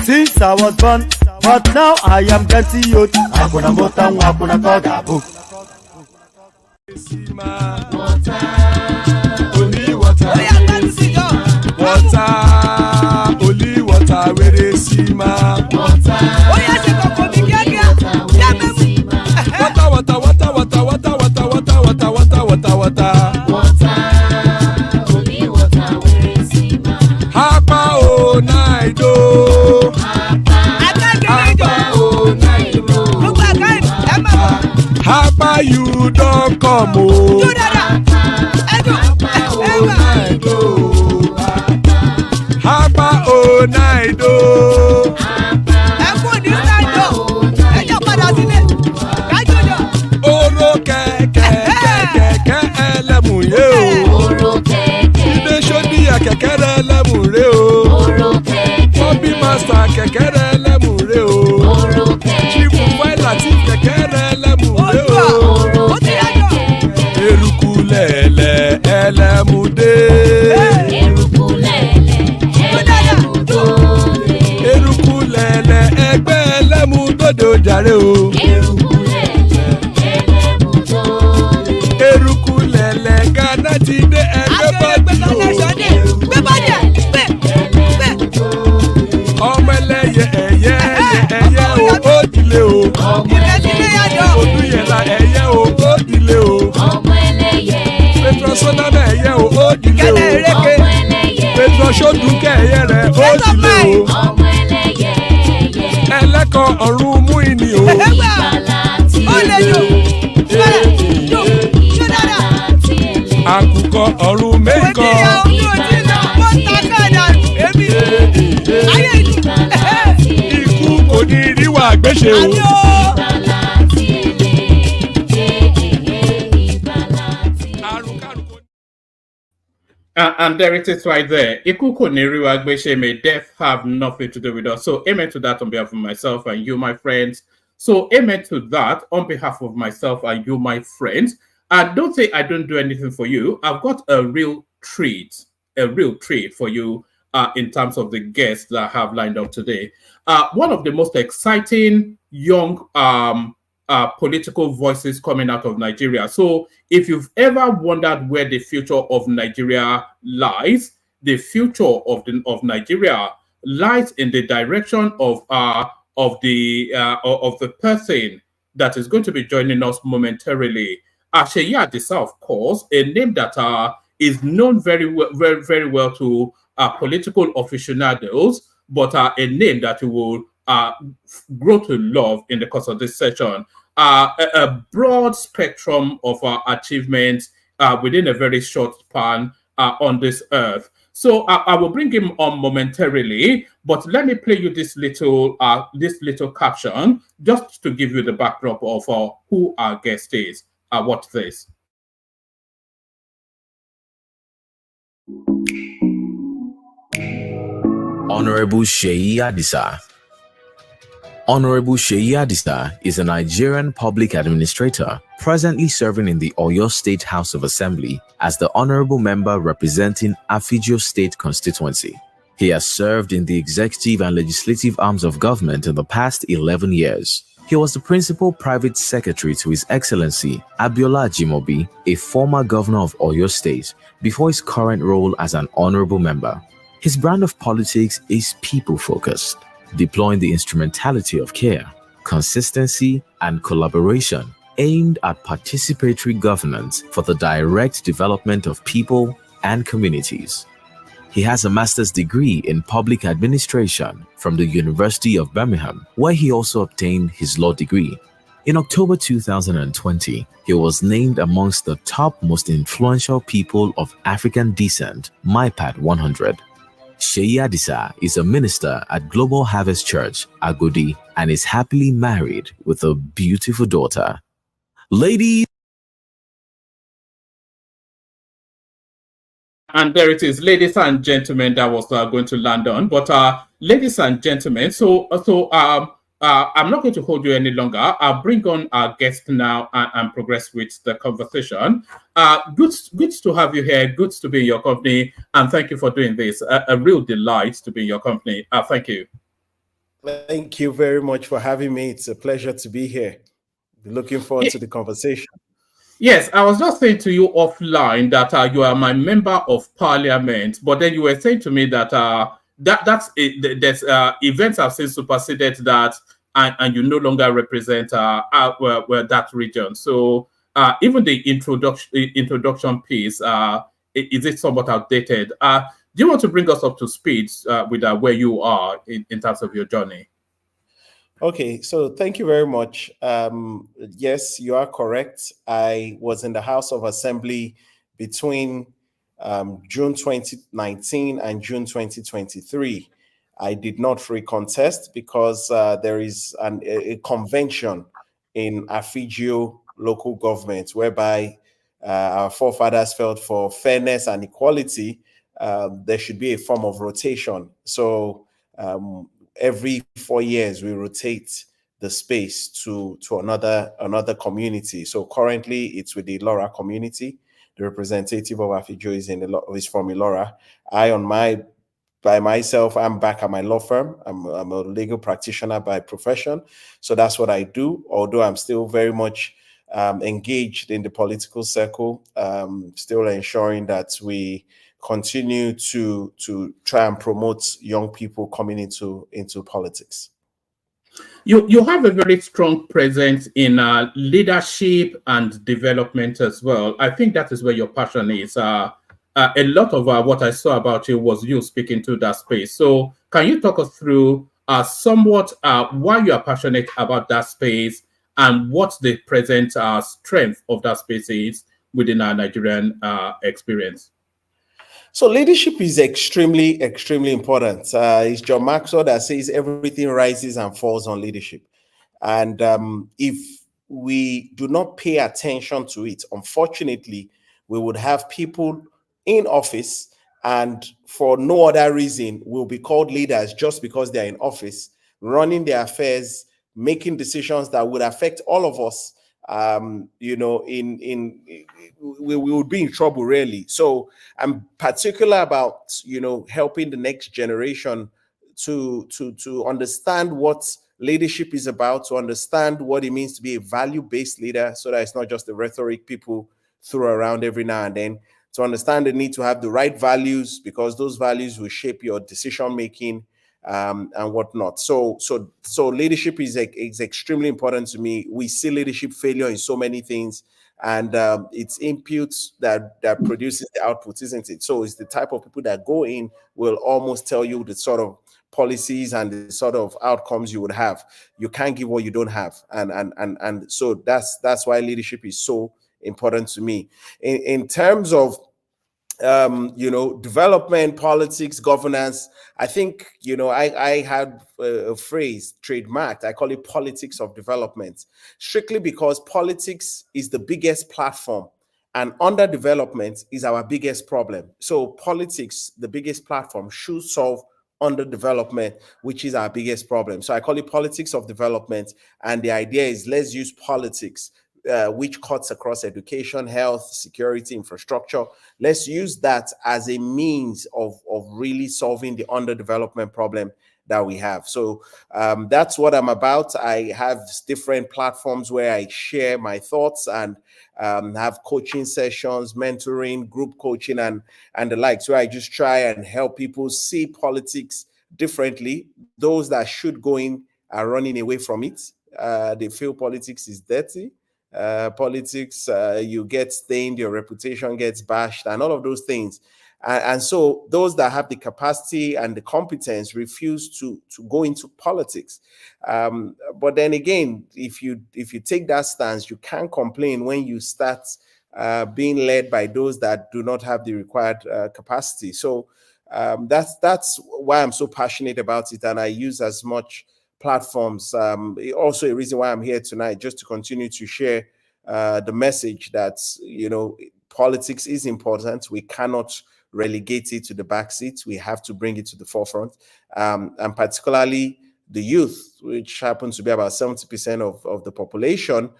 Since I was born, but now I am getting youth. Hakuna motangu, hakuna kogabu. Water, only water. Water, only water. Where they see ma. Water, water, water, water, water, water, water, water, water, water, water. You don't come home. Hapa oh night oh. Oro keke elemu ye o. Ibe shodi ya kekere elemu re o. Bobby master kekere elemu re o. Chief Waila ti kekere elemu re o. Erukulele elemude. Erukulele egbe elemudodo jare o. Erukulele Ghana ti de egbe body o. Ọmọ ẹlẹ́yẹ ẹyẹ o odile o. Oduyela ẹyẹ o odile o. Petro Soname ẹyẹ o odile o. Petro Sodunke ẹyẹ rẹ odile o. Ẹlẹ́kọ̀ ọ̀run mú ìní o. Àkùkọ mẹ́kọ ọ̀run mẹ́kọ. Ikú kò ní rí wa gbéṣe o. And there it is right there. Ikuko Neriwa Gbeshe, may death have nothing to do with us. So amen to that on behalf of myself and you, my friends. So amen to that on behalf of myself and you, my friends. And don't say I don't do anything for you. I've got a real treat for you in terms of the guests that I have lined up today. One of the most exciting young political voices coming out of Nigeria. So if you've ever wondered where the future of Nigeria lies, the future of Nigeria lies in the direction of the person that is going to be joining us momentarily. Seyi Adisa, of course, a name that is known very well to political aficionados, but a name that you will grow to love in the course of this session. A broad spectrum of achievements within a very short span on this earth. So I will bring him on momentarily, but let me play you this little caption just to give you the backdrop of who our guest is. Watch this. Honorable Seyi Adisa. Honorable Seyi Adisa is a Nigerian public administrator presently serving in the Oyo State House of Assembly as the Honorable Member representing Afigio State Constituency. He has served in the executive and legislative arms of government in the past 11 years. He was the principal private secretary to His Excellency Abiola Ajimobi, a former governor of Oyo State, before his current role as an honorable member. His brand of politics is people-focused, deploying the instrumentality of care, consistency, and collaboration aimed at participatory governance for the direct development of people and communities. He has a master's degree in public administration from the University of Birmingham, where he also obtained his law degree. In October 2020, he was named amongst the top most influential people of African descent, MIPAD 100. Seyi Adisa is a minister at Global Harvest Church, Agodi, and is happily married with a beautiful daughter. Ladies. And there it is, ladies and gentlemen, that was going to land on. But ladies and gentlemen, I'm not going to hold you any longer. I'll bring on our guest now and progress with the conversation. Good to have you here. Good to be in your company. And thank you for doing this. A real delight to be in your company. Thank you. Thank you very much for having me. It's a pleasure to be here. Looking forward to the conversation. Yes, I was just saying to you offline that you are my member of parliament, but then you were saying to me that there's events have since superseded that, and you no longer represent that region. So even the introduction piece is it somewhat outdated? Do you want to bring us up to speed with where you are in terms of your journey? Okay, so thank you very much. Yes, you are correct. I was in the House of Assembly between June 2019 and June 2023. I did not free contest because there is a convention in Afigio local government whereby our forefathers felt for fairness and equality, there should be a form of rotation. So every 4 years, we rotate the space to another community. So currently, it's with the Ilora community. The representative of Afigio is from Ilora. By myself, I'm back at my law firm. I'm a legal practitioner by profession. So that's what I do, although I'm still very much engaged in the political circle, still ensuring that we continue to try and promote young people coming into politics. You have a very strong presence in leadership and development as well. I think that is where your passion is. A lot of what I saw about you was you speaking to that space. So can you talk us through somewhat why you are passionate about that space and what the present strength of that space is within our Nigerian experience? So leadership is extremely, extremely important. It's John Maxwell that says everything rises and falls on leadership. And if we do not pay attention to it, unfortunately, we would have people in office and for no other reason will be called leaders just because they're in office, running their affairs, making decisions that would affect all of us. We would be in trouble really. So I'm particular about helping the next generation to understand what leadership is about, to understand what it means to be a value-based leader, so that it's not just the rhetoric people throw around every now and then, to understand the need to have the right values, because those values will shape your decision making and whatnot. So leadership is extremely important to me. We see leadership failure in so many things, and it's inputs that produces the output, isn't it? So it's the type of people that go in will almost tell you the sort of policies and the sort of outcomes you would have. You can't give what you don't have, and so that's why leadership is so important to me. In terms of development, politics, governance, I think, I had a phrase trademarked. I call it politics of development, strictly because politics is the biggest platform and underdevelopment is our biggest problem. So politics, the biggest platform, should solve underdevelopment, which is our biggest problem. So I call it politics of development. And the idea is, let's use politics, which cuts across education, health, security, infrastructure. Let's use that as a means of really solving the underdevelopment problem that we have. So that's what I'm about. I have different platforms where I share my thoughts and have coaching sessions, mentoring, group coaching, and the likes, where I just try and help people see politics differently. Those that should go in are running away from it. They feel politics is dirty. Politics, you get stained, your reputation gets bashed, and all of those things. And so those that have the capacity and the competence refuse to go into politics. But then again, if you take that stance, you can't complain when you start being led by those that do not have the required capacity. So that's why I'm so passionate about it, and I use as much platforms. Also a reason why I'm here tonight, just to continue to share the message that, politics is important. We cannot relegate it to the back seat. We have to bring it to the forefront. And particularly the youth, which happens to be about 70% of the population,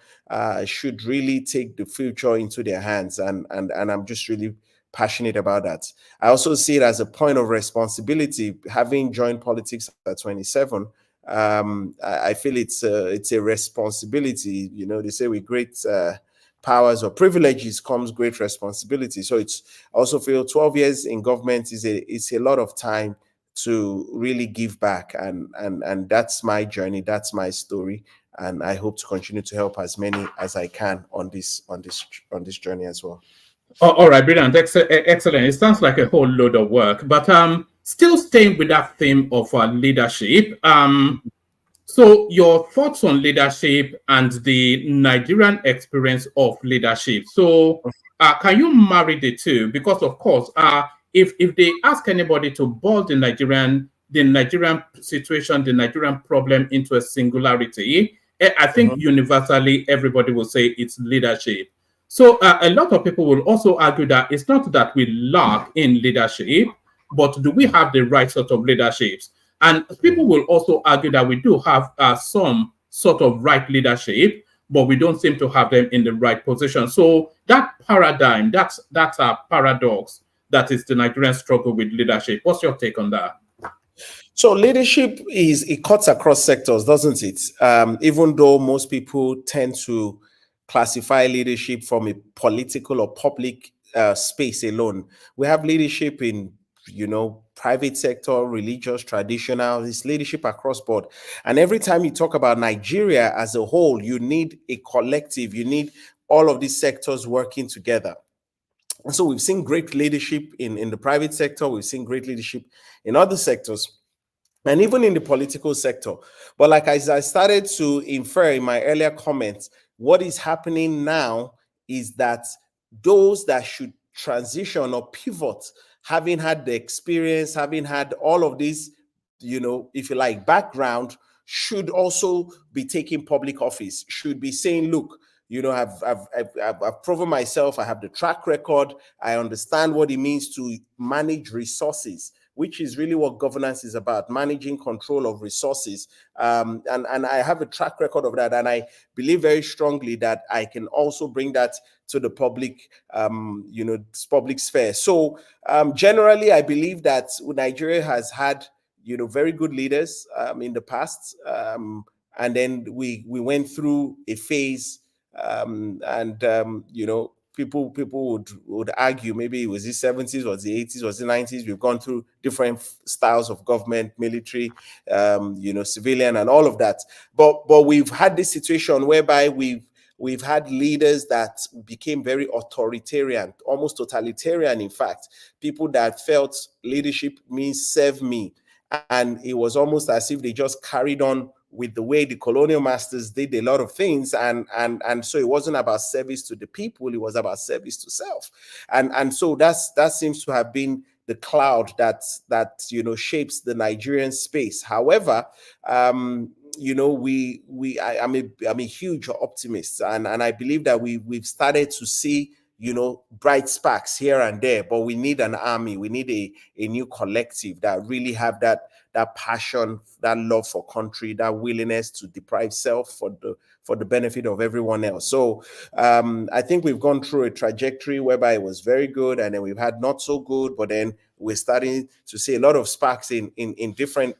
should really take the future into their hands. And I'm just really passionate about that. I also see it as a point of responsibility, having joined politics at 27. I feel it's a responsibility. They say with great powers or privileges comes great responsibility. So it's also feel 12 years in government is a lot of time to really give back, and that's my journey, that's my story, and I hope to continue to help as many as I can on this journey as well. All right, brilliant, excellent. It sounds like a whole load of work, but still staying with that theme of leadership. So your thoughts on leadership and the Nigerian experience of leadership. So can you marry the two? Because of course, if they ask anybody to boil the Nigerian situation, the Nigerian problem into a singularity, I think universally everybody will say it's leadership. So a lot of people will also argue that it's not that we lack in leadership, but do we have the right sort of leaderships? And people will also argue that we do have some sort of right leadership, but we don't seem to have them in the right position. So that paradigm, that's a paradox that is the Nigerian struggle with leadership. What's your take on that? So leadership it cuts across sectors, doesn't it? Even though most people tend to classify leadership from a political or public space alone, we have leadership in private sector, religious, traditional. It's leadership across board. And every time you talk about Nigeria as a whole, you need a collective. You need all of these sectors working together. And so we've seen great leadership in the private sector. We've seen great leadership in other sectors, and even in the political sector. But like I started to infer in my earlier comments, what is happening now is that those that should transition or pivot, having had the experience, having had all of this, if you like, background, should also be taking public office, should be saying, look, I've proven myself. I have the track record. I understand what it means to manage resources, which is really what governance is about, managing control of resources. And I have a track record of that. And I believe very strongly that I can also bring that to the public, public sphere. So generally, I believe that Nigeria has had, very good leaders in the past. And then we went through a phase, people would argue maybe it was the 70s, was the 80s, was the 90s. We've gone through different styles of government, military, civilian, and all of that. But we've had this situation whereby we've had leaders that became very authoritarian, almost totalitarian, in fact, people that felt leadership means serve me. And it was almost as if they just carried on with the way the colonial masters did a lot of things. And so it wasn't about service to the people, it was about service to self. And so that seems to have been the cloud that shapes the Nigerian space. However, I'm a huge optimist, and I believe that we've started to see bright sparks here and there, but we need an army. We need a new collective that really have that passion, that love for country, that willingness to deprive self for the benefit of everyone else. So I think we've gone through a trajectory whereby it was very good, and then we've had not so good, but then we're starting to see a lot of sparks in different,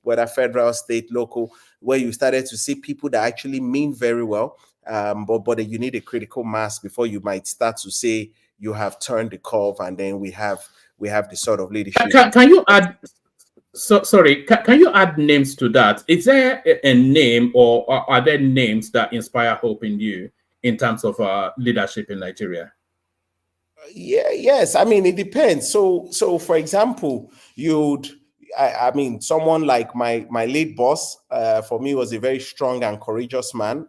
whether federal, state, local, where you started to see people that actually mean very well. But you need a critical mass before you might start to say you have turned the curve, and then we have the sort of leadership. Can you add? Sorry, can you add names to that? Is there a name, or are there names that inspire hope in you in terms of leadership in Nigeria? Yes. I mean, it depends. So for example, someone like my late boss, for me, was a very strong and courageous man,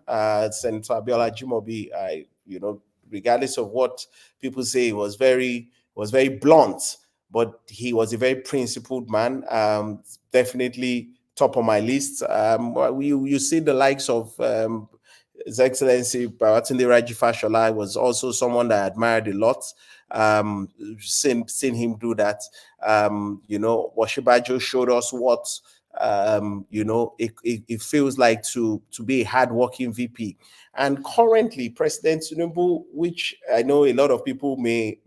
Senator Abiola Jimobi. Regardless of what people say, he was very blunt, but he was a very principled man. Definitely top of my list. You see the likes of His Excellency Babatunde Raji Fashola was also someone that I admired a lot. Seen him do that. Washibajo showed us what it feels like to be a hardworking VP. And currently, President Tinubu, which I know a lot of people may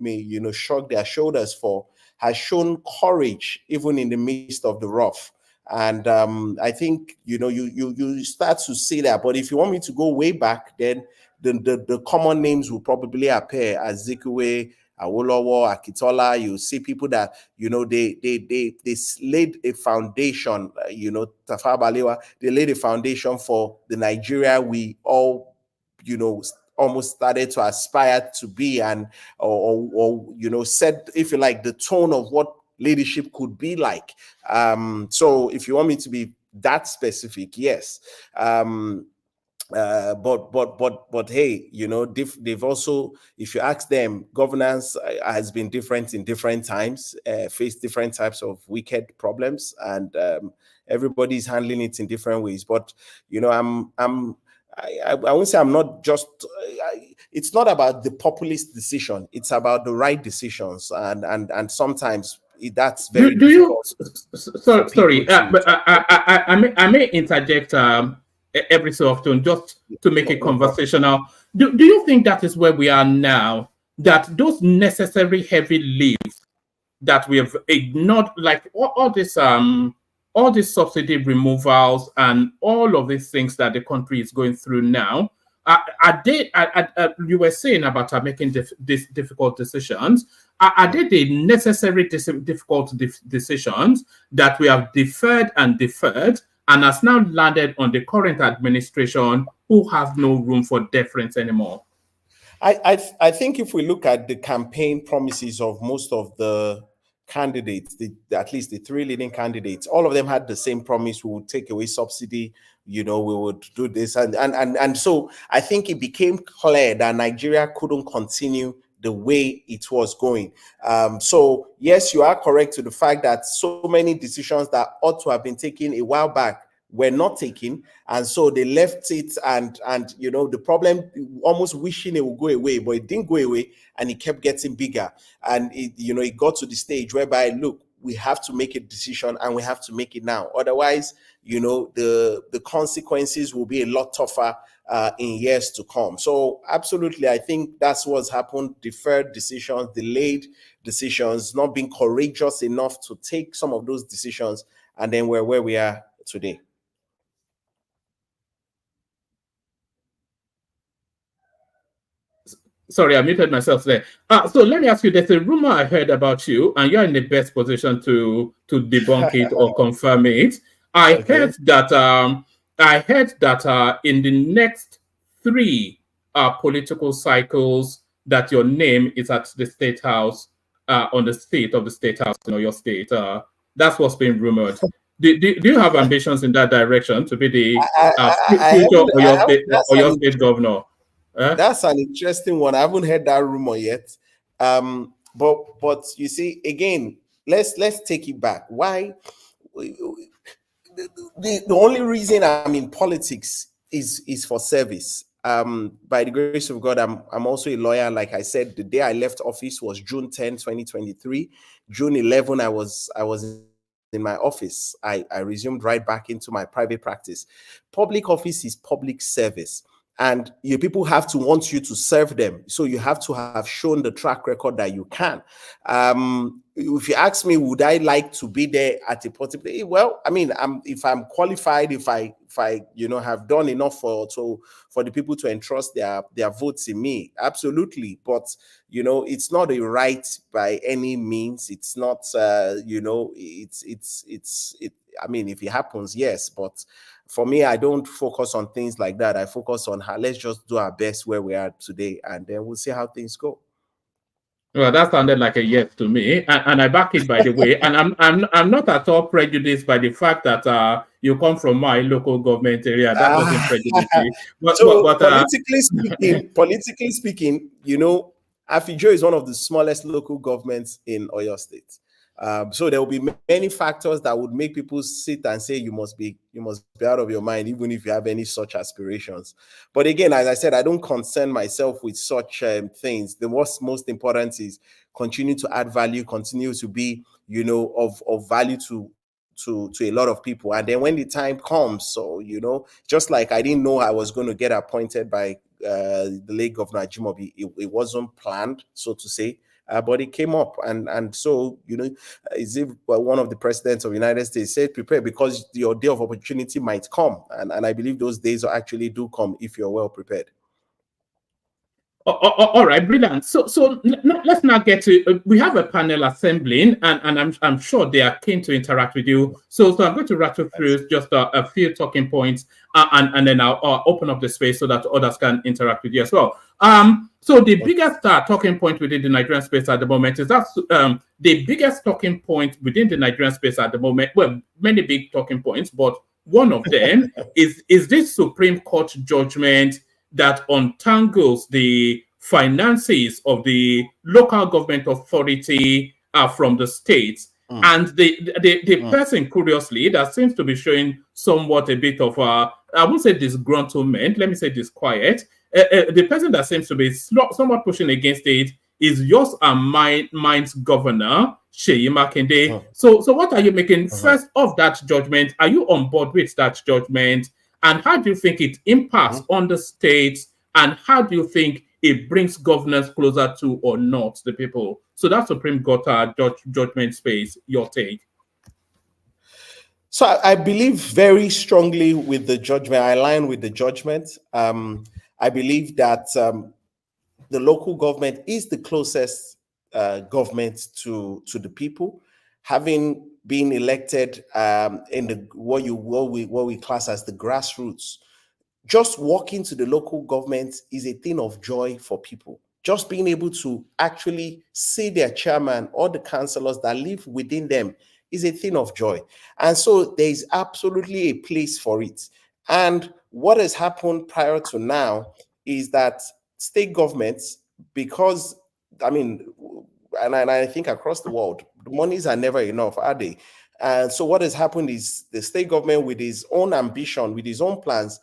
shrug their shoulders for, has shown courage even in the midst of the rough. And I think you start to see that. But if you want me to go way back, then the common names will probably appear as Zikiwe, Awolowo, Akitola. You see people that they laid a foundation. Tafawa Balewa, they laid a foundation for the Nigeria we all almost started to aspire to be, and or set, if you like, the tone of what leadership could be like. So if you want me to be that specific, yes. But hey, they've also, if you ask them, governance has been different in different times, faced different types of wicked problems, and everybody's handling it in different ways. But I won't say I'm not just. It's not about the populist decision. It's about the right decisions, and sometimes that's very difficult. Sorry, but I may interject every so often just to make it conversational. Do you think that is where we are now? That those necessary heavy lifts that we have ignored, like all these subsidy removals and all of these things that the country is going through now, you were saying about making these difficult decisions. Are they the necessary difficult decisions that we have deferred and has now landed on the current administration, who have no room for deference anymore? I think if we look at the campaign promises of most of the candidates, at least the three leading candidates, all of them had the same promise: we would take away subsidy, we would do this, and so I think it became clear that Nigeria couldn't continue the way it was going. So yes, you are correct to the fact that so many decisions that ought to have been taken a while back were not taken, and so they left it, and the problem, almost wishing it would go away, but it didn't go away, and it kept getting bigger, and it got to the stage whereby, look, we have to make a decision, and we have to make it now. Otherwise, the consequences will be a lot tougher in years to come. So absolutely, I think that's what's happened. Deferred decisions, delayed decisions, not being courageous enough to take some of those decisions, and then we're where we are today. Sorry, I muted myself there. So let me ask you, there's a rumor I heard about you, and you're in the best position to debunk it or confirm it. I heard that in the next 3 political cycles that your name is at the State House, on the seat of the State House in your state. That's what's been rumored. Do you have ambitions in that direction to be the future Oyo State governor? That's an interesting one. I haven't heard that rumor yet. But you see, again, let's take it back. Why? The only reason I'm in politics is for service. By the grace of God, I'm also a lawyer. Like I said, the day I left office was June 10, 2023. June 11, I was in my office. I resumed right back into my private practice. Public office is public service. And your people have to want you to serve them. So you have to have shown the track record that you can. If you ask me, would I like to be there at a particular? Well, I mean, if I'm qualified, if I have done enough for the people to entrust their votes in me, absolutely. But it's not a right by any means. It's not. I mean, if it happens, yes, but for me, I don't focus on things like that. I focus on let's just do our best where we are today, and then we'll see how things go. Well, that sounded like a yes to me, and I back it, by the way. And I'm not at all prejudiced by the fact that you come from my local government area. That wasn't prejudicing. Politically speaking, Afijo is one of the smallest local governments in Oyo State. So there will be many factors that would make people sit and say you must be out of your mind, even if you have any such aspirations. But again, as I said, I don't concern myself with such things. The most important is continue to add value, continue to be of value to a lot of people. And then when the time comes, so just like I didn't know I was going to get appointed by the late Governor Ajimobi, it wasn't planned, so to say. But it came up, and so as if one of the presidents of the United States said, prepare, because your day of opportunity might come, and I believe those days actually do come if you're well prepared. All right, brilliant. So let's now get to. We have a panel assembling, and I'm sure they are keen to interact with you. So I'm going to rattle through just a few talking points, and then I'll open up the space so that others can interact with you as well. So the biggest talking point within the Nigerian space at the moment is that the biggest talking point within the Nigerian space at the moment. Well, many big talking points, but one of them is this Supreme Court judgment that untangles the finances of the local government authority from the states. And the person, curiously, that seems to be showing somewhat a bit of I won't say disgruntlement, let me say disquiet. The person that seems to be somewhat pushing against it is yours and mine's governor, Seyi Makinde. So what are you making first of that judgment? Are you on board with that judgment? And how do you think it impacts on the states? And how do you think it brings governance closer to or not the people? So that's Supreme Court judgment space. Your take. So I believe very strongly with the judgment. I align with the judgment. I believe that the local government is the closest government to the people, having been elected in the what we class as the grassroots. Just walking to the local government is a thing of joy for people. Just being able to actually see their chairman or the councillors that live within them is a thing of joy. And so there is absolutely a place for it. And what has happened prior to now is that state governments, because I mean, and I think across the world, the monies are never enough, are they? And so what has happened is the state government, with his own ambition, with his own plans,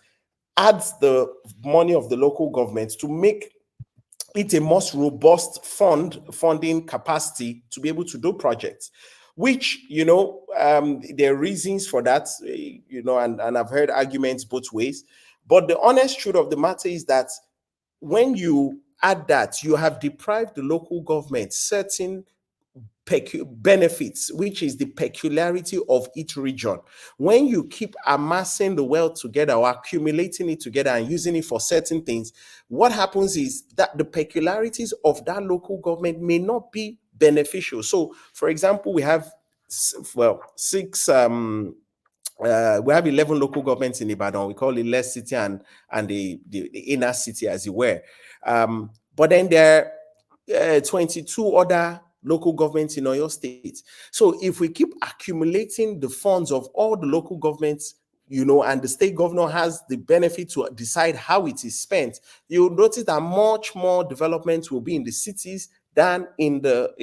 adds the money of the local government to make it a most robust funding capacity to be able to do projects, which, there are reasons for that, and I've heard arguments both ways. But the honest truth of the matter is that when you add that, you have deprived the local government certain benefits, which is the peculiarity of each region. When you keep amassing the wealth together or accumulating it together and using it for certain things, what happens is that the peculiarities of that local government may not be beneficial. So, for example, we have six we have 11 local governments in Ibadan. We call it less city and the inner city, as it were. But then there are 22 other local governments in Oyo State. So if we keep accumulating the funds of all the local governments, and the state governor has the benefit to decide how it is spent, you'll notice that much more development will be in the cities than in the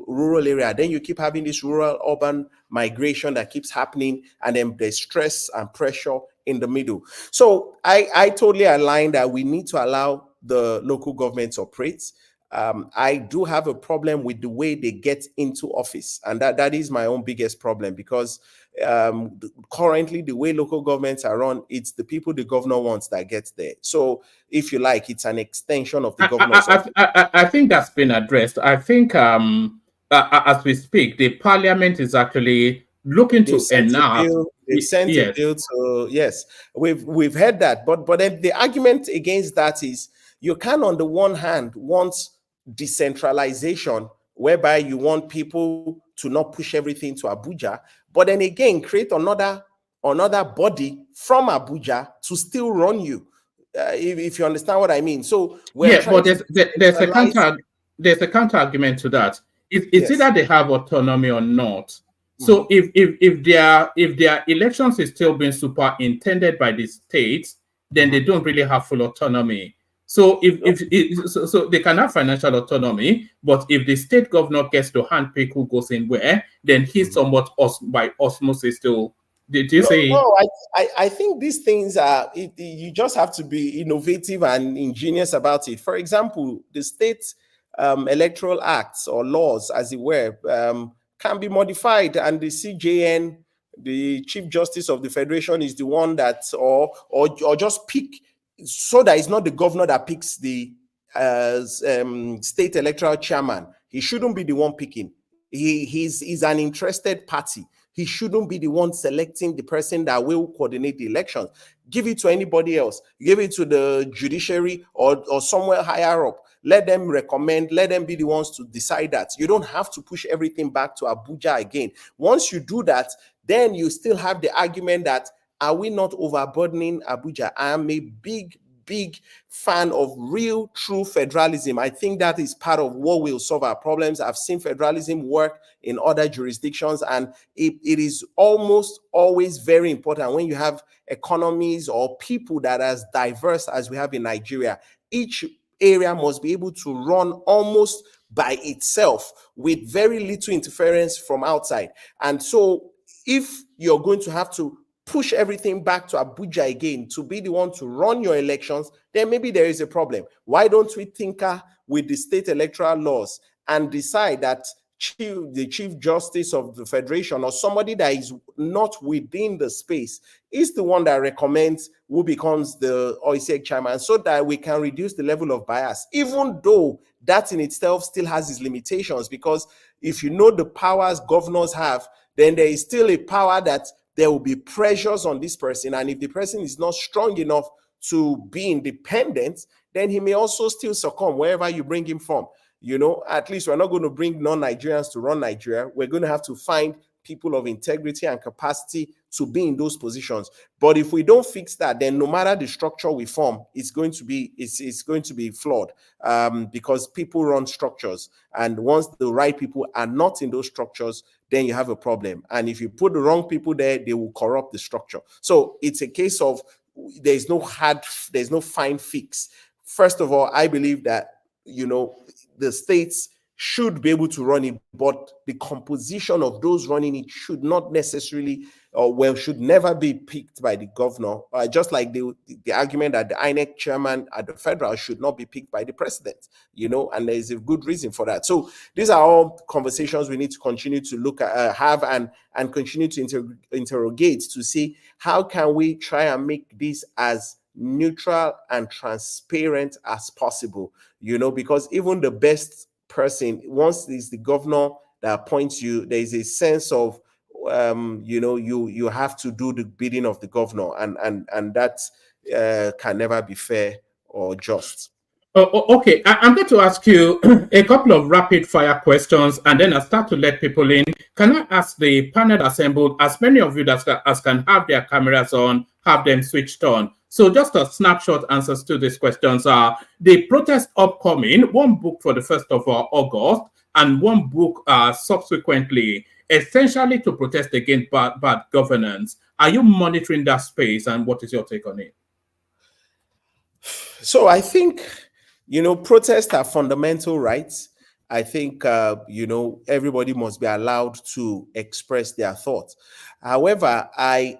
rural area. Then you keep having this rural urban migration that keeps happening, and then there's stress and pressure in the middle. So I totally align that we need to allow the local government to operate. I do have a problem with the way they get into office, and that is my own biggest problem, because currently the way local governments are run, it's the people the governor wants that gets there. So if you like, it's an extension of the governor's office. I think that's been addressed. I think as we speak, the parliament is actually looking to enact. They've sent a bill to, yes, we've heard that, but then the argument against that is, you can, on the one hand, want decentralization, whereby you want people to not push everything to Abuja, but then again create another body from Abuja to still run you. If you understand what I mean. So but there's a counter argument to that. It's either they have autonomy or not. So if their elections is still being superintended by the states, then they don't really have full autonomy. So so they can have financial autonomy, but if the state governor gets to handpick who goes in where, then he's somewhat by osmosis still. Did you say? No, I think these things are, you just have to be innovative and ingenious about it. For example, the state electoral acts or laws, as it were, can be modified, and the CJN, the Chief Justice of the Federation, is the one that, or just pick, so that it's not the governor that picks the state electoral chairman. He shouldn't be the one picking. He's an interested party. He shouldn't be the one selecting the person that will coordinate the elections. Give it to anybody else. Give it to the judiciary or somewhere higher up. Let them recommend, let them be the ones to decide that. You don't have to push everything back to Abuja again. Once you do that, then you still have the argument that, are we not overburdening Abuja? I am a big fan of real, true federalism. I think that is part of what will solve our problems. I've seen federalism work in other jurisdictions, and it is almost always very important when you have economies or people that are as diverse as we have in Nigeria. Each area must be able to run almost by itself with very little interference from outside. And so if you're going to have to push everything back to Abuja again to be the one to run your elections, then maybe there is a problem. Why don't we tinker with the state electoral laws and decide that the Chief Justice of the Federation, or somebody that is not within the space, is the one that recommends who becomes the OISEC chairman, so that we can reduce the level of bias, even though that in itself still has its limitations? Because if you know the powers governors have, then there is still a power that there will be pressures on this person. And if the person is not strong enough to be independent, then he may also still succumb wherever you bring him from. At least we're not going to bring non-Nigerians to run Nigeria. We're going to have to find people of integrity and capacity to be in those positions. But if we don't fix that, then no matter the structure we form, it's going to be flawed, because people run structures. And once the right people are not in those structures, then you have a problem. And if you put the wrong people there, they will corrupt the structure. So it's a case of there's no fine fix. First of all, I believe that, the states should be able to run it, but the composition of those running it should not necessarily, or should never be picked by the governor. Just like the argument that the INEC chairman at the federal should not be picked by the president, and there is a good reason for that. So these are all conversations we need to continue to look at, have, and continue to interrogate to see how can we try and make this as neutral and transparent as possible, because even the best person, once it's the governor that appoints you, there is a sense of you have to do the bidding of the governor, and that can never be fair or just. Okay, I'm going to ask you a couple of rapid fire questions, and then I'll start to let people in. Can I ask the panel assembled, as many of you as can have their cameras on, have them switched on? So just a snapshot answers to these questions are the protest upcoming, one book for the 1st of August, and one book subsequently, essentially to protest against bad governance. Are you monitoring that space, and what is your take on it? So I think, protests are fundamental rights. I think, everybody must be allowed to express their thoughts. However, I,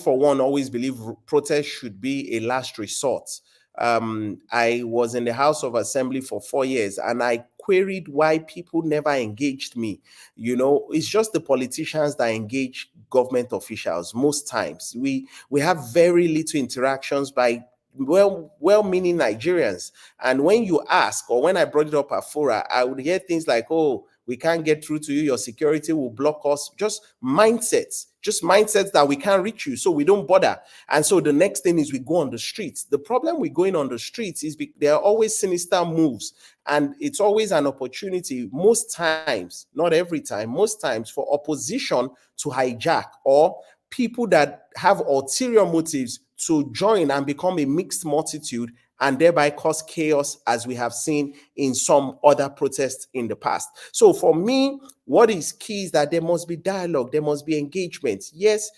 for one, always believe protest should be a last resort. I was in the House of Assembly for 4 years, and I queried why people never engaged me. It's just the politicians that engage government officials. Most times we have very little interactions by well-meaning Nigerians. And when you ask, or when I brought it up at Fora, I would hear things like, oh, we can't get through to you, your security will block us. Just mindsets that we can't reach you, so we don't bother. And so the next thing is we go on the streets. The problem with going on the streets is there are always sinister moves, and it's always an opportunity, most times, not every time, most times, for opposition to hijack, or people that have ulterior motives to join and become a mixed multitude and thereby cause chaos, as we have seen in some other protests in the past. So for me, what is key is that there must be dialogue, there must be engagement. Yes,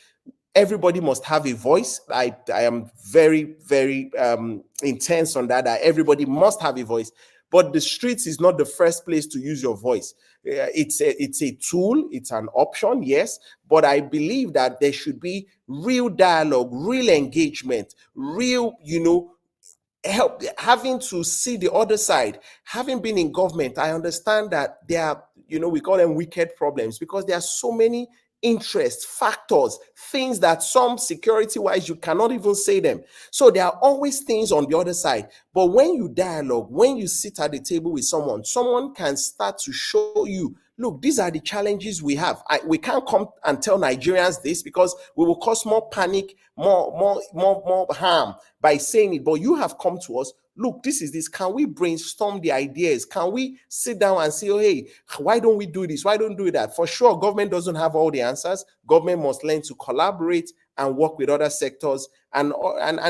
everybody must have a voice. I am very, very intense on that everybody must have a voice. But the streets is not the first place to use your voice. It's a tool, it's an option, yes, but I believe that there should be real dialogue, real engagement, real, help, having to see the other side. Having been in government, I understand that there are, we call them wicked problems, because there are so many interests, factors, things that some security-wise, you cannot even say them. So there are always things on the other side. But when you dialogue, when you sit at the table with someone can start to show you, look, these are the challenges we have. We can't come and tell Nigerians this, because we will cause more panic, more harm by saying it. But you have come to us, look, this is this. Can we brainstorm the ideas? Can we sit down and say, oh, hey, why don't we do this? Why don't we do that? For sure, government doesn't have all the answers. Government must learn to collaborate and work with other sectors and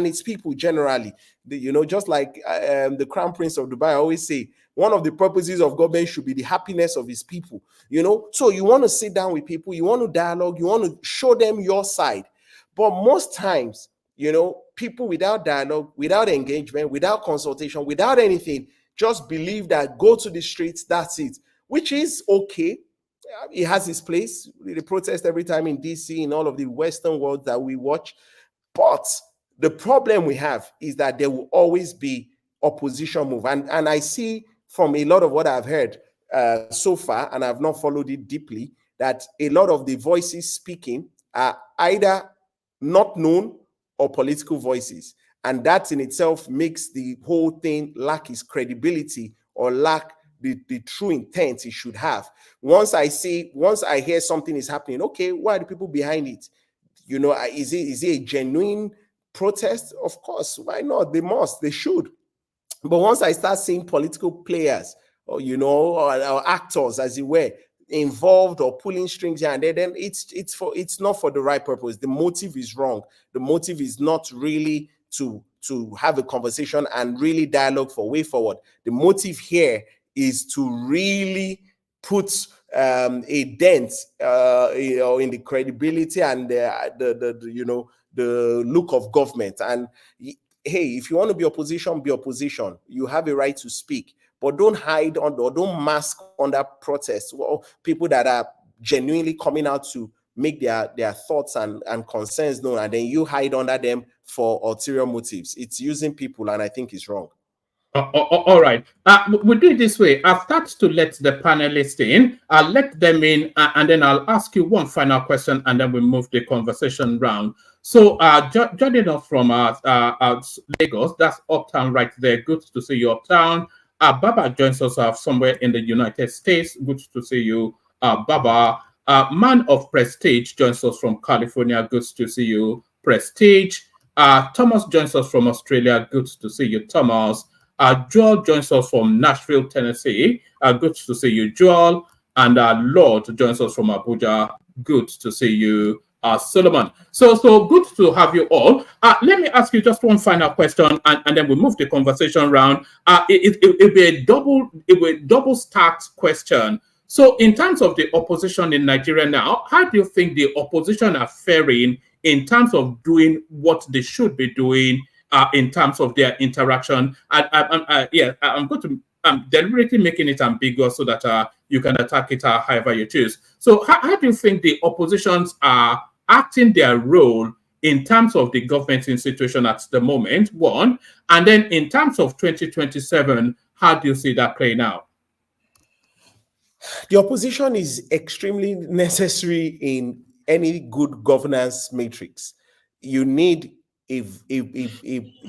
its people generally. Just like the Crown Prince of Dubai always say, one of the purposes of government should be the happiness of his people. So you want to sit down with people, you want to dialogue, you want to show them your side. But most times, people without dialogue, without engagement, without consultation, without anything, just believe that go to the streets, that's it, which is okay. It has its place. They protest every time in DC, in all of the Western world that we watch. But the problem we have is that there will always be opposition move. And I see from a lot of what I've heard so far, and I've not followed it deeply, that a lot of the voices speaking are either not known or political voices. And that in itself makes the whole thing lack its credibility, or lack the true intent it should have. Once I hear something is happening, okay, why are the people behind it? Is it a genuine protest? Of course, why not? They should. But once I start seeing political players, or actors, as it were, involved or pulling strings here and there, then it's not for the right purpose. The motive is wrong. The motive is not really to have a conversation and really dialogue for way forward. The motive here is to really put a dent in the credibility and the look of government. And hey, if you want to be opposition, be opposition. You have a right to speak. But but don't hide on or don't mask under protest. Well, people that are genuinely coming out to make their thoughts and concerns known, and then you hide under them for ulterior motives. It's using people, and I think it's wrong. All right. We'll do it this way. I'll start to let the panelists in. I'll let them in, and then I'll ask you one final question, and then we'll move the conversation round. So, joining us from Lagos, that's Uptown right there. Good to see you, Uptown. Baba joins us somewhere in the United States. Good to see you, Baba. Man of Prestige joins us from California. Good to see you, Prestige. Thomas joins us from Australia. Good to see you, Thomas. Joel joins us from Nashville, Tennessee. Good to see you, Joel. And Lord joins us from Abuja. Good to see you, Solomon. So good to have you all. Let me ask you just one final question, and then we'll move the conversation around. It'll be a double stacked question. So in terms of the opposition in Nigeria now, how do you think the opposition are faring in terms of doing what they should be doing in terms of their interaction? I'm going to deliberately making it ambiguous so that you can attack it however you choose. So how do you think the oppositions are acting their role in terms of the government institution at the moment, one, and then in terms of 2027, how do you see that playing out? The opposition is extremely necessary in any good governance matrix. You need a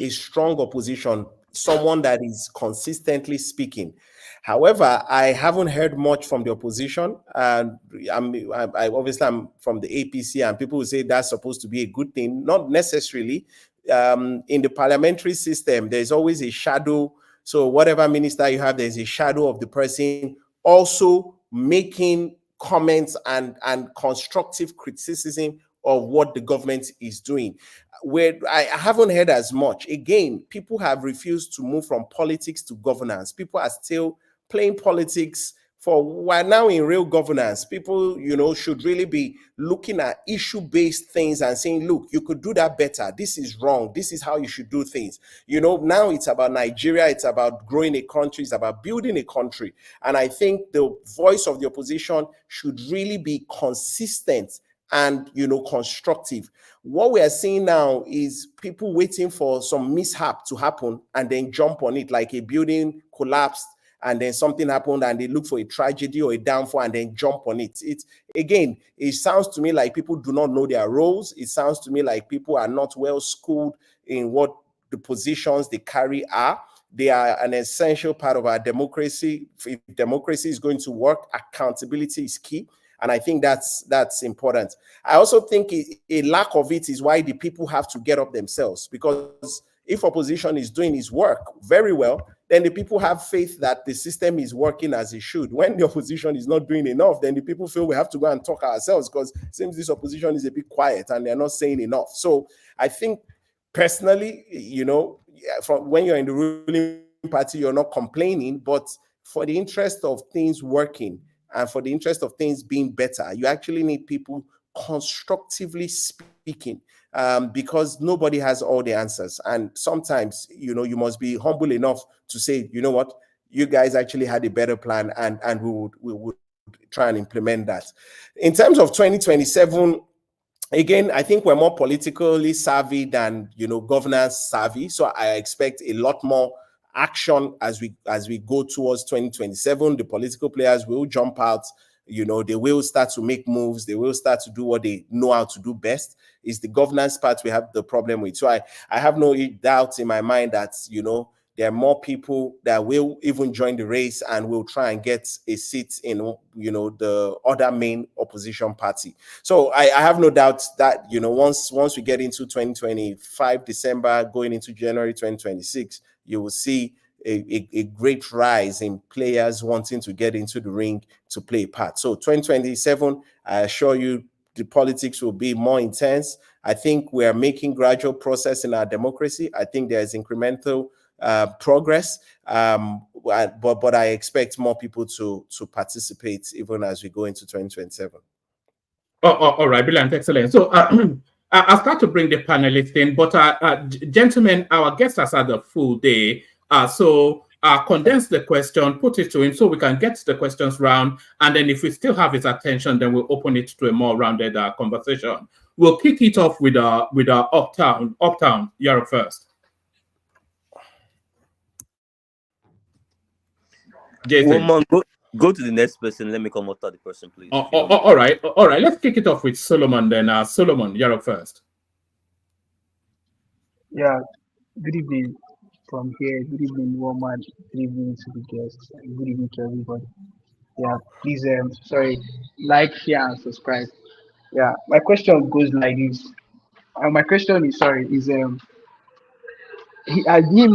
strong opposition, someone that is consistently speaking. However, I haven't heard much from the opposition. I'm from the APC, and people will say that's supposed to be a good thing. Not necessarily. In the parliamentary system, there's always a shadow. So whatever minister you have, there's a shadow of the person also making comments and constructive criticism of what the government is doing. Where I haven't heard as much. Again, people have refused to move from politics to governance. People are still playing politics. We're now in real governance. People, should really be looking at issue-based things and saying, look, you could do that better. This is wrong. This is how you should do things. Now it's about Nigeria. It's about growing a country. It's about building a country. And I think the voice of the opposition should really be consistent and constructive. What we are seeing now is people waiting for some mishap to happen and then jump on it, like a building collapsed and then something happened and they look for a tragedy or a downfall and then jump on it. It sounds to me like people do not know their roles. It sounds to me like people are not well schooled in what the positions they carry are. They are an essential part of our democracy. If democracy is going to work, accountability is key. And I think that's important. I also think a lack of it is why the people have to get up themselves, because if opposition is doing its work very well, then the people have faith that the system is working as it should. When the opposition is not doing enough, then the people feel we have to go and talk ourselves, because it seems this opposition is a bit quiet and they're not saying enough. So I think personally, from when you're in the ruling party, you're not complaining, but for the interest of things working, and for the interest of things being better, you actually need people constructively speaking, because nobody has all the answers. And sometimes, you must be humble enough to say, you know what, you guys actually had a better plan, and we would try and implement that. In terms of 2027, again, I think we're more politically savvy than, governance savvy. So I expect a lot more action as we go towards 2027. The political players will jump out. They will start to make moves. They will start to do what they know how to do best. It's the governance part we have the problem with. So I have no doubt in my mind that, there are more people that will even join the race and will try and get a seat in, the other main opposition party. So I have no doubt that, once we get into 2025, December, going into January 2026, you will see a great rise in players wanting to get into the ring to play a part. So 2027, I assure you, the politics will be more intense. I think we are making gradual progress in our democracy. I think there is incremental progress, but I expect more people to participate even as we go into 2027. All right, brilliant, excellent. So I'll start to bring the panelists in, but gentlemen, our guest has had a full day. So condense the question, put it to him so we can get the questions round. And then if we still have his attention, then we'll open it to a more rounded conversation. We'll kick it off with our Uptown. You're up first. Jason. Woman, go to the next person. Let me come after the person, please. All right. Let's kick it off with Solomon then. Solomon, you're up first. Yeah, good evening from here. Good evening, woman. Good evening to the guests. And good evening to everybody. Yeah, please, sorry, like, share, and subscribe. Yeah, my question goes like this. My question is him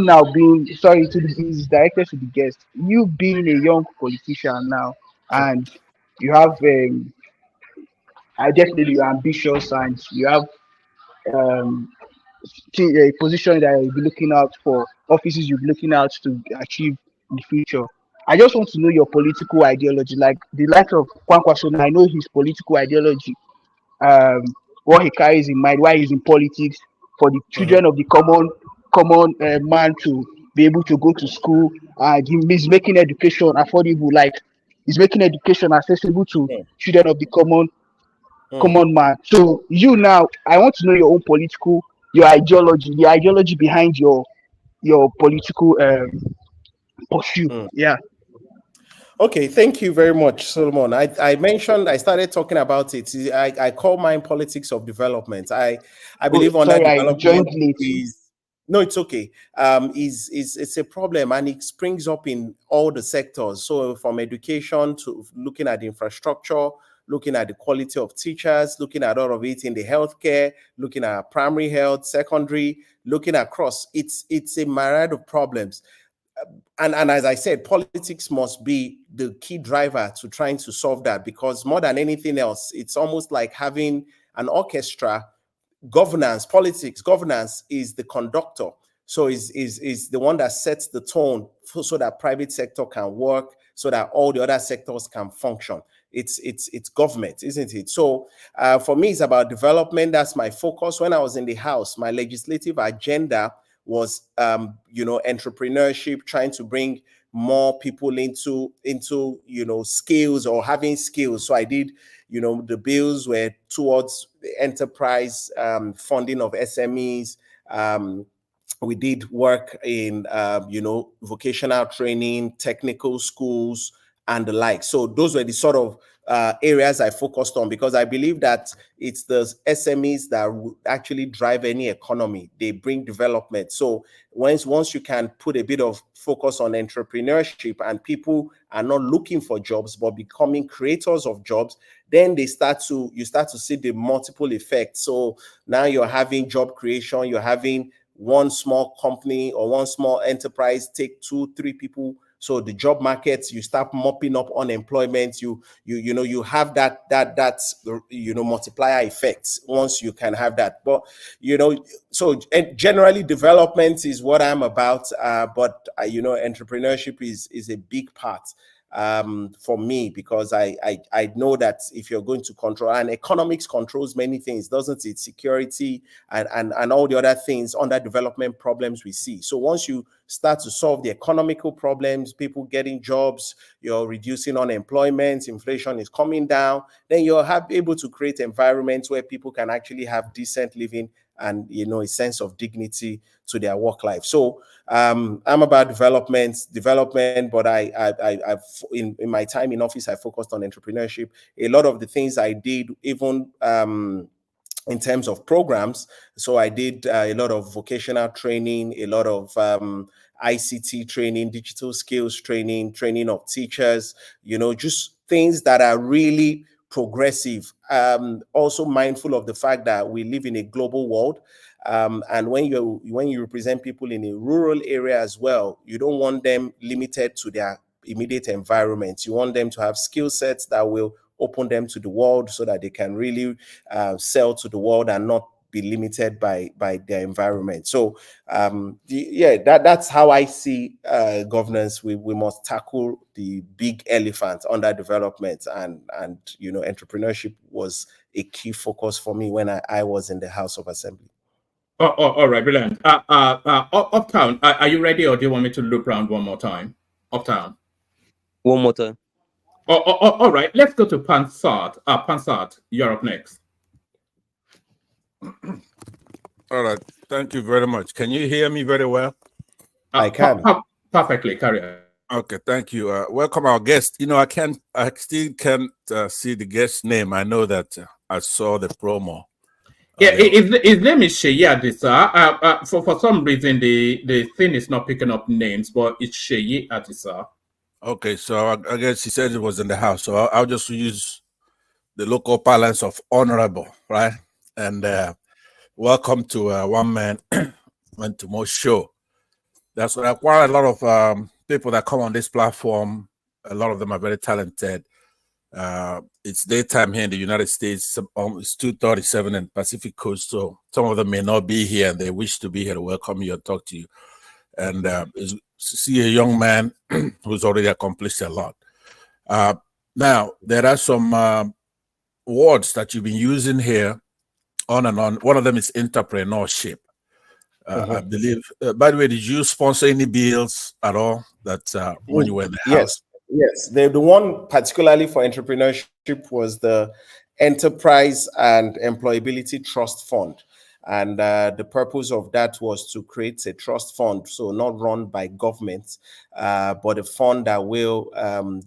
now being sorry to the is directed to the guest. You being a young politician now, and you have definitely you're ambitious and you have um a position that you'll be looking out for, offices you'll be looking out to achieve in the future. I just want to know your political ideology, like the likes of Kwankwaso. I know his political ideology, um, what he carries in mind, why he's in politics, for the children of the common man to be able to go to school. He's making education affordable, like he's making education accessible to children of the common man. So you now, I want to know your own political, your ideology, the ideology behind your political pursuit. Yeah. Okay, thank you very much, Solomon. I mentioned, I started talking about it. I call mine politics of development. I believe under development is no, it's okay. It's a problem and it springs up in all the sectors. So from education to looking at infrastructure, looking at the quality of teachers, looking at all of it in the healthcare, looking at primary health, secondary, looking across. It's a myriad of problems. And as I said, politics must be the key driver to trying to solve that, because more than anything else, it's almost like having an orchestra. Governance is the conductor. So is the one that sets the tone so that private sector can work, so that all the other sectors can function. It's government, isn't it? So for me, it's about development. That's my focus. When I was in the House, my legislative agenda was entrepreneurship, trying to bring more people into skills or having skills. So I did, the bills were towards the enterprise funding of SMEs. We did work in vocational training, technical schools, and the like. So those were the sort of areas I focused on, because I believe that it's the SMEs that actually drive any economy. They bring development. So once you can put a bit of focus on entrepreneurship and people are not looking for jobs but becoming creators of jobs, then you start to see the multiple effects. So now you're having job creation, you're having one small company or one small enterprise take 2-3 people. So the job markets, you start mopping up unemployment. You have that multiplier effects once you can have that. But so generally development is what I'm about. But entrepreneurship is a big part for me, because I know that if you're going to control, and economics controls many things, doesn't it? Security and all the other things under development problems we see. So once you start to solve the economical problems, people getting jobs, you're reducing unemployment, inflation is coming down, then you're able to create environments where people can actually have decent living and a sense of dignity to their work life. So I'm about development, but I've in my time in office, I focused on entrepreneurship. A lot of the things I did, even in terms of programs. So I did a lot of vocational training, a lot of ICT training, digital skills training of teachers, just things that are really progressive. Also mindful of the fact that we live in a global world. And when you represent people in a rural area as well, you don't want them limited to their immediate environment. You want them to have skill sets that will open them to the world, so that they can really sell to the world and not be limited by their environment. So that's how I see governance. We must tackle the big elephant under development, and entrepreneurship was a key focus for me when I was in the House of Assembly. All right, brilliant. Uptown, are you ready, or do you want me to loop around one more time? Uptown. One more time. All right, let's go to Pansat. Pansat, you're up next. All right. Thank you very much. Can you hear me very well? I can. Perfectly, carry on. Okay, thank you. Welcome our guest. You know, I still can't see the guest name. I know that I saw the promo. Yeah, his name is Sheyi Adisa. For some reason, the thing is not picking up names, but it's Sheyi Adisa. Okay, so I guess he said it was in the house. So I'll just use the local parlance of honorable, right? And welcome to One Man Went to More Show. There's quite a lot of people that come on this platform. A lot of them are very talented. It's daytime here in the United States. It's 2:37 in Pacific Coast, so some of them may not be here, and they wish to be here to welcome you and talk to you. And see a young man who's already accomplished a lot. Now, there are some words that you've been using here on and on. One of them is entrepreneurship. I believe, by the way, did you sponsor any bills at all that when you were in the house? Yes. The one particularly for entrepreneurship was the Enterprise and Employability Trust Fund. And the purpose of that was to create a trust fund, so not run by government, but a fund that will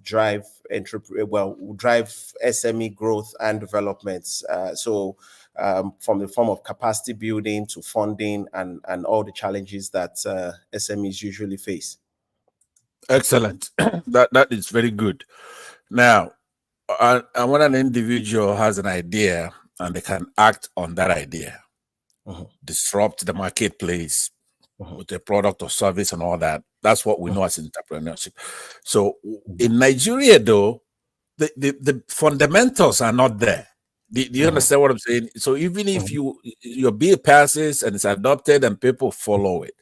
drive SME growth and development. From the form of capacity building to funding and all the challenges that SMEs usually face. Excellent. That is very good. Now, and when an individual has an idea and they can act on that idea, disrupt the marketplace with a product or service and all that, that's what we know as entrepreneurship. So in Nigeria, though, the fundamentals are not there. Do you understand what I'm saying? So even if your bill passes and it's adopted and people follow it,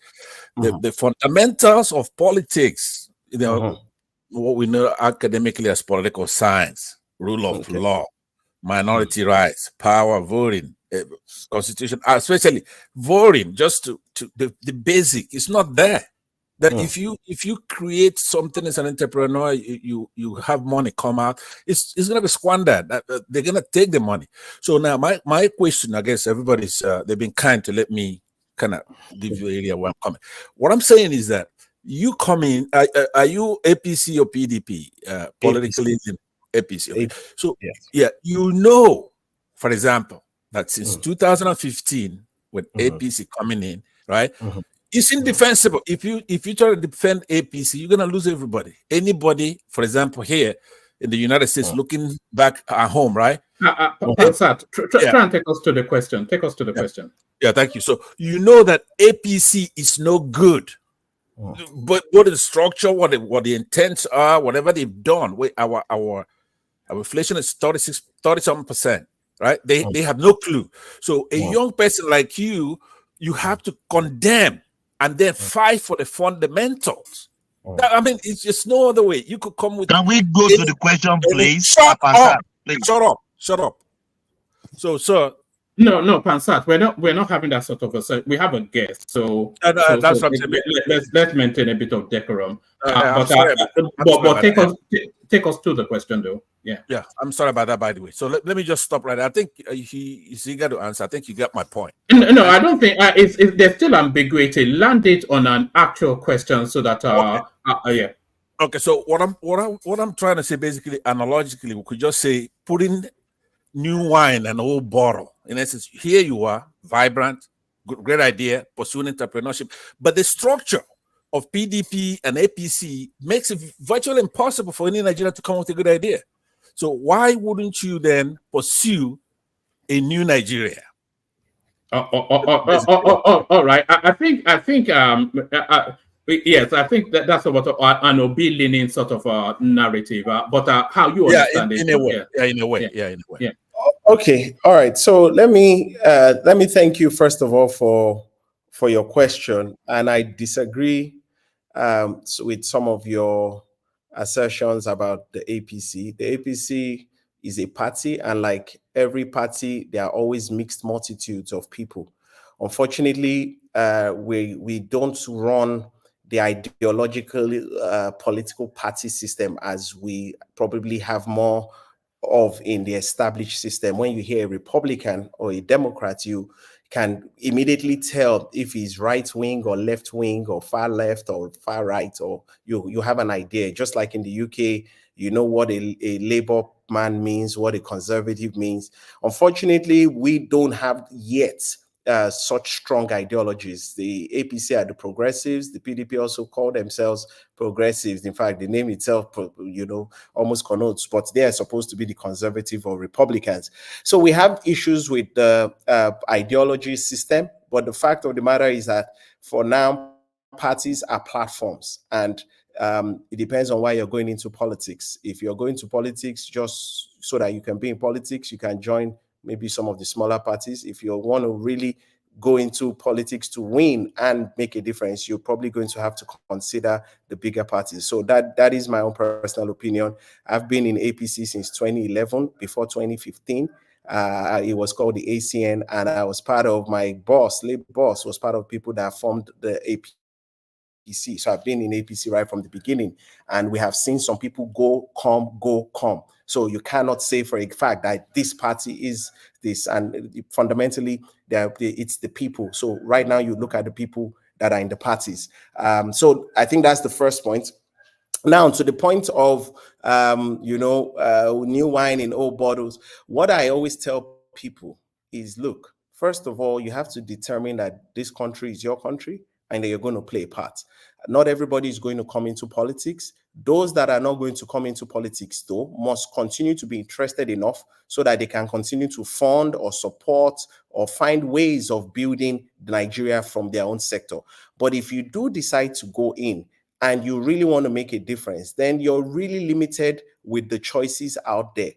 the fundamentals of politics, you know, what we know academically as political science, rule of law, minority rights, power, voting, constitution, especially voting, just to the basic, it's not there. That if you create something as an entrepreneur, you have money come out, it's going to be squandered. They're going to take the money. So now my question, I guess everybody's they've been kind to let me kind of give you area where I'm coming. What I'm saying is that you come in, are you APC or PDP? Politically APC. Okay. So yeah, you know, for example, that since 2015, with APC coming in, right? It's indefensible. If you try to defend APC, you're gonna lose everybody. Anybody, for example, here in the United States, looking back at home, right? Pansat, try and take us to the question. Take us to the question. Yeah, thank you. So you know that APC is no good. But what the structure, what the intents are, whatever they've done, our inflation is 37%, right? They have no clue. So a young person like you have to condemn and then fight for the fundamentals. I mean, it's just no other way. You could come with. Can we go to the question, please? Shut up. So, sir. No, Pansat, we're not having that sort of we have a guest, so that's what I'm saying. Let's maintain a bit of decorum. But take us to the question, though. Yeah. I'm sorry about that, by the way. So let me just stop right there. I think he's eager to answer. I think you got my point. No, I don't think there's still ambiguity. Land it on an actual question so that yeah. Okay, so what I'm trying to say, basically, analogically, we could just say putting new wine and old bottle. In essence, here you are, vibrant, great idea, pursuing entrepreneurship, but the structure of PDP and APC makes it virtually impossible for any Nigerian to come up with a good idea. So why wouldn't you then pursue a new Nigeria? All right. I think yes, I think that's about an obi-leaning sort of narrative. But how you understand it? In a way. Yeah. Okay. All right. So let me thank you first of all for your question, and I disagree with some of your assertions about the APC. The APC is a party, and like every party, there are always mixed multitudes of people. Unfortunately, we don't run the ideological political party system as we probably have more of in the established system. When you hear a Republican or a Democrat, you can immediately tell if he's right wing or left wing or far left or far right, or you have an idea. Just like in the UK, you know what a Labour man means, what a conservative means. Unfortunately, we don't have yet such strong ideologies. The APC are the progressives. The PDP also call themselves progressives. In fact, the name itself, almost connotes, but they are supposed to be the conservative or Republicans. So we have issues with the ideology system. But the fact of the matter is that for now, parties are platforms, and it depends on why you're going into politics. If you're going to politics just so that you can be in politics, you can join maybe some of the smaller parties. If you want to really go into politics to win and make a difference, you're probably going to have to consider the bigger parties. So that is my own personal opinion. I've been in APC since 2011, before 2015. It was called the ACN, and I was part of my boss, late boss, was part of people that formed the APC. So I've been in APC right from the beginning, and we have seen some people go, come. So you cannot say for a fact that this party is this, and fundamentally, it's the people. So right now, you look at the people that are in the parties. So I think that's the first point. Now, to the point of, new wine in old bottles, what I always tell people is, look, first of all, you have to determine that this country is your country and that you're going to play a part. Not everybody is going to come into politics. Those that are not going to come into politics, though, must continue to be interested enough so that they can continue to fund or support or find ways of building Nigeria from their own sector. But if you do decide to go in, and you really want to make a difference, then you're really limited with the choices out there.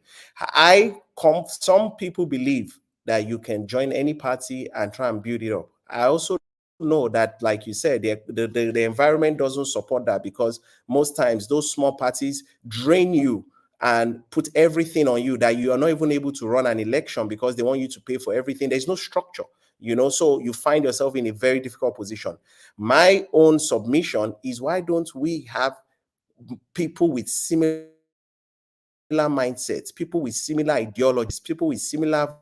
Some people believe that you can join any party and try and build it up. I also know that, like you said, the environment doesn't support that, because most times those small parties drain you and put everything on you, that you are not even able to run an election because they want you to pay for everything. There's no structure. So you find yourself in a very difficult position. My own submission is, why don't we have people with similar mindsets, people with similar ideologies, people with similar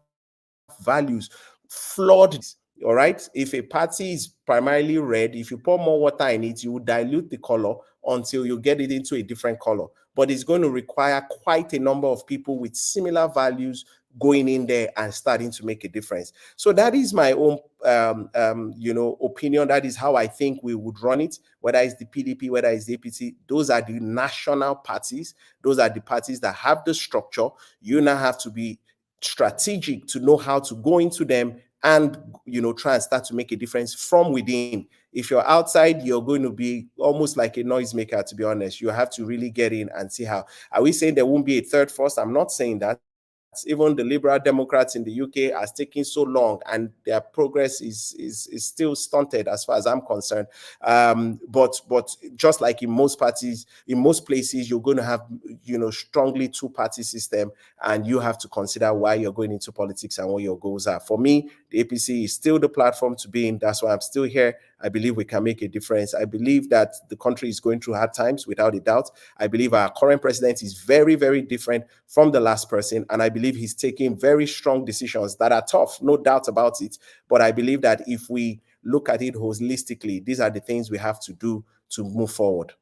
values, flawed? All right. If a party is primarily red, if you pour more water in it, you will dilute the color until you get it into a different color. But it's going to require quite a number of people with similar values going in there and starting to make a difference. So that is my own, opinion. That is how I think we would run it, whether it's the PDP, whether it's the APC. Those are the national parties. Those are the parties that have the structure. You now have to be strategic to know how to go into them and, try and start to make a difference from within. If you're outside, you're going to be almost like a noisemaker, to be honest. You have to really get in and see how. Are we saying there won't be a third force? I'm not saying that. Even the Liberal Democrats in the UK are taking so long, and their progress is still stunted as far as I'm concerned. But just like in most parties, in most places, you're going to have, strongly two-party system, and you have to consider why you're going into politics and what your goals are. For me, the APC is still the platform to be in. That's why I'm still here. I believe we can make a difference. I believe that the country is going through hard times, without a doubt. I believe our current president is very, very different from the last person, and I believe he's taking very strong decisions that are tough, no doubt about it. But I believe that if we look at it holistically, these are the things we have to do to move forward.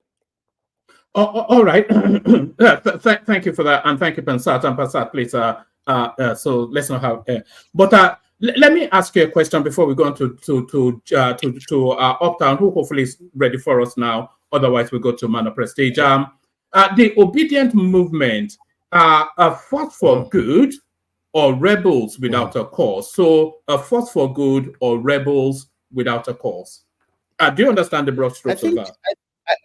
All right. Thank you for that, and thank you, Pansat. And Pansat, please. So let's know how. But let me ask you a question before we go on to Uptown, who hopefully is ready for us now. Otherwise, we go to Man of Prestige. The obedient movement are fought for good or rebels without a cause. So, fought for good or rebels without a cause. Do you understand the broad strokes of that?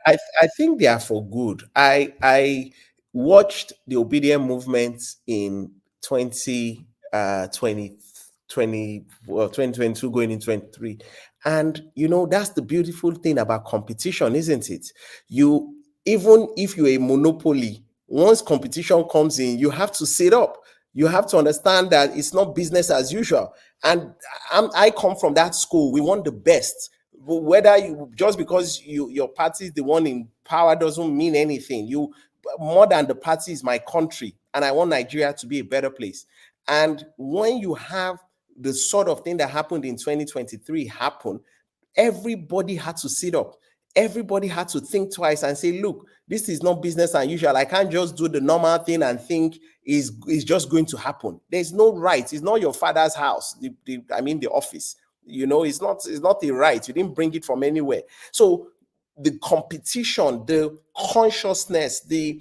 I think they are for good. I watched the obedient movement in 2022 going into 23. And, that's the beautiful thing about competition, isn't it? Even if you're a monopoly, once competition comes in, you have to sit up. You have to understand that it's not business as usual. And I come from that school. We want the best. Whether you, just because your party is the one in power doesn't mean anything. You, more than the party, is my country, and I want Nigeria to be a better place. And when you have the sort of thing that happened in 2023 happen, everybody had to sit up. Everybody had to think twice and say, look, this is not business as usual. I can't just do the normal thing and think is just going to happen. There's no right. It's not your father's house. The office. It's not a right. You didn't bring it from anywhere. So the competition, the consciousness, the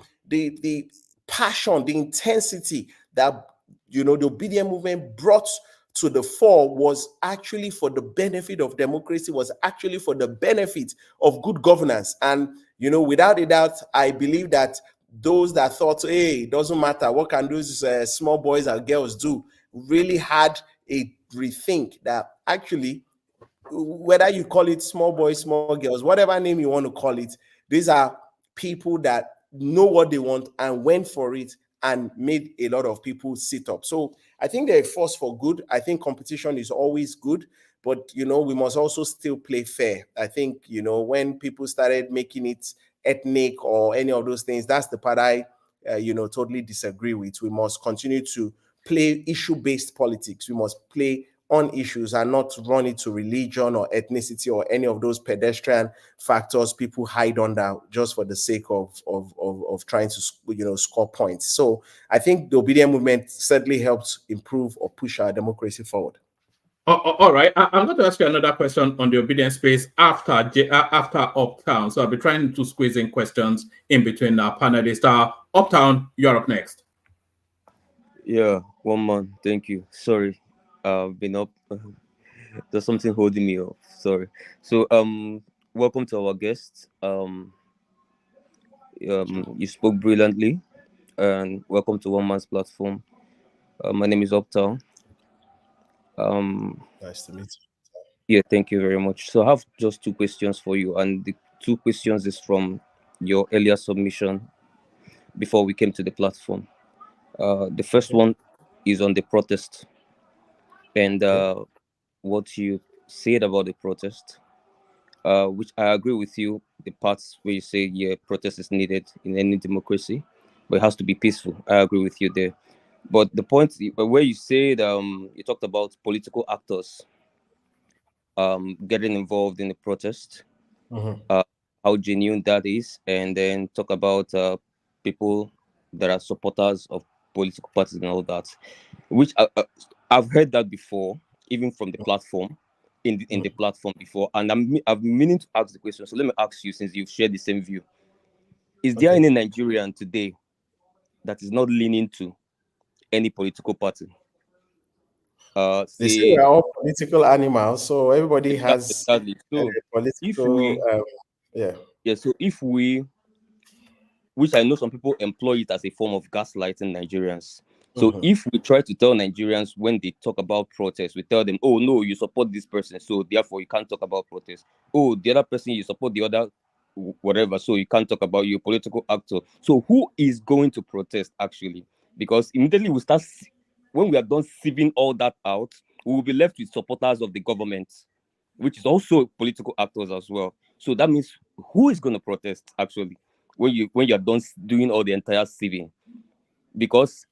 passion, the intensity that the obedient movement brought to the fore was actually for the benefit of democracy, was actually for the benefit of good governance. And without a doubt, I believe that those that thought, hey, it doesn't matter, what can those small boys and girls do, really had a rethink that actually, whether you call it small boys, small girls, whatever name you want to call it, these are people that know what they want and went for it and made a lot of people sit up. So I think they're a force for good. I think competition is always good, but we must also still play fair. I think when people started making it ethnic or any of those things, that's the part I totally disagree with. We must continue to play issue-based politics. We must play on issues and not run it to religion or ethnicity or any of those pedestrian factors people hide under just for the sake of trying to score points. So I think the obedient movement certainly helped improve or push our democracy forward. All right, I'm going to ask you another question on the obedience space after Uptown. So I'll be trying to squeeze in questions in between our panelists. Uptown, you're up next. Yeah, one man. Thank you. Sorry, I've been up. There's something holding me up. Sorry. So, welcome to our guests. You spoke brilliantly, and welcome to One Man's Platform. My name is Uptown. Nice to meet you. Yeah, thank you very much. So I have just two questions for you, and the two questions is from your earlier submission before we came to the platform. The first one is on the protest and what you said about the protest, which I agree with you. The parts where you say, yeah, protest is needed in any democracy, but it has to be peaceful. I agree with you there. But the point where you said you talked about political actors getting involved in the protest, how genuine that is, and then talk about people that are supporters of political parties and all that, which I've heard that before, even from the platform, in the platform before, and I've been meaning to ask the question. So let me ask you, since you've shared the same view, is there any Nigerian today that is not leaning to any political party? They say we're all political animals, so everybody has exactly. So political. So if we, which I know some people employ it as a form of gaslighting Nigerians. So if we try to tell Nigerians when they talk about protest, we tell them, oh no, you support this person, so therefore you can't talk about protest. Oh, the other person, you support the other whatever, so you can't talk about your political actor. So who is going to protest actually? Because immediately we start, when we are done sieving all that out, we will be left with supporters of the government, which is also political actors as well. So that means who is going to protest actually when you are done doing all the entire sieving? Because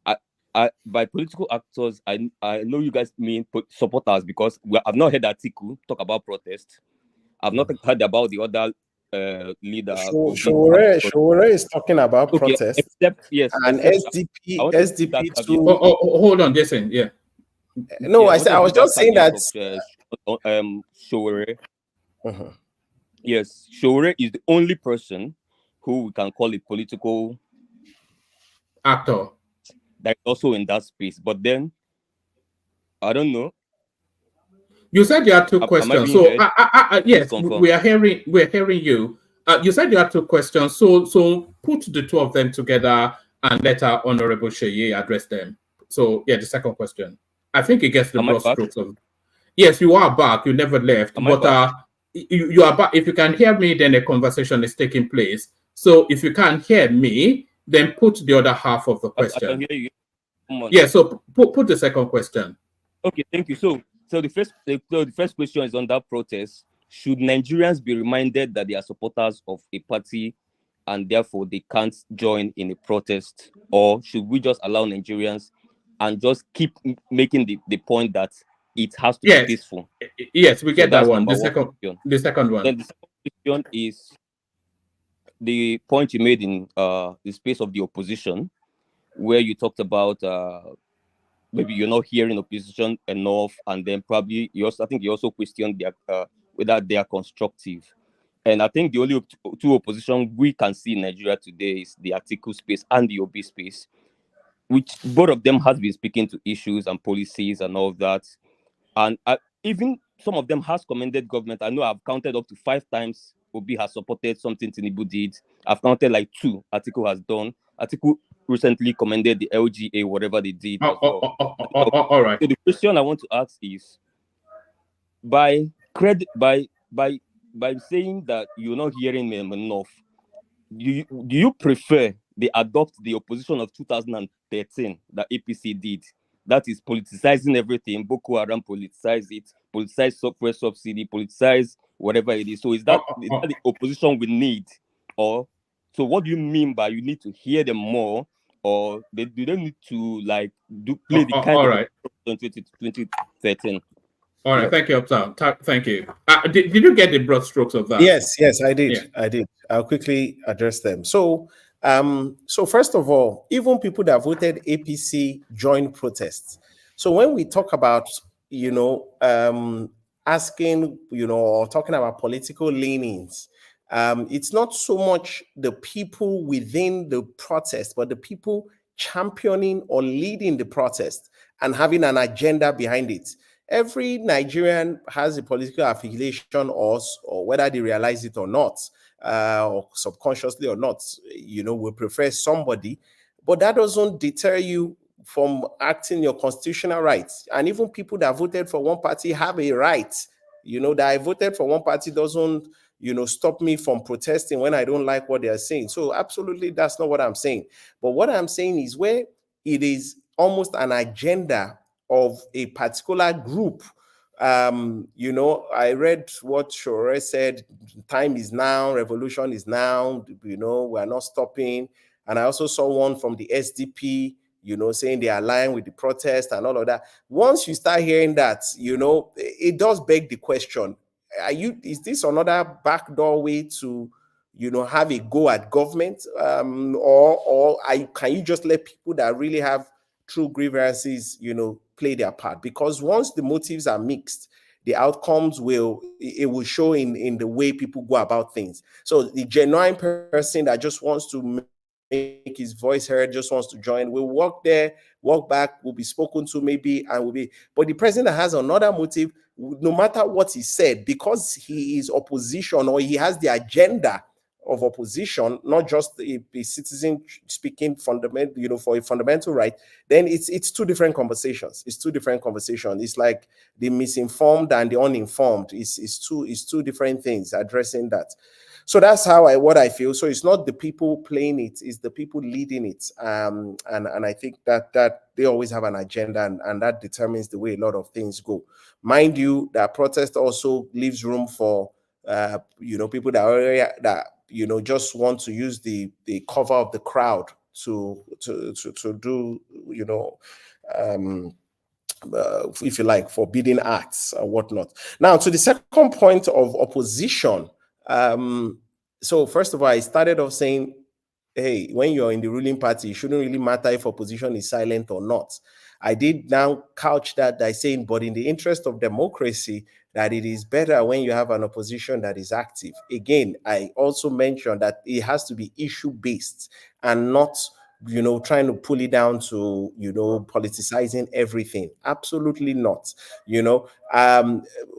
by political actors, I know you guys mean supporters, because I've not heard Atiku talk about protest. I've not heard about the other leader. Showore is talking about protest. Except, yes, and SDP too. Hold on, Jason. Yeah. No, I was just saying that. Showore. Yes, Showore is the only person who we can call a political actor that is also in that space. But then, I don't know. You said you had two questions. So yes, we're hearing you. You said you had two questions. So put the two of them together and let our Honorable Sheyi address them. So yeah, the second question. I think it gets the broad strokes of. Yes, you are back. You never left. You are back. If you can hear me, then a conversation is taking place. So if you can't hear me, then put the other half of the question. I can hear you. Yeah, so put the second question. Okay, thank you. So So the first question is on that protest. Should Nigerians be reminded that they are supporters of a party and therefore they can't join in a protest? Or should we just allow Nigerians and just keep making the point that it has to be peaceful? Yes, we get that one. Number The second one. Then the second question is the point you made in the space of the opposition, where you talked about maybe you're not hearing opposition enough, and then probably I think you also questioned their whether they are constructive. And I think the only two opposition we can see in Nigeria today is the article space and the OB space, which both of them has been speaking to issues and policies and all of that. And even some of them has commended government. I know I've counted up to 5 times Obi has supported something Tinubu did. I've counted like 2 Article has done. Article recently commended the LGA, whatever they did. All right. So the question I want to ask is, by saying that you're not hearing them enough, do you prefer they adopt the opposition of 2013 that APC did? That is politicizing everything. Boko Haram politicize it, politicize software subsidy, politicize whatever it is. So is that the opposition we need? Or so what do you mean by you need to hear them more, or do they need to like play the kind of 2013? All right, thank you, Uptown. Thank you. Did you get the broad strokes of that? Yes, I did. Yeah. I did. I'll quickly address them. So first of all, even people that voted APC joined protests. So when we talk about, asking, or talking about political leanings, it's not so much the people within the protest, but the people championing or leading the protest and having an agenda behind it. Every Nigerian has a political affiliation, or whether they realize it or not, or subconsciously or not, will prefer somebody, but that doesn't deter you from acting your constitutional rights. And even people that voted for one party have a right. That I voted for one party doesn't, stop me from protesting when I don't like what they are saying. So absolutely, that's not what I'm saying. But what I'm saying is where it is almost an agenda of a particular group. I read what Shore said, time is now, revolution is now, we're not stopping. And I also saw one from the SDP, saying they align with the protest and all of that. Once you start hearing that, it does beg the question, is this another backdoor way to, have a go at government? Or can you just let people that really have true grievances, play their part? Because once the motives are mixed, the outcomes will show in the way people go about things. So the genuine person that just wants to make his voice heard, just wants to join, will walk there, walk back, will be spoken to maybe, and will be. But the president that has another motive, no matter what he said, because he is opposition or he has the agenda of opposition, not just a citizen speaking fundamental, for a fundamental right, then it's 2 different conversations. It's 2 different conversations. It's like the misinformed and the uninformed. It's two different things addressing that. So that's what I feel. So it's not the people playing it, it's the people leading it. And I think that they always have an agenda, and that determines the way a lot of things go. Mind you, that protest also leaves room for people that just want to use the cover of the crowd to do, if you like, forbidding acts or whatnot. Now, to the second point of opposition. So first of all, I started off saying, hey, when you're in the ruling party, it shouldn't really matter if opposition is silent or not. I did now couch that by saying, but in the interest of democracy, that it is better when you have an opposition that is active. Again, I also mentioned that it has to be issue-based and not, trying to pull it down to, politicizing everything. Absolutely not.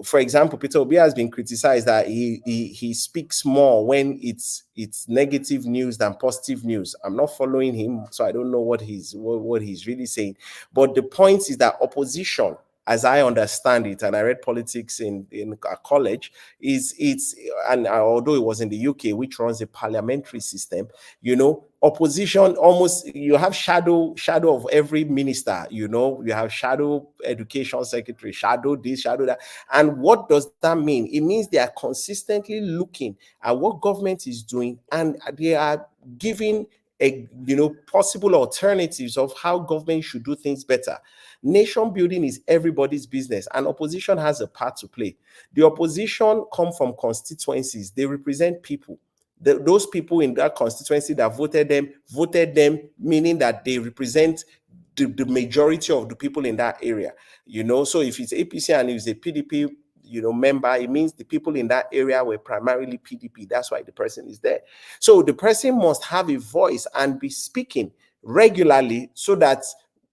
For example, Peter Obi has been criticized that he speaks more when it's negative news than positive news. I'm not following him, so I don't know what he's really saying. But the point is that opposition as I understand it, and I read politics in a college, and although it was in the UK, which runs a parliamentary system, opposition almost, you have shadow of every minister, you have shadow education secretary, shadow this, shadow that. And what does that mean? It means they are consistently looking at what government is doing, and they are giving possible alternatives of how government should do things better. Nation building is everybody's business, and opposition has a part to play. The opposition come from constituencies. They represent people. Those people in that constituency that voted them, meaning that they represent the majority of the people in that area. So if it's APC and it's a PDP member, it means the people in that area were primarily PDP. That's why the person is there. So the person must have a voice and be speaking regularly so that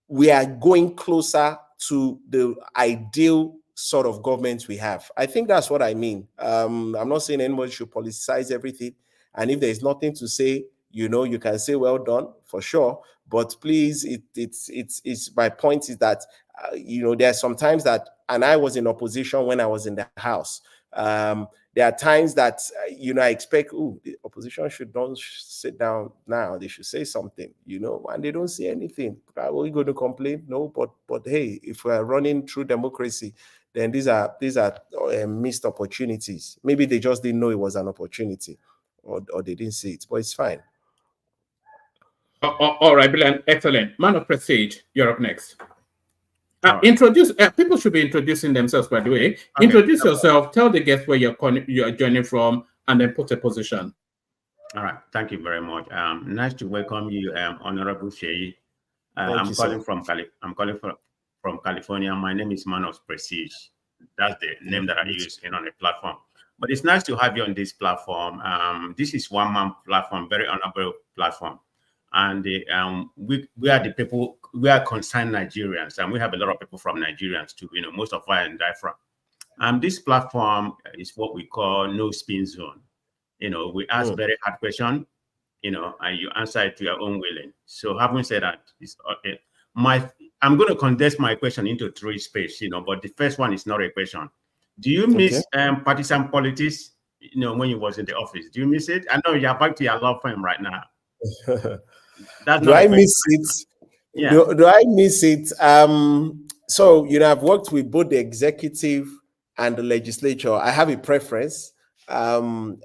we are going closer to the ideal sort of government we have. I think that's what I mean. I'm not saying anybody should politicize everything. And if there's nothing to say, you can say well done for sure. But please, it's my point is that there are some times that, and I was in opposition when I was in the House. There are times that I expect, the opposition should don't sit down now. They should say something, and they don't say anything. Are we going to complain? No, but hey, if we're running through democracy, then these are missed opportunities. Maybe they just didn't know it was an opportunity, or they didn't see it. But it's fine. All right, brilliant, excellent. Man of Prestige, you're up next. Right. Introduce. People should be introducing themselves, by the way. Okay. Introduce yourself. Tell the guests where you're joining from, and then put a position. All right. Thank you very much. Nice to welcome you, Honorable Sheyi. I'm calling from California. My name is Man of Prestige. That's the name that I use on the platform. But it's nice to have you on this platform. This is one-man platform, very honorable platform. And we are the people, we are concerned Nigerians, and we have a lot of people from Nigerians too, most of us in diaspora. This platform is what we call no spin zone. We ask very hard questions, and you answer it to your own willing. So having said that, I'm going to condense my question into 3 spaces, but the first one is not a question. Do you miss partisan politics, when you was in the office? Do you miss it? I know you're back to your law firm right now. Do I miss it? Yeah. Do I miss it? So, I've worked with both the executive and the legislature. I have a preference, and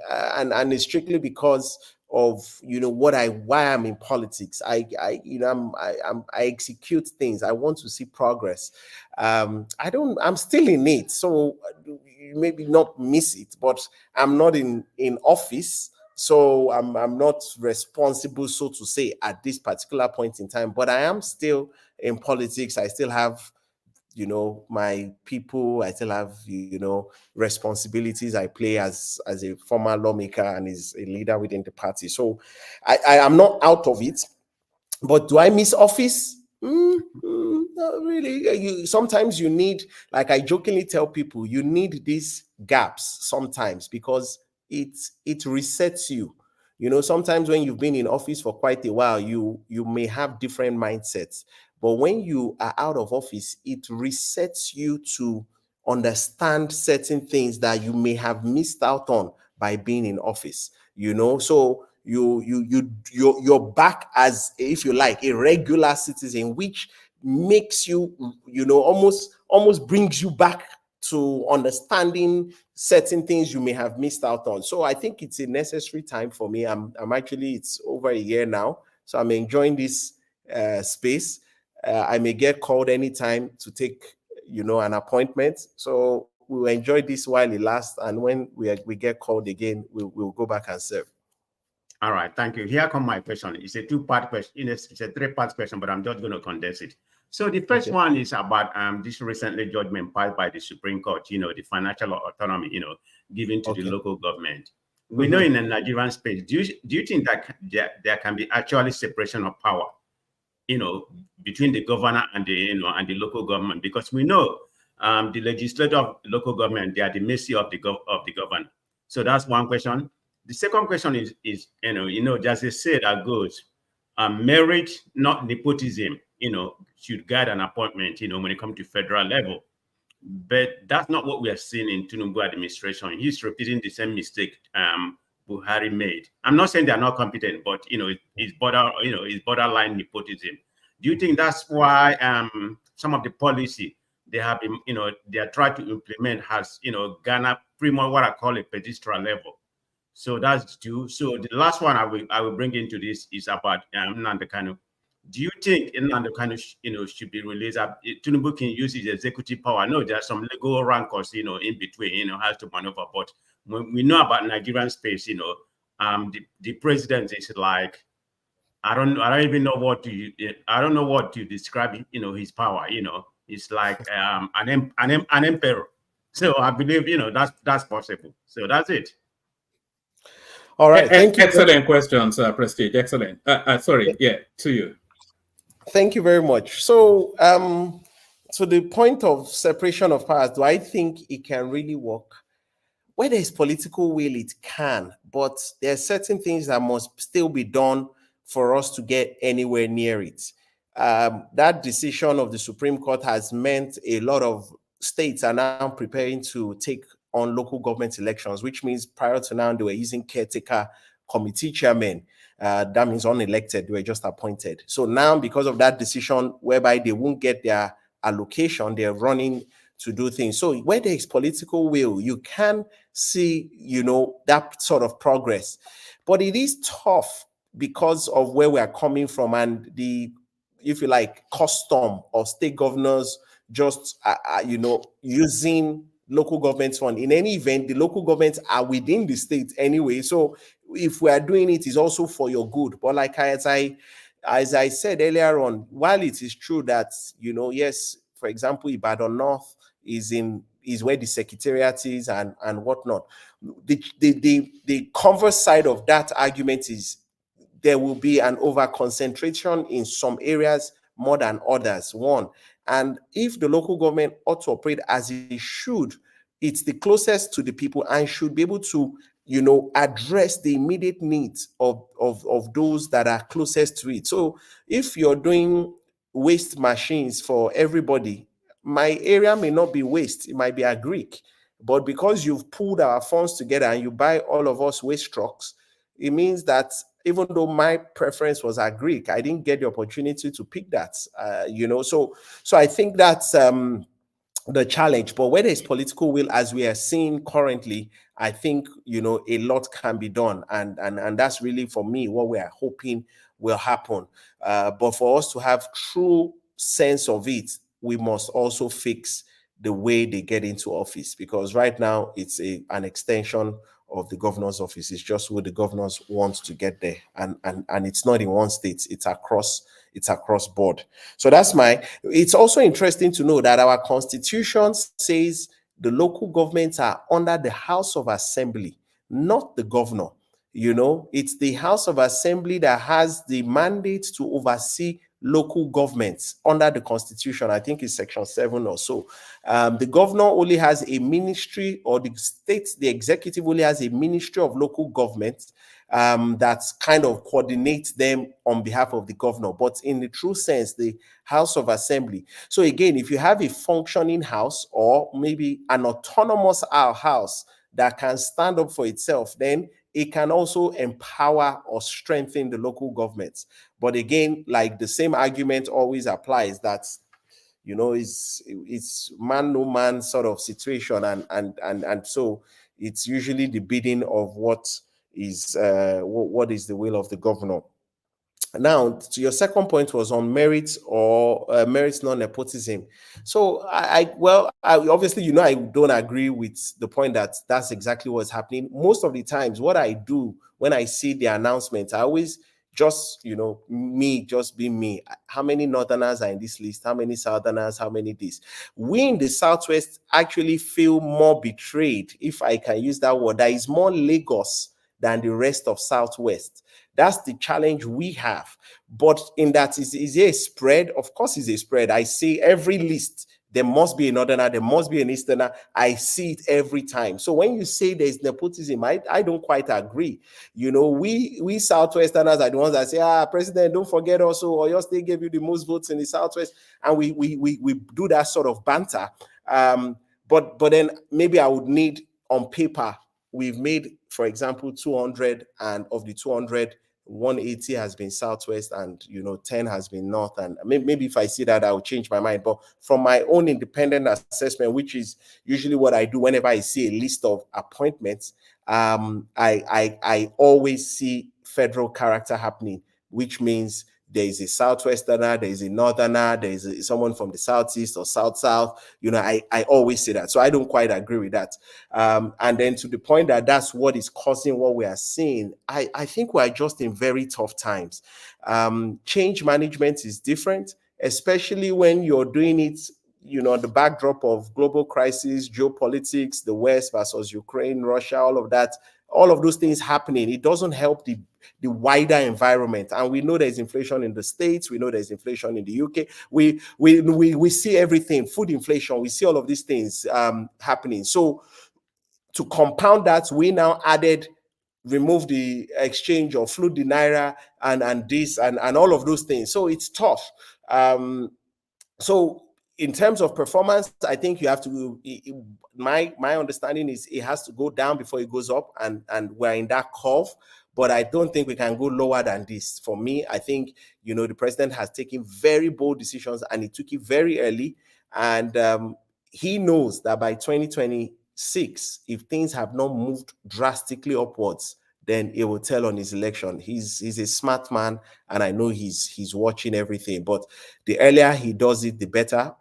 it's strictly because of why I'm in politics. I execute things. I want to see progress. I'm still in it, so you maybe not miss it, but I'm not in office. So I'm not responsible, so to say, at this particular point in time, but I am still in politics. I still have, my people. I still have, responsibilities I play as a former lawmaker and as a leader within the party. So I am not out of it, but do I miss office? Not really. Sometimes you need, like I jokingly tell people, you need these gaps sometimes because it resets you. Sometimes when you've been in office for quite a while, you may have different mindsets. But when you are out of office, it resets you to understand certain things that you may have missed out on by being in office. So you're back as, if you like, a regular citizen, which makes you, almost brings you back to understanding certain things you may have missed out on. So I think it's a necessary time for me. I'm actually, it's over a year now, so I'm enjoying this space. I may get called anytime to take, an appointment. So we'll enjoy this while it lasts, and when we get called again, we'll go back and serve. All right, thank you. Here comes my question. It's a 2-part question. It's a 3-part question, but I'm just going to condense it. So the first one is about this recently judgment passed by the Supreme Court, the financial autonomy, given to the local government. We know in the Nigerian space, do you think that there can be actually separation of power, between the governor and the, and the local government? Because we know the legislature of local government, they are the mercy of the governor. So that's one question. The second question is there's a say that goes, merit, not nepotism, should guide an appointment, when it comes to federal level. But that's not what we are seeing in Tinubu administration. He's repeating the same mistake Buhari made. I'm not saying they're not competent, but it's borderline nepotism. Do you think that's why some of the policy they have been, they are trying to implement has, Ghana pretty much what I call a pedestal level? So that's due. So the last one I will bring into this is about Nnamdi. Do you think Nnamdi should be released? Tinubu can use his executive power. I know there are some legal rancors, in between, has to maneuver. But when we know about Nigerian space, the president is like, I don't even know what to describe, his power. It's like an emperor. So I believe, that's possible. So that's it. All right, thank you. Excellent questions, Prestige. Excellent. Sorry, to you. Thank you very much. So, to the point of separation of powers, do I think it can really work? Where there is political will, it can, but there are certain things that must still be done for us to get anywhere near it. That decision of the Supreme Court has meant a lot of states are now preparing to take on local government elections, which means prior to now, they were using caretaker committee chairmen. That means unelected, they were just appointed. So now, because of that decision, whereby they won't get their allocation, they're running to do things. So where there is political will, you can see, that sort of progress. But it is tough because of where we are coming from and the, if you like, custom of state governors just, using local government fund. In any event, the local governments are within the state anyway. So if we are doing it, it's also for your good. But like as I said earlier on, while it is true that, yes, for example, Ibadan North is where the secretariat is and whatnot. The converse side of that argument is there will be an over concentration in some areas more than others. One, and if the local government ought to operate as it should, it's the closest to the people and should be able to, address the immediate needs of those that are closest to it. So if you're doing waste machines for everybody, my area may not be waste, it might be agric. But because you've pulled our funds together and you buy all of us waste trucks, it means that even though my preference was agric, I didn't get the opportunity to pick that, So I think that's the challenge. But where there's political will, as we are seeing currently, I think, a lot can be done. And that's really, for me, what we are hoping will happen. But for us to have true sense of it, we must also fix the way they get into office, because right now it's an extension of the governor's office. It's just who the governors want to get there, and it's not in one state, it's across board. So it's also interesting to know that our constitution says the local governments are under the House of Assembly, not the governor. It's the House of Assembly that has the mandate to oversee local governments under the constitution. I think it's section 7 or so. The governor only has a ministry, or the executive only has a ministry of local government that kind of coordinates them on behalf of the governor. But in the true sense, the House of Assembly. So again, if you have a functioning house, or maybe an autonomous house that can stand up for itself, then it can also empower or strengthen the local governments. But again, like the same argument always applies, that it's man no man sort of situation, and so it's usually the bidding of what is the will of the governor. Now, to your second point was on merits or merits non-nepotism. So I obviously, I don't agree with the point that that's exactly what's happening. Most of the times, what I do when I see the announcement, I always just be me. How many Northerners are in this list? How many Southerners? How many this? We in the Southwest actually feel more betrayed, if I can use that word. There is more Lagos than the rest of Southwest. That's the challenge we have. But in that, is there a spread? Of course, it's a spread. I see every list. There must be a Northerner, there must be an Easterner. I see it every time. So when you say there's nepotism, I don't quite agree. We Southwesterners are the ones that say, President, don't forget also, Oyo State gave you the most votes in the Southwest. And we do that sort of banter. But then maybe I would need on paper, we've made, for example, 200, and of the 200, 180 has been Southwest, and 10 has been North. And maybe if I see that, I will change my mind. But from my own independent assessment, which is usually what I do whenever I see a list of appointments, I always see federal character happening, which means there is a Southwesterner, there is a Northerner, there is someone from the Southeast or South. I always say that. So I don't quite agree with that. And then to the point that that's what is causing what we are seeing, I think we're just in very tough times. Change management is different, especially when you're doing it, the backdrop of global crisis, geopolitics, the West versus Ukraine, Russia, all of those things happening. It doesn't help the wider environment. And we know there's inflation in the States. We know there's inflation in the UK. We see everything, food inflation. We see all of these things happening. So to compound that, we now remove the exchange or flood the naira and this and all of those things. So it's tough. So in terms of performance, I think you have to, my understanding is it has to go down before it goes up, and we're in that curve. But I don't think we can go lower than this. For me, I think, the president has taken very bold decisions, and he took it very early. And he knows that by 2026, if things have not moved drastically upwards, then it will tell on his election. He's a smart man, and I know he's watching everything. But the earlier he does it, the better,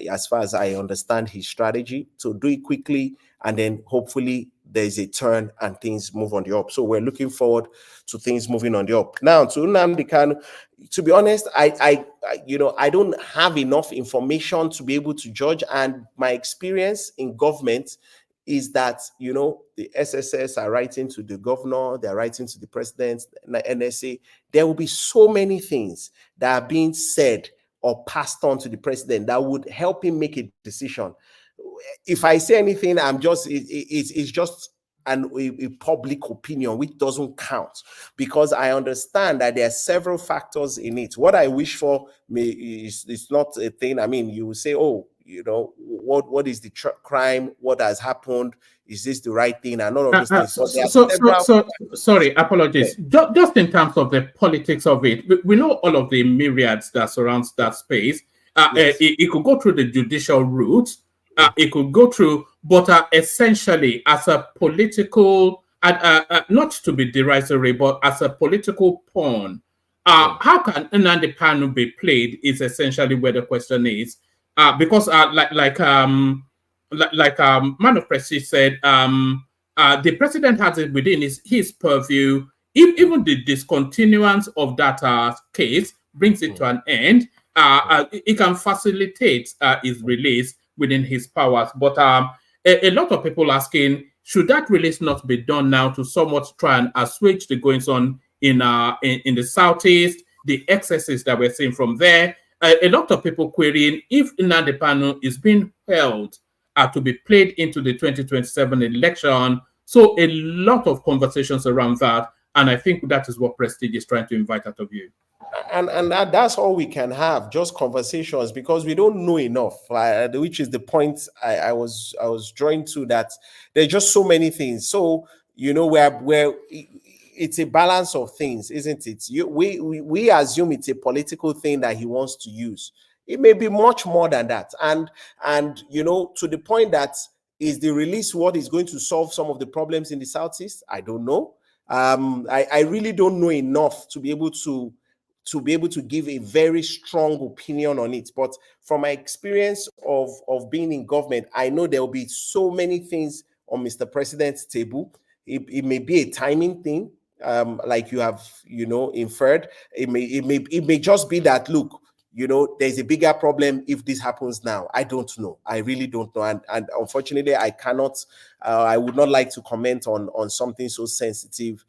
as far as I understand his strategy. So do it quickly, and then hopefully there's a turn and things move on the up. So we're looking forward to things moving on the up. Now, to Nnamdi Kanu, to be honest, I don't have enough information to be able to judge, and my experience in government is that, the SSS are writing to the governor, they're writing to the president, NSA. There will be so many things that are being said or passed on to the president that would help him make a decision. If I say anything, it's just a public opinion, which doesn't count, because I understand that there are several factors in it. What I wish for is not a thing. I mean, you will say, oh, what is the crime? What has happened? Is this the right thing? And all of those things. Sorry, apologies. Just in terms of the politics of it, we know all of the myriads that surrounds that space. Yes. It could go through the judicial route. It could go through, but essentially as a political, not to be derisory, but as a political pawn, how can Nnamdi Kanu be played is essentially where the question is. Because like Man of Prestige said, the president has it within his purview. Even the discontinuance of that case brings it to an end. It can facilitate his release within his powers. But a lot of people asking, should that release not be done now to somewhat try and assuage the goings on in the Southeast, the excesses that we're seeing from there? A lot of people querying if Nnamdi Kanu is being held to be played into the 2027 election. So a lot of conversations around that. And I think that is what Prestige is trying to invite out of you. And that's all we can have, just conversations, because we don't know enough, which is the point I was drawing to, that there's just so many things. So, where it's a balance of things, isn't it? We assume it's a political thing that he wants to use. It may be much more than that. And to the point that, is the release what is going to solve some of the problems in the Southeast? I don't know. I really don't know enough to be able to give a very strong opinion on it. But from my experience of being in government, I know there will be so many things on Mr. President's table. It may be a timing thing, like you have, inferred. It may just be that, look, there's a bigger problem if this happens now. I don't know. I really don't know. And unfortunately, I cannot, I would not like to comment on something so sensitive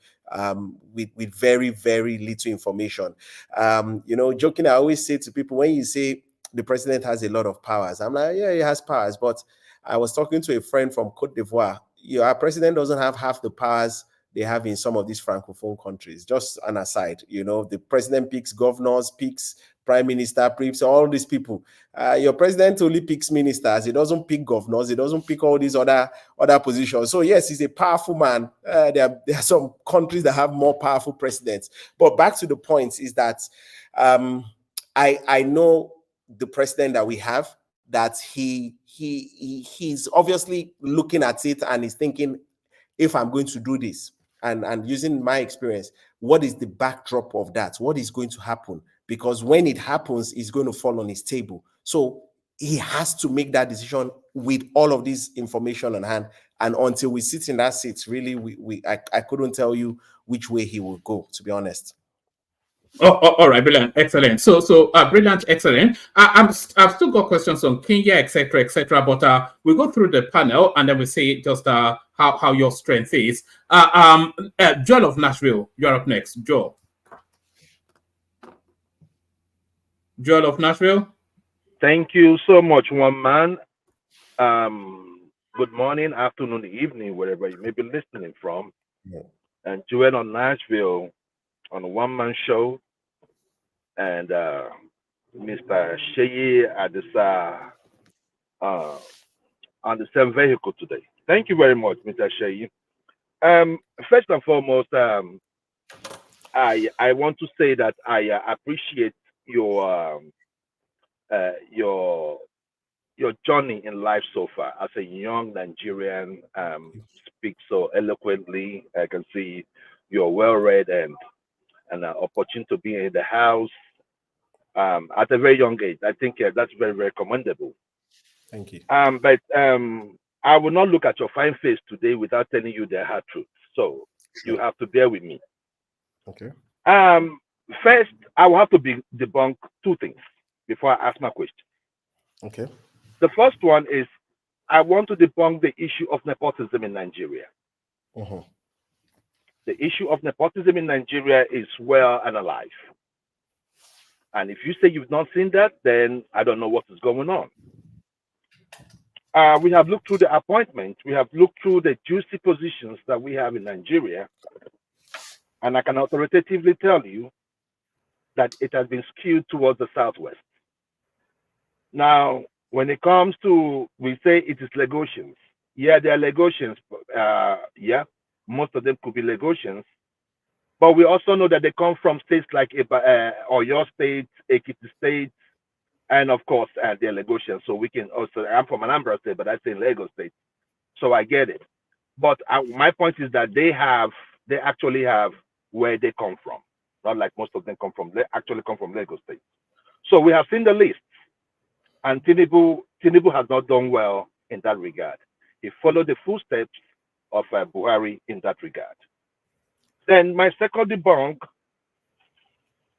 with very, very little information. Joking, I always say to people, when you say the president has a lot of powers, I'm like, yeah, he has powers. But I was talking to a friend from Cote d'Ivoire. Our president doesn't have half the powers they have in some of these francophone countries. Just an aside, the president picks governors, picks prime minister, president, all these people. Your president only picks ministers. He doesn't pick governors. He doesn't pick all these other positions. So yes, he's a powerful man. There are some countries that have more powerful presidents. But back to the point is that I know the president that we have, that he's obviously looking at it and he's thinking, if I'm going to do this, and using my experience, what is the backdrop of that? What is going to happen? Because when it happens, it's going to fall on his table. So he has to make that decision with all of this information on hand. And until we sit in that seat, really, I couldn't tell you which way he will go, to be honest. All right, brilliant, excellent. So, brilliant, excellent. I've still got questions on Kenya, etc. But we'll go through the panel and then we see just how your strength is. Joel of Nashville, you're up next. Joel of Nashville. Thank you so much, one man. Good morning, afternoon, evening, wherever you may be listening from. Yeah. And Joel on Nashville on a one-man show, and Mr. Sheyi Adisa on the same vehicle today. Thank you very much, Mr. Sheyi. First and foremost, I want to say that I appreciate your journey in life so far. As a young Nigerian, speak so eloquently. I can see you're well read and an opportunity to be in the house at a very young age. I think that's very, very commendable. Thank you. But I will not look at your fine face today without telling you the hard truth. So you have to bear with me. Okay. First, I will have to debunk two things before I ask my question. Okay. The first one is I want to debunk the issue of nepotism in Nigeria. Uh-huh. The issue of nepotism in Nigeria is well and alive. And if you say you've not seen that, then I don't know what is going on. We have looked through the appointments. We have looked through the juicy positions that we have in Nigeria. And I can authoritatively tell you that it has been skewed towards the Southwest. Now, when it comes to, we say it is Lagosians. Yeah, there are Lagosians. Yeah, most of them could be Lagosians. But we also know that they come from states like Oyo State, Ekiti State, and of course, they're Lagosians. So we can also, I'm from Anambra State, but I say Lagos State. So I get it. But my point is that they actually have where they come from. Not like most of them come from, they actually come from Lagos State. So we have seen the list. And Tinubu has not done well in that regard. He followed the footsteps of Buhari in that regard. Then my second debunk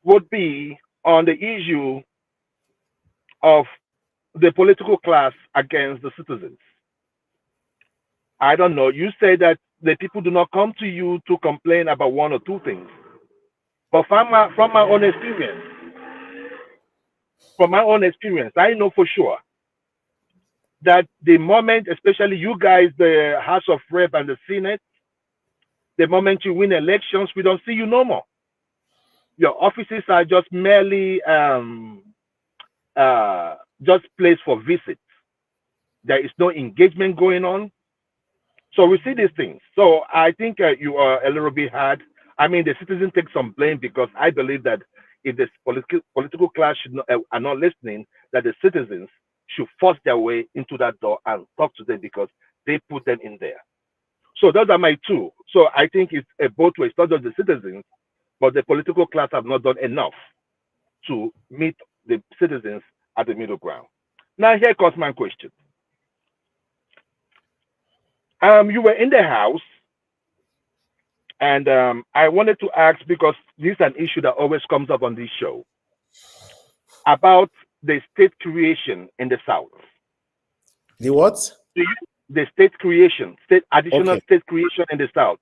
would be on the issue of the political class against the citizens. I don't know. You say that the people do not come to you to complain about one or two things. But from my own experience, I know for sure that the moment, especially you guys, the House of Rep and the Senate, the moment you win elections, we don't see you no more. Your offices are just merely just place for visits. There is no engagement going on. So we see these things. So I think you are a little bit hard. I mean, the citizens take some blame because I believe that if the political class are not listening, that the citizens should force their way into that door and talk to them because they put them in there. So those are my two. So I think it's a both ways, not just the citizens, but the political class have not done enough to meet the citizens at the middle ground. Now here comes my question. You were in the House, and I wanted to ask, because this is an issue that always comes up on this show, about the state creation in the South. The what? The state creation, additional state creation in the South.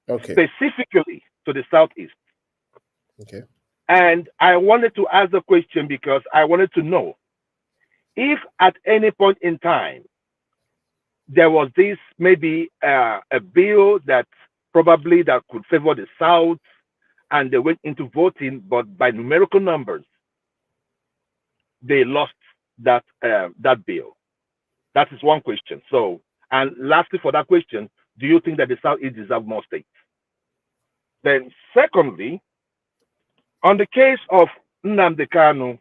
Okay. Specifically to the Southeast. Okay. And I wanted to ask the question because I wanted to know if at any point in time there was this maybe a bill that probably that could favor the South, and they went into voting, but by numerical numbers, they lost that that bill? That is one question. So, and lastly, for that question, do you think that the Southeast deserve more states? Then, secondly, on the case of Nnamdi Kanu,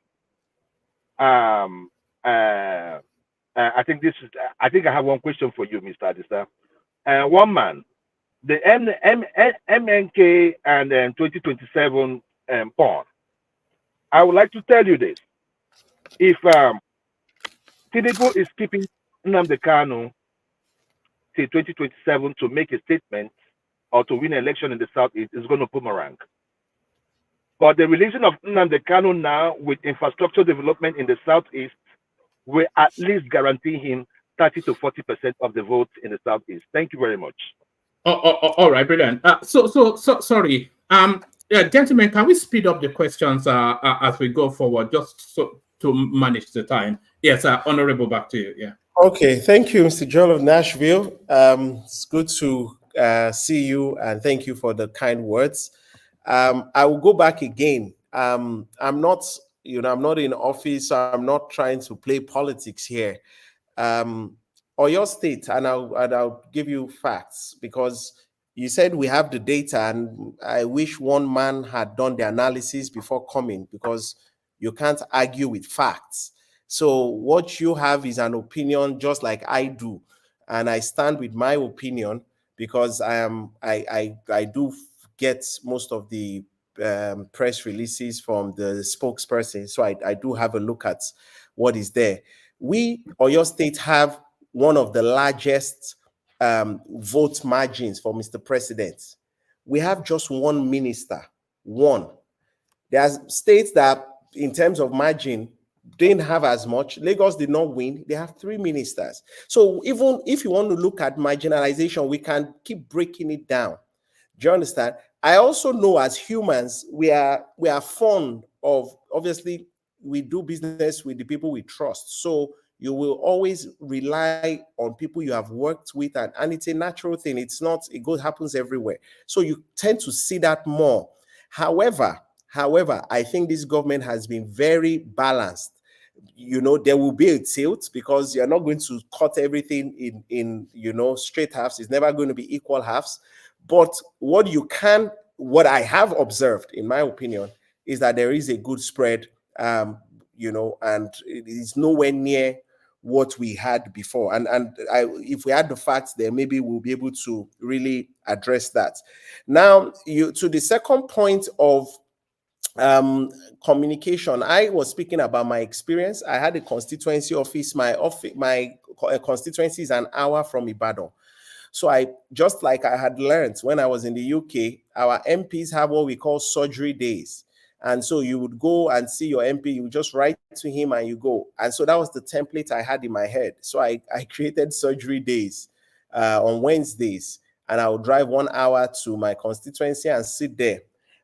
I think this is. I think I have one question for you, Mr. Adisa. One man, the MNK and 2027 porn. I would like to tell you this: if Tinubu is keeping Nnamdi Kanu till 2027 to make a statement or to win an election in the Southeast, is going to boomerang. But the releasing of Nnamdi Kanu now with infrastructure development in the Southeast will at least guarantee him 30 to 40% of the votes in the Southeast. Thank you very much. All right, brilliant. Sorry. Gentlemen, can we speed up the questions as we go forward, just so to manage the time? Yes, Honorable, back to you. Yeah. Okay, thank you, Mr. Joel of Nashville. It's good to see you, and thank you for the kind words. I will go back again. I'm not, I'm not in office, so I'm not trying to play politics here. Or your state, and I'll give you facts, because you said we have the data, and I wish one man had done the analysis before coming, because you can't argue with facts. So what you have is an opinion, just like I do, and I stand with my opinion, because I do get most of the press releases from the spokesperson, so I do have a look at what is there. We, or your state, have one of the largest vote margins for Mr. President. We have just one minister, one. There's states that, in terms of margin, didn't have as much. Lagos did not win. They have 3 ministers. So even if you want to look at marginalization, we can keep breaking it down. Do you understand? I also know, as humans, we are fond of, obviously, we do business with the people we trust. So you will always rely on people you have worked with, and it's a natural thing. It's not, it happens everywhere. So you tend to see that more. However, I think this government has been very balanced. There will be a tilt, because you're not going to cut everything in straight halves. It's never going to be equal halves. But what I have observed, in my opinion, is that there is a good spread, and it is nowhere near what we had before. If we had the facts there, maybe we'll be able to really address that. Now, to the second point of communication, I was speaking about my experience. I had a constituency office. My constituency is an hour from Ibadan. So just like I had learned when I was in the UK, our MPs have what we call surgery days. And so you would go and see your MP, you would just write to him and you go. And so that was the template I had in my head. So I created surgery days on Wednesdays, and I would drive 1 hour to my constituency and sit there.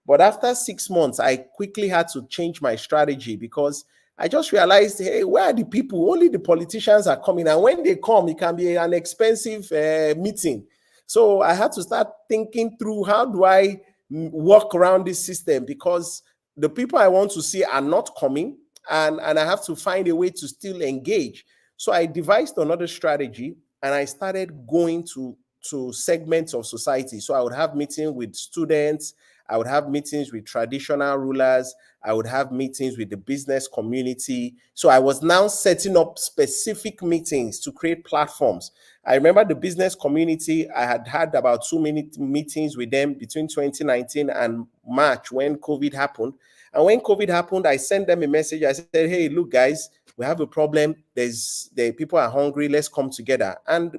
But after 6 months, I quickly had to change my strategy, because I just realized, hey, where are the people? Only the politicians are coming. And when they come, it can be an expensive meeting. So I had to start thinking through, how do I work around this system? Because the people I want to see are not coming, and I have to find a way to still engage. So I devised another strategy, and I started going to segments of society. So I would have meetings with students, I would have meetings with traditional rulers, I would have meetings with the business community. So I was now setting up specific meetings to create platforms. I remember the business community, I had about 2 meetings with them between 2019 and March, when COVID happened. And when COVID happened, I sent them a message. I said, hey, look, guys, we have a problem. People are hungry. Let's come together. And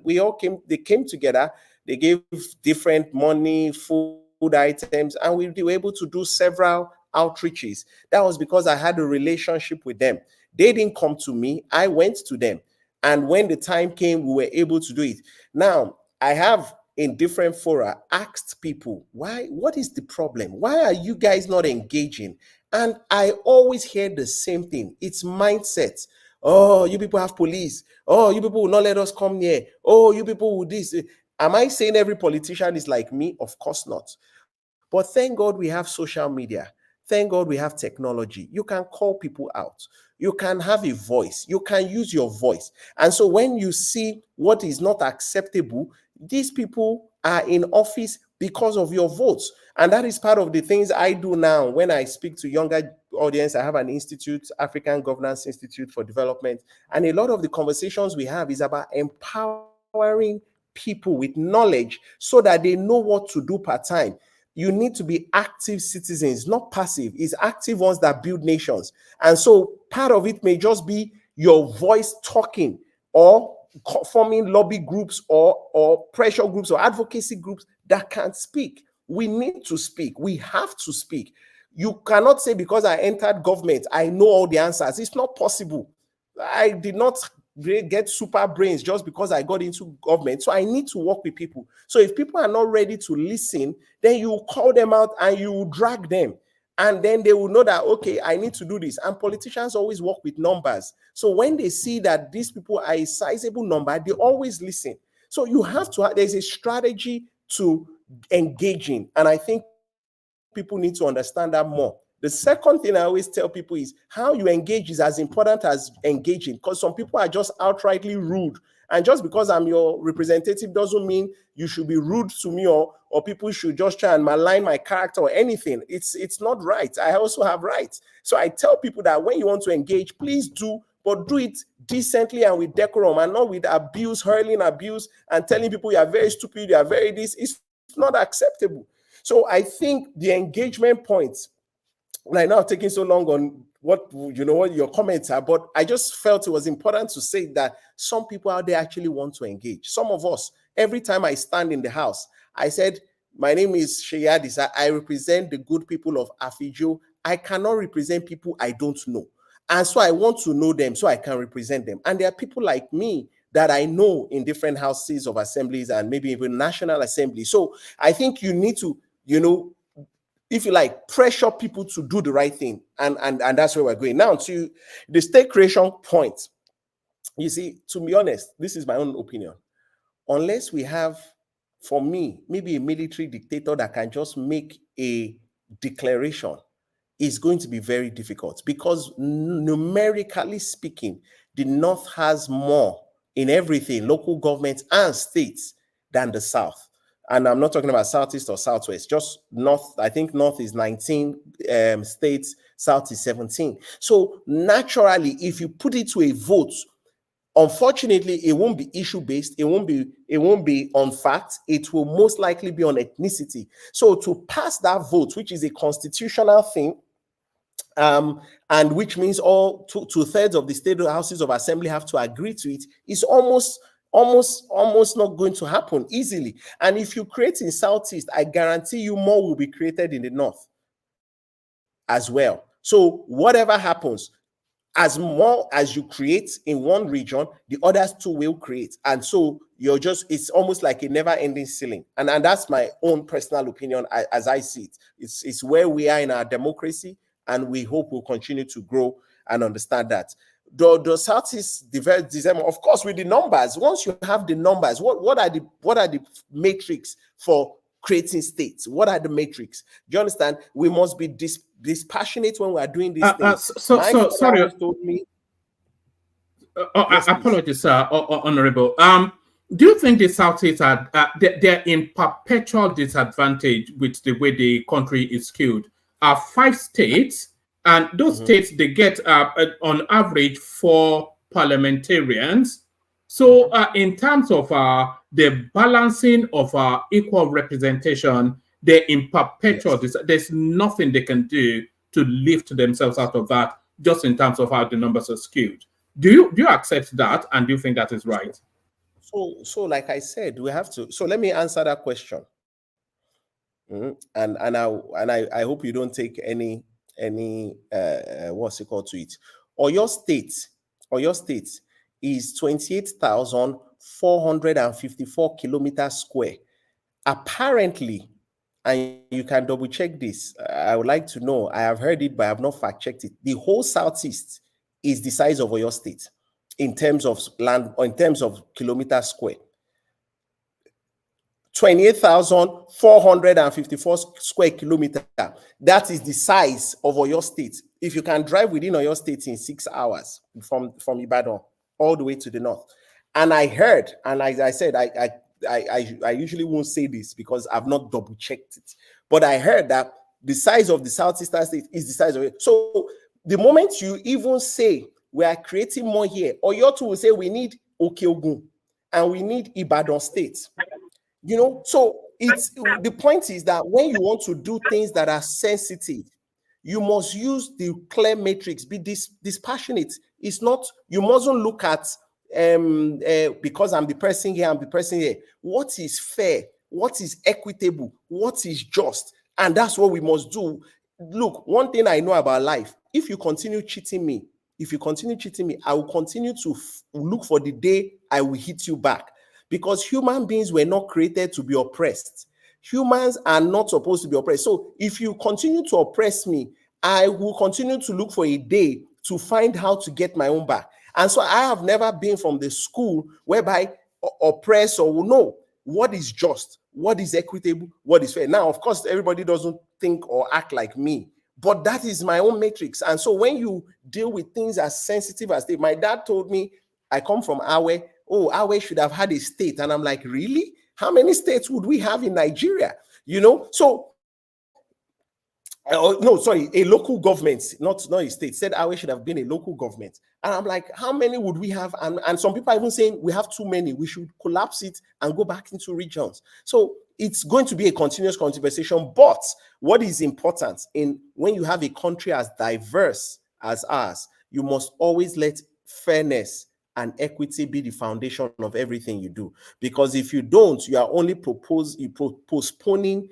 they came together. They gave different money, food items, and we were able to do several outreaches. That was because I had a relationship with them. They didn't come to me. I went to them. And when the time came, we were able to do it. Now, I have, in different fora, asked people, what is the problem? Why are you guys not engaging? And I always hear the same thing. It's mindset. Oh, you people have police. Oh, you people will not let us come near. Oh, you people will this. Am I saying every politician is like me? Of course not. But thank God we have social media. Thank God we have technology. You can call people out. You can have a voice. You can use your voice. And so when you see what is not acceptable, these people are in office because of your votes. And that is part of the things I do now when I speak to younger audience. I have an institute, African Governance Institute for Development. And a lot of the conversations we have is about empowering people with knowledge so that they know what to do part-time. You need to be active citizens, not passive. It's active ones that build nations. And so part of it may just be your voice talking, or forming lobby groups or pressure groups or advocacy groups that can't speak. We need to speak. We have to speak. You cannot say because I entered government, I know all the answers. It's not possible. I did not get super brains just because I got into government. So I need to work with people. So if people are not ready to listen, then you call them out and you drag them. And then they will know that, okay, I need to do this. And politicians always work with numbers. So when they see that these people are a sizable number, they always listen. So you have to, there's a strategy to engaging. And I think people need to understand that more. The second thing I always tell people is how you engage is as important as engaging, because some people are just outrightly rude. And just because I'm your representative doesn't mean you should be rude to me, or people should just try and malign my character or anything. It's not right. I also have rights. So I tell people that when you want to engage, please do, but do it decently and with decorum, and not with abuse, hurling abuse, and telling people you are very stupid, you are very this. It's not acceptable. So I think the engagement points, like now taking so long on what your comments are, but I just felt it was important to say that some people out there actually want to engage. Some of us, every time I stand in the house, I said, my name is Sheyi Adisa. I represent the good people of Afijo. I cannot represent people I don't know. And so I want to know them so I can represent them. And there are people like me that I know in different houses of assemblies and maybe even National Assembly. So I think you need to, if you like, pressure people to do the right thing. And that's where we're going. Now to the state creation point. You see, to be honest, this is my own opinion. Unless we have, for me, maybe a military dictator that can just make a declaration, is going to be very difficult, because numerically speaking, the North has more in everything, local governments and states, than the South. And I'm not talking about Southeast or Southwest, just North. I think North is 19 states, South is 17. So naturally, if you put it to a vote, unfortunately, it won't be issue-based. It won't be on facts. It will most likely be on ethnicity. So to pass that vote, which is a constitutional thing, and which means all two-thirds of the state houses of assembly have to agree to it, is almost not going to happen easily. And if you create in Southeast, I guarantee you more will be created in the North as well. So whatever happens, as more as you create in one region, the others too will create. And so it's almost like a never-ending ceiling. And that's my own personal opinion as I see it. It's where we are in our democracy, and we hope we'll continue to grow and understand that. The Southeast developed December, of course, with the numbers. Once you have the numbers, what are the metrics for creating states? What are the metrics? Do you understand? We must be dispassionate when we are doing these things. Sorry. Told me. Yes, apologies, Honorable. Do you think the Southeast are they're in perpetual disadvantage with the way the country is skewed? 5 states, and those states, they get on average 4 parliamentarians. So in terms of the balancing of equal representation, they're in perpetual. Yes. There's nothing they can do to lift themselves out of that, just in terms of how the numbers are skewed. Do you accept that, and do you think that is right? So like I said, we have to. So let me answer that question. And I hope you don't take any what's it called to it. Or your state is 28,454 kilometers square. Apparently, and you can double check this. I would like to know. I have heard it, but I have not fact checked it. The whole Southeast is the size of your state in terms of land or in terms of kilometers square. 28,454 square kilometers. That is the size of Oyo State. If you can drive within Oyo State in 6 hours from Ibadan all the way to the north. And I heard, and as I said, I usually won't say this because I've not double checked it, but I heard that the size of the southeastern state is the size of it. So the moment you even say we are creating more here, Oyo too will say we need Okeogun and we need Ibadan State. You know, so it's the point is that when you want to do things that are sensitive, you must use the clear matrix, be dispassionate. It's not, you mustn't look at because I'm the person here, I'm the person here. What is fair? What is equitable? What is just? And that's what we must do. Look, one thing I know about life, if you continue cheating me, I will continue to look for the day I will hit you back. Because human beings were not created to be oppressed. Humans are not supposed to be oppressed. So if you continue to oppress me, I will continue to look for a day to find how to get my own back. And so I have never been from the school whereby oppress or know what is just, what is equitable, what is fair. Now, of course, everybody doesn't think or act like me, but that is my own matrix. And so when you deal with things as sensitive as they, my dad told me, I come from Awe. Oh, Awe should have had a state. And I'm like, really? How many states would we have in Nigeria? You know, so, no, sorry, a local government, not a state, said Awe should have been a local government. And I'm like, how many would we have? And some people are even saying we have too many. We should collapse it and go back into regions. So it's going to be a continuous conversation. But what is important in when you have a country as diverse as ours, you must always let fairness and equity be the foundation of everything you do. Because if you don't, you are only postponing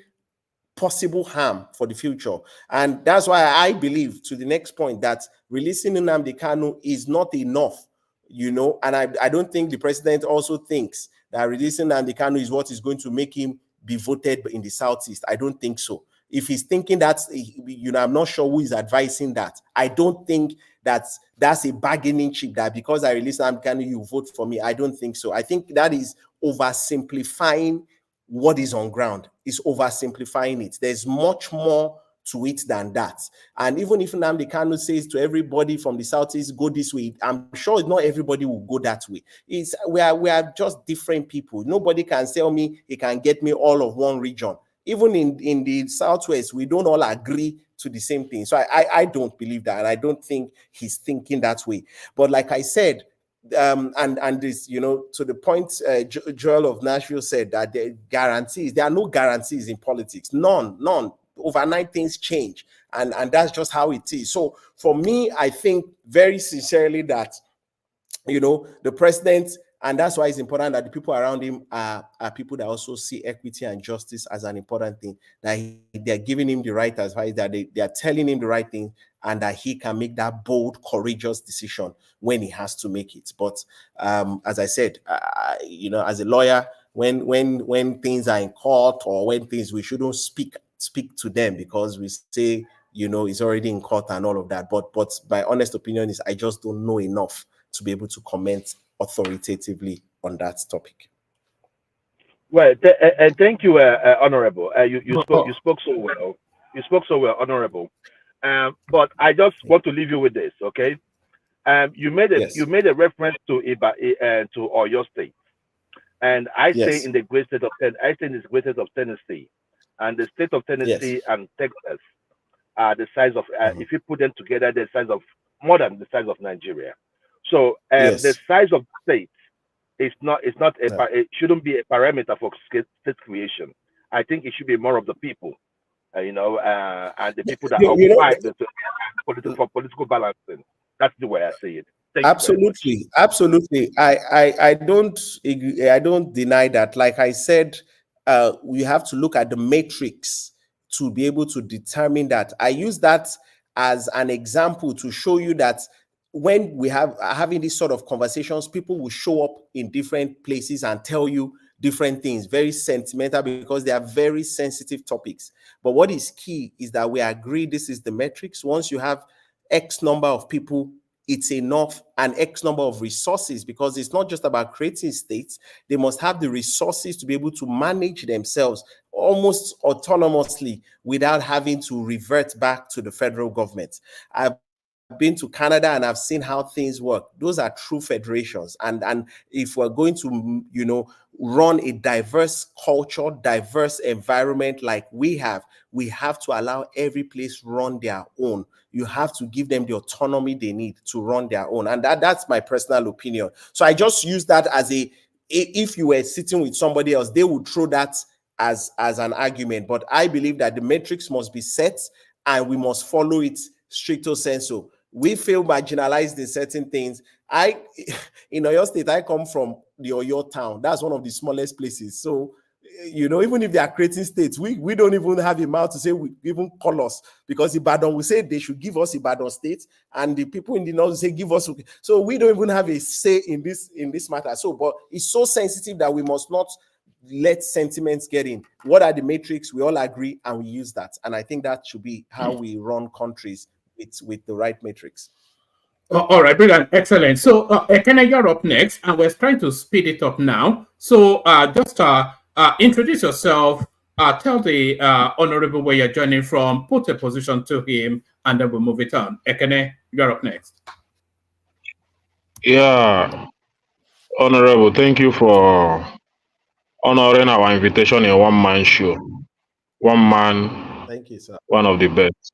possible harm for the future. And that's why I believe, to the next point, that releasing Nnamdi Kanu is not enough, you know, and I don't think the president also thinks that releasing Nnamdi Kanu is what is going to make him be voted in the Southeast. I don't think so. If he's thinking that's, you know, I'm not sure who is advising that. I don't think that's a bargaining chip that because I release Nnamdi Kanu, you vote for me. I don't think so. I think that is oversimplifying what is on ground. Is oversimplifying it. There's much more to it than that. And even if Nnamdi Kanu says to everybody from the Southeast, go this way, I'm sure not everybody will go that way. We are just different people. Nobody can tell me he can get me all of one region. Even in the Southwest, we don't all agree to the same thing. So I don't believe that. And I don't think he's thinking that way. But like I said, and this, you know, to the point Joel of Nashville said that there are no guarantees in politics. None. Overnight things change. And that's just how it is. So for me, I think very sincerely that, you know, the president, and that's why it's important that the people around him are people that also see equity and justice as an important thing, that they're giving him the right advice, that they are telling him the right thing, and that he can make that bold, courageous decision when he has to make it. But as I said, you know, as a lawyer, when things are in court or when things, we shouldn't speak to them because we say, you know, it's already in court and all of that. But my honest opinion is I just don't know enough to be able to comment authoritatively on that topic. Well, thank you, Honorable. You spoke so well. You spoke so well, Honorable. But I just want to leave you with this, okay? You made a reference to Oyo State, and I say in the great state of Tennessee, and the state of Tennessee and Texas are the size of if you put them together, the size of more than the size of Nigeria. So the size of the state is not it shouldn't be a parameter for state creation. I think it should be more of the people, and the people that occupy for political balancing. That's the way I see it. Absolutely. I don't deny that. Like I said, we have to look at the matrix to be able to determine that. I use that as an example to show you that when we have having these sort of conversations, people will show up in different places and tell you different things, very sentimental, because they are very sensitive topics. But what is key is that we agree this is the metrics. Once you have X number of people it's enough, an X number of resources, because it's not just about creating states. They must have the resources to be able to manage themselves almost autonomously without having to revert back to the federal government. I've been to Canada and I've seen how things work. Those are true federations. And if we're going to, run a diverse culture, diverse environment like we have to allow every place run their own. You have to give them the autonomy they need to run their own. And that's my personal opinion. So I just use that as if you were sitting with somebody else, they would throw that as an argument. But I believe that the matrix must be set and we must follow it stricto sensu. We feel marginalized in certain things. In Oyo State, I come from the Oyo town. That's one of the smallest places. So, even if they are creating states, we don't even have a mouth to say, we even call us, because Ibadan will say they should give us Ibadan state, and the people in the north will say give us. So we don't even have a say in this matter. So, but it's so sensitive that we must not let sentiments get in. What are the matrix? We all agree, and we use that. And I think that should be how we run countries, with the right matrix. All right, brilliant, excellent. So, Ekene, you're up next, and we're trying to speed it up now. So, just introduce yourself, tell the honorable where you're joining from, put a position to him, and then we'll move it on. Ekene, you're up next. Yeah, Honorable, thank you for honoring our invitation in one man show. One man, thank you, sir. One of the best.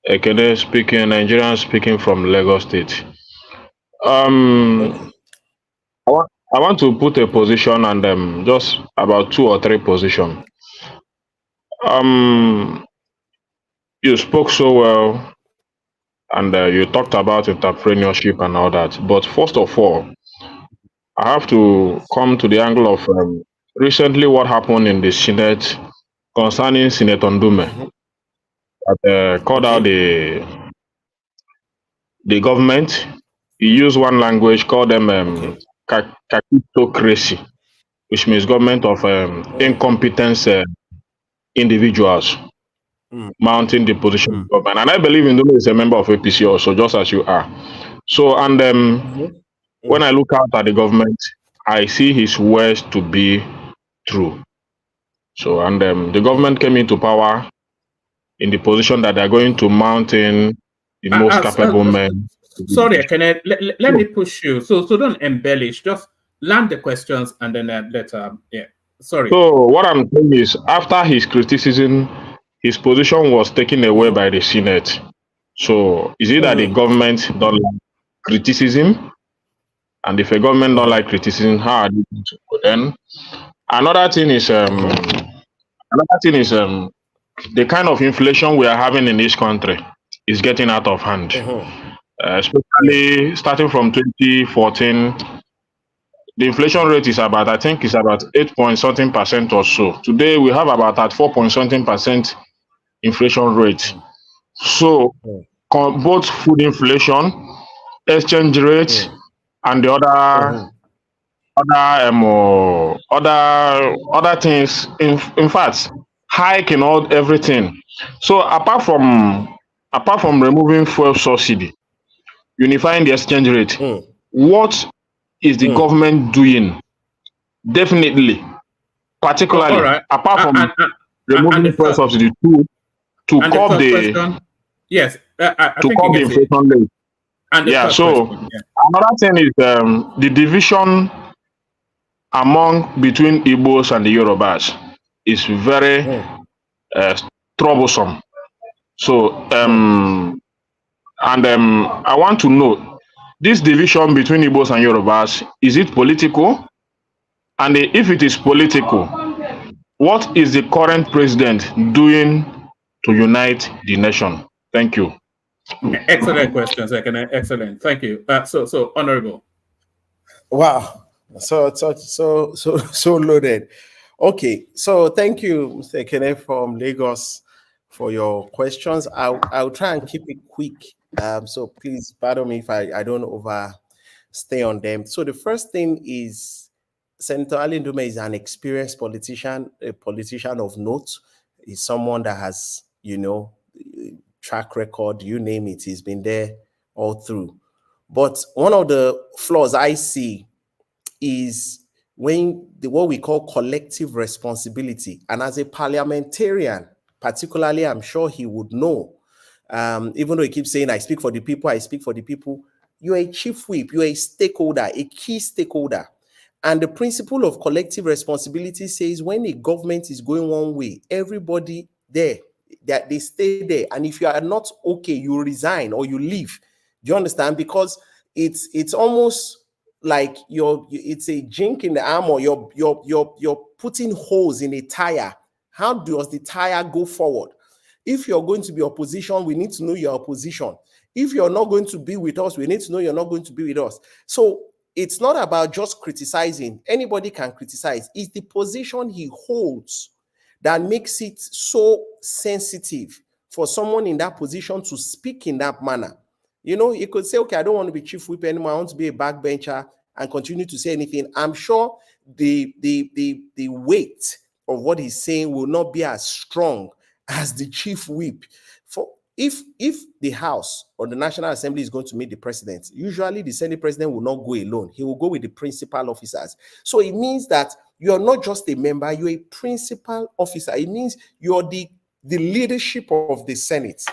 Ekene speaking, Nigerian speaking from Lagos State. Okay. I want to put a position and just about 2 or 3 positions. You spoke so well and you talked about entrepreneurship and all that. But first of all, I have to come to the angle of recently what happened in the Senate concerning Senator Ndume that called out the government. He used one language called them kakitocracy, which means government of incompetent individuals mounting the position of government. And I believe Ndume is a member of APC also, just as you are. So, and when I look out at the government, I see his words to be true. So, and the government came into power in the position that they're going to mount in the most capable men. Sorry, let me push you. So don't embellish. Just land the questions and then sorry. So what I'm saying is, after his criticism, his position was taken away by the Senate. So is it that the government don't like criticism? And if a government don't like criticism, how are they going to go then? Another thing is the kind of inflation we are having in this country is getting out of hand. Especially starting from 2014, the inflation rate is about, I think it's about 8% or so. Today we have about at 4% inflation rate. So both food inflation, exchange rate, and the other things, in fact, hike in everything. So apart from removing fuel subsidy, unifying the exchange rate, what is the government doing? Definitely, particularly apart from removing fuel subsidy to curb the inflation rate. Another thing is the division between Igbos and the Yorubas is very troublesome. So I want to know, this division between Igbos and Yorubas, is it political? And if it is political, what is the current president doing to unite the nation? Thank you. Excellent questions, excellent. Thank you. So honorable. Wow. So loaded. Okay. So thank you, Mr. Ekene from Lagos, for your questions. I'll try and keep it quick. So please pardon me if I don't overstay on them. So the first thing is, Senator Ali Ndume is an experienced politician, a politician of note. He's someone that has, track record, you name it. He's been there all through. But one of the flaws I see is what we call collective responsibility. And as a parliamentarian, particularly, I'm sure he would know, even though he keeps saying, I speak for the people, I speak for the people, you're a chief whip, you're a stakeholder, a key stakeholder. And the principle of collective responsibility says when a government is going one way, everybody there, that they stay there. And if you are not okay, you resign or you leave. Do you understand? Because it's almost like it's a jink in the armor. You're putting holes in a tire. How does the tire go forward? If you're going to be opposition, we need to know your opposition. If you're not going to be with us, we need to know you're not going to be with us. So it's not about just criticizing. Anybody can criticize. It's the position he holds that makes it so sensitive for someone in that position to speak in that manner. You know, you could say, okay, I don't want to be chief whip anymore. I want to be a backbencher and continue to say anything. I'm sure the weight of what he's saying will not be as strong as the chief whip. For if the House or the National Assembly is going to meet the president, usually the Senate president will not go alone. He will go with the principal officers. So it means that you're not just a member, you're a principal officer. It means you're the leadership of the Senate.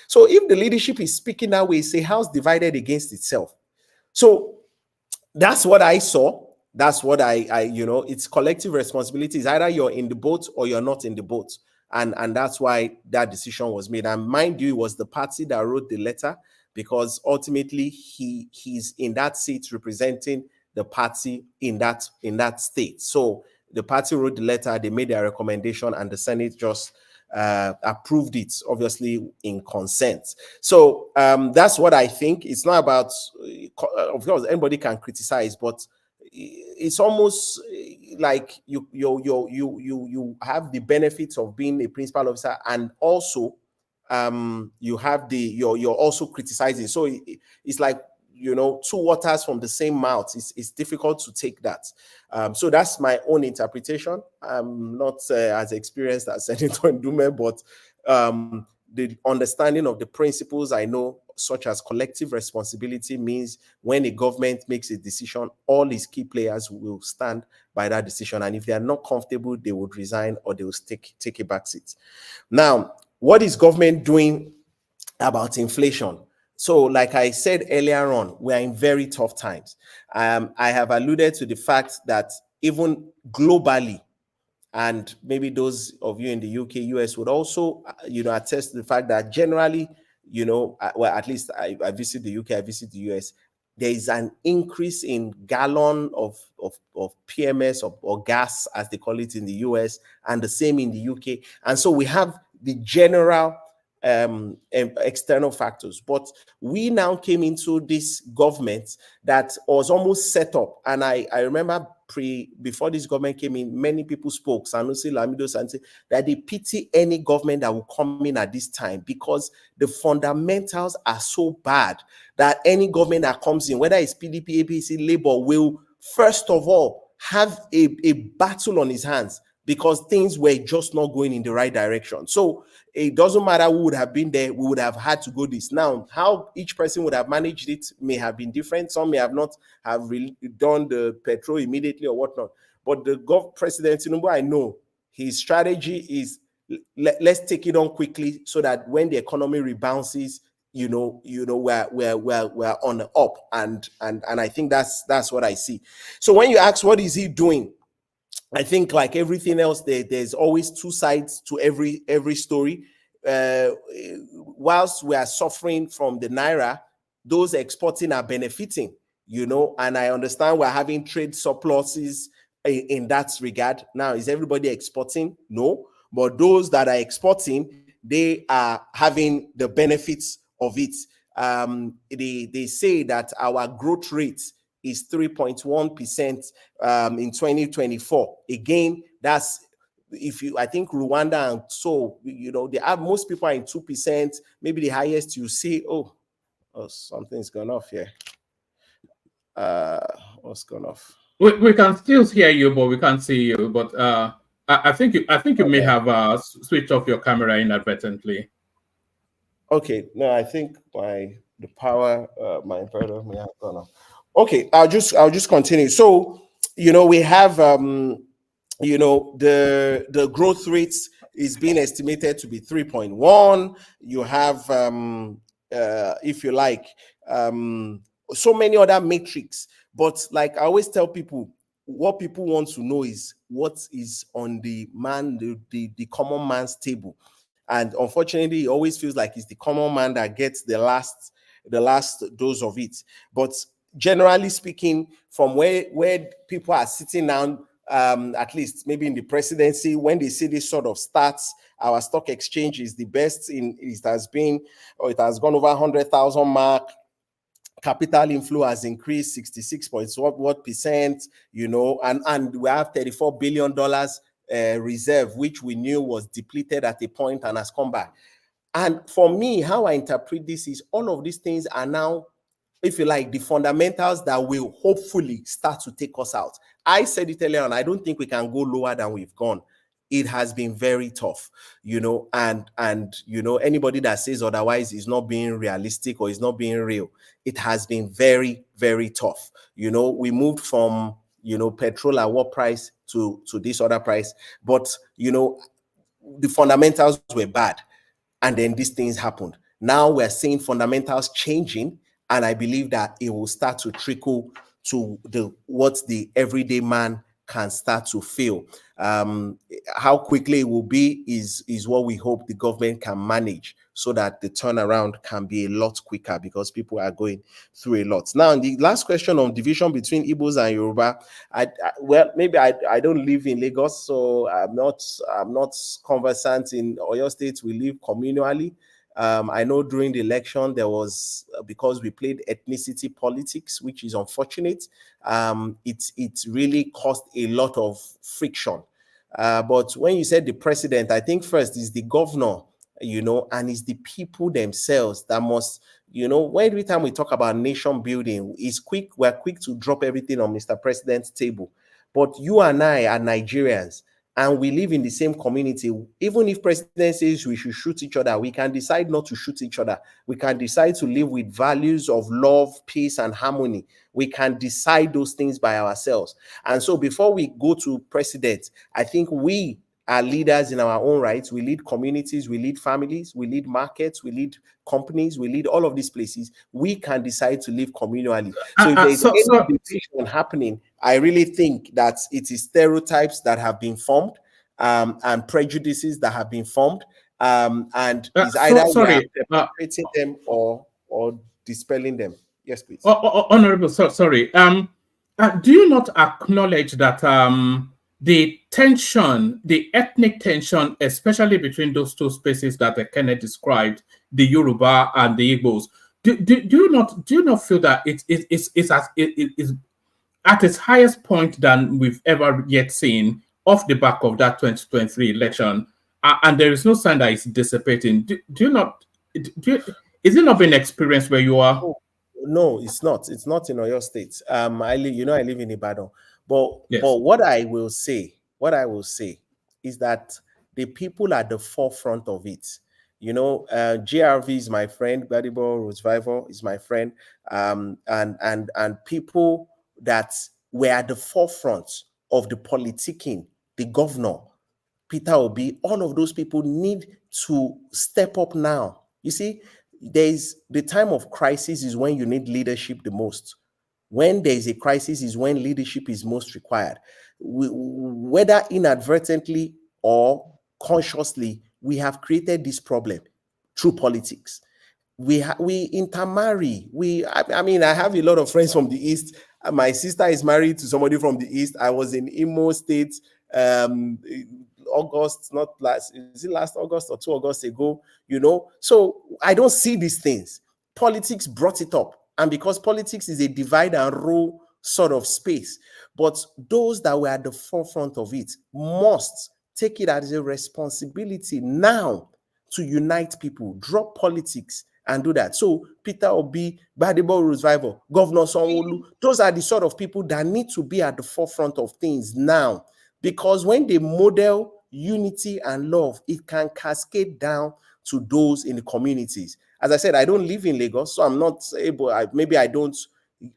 So if the leadership is speaking that way, it's a house divided against itself. So that's what I saw. That's what I it's collective responsibility. It's either you're in the boat or you're not in the boat. And that's why that decision was made. And mind you, it was the party that wrote the letter, because ultimately he's in that seat representing the party in that state. So the party wrote the letter, they made their recommendation, and the Senate just approved it, obviously in consent. So that's what I think. It's not about, of course, anybody can criticize, but it's almost like you have the benefits of being a principal officer, and also you have you're also criticizing. So it's like, two waters from the same mouth. It's difficult to take that. So that's my own interpretation. I'm not as experienced as Senator Ndume, but the understanding of the principles I know, such as collective responsibility, means when a government makes a decision, all its key players will stand by that decision. And if they are not comfortable, they would resign or they will take a back seat. Now, what is government doing about inflation? So, like I said earlier on, we are in very tough times. I have alluded to the fact that even globally, and maybe those of you in the UK, US would also, attest to the fact that generally, well, at least I visit the UK, I visit the US, there is an increase in gallon of PMS or gas, as they call it in the US, and the same in the UK. And so we have the general external factors, but we now came into this government that was almost set up. And I remember before this government came in, many people spoke, Sanusi, Lamido, Santi, that they pity any government that will come in at this time, because the fundamentals are so bad that any government that comes in, whether it's PDP, APC, Labour, will first of all have a battle on his hands, because things were just not going in the right direction. So it doesn't matter who would have been there, we would have had to go this. Now, how each person would have managed it may have been different. Some may have not have done the petrol immediately or whatnot. But the President Tinubu, I know his strategy is let's take it on quickly, so that when the economy rebounds, we're on the up. And I think that's what I see. So when you ask what is he doing, I think, like everything else, there's always two sides to every story. Whilst we are suffering from the Naira, those exporting are benefiting, and I understand we're having trade surpluses in that regard. Now, is everybody exporting? No, but those that are exporting, they are having the benefits of it. They say that our growth rate is 3.1% in 2024. Again, that's I think Rwanda and so, they have, most people are in 2%, maybe the highest you see. Oh, something's gone off here. What's gone off? We can still hear you, but we can't see you. But I think you Okay. may have switched off your camera inadvertently. Okay, no, I think the power, my imperative may have gone off. Okay, I'll just continue. So, we have the growth rates is being estimated to be 3.1. You have if you like, so many other metrics. But like I always tell people, what people want to know is what is on the common man's table. And unfortunately, it always feels like it's the common man that gets the last dose of it. But generally speaking, from where people are sitting down, at least maybe in the presidency, when they see this sort of stats, our stock exchange is the best it has been, or it has gone over 100,000 mark. Capital inflow has increased 66.1%, and we have $34 billion reserve, which we knew was depleted at a point and has come back. And for me, how I interpret this is all of these things are now, if you like, the fundamentals that will hopefully start to take us out. I said it earlier on, I don't think we can go lower than we've gone. It has been very tough, and anybody that says otherwise is not being realistic or is not being real. It has been very, very tough. We moved from, petrol at what price to this other price, but, the fundamentals were bad. And then these things happened. Now we're seeing fundamentals changing, and I believe that it will start to trickle to what the everyday man can start to feel. How quickly it will be is what we hope the government can manage, so that the turnaround can be a lot quicker, because people are going through a lot. Now, the last question on division between Igbos and Yoruba, maybe I don't live in Lagos, so I'm not conversant in Oyo State. We live communally. I know during the election there was, because we played ethnicity politics, which is unfortunate. It really caused a lot of friction. But when you said the president, I think first is the governor, and it's the people themselves that must, every time we talk about nation building, we're quick to drop everything on Mr. President's table. But you and I are Nigerians, and we live in the same community. Even if president says we should shoot each other, we can decide not to shoot each other. We can decide to live with values of love, peace, and harmony. We can decide those things by ourselves. And so before we go to president, I think we are leaders in our own rights. We lead communities, we lead families, we lead markets, we lead companies, we lead all of these places. We can decide to live communally. So if there's any division happening, I really think that it is stereotypes that have been formed, and prejudices that have been formed, and is either perpetrating them or dispelling them. Yes, please. Honorable, sorry. Do you not acknowledge that the tension, the ethnic tension, especially between those two spaces that Kenneth described, the Yoruba and the Igbos, do you not feel that it is at its highest point than we've ever yet seen, off the back of that 2023 election, and there is no sign that it's dissipating? Is it not been experienced where you are? No, it's not. It's not in Oyo State. I live in Ibadan. But what I will say is that the people at the forefront of it, GRV is my friend, Gbadebo Roosevelt is my friend, and people that were at the forefront of the politicking, the governor, Peter Obi, all of those people need to step up now. You see, there's the time of crisis is when you need leadership the most. When there is a crisis is when leadership is most required. Whether inadvertently or consciously, we have created this problem through politics. We intermarry. I have a lot of friends from the East. My sister is married to somebody from the East. I was in Imo State August, not last, is it last August or 2 August ago? So I don't see these things. Politics brought it up. And because politics is a divide and rule sort of space, but those that were at the forefront of it must take it as a responsibility now to unite people, drop politics and do that. So Peter Obi, Gbadebo Roosevelt, Governor Sanwo-Olu, those are the sort of people that need to be at the forefront of things now. Because when they model unity and love, it can cascade down to those in the communities. As I said, I don't live in Lagos, so I'm not able, maybe I don't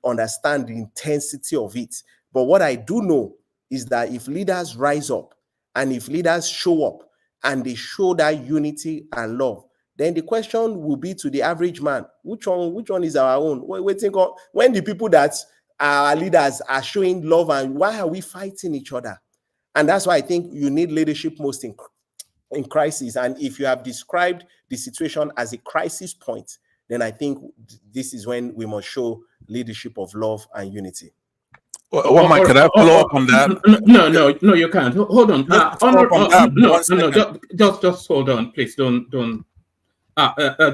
understand the intensity of it. But what I do know is that if leaders rise up and if leaders show up and they show that unity and love, then the question will be to the average man, which one is our own? When the people that are our leaders are showing love, and why are we fighting each other? And that's why I think you need leadership most in crisis. And if you have described the situation as a crisis point, then I think this is when we must show leadership of love and unity. One mic, can I follow up on that? No, you can't. Hold on. Just hold on, please. Don't.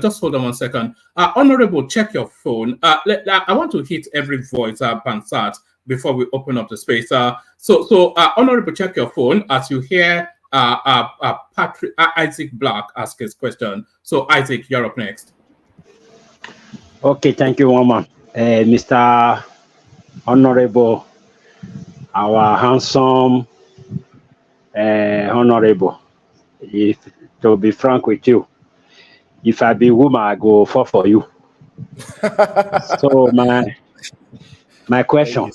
Just hold on 1 second. Honorable, check your phone. I want to hit every voice, Bansat, before we open up the space. So, Honorable, check your phone as you hear Isaac Black ask his question. So, Isaac, you're up next. Okay, thank you, Mama. Mr. Honorable, our handsome Honorable, if to be frank with you, if I be woman, I go fall for you. So my question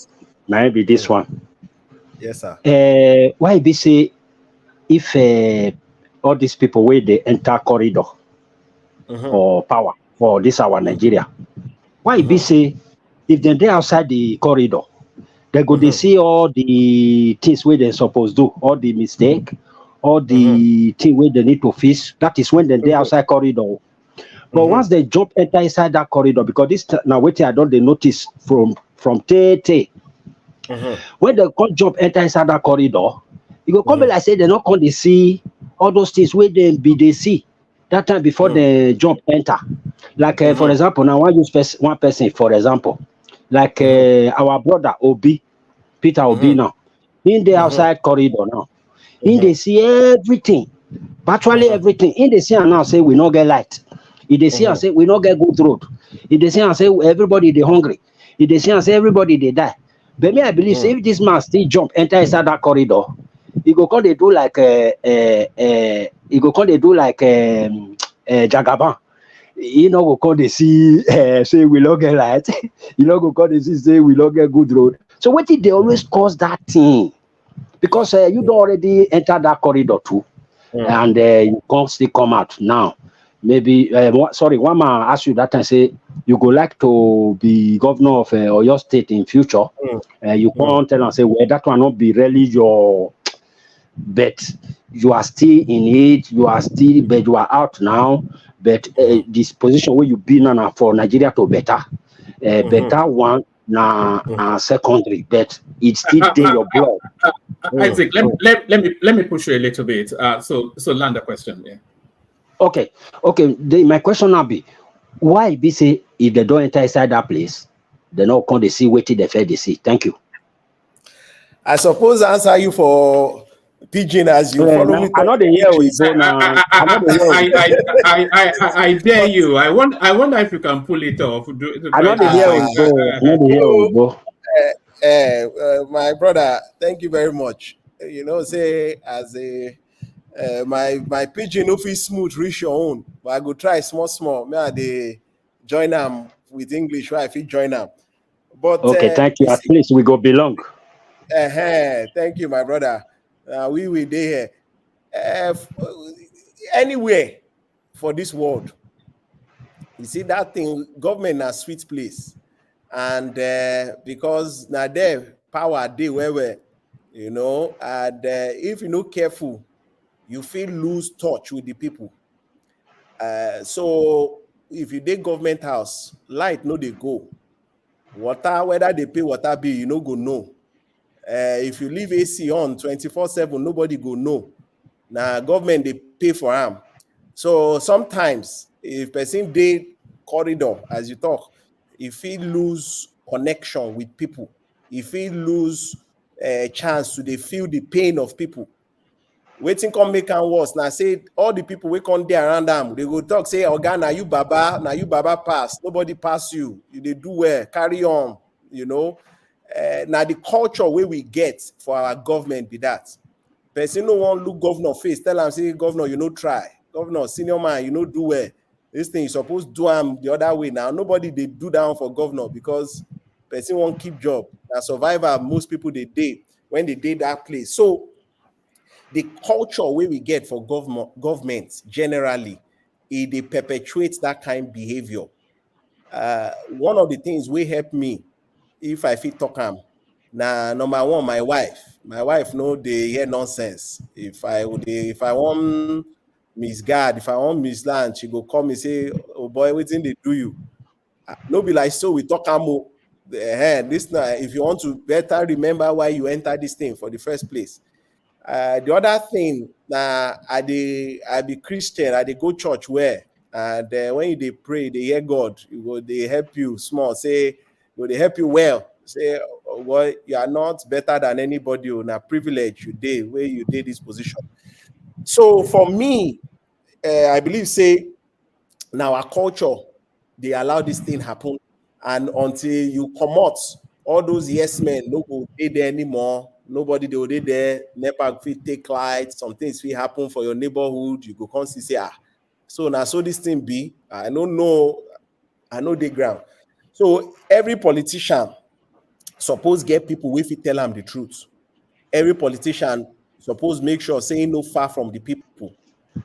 might be this one. Yes, sir. Why be say if all these people where they enter corridor for power for this our Nigeria, why be say if they're outside the corridor, they go they see all the things where they're supposed to do, all the mistake, all the thing where they need to fix. That is when they're outside corridor. But once they jump enter inside that corridor, because this now wait I don't they notice from Tete. When they come jump enter inside that corridor, you go come like say they're not going to see all those things where they see that time before they jump enter. Like for example, now I use one person for example, like our brother Obi, Peter Obi now, in the outside corridor now, in they see everything, virtually everything. In they see and now say we not get light. If they see and say we not get good road. If they see and say everybody they hungry. If they see and say everybody they die. But me I believe say if this man still jump enter inside that corridor, he go come they do like Jagaban. You know go come they see say we not get light. You know go come they see say we not get good road. So what did they always cause that thing? Because you don't already enter that corridor too, and you can't still come out now. Maybe one man asked you that time say you go like to be governor of Oyo State in future. You can't tell and say well that one not be really your bet. You are still in it. You are still, but you are out now. But this position where you be now for Nigeria to better, better one now secondary. But it's still in your blood. Isaac, let me push you a little bit. So land the question. Yeah. Okay. My question now be, why be say if they don't enter inside that place, they not come to see what they fair they see. Thank you. I suppose I answer you for Pigeon as you follow me. I know the year we go now. I dare you. I wonder if you can pull it off. I know the year we go. My brother, thank you very much. You know, say as a my Pigeon no fit smooth reach your own, but I go try small. May I they join them with English, right? If you join them. But okay, thank you. At least we go belong. Thank you, my brother. We will be here. Anywhere for this world. You see that thing, government a sweet place. And because now there power day where you know, and if you're not careful, you feel lose touch with the people. So if you dey government house, light no they go. Water, whether they pay water bill, you no go know. If you leave AC on 24/7, nobody go know. Now government they pay for them. So sometimes if person dey corridor as you talk, if he lose connection with people, if he lose a chance to they feel the pain of people. Waiting come make am worse. Now say all the people we come there around them, they go talk, say, Oga, now you Baba pass. Nobody pass you. You they do well, carry on, you know. Now the culture where we get for our government be that. Person no one look governor face, tell him, say, governor, you no try. Governor, senior man, you no do well. this thing you supposed to do them the other way. Now nobody they do that for governor because person won't keep job. Now survivor, most people they did when they did that place. So the culture where we get for government generally, they perpetuate that kind of behavior. One of the things will help me if I fit talk am. Now, number one, my wife know they hear nonsense. If I want misguide, if I want misland, she go call me say, "Oh boy, wetin they do you?" No be like so we talk am o. This now, if you want to better remember why you enter this thing for the first place. The other thing, I be Christian, I dey go church where, and when you dey pray, they hear God, they help you small, say, they help you well. Say, oh boy, you are not better than anybody, na privilege you did where you did this position. So for me, I believe say now our culture, they allow this thing happen, and until you come out, all those yes men no go dey there anymore. Nobody they will dey there. NEPA fit take light. Some things will happen for your neighborhood. You go come see say so now so this thing be. I don't know. I know the ground. So every politician suppose get people wey fit tell them the truth. Every politician suppose make sure saying no far from the people.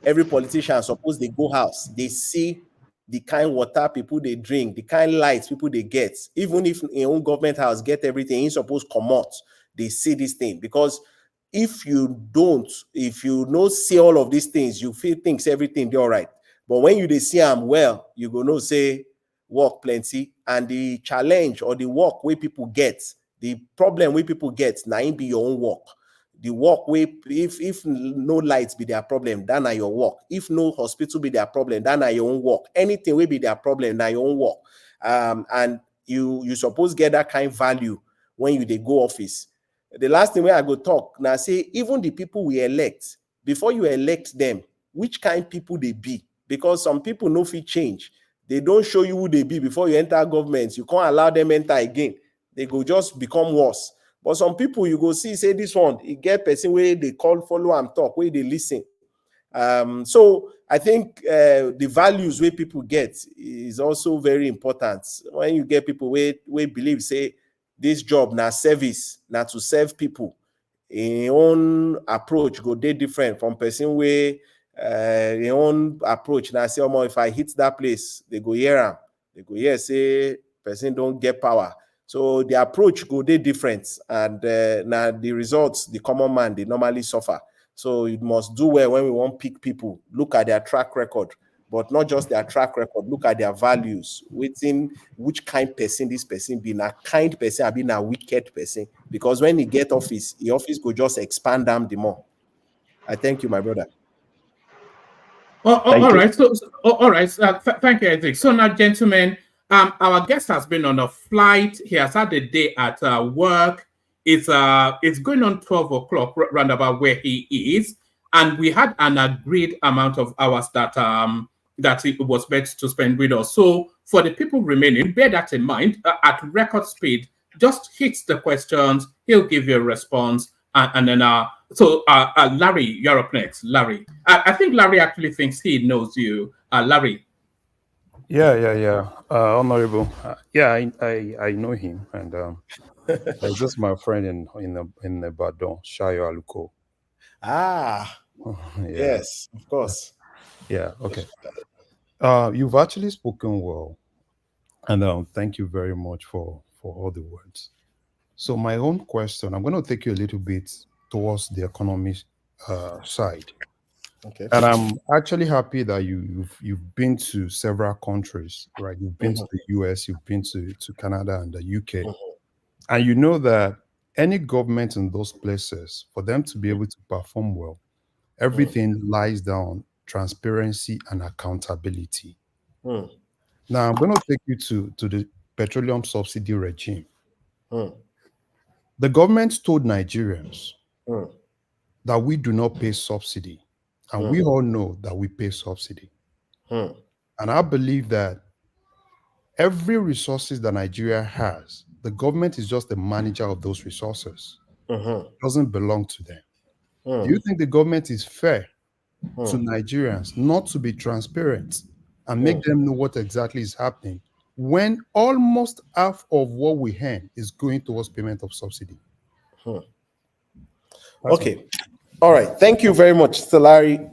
Every politician suppose they go house, they see the kind water people they drink, the kind lights people they get. Even if in own government house get everything, you suppose come out. They see this thing because if you don't, if you don't see all of these things, you feel thinks everything be all right. But when you they see them well, you go know say work plenty, and the challenge or the work where people get, the problem where people get, now it be your own work. The work where if no lights be their problem, then are your work. If no hospital be their problem, then are your own work. Anything will be their problem, now your own work. And you suppose get that kind of value when they go office. The last thing where I go talk now, say even the people we elect, before you elect them, which kind of people they be? Because some people no fit change. They don't show you who they be before you enter government. You can't allow them enter again. They go just become worse. But some people you go see say this one, it get person where they call, follow and talk, where they listen. So I think the values where people get is also very important. When you get people where believe say this job now service, now to serve people, in own approach go dey different from person where your own approach now say, if I hit that place, they go hear them. They go hear say person don't get power. So the approach go dey different, and now the results, the common man, they normally suffer. So you must do well when we want pick people. Look at their track record, but not just their track record. Look at their values. Within which kind person this person be, a kind person, I be a wicked person. Because when he get office, the office go just expand them the more. I thank you, my brother. All right. So all right. Thank you, Isaac. So now, gentlemen, our guest has been on a flight. He has had a day at work. It's going on 12 o'clock, round about where he is, and we had an agreed amount of hours that he was meant to spend with us. So for the people remaining, bear that in mind. At record speed, just hit the questions. He'll give you a response, and then Larry, you're up next. Larry, I think Larry actually thinks he knows you. Larry. Yeah. Honorable. I know him, and he's just my friend in the Badon, Shayo Aluko. Yes, of course. Yeah. Okay. You've actually spoken well, and thank you very much for all the words. So my own question, I'm going to take you a little bit towards the economy side. Okay. And I'm actually happy that you've been to several countries, right? You've been to the US, you've been to Canada and the UK. And you know that any government in those places, for them to be able to perform well, everything lies down transparency and accountability. Now I'm going to take you to the petroleum subsidy regime. The government told Nigerians that we do not pay subsidy. And we all know that we pay subsidy. And I believe that every resources that Nigeria has, the government is just the manager of those resources. It doesn't belong to them. Do you think the government is fair to Nigerians not to be transparent and make them know what exactly is happening when almost half of what we earn is going towards payment of subsidy. Okay. All right. Thank you very much, Stellari.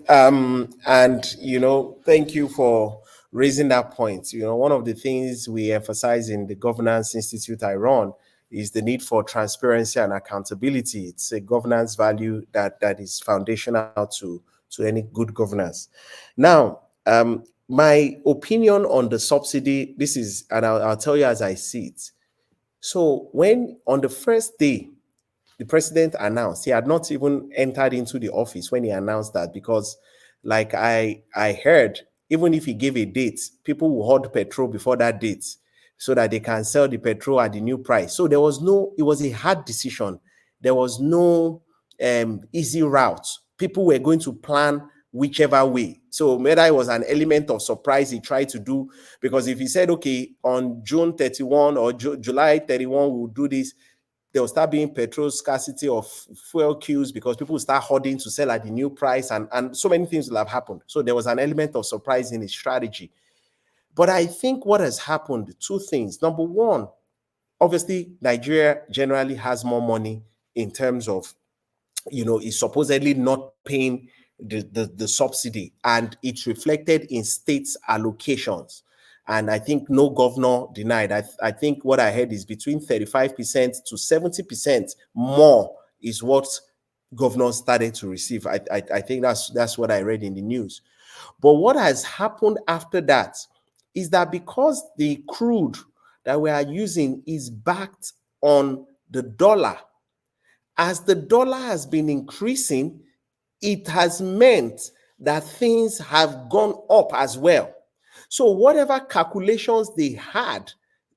And thank you for raising that point. One of the things we emphasize in the Governance Institute I run is the need for transparency and accountability. It's a governance value that is foundational to any good governance. Now, my opinion on the subsidy, this is, and I'll tell you as I see it. So when on the first day, the president announced, he had not even entered into the office when he announced that, because like I heard, even if he gave a date, people will hoard petrol before that date so that they can sell the petrol at the new price. So it was a hard decision. There was no easy route. People were going to plan whichever way. So whether it was an element of surprise he tried to do, because if he said, okay, on June 31 or July 31, we'll do this, there will start being petrol scarcity of fuel queues because people will start hoarding to sell at the new price, and so many things will have happened. So there was an element of surprise in his strategy. But I think what has happened, two things. Number one, obviously, Nigeria generally has more money in terms of, is supposedly not paying the subsidy, and it's reflected in states' allocations. And I think no governor denied. I think what I heard is between 35% to 70% more is what governors started to receive. I think that's what I read in the news. But what has happened after that is that because the crude that we are using is backed on the dollar, as the dollar has been increasing, it has meant that things have gone up as well. So whatever calculations they had,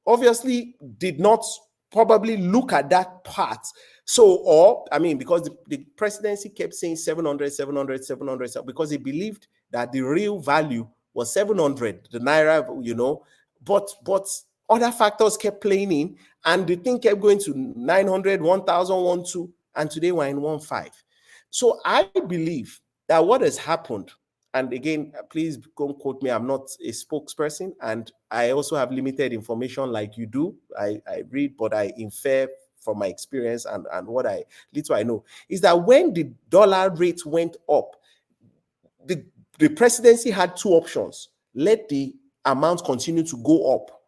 obviously did not probably look at that part. So, because the presidency kept saying 700, 700, 700, because he believed that the real value was 700, the naira, but other factors kept playing in, and the thing kept going to 900, 1,000, 1,2, and today we're in 1,5. So I believe that what has happened, and again, please don't quote me, I'm not a spokesperson, and I also have limited information like you do. I read, but I infer from my experience and what little I know, is that when the dollar rate went up, the presidency had two options. Let the amount continue to go up,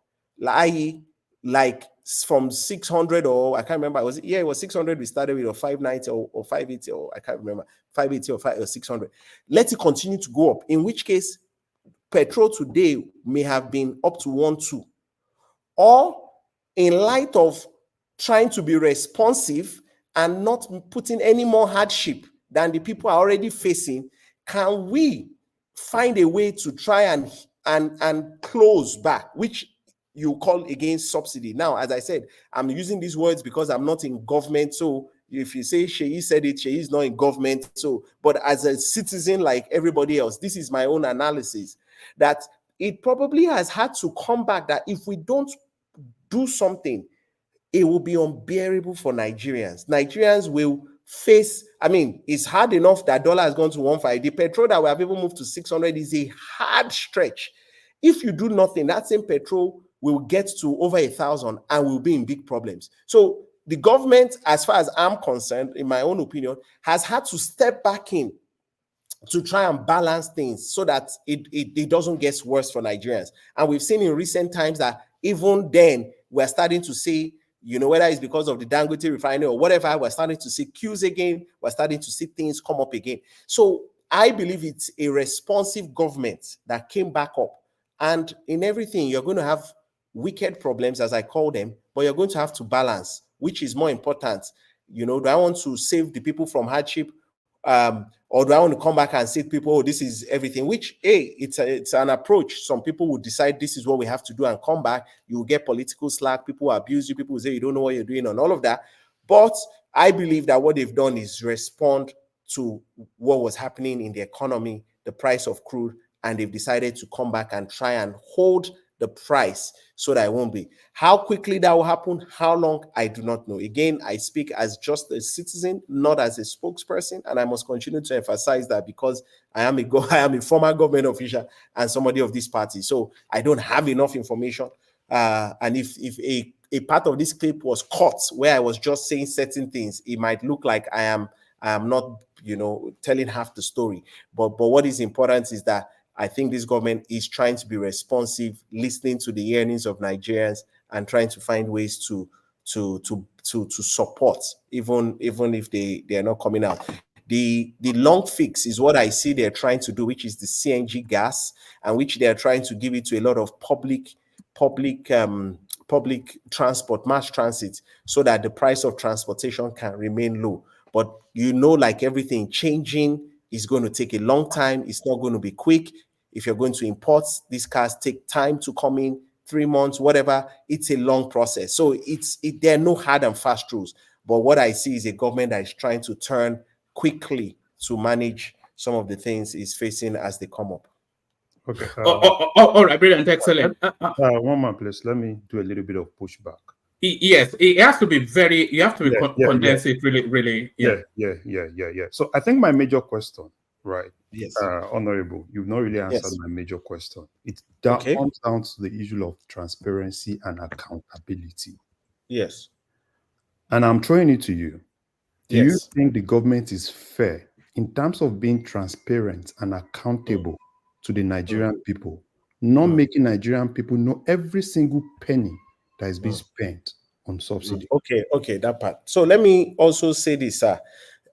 like from 600, or I can't remember, it was 600 we started with, or 590 or 580, or I can't remember, 580 or 600. Let it continue to go up, in which case petrol today may have been up to 1.2. Or in light of trying to be responsive and not putting any more hardship than the people are already facing, can we find a way to try and close back, which you call again subsidy? Now, as I said, I'm using these words because I'm not in government. So if you say Sheyi said it, Sheyi is not in government. So, but as a citizen like everybody else, this is my own analysis, that it probably has had to come back, that if we don't do something, it will be unbearable for Nigerians. Nigerians will face, it's hard enough that dollar has gone to 1.5. The petrol that we have even moved to 600 is a hard stretch. If you do nothing, that same petrol will get to over 1,000 and will be in big problems. So the government, as far as I'm concerned, in my own opinion, has had to step back in to try and balance things so that it doesn't get worse for Nigerians. And we've seen in recent times that even then, we're starting to see, whether it's because of the Dangote refinery or whatever, we're starting to see queues again, we're starting to see things come up again. So I believe it's a responsive government that came back up. And in everything, you're going to have wicked problems, as I call them, but you're going to have to balance, which is more important. Do I want to save the people from hardship? Or do I want to come back and say to people, oh, this is everything? Which, it's an approach. Some people will decide this is what we have to do and come back. You will get political slack. People will abuse you. People will say you don't know what you're doing and all of that. But I believe that what they've done is respond to what was happening in the economy, the price of crude, and they've decided to come back and try and hold the price so that it won't be. How quickly that will happen, how long, I do not know. Again, I speak as just a citizen, not as a spokesperson, and I must continue to emphasize that because I am a former government official and somebody of this party, so I don't have enough information. And if a part of this clip was cut where I was just saying certain things, it might look like I am not, telling half the story. But what is important is that I think this government is trying to be responsive, listening to the yearnings of Nigerians, and trying to find ways to support, even if they are not coming out. The long fix is what I see they're trying to do, which is the CNG gas, and which they're trying to give it to a lot of public transport, mass transit, so that the price of transportation can remain low. But like everything, changing is going to take a long time. It's not going to be quick. If you're going to import, these cars take time to come in, 3 months, whatever. It's a long process. So there are no hard and fast rules. But what I see is a government that is trying to turn quickly to manage some of the things it's facing as they come up. Okay. All right, brilliant, excellent. One more, please. Let me do a little bit of pushback. Yes, it has to be very. You have to be condense it really. Yeah. So I think my major question, right? Yes. Honorable, you've not really answered my major question. It comes down to the issue of transparency and accountability. Yes. And I'm throwing it to you. Do you think the government is fair in terms of being transparent and accountable to the Nigerian people, not making Nigerian people know every single penny that is being spent on subsidy? Okay, that part. So let me also say this, sir.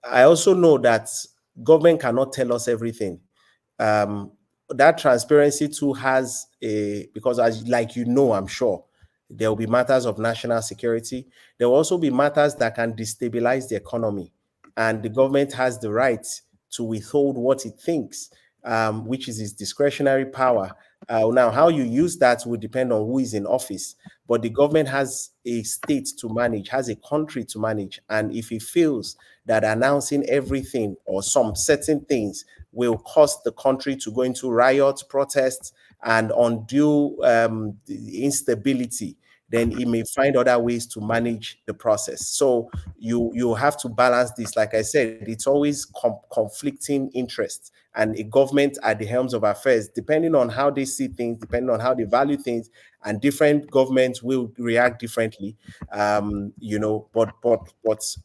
I also know that government cannot tell us everything. That transparency too has because I'm sure there will be matters of national security. There will also be matters that can destabilize the economy, and the government has the right to withhold what it thinks, which is its discretionary power. Now, how you use that will depend on who is in office, but the government has a state to manage, has a country to manage, and if it feels that announcing everything or some certain things will cause the country to go into riots, protests, and undue instability, then it may find other ways to manage the process. So you have to balance this. Like I said, it's always conflicting interests, and a government at the helms of affairs, depending on how they see things, depending on how they value things, and different governments will react differently. But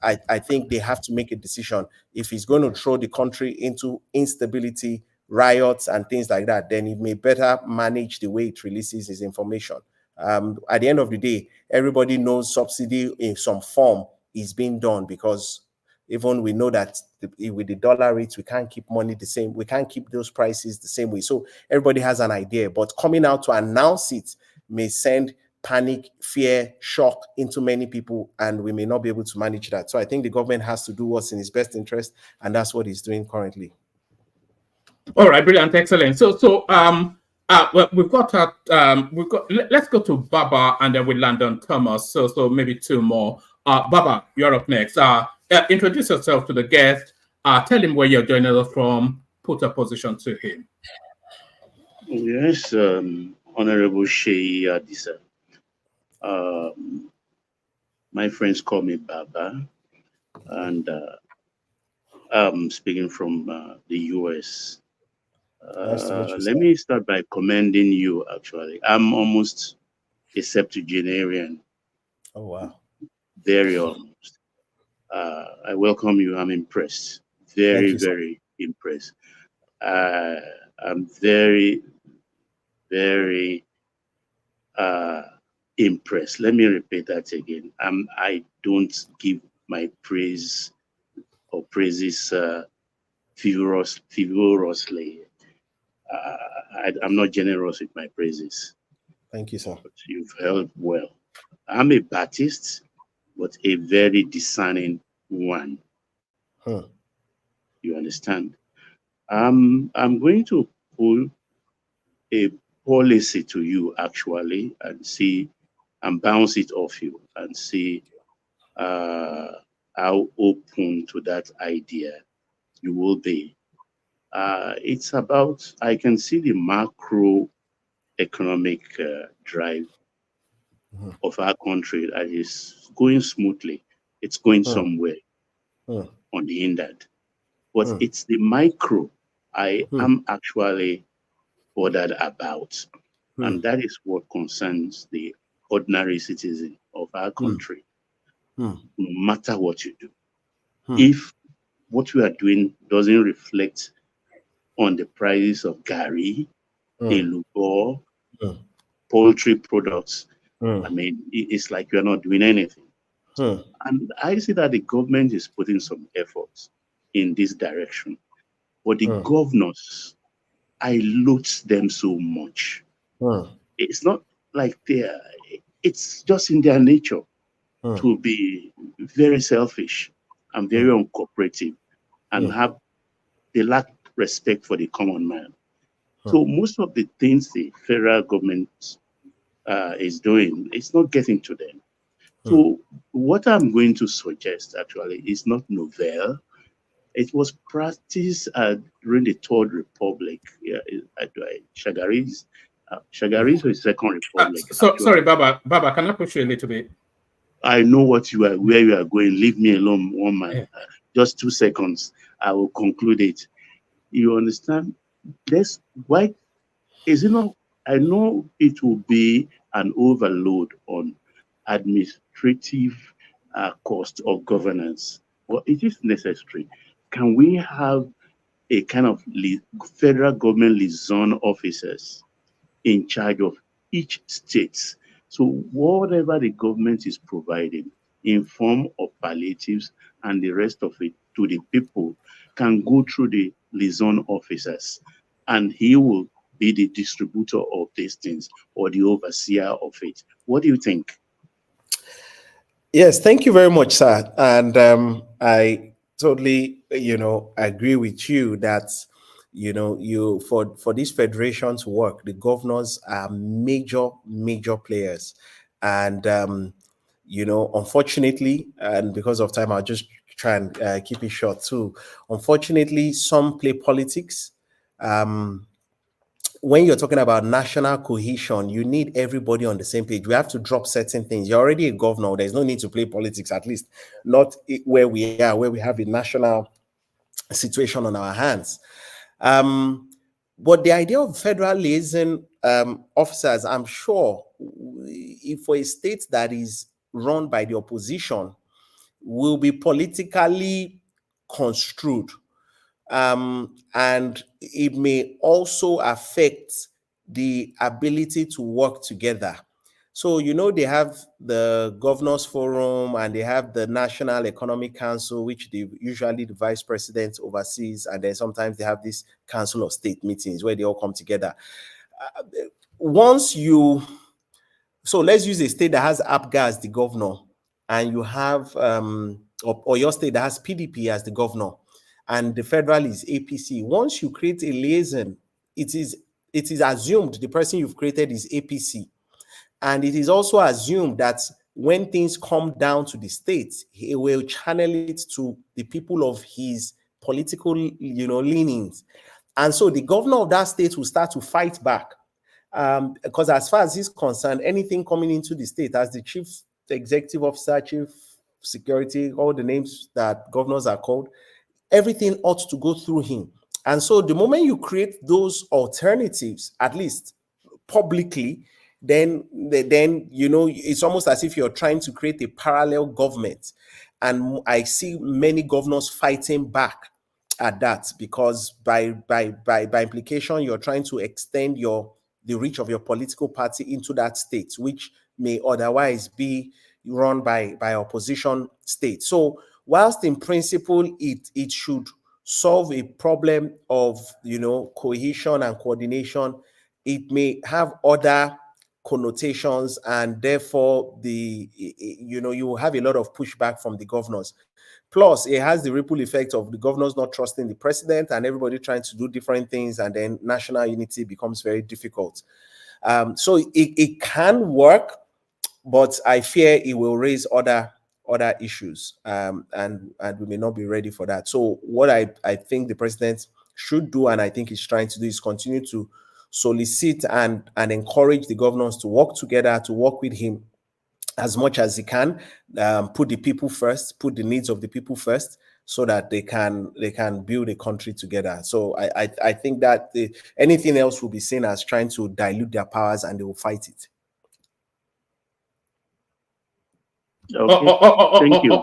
I think they have to make a decision. If it's going to throw the country into instability, riots, and things like that, then it may better manage the way it releases its information. At the end of the day, everybody knows subsidy in some form is being done, because even we know that with the dollar rates, we can't keep money the same. We can't keep those prices the same way. So everybody has an idea, but coming out to announce it may send panic, fear, shock into many people, and we may not be able to manage that. So I think the government has to do what's in its best interest, and that's what it's doing currently. All right, brilliant, excellent. Well, let's go to Baba, and then we land on Thomas. So maybe two more. Baba, you're up next. Introduce yourself to the guest. Tell him where you're joining us from. Put a position to him. Yes, Honorable Sheyi Adisa. My friends call me Baba, and I'm speaking from the US. Let me start by commending you, actually. I'm almost a septuagenarian. Oh, wow. Very almost. I welcome you. I'm impressed. Very impressed. I'm very impressed. Let me repeat that again. I don't give my praise or praises vigorously. I'm not generous with my praises. Thank you, sir. But you've held well. I'm a Baptist, but a very discerning one. You understand? I'm going to pull a policy to you, actually, and see and bounce it off you and see how open to that idea you will be. It's about, I can see the macro economic drive of our country that is going smoothly. It's going somewhere unhindered. But it's the micro I am actually bothered about. And that is what concerns the ordinary citizen of our country, no matter what you do. If what we are doing doesn't reflect on the prices of gari, elubo, poultry products, I mean, it's like you're not doing anything. And I see that the government is putting some efforts in this direction. But the governors, I loathe them so much. It's not like it's just in their nature to be very selfish and very uncooperative and they lack respect for the common man. So most of the things the federal government is doing, it's not getting to them. So what I'm going to suggest actually is not novel. It was practiced during the Third Republic. Shagaris was Second Republic. Sorry, Baba, can I push you a little bit? I know where you are going. Leave me alone, woman. Just 2 seconds. I will conclude it. You understand? Why is it not? I know it will be an overload on administrative cost of governance, but it is necessary. Can we have a kind of federal government liaison officers in charge of each state? So whatever the government is providing in form of palliatives and the rest of it to the people can go through the liaison officers, and he will be the distributor of these things or the overseer of it. What do you think? Yes, thank you very much, sir. And I totally, agree with you that, for this federation to work, the governors are major players. And, unfortunately, and because of time, I'll just try and keep it short too. Unfortunately, some play politics. When you're talking about national cohesion, you need everybody on the same page. We have to drop certain things. You're already a governor. There's no need to play politics, at least not where we are, where we have a national situation on our hands. But the idea of federal liaison officers, I'm sure, if for a state that is run by the opposition, will be politically construed. And it may also affect the ability to work together. So, they have the Governors Forum and they have the National Economic Council, which usually the vice president oversees. And then sometimes they have this Council of State meetings where they all come together. So let's use a state that has APGA as the governor, and you have, or your state that has PDP as the governor, and the federal is APC. Once you create a liaison, it is assumed the person you've created is APC. And it is also assumed that when things come down to the states, he will channel it to the people of his political, leanings. And so the governor of that state will start to fight back. Because as far as he's concerned, anything coming into the state as the chief executive officer, chief security, all the names that governors are called, everything ought to go through him. And so the moment you create those alternatives, at least publicly, then it's almost as if you're trying to create a parallel government. And I see many governors fighting back at that, because by implication, you're trying to extend the reach of your political party into that state, which may otherwise be run by opposition states. So whilst in principle it should solve a problem of cohesion and coordination, it may have other connotations, and therefore you will have a lot of pushback from the governors. Plus, it has the ripple effect of the governors not trusting the president and everybody trying to do different things, and then national unity becomes very difficult. So it can work, but I fear it will raise other issues, and we may not be ready for that. So what I think the president should do, and I think he's trying to do, is continue to solicit and encourage the governors to work together, to work with him as much as he can, put the people first, put the needs of the people first, so that they can build a country together. So I think that anything else will be seen as trying to dilute their powers, and they will fight it. Okay. Thank you.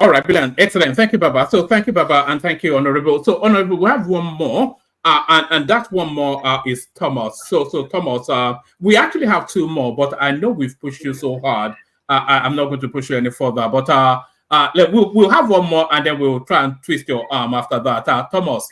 All right, brilliant, excellent. Thank you, Baba. So thank you, Baba, and thank you, Honorable. So Honorable, we have one more, and that one more is Thomas. So Thomas, we actually have two more, but I know we've pushed you so hard. I'm not going to push you any further, but we'll have one more, and then we'll try and twist your arm after that. Thomas,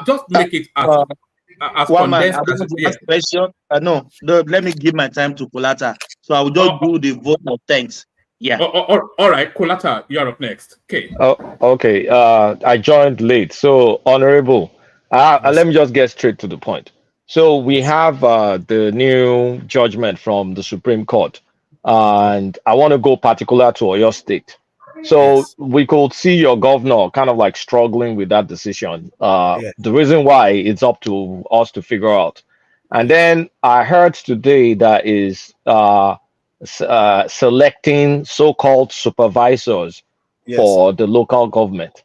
just make it as one man, condensed I as want to yeah. ask question. No, let me give my time to Kulata. So I will just do the vote of thanks. Yeah. All right, Kulata, you're up next. Okay. Oh, okay. I joined late. So, Honorable, let me just get straight to the point. So, we have the new judgment from the Supreme Court, and I want to go particular to your state. So, we could see your governor kind of like struggling with that decision. The reason why it's up to us to figure out. And then I heard today that is selecting so-called supervisors for the local government.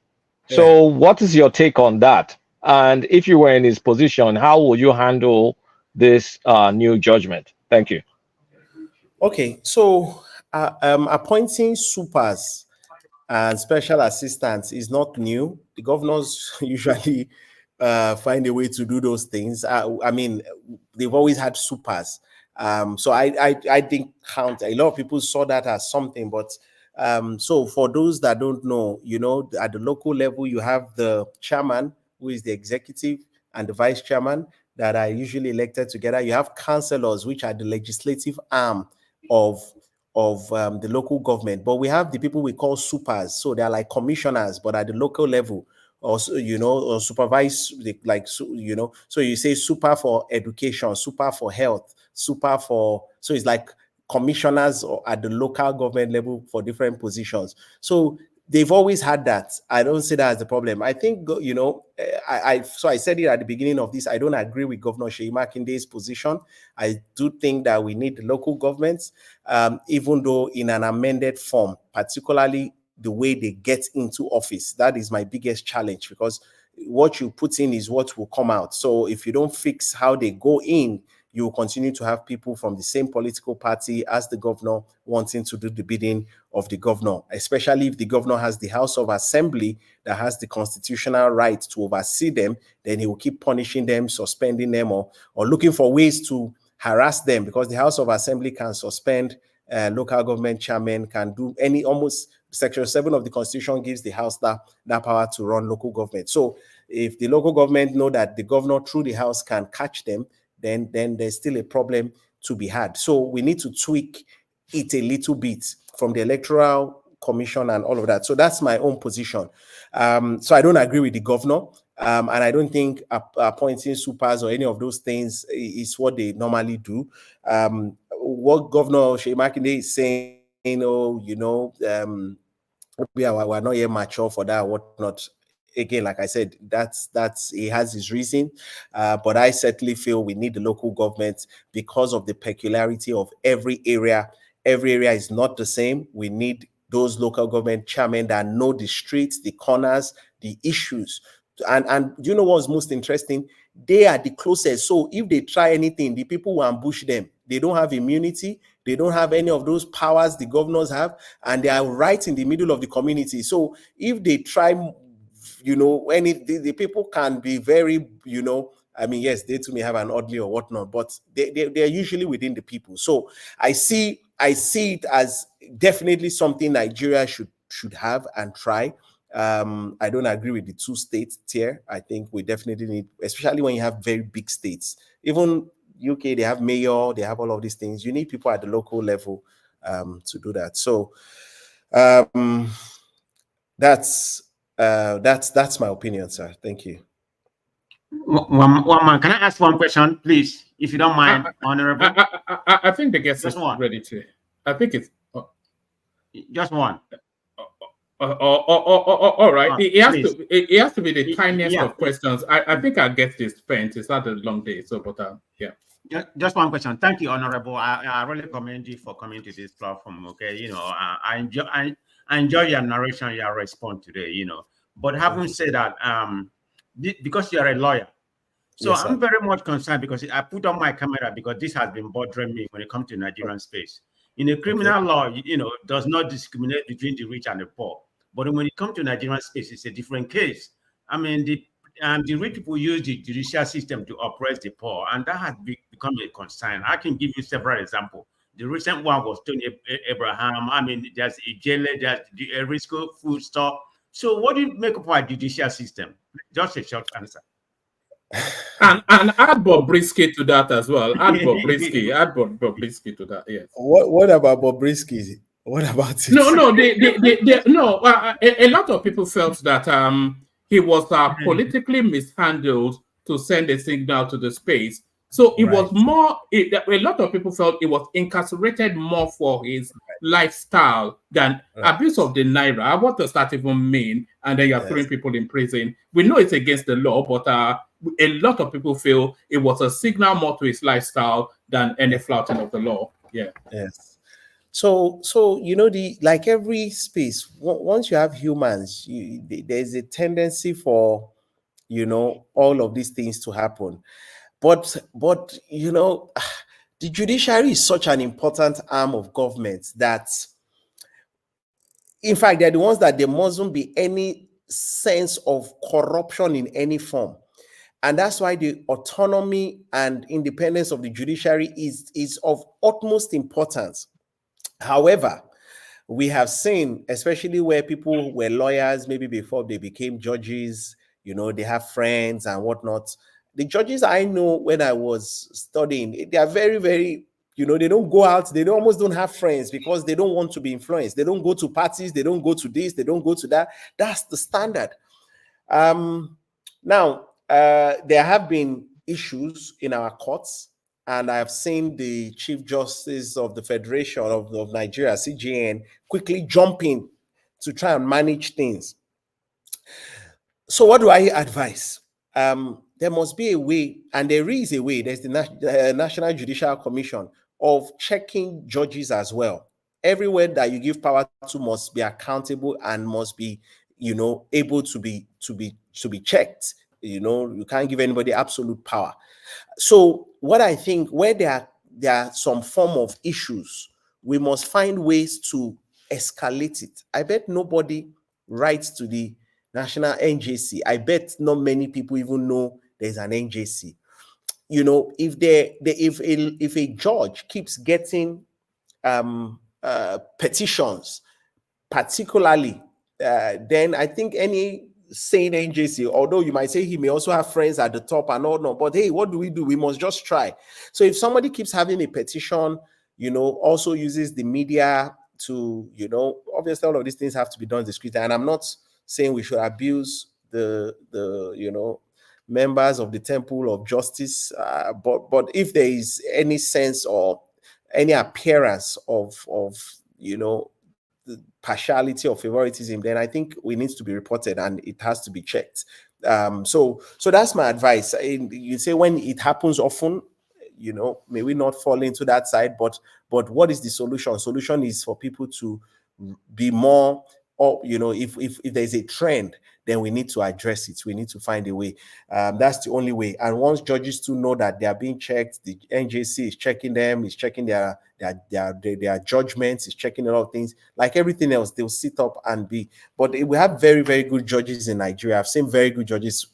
So what is your take on that? And if you were in his position, how would you handle this new judgment? Thank you. Okay, so appointing supers and special assistants is not new. The governors usually find a way to do those things. I mean, they've always had supers. So I didn't count. A lot of people saw that as something, but so for those that don't know, you know, at the local level, you have the chairman, who is the executive, and the vice chairman that are usually elected together. You have councillors, which are the legislative arm of the local government. But we have the people we call supers. So they're like commissioners, but at the local level. Also, you know, or supervise, like, you know, so you say super for education, super for health, super for, so it's like commissioners at the local government level for different positions. So they've always had that. I don't see that as the problem. I think, you know, so I said it at the beginning of this, I don't agree with Governor Seyi Makinde's position. I do think that we need the local governments, even though in an amended form, particularly the way they get into office. That is my biggest challenge, because what you put in is what will come out. So if you don't fix how they go in, you will continue to have people from the same political party as the governor wanting to do the bidding of the governor, especially if the governor has the House of Assembly that has the constitutional right to oversee them. Then he will keep punishing them, suspending them, or looking for ways to harass them, because the House of Assembly can suspend local government chairmen, can do any, almost Section 7 of the Constitution gives the House that power to run local government. So if the local government know that the governor through the House can catch them, then there's still a problem to be had. So we need to tweak it a little bit from the Electoral Commission and all of that. So that's my own position. So I don't agree with the governor. And I don't think appointing supers or any of those things is what they normally do. What Governor Seyi Makinde is saying, oh, you know, we're not yet mature for that, whatnot. Again, like I said, that's he has his reason, but I certainly feel we need the local government because of the peculiarity of every area. Every area is not the same. We need those local government chairmen that know the streets, the corners, the issues. And you know what's most interesting? They are the closest. So if they try anything, the people will ambush them. They don't have immunity. They don't have any of those powers the governors have, and they are right in the middle of the community. So if they try, you know, the people can be very, you know, I mean, yes, they too may have an oddly or whatnot, but they're usually within the people. So I see it as definitely something Nigeria should have and try. I don't agree with the two-state tier. I think we definitely need, especially when you have very big states. Even UK, they have mayor, they have all of these things. You need people at the local level to do that. So that's my opinion, sir. Thank you. One man, can I ask one question, please, if you don't mind, Honorable? I think the guest just is one. ready to. I think it's just one. All right. It has Please. to. It has to be the tiniest Yeah. of questions. I think I get this spent. It's not a long day. So, but yeah. Just one question. Thank you, Honorable. I really commend you for coming to this platform. Okay, I enjoy your narration, your response today. But having said that, because you are a lawyer, so Yes, I'm sir. very much concerned because I put on my camera because this has been bothering me when it comes to Nigerian space. In a criminal law, does not discriminate between the rich and the poor. But when it comes to Nigerian space, it's a different case. I mean, the rich people use the judicial system to oppress the poor, and that has become a concern. I can give you several examples. The recent one was Tony Abraham. I mean, there's Ijele, there's the Risco food store. So, what do you make of our judicial system? Just a short answer. And add Bobrisky to that as well. Add Bobrisky to that. Yes. What about Bobrisky? What about it? No. No. A lot of people felt that he was politically mishandled to send a signal to the space. So it was more. A lot of people felt it was incarcerated more for his lifestyle than abuse of the naira. What does that even mean? And then you're throwing people in prison. We know it's against the law, but a lot of people feel it was a signal more to his lifestyle than any flouting of the law. Yeah. Yes. So like every space, once you have humans, there's a tendency for all of these things to happen. But the judiciary is such an important arm of government that, in fact, they're the ones that there mustn't be any sense of corruption in any form. And that's why the autonomy and independence of the judiciary is of utmost importance. However, we have seen, especially where people were lawyers, maybe before they became judges, they have friends and whatnot. The judges I know when I was studying, they are very, very, they don't go out, they almost don't have friends because they don't want to be influenced. They don't go to parties, they don't go to this, they don't go to that. That's the standard. Now, there have been issues in our courts, and I've seen the Chief Justice of the Federation of Nigeria, CJN, quickly jump in to try and manage things. So what do I advise? There must be a way, and there is a way, there's the National Judicial Commission of checking judges as well. Everywhere that you give power to must be accountable and must be, able to be checked. You can't give anybody absolute power. So what I think, where there are some form of issues, we must find ways to escalate it. I bet nobody writes to the National NJC. I bet not many people even know there's an NJC. If a judge keeps getting petitions, particularly, then I think any sane NJC, although you might say he may also have friends at the top and all, no, but hey, what do? We must just try. So if somebody keeps having a petition, also uses the media to, obviously all of these things have to be done discreetly. And I'm not saying we should abuse the members of the temple of justice, but if there is any sense or any appearance of the partiality or favoritism, then I think we need to be reported and it has to be checked. So that's my advice. You say when it happens often, may we not fall into that side, but what is the solution? Solution is for people to be more, or if there's a trend, then we need to address it. We need to find a way. That's the only way. And once judges too know that they are being checked, the NJC is checking them, is checking their judgments, is checking a lot of things. Like everything else, they'll sit up and be. But we have very, very good judges in Nigeria. I've seen very good judges.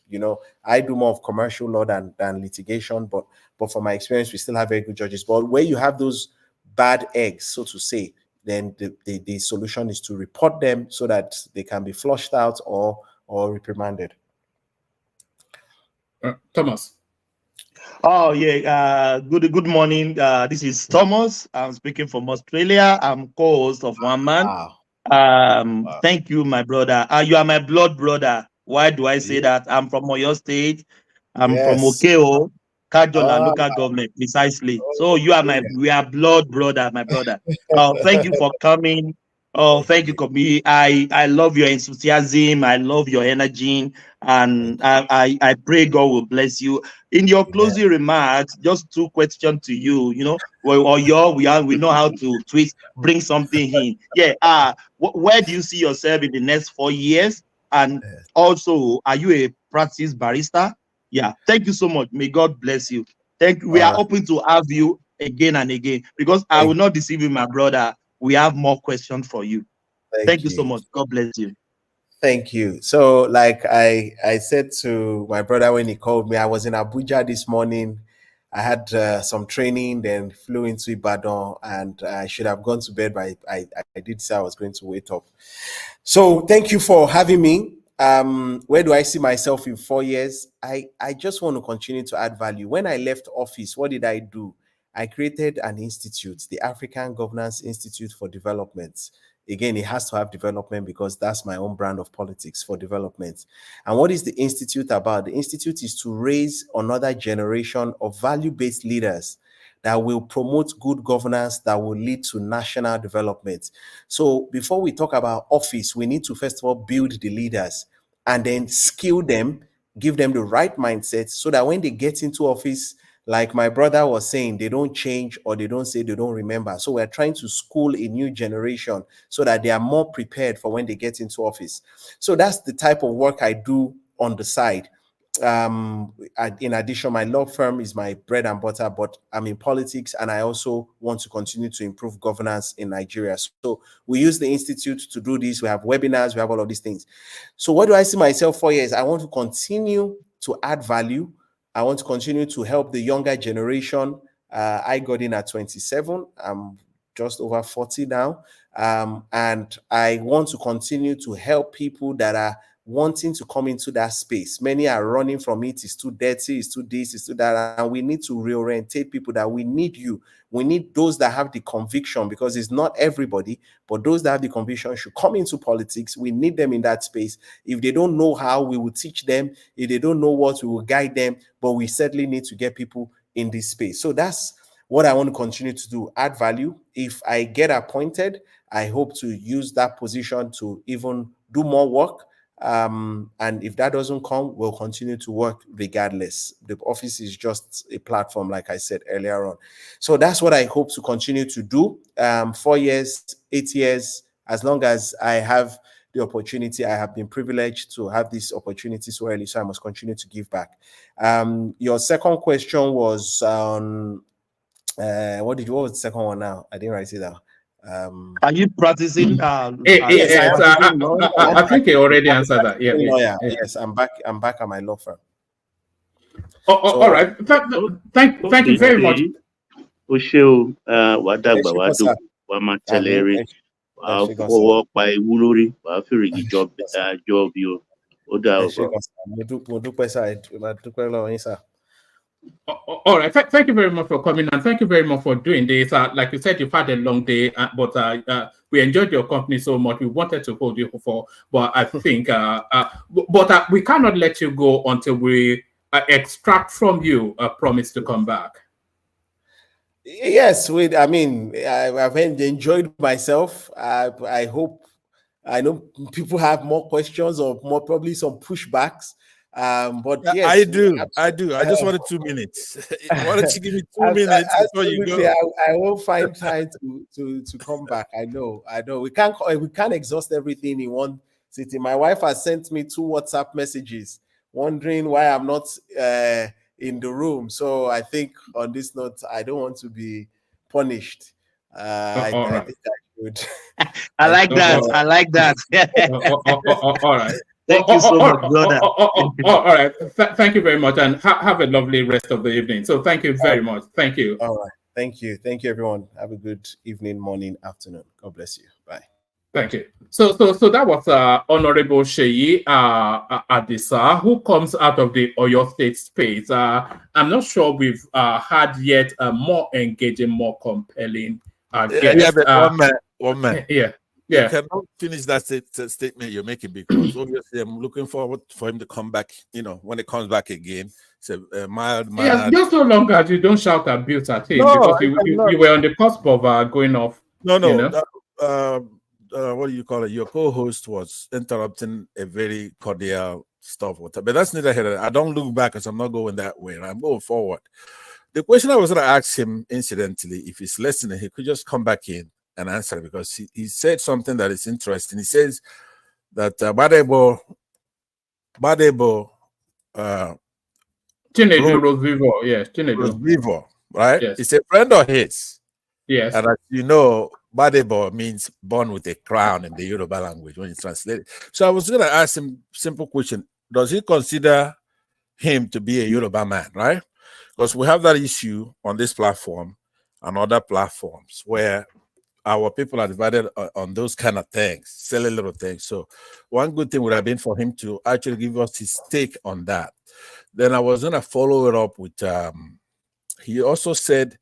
I do more of commercial law than litigation, but from my experience, we still have very good judges. But where you have those bad eggs, so to say, then the solution is to report them so that they can be flushed out or reprimanded. Thomas. Oh yeah. Good morning. This is Thomas. I'm speaking from Australia. I'm co-host of One Man. Wow. Thank you, my brother. You are my blood brother. Why do I say that? I'm from Oyo State. I'm from Okeo, Kajola local government, precisely. So we are blood brother, my brother. Thank you for coming Oh, thank you, Kobi. I love your enthusiasm. I love your energy, and I pray God will bless you. In your closing remarks, just two questions to you. You know, we know how to twist, bring something in. Yeah. Where do you see yourself in the next 4 years? And also, are you a practice barista? Yeah. Thank you so much. May God bless you. We are open to have you again and again, because I will not deceive you, my brother. We have more questions for you. Thank you so much. God bless you. Thank you. So, like I said to my brother when he called me, I was in Abuja this morning. I had some training, then flew into Ibadan, and I should have gone to bed, but I did say I was going to wait up. So, thank you for having me. Where do I see myself in 4 years? I just want to continue to add value. When I left office, what did I do? I created an institute, the African Governance Institute for Development. Again, it has to have development because that's my own brand of politics, for development. And what is the institute about? The institute is to raise another generation of value-based leaders that will promote good governance, that will lead to national development. So before we talk about office, we need to first of all build the leaders and then skill them, give them the right mindset so that when they get into office, like my brother was saying, they don't change or they don't say they don't remember. So we're trying to school a new generation so that they are more prepared for when they get into office. So that's the type of work I do on the side. In addition, my law firm is my bread and butter, but I'm in politics and I also want to continue to improve governance in Nigeria. So we use the institute to do this. We have webinars, we have all of these things. So what do I see myself 4 years? I want to continue to add value. I want to continue to help the younger generation. I got in at 27. I'm just over 40 now. And I want to continue to help people that are wanting to come into that space. Many are running from it. It's too dirty, it's too this, it's too that. And we need to reorientate people that we need you. We need those that have the conviction, because it's not everybody, but those that have the conviction should come into politics. We need them in that space. If they don't know how, we will teach them. If they don't know what, we will guide them. But we certainly need to get people in this space. So that's what I want to continue to do, add value. If I get appointed, I hope to use that position to even do more work. And if that doesn't come, we'll continue to work regardless. The office is just a platform, like I said earlier on. So that's what I hope to continue to do. 4 years, 8 years, as long as I have the opportunity. I have been privileged to have this opportunity so early, so I must continue to give back. Your second question was on what was the second one now? I didn't write it down. Are you practicing? Yes, I think he already answered that. Yeah. Yes, I'm back at my law firm. All right. Thank you very much. All right. Thank you very much for coming, and thank you very much for doing this. Like you said, you've had a long day, but we enjoyed your company so much. We wanted to hold you for, but I think, but we cannot let you go until we extract from you a promise to come back. Yes, I've enjoyed myself. I hope, I know people have more questions or more probably some pushbacks. But yes, I do. I just wanted 2 minutes. Why don't you give me 2 minutes before you go? I will find time to come back. I know. We can't exhaust everything in one sitting. My wife has sent me 2 WhatsApp messages wondering why I'm not in the room. So I think on this note, I don't want to be punished. I think I should. I like that. All right. Thank you so much, brother. All right. Thank you very much, and have a lovely rest of the evening. So thank you very much. Thank you. All right. Thank you. Thank you, everyone. Have a good evening, morning, afternoon. God bless you. Bye. Thank you. So that was Honorable Sheyi Adisa, who comes out of the Oyo State space. I'm not sure we've had yet a more engaging, more compelling guest. One man. Yeah. You cannot finish that statement you're making, because obviously I'm looking forward for him to come back. When it comes back again, it's a mild. Yes, just so long as you don't shout abuse at him, because you were on the cusp of going off. No. what do you call it? Your co-host was interrupting a very cordial stuff with her, but that's neither here. I don't look back because I'm not going that way. I'm going forward. The question I was going to ask him, incidentally, if he's listening, he could just come back in and answer because he said something that is interesting. He says that Badebo, Chinedu Rosvivo, yes, Chinedu Rosvivo, right? Yes. It's a friend of his. Yes. And as you know, Badebo means born with a crown in the Yoruba language when you translate it. So I was going to ask him a simple question. Does he consider him to be a Yoruba man, right? Because we have that issue on this platform and other platforms where our people are divided on those kind of things, silly little things. So one good thing would have been for him to actually give us his take on that. Then I was going to follow it up with, he also said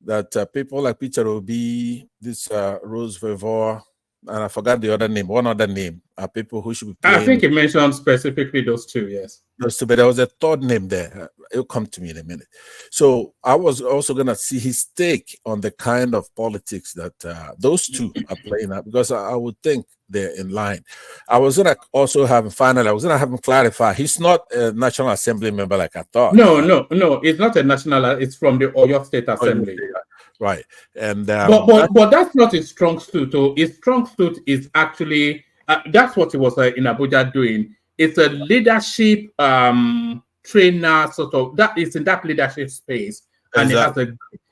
that people like Peter Obi, this Rose Vevor, and I forgot the other name, one other name, are people who should be playing. I think he mentioned specifically those two, yes. Those two, but there was a third name there. It'll come to me in a minute. So I was also going to see his take on the kind of politics that those two are playing out, because I would think they're in line. I was going to also have him, finally, I was going to have him clarify. He's not a National Assembly member like I thought. No, it's not a national, it's from the Oyo State Assembly. Right. And but that's not his strong suit. His strong suit is actually, that's what he was in Abuja doing. It's a leadership trainer sort of, that is in that leadership space, and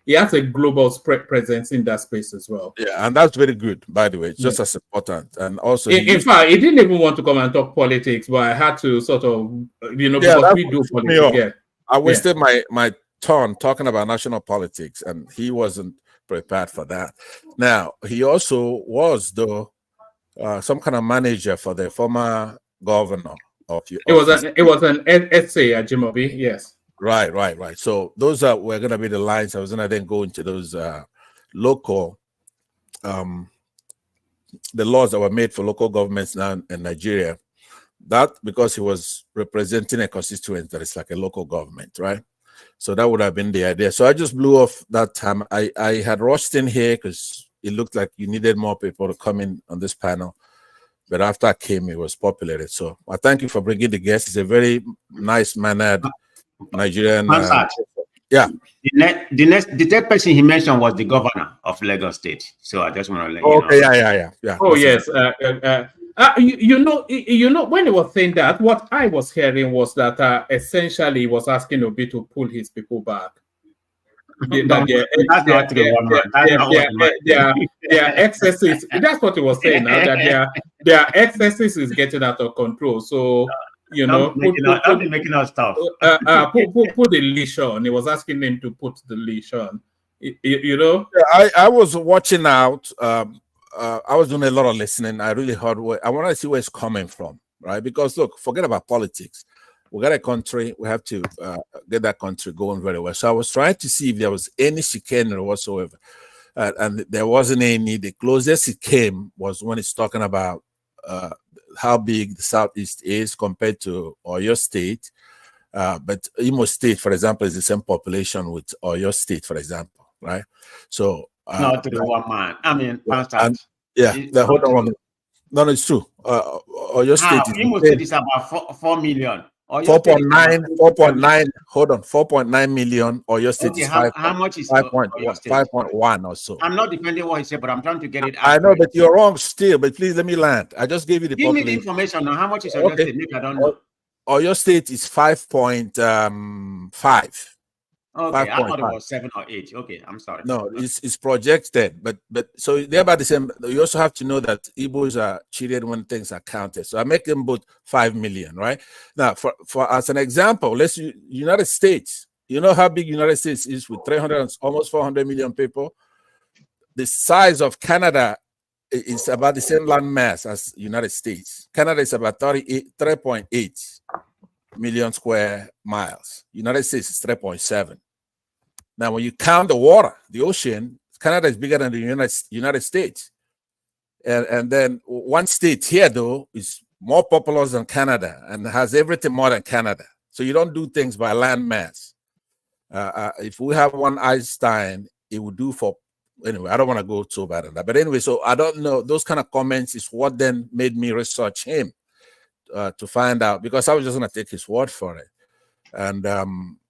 he has a global presence in that space as well. Yeah, and that's very good, by the way. It's just as important. And also, in fact, he didn't even want to come and talk politics, but I had to sort of, because we do politics. Yeah, I wasted my turn talking about national politics, and he wasn't prepared for that. Now, he also was some kind of manager for the former governor of it was an essay at Jimobi, yes. Right. So those were going to be the lines. I was going to then go into those local, the laws that were made for local governments now in Nigeria. That because he was representing a constituent that is like a local government, right? So that would have been the idea. So I just blew off that time. I had rushed in here because it looked like you needed more people to come in on this panel. But after I came, it was populated. So I thank you for bringing the guest. It's a very nice mannered Nigerian. Yeah. The third person he mentioned was the governor of Lagos State. So I just want to let you know. Okay, yeah. Oh, yes. You know, when he was saying that, what I was hearing was that essentially he was asking Obi to pull his people back. Their excesses. That's what he was saying now, that their excesses is getting out of control. So don't be making us tough. Put the leash on. He was asking them to put the leash on. I was watching out. I was doing a lot of listening. I really heard I want to see where it's coming from, right? Because look, forget about politics. We got a country. We have to get that country going very well. So I was trying to see if there was any chicanery whatsoever, and there wasn't any. The closest it came was when it's talking about how big the Southeast is compared to Oyo State. But Imo State, for example, is the same population with Oyo State, for example, right? So not to the one man. I mean, hold on. No, it's true. Oyo State Imo State is about 4 million. 4.9. Hold on, 4.9 million. Oyo State is how much is 5.1 or so. I'm not defending what he said, but I'm trying to get it. I know, but you're wrong still. But please let me land. I just gave you the. Give me the information now. How much is Oyo State? Maybe I don't know. Oyo State is 5.5. Okay, I thought it was 7 or 8. Okay, I'm sorry. No, it's projected, but so they're about the same. You also have to know that Igbos are cheated when things are counted. So I make them both 5 million, right? Now, for as an example, let's use United States. You know how big United States is with 300, almost 400 million people. The size of Canada is about the same land mass as United States. Canada is about 3.8 million square miles. United States is 3.7. Now, when you count the water, the ocean, Canada is bigger than the United States. And then one state here, though, is more populous than Canada and has everything more than Canada. So you don't do things by land mass. If we have one Einstein, it would do for anyway, I don't want to go so bad on that. But anyway, so I don't know. Those kind of comments is what then made me research him to find out, because I was just going to take his word for it. And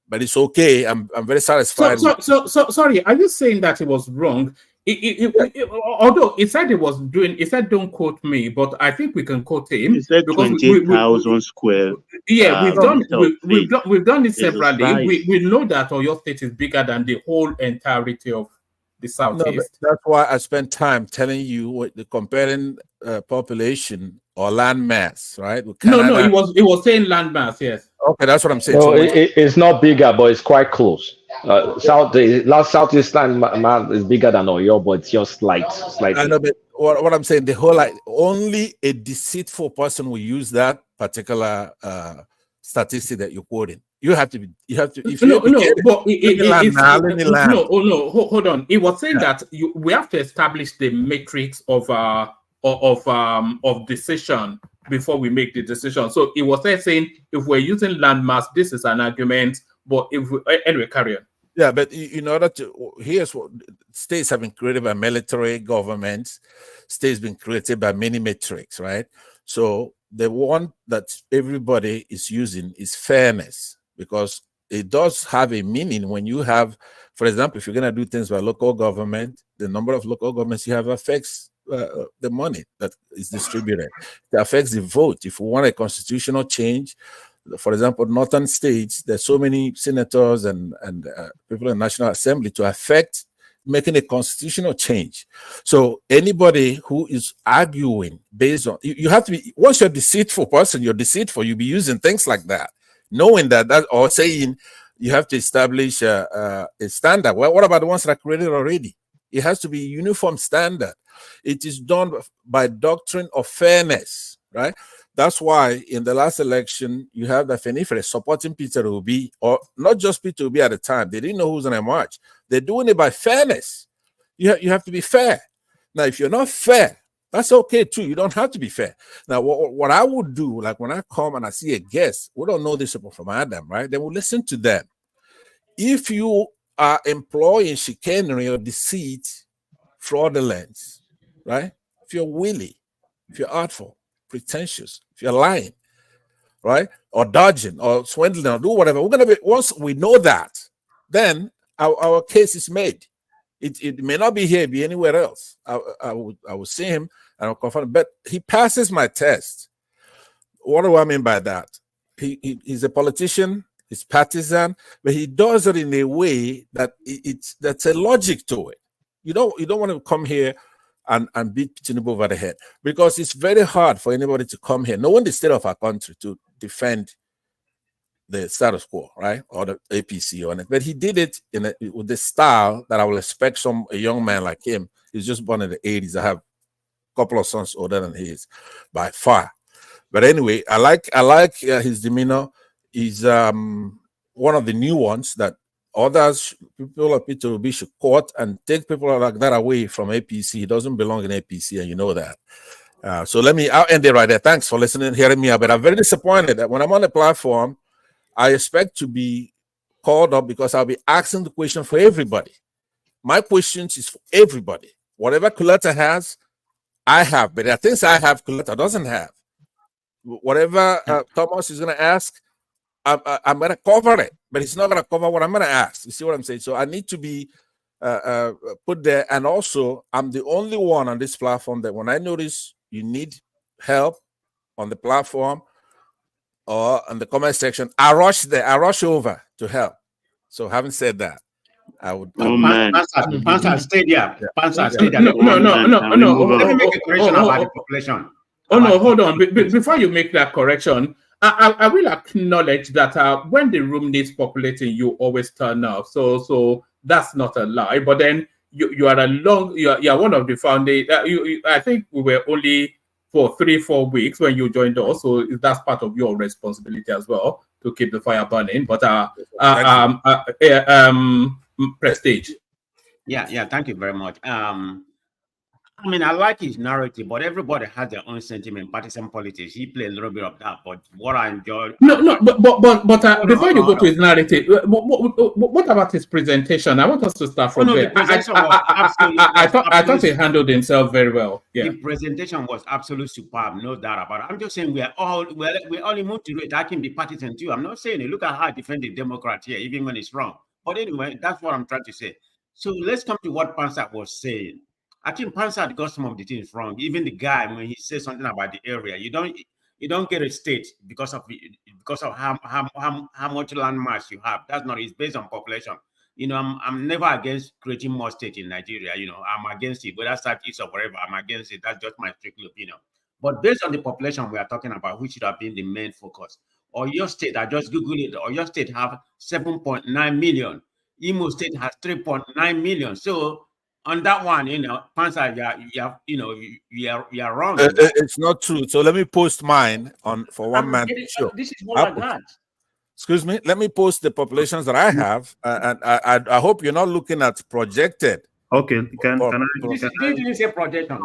but it's okay. I'm very satisfied. So sorry. Are you saying that it was wrong? Although it said it said don't quote me, but I think we can quote him. He said 28,000 square. Yeah, we've done it There's a separately. We know that Oyo State is bigger than the whole entirety of the Southeast. No, that's why I spent time telling you what the comparing population or land mass, right? No, it was saying land mass. Yes. Okay, that's what I'm saying. No, So it's not bigger, but it's quite close. The southeast land mass is bigger than Oyo, but it's just slightly. I know, but what I'm saying, the whole only a deceitful person will use that particular statistic that you're quoting. You have to. If hold on. It was saying that we have to establish the matrix of decision before we make the decision. So it was saying if we're using landmass, this is an argument. But anyway, carry on. Yeah, but in order to, here's what states have been created by military governments. States been created by many metrics, right? So the one that everybody is using is fairness, because it does have a meaning when you have, for example, if you're going to do things by local government, the number of local governments you have affects the money that is distributed. It affects the vote. If we want a constitutional change, for example, northern states, there's so many senators and people in the National Assembly to affect making a constitutional change. So anybody who is arguing based on, you have to be, once you're a deceitful person, you'll be using things like that, knowing that or saying you have to establish a standard. Well, what about the ones that are created already? It has to be a uniform standard. It is done by doctrine of fairness, right? That's why in the last election, you have the Fenifere supporting Peter Obi, or not just Peter Obi at the time. They didn't know who's going to march. They're doing it by fairness. You have to be fair. Now, if you're not fair, that's okay too. You don't have to be fair. Now, what I would do, like when I come and I see a guest, we don't know these people from Adam, right? Then we'll listen to them. If you are employing chicanery or deceit, fraudulence, right? If you're willy, if you're artful, pretentious, if you're lying, right, or dodging or swindling or do whatever, we're gonna be, once we know that, then our case is made. It may not be here, be anywhere else. I will see him and I'll confirm, but he passes my test. What do I mean by that? He's a politician, he's partisan, but he does it in a way that that's a logic to it. You don't want to come here and beat Tinubu over the head, because it's very hard for anybody to come here, knowing the state of our country, to defend the status quo, right, or the APC on it. But he did it with the style that I will expect a young man like him. He's just born in the 80s. I have a couple of sons older than he is by far. But anyway, I like his demeanor. He's one of the new ones that others, people like Peter Obi, should court and take people like that away from APC. He doesn't belong in APC, and you know that. So I'll end it right there. Thanks for listening, hearing me out. But I'm very disappointed that when I'm on the platform, I expect to be called up because I'll be asking the question for everybody. My questions is for everybody. Whatever Kuleta has, I have. But there are things I have Kuleta doesn't have. Whatever Thomas is going to ask, I'm going to cover it, but it's not going to cover what I'm going to ask. You see what I'm saying? So I need to be put there. And also, I'm the only one on this platform that when I notice you need help on the platform or on the comment section, I rush over to help. So having said that, I would. Pansa, stay there. Pansa, stay there. No. Let me make a correction about the population. Hold on. Before you make that correction, I will acknowledge that when the room needs populating, you always turn up. So that's not a lie. But then you are one of the founding. I think we were only for 3-4 weeks when you joined us, so that's part of your responsibility as well to keep the fire burning. But Prestige. Yeah. Thank you very much. I mean, I like his narrative, but everybody has their own sentiment, partisan politics. He played a little bit of that, but what I enjoy. But before you go to his narrative, what about his presentation? I want us to start from there. The presentation was absolutely. I thought he handled himself very well. Yeah. The presentation was absolutely superb, no doubt about it. I'm just saying we're all immune to it. I can be partisan too. I'm not saying it. Look at how I defend the Democrat here, even when it's wrong. But anyway, that's what I'm trying to say. So let's come to what Pansat was saying. I think Pansat got some of the things wrong. Even the guy, when he says something about the area, you don't get a state because of how much land mass you have. That's not. It's based on population. You know, I'm never against creating more state in Nigeria. You know, I'm against it, whether south, east, or whatever. I'm against it. That's just my strict opinion. But based on the population we are talking about, which should have been the main focus, or your state, I just Googled it, or your state have 7.9 million. Imo State has 3.9 million. So on that one, you know, Pansa, you are wrong. It's not true. So let me post mine for one man show. This is what I got. Excuse me. Let me post the populations that I have, and I hope you're not looking at projected. Okay. Can I? You didn't say projection.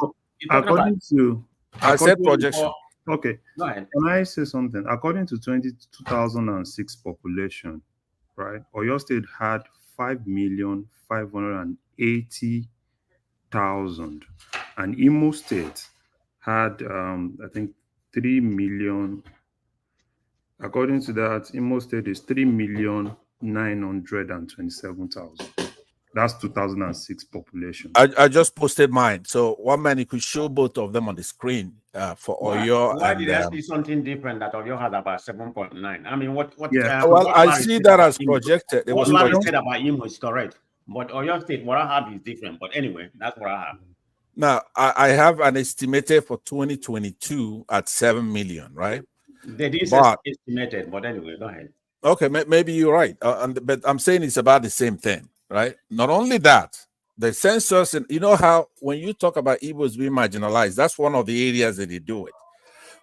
I said projection. Okay. Go ahead. Can I say something? According to 2006 population, right? Oyo State had 5,580,000, and Imo State had I think 3 million. According to that, Imo State is 3,927,000. That's 2006 population. I just posted mine, so one man, you could show both of them on the screen for Oyo. Why did I see something different that Oyo had about 7.9? I mean, what? Yeah. Well, I see that as projected. What Larry said about Imo is correct, but Oyo State, what I have is different. But anyway, that's what I have. Now, I have an estimated for 2022 at 7 million, right? They didn't say estimated, but anyway, go ahead. Okay, maybe you're right, but I'm saying it's about the same thing, right? Not only that, the census, and you know how when you talk about Igbos being marginalized, that's one of the areas that they do it.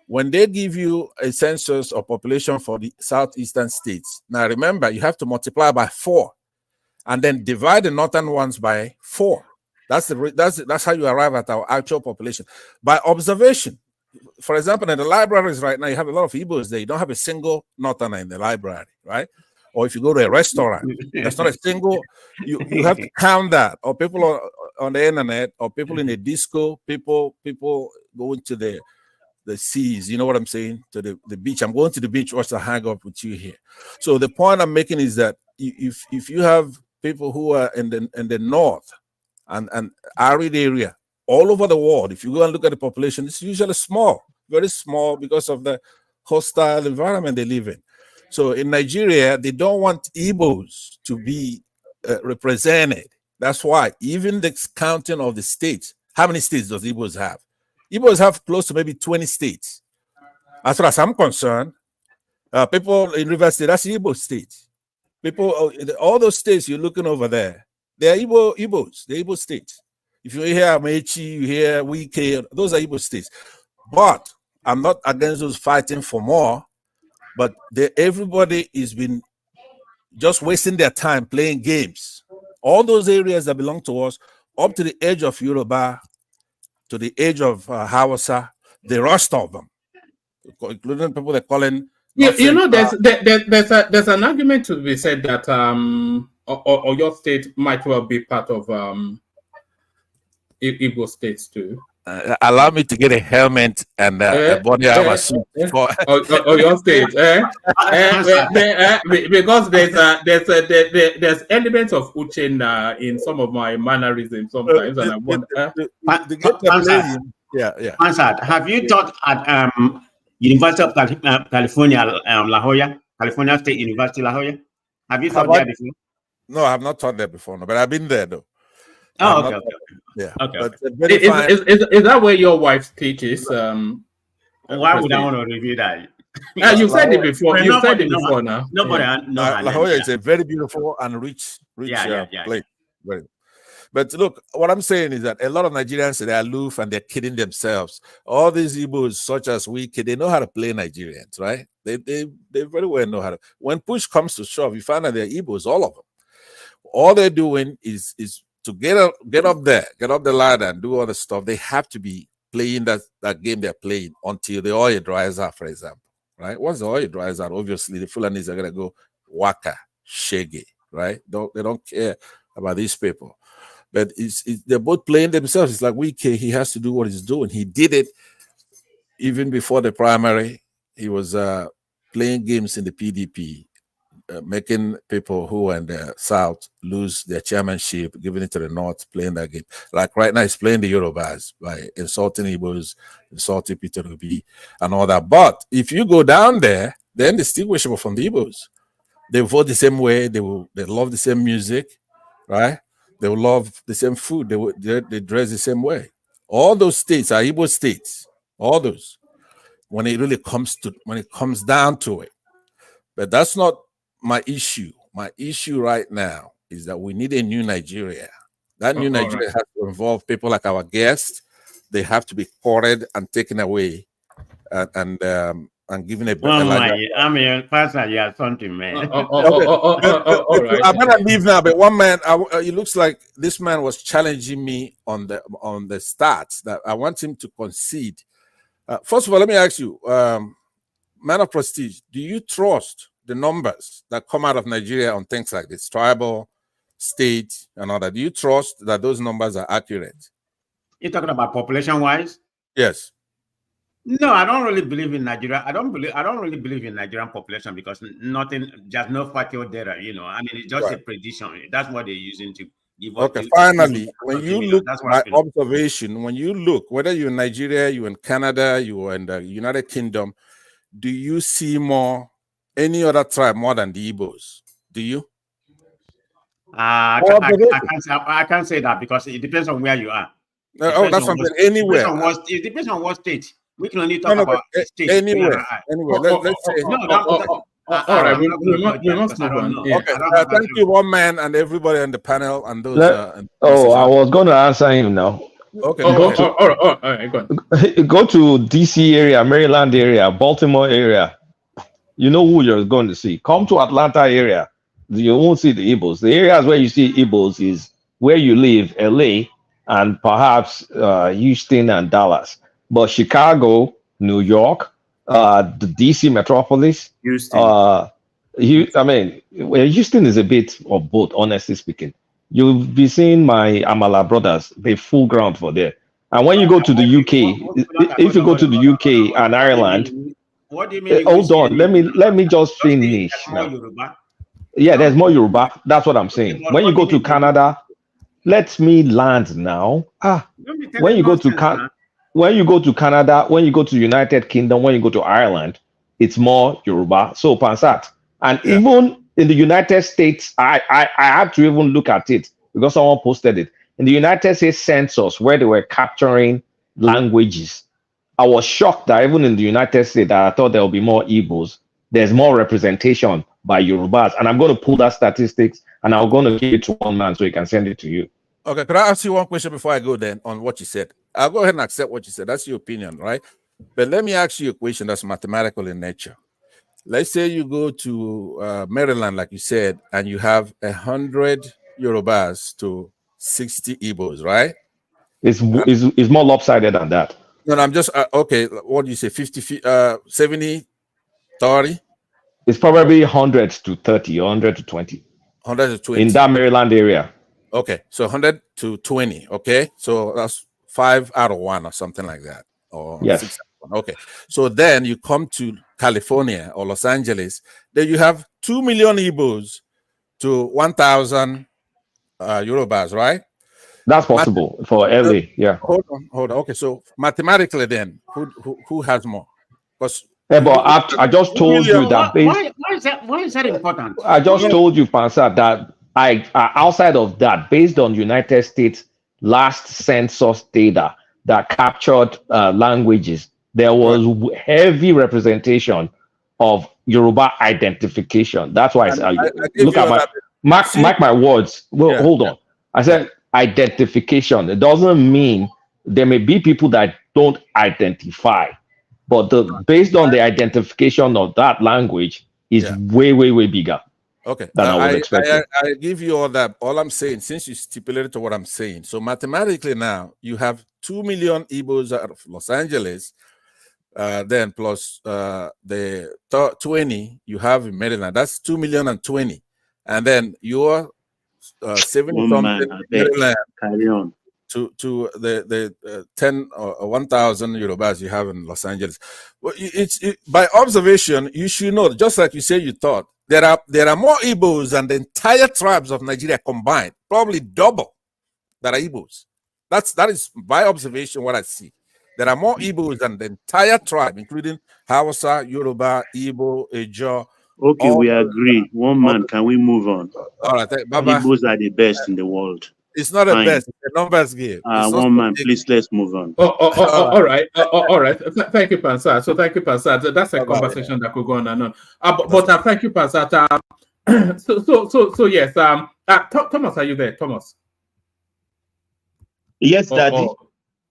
When they give you a census of population for the southeastern states, now remember, you have to multiply by 4 and then divide the northern ones by 4. That's how you arrive at our actual population by observation. For example, in the libraries right now, you have a lot of Igbos there. You don't have a single northerner in the library, right? Or if you go to a restaurant, there's not a single. You have to count that. Or people on the internet, or people in a disco, people going to the seas. You know what I'm saying? To the beach. I'm going to the beach also to hang up with you here. So the point I'm making is that if you have people who are in the north and arid area all over the world, if you go and look at the population, it's usually small, very small, because of the hostile environment they live in. So in Nigeria, they don't want Igbos to be represented. That's why even the counting of the states, how many states does Igbos have? Igbos have close to maybe 20 states. As far as I'm concerned, people in River State, that's Igbo state. People, all those states you're looking over there, they're Igbos, they're Igbo states. If you hear Amechi, you hear Wike, those are Igbo states. But I'm not against those fighting for more, but everybody has been just wasting their time playing games. All those areas that belong to us, up to the age of Yoruba, to the age of Hausa, the rest of them, including people they're calling. You know, there's an argument to be said that or your state might well be part of Igbo states too. Allow me to get a helmet and a body armor suit for your state, because there's elements of Uchen in some of my mannerisms sometimes, and I want Answered. Have you taught at University of California, La Jolla, California State University, La Jolla? Have you taught there before? No, I have not taught there before, no, but I've been there though. Oh, okay. Yeah. Okay. Is that where your wife teaches? Why would I want to review that? You said it before. You said it before now. Nobody La Jolla is a very beautiful and rich place. But look, what I'm saying is that a lot of Nigerians, they're aloof and they're kidding themselves. All these Igbos, such as they know how to play Nigerians, right? They very well know how to. When push comes to shove, you find that they're Igbos, all of them. All they're doing is to get up there, get up the ladder and do all the stuff, they have to be playing that game they're playing until the oil dries out, for example, right? Once the oil dries out, obviously the Fulanis are gonna go waka, shege, right? They don't care about these people. But they're both playing themselves. It's like he has to do what he's doing. He did it even before the primary. He was playing games in the PDP, making people who are in the South lose their chairmanship, giving it to the North, playing that game. Like right now, he's playing the Yorubas by insulting Igbos, insulting Peter Obi, and all that. But if you go down there, they're indistinguishable from the Igbos. They vote the same way. They love the same music, right? They will love the same food. They dress the same way. All those states are Igbo states. All those. When it comes down to it. But that's not my issue. My issue right now is that we need a new Nigeria. That new Nigeria has to involve people like our guests. They have to be courted and taken away, and given a better life. I mean, Pastor, you have something, man. All right. I'm gonna leave now, but one man, it looks like this man was challenging me on the stats that I want him to concede. First of all, let me ask you, man of prestige, do you trust the numbers that come out of Nigeria on things like this, tribal, state, and all that? Do you trust that those numbers are accurate? You're talking about population-wise? Yes. No, I don't really believe in Nigeria. I don't really believe in Nigerian population because there's no factual data. I mean, it's just a prediction. That's what they're using to give. Okay, finally, when you look, my observation, when you look, whether you're in Nigeria, you're in Canada, you're in the United Kingdom, do you see any other tribe more than the Igbos? Do you? I can't say that because it depends on where you are. That's something anywhere. It depends on what state. We can only talk about state. Anywhere. Let's say. All right, we must move on. Okay, thank you, one man, and everybody on the panel, and those. I was going to answer him now. Okay. All right, go on. Go to DC area, Maryland area, Baltimore area. You know who you're going to see. Come to Atlanta area. You won't see the Igbos. The areas where you see Igbos is where you live, LA, and perhaps Houston and Dallas. But Chicago, New York, the DC metropolis, Houston. Houston is a bit of both, honestly speaking. You'll be seeing my Amala brothers, they full ground for there. And when you go to the UK, if you go to the UK and Ireland, what do you mean? Hold on, let me just finish now. Yeah, there's more Yoruba. That's what I'm saying. When you go to Canada, let me land now. When you go to Canada, when you go to United Kingdom, when you go to Ireland, it's more Yoruba. So Pansat. And even in the United States, I had to even look at it because someone posted it. In the United States census, where they were capturing languages, I was shocked that even in the United States, that I thought there will be more Igbos. There's more representation by Yorubas. And I'm going to pull that statistics and I'm going to give it to one man so he can send it to you. Okay, could I ask you one question before I go then on what you said? I'll go ahead and accept what you said. That's your opinion, right? But let me ask you a question that's mathematical in nature. Let's say you go to Maryland, like you said, and you have 100 Yorubas to 60 Igbos, right? It's more lopsided than that. No, I'm just, okay, what do you say, 50, 70, 30? It's probably 100 to 30 or 100 to 20. 100 to 20. In that Maryland area. Okay, so 100 to 20, okay? So that's 5 out of 1 or something like that. Or yes. 6 out of 1. Okay, so then you come to California or Los Angeles, then you have 2 million Igbos to 1,000 Yorubas, right? That's possible for LA, yeah. Hold on. Okay, so mathematically then, who has more? Because I just told you that why is that important? I just told you, Pansa, that outside of that, based on United States last census data that captured languages, there was heavy representation of Yoruba identification. That's why I look at mark my words. Well, hold on. I said identification. It doesn't mean there may be people that don't identify, but based on the identification of that language is way bigger. Okay, than I was expecting. I give you all that. All I'm saying, since you stipulated to what I'm saying, so mathematically now you have 2 million Igbos out of Los Angeles, then plus the 20 you have in Maryland. That's 2,020,000, and then you're 70 something Maryland. Carry on. To the 10 or 1,000 Yorubas you have in Los Angeles. Well, by observation, you should know, just like you say you thought, there are more Igbos than the entire tribes of Nigeria combined, probably double that are Igbos. That is by observation what I see. There are more Igbos than the entire tribe, including Hausa, Yoruba, Igbo, Ejo. Okay, we agree. One man, can we move on? All right, Baba. Igbos are the best in the world. It's not a best, it's a numbers game. One man, please, let's move on. All right. Thank you, Pansat. So thank you, Pansat. That's a conversation that could go on and on. But thank you, Pansat. So yes. Thomas, are you there, Thomas? Yes, Daddy.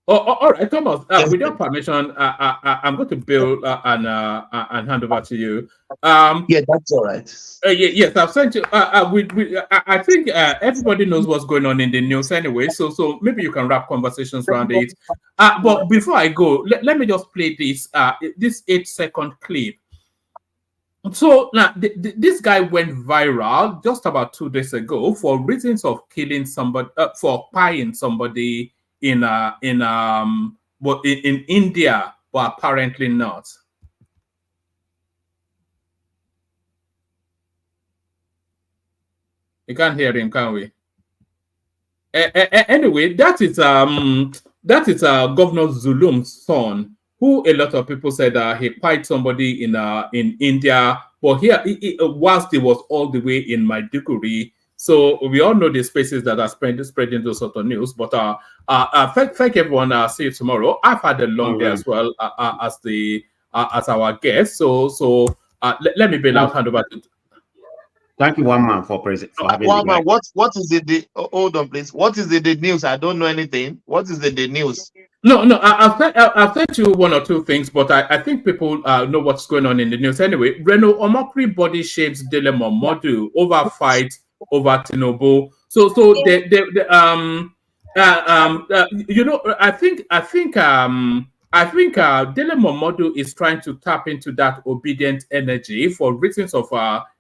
All right, Thomas. With your permission, I'm going to build and hand over to you. Yeah, that's all right. Yes, I've sent you. I think everybody knows what's going on in the news anyway. So maybe you can wrap conversations around it. But before I go, let me just play this 8-second clip. So now this guy went viral just about 2 days ago for reasons of killing somebody, for paying somebody in India, but apparently not. You can't hear him, can we? Anyway, that is Governor Zulum's son, who a lot of people said he paid somebody in India, but here whilst he was all the way in Maiduguri. So we all know the spaces that are spreading those sort of news. But thank everyone. See you tomorrow. I've had a long day as well as our guest. So let me bail out, hand over to. Thank you, one man, for having One man, what is the hold on, please? What is the news? I don't know anything. What is the news? No, I've sent you one or two things, but I think people know what's going on in the news anyway. Reno Omokri body shapes Delemo Modu over fight over Tinubu. So I think Delemo Modu is trying to tap into that obedient energy for reasons of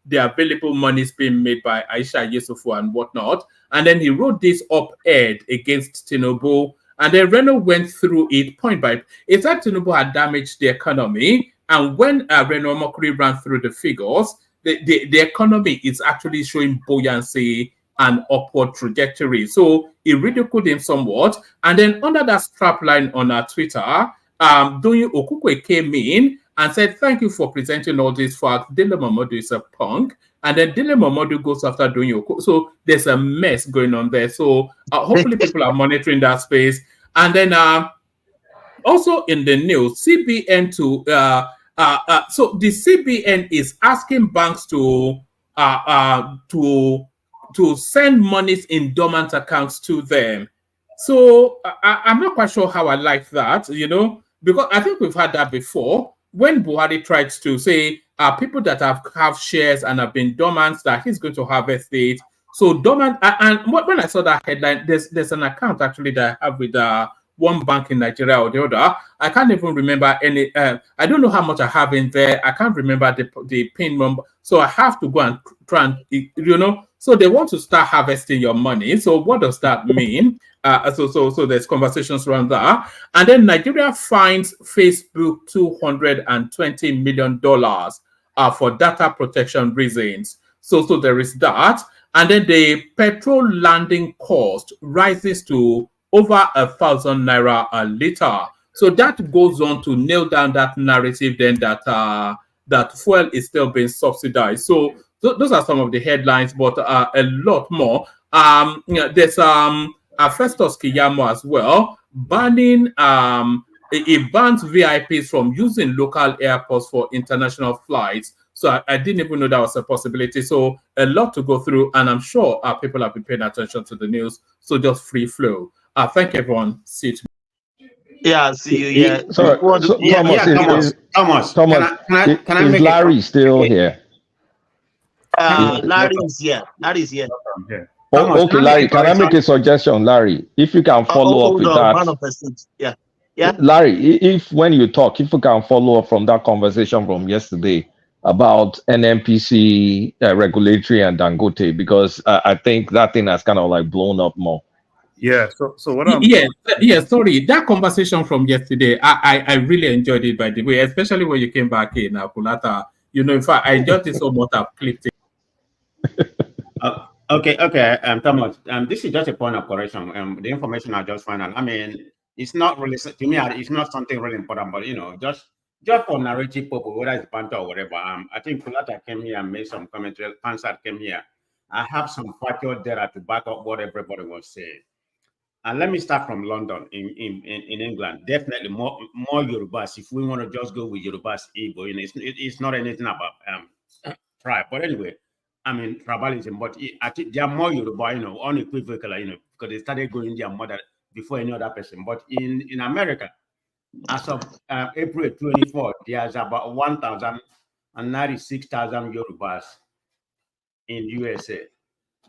the available monies being made by Aisha Yesufu and whatnot. And then he wrote this op-ed against Tinubu. And then Reno went through it point by point. It said Tinubu had damaged the economy. And when Reno Omokri ran through the figures, the economy is actually showing buoyancy and upward trajectory. So he ridiculed him somewhat. And then under that strap line on Twitter, Doyin Okukwe came in and said, "Thank you for presenting all these facts. Dele Momodu is a punk." And then Dele Momodu goes after Doyin Okukwe. So there's a mess going on there. So hopefully people are monitoring that space. And then also in the news, CBN so the CBN is asking banks to send monies in dormant accounts to them. So I'm not quite sure how I like that, because I think we've had that before. When Buhari tried to say people that have shares and have been dormant, that he's going to harvest it. So dormant, and when I saw that headline, there's an account actually that I have with one bank in Nigeria or the other. I can't even remember any. I don't know how much I have in there. I can't remember the PIN number. So I have to go and try and, So they want to start harvesting your money. So what does that mean? So there's conversations around that. And then Nigeria fines Facebook $220 million for data protection reasons. So there is that. And then the petrol landing cost rises to over 1,000 naira a liter. So that goes on to nail down that narrative then that fuel is still being subsidized. So those are some of the headlines, but a lot more. There's Festus Kiyamo as well, banning it bans VIPs from using local airports for international flights. So I didn't even know that was a possibility. So a lot to go through, and I'm sure people have been paying attention to the news. So just free flow. Thank you, everyone. See you tomorrow. Yeah, see you. Yeah. Sorry, Thomas, Thomas. Can I make Larry still here? Larry is here. Larry is here. Oh, okay, Larry, can I make a suggestion, Larry? If you can follow up with that. Man of prestige. Yeah. Yeah. Larry, if when you talk, if you can follow up from that conversation from yesterday about NNPC regulatory and Dangote, because I think that thing has kind of like blown up more. Yeah. So what I'm sorry, that conversation from yesterday, I really enjoyed it, by the way, especially when you came back in Kulata. You know, in fact, I enjoyed it so much I've clipped it. Okay, Thomas. This is just a point of correction. The information I just found out. I mean, it's not really to me. It's not something really important, but you know, just for narrative purpose, whether it's banter or whatever. I think Kulata came here and made some commentary. Pansat came here. I have some factual data to back up what everybody was saying. And let me start from London in England. Definitely more Yorubas. If we want to just go with Yorubas, Igbo, you know, it's not anything about tribe. But anyway, I mean tribalism. But I think there are more Yoruba, you know, unequivocal, you know, because they started going their mother before any other person. But in America, as of April 24, there's about 1,096,000 Yorubas in USA,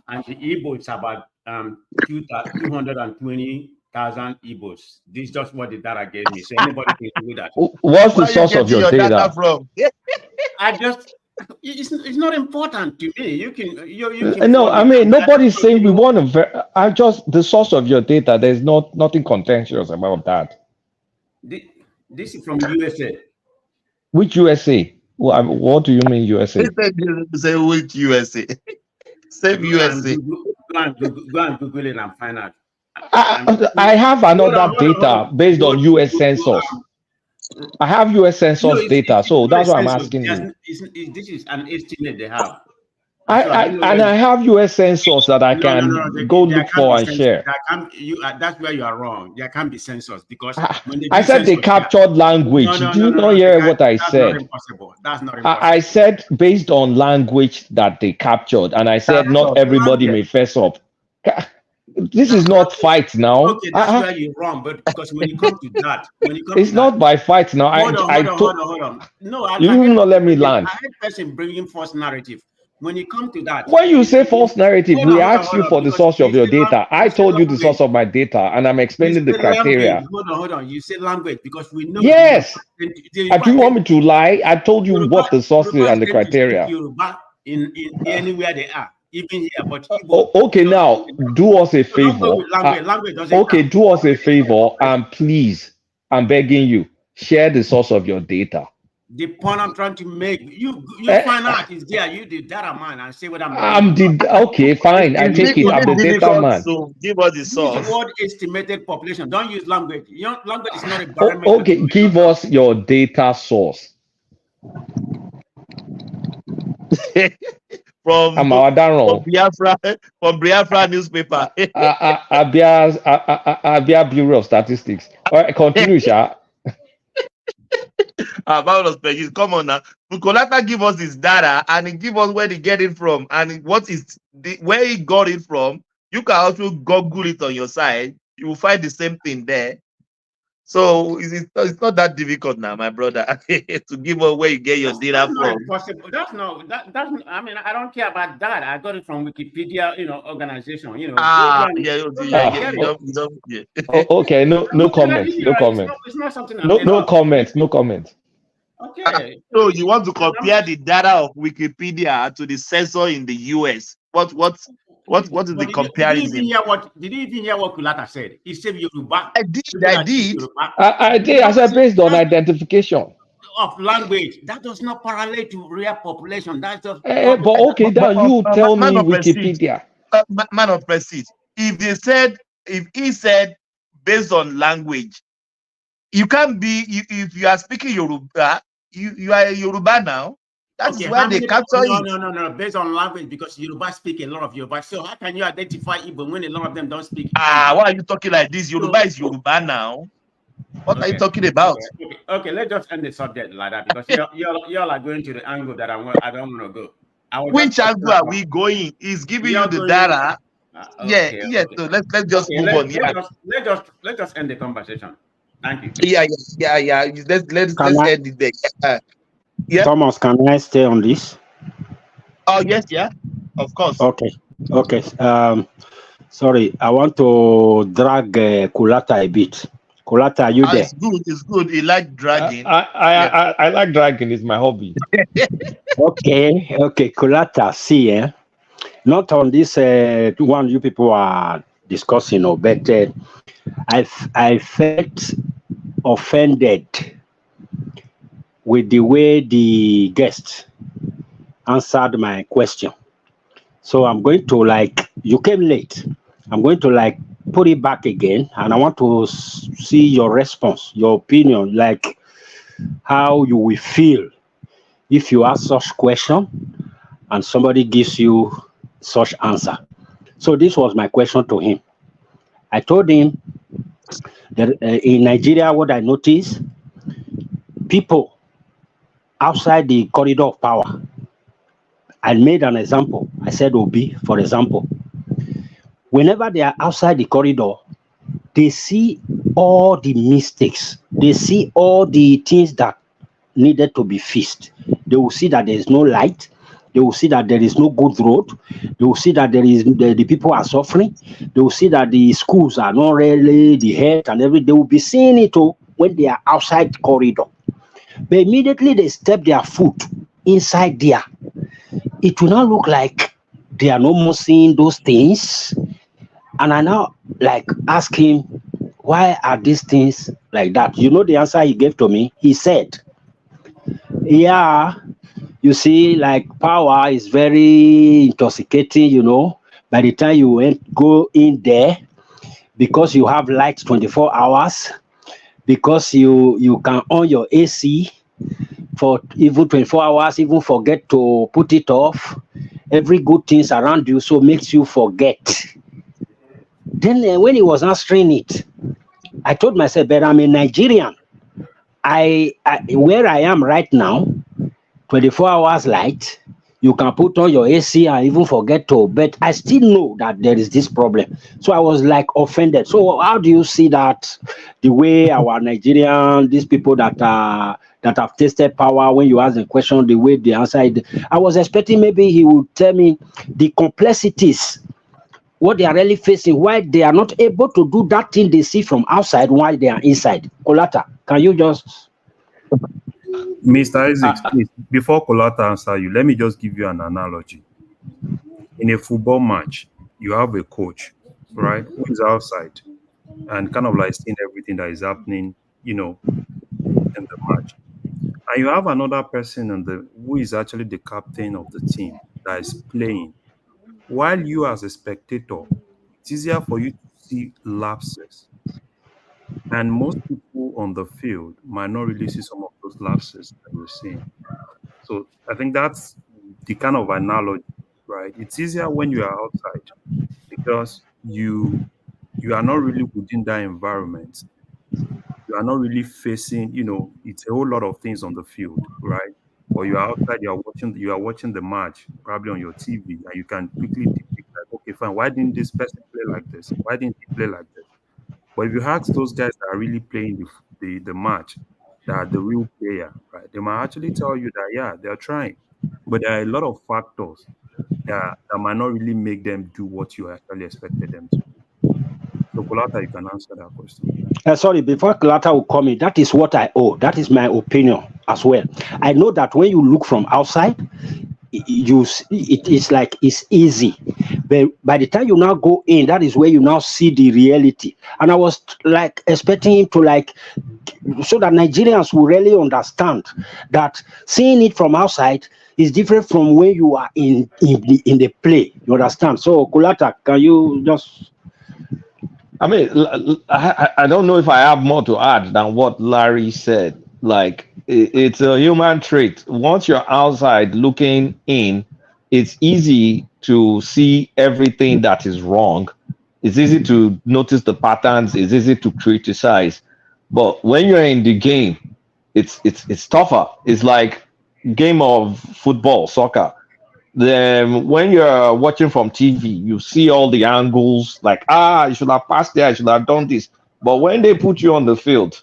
and the Igbo is about 220,000 Igbos. This is just what the data gave me. So anybody can do that. What's the source of your data from? It's not important to me. You can no, I mean nobody's saying we want to. I just the source of your data. There's nothing contentious about that. This is from USA. Which USA? What do you mean USA? Say which USA? Same USA. Go and Google it and find out. I have another data based on US census. I have US census data, so that's why I'm asking you. This is an estimate they have. I have US census that I can go look for and share. That's where you are wrong. There can't be census because I said they captured language. Do you not hear what I said? That's not impossible. That's not impossible. I said based on language that they captured, and I said not everybody may fess up. This is not fight now. Okay, that's where you're wrong. But because when you come to that, it's not by fight now. Hold on. No, you will not let me land. I had person bringing false narrative. When you come to that, when you say false narrative, we asked you for the source of your data. I told you the source of my data, and I'm explaining the criteria. Hold on. You say language because we know. Yes. Do you want me to lie? I told you what the source is and the criteria. In anywhere they are. Even here, but okay, now do us a favor. Okay, do us a favor, and please, I'm begging you, share the source of your data. The point I'm trying to make, you find out is there. You the data man and say what okay, fine. I take it. I'm the data man. So give us the source. What estimated population? Don't use language. Language is not a parameter. Okay, give us your data source. From Biafra newspaper. Abia Bureau of Statistics. All right, continue, Sha. Come on now. Mukolata give us this data and he give us where they get it from and where he got it from. You can also Google it on your side. You will find the same thing there. So it's not that difficult now, my brother, to give us where you get your data from. That's I mean, I don't care about that. I got it from Wikipedia, organization, Okay, no comments. It's not something. No comments. Okay. So you want to compare the data of Wikipedia to the census in the US? What is the comparison? Did you even hear what Kulata said? He said Yoruba. I did. I did. I said based on identification of language. That does not parallel to real population. That's just. But okay, then you tell me Wikipedia. Man of prestige. If he said based on language, you can't be. If you are speaking Yoruba, you are a Yoruba now. That's why they capture it. No. Based on language, because Yoruba speak a lot of Yoruba. So how can you identify Igbo when a lot of them don't speak? Why are you talking like this? Yoruba is Yoruba now. What are you talking about? Okay, let's just end the subject like that because y'all are going to the angle that I don't want to go. Which angle are we going? He's giving you the data. Okay. So let's just move on. Let's just end the conversation. Thank you. Yeah. Let's end it there. Thomas, can I stay on this? Oh yes, yeah, of course. Okay. Okay. Sorry, I want to drag Kulata a bit. Kulata, are you there? It's good. It's good. You like dragging. I like dragging. It's my hobby. Okay. Okay. Kulata, see, not on this one you people are discussing, but I felt offended with the way the guest answered my question. So I'm going to you came late. I'm going to put it back again, and I want to see your response, your opinion, like how you will feel if you ask such question and somebody gives you such answer. So this was my question to him. I told him that in Nigeria, what I noticed, people outside the corridor of power. I made an example. I said Obi, for example. Whenever they are outside the corridor, they see all the mistakes. They see all the things that needed to be fixed. They will see that there is no light. They will see that there is no good road. They will see that the people are suffering. They will see that the schools are not really the health and everything. They will be seeing it when they are outside the corridor. But immediately they step their foot inside there, it will not look like they are no more seeing those things. And I now ask him, why are these things like that? You know the answer he gave to me? He said, yeah, you see, power is very intoxicating, by the time you go in there, because you have lights 24 hours, because you can on your AC for even 24 hours, even forget to put it off. Every good things around you, so makes you forget. Then when he was answering it, I told myself, but I'm a Nigerian. I where I am right now, 24 hours light, you can put on your AC and even forget to, but I still know that there is this problem. So I was offended. So how do you see that, the way our Nigerian, these people that have tasted power, when you ask the question, the way they answer it, I was expecting maybe he would tell me the complexities, what they are really facing, why they are not able to do that thing they see from outside while they are inside. Kolata, can you just... Mr. Isaacs, please, before Kolata answer you, let me just give you an analogy. In a football match, you have a coach, right, who is outside and kind of seeing everything that is happening, in the match. And you have another person who is actually the captain of the team that is playing. While you as a spectator, it's easier for you to see lapses. And most people on the field might not really see some of those lapses that you're seeing. So I think that's the kind of analogy, right? It's easier when you are outside because you are not really within that environment. You are not really facing, it's a whole lot of things on the field, right? Or you are outside, you are watching the match, probably on your TV, and you can quickly depict okay, fine, why didn't this person play like this? Why didn't he play like this? But if you ask those guys that are really playing the match, that are the real player, right, they might actually tell you that, yeah, they're trying. But there are a lot of factors that might not really make them do what you actually expected them to do. So, Kolata, you can answer that question. Sorry, before Kolata will come in, that is what I owe. That is my opinion as well. I know that when you look from outside, it's easy, but by the time you now go in, that is where you now see the reality. And I was expecting him to so that Nigerians will really understand that seeing it from outside is different from when you are in the play. You understand? So Kulata, can you just... I mean, I don't know if I have more to add than what Larry said. It's a human trait. Once you're outside looking in, it's easy to see everything that is wrong. It's easy to notice the patterns. It's easy to criticize. But when you're in the game, it's tougher. It's like game of football, soccer. Then when you're watching from TV, you see all the angles, you should have passed there, I should have done this. But when they put you on the field,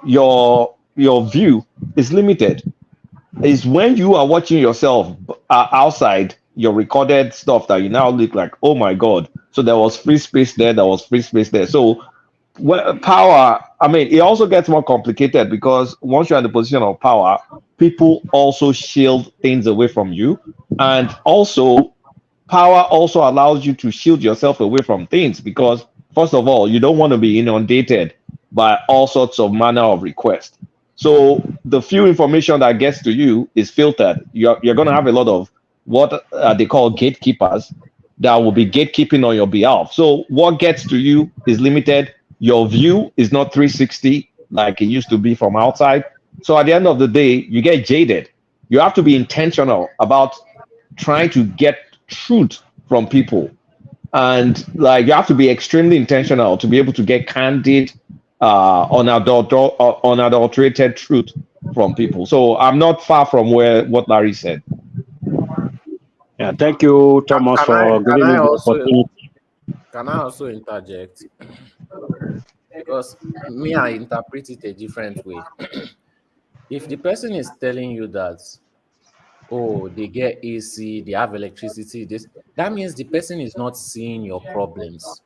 your view is limited. It's when you are watching yourself outside your recorded stuff that you now look like, oh my God. So there was free space there, there was free space there. So power, I mean, it also gets more complicated because once you're in the position of power, people also shield things away from you. And also, power also allows you to shield yourself away from things because, first of all, you don't want to be inundated by all sorts of manner of requests. So the few information that gets to you is filtered. You're going to have a lot of what they call gatekeepers that will be gatekeeping on your behalf. So what gets to you is limited. Your view is not 360 like it used to be from outside. So at the end of the day, you get jaded. You have to be intentional about trying to get truth from people. And like you have to be extremely intentional to be able to get candid, unadulterated truth from people. So I'm not far from what Larry said. Yeah, thank you, Thomas, for giving me the opportunity. Can I also interject? Because me, I interpret it a different way. If the person is telling you that, oh, they get AC, they have electricity, that means the person is not seeing your problems.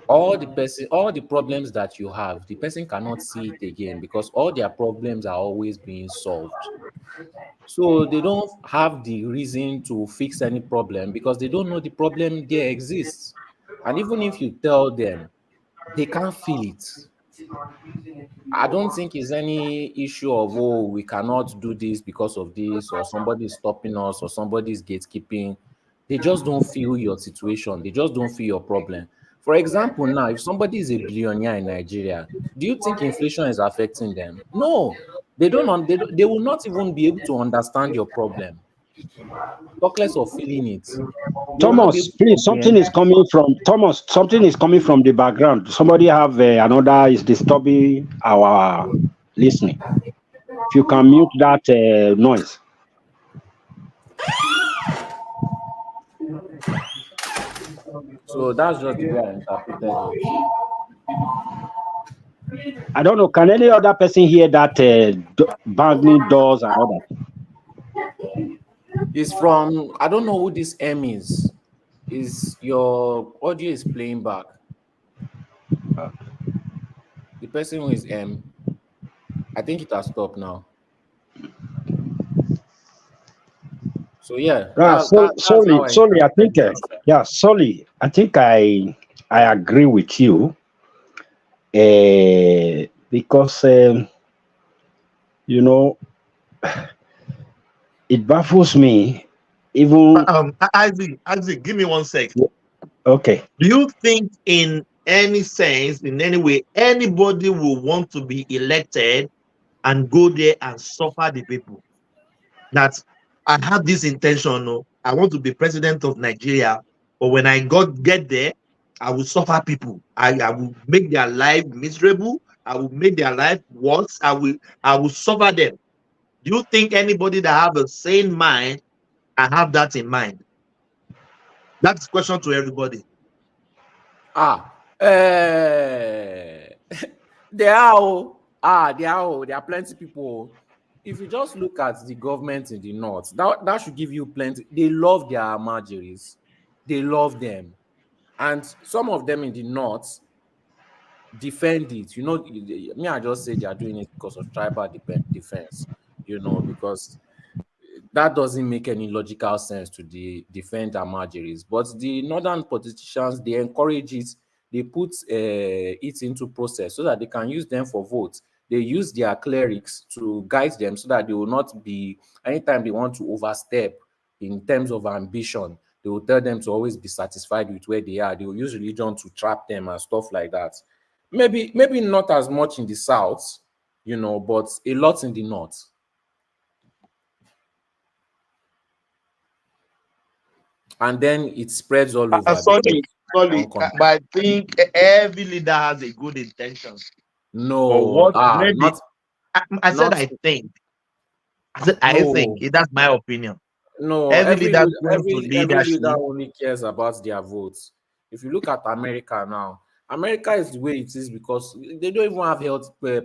All the problems that you have, the person cannot see it again because all their problems are always being solved. So they don't have the reason to fix any problem because they don't know the problem there exists. And even if you tell them, they can't feel it. I don't think it's any issue of, oh, we cannot do this because of this, or somebody is stopping us, or somebody is gatekeeping. They just don't feel your situation. They just don't feel your problem. For example, now, if somebody is a billionaire in Nigeria, do you think inflation is affecting them? No, they don't. They will not even be able to understand your problem. Talk less of feeling it. They will not be able Thomas, to please, comprehend. something is coming from the background. Somebody have another is disturbing our listening. If you can mute that noise. So that's just the way I interpreted it. I don't know. Can any other person hear that banging doors and all that? It's from, I don't know who this M is. Is your audio is playing back? The person who is M, I think it has stopped now. So yeah, sorry. I think sorry. I think I agree with you. Because you know, it baffles me. Even Isaac, give me 1 sec. Okay. Do you think, in any sense, in any way, anybody will want to be elected and go there and suffer the people? That I have this intention, no, I want to be president of Nigeria, but when I get there, I will suffer people. I will make their life miserable. I will make their life worse. I will suffer them. Do you think anybody that have a sane mind and have that in mind? That's a question to everybody. There are plenty people. If you just look at the government in the north, that should give you plenty. They love their margeries. They love them. And some of them in the north defend it. You know, me, I just say they are doing it because of tribal defense, you know, because that doesn't make any logical sense to defend their margeries. But the northern politicians, they encourage it. They put it into process so that they can use them for votes. They use their clerics to guide them so that they will not be, anytime they want to overstep in terms of ambition, they will tell them to always be satisfied with where they are. They will use religion to trap them and stuff like that. Maybe not as much in the south, you know, but a lot in the north. And then it spreads all over. Sorry, but I think every leader has a good intention. No, I think. I think that's my opinion. No, every leader only cares about their votes. If you look at America now, America is the way it is because they don't even have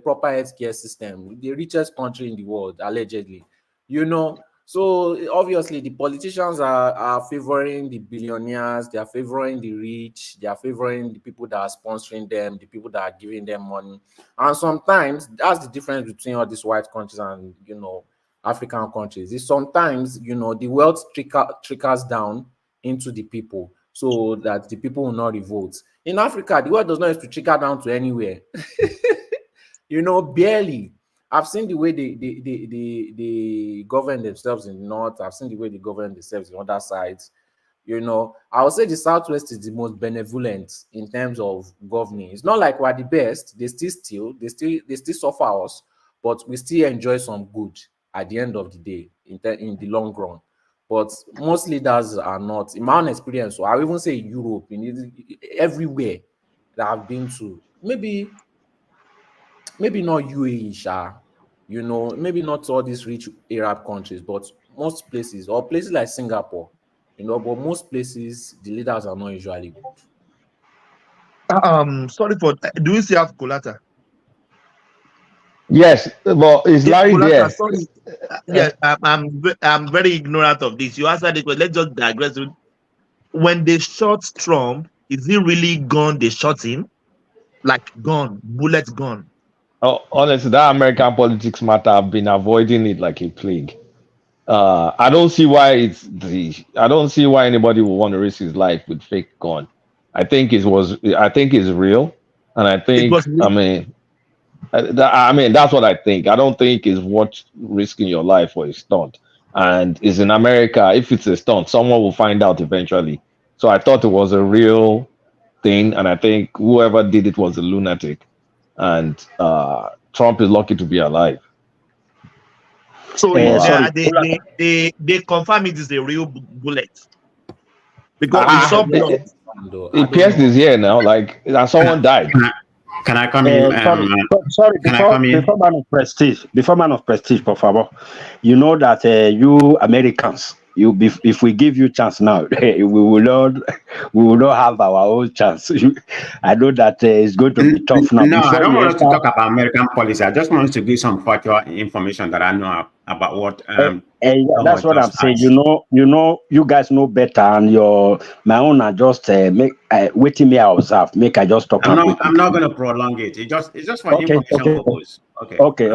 proper health care system. The richest country in the world, allegedly. You know, So obviously the politicians are favoring the billionaires, they are favoring the rich, they are favoring the people that are sponsoring them, the people that are giving them money. And sometimes that's the difference between all these white countries and African countries. Is sometimes the wealth trickles down into the people so that the people will not revolt. In Africa, the wealth does not have to trickle down to anywhere. Barely. I've seen the way they govern themselves in the north. I've seen the way they govern themselves in other sides. I would say the Southwest is the most benevolent in terms of governing. It's not like we're the best. They still suffer us, but we still enjoy some good at the end of the day in the long run. But most leaders are not. In my own experience, so I would even say Europe, everywhere that I've been to, maybe not UAE, maybe not all these rich Arab countries, but most places, or places like Singapore, but most places, the leaders are not usually good. Sorry for. Do you still have Colata? Yes, but is Larry Colata, there? sorry. Yeah, I'm very ignorant of this. You answered it, but let's just digress. When they shot Trump, is he really gone? They shot him, like gone, bullet gone. Oh, honestly, that American politics matter, I've been avoiding it like a plague. I don't see why I don't see why anybody would want to risk his life with fake gun. I think it's real, and I think, I mean, that's what I think. I don't think it's worth risking your life for a stunt. And it's in America. If it's a stunt, someone will find out eventually. So I thought it was a real thing, and I think whoever did it was a lunatic. And Trump is lucky to be alive. So they confirm it is a real bullet because we saw blood. It pierced his ear now, like someone died. Can I come in? Sorry, before man of prestige, por favor. You know that you Americans, if we give you chance now, we will not have our own chance. I know that it's going to be tough now. No, I don't want us to talk about American policy. I just want to give some factual information that I know about what. That's what I'm saying. You guys know better, and my own are just waiting me. I observe. Make I just talk. I'm not going to prolong it. It's just for information purpose. Okay.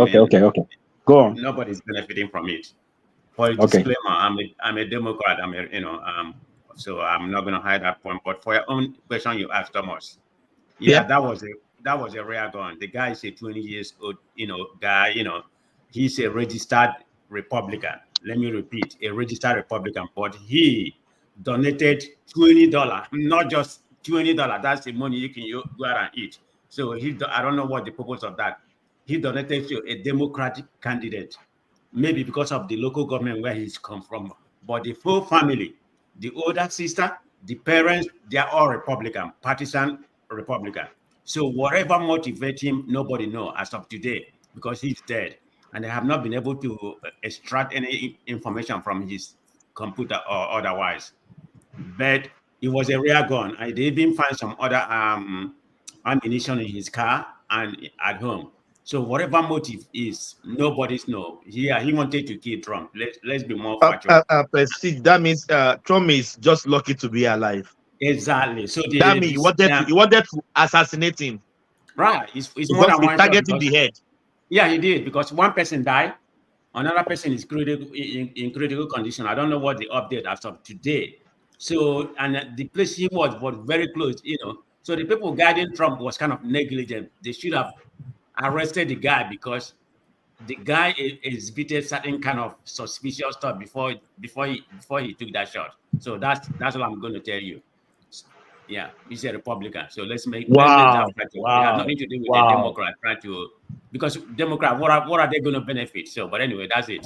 Go on. Nobody's benefiting from it. For a disclaimer, I'm a Democrat. So I'm not going to hide that point. But for your own question, you asked Thomas. Yeah, that was a rare gun. The guy is a 20 years old, guy. He's a registered Republican. Let me repeat, a registered Republican. But he donated $20, not just $20. That's the money you can go out and eat. So I don't know what the purpose of that. He donated to a Democratic candidate, maybe because of the local government where he's come from. But the whole family, the older sister, the parents, they are all Republican, partisan Republican. So whatever motivates him, nobody knows as of today because he's dead. And they have not been able to extract any information from his computer or otherwise. But it was a rare gun. They even find some other ammunition in his car and at home. So whatever motive is, nobody's know. He wanted to kill Trump. Let's be more factual. That means Trump is just lucky to be alive. Exactly. So that means he wanted to assassinate him. Right. It's more than one targeting the head. Yeah, he did, because one person died, another person is in critical condition. I don't know what the update as of today. So, and the place he was very close, So the people guiding Trump was kind of negligent. They should have arrested the guy because the guy exhibited certain kind of suspicious stuff before he took that shot. So that's what I'm going to tell you. Yeah, he's a Republican. So let's make It has nothing to do with the Democrat because Democrat, what are they going to benefit? So, but anyway, that's it.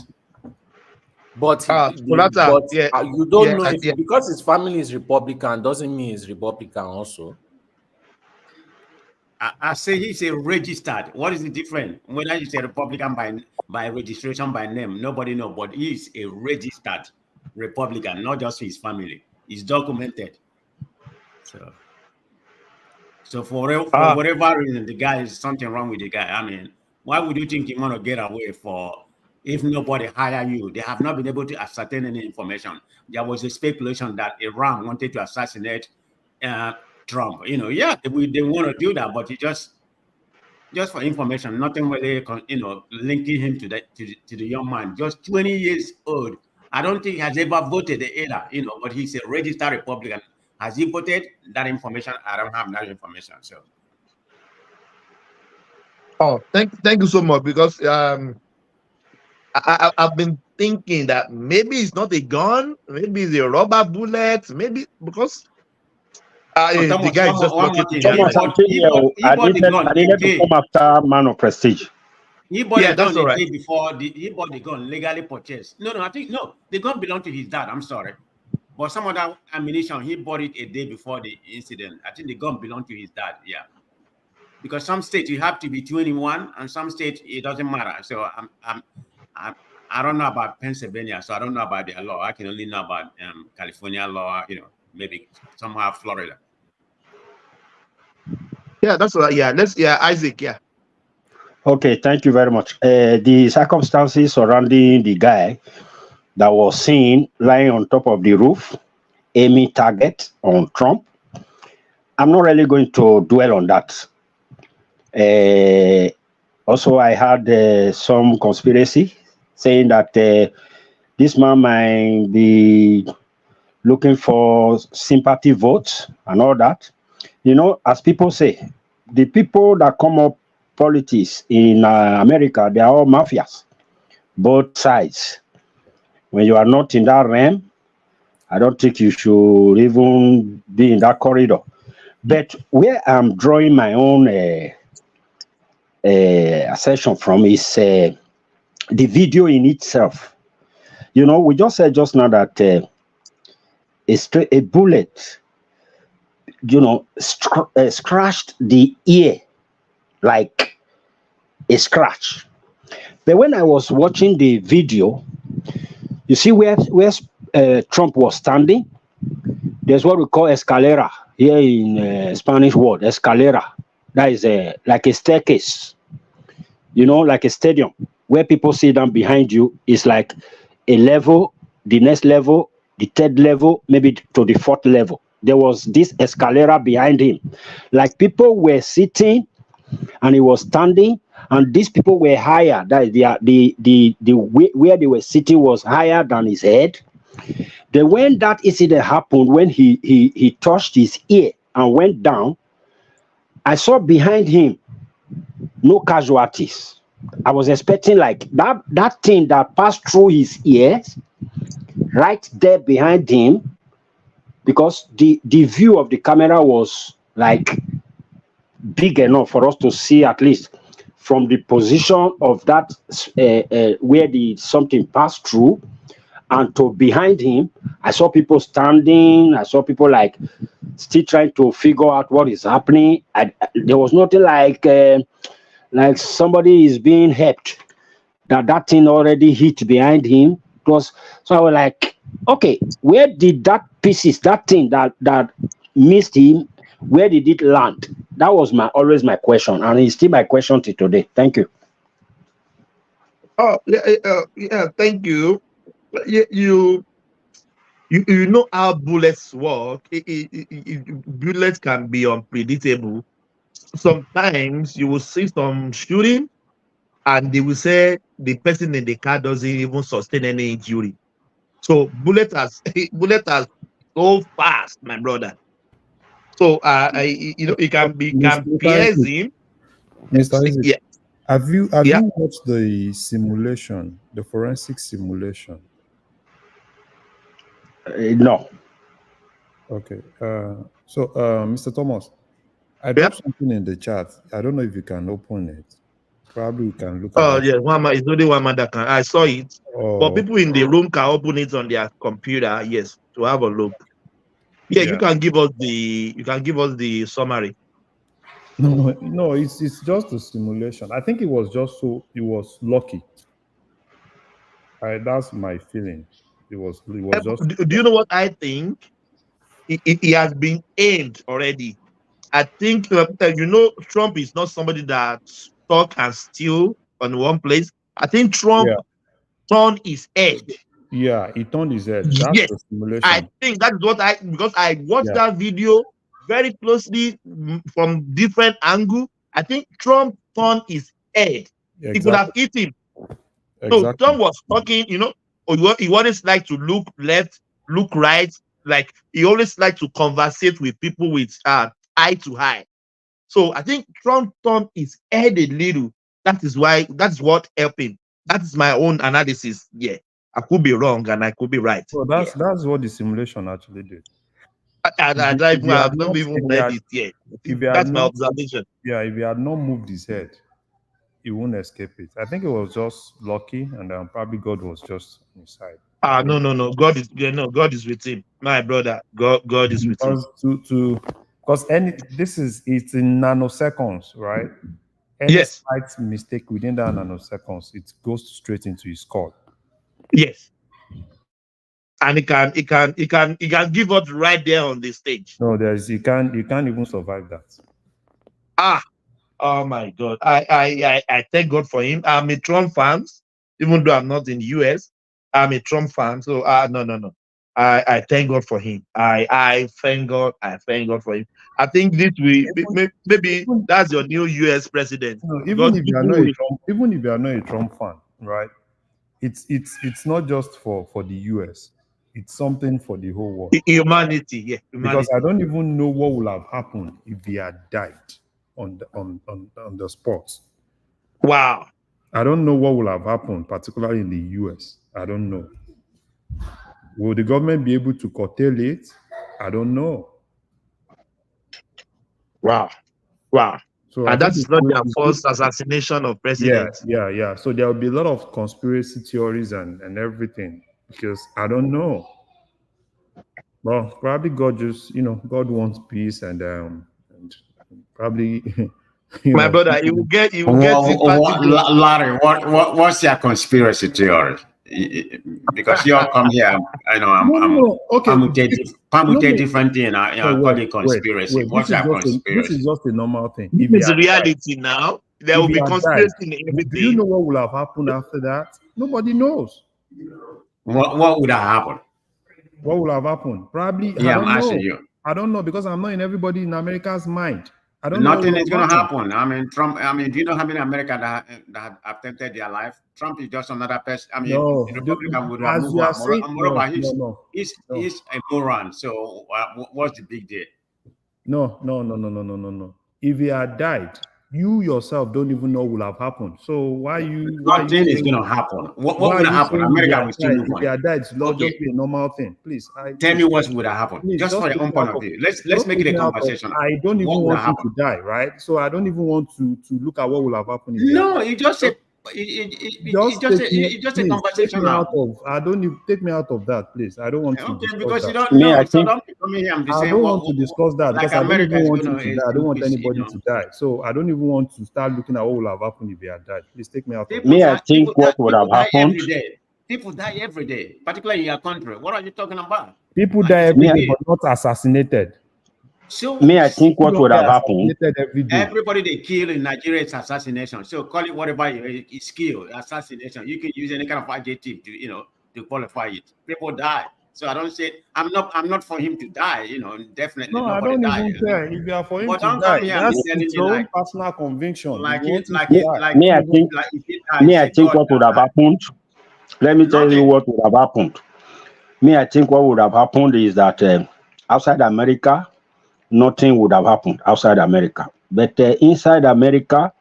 But you don't know because his family is Republican doesn't mean he's Republican also. I say he's a registered. What is the difference? Whether he's a Republican by registration, by name, nobody knows. But he's a registered Republican, not just his family. He's documented. So for whatever reason, the guy is something wrong with the guy. I mean, why would you think you want to get away for if nobody hire you. They have not been able to ascertain any information. There was a speculation that Iran wanted to assassinate Trump. You know, yeah, they want to do that, but it just for information, nothing really, you know, linking him to the young man, just 20 years old. I don't think he has ever voted either, you know, but he's a registered Republican. Has he voted? That information, I don't have that information. So. Oh, thank you so much, because I've been thinking that maybe it's not a gun, maybe it's a rubber bullet, maybe because the guy is just walking. Thomas, I'm telling you, I needed to come after man of prestige. He bought the gun the day before. He bought the gun legally purchased. No, I think no. The gun belonged to his dad. I'm sorry, but some other ammunition he bought it a day before the incident. I think the gun belonged to his dad. Yeah, because some states you have to be 21, and some states it doesn't matter. So I don't know about Pennsylvania, so I don't know about their law. I can only know about California law. You know, maybe somehow Florida. Yeah, that's right. Yeah, Isaac. Yeah. Okay, thank you very much. The circumstances surrounding the guy that was seen lying on top of the roof, aiming target on Trump, I'm not really going to dwell on that. Also, I had some conspiracy saying that this man might be looking for sympathy votes and all that. You know, as people say, the people that come up politics in America, they are all mafias, both sides. When you are not in that realm, I don't think you should even be in that corridor. But where I'm drawing my own assertion from is the video in itself. You know, we just said just now that a bullet, you know, scratched the ear like a scratch. But when I was watching the video, you see where Trump was standing, there's what we call escalera here in Spanish word, escalera. That is like a staircase, you know, like a stadium where people sit down behind you. Is like a level, the next level, the third level, maybe to the fourth level. There was this escalera behind him, like people were sitting and he was standing, and these people were higher. That the where they were sitting was higher than his head. Then when that incident happened, when he touched his ear and went down, I saw behind him no casualties. I was expecting like that thing that passed through his ears, right there behind him, because the view of the camera was like big enough for us to see at least from the position of that where the something passed through and to behind him. I saw people standing. I saw people like still trying to figure out what is happening. There was nothing like somebody is being helped. That thing already hit behind him. It was, so I was like, okay, where did that thing that missed him, where did it land? That was always my question, and it's still my question till today. Thank you. Oh, yeah, thank you. You know how bullets work. Bullets can be unpredictable. Sometimes you will see some shooting, and they will say the person in the car doesn't even sustain any injury. So bullet has so fast, my brother. So it can pierce him. Mr. Isaac, Yeah. have you watched the simulation, the forensic simulation? No. Okay. So, Mr. Thomas, I dropped something in the chat. I don't know if you can open it. Probably you can look at it. Yeah, it's only one man that can. I saw it. But people in the room can open it on their computer, yes, to have a look. Yeah, you can give us the summary. No, it's just a simulation. I think it was lucky. That's my feeling. It was just. Do you know what I think? It has been aimed already. I think Trump is not somebody that talk and steal on one place. I think Trump turned his head. Yeah, he turned his head. That's Yes, the simulation. I think that's what because I watched that video very closely from different angle. I think Trump turned his head. Exactly. He could have hit him. Exactly. So Trump was talking, he always like to look left, look right. Like he always like to conversate with people with eye to eye. So I think Trump turned his head a little. That's what helped him. That is my own analysis. Yeah, I could be wrong and I could be right. So that's what the simulation actually did. I've not even read it yet. That's my observation. Yeah, if he had not moved his head, he won't escape it. I think it was just lucky, and probably God was just on his side. No. God is with him, my brother. God is with him. Because it's in nanoseconds, right? Any slight mistake within that nanoseconds, it goes straight into his skull. Yes. And he can give us right there on the stage. No, you can't even survive that. Oh my God. I thank God for him. I'm a Trump fan, even though I'm not in the US. I'm a Trump fan. So no. I thank God for him. I thank God. I thank God for him. I think this maybe that's your new US president. No, even if you are not a Trump fan, right? It's not just for the US. It's something for the whole world. Humanity, yeah. Because I don't even know what would have happened if he had died on the spot. Wow. I don't know what will have happened, particularly in the US. I don't know. Will the government be able to curtail it? I don't know. Wow. So and that is not their first assassination of president. Yeah. So there will be a lot of conspiracy theories and everything, because I don't know. Well, probably God just, God wants peace and probably. My brother, you will get. Larry, what's your conspiracy theory? Because you all come here, I know I'm with a different thing. I call it conspiracy. What's your conspiracy? This is just a normal thing. This is reality now. There will be conspiracy in everything. Do you know what will have happened after that? Nobody knows. What would have happened? What will have happened? Probably. Yeah, I'm asking you. I don't know, because I'm not in everybody in America's mind. I don't know. Nothing is going to happen. I mean, Trump. I mean, do you know how many Americans that have attempted their life? Trump is just another person. I mean, no, the Republican would have moved on. He's a moron. So what's the big deal? No. If he had died, you yourself don't even know what will have happened. So why you? Nothing is going to happen. What would happen? America will still move on. If he had died, it's not just be a normal thing. Please, tell me what would have happened. Just for your own point of view. Let's make it a conversation. I don't even want him to die, right? So I don't even want to look at what will have happened. No, you just said. It's just a conversation now. Take me out of that, please. I don't want to. Okay, because you don't know. So don't come here and be saying. I don't want to discuss that, because I don't even want him to die. I don't want anybody to die. So I don't even want to start looking at what will have happened if he had died. Please take me out of that. I think what would have happened. People die every day, particularly in your country. What are you talking about? People die every day, but not assassinated. So I think what would have happened. Everybody they kill in Nigeria is assassination. So call it whatever it's kill, assassination. You can use any kind of adjective to qualify it. People die. So I don't say I'm not for him to die. Definitely. No, I don't even care if you are for him to die. That's his own personal conviction. I think what would have happened. Let me tell you what would have happened. I think what would have happened is that outside America, nothing would have happened outside America. But inside America,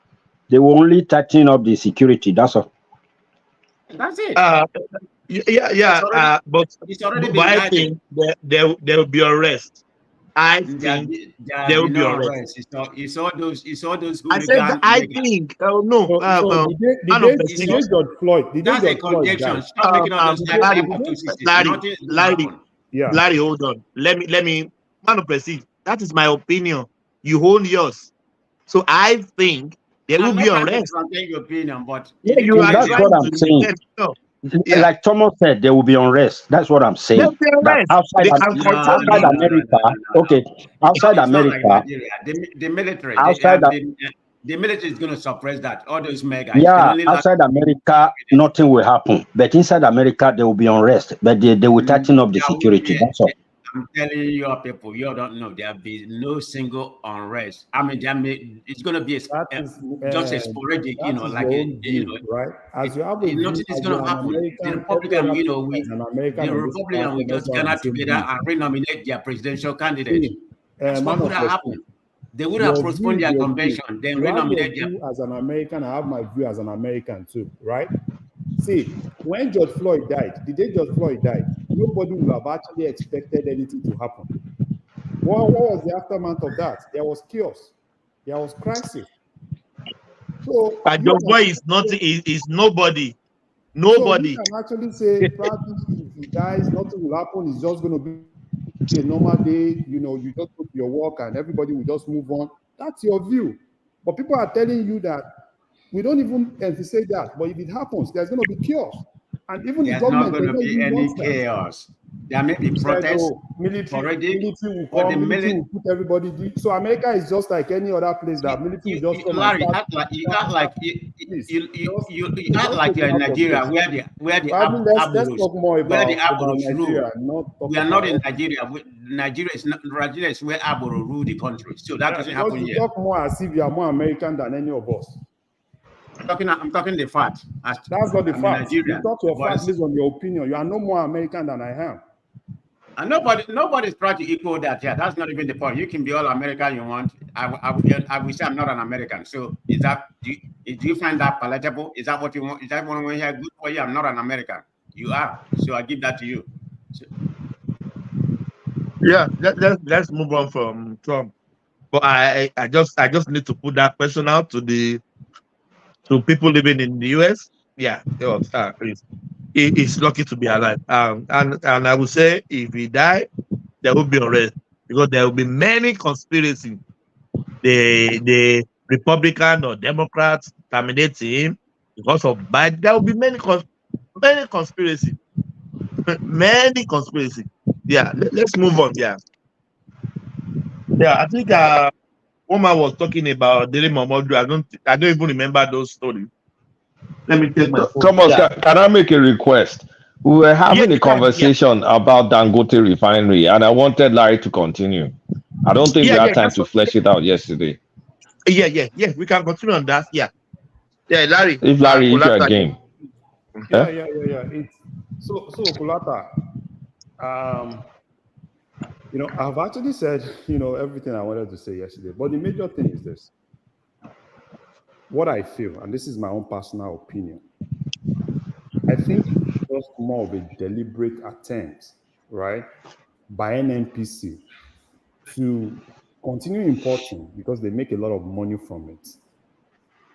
they were only tightening up the security. That's all. That's it. But I think there will be arrest. I think there will be arrest. You saw those. I said I think. Oh no. The day George Floyd. That's a conjecture. Stop making all those Larry, hold on. Let me. Man of proceed. That is my opinion. You own yours. So I think there will be arrest. Your opinion, but that's what I'm saying. Like Thomas said, there will be unrest. That's what I'm saying. Outside America, okay. Outside America, the military. Outside the military is going to suppress that. All those mega. Yeah, outside America, nothing will happen. But inside America, there will be unrest. But they will tighten up the security. That's all. I'm telling you people, you don't know. There'll be no single unrest. I mean, it's going to be just a sporadic, right? As you have a nothing is going to happen. The Republican, the Republican will just gather together and renominate their presidential candidate. That's what would have happened. They would have postponed their convention, then renominate their. As an American, I have my view as an American too, right? See, when George Floyd died, the day George Floyd died, nobody would have actually expected anything to happen. What was the aftermath of that? There was chaos. There was crisis. So George Floyd is nothing. Is nobody. Nobody. So you can actually say, probably if he dies, nothing will happen. It's just going to be a normal day. You just go to your work and everybody will just move on. That's your view. But people are telling you that we don't even emphasize that. But if it happens, there's going to be chaos. And even there's the government, not going to be any chaos. There may be protests. Military will come, military will put everybody. So America is just like any other place that military will just come. Larry, you act like you're in Nigeria, where the let's talk more about Nigeria. We are not in Nigeria. Nigeria is where Aboro rule the country. So that doesn't happen you here. Talk more as if you are more American than any of us. I'm talking the fact. That's not the fact. You talk your fact based on your opinion. You are no more American than I am. And nobody's trying to equal that. Yeah, that's not even the point. You can be all American you want. I will say I'm not an American. So do you find that palatable? Is that what you want? Is that what you want to hear? Good for you. I'm not an American. You are. So I give that to you. So, yeah, let's move on from Trump. But I just need to put that question out to people living in the US. Yeah, he's lucky to be alive. And I would say if he die, there will be unrest because there will be many conspiracy. The Republican or Democrats terminate him because of Biden. There will be many conspiracy. Many conspiracy. Yeah, let's move on. Yeah, I think woman was talking about Dele Momodu. I don't even remember those stories. Let me take my phone. Thomas, can I make a request? We were having a conversation about Dangote refinery, and I wanted Larry to continue. I don't think we had time to flesh it out yesterday. Yeah. We can continue on that. Yeah, Larry. If Larry, if you're game. Yeah. So Kulata, I've actually said, everything I wanted to say yesterday. But the major thing is this. What I feel, and this is my own personal opinion, I think it's just more of a deliberate attempt, right, by NNPC to continue importing because they make a lot of money from it.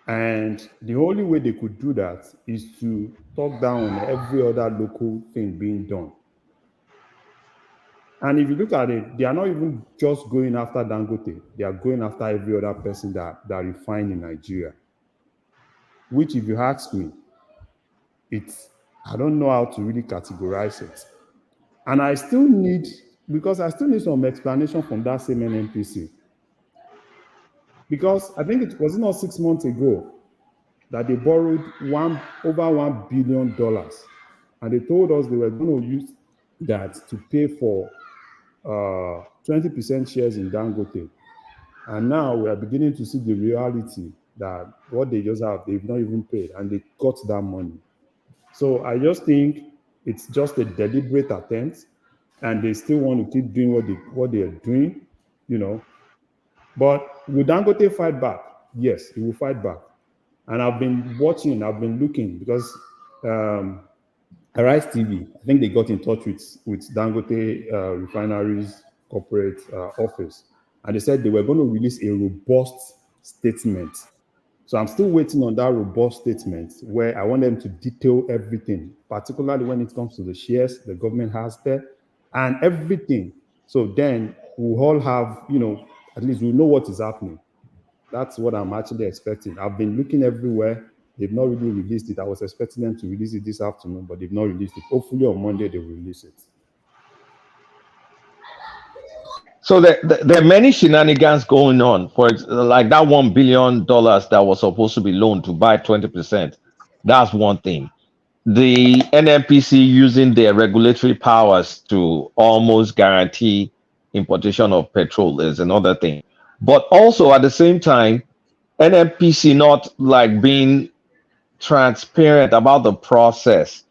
And the only way they could do that is to talk down on every other local thing being done. And if you look at it, they are not even just going after Dangote. They are going after every other person that refine in Nigeria. Which, if you ask me, I don't know how to really categorize it. And I still need some explanation from that same NNPC. Because I think it was not 6 months ago that they borrowed over $1 billion. And they told us they were going to use that to pay for 20% shares in Dangote. And now we are beginning to see the reality that what they just have, they've not even paid, and they got that money. So I just think it's just a deliberate attempt, and they still want to keep doing what they are doing, But will Dangote fight back? Yes, he will fight back. And I've been watching, I've been looking, because Arise TV, I think they got in touch with Dangote Refineries corporate office, and they said they were going to release a robust statement. So I'm still waiting on that robust statement where I want them to detail everything, particularly when it comes to the shares the government has there and everything. So then we'll all have, at least we'll know what is happening. That's what I'm actually expecting. I've been looking everywhere. They've not really released it. I was expecting them to release it this afternoon, but they've not released it. Hopefully on Monday they will release it. So there are many shenanigans going on. Like that $1 billion that was supposed to be loaned to buy 20%. That's one thing. The NNPC using their regulatory powers to almost guarantee importation of petrol is another thing. But also at the same time, NNPC not like being transparent about the process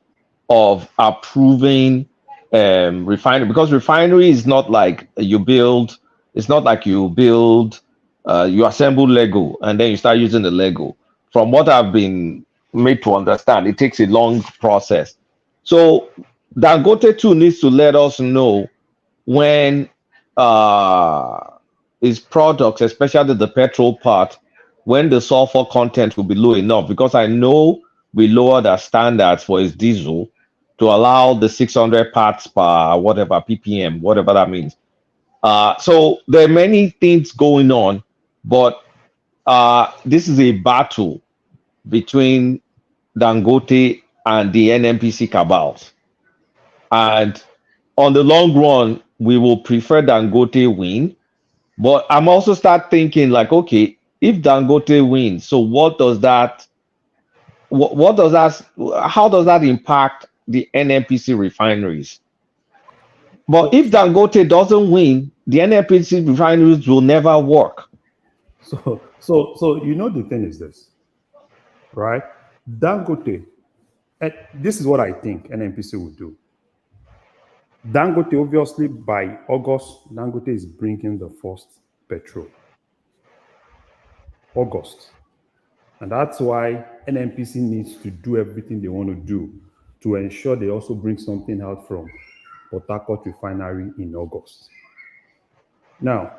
of approving refinery, because refinery is not like you build. It's not like you build, you assemble Lego and then you start using the Lego. From what I've been made to understand, it takes a long process. So Dangote too needs to let us know when his products, especially the petrol part, when the sulfur content will be low enough, because I know we lowered our standards for his diesel to allow the 600 parts per whatever ppm, whatever that means. So there are many things going on, but this is a battle between Dangote and the NNPC cabals. And on the long run, we will prefer Dangote win. But I'm also start thinking like, okay, if Dangote wins, so what does that, how does that impact the NNPC refineries? But if Dangote doesn't win, the NNPC refineries will never work. So you know the thing is this, right? Dangote, this is what I think NNPC will do. Dangote, obviously, by August, Dangote is bringing the first petrol. August. And that's why NNPC needs to do everything they want to do to ensure they also bring something out from Port Harcourt refinery in August. Now,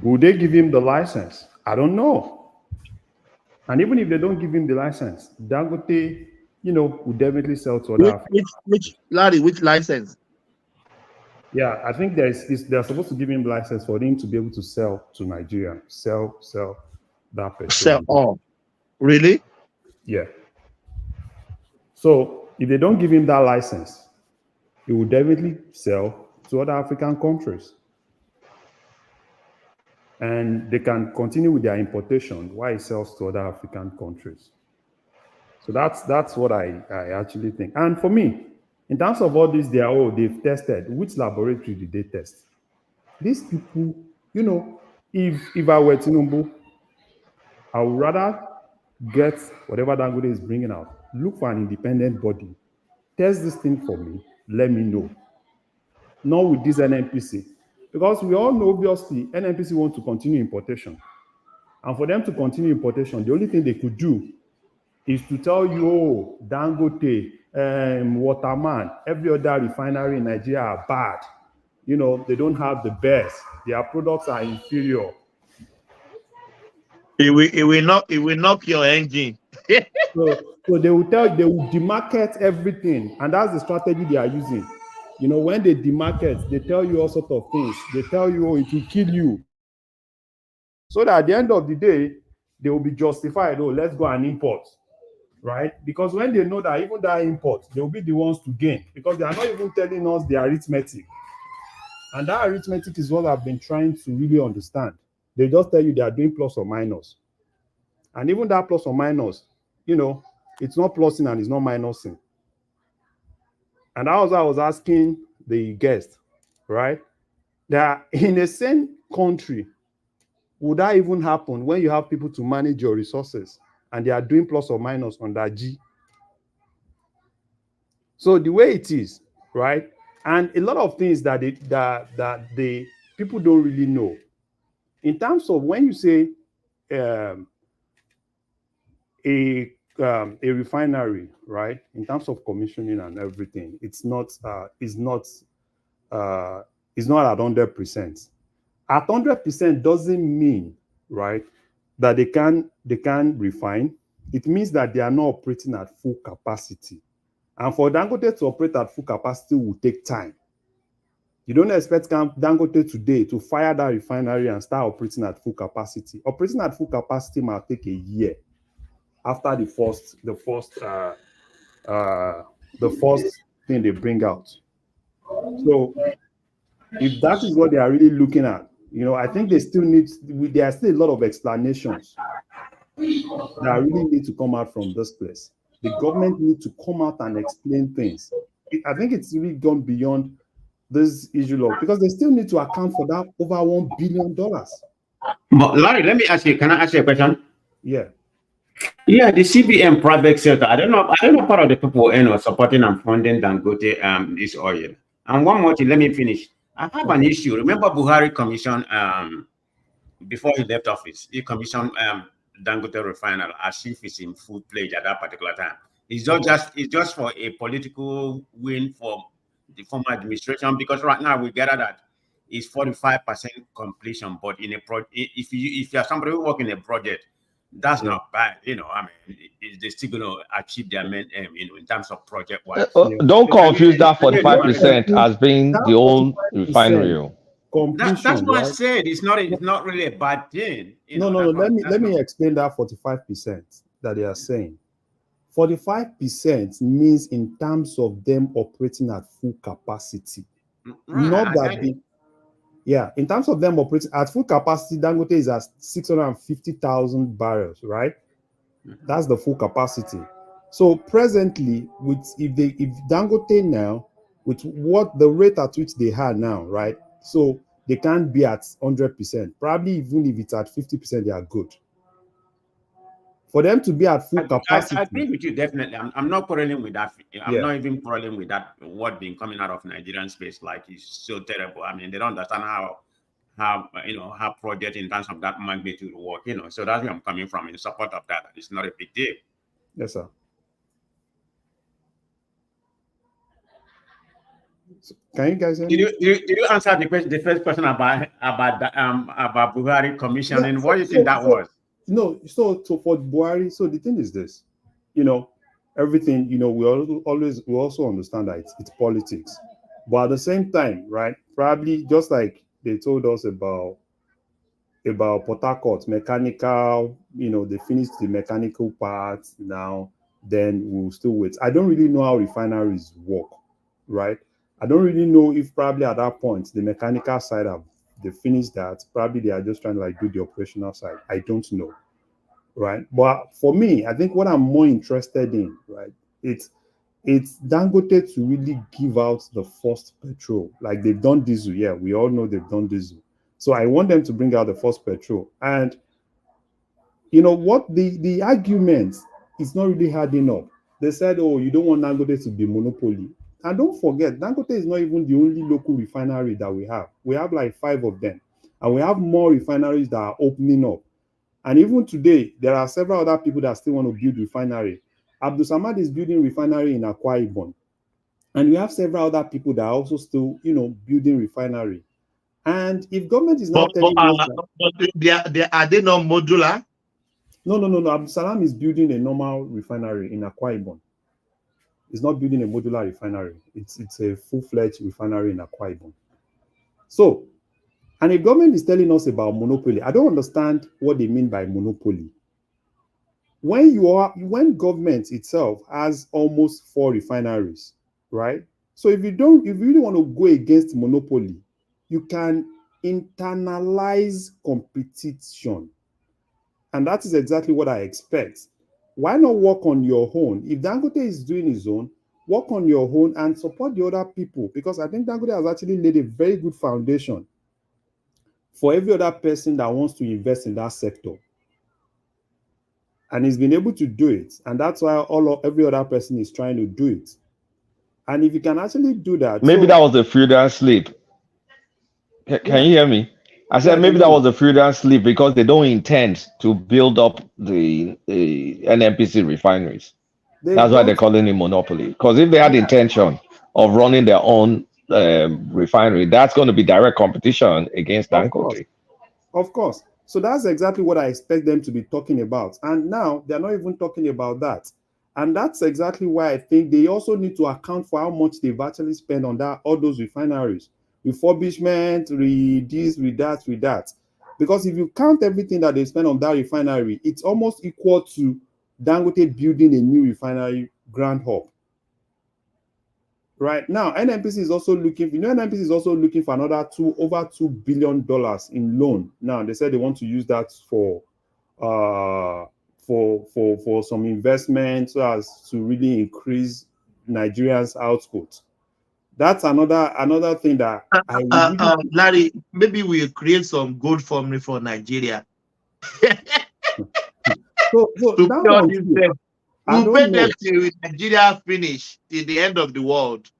will they give him the license? I don't know. And even if they don't give him the license, Dangote, will definitely sell to other. Which license? Yeah, I think they're supposed to give him license for him to be able to sell to Nigeria. Sell that petrol. Sell. Oh, really? Yeah. So if they don't give him that license, he will definitely sell to other African countries. And they can continue with their importation while he sells to other African countries. So that's what I actually think. And for me, in terms of all this, they've tested. Which laboratory did they test? These people, if I were Tinubu, I would rather get whatever Dangote is bringing out, look for an independent body, test this thing for me, let me know. Not with this NNPC. Because we all know, obviously, NNPC want to continue importation. And for them to continue importation, the only thing they could do is to tell you, oh, Dangote, Waterman, every other refinery in Nigeria are bad. They don't have the best. Their products are inferior. It will knock your engine. So they will demarket everything, and that's the strategy they are using. When they demarket, they tell you all sorts of things. They tell you, oh, it will kill you. So that at the end of the day, they will be justified, oh, let's go and import. Right? Because when they know that even that import, they will be the ones to gain, because they are not even telling us the arithmetic. And that arithmetic is what I've been trying to really understand. They just tell you they are doing plus or minus. And even that plus or minus, it's not plusing and it's not minusing. And that was what I was asking the guest, right? That in the same country, would that even happen when you have people to manage your resources and they are doing plus or minus on that G? So the way it is, right? And a lot of things that the people don't really know. In terms of when you say a refinery, right? In terms of commissioning and everything, it's not at 100%. At 100% doesn't mean, right, that they can refine. It means that they are not operating at full capacity. And for Dangote to operate at full capacity will take time. You don't expect Dangote today to fire that refinery and start operating at full capacity. Operating at full capacity might take a year after the first thing they bring out. So If that is what they are really looking at, I think they still need. There are still a lot of explanations that really need to come out from this place. The government need to come out and explain things. I think it's really gone beyond this issue of, because they still need to account for that over $1 billion. But Larry, let me ask you. Can I ask you a question? Yeah. Yeah, the CBN private sector. I don't know part of the people supporting and funding Dangote this oil. And one more thing, let me finish. I have an issue. Remember Buhari commission before he left office, he commissioned Dangote refinery as if it's in full pledge at that particular time. It's just for a political win for the former administration, because right now we gather that it's 45% completion. But in a if you are somebody who work in a project, that's not bad. I mean, they're still going to achieve their main aim, in terms of project wise. Don't confuse that 45% as being the old refinery. That's what I said. It's not really a bad thing. No. Let me explain that 45% that they are saying. 45% means in terms of them operating at full capacity. Not that in terms of them operating at full capacity, Dangote is at 650,000 barrels, right? That's the full capacity. So presently, if Dangote now, with what the rate at which they are now, right? So they can't be at 100%. Probably even if it's at 50%, they are good. For them to be at full capacity. I agree with you, definitely. I'm not quarreling with that. I'm not even quarreling with that. What been coming out of Nigerian space is so terrible. I mean, they don't understand how project in terms of that magnitude work. So that's where I'm coming from in support of that. It's not a big deal. Yes, sir. Can you guys hear me? Did you answer the first question about Buhari commissioning? What do you think that was? No, so for Buhari, so the thing is this, everything, we also understand that it's politics, but at the same time, right? Probably just like they told us about Port Harcourt mechanical, they finished the mechanical part now, then we'll still wait. I don't really know how refineries work, right? I don't really know if probably at that point the mechanical side they finished that. Probably they are just trying to do the operational side. I don't know, right? But for me, I think what I'm more interested in, right, it's Dangote to really give out the first petrol. Like they've done diesel, yeah, we all know they've done diesel. So I want them to bring out the first petrol. And what the argument is not really hard enough. They said, oh, you don't want Dangote to be monopoly. And don't forget, Dangote is not even the only local refinery that we have. We have like 5 of them. And we have more refineries that are opening up. And even today, there are several other people that still want to build refinery. Abdul Samad is building refinery in Akwa Ibom. And we have several other people that are also still, building refinery. And if government is not telling us that, are they not modular? No. Abdul Salam is building a normal refinery in Akwa Ibom. It's not building a modular refinery. It's a full-fledged refinery in Akwa Ibom. So, and if government is telling us about monopoly, I don't understand what they mean by monopoly. When government itself has almost 4 refineries, right? So if you really want to go against monopoly, you can internalize competition. And that is exactly what I expect. Why not work on your own? If Dangote is doing his own, work on your own and support the other people, because I think Dangote has actually laid a very good foundation for every other person that wants to invest in that sector. And he's been able to do it. And that's why every other person is trying to do it. And if you can actually do that. Maybe that was a feudal sleep. Can you hear me? I said maybe that was a feudal sleep because they don't intend to build up the NNPC refineries. That's why they're calling it monopoly. Because if they had intention of running their own refinery, that's going to be direct competition against Dangote. Of course. So that's exactly what I expect them to be talking about. And now they're not even talking about that. And that's exactly why I think they also need to account for how much they've actually spent on all those refineries. Refurbishment, with that. Because if you count everything that they spend on that refinery, it's almost equal to Dangote building a new refinery ground up. Right now, NNPC is also looking. NNPC is also looking for another over $2 billion in loan. Now they said they want to use that for some investment so as to really increase Nigerians' output. That's another thing that I really Larry, maybe we'll create some gold formula for Nigeria. so to that pay all one this too, debt. I We'll pay don't know. debt till Nigeria finish till the end of the world.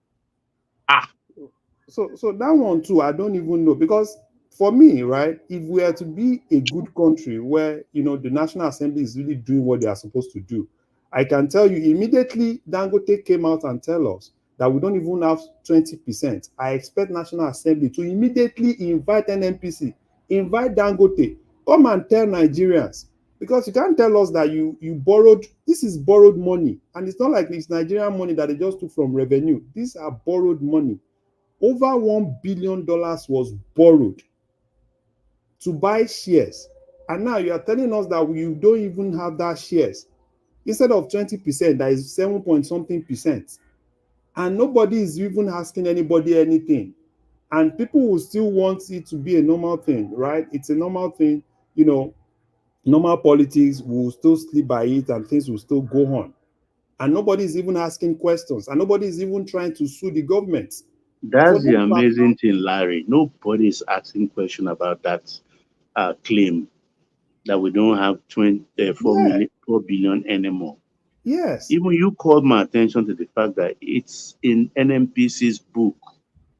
So that one too, I don't even know, because for me, right, if we are to be a good country where the National Assembly is really doing what they are supposed to do, I can tell you immediately Dangote came out and tell us that we don't even have 20%. I expect National Assembly to immediately invite NNPC, invite Dangote, come and tell Nigerians, because you can't tell us that you borrowed. This is borrowed money, and it's not like it's Nigerian money that they just took from revenue. These are borrowed money. Over $1 billion was borrowed to buy shares. And now you are telling us that you don't even have that shares. Instead of 20%, that is 7 point something percent. And nobody is even asking anybody anything. And people will still want it to be a normal thing, right? It's a normal thing, normal politics will still sleep by it and things will still go on. And nobody is even asking questions. And nobody is even trying to sue the government. That's the amazing thing, Larry. Nobody is asking question about that claim that we don't have 4 billion anymore. Yes. Even you called my attention to the fact that it's in NNPC's book.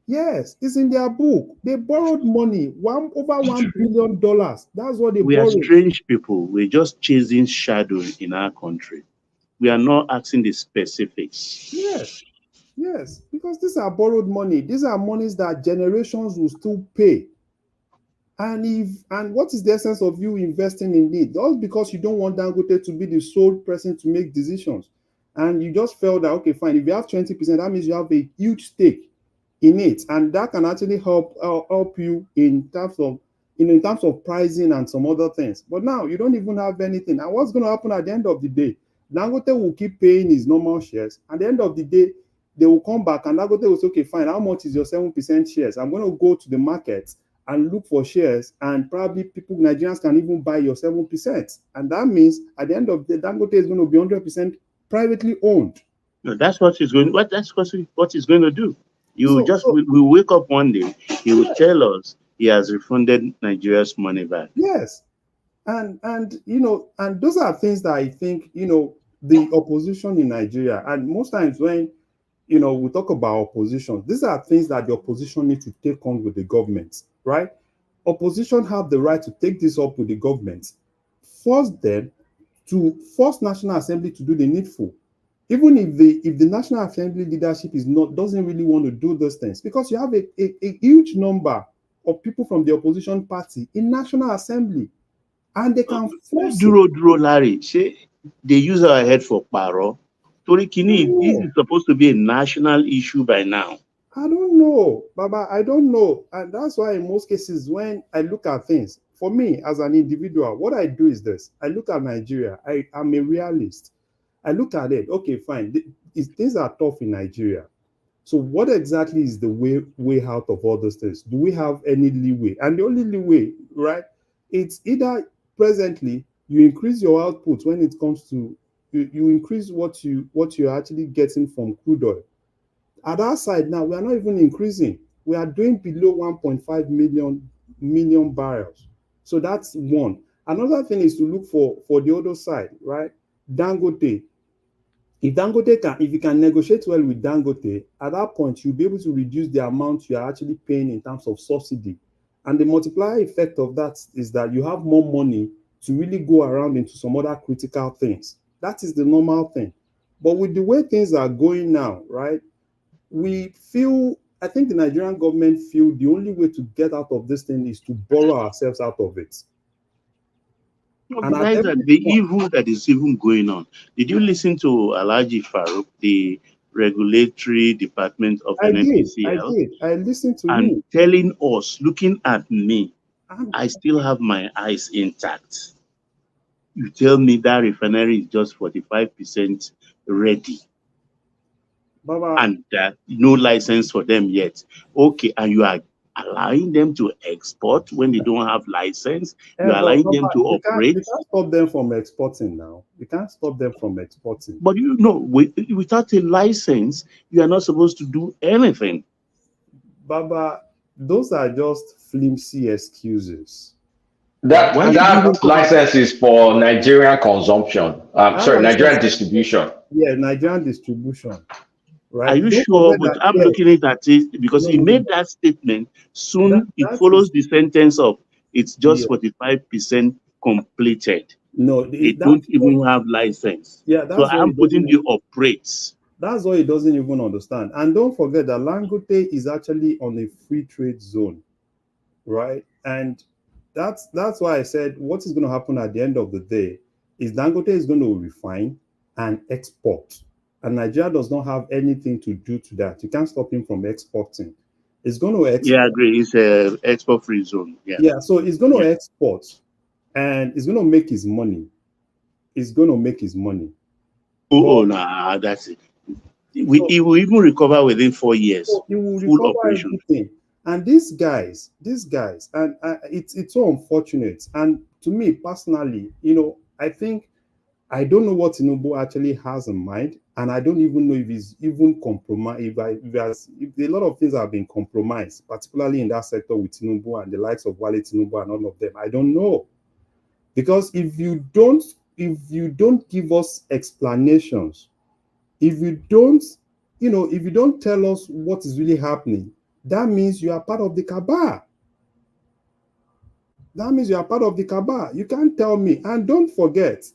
Yes, it's in their book. They borrowed money, over $1 billion. That's what they We are borrowed. strange people. We're just chasing shadow in our country. We are not asking the specifics. Yes, because these are borrowed money. These are monies that generations will still pay. And what is the essence of you investing in it? Just because you don't want Dangote to be the sole person to make decisions. And you just felt that, okay, fine, if you have 20%, that means you have a huge stake in it. And that can actually help you in terms of pricing and some other things. But now you don't even have anything. And what's going to happen at the end of the day? Dangote will keep paying his normal shares. At the end of the day, they will come back and Dangote will say, okay, fine, how much is your 7% shares? I'm going to go to the market and look for shares, and probably Nigerians can even buy your 7%. And that means at the end of the day, Dangote is going to be 100% privately owned. No, that's what he's going. That's what he's going to do. We wake up one day. He will tell us he has refunded Nigeria's money back. Yes, and those are things that I think the opposition in Nigeria, and most times when we talk about opposition, these are things that the opposition need to take on with the government, right? Opposition have the right to take this up with the government, force National Assembly to do the needful. Even if the National Assembly leadership doesn't really want to do those things, because you have a huge number of people from the opposition party in National Assembly, and they can force Duro, Larry, say they use our head for paro. Torikini, this is supposed to be a national issue by now. I don't know, Baba. I don't know. And that's why in most cases, when I look at things, for me as an individual, what I do is this. I look at Nigeria. I'm a realist. I look at it. Okay, fine. Things are tough in Nigeria. So what exactly is the way out of all those things? Do we have any leeway? And the only leeway, right? It's either presently you increase your output when it comes to you increase what you're actually getting from crude oil. At our side now, we are not even increasing. We are doing below 1.5 million barrels. So that's one. Another thing is to look for the other side, right? Dangote. If you can negotiate well with Dangote, at that point, you'll be able to reduce the amount you are actually paying in terms of subsidy. And the multiplier effect of that is that you have more money to really go around into some other critical things. That is the normal thing. But with the way things are going now, right, I think the Nigerian government feel the only way to get out of this thing is to borrow ourselves out of it. No, besides that, the evil that is even going on. Did you listen to Alhaji Farouk, the regulatory department of NNPCL? I listened to and him. telling us, looking at me, I still have my eyes intact. You tell me that refinery is just 45% ready. and no license for them yet. Okay, and you are allowing them to export when they don't have license. You are allowing them to operate. You can't stop them from exporting now. You can't stop them from exporting. But you know, without a license, you are not supposed to do anything. Baba, those are just flimsy excuses. That license is for Nigerian consumption. Sorry, Nigerian distribution. Yeah, Nigerian distribution. Right? Are you sure? But I'm looking at it because he made that statement. Soon it follows the sentence of it's just 45% completed. No, they don't even have license. Yeah, that's so I'm putting the operates. That's what he doesn't even understand. And don't forget that Dangote is actually on a free trade zone, right? And that's why I said what is going to happen at the end of the day is Dangote is going to refine and export. And Nigeria does not have anything to do to that. You can't stop him from exporting. It's going to export. Yeah, I agree. It's an export-free zone. Yeah, so it's going to export and it's going to make his money. It's going to make his money. Nah, that's it. He will even recover within 4 years. He will full recover operation. Everything. And these guys, and it's so unfortunate. And to me personally, I think I don't know what Tinubu actually has in mind, and I don't even know if he's even compromised. If a lot of things have been compromised, particularly in that sector with Tinubu and the likes of Wale Tinubu and all of them. I don't know, because if you don't give us explanations, if you don't tell us what is really happening, that means you are part of the cabal. That means you are part of the cabal. You can't tell me. And don't forget,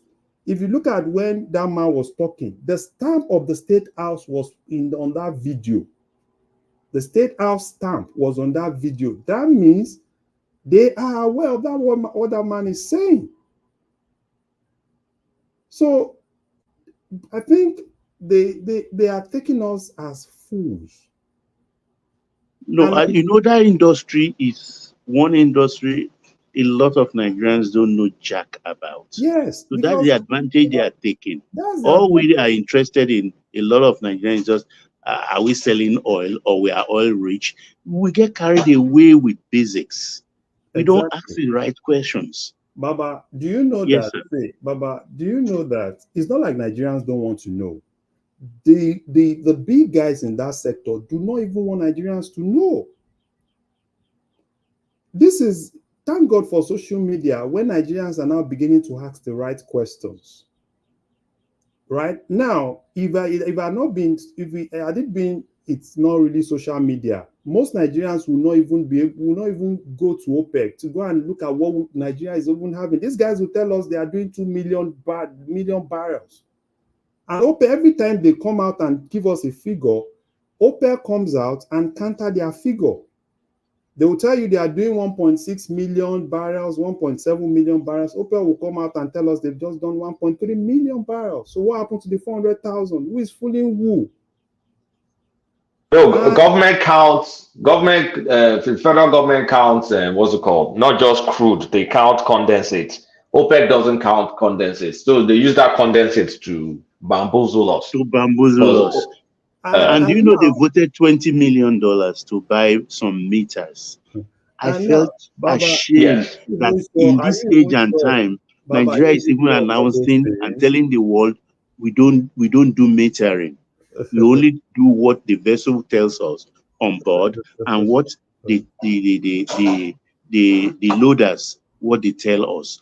if you look at when that man was talking, the stamp of the State House was on that video. The State House stamp was on that video. That means they are aware of what that man is saying. So I think they are taking us as fools. No, that industry is one industry a lot of Nigerians don't know jack about. Yes. So that's the advantage they are taking. All we are interested in, a lot of Nigerians just, are we selling oil or we are oil rich? We get carried away with basics. We don't ask the right questions. Baba, do you know Yes, that? Say, Baba, do you know that it's not like Nigerians don't want to know? The big guys in that sector do not even want Nigerians to know. Thank God for social media when Nigerians are now beginning to ask the right questions. Right now, if it's not really social media, most Nigerians will not even go to OPEC to go and look at what Nigeria is even having. These guys will tell us they are doing 2 million barrels. And OPEC, every time they come out and give us a figure, OPEC comes out and counter their figure. They will tell you they are doing 1.6 million barrels, 1.7 million barrels. OPEC will come out and tell us they've just done 1.3 million barrels. So what happened to the 400,000? Who is fooling who? No, government counts, federal government counts, what's it called? Not just crude, they count condensates. OPEC doesn't count condensates. So they use that condensate to bamboozle us. And do you know they voted $20 million to buy some meters? I felt ashamed that in this age and time, Nigeria is even announcing and telling the world we don't do metering. We only do what the vessel tells us on board and what the loaders what they tell us.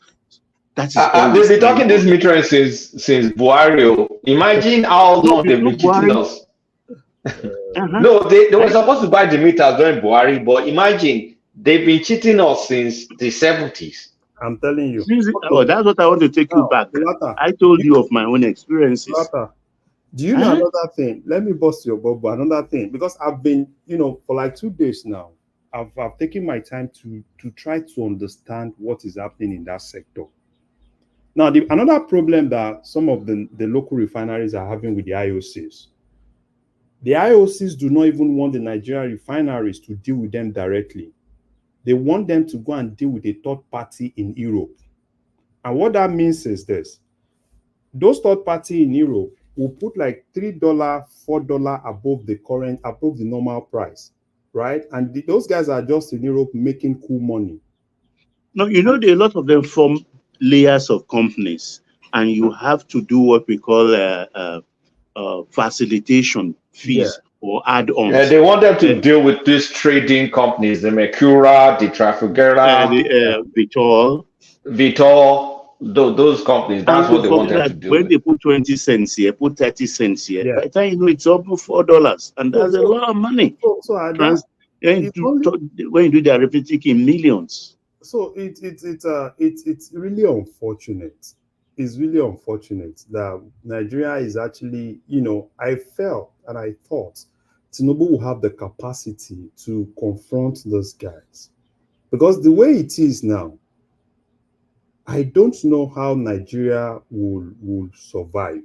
That's they've been talking this metering since Buhari. Imagine how long they've been cheating us. No, they were supposed to buy the meters during Buhari, but imagine they've been cheating us since the 70s. I'm telling you. That's what I want to take you back. I told you of my own experiences. Do you know another thing? Let me bust your bubble. Another thing, because I've been, for like 2 days now, I've taken my time to try to understand what is happening in that sector. Now, another problem that some of the local refineries are having with the IOCs, the IOCs do not even want the Nigerian refineries to deal with them directly. They want them to go and deal with a third party in Europe. And what that means is this. Those third party in Europe, will put like $3, $4 above the normal price, right? And those guys are just in Europe making cool money. No, you know, there are a lot of them form layers of companies, and you have to do what we call facilitation fees or add-ons. Yeah, they want them to deal with these trading companies, the Mercura, the Trafigura, Vitor, those companies. That's what they want them to do. When they put 20 cents here, put 30 cents here, by the time you know it's up to $4, and that's a lot of money. When you do the arithmetic in millions. So it's really unfortunate. It's really unfortunate that Nigeria is actually, I felt and I thought Tinubu will have the capacity to confront those guys. Because the way it is now, I don't know how Nigeria will survive.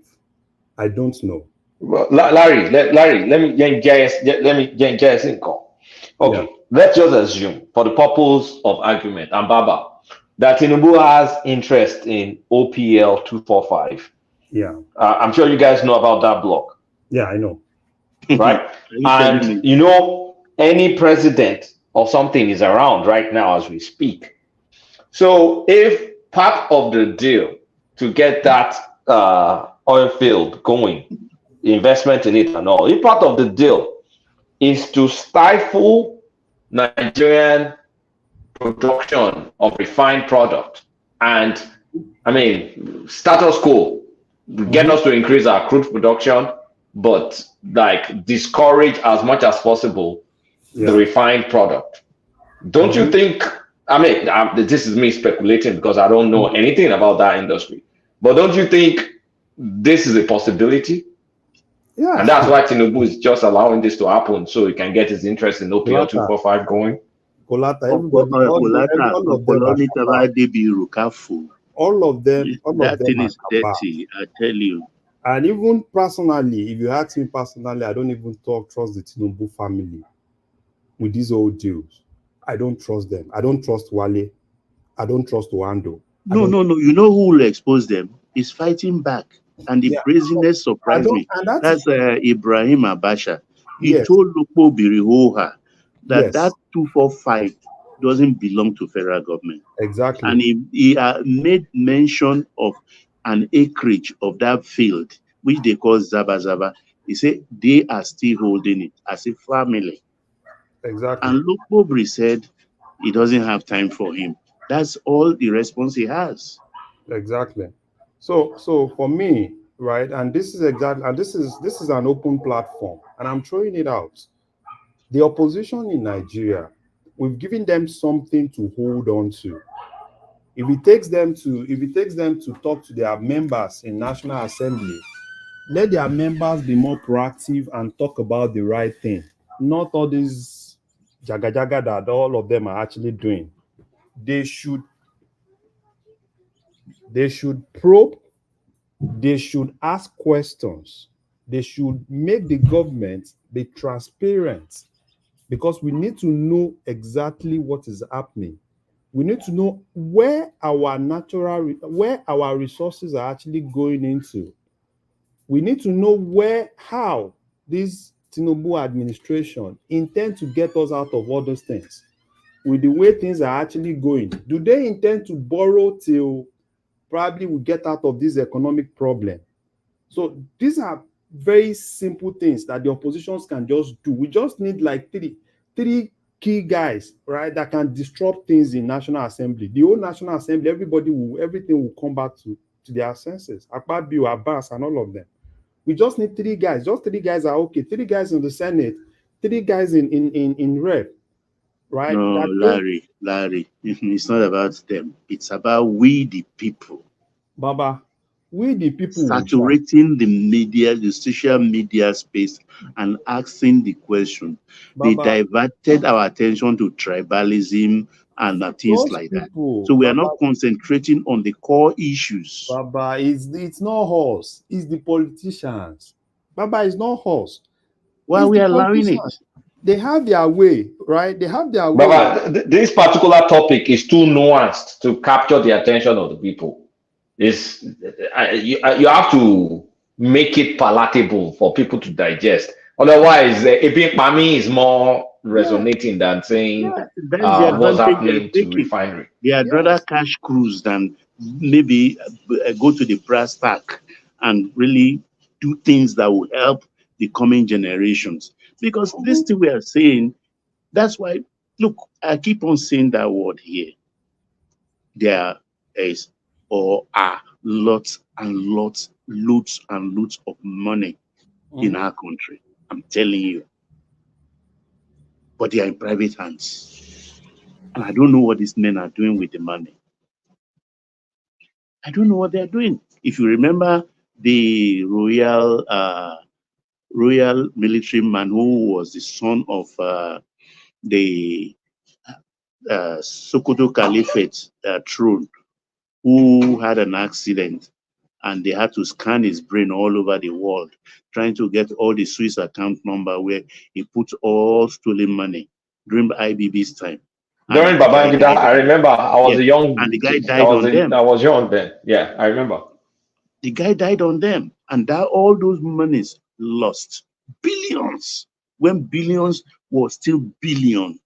I don't know. Well, Larry, let me get in call. Okay, let's just assume, for the purpose of argument, and Baba, that Tinubu has interest in OPL 245. Yeah. I'm sure you guys know about that block. Yeah, I know. Right? And any president or something is around right now as we speak. So if part of the deal to get that oil field going, investment in it and all, if part of the deal is to stifle Nigerian production of refined product and, status quo, get us to increase our crude production, but discourage as much as possible the refined product. Don't you think, this is me speculating because I don't know anything about that industry, but don't you think this is a possibility? Yeah. And that's why Tinubu is just allowing this to happen so he can get his interest in OPL 245 going? All of them. That thing is dirty, I tell you. And even personally, if you ask me personally, I don't even trust the Tinubu family with these old deals. I don't trust them. I don't trust Wale. I don't trust Wando. No. You know who will expose them? Is fighting back. And the craziness surprised me. That's Ibrahim Abasha. He told Lokpo Birihoha that 245 doesn't belong to federal government. Exactly. And he made mention of an acreage of that field, which they call Zaba Zaba. He said they are still holding it as a family. Exactly. And Lokpo Biri said he doesn't have time for him. That's all the response he has. Exactly. So for me, right, and this is an open platform, and I'm throwing it out. The opposition in Nigeria, we've given them something to hold on to. If it takes them to talk to their members in National Assembly, let their members be more proactive and talk about the right thing, not all these jaga that all of them are actually doing. They should probe, they should ask questions, they should make the government be transparent, because we need to know exactly what is happening. We need to know where our resources are actually going into. We need to know how this Tinubu administration intend to get us out of all those things. With the way things are actually going, do they intend to borrow till probably we get out of this economic problem? So these are very simple things that the oppositions can just do. We just need like three key guys, right, that can disrupt things in National Assembly. The whole National Assembly, everything will come back to their senses. Akpabio, Abbas, and all of them. We just need 3 guys. Just 3 guys are okay. 3 guys in the Senate, 3 guys in Rep. Right? No, Larry, it's not about them. It's about we the people. Baba, we the people saturating the media, the social media space, and asking the question. Baba, they diverted our attention to tribalism and things like that. So we are not concentrating on the core issues. Baba, it's not us. It's the politicians. Baba, it's not us. Why are we allowing it? They have their way, right? They have their way. Baba, this particular topic is too nuanced to capture the attention of the people. You have to make it palatable for people to digest. Otherwise, Ebin Pami is more resonating than saying That's the what's advantage they're happening to taking. refinery. They'd rather cash cruise than maybe go to the brass tack and really do things that will help the coming generations. Because this thing we are saying, that's why, look, I keep on saying that word here. There is or are lots and lots, loads and loads of money in our country. I'm telling you. But they are in private hands. And I don't know what these men are doing with the money. I don't know what they're doing. If you remember the royal military man who was the son of the Sokoto Caliphate throne, who had an accident and they had to scan his brain all over the world, trying to get all the Swiss account number where he put all stolen money during IBB's time. During Babangida, I remember I was a young. And the guy died on them. I was young then. Yeah, I remember. The guy died on them, and that all those monies lost billions when billions was still billion.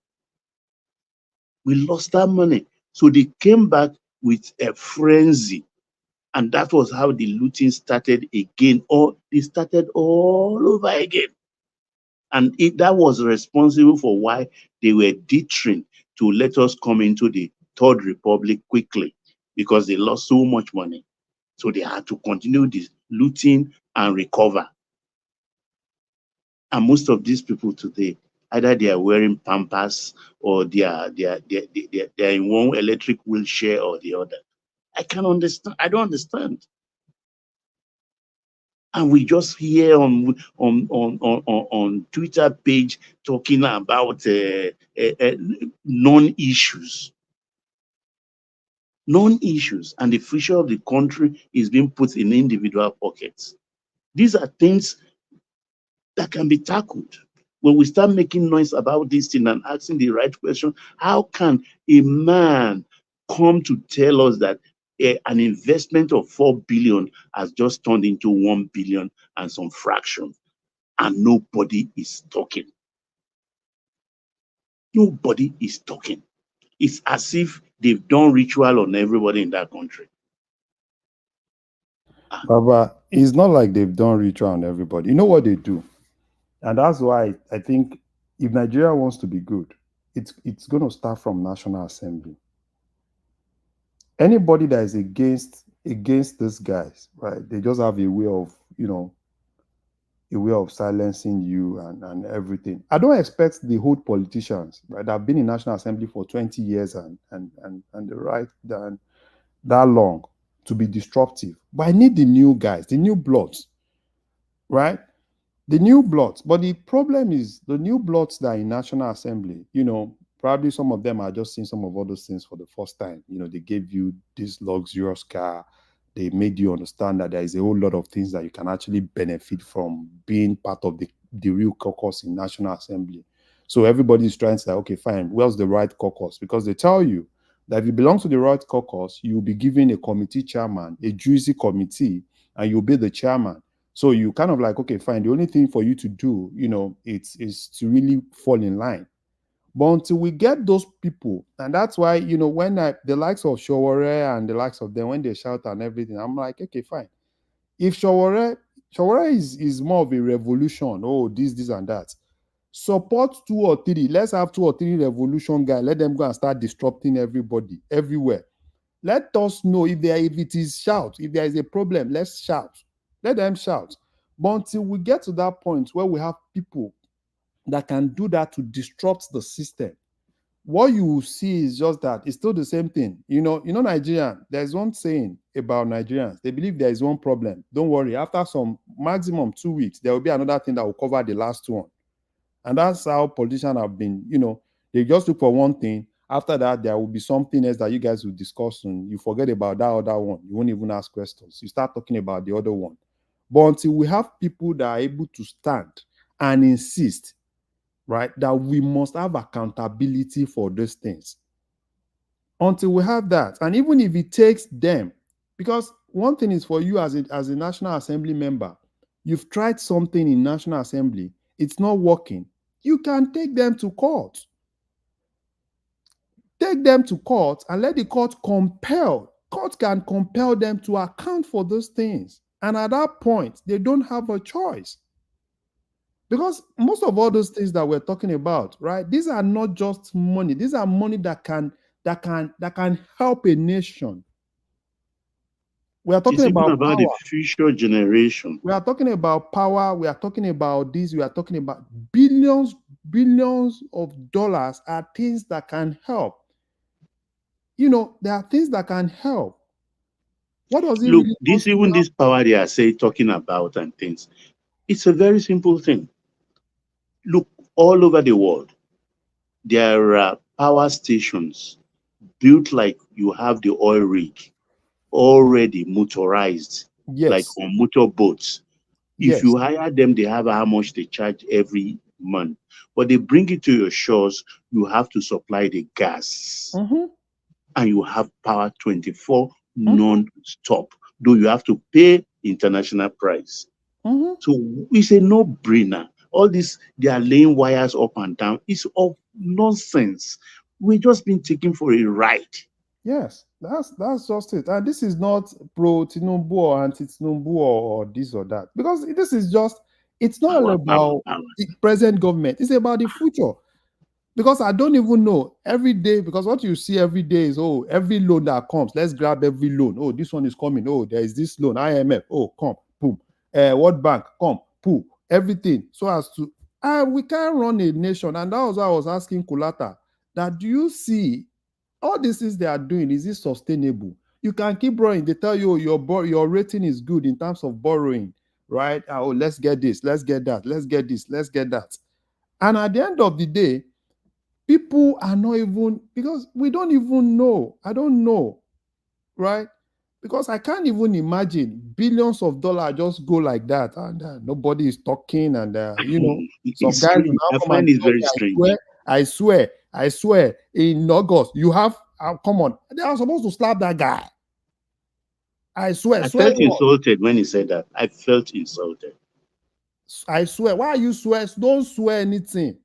We lost that money, so they came back with a frenzy, and that was how the looting started again. Or they started all over again, and that was responsible for why they were deterring to let us come into the Third Republic quickly, because they lost so much money. So they had to continue this looting and recover. And most of these people today, either they are wearing Pampers or they are in one electric wheelchair or the other. I can't understand. I don't understand. And we just hear on Twitter page talking about non-issues. Non-issues, and the future of the country is being put in individual pockets. These are things that can be tackled. When we start making noise about this thing and asking the right question, how can a man come to tell us that an investment of 4 billion has just turned into 1 billion and some fraction, and nobody is talking? Nobody is talking. It's as if they've done ritual on everybody in that country. Baba, it's not like they've done ritual on everybody. You know what they do? And that's why I think if Nigeria wants to be good, it's going to start from National Assembly. Anybody that is against these guys, right? They just have a way of, a way of silencing you and everything. I don't expect the old politicians, right, that have been in National Assembly for 20 years and the right that long to be disruptive. But I need the new guys, the new bloods, right? The new bloods. But the problem is the new bloods that are in National Assembly, probably some of them are just seeing some of all those things for the first time. They gave you this luxurious car. They made you understand that there is a whole lot of things that you can actually benefit from being part of the real caucus in National Assembly. So everybody's trying to say, okay, fine, where's the right caucus? Because they tell you that if you belong to the right caucus, you'll be given a committee chairman, a juicy committee, and you'll be the chairman. So you kind of like, okay, fine. The only thing for you to do, is to really fall in line. But until we get those people, and that's why, when the likes of Showore and the likes of them, when they shout and everything, I'm like, okay, fine. If Showore is more of a revolution, this and that, support 2 or 3. Let's have 2 or 3 revolution guys. Let them go and start disrupting everybody, everywhere. Let us know if it is shout. If there is a problem, let's shout. Let them shout. But until we get to that point where we have people that can do that to disrupt the system, what you will see is just that it's still the same thing. Nigerian, there's one saying about Nigerians. They believe there is one problem. Don't worry. After some maximum 2 weeks, there will be another thing that will cover the last one. And that's how politicians have been, they just look for one thing. After that, there will be something else that you guys will discuss and you forget about that other one. You won't even ask questions. You start talking about the other one. But until we have people that are able to stand and insist, right, that we must have accountability for these things. Until we have that, and even if it takes them, because one thing is for you as a National Assembly member, You've tried something in National Assembly, it's not working. You can take them to court. Take them to court and let the court compel. Court can compel them to account for those things. And at that point, they don't have a choice. Because most of all those things that we're talking about, right? These are not just money. These are money that can help a nation. We are talking about the power. future generation. We are talking about power. We are talking about this. We are talking about billions of dollars are things that can help. You know, there are things that can help. What does it Look, really this power they are talking about and things, it's a very simple thing. Look, all over the world, there are power stations built like you have the oil rig, already motorized, like on motorboats. If you hire them, they have how much they charge every month. But they bring it to your shores, you have to supply the gas. And you have power 24 non-stop, though you have to pay international price. So it's a no-brainer. All this, they are laying wires up and down. It's all nonsense. We've just been taken for a ride. Yes, that's just it. And this is not pro Tinubu or anti Tinubu or this or that. Because this is just, it's not all about the present government. It's about the future. Because I don't even know every day, because what you see every day is, oh, every loan that comes, let's grab every loan. Oh, this one is coming. Oh, there is this loan, IMF. Oh, come, boom. World Bank, come, poo. Everything. So as to, we can't run a nation. And that was why I was asking Kulata, that do you see all these things they are doing, is it sustainable? You can keep borrowing. They tell you your rating is good in terms of borrowing, right? Oh, let's get this, let's get that, let's get this, let's get that. And at the end of the day, people are not even, because we don't even know. I don't know, right? Because I can't even imagine billions of dollars just go like that, and nobody is talking, and you know, some guys will now come and it's very strange. I swear, in August, you have, come on, they are supposed to slap that guy. I swear. I felt insulted when he said that. I felt insulted. I swear. Why you swear? Don't swear anything.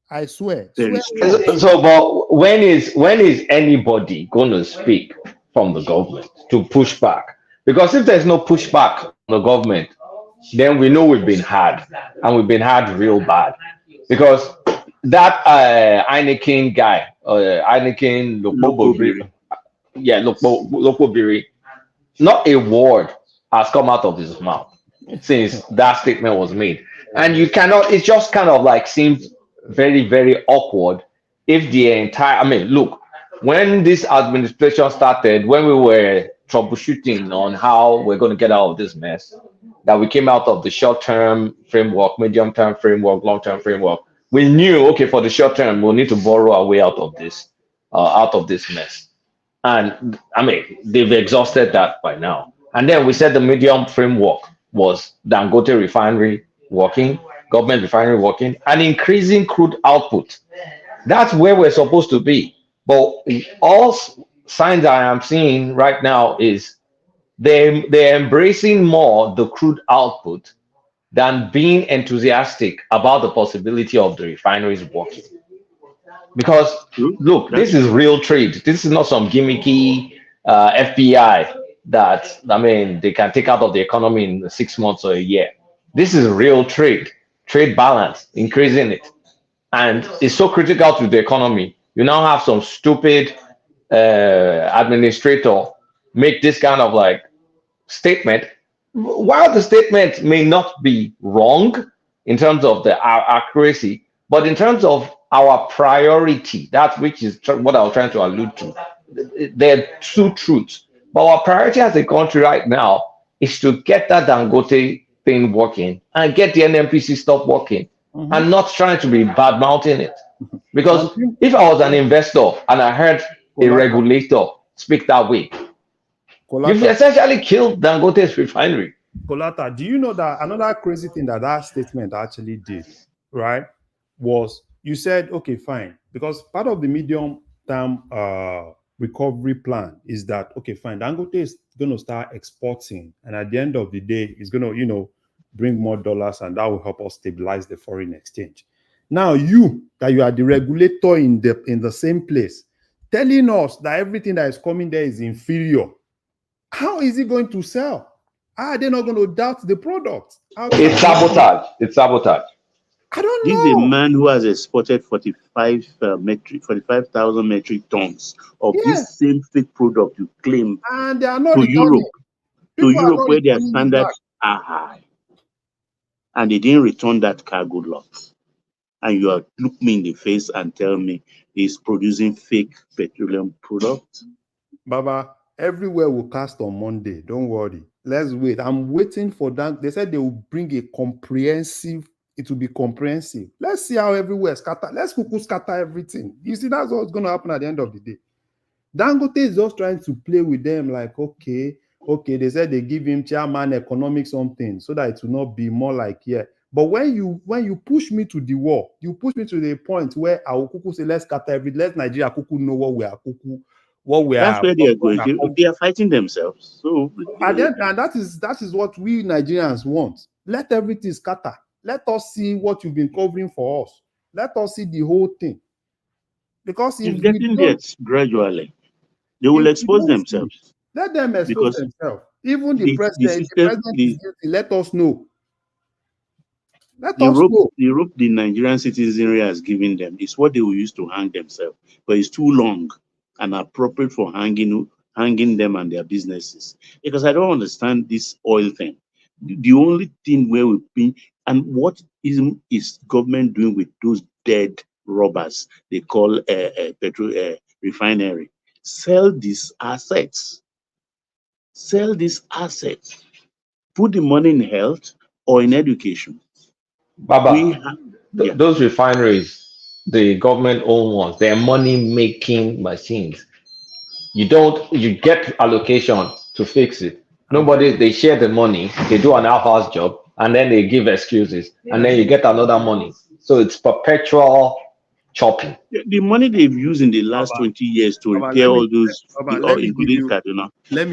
I swear. So, but when is anybody going to speak from the government to push back? Because if there's no pushback on the government, then we know we've been had, and we've been had real bad. Because that Heineken guy, Heineken Lokobiri, Lokobiri, not a word has come out of his mouth since that statement was made. And you cannot, it just kind of like seems very, very awkward if the entire, I mean, look, when this administration started, when we were troubleshooting on how we're going to get out of this mess, that we came out of the short-term framework, medium-term framework, long-term framework, we knew, okay, for the short term, we'll need to borrow our way out of this mess. And I mean, they've exhausted that by now. And then we said the medium framework was Dangote refinery working, government refinery working, and increasing crude output. That's where we're supposed to be. But all signs I am seeing right now is they're embracing more the crude output than being enthusiastic about the possibility of the refineries working. Because look, this is real trade. This is not some gimmicky FBI that, I mean, they can take out of the economy in 6 months or a year. This is real trade balance, increasing it. And it's so critical to the economy. You now have some stupid administrator make this kind of like statement. While the statement may not be wrong in terms of the accuracy, but in terms of our priority, that which is what I was trying to allude to, there are two truths. But our priority as a country right now is to get that Dangote thing working and get the NMPC stuff working, and not trying to be bad mouthing it. Because if I was an investor and I heard a regulator speak that way, you've essentially killed Dangote's refinery. Kolata, do you know that another crazy thing that statement actually did, right, was you said, okay, fine, because part of the medium-term recovery plan is that, okay, fine, Dangote is going to start exporting, and at the end of the day, it's going to, bring more dollars, and that will help us stabilize the foreign exchange. Now, you are the regulator in the same place, telling us that everything that is coming there is inferior. How is it going to sell? How are they not going to doubt the product? It's sabotage. It's sabotage. I don't know. This is a man who has exported 45,000 metric tons of this same fake product you claim and they are not to Europe. To Europe, where their returning standards are high. And they didn't return that cargo lot. And you are look me in the face and tell me he's producing fake petroleum products. Baba, everywhere will cast on Monday. Don't worry. Let's wait. I'm waiting for that. They said they will bring a comprehensive. It will be comprehensive. Let's see how everywhere scatter. Let's scatter everything. You see, that's what's going to happen at the end of the day. Dangote is just trying to play with them like, okay. They said they give him chairman economic something so that it will not be more like here. But when you push me to the wall, you push me to the point where I will kuku say, let's scatter everything. Let Nigeria kuku know what we are kuku. That's where they are going. They are fighting themselves. So and that is what we Nigerians want. Let everything scatter. Let us see what you've been covering for us. Let us see the whole thing. Because if it's getting there gradually, they will expose themselves. Let them expose themselves. Even the president is guilty. Let us know. The rope the Nigerian citizenry has given them is what they will use to hang themselves, but it's too long and appropriate for hanging them and their businesses. Because I don't understand this oil thing. The only thing where we've been, and what is government doing with those dead robbers they call petrol refinery? Sell these assets. Sell these assets. Put the money in health or in education. Baba, those refineries, the government-owned ones, they're money-making machines. You get allocation to fix it. They share the money, they do an half-hour job, and then they give excuses, and then you get another money. So it's perpetual chopping. The money they've used in the last 20 years to repair all those, including Kaduna, they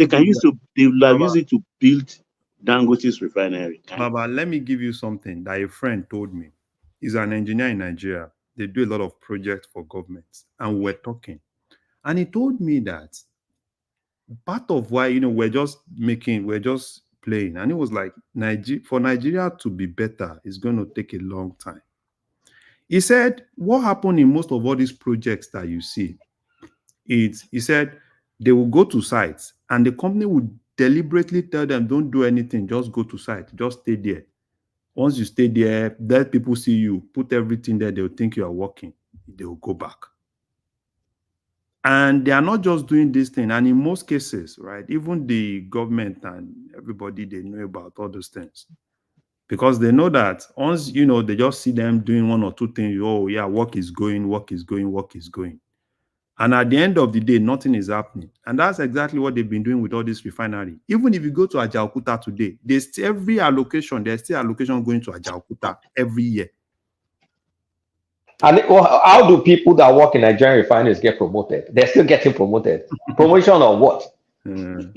will have used it to build Dangote's refinery. Baba, let me give you something that a friend told me. He's an engineer in Nigeria. They do a lot of projects for governments, and we're talking. And he told me that part of why, we're just playing. And it was like, for Nigeria to be better is going to take a long time. He said, what happened in most of all these projects that you see is, he said, they will go to sites and the company would deliberately tell them, don't do anything, just go to site, just stay there. Once you stay there, let people see you, put everything there, they'll think you are working, they will go back. And they are not just doing this thing. And in most cases, right, even the government and everybody, they know about all those things. Because they know that once, they just see them doing one or two things, oh yeah, work is going. And at the end of the day, nothing is happening. And that's exactly what they've been doing with all this refinery. Even if you go to Ajaokuta today, there's still allocation going to Ajaokuta every year. And how do people that work in Nigerian refineries get promoted? They're still getting promoted. Promotion or what? That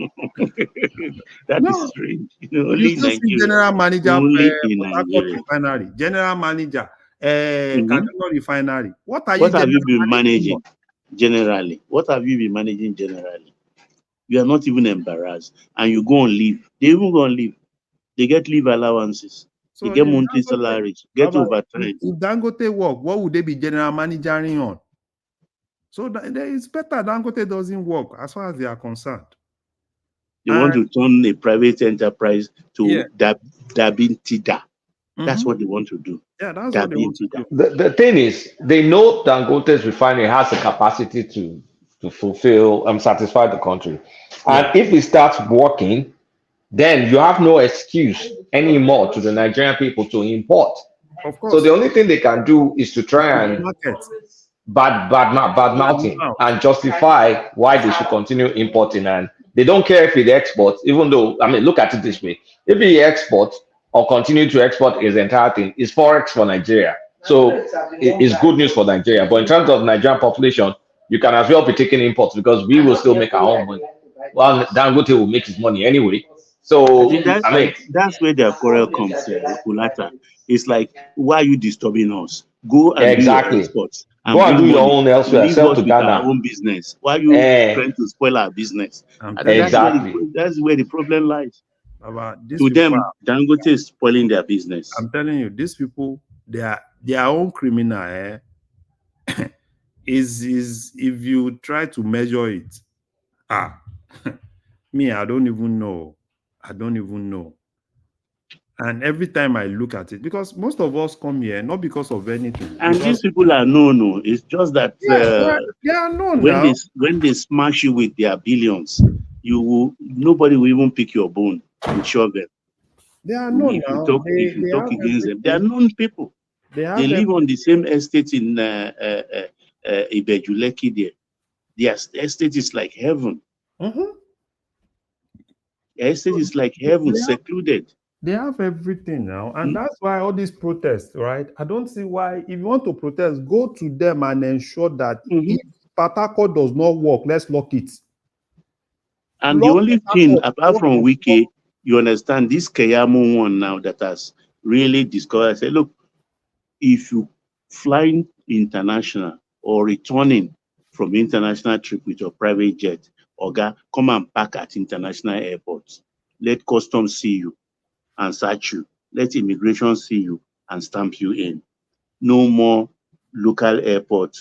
is strange. You still see general manager refinery, general manager, Kaduna refinery. What have you been managing generally? What have you been managing generally? You are not even embarrassed, and you go on leave. They even go on leave. They get leave allowances. So they get monthly salaries, get overtime. If Dangote work, what would they be general managering on? So it's better Dangote doesn't work as far as they are concerned. They want to turn a private enterprise to Dabintida. That's what they want to do. Yeah, that's what they want to do. The thing is, they know Dangote's refinery has the capacity to fulfill, satisfy the country. And if it starts working, then you have no excuse anymore to the Nigerian people to import. Of course. So the only thing they can do is to try and bad mouthing and justify why they should continue importing. And they don't care if it exports, even though, look at it this way. If he exports or continue to export his entire thing, it's forex for Nigeria. So it's good news for Nigeria. But in terms of Nigerian population, you can as well be taking imports because we will still make our own money. Well, Dangote will make his money anyway. So, I mean, that's where their quarrel comes, Kulata. It's like, why are you disturbing us? Go and do your exactly. exports Go and and bring do your money. own elsewhere. Leave Sell us to with our Ghana. own business. Why are you trying to spoil our business? And Exactly. that's where the problem lies. These To people them, Dangote is spoiling their business. I'm telling you, these people, they are their own criminal. Is if you try to measure it, me, I don't even know. I don't even know. And every time I look at it, because most of us come here not because of anything. And these people are no. It's just that they are known now. When they smash you with their billions, nobody will even pick your bone and shove them. They are known if now. you talk against them, they are known people. They live on the same estate in Ibejuleki there. Their estate is like heaven. Mm-hmm. Their estate is like heaven, secluded. They have everything now. And that's why all these protests, right? I don't see why, if you want to protest, go to them and ensure that if Patako does not work, let's lock it. And the only thing, apart from Wiki, you understand, this Keyamo one now that has really discovered, I say, look, if you flying international or returning from international trip with your private jet, Oga, come and park at international airports. Let customs see you and search you. Let immigration see you and stamp you in. No more local airport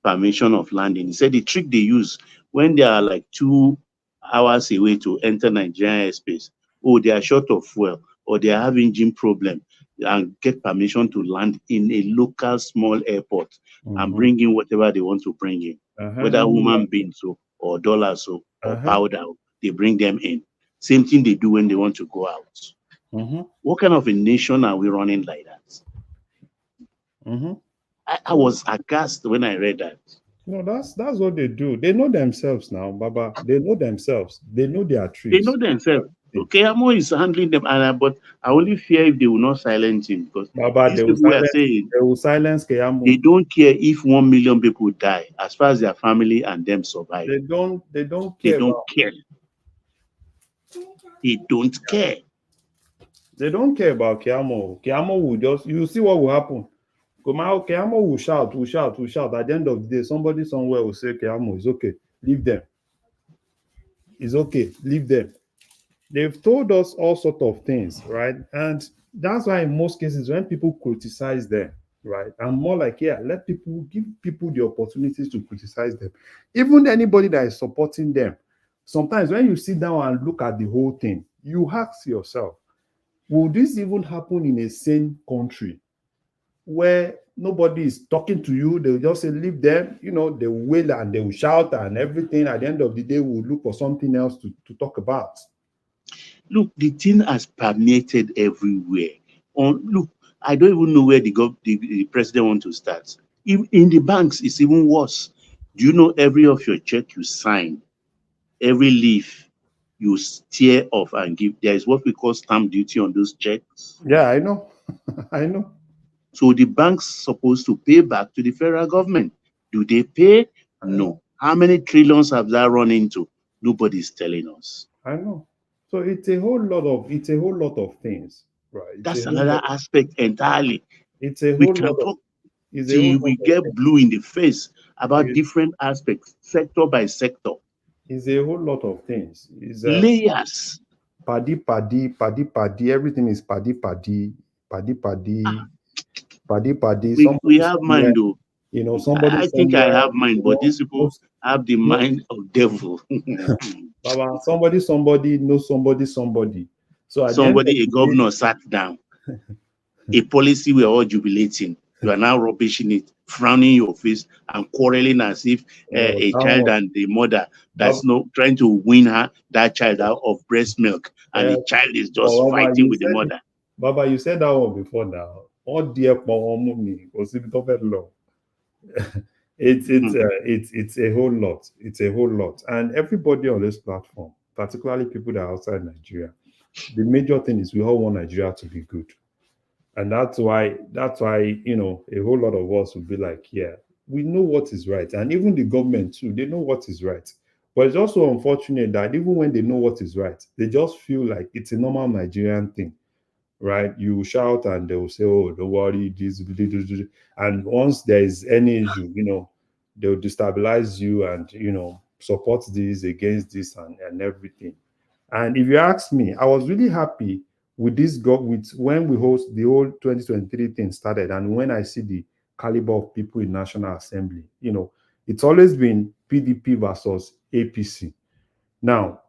permission of landing. He said the trick they use when they are like 2 hours away to enter Nigerian airspace, they are short of fuel or they are having engine problem, and get permission to land in a local small airport and bring in whatever they want to bring in, whether human beings or dollars or powder, they bring them in. Same thing they do when they want to go out. What kind of a nation are we running like that? I was aghast when I read that. No, that's what they do. They know themselves now, Baba. They know themselves. They know their tricks. They know themselves. Okay, Amo is handling them, but I only fear if they will not silence him, because Baba, these people are saying they will silence Keyamo. They don't care if 1 million people die, as far as their family and them survive. They don't care. They don't care. They don't care. They don't care about Keyamo. Keyamo will just, you see what will happen. Keyamo will shout. At the end of the day, somebody somewhere will say, Keyamo, it's okay. Leave them. It's okay. Leave them. They've told us all sorts of things, right? And that's why in most cases, when people criticize them, right, I'm more like, let people, give people the opportunities to criticize them. Even anybody that is supporting them, sometimes when you sit down and look at the whole thing, you ask yourself, will this even happen in a sane country where nobody is talking to you? They'll just say, leave them, they will wail and they will shout and everything. At the end of the day, we'll look for something else to talk about. Look, the thing has permeated everywhere. Look, I don't even know where the president wants to start. In the banks, it's even worse. Do you know every of your check you sign, every leaf you tear off and give, there is what we call stamp duty on those checks? Yeah, I know. I know. So the bank's supposed to pay back to the federal government. Do they pay? No. How many trillions have that run into? Nobody's telling us. I know. So it's a whole lot of things, right? That's another aspect entirely. It's a whole lot talk till we get blue in the face about different aspects, sector by sector. It's a whole lot of things. It's layers. Paddy. Everything is paddy. We have mind, though. Somebody. I think I have mind, but these people have the mind of devil. Baba, somebody knows somebody. So a governor sat down. A policy we're all jubilating. You are now rubbishing it, frowning your face, and quarreling as if a child and the mother that's not trying to win that child out of breast milk, and the child is just fighting with the mother. Baba, you said that one before now. Oh dear, it's a whole lot. It's a whole lot, and everybody on this platform, particularly people that are outside Nigeria, the major thing is we all want Nigeria to be good. And that's why, a whole lot of us will be like, we know what is right, and even the government too, they know what is right. But it's also unfortunate that even when they know what is right, they just feel like it's a normal Nigerian thing, right? You shout and they will say, "Oh, don't worry, this." And once there is any issue, they'll destabilize you and support this against this and everything. And if you ask me, I was really happy with this with when we host the whole 2023 thing started, and when I see the caliber of people in National Assembly, it's always been PDP versus APC. Now,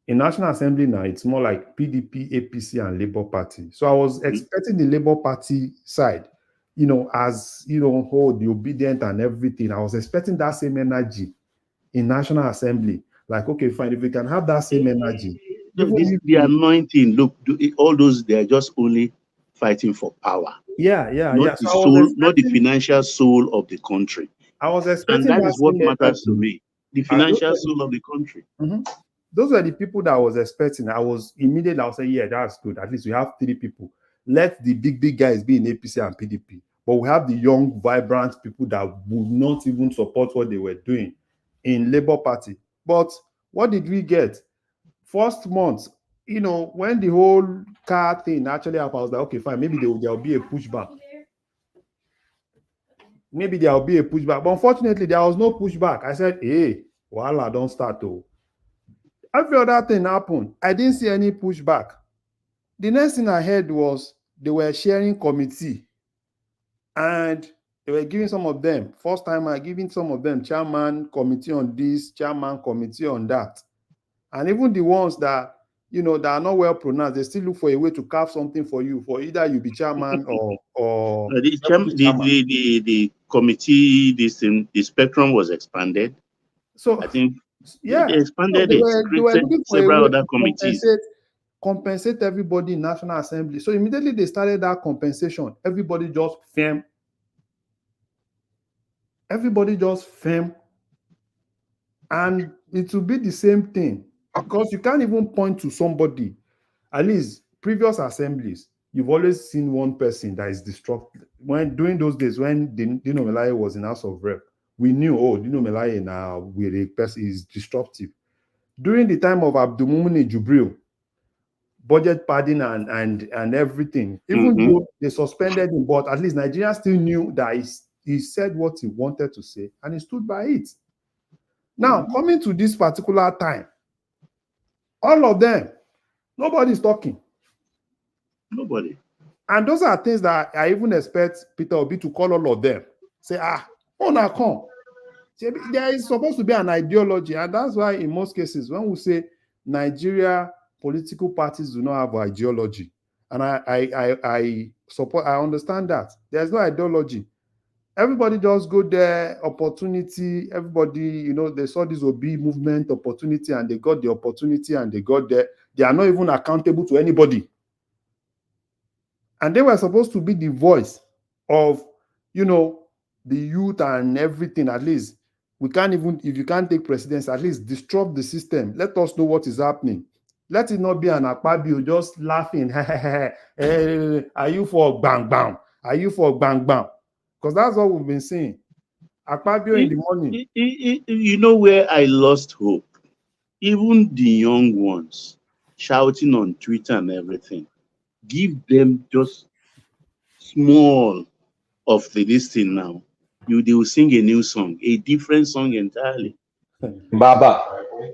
in National Assembly now, it's more like PDP, APC, and Labour Party. So I was expecting the Labour Party side, as the obedient and everything. I was expecting that same energy in National Assembly. Like, okay, fine, if we can have that same energy. The anointing, look, all those, they are just only fighting for power. Yeah. Not the soul, not the financial soul of the country. I was expecting and that is what matters to energy. me. The financial soul of the country. Those were the people that I was expecting. I was saying, yeah, that's good. At least we have 3 people. Let the big guys be in APC and PDP. But we have the young, vibrant people that would not even support what they were doing in Labour Party. But what did we get? First month, when the whole car thing actually happened, I was like, okay, fine, maybe there will be a pushback. Maybe there will be a pushback. But unfortunately, there was no pushback. I said, hey, voila, don't start though. Every other thing happened. I didn't see any pushback. The next thing I heard was they were sharing committee. And they were giving some of them, first time giving some of them chairman committee on this, chairman committee on that. And even the ones that, that are not well pronounced, they still look for a way to carve something for you, for either you be chairman or the committee, the spectrum was expanded. So I think yeah, they expanded they were looking for several a way other to committees. compensate everybody in National Assembly. So immediately they started that compensation. Everybody just firm. And it will be the same thing, because you can't even point to somebody. At least previous assemblies, you've always seen one person that is disruptive. When during those days when Dino Melaye was in House of Rep, we knew, Dino Melaye now with a person is disruptive. During the time of Abdulmumuni Jubril, budget padding and everything, even though they suspended him, but at least Nigeria still knew that he said what he wanted to say and he stood by it. Now, coming to this particular time, all of them, nobody's talking. Nobody. And those are things that I even expect Peter Obi to call all of them. Say, now come. There is supposed to be an ideology, and that's why in most cases, when we say Nigeria political parties do not have ideology, and I support, I understand that. There's no ideology. Everybody just go there, opportunity, everybody, they saw this Obi movement opportunity and they got the opportunity and they got there. They are not even accountable to anybody. And they were supposed to be the voice of, the youth and everything. At least we can't even, if you can't take precedence, at least disrupt the system. Let us know what is happening. Let it not be an Akpabio just laughing. Are you for bang bang? Are you for bang bang? Because that's what we've been seeing. Akpabio in the morning. You know where I lost hope? Even the young ones shouting on Twitter and everything. Give them just small of this thing now. They will sing a new song, a different song entirely. Baba,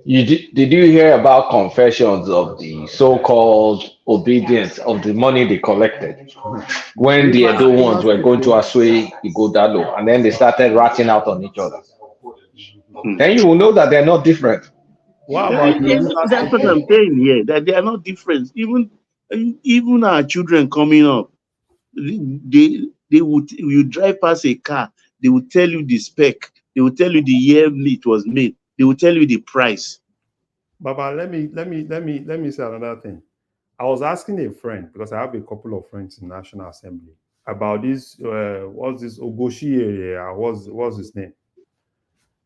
did you hear about confessions of the so-called obedience of the money they collected when the Edo ones were going to Aswe, Igodalo, and then they started ratting out on each other? Then you will know that they're not different. That's what I'm saying here, that they are not different. Even our children coming up, you drive past a car, they will tell you the spec, they will tell you the year it was made, they will tell you the price. Baba, let me say another thing. I was asking a friend, because I have a couple of friends in National Assembly, about this. What's this Ogoshi area? What's his name?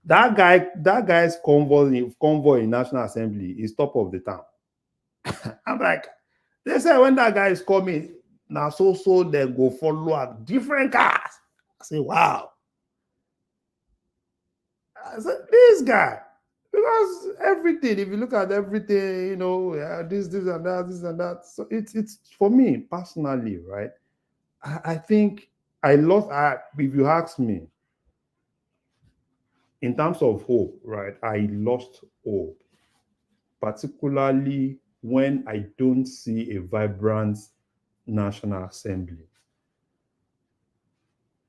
That guy's convoy in National Assembly is top of the town. I'm like, they say when that guy is coming, now so they go follow up different cars. I say, wow. I said, this guy, because everything, if you look at everything, you know, this and that, this and that. So it's for me personally, right? I think I lost. If you ask me, in terms of hope, right? I lost hope, particularly when I don't see a vibrant National Assembly.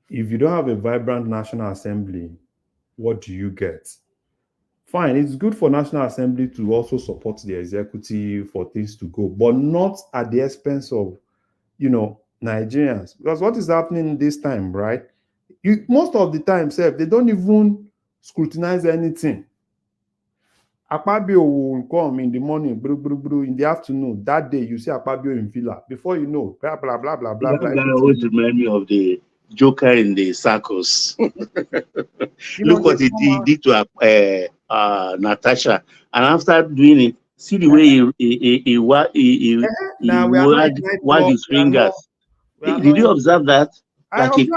If you don't have a vibrant National Assembly, what do you get? Fine, it's good for National Assembly to also support the executive for things to go, but not at the expense of, you know, Nigerians. Because what is happening this time, right? Most of the time, they don't even scrutinize anything. Akpabio will come in the morning, in the afternoon. That day, you see Akpabio in Villa. Before you know, blah, blah, blah, blah, blah, blah. That guy always remind me of the Joker in the circus. Look what he did to Natasha, and after doing it, see the way he wagged his fingers. Did you observe that? Like a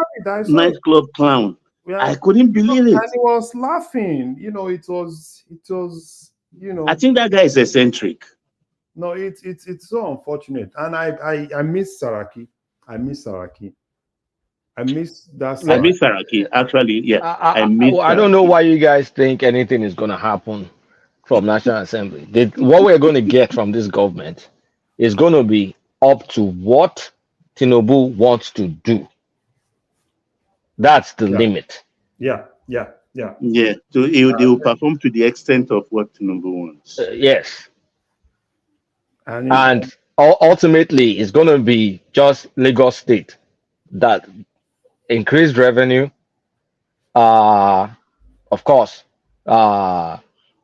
nightclub clown. I couldn't believe it. And he was laughing. You know, it was, you know. I think that guy is eccentric. No, it's so unfortunate. And I miss Saraki. I miss that. I miss Saraki. Actually, yeah. I don't know why you guys think anything is going to happen from National Assembly. What we're going to get from this government is going to be up to what Tinubu wants to do. That's the limit. Yeah. So they will perform to the extent of what Tinubu wants. Yes. And ultimately, it's going to be just Lagos State that increased revenue. Of course, a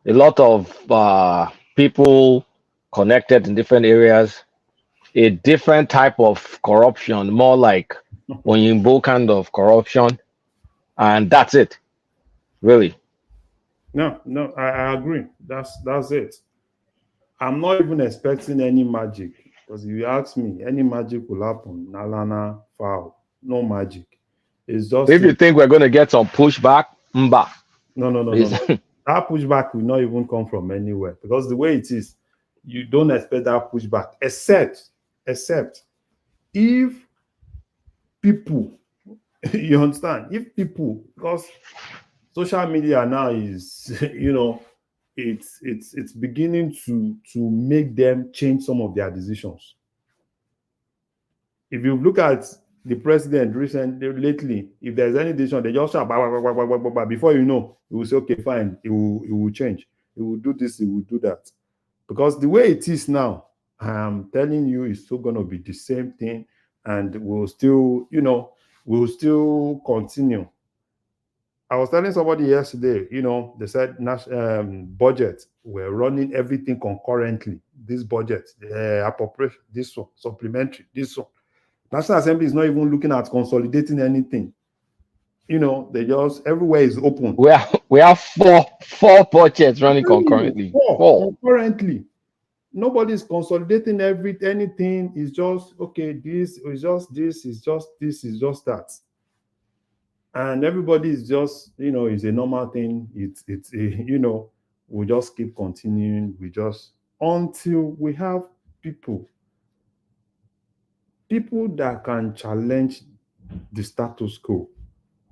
lot of people connected in different areas, a different type of corruption, more like Oyinbo kind of corruption, and that's it, really. No, I agree. That's it. I'm not even expecting any magic, because if you ask me, any magic will happen. Nalana, foul, no magic. It's just if you think we're going to get some pushback, mba. No. That pushback will not even come from anywhere, because the way it is, you don't expect that pushback, except if people, you understand, if people, because social media now is, you know, it's beginning to make them change some of their decisions. If you look at the president lately, if there's any decision, they just shout, before you know, you will say, okay, fine, it will change. It will do this, it will do that. Because the way it is now, I'm telling you, it's still going to be the same thing, and we'll still continue. I was telling somebody yesterday, you know, they said budget, we're running everything concurrently. This budget, appropriation, this one, supplementary, this one. National Assembly is not even looking at consolidating anything. You know, they just, everywhere is open. We have four budgets running concurrently. Four concurrently. Nobody's consolidating anything. It's just, okay, this is just this, is just this, is just that. And everybody is just, you know, it's a normal thing. It's you know, we just keep continuing. Until we have people that can challenge the status quo.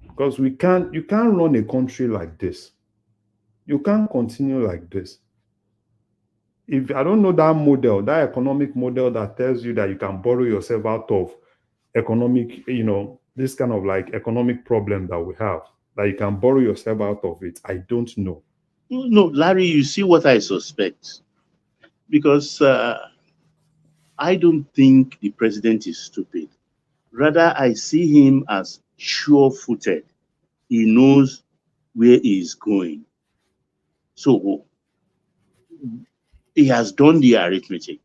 Because you can't run a country like this. You can't continue like this. If I don't know that model, that economic model that tells you that you can borrow yourself out of economic, you know, this kind of like economic problem that we have, that you can borrow yourself out of it, I don't know. No, Larry, you see what I suspect. Because I don't think the president is stupid. Rather, I see him as sure-footed. He knows where he is going. So he has done the arithmetic.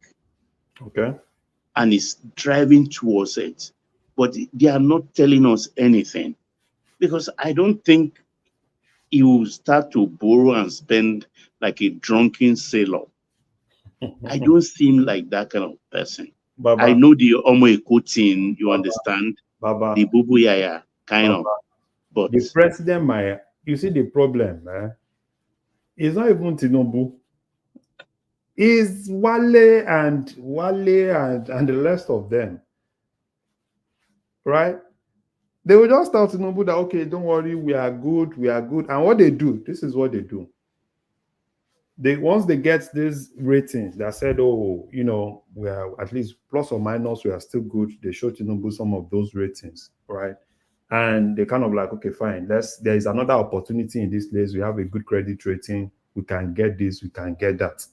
Okay. And is driving towards it. But they are not telling us anything. Because I don't think he will start to borrow and spend like a drunken sailor. I don't seem like that kind of person. Baba. I know the Omo Eko thing, you understand? Baba. The Bubu Yaya kind of. But the president might, you see the problem, man. It's not even Tinubu. It's Wale and the rest of them. Right? They will just tell Tinubu that, okay, don't worry, we are good. And what they do, this is what they do. Once they get these ratings that said, oh, you know, we are at least plus or minus, we are still good. They show Tinubu some of those ratings, right? And they kind of like, okay, fine. There is another opportunity in this place. We have a good credit rating. We can get this, we can get that.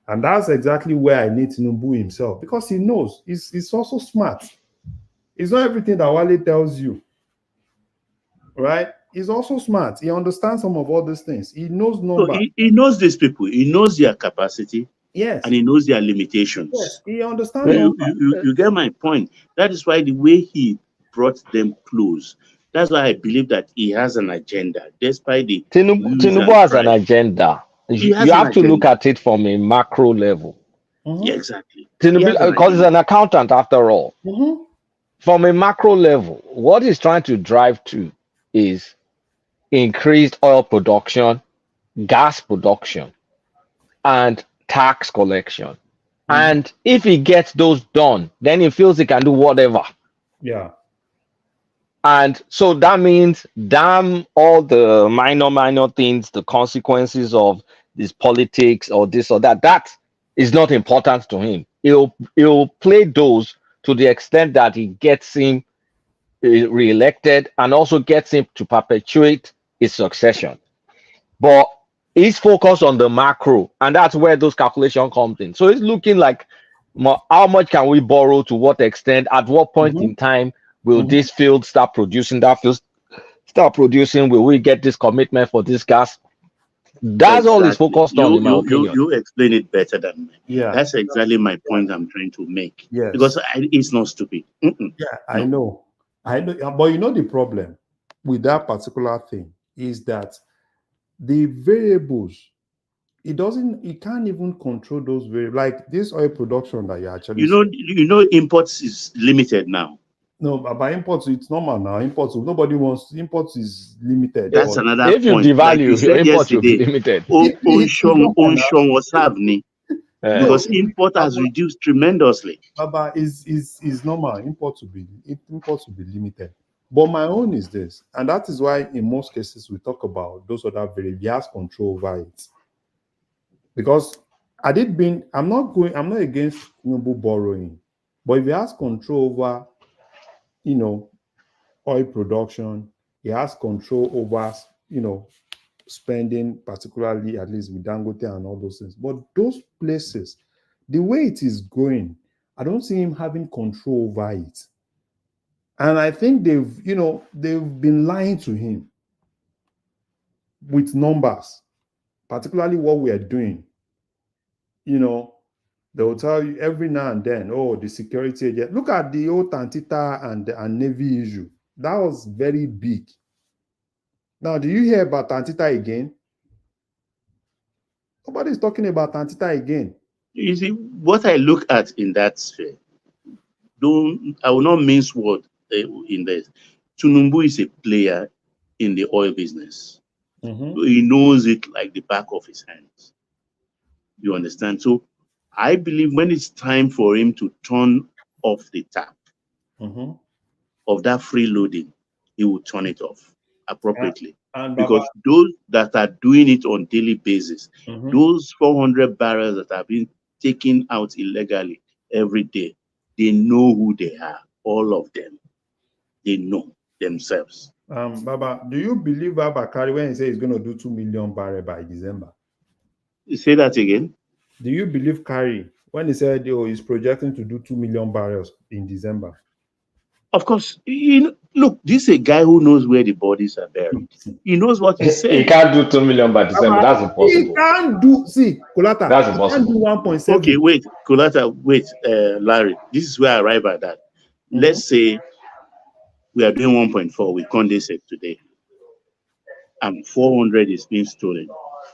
And that's exactly where I need Tinubu himself, because he knows he's also smart. It's not everything that Wale tells you, right? He's also smart. He understands some of all these things. He knows numbers. So he knows these people. He knows their capacity. Yes. And he knows their limitations. Yes, he understands. You get my point. That is why the way he brought them close. That's why I believe that he has an agenda, despite the Tinubu has an agenda. You have to look at it from a macro level. Yeah, exactly. Tinubu, because he's an accountant after all. From a macro level, what he's trying to drive to is increased oil production, gas production, and tax collection. And if he gets those done, then he feels he can do whatever. Yeah. And so that means damn all the minor things, the consequences of this politics or this or that, that is not important to him. He'll play those to the extent that he gets him re-elected and also gets him to perpetuate his succession. But he's focused on the macro, and that's where those calculations come in. So it's looking like how much can we borrow, to what extent, at what point in time will this field start producing, that field start producing, will we get this commitment for this gas? That's all he's focused on, in my opinion. You explain it better than me. Yeah. That's exactly my point I'm trying to make. Yes. Because it's not stupid. Yeah, I know. But you know the problem with that particular thing is that the variables, it can't even control those variables. Like this oil production that you actually imports is limited now. No, by imports, it's normal now. Imports, nobody wants imports is limited. That's another if point. you devalue, your imports will be limited. Onshore was happening because import has reduced tremendously. Baba is normal. Imports will be limited. But my own is this, and that is why in most cases we talk about those other variables. He has control over it. Because I'm not against Tinubu borrowing, but if he has control over, oil production, he has control over, spending, particularly at least with Dangote and all those things. But those places, the way it is going, I don't see him having control over it. And I think they've been lying to him with numbers, particularly what we are doing. They will tell you every now and then, oh, the security agent. Look at the old Tantita and Navy issue. That was very big. Now, do you hear about Tantita again? Nobody's talking about Tantita again. You see, what I look at in that sphere, I will not mince word in this. Tinubu is a player in the oil business. He knows it like the back of his hands. You understand? So I believe when it's time for him to turn off the tap of that freeloading, he will turn it off appropriately. Because those that are doing it on daily basis, those 400 barrels that are being taken out illegally every day, they know who they are, all of them. They know themselves. Baba, do you believe Bakari when he says he's going to do 2 million barrels by December? Say that again. Do you believe Kari when he said he's projecting to do 2 million barrels in December? Of course. Look, this is a guy who knows where the bodies are buried. He knows what he's saying. He can't do 2 million by December. That's impossible. He can't do, Kolata. That's impossible. He can't do 1.7. Okay, wait, Kolata, Larry. This is where I arrive at that. Let's say we are doing 1.4 with condensate today, and 400 is being stolen.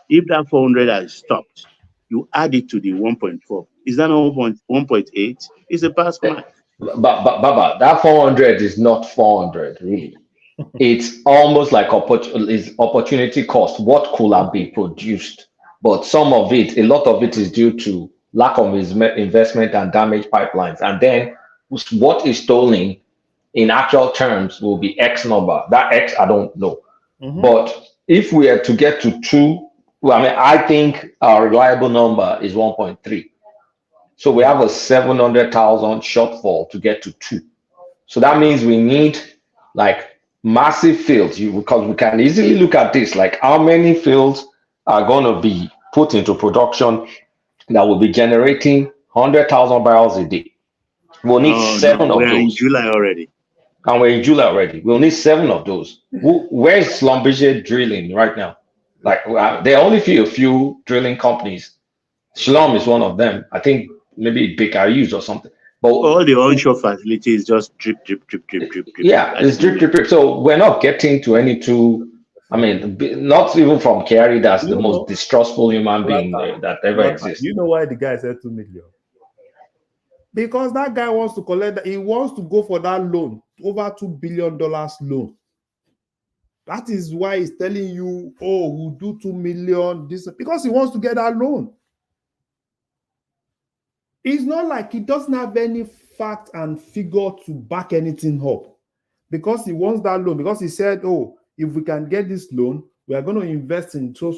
If that 400 has stopped, you add it to the 1.4. Is that not 1.8? It's a pass mark. Baba, that 400 is not 400, really. it's almost like opportunity cost. What could have been produced? But some of it, a lot of it is due to lack of investment and damaged pipelines. And then what is stolen in actual terms will be X number. That X, I don't know. But if we are to get to 2, well, I mean, I think our reliable number is 1.3. So we have a 700,000 shortfall to get to 2. So that means we need like massive fields, because we can easily look at this, like how many fields are going to be put into production that will be generating 100,000 barrels a day. We'll need 7 of we're those. in July already. And we're in July already. We'll need 7 of those. Where's Schlumberger drilling right now? Like, there are only a few drilling companies. Schlum is one of them. I think maybe Baker Hughes or something. But all the onshore facilities just drip. Yeah, it's drip. So we're not getting to any I mean, not even from Kerry, that's the most distrustful human being that ever exists. You know why the guy said 2 million? Because that guy wants to collect, he wants to go for that loan, over $2 billion loan. That is why he's telling you, oh, we'll do 2 million, this, because he wants to get that loan. It's not like he doesn't have any fact and figure to back anything up, because he wants that loan, because he said, oh, if we can get this loan, we are going to invest in so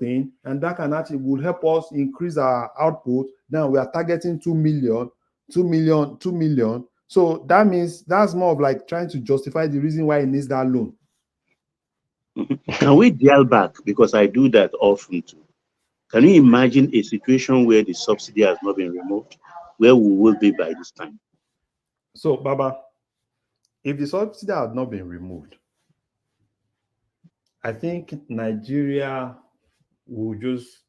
thing, and that can actually will help us increase our output. Now we are targeting 2 million. So that means that's more of like trying to justify the reason why he needs that loan. Can we dial back? Because I do that often too. Can you imagine a situation where the subsidy has not been removed, where we will be by this time? So, Baba, if the subsidy had not been removed, I think Nigeria will just,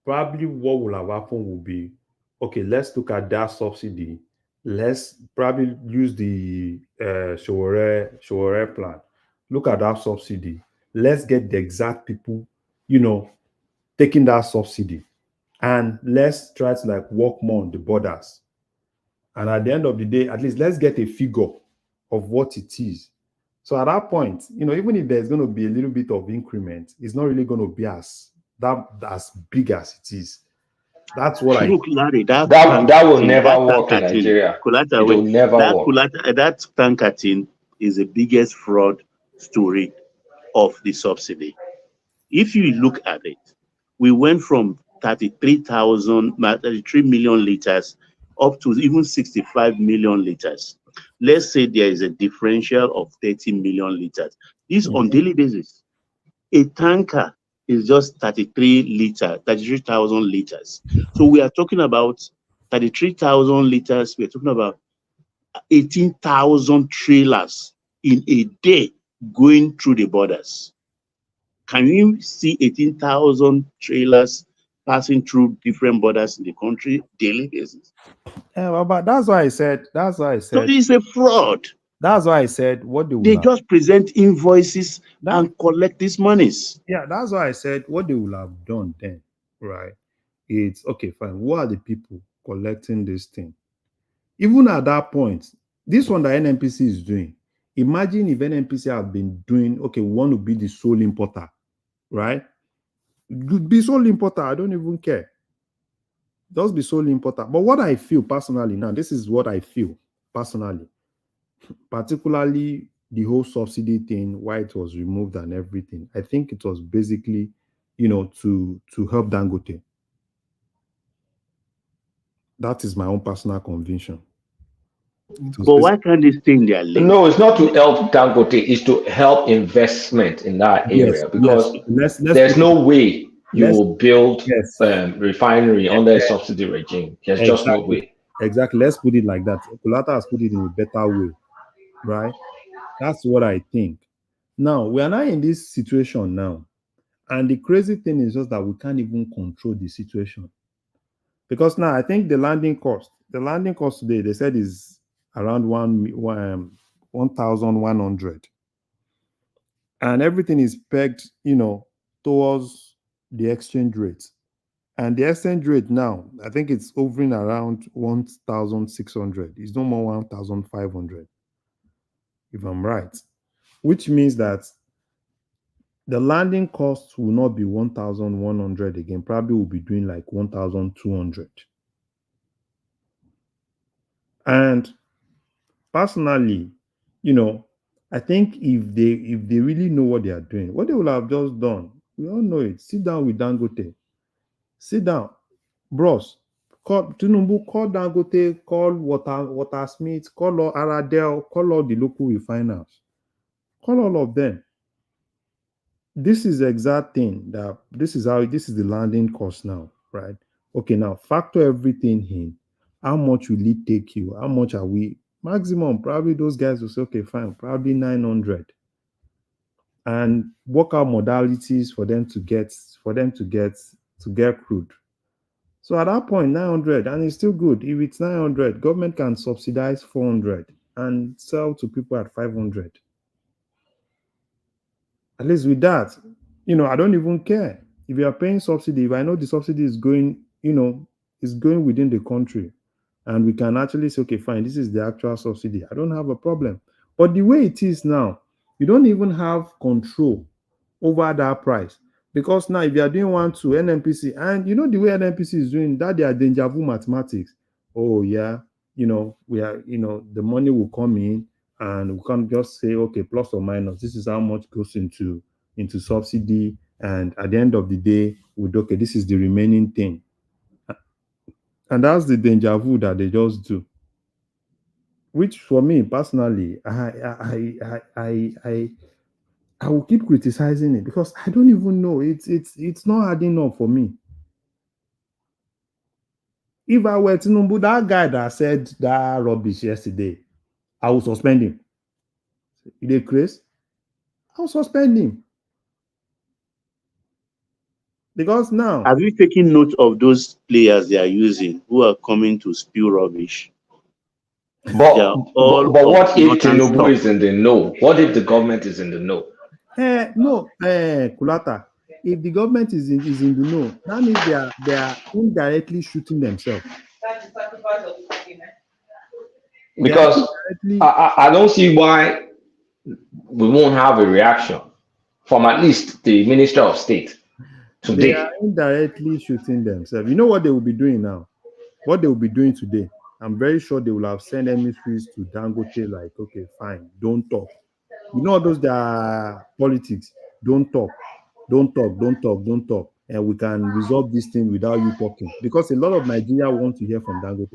probably what will have happened will be, okay, let's look at that subsidy. Let's probably use the Showore plan. Look at that subsidy. Let's get the exact people, taking that subsidy. And let's try to like work more on the borders. And at the end of the day, at least let's get a figure of what it is. So at that point, even if there's going to be a little bit of increment, it's not really going to be as big as it is. That's what Look, Larry, that will never work in Nigeria. It will never work. That tanker thing is the biggest fraud story of the subsidy. If you look at it, we went from 33 million liters up to even 65 million liters. Let's say there is a differential of 30 million liters. This on daily basis. A tanker is just 33,000 liters. So we are talking about 33,000 liters. We're talking about 18,000 trailers in a day going through the borders. Can you see 18,000 trailers passing through different borders in the country daily basis? Yeah, but that's why I said. So it's a fraud. That's why I said what they just present invoices and collect these monies. Yeah, that's why I said what they will have done then, right? It's okay, fine. Who are the people collecting this thing? Even at that point, this one that NNPC is doing, imagine if NNPC have been doing, okay, we want to be the sole importer, right? Be sole importer, I don't even care. Just be sole importer. But what I feel personally now, this is what I feel personally, particularly the whole subsidy thing, why it was removed and everything. I think it was basically, to help Dangote. That is my own personal conviction. But why can't they stay in their lane? No, it's not to help Dangote, it's to help investment in that area, because there's no way you will build refinery under a subsidy regime. There's just no way. Exactly. Let's put it like that. Kulata has put it in a better way, right? That's what I think. Now, we are now in this situation now. And the crazy thing is just that we can't even control the situation. Because now I think the landing cost today, they said is around 1,100. And everything is pegged, towards the exchange rate. And the exchange rate now, I think it's hovering around 1,600. It's no more 1,500. if I'm right, which means that the landing cost will not be 1,100 again. Probably will be doing like 1,200. And personally, I think if they really know what they are doing, what they will have just done, we all know it. Sit down with Dangote. Sit down, bros. Call Tinubu, call Dangote, call Water Smith, call all Aradel, call all the local refiners. Call all of them. This is the exact thing that this is the landing cost now, right? Okay, now factor everything in. How much will it take you? How much are we maximum? Probably those guys will say, okay, fine, probably 900, and work out modalities for them to get crude. So at that point, 900, and it's still good. If it's 900, government can subsidize 400 and sell to people at 500. At least with that, I don't even care. If you are paying subsidy, if I know the subsidy is going, is going within the country, and we can actually say, okay, fine, this is the actual subsidy, I don't have a problem. But the way it is now, you don't even have control over that price. Because now, if you are doing 1 to NNPC, and the way NNPC is doing that, they are deja vu mathematics. Oh, yeah, we are, the money will come in, and we can't just say, okay, plus or minus, this is how much goes into subsidy, and at the end of the day, okay, this is the remaining thing. And that's the deja vu that they just do. Which, for me personally, I will keep criticizing it because I don't even know. It's not adding up for me. If I were Tinubu, that guy that said that rubbish yesterday, I will suspend him. Is it crazy? I will suspend him. Because now, have you taken note of those players they are using who are coming to spew rubbish? But what if Tinubu is in the know? What if the government is in the know? No, Kulata. If the government is in the know, that means they are indirectly shooting themselves. Because I don't see why we won't have a reaction from at least the Minister of State today. They are indirectly shooting themselves. You know what they will be doing now? What they will be doing today? I'm very sure they will have sent emissaries to Dangote like, okay, fine, don't talk. You know those that are politics. Don't talk. Don't talk. Don't talk. Don't talk. And we can resolve this thing without you talking. Because a lot of Nigeria want to hear from Dangote.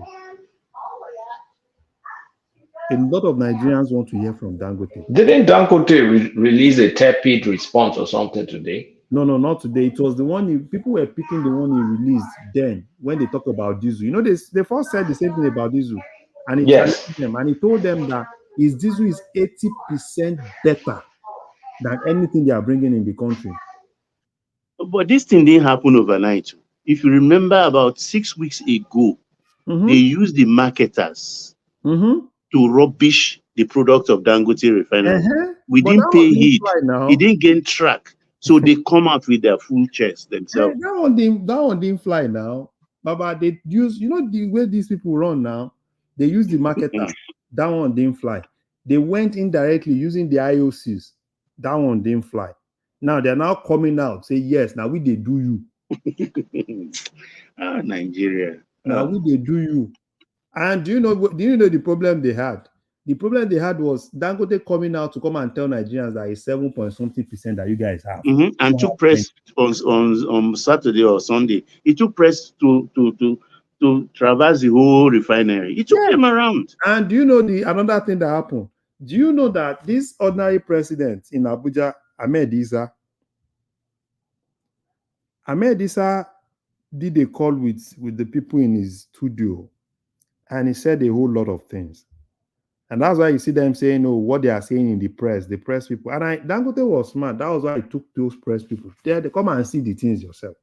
A lot of Nigerians want to hear from Dangote. Didn't Dangote release a tepid response or something today? No, not today. It was the one people were picking the one he released then when they talk about diesel. You know, they first said the same thing about diesel. And he challenged them and he told them that his diesel is 80% better than anything they are bringing in the country. But this thing didn't happen overnight. If you remember, about 6 weeks ago, they used the marketers to rubbish the product of Dangote refinery. We didn't pay heed. It didn't gain track. So they come out with their full chest themselves. That one didn't fly now. Baba, they use, the way these people run now, they use the marketer. That one didn't fly. They went indirectly using the IOCs. That one didn't fly. Now they're now coming out, say, yes, now we they do you. Nigeria. Now we they do you. And do you know the problem they had? The problem they had was Dangote coming out to come and tell Nigerians that it's 7.something% that you guys have. And took press on Saturday or Sunday. It took press to traverse the whole refinery. It took them around. And do you know another thing that happened? Do you know that this ordinary president in Abuja, Ahmed Issa did a call with the people in his studio, and he said a whole lot of things. And that's why you see them saying, oh, what they are saying in the press people. And Dangote was smart. That was why I took those press people. They come and see the things yourself.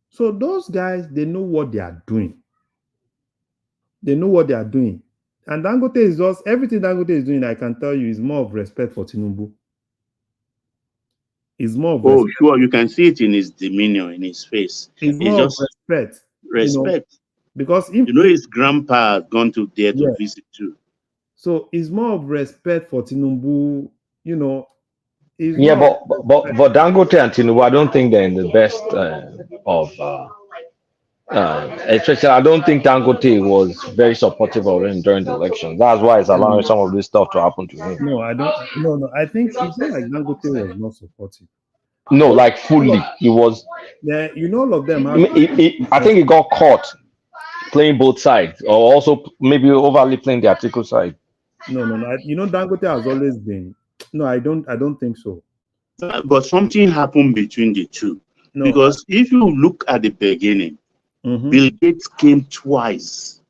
So those guys, they know what they are doing. They know what they are doing. And Dangote is just, everything Dangote is doing, I can tell you, is more of respect for Tinubu. It's more of respect. Sure, you can see it in his demeanor, in his face. It's more of respect. Respect. Because his grandpa had gone to there to visit too. So it's more of respect for Tinubu, you know. Yeah, but Dangote and Tinubu, I don't think they're in the best especially, I don't think Dangote was very supportive of him during the election. That's why it's allowing some of this stuff to happen to him. No, I don't. No. I think it's not like Dangote was not supportive. No, like fully, he was. Yeah, you know, all of them have. I think he got caught playing both sides, or also maybe overly playing the Atiku side. No. You know, Dangote has always been. No, I don't think so. But something happened between the two. No, because if you look at the beginning, Bill Gates came twice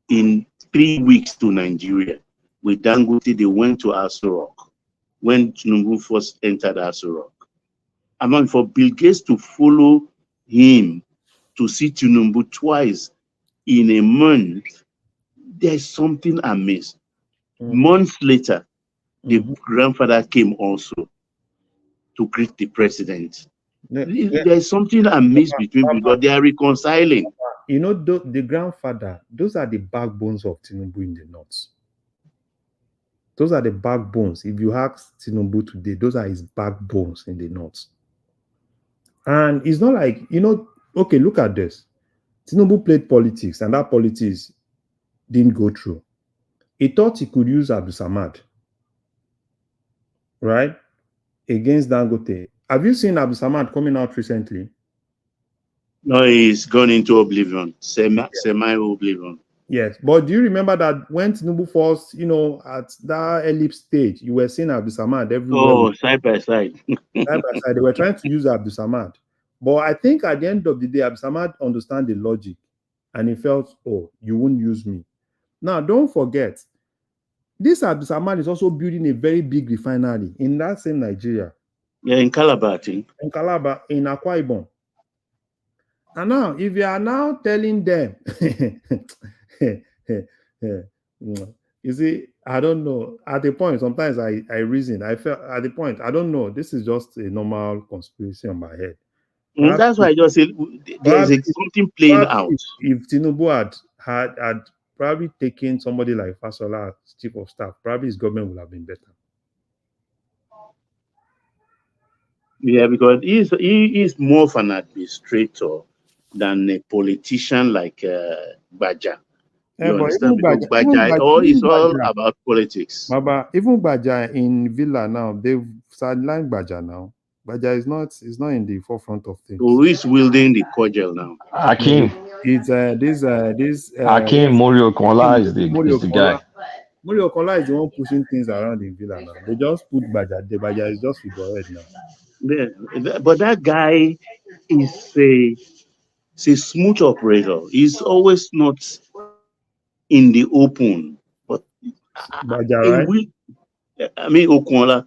in 3 weeks to Nigeria. With Dangote, they went to Aso Rock when Tinubu first entered Aso Rock. I mean, for Bill Gates to follow him to see Tinubu twice in a month, there's something amiss. Months later, the grandfather came also to greet the president. There's something amiss between them, but they are reconciling. You know, the grandfather, those are the backbones of Tinubu in the north. Those are the backbones. If you ask Tinubu today, those are his backbones in the north. And it's not like, you know, okay, look at this. Tinubu played politics, and that politics didn't go through. He thought he could use Abdul Samad, right, against Dangote. Have you seen Abdul Samad coming out recently? No, he's gone into oblivion, semi-oblivion. Yes, but do you remember that when Tinubu first, you know, at that ellipse stage, you were seeing Abdul Samad everywhere? Oh, side by side. Side by side. They were trying to use Abdul Samad. But I think at the end of the day, Abdul Samad understand the logic, and he felt, oh, you won't use me. Now, don't forget, this Abdul Samad is also building a very big refinery in that same Nigeria. Yeah, in Calabar, I think. In Calabar, in Akwa Ibom. And now, if you are now telling them, you see, I don't know. At the point, sometimes I reason. I felt at the point, I don't know. This is just a normal conspiracy on my head. That's why I just said there's something playing out. If Tinubu had probably taken somebody like Fasola as chief of staff, probably his government would have been better. Yeah, because he is more of an administrator than a politician like Baja. You understand? Because Baja is all about politics. Baba, even Baja in Villa now, they've sidelined Baja now. Baja is not in the forefront of things. Who is wielding the cudgel now? Akim. It's this Akim Morio Kola is the guy. Morio Kola is the one pushing things around in Villa now. They just put Baja. The Baja is just figurehead now. Yeah, but that guy is a smooth operator. He's always not in the open. But Baja, right? I mean, Okola.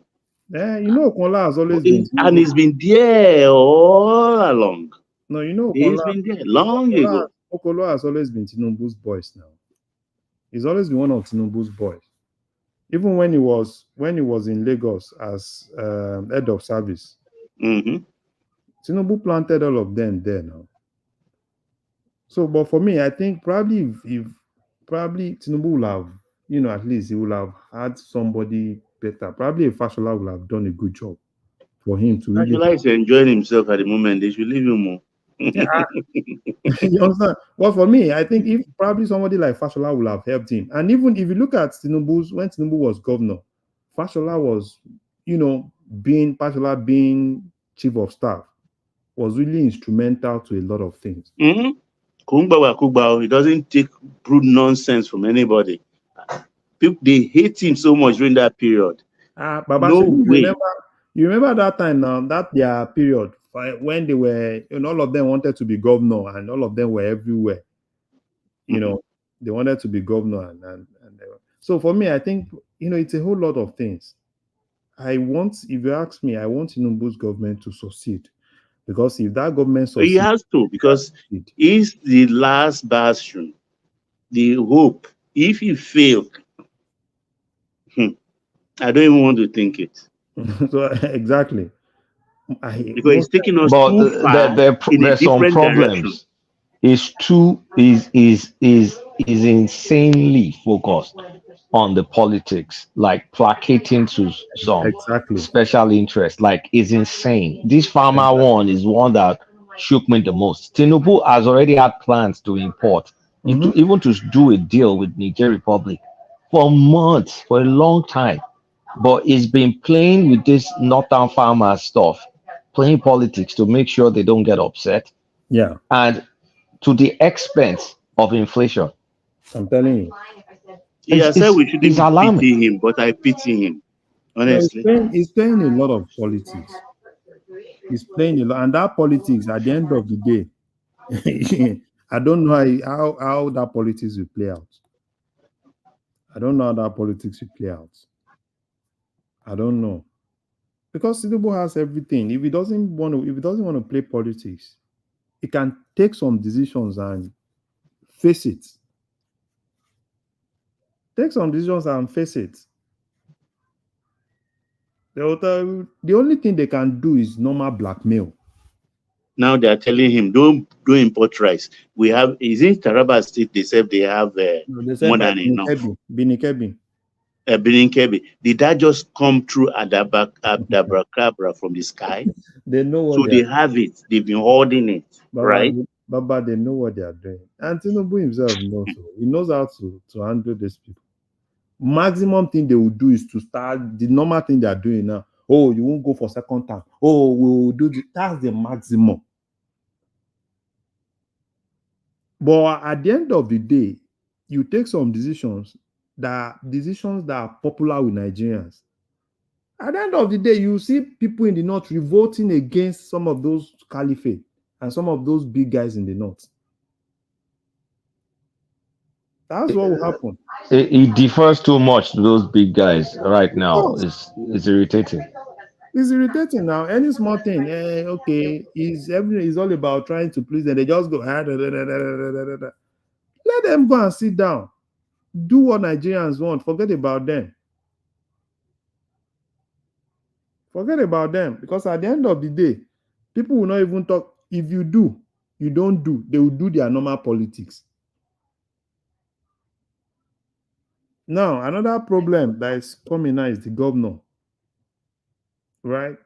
Yeah, you know, Okola has always been, and he's been there all along. No, you know, he's been there long ago. Okola has always been Tinubu's boys now. He's always been one of Tinubu's boys. Even when he was in Lagos as head of service, Tinubu planted all of them there now. So, but for me, I think probably if Tinubu will have, you know, at least he will have had somebody better. Probably if Fashola will have done a good job for him to really. Fashola is enjoying himself at the moment. They should leave him more. Yeah, you understand? Well, for me, I think if probably somebody like Fashola will have helped him. And even if you look at Tinubu's, when Tinubu was governor, Fashola was, you know, Fashola being chief of staff was really instrumental to a lot of things. He doesn't take brute nonsense from anybody. People, they hate him so much during that period. Baba, no way. You remember that time now, that their period when they were, you know, all of them wanted to be governor and all of them were everywhere. You know, they wanted to be governor and they were. So for me, I think, you know, it's a whole lot of things. If you ask me, I want Tinubu's government to succeed. Because if that government succeeds, he has to, because he's the last bastion, the hope. If he fails, I don't even want to think it. So exactly, because it's taking us too far there's some problems. Direction. Is insanely focused. on the politics, like placating to some Exactly. special interest, like is insane. This farmer one is one that shook me the most. Tinubu has already had plans to import, into even to do a deal with Niger Republic for months, for a long time. But he's been playing with this northern farmer stuff, playing politics to make sure they don't get upset, Yeah, and to the expense of inflation. I'm telling you. He has said we It's shouldn't alarming. pity him, but I pity him, No, honestly. he's playing a lot of politics. He's playing a lot, and that politics at the end of the day, I don't know how that politics will play out. I don't know how that politics will play out. I don't know. Because Tinubu has everything. If he doesn't want to play politics, he can take some decisions and face it. Take some decisions and face it. The only thing they can do is normal blackmail. Now they are telling him, don't import rice. We have, is it Taraba State? They said they have They said more by than enough. Binikebi. Birnin-Kebbi. Did that just come through Adabrakabra from the sky? They know what So they have it. They've been holding it, right? Baba, they know what they are doing. And Tinubu himself knows. He knows how to handle these people. Maximum thing they will do is to start the normal thing they are doing now. Oh, you won't go for second time. Oh, we'll do this. That's the maximum. But at the end of the day, you take some decisions that are popular with Nigerians. At the end of the day, you see people in the north revolting against some of those caliphate and some of those big guys in the north. That's what will happen. It differs too much to those big guys right now. It's irritating. It's irritating now. Any small thing, okay, is all about trying to please them. They just go, let them go and sit down. Do what Nigerians want. Forget about them. Forget about them. Because at the end of the day, people will not even talk. If you do, you don't do, they will do their normal politics. Now, another problem that is coming now is the governor. Right?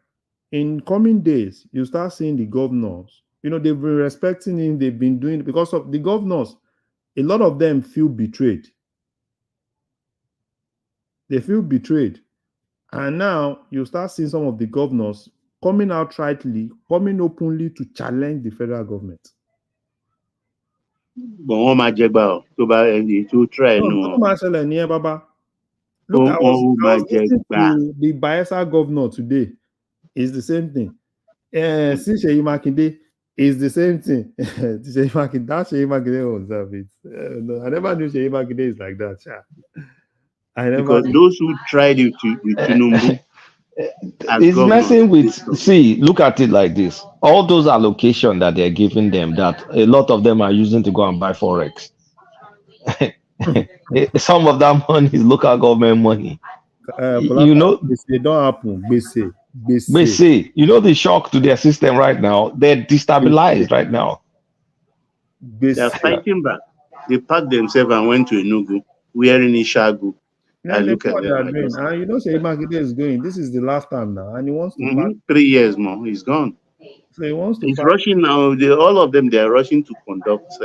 In coming days, you start seeing the governors. You know, they've been respecting him. They've been doing, because of the governors, a lot of them feel betrayed. They feel betrayed. And now you start seeing some of the governors coming outrightly, coming openly to challenge the federal government. But one to try no. Baba. Look, I was listening to the Bayelsa governor today. It's the same thing. Seyi Makinde is the same thing. Seyi Makinde observe it. No, I never knew Seyi Makinde is like that. Because those who tried it with Tinubu, it's messing with. See, look at it like this: all those allocations that they're giving them, that a lot of them are using to go and buy forex. Some of that money is local government money. You know, they don't happen. They say, you know, the shock to their system right now. They're destabilized right now. They're fighting back. They packed themselves and went to Enugu, wearing Ishagu. Yeah, look at them. You know, Seyi Makinde is going. This is the last time now, and he wants to pack. 3 years more. He's gone. So he wants to. He's rushing now. All of them, they are rushing to conduct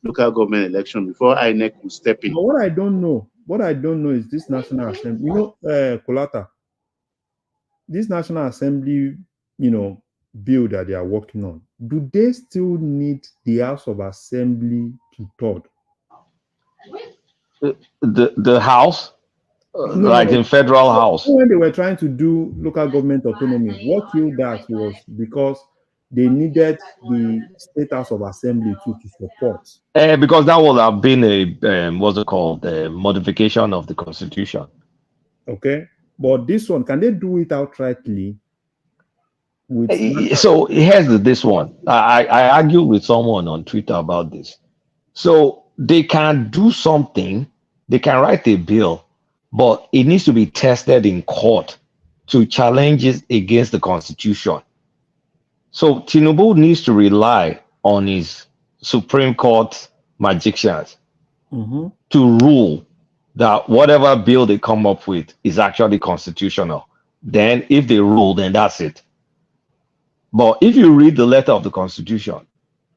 local government election before INEC will step in. But what I don't know is this National Assembly. You know, Kolata. This National Assembly, you know, bill that they are working on. Do they still need the House of Assembly to third? The House, in federal House. When they were trying to do local government autonomy, what killed that was because they needed the State House of Assembly to support. Because that would have been a what's it called, a modification of the Constitution. Okay, but this one, can they do it outrightly? So here's this one. I argued with someone on Twitter about this. So they can do something. They can write a bill, but it needs to be tested in court to challenge it against the Constitution. So Tinubu needs to rely on his Supreme Court magicians to rule that whatever bill they come up with is actually constitutional. Then if they rule, then that's it. But if you read the letter of the Constitution,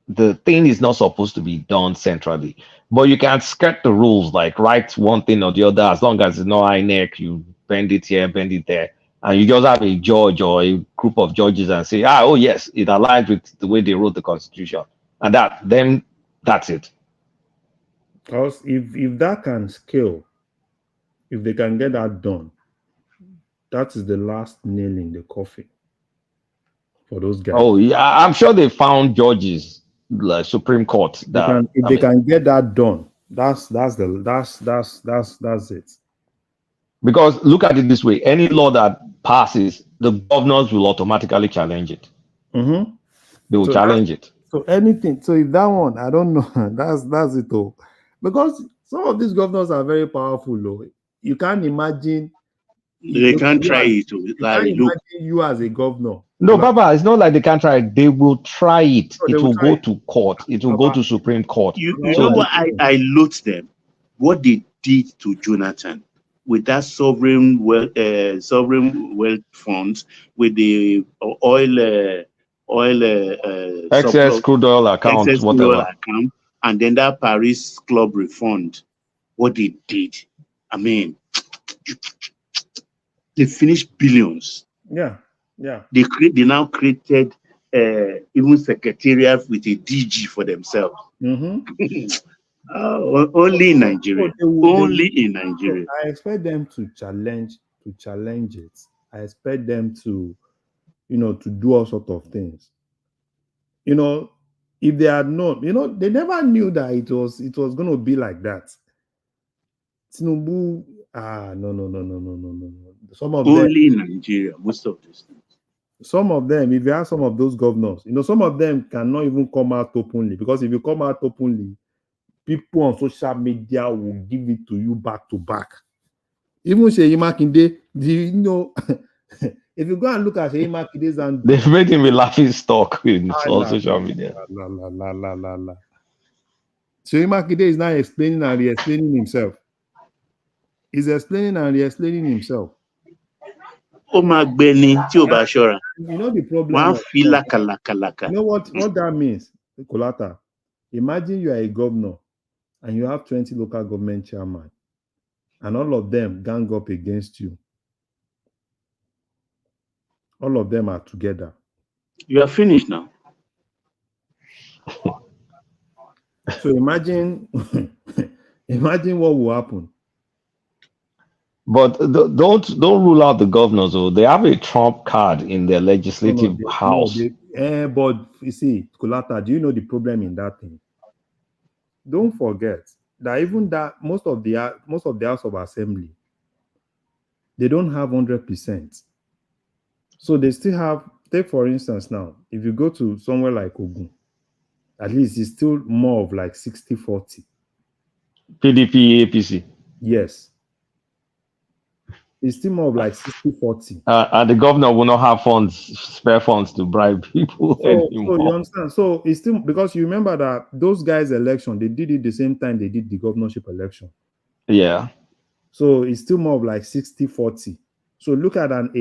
the thing is not supposed to be done centrally. But you can skirt the rules, like write one thing or the other, as long as it's not INEC, you bend it here, bend it there. And you just have a judge or a group of judges and say, oh yes, it aligns with the way they wrote the Constitution. And that's it. Because if that can scale, if they can get that done, that is the last nail in the coffin for those guys. Oh yeah, I'm sure they found judges like Supreme Court that If they can get that done, that's it. Because look at it this way: any law that passes, the governors will automatically challenge it. Mm-hmm. They will challenge it. So anything. So if that one, I don't know. that's it all. Because some of these governors are very powerful, though. You can't imagine. They can't try it. Like, imagine you as a governor. No, Baba, it's not like they can't try it. They will try it. It will go to court. It will go to Supreme Court. You know what I loot them? What they did to Jonathan with that sovereign wealth funds, with the excess crude oil account, whatever. And then that Paris Club refund. What they did, I mean, they finished billions. Yeah. They now created even secretariat with a DG for themselves. Mm-hmm. Only in Nigeria. Only in Nigeria. I expect them to challenge it. I expect them to, to do all sorts of things. If they had known, they never knew that it was going to be like that. Tinubu, no. Some of only them, in Nigeria, most of these things. Some of them, if you have some of those governors, some of them cannot even come out openly, because if you come out openly, people on social media will give it to you back to back. Even Seyi Makinde, if you go and look at Seyi Makinde's and they've made him a laughing stock on social media. Seyi Makinde is now explaining and re-explaining himself. He's explaining and re-explaining himself. You know the problem. You know what that means, Kolata? Imagine you are a governor and you have 20 local government chairmen, and all of them gang up against you. All of them are together. You are finished now. So imagine what will happen. But don't rule out the governors. Though. They have a trump card in their legislative house. But you see, Kolata, do you know the problem in that thing? Don't forget that even that most of the House of Assembly, they don't have 100%. So they still have. Take for instance now, if you go to somewhere like Ogun, at least it's still more of like 60-40. PDP, APC. Yes. It's still more of like 60-40. And the governor will not have spare funds to bribe people anymore. So you understand? So it's still, because you remember that those guys' election, they did it the same time they did the governorship election. Yeah. So it's still more of like 60-40. So look at an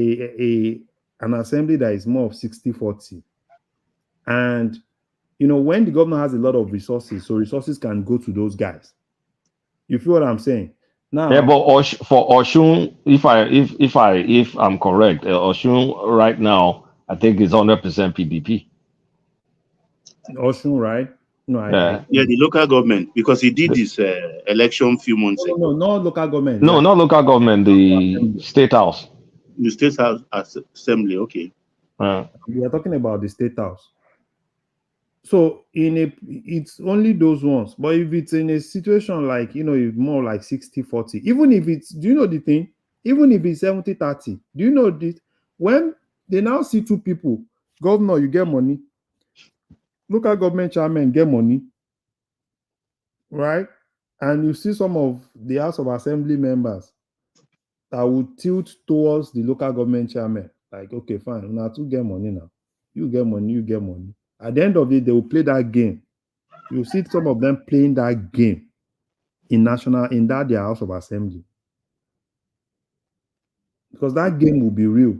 assembly that is more of 60-40. And when the governor has a lot of resources, so resources can go to those guys. You feel what I'm saying? Now, yeah, but for Oshun, if I'm correct, Oshun right now, I think is 100% PDP. Oshun, right? No, the local government, because he did this election a few months ago. No, not local government. No, not local government. The state house. The state house assembly. Okay. We are talking about the state house. So it's only those ones. But if it's in a situation like, it's more like 60-40, even if it's, do you know the thing? Even if it's 70-30, do you know this? When they now see two people, governor, you get money. Local government chairman get money. Right? And you see some of the House of Assembly members that would tilt towards the local government chairman. Like, okay, fine. Now two get money now. You get money, you get money. At the end of it, they will play that game. You see some of them playing that game in that their House of Assembly. Because that game will be real.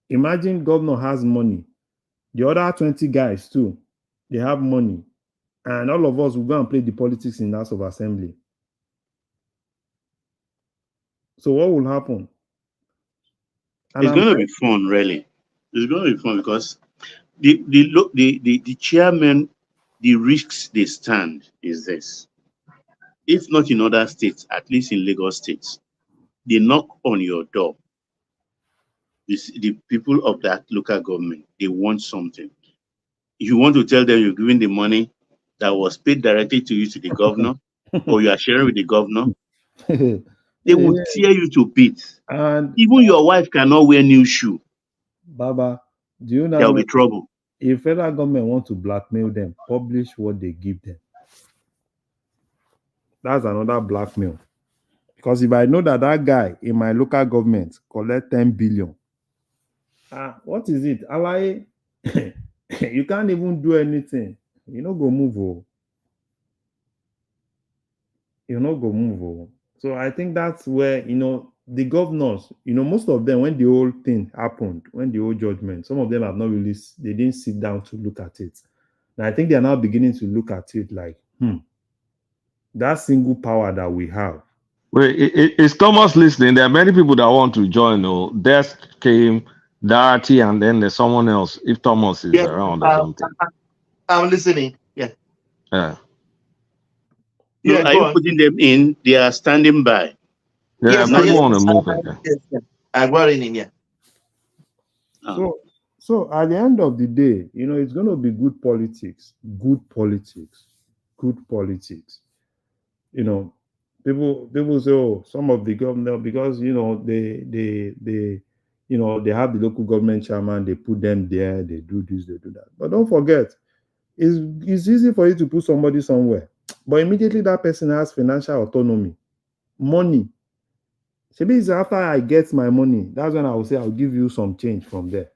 Imagine governor has money. The other 20 guys too, they have money. And all of us will go and play the politics in the House of Assembly. So what will happen? It's going to be fun, really. It's going to be fun because the chairman, the risks they stand is this. If not in other states, at least in Lagos states, they knock on your door. The people of that local government, they want something. You want to tell them you're giving the money that was paid directly to you to the governor, or you are sharing with the governor, they will tear you to bits. And even your wife cannot wear new shoe. Baba, do you know there will be trouble? If federal government want to blackmail them, publish what they give them. That's another blackmail. Because if I know that guy in my local government collect 10 billion, what is it? Alaye, you can't even do anything. You know, go move. You know, go move. So I think that's where, the governors, most of them, when the whole thing happened, when the whole judgment, some of them have not really, they didn't sit down to look at it. And I think they are now beginning to look at it like, that single power that we have. Wait, is Thomas listening? There are many people that want to join. Desk came, Darty, and then there's someone else. If Thomas is around or something. I'm listening. Yeah. Yeah. No, are you putting them in? They are standing by. Yeah, people want to move again. Yes, I got in, yeah. So at the end of the day, it's going to be good politics. Good politics. Good politics. People say, oh, some of the government, because they have the local government chairman, they put them there, they do this, they do that. But don't forget, it's easy for you to put somebody somewhere, but immediately that person has financial autonomy, money. Maybe it's after I get my money, that's when I will say I'll give you some change from there.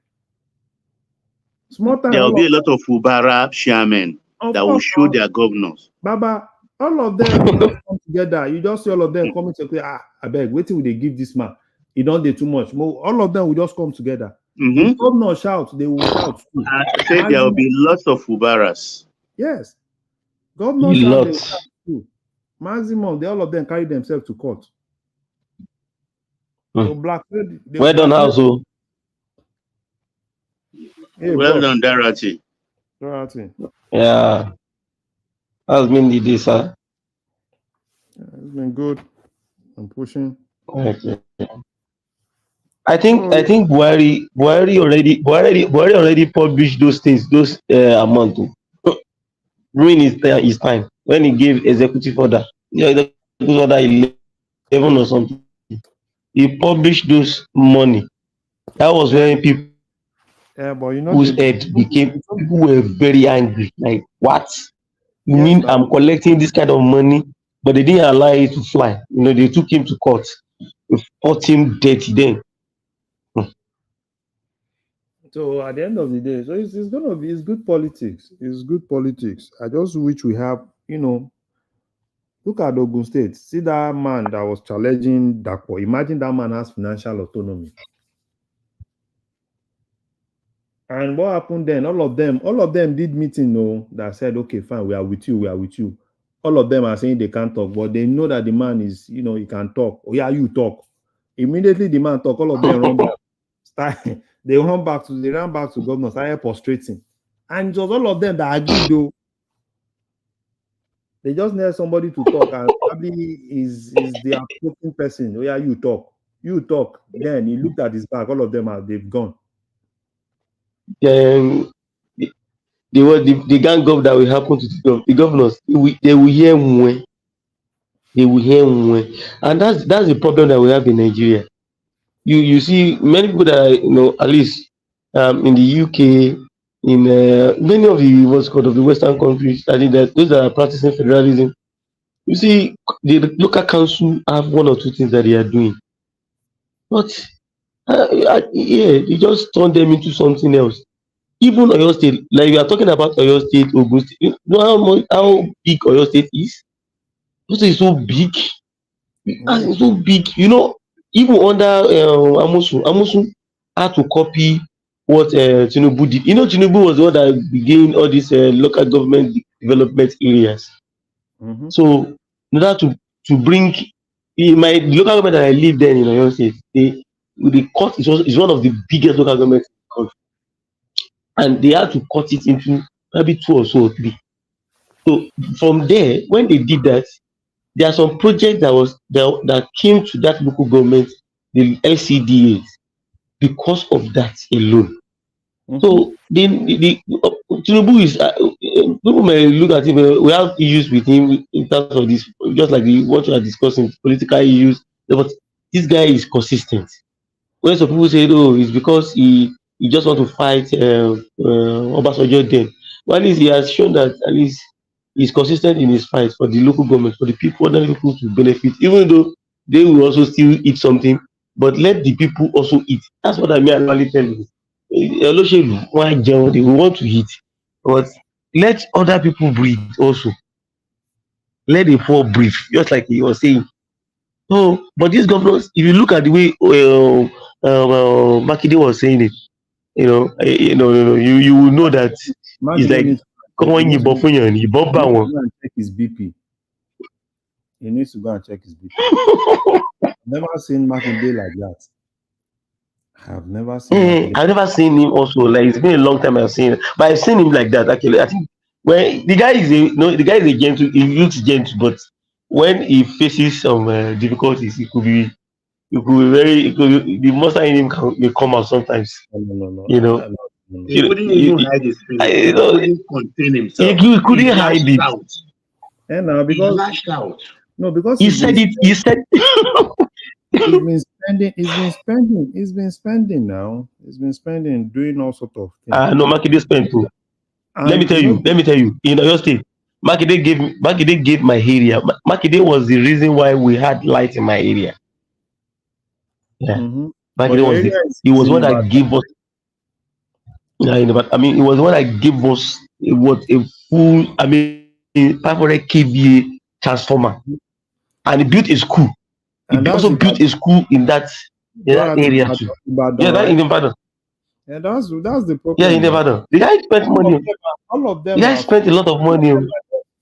There will be a lot of Ubara chairmen that will show their governors. Baba, all of them will just come together. You just see all of them coming to say, I beg, wait till they give this man. He don't do too much. All of them will just come together. The governor shout, they will shout too. I said there will be lots of Ubaras. Yes. Governor shout, they will shout too. Maximum, all of them carry themselves to court. So well done, also. Hey, well done, Darati. Yeah. How's been the day, sir? It's been good. I'm pushing. Okay. I think Buhari already published those things, those amount during his time when he gave executive order. Executive order 11 or something. He published those money. That was when people whose head became, people were very angry. Like, what? You mean I'm collecting this kind of money? But they didn't allow it to fly. They took him to court. They fought him dirty then. So at the end of the day, so it's good politics. It's good politics. I just wish we have, look at Ogun State. See that man that was challenging Dapo. Imagine that man has financial autonomy. And what happened then? All of them did meeting, that said, okay, fine, we are with you. All of them are saying they can't talk, but they know that the man is, he can talk. Oh yeah, you talk. Immediately the man talk, all of them run back. They ran back to governor, started prostrating. And it was all of them that agreed though. They just need somebody to talk, and probably is the approaching person. Oh yeah, you talk. Then he looked at his back, all of them they've gone. The gang up that will happen to the governors, they will hear when. And that's the problem that we have in Nigeria. You see many people that at least in the UK, in many of the Western countries, those that are practicing federalism, you see the local council have one or two things that they are doing, but you just turn them into something else. Even Oyo State, like we are talking about Oyo State, Ogun State, you know how big Oyo State is? Because it's so big. And it's so big. You know, even under Amusu had to copy what Tinubu did. You know, Tinubu was the one that began all these local government development areas. So in order to bring in my local government that I live there in Oyo State, the cut is one of the biggest local governments in the country, and they had to cut it into maybe 2 or so or 3. So from there, when they did that, there are some projects that came to that local government, the LCDAs, because of that alone. So then the Tinubu is people may look at him. We have issues with him in terms of this, just like what we are discussing, political issues. But this guy is consistent. When some people say, "Oh, it's because he just want to fight Obasanjo," then, but at least he has shown that at least he's consistent in his fight for the local government, for the people, other people to benefit, even though they will also still eat something. But let the people also eat. That's what I mean. I normally tell you. Olóṣèlú wọ́n á jẹun, they will want to eat, but let other people breathe also. Let the poor breathe, just like he was saying. So, but these governors, if you look at the way Makinde was saying it, you will know that it's like kọ́wọ́n yìnbọn fún yàn ní ìbọn bá wọn. Check his BP. He needs to go and check his BP. I've never seen Makinde like that. I've never seen. I've never seen him also. Like, it's been a long time I've seen him, but I've seen him like that. Actually, I think when the guy is a gentle. He looks gentle, but when he faces some difficulties, it could be the monster in him may come out sometimes. No. You know, he couldn't even hide his feelings. He couldn't contain himself. He couldn't hide it. And now because he lashed out. No, because he said it. He said. He's been spending now. He's been spending, doing all sort of things. No, Makinde spent too. Let me tell you. In Oyo State, Makinde gave my area. Makinde was the reason why we had light in my area. Yeah, Makinde was one that gave us. Yeah, but I mean, it was one that gave us a full 500 kVA transformer, and he built a school. He also built a school in that area too. Yeah, that in Ibadan. Yeah, that's the problem. Yeah, in Ibadan. The guy spent money. All of them. The guy spent a lot of money.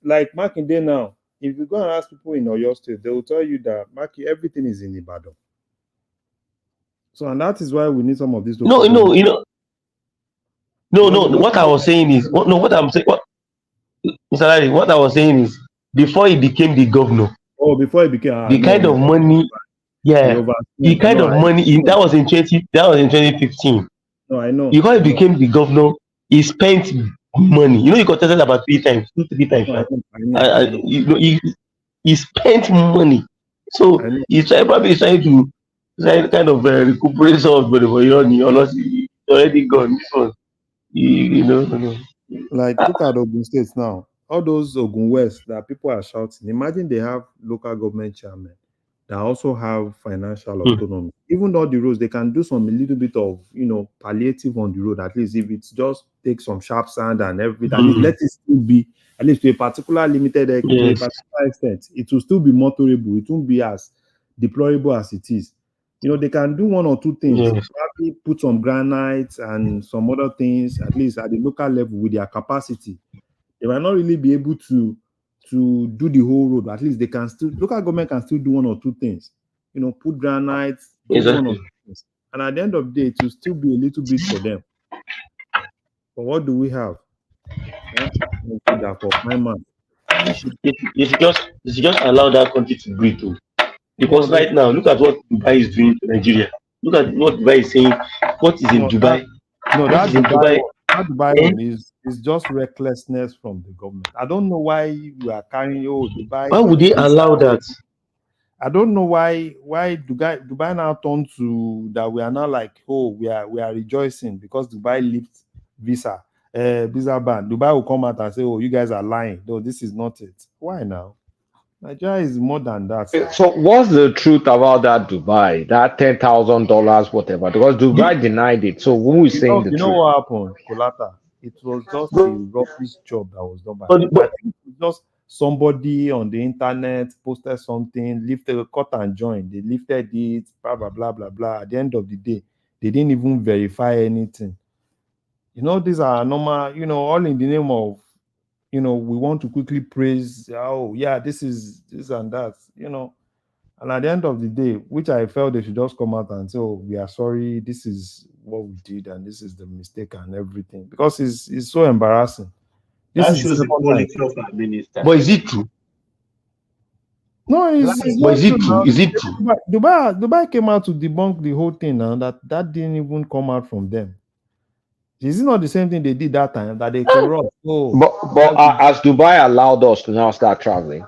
Like Makinde now, if you go and ask people in Oyo State, they will tell you that everything is in Ibadan. So, and that is why we need some of these. No. What I was saying is, what I'm saying, Mr. Larry, what I was saying is, before he became the governor. Oh, before he became the kind of money, the kind of money that was in 2015. No, I know. Before he became the governor, he spent money. You know, he contested about 3 times. He spent money. So he's probably trying to kind of recuperate some of money, but he's already gone. This one, Like, look at Ogun State now. All those Ogun West that people are shouting. Imagine they have local government chairmen that also have financial autonomy. Even though the roads, they can do a little bit of palliative on the road. At least if it's just take some sharp sand and everything, let it still be at least to a particular limited to a particular extent. It will still be motorable. It won't be as deplorable as it is. They can do 1 or 2 things. Probably put some granite and some other things, at least at the local level with their capacity. They might not really be able to do the whole road. At least local government can still do 1 or 2 things. Put granite, do 1 or 2 things. And at the end of the day, it will still be a little bit for them. But what do we have? For 9 months. You should just allow that country to breathe too. Because right now, look at what Dubai is doing to Nigeria. Look at what Dubai is saying. What is in Dubai? That Dubai one is just recklessness from the government. I don't know why we are carrying Dubai. Why would they allow that? I don't know why Dubai now turned to that. We are now like, we are rejoicing because Dubai lifts visa ban. Dubai will come out and say, you guys are lying. No, this is not it. Why now? Nigeria is more than that. So what's the truth about that Dubai? That $10,000, whatever? Because Dubai denied it. So who is saying the truth? You know what happened, Kolata? It was just a rubbish job that was done by them. I think it's just somebody on the internet posted something, lifted a cut and join. They lifted it, blah blah blah blah blah. At the end of the day, they didn't even verify anything. These are normal, all in the name of, we want to quickly praise, oh yeah, this is this and that, And at the end of the day, which I felt they should just come out and say, oh, we are sorry, this is what we did and this is the mistake and everything. Because it's so embarrassing. That shows the quality of our minister. But is it true? No, it's but is it true? now. Is it true? Dubai came out to debunk the whole thing now. That didn't even come out from them. Is it not the same thing they did that time that they corrupt? Oh, But has Dubai allowed us to now start traveling?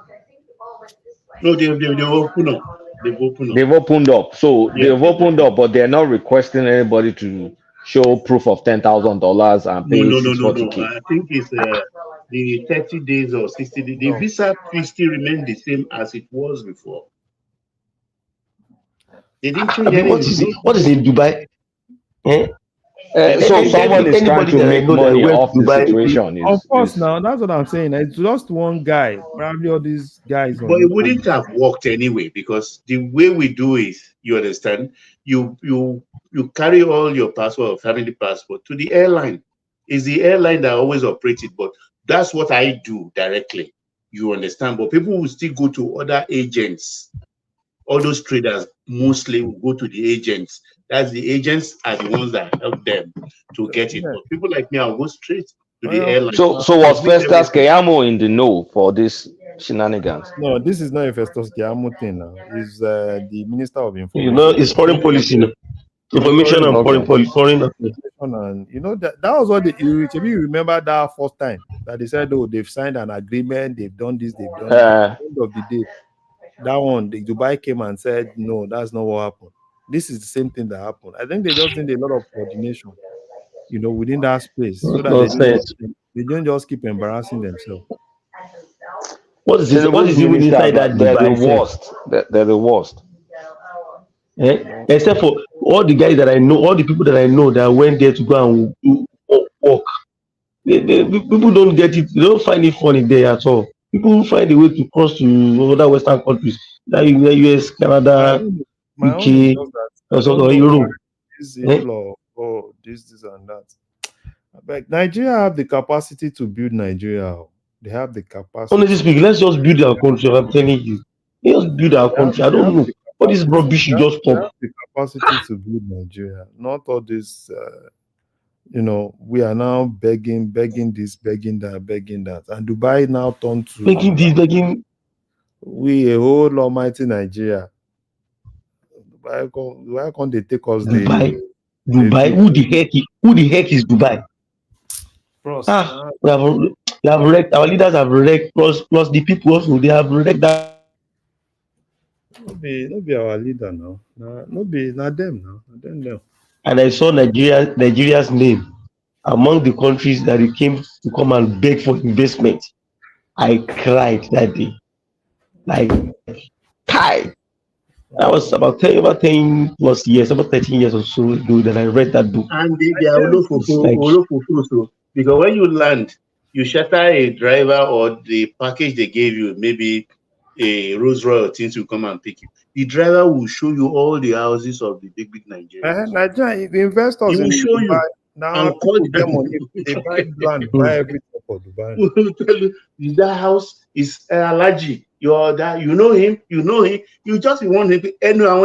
No, they open up. They've opened up. So Yeah. they've opened up, but they're not requesting anybody to show proof of $10,000 and pay No. 640K. I think it's the 30 days or 60 days. The visa fee still remains the same as it was before. They didn't change anything. What is in Dubai? So someone is trying to make money off the situation. Of course, now that's what I'm saying. It's just one guy. Probably all these guys. But it wouldn't have worked anyway, because the way we do it, you understand, you carry all your passport or family passport to the airline. It's the airline that always operates it, but that's what I do directly. You understand? But people will still go to other agents. All those traders mostly will go to the agents. That's the agents are the ones that help them to get it. But people like me, I'll go straight to the airline. So was Festus Keyamo in the know for this shenanigans? No, this is not a Festus Keyamo thing now. It's the Minister of Information. It's foreign policy now. Information and foreign affairs. And that was what you remember that first time that they said, oh, they've signed an agreement, they've done this, they've done that. At the end of the day, that one, the Dubai came and said, no, that's not what happened. This is the same thing that happened. I think they just need a lot of coordination, within that space, so that they don't just keep embarrassing themselves. What is even inside that They're Dubai? the worst. They're the worst. Except for all the guys that I know, all the people that I know that went there to go and work. People don't get it. They don't find it funny there at all. People find a way to cross to other Western countries, like US, Canada, UK, or Europe. This and that. But Nigeria have the capacity to build Nigeria. They have the capacity. Honestly speaking, let's just build our country. I'm telling you, let's build our country. I don't know what this rubbish you just stop. The capacity to build Nigeria, not all this. We are now begging this, begging that, and Dubai now turned to begging. We a whole almighty Nigeria. Why can't they take us Dubai? Who the heck is Dubai? We have wrecked. Our leaders have wrecked. Plus the people also, they have wrecked that. Not be our leader now. Not them now. Not them. And I saw Nigeria's name among the countries that it came to come and beg for investment. I cried that day. Like, kai. That was about 10 plus years, about 13 years or so ago that I read that book. And they are also because when you land, you shatter a driver or the package they gave you, maybe a Rolls Royce things will come and pick you. The driver will show you all the houses of the big Nigerians. Nigeria, the investors will show Dubai, you. Now they buy land, buy everything for Dubai. Will tell you that house is allergy. You know him. You just want him. They know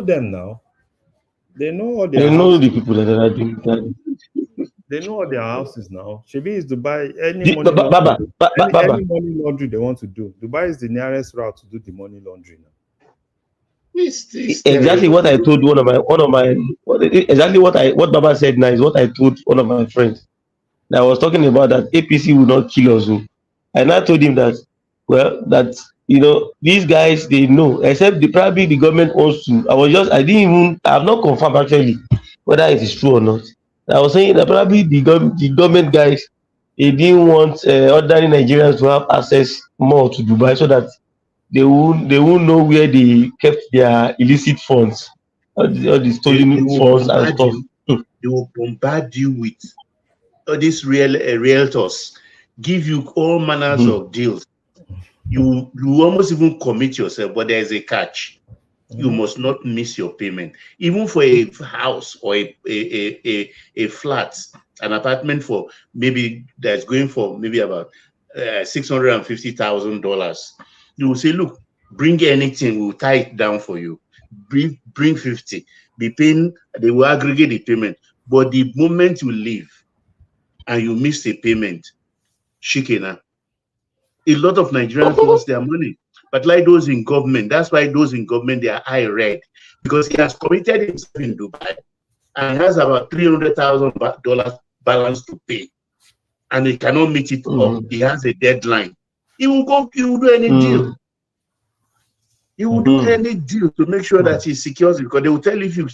them now. They know the people that are doing that. They know all their houses now. Shebi is Dubai. Any money laundry they want to do. Dubai is the nearest route to do the money laundry now. Exactly what I told what Baba said now is what I told one of my friends. I was talking about that APC will not kill us. And I told him that these guys, they know, except probably the government wants to. I have not confirmed actually whether it is true or not. I was saying that probably the government guys, they didn't want ordinary Nigerians to have access more to Dubai so that they won't know where they kept their illicit funds, all the stolen funds and stuff. They will bombard you with these realtors give you all manners of deals. You almost even commit yourself, but there's a catch. You must not miss your payment. Even for a house or a flat, an apartment for maybe that's going for maybe about $650,000. You will say, look, bring anything, we'll tie it down for you. Bring 50. Be paying, they will aggregate the payment. But the moment you leave and you miss the payment, shikena. A lot of Nigerians lost their money. But like those in government, that's why those in government, they are high red, because he has committed himself in Dubai and he has about $300,000 balance to pay, and he cannot meet it up. He has a deadline. He will do any deal. He will do any deal to make sure that he secures it, because they will tell you if you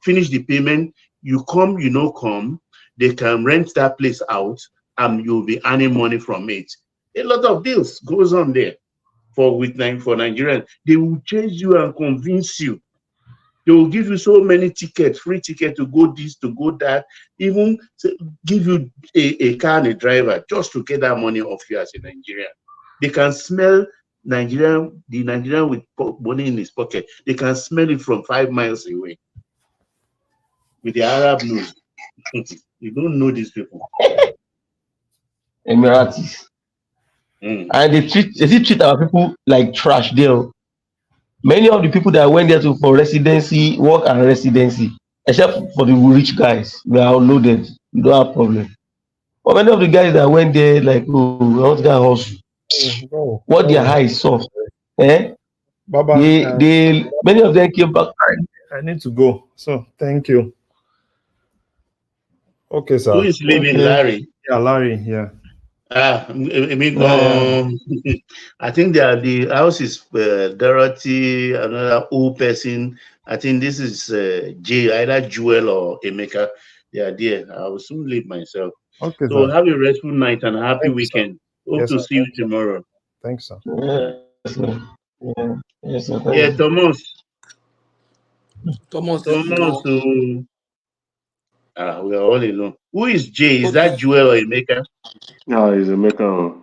finish the payment, you come, you know, come, they can rent that place out and you'll be earning money from it. A lot of deals goes on there for Nigerians. They will chase you and convince you. They will give you so many tickets, free tickets to go this, to go that, even give you a car and a driver just to get that money off you as a Nigerian. They can smell the Nigerian with money in his pocket. They can smell it from 5 miles away with the Arab nose. You don't know these people. Emiratis. And they treat our people like trash there. Many of the people that went there for residency, work and residency, except for the rich guys, they are loaded. You don't have problem. But many of the guys that went there, like, oh, we want to go hustle. What their eyes saw. Baba, Many of them came back. I need to go. So thank you. Okay, sir. Who is leaving, Larry? Yeah, Larry, yeah. I think the house is Dorothy, another old person. I think this is Jay, either Joel or Emeka. They are there. I will soon leave myself. Okay, so sir. Have a restful night and a happy weekend. Hope Yes, to sir. see you tomorrow. Thanks, sir. Yes, sir. Yes, sir. Yeah, Thomas. Thomas. We are all alone. Who is Jay? Is that Joel or Emeka? No, it's Emeka.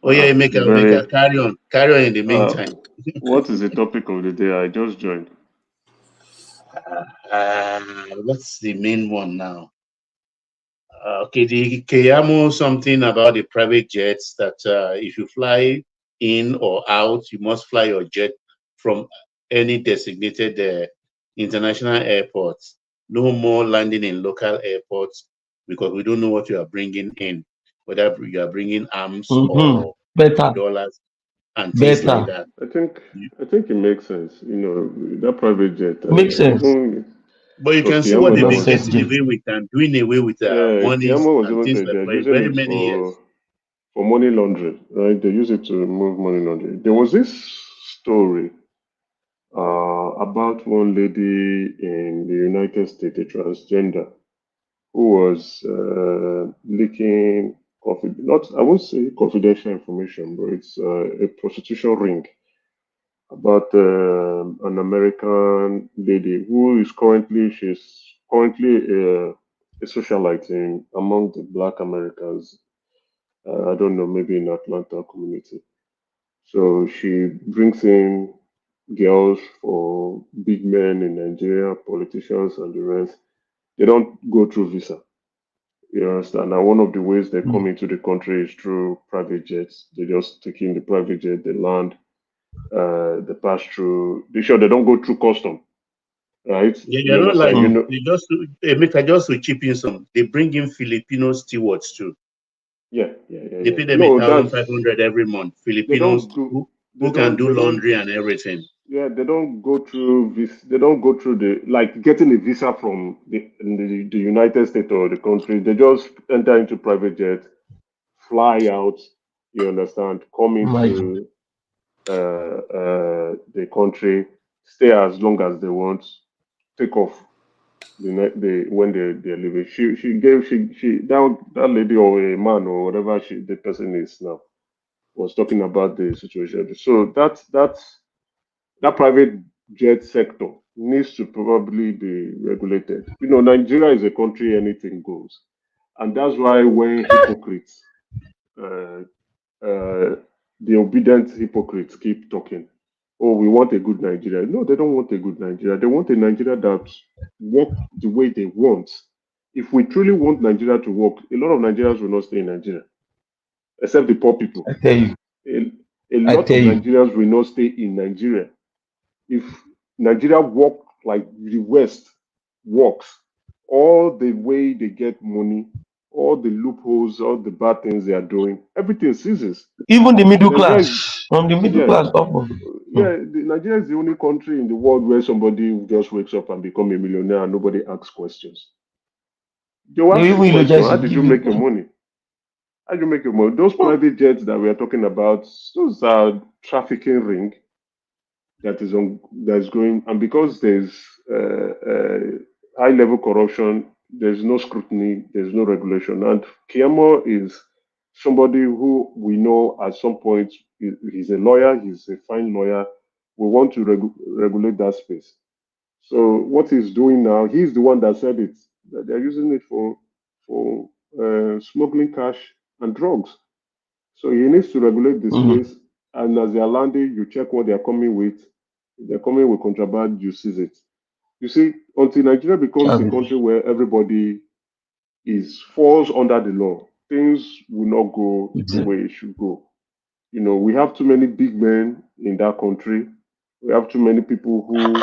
Oh yeah, Emeka. Carry on in the meantime. What is the topic of the day? I just joined. What's the main one now? Okay, the Keyamo, something about the private jets that if you fly in or out, you must fly your jet from any designated international airports. No more landing in local airports, because we don't know what you are bringing in, whether you are bringing arms or dollars and things like that. I think it makes sense. You know, that private jet makes sense. But you can see what they've been getting away with and doing away with money and things like that. Very many years. For money laundering, right? They use it to remove money laundering. There was this story about one lady in the United States, a transgender, who was leaking I won't say confidential information, but it's a prostitution ring about an American lady who is she's currently a socialite among the Black Americans. I don't know, maybe in Atlanta community. So she brings in girls for big men in Nigeria, politicians and the rest. They don't go through visa. You understand? And one of the ways they come into the country is through private jets. They just take in the private jet, they land, they pass through. They don't go through custom, right? Yeah, not like they just to chip in some. They bring in Filipino stewards too. Yeah. They pay them 1,500 every month. Filipinos who can do laundry and everything. Yeah, they don't go through this. They don't go through getting a visa from the United States or the country. They just enter into private jet, fly out. You understand? Come into the country, stay as long as they want, take off when they're leaving. That lady or a man or whatever the person is now was talking about the situation. So that private jet sector needs to probably be regulated. You know, Nigeria is a country anything goes. And that's why when hypocrites, the obedient hypocrites keep talking, oh, we want a good Nigeria. No, they don't want a good Nigeria. They want a Nigeria that works the way they want. If we truly want Nigeria to work, a lot of Nigerians will not stay in Nigeria, except the poor people. I tell you. A lot of Nigerians will not stay in Nigeria. If Nigeria work like the West works, all the way they get money, all the loopholes, all the bad things they are doing, everything ceases. Even the middle class, from the middle class upward. Nigeria is the only country in the world where somebody just wakes up and become a millionaire and nobody asks questions. They will ask you questions. How did you make your money? How do you make your money? Those private jets that we are talking about, those are trafficking ring that is going, and because there's high level corruption, there's no scrutiny, there's no regulation. And Kiamo is somebody who we know at some point, he's a lawyer, he's a fine lawyer. We want to regulate that space. So what he's doing now, he's the one that said it, that they're using it for smuggling cash and drugs. So he needs to regulate the space. And as they are landing, you check what they are coming with. If they're coming with contraband, you seize it. You see, until Nigeria becomes a country where everybody falls under the law, things will not go the way it should go. You know, we have too many big men in that country. We have too many people who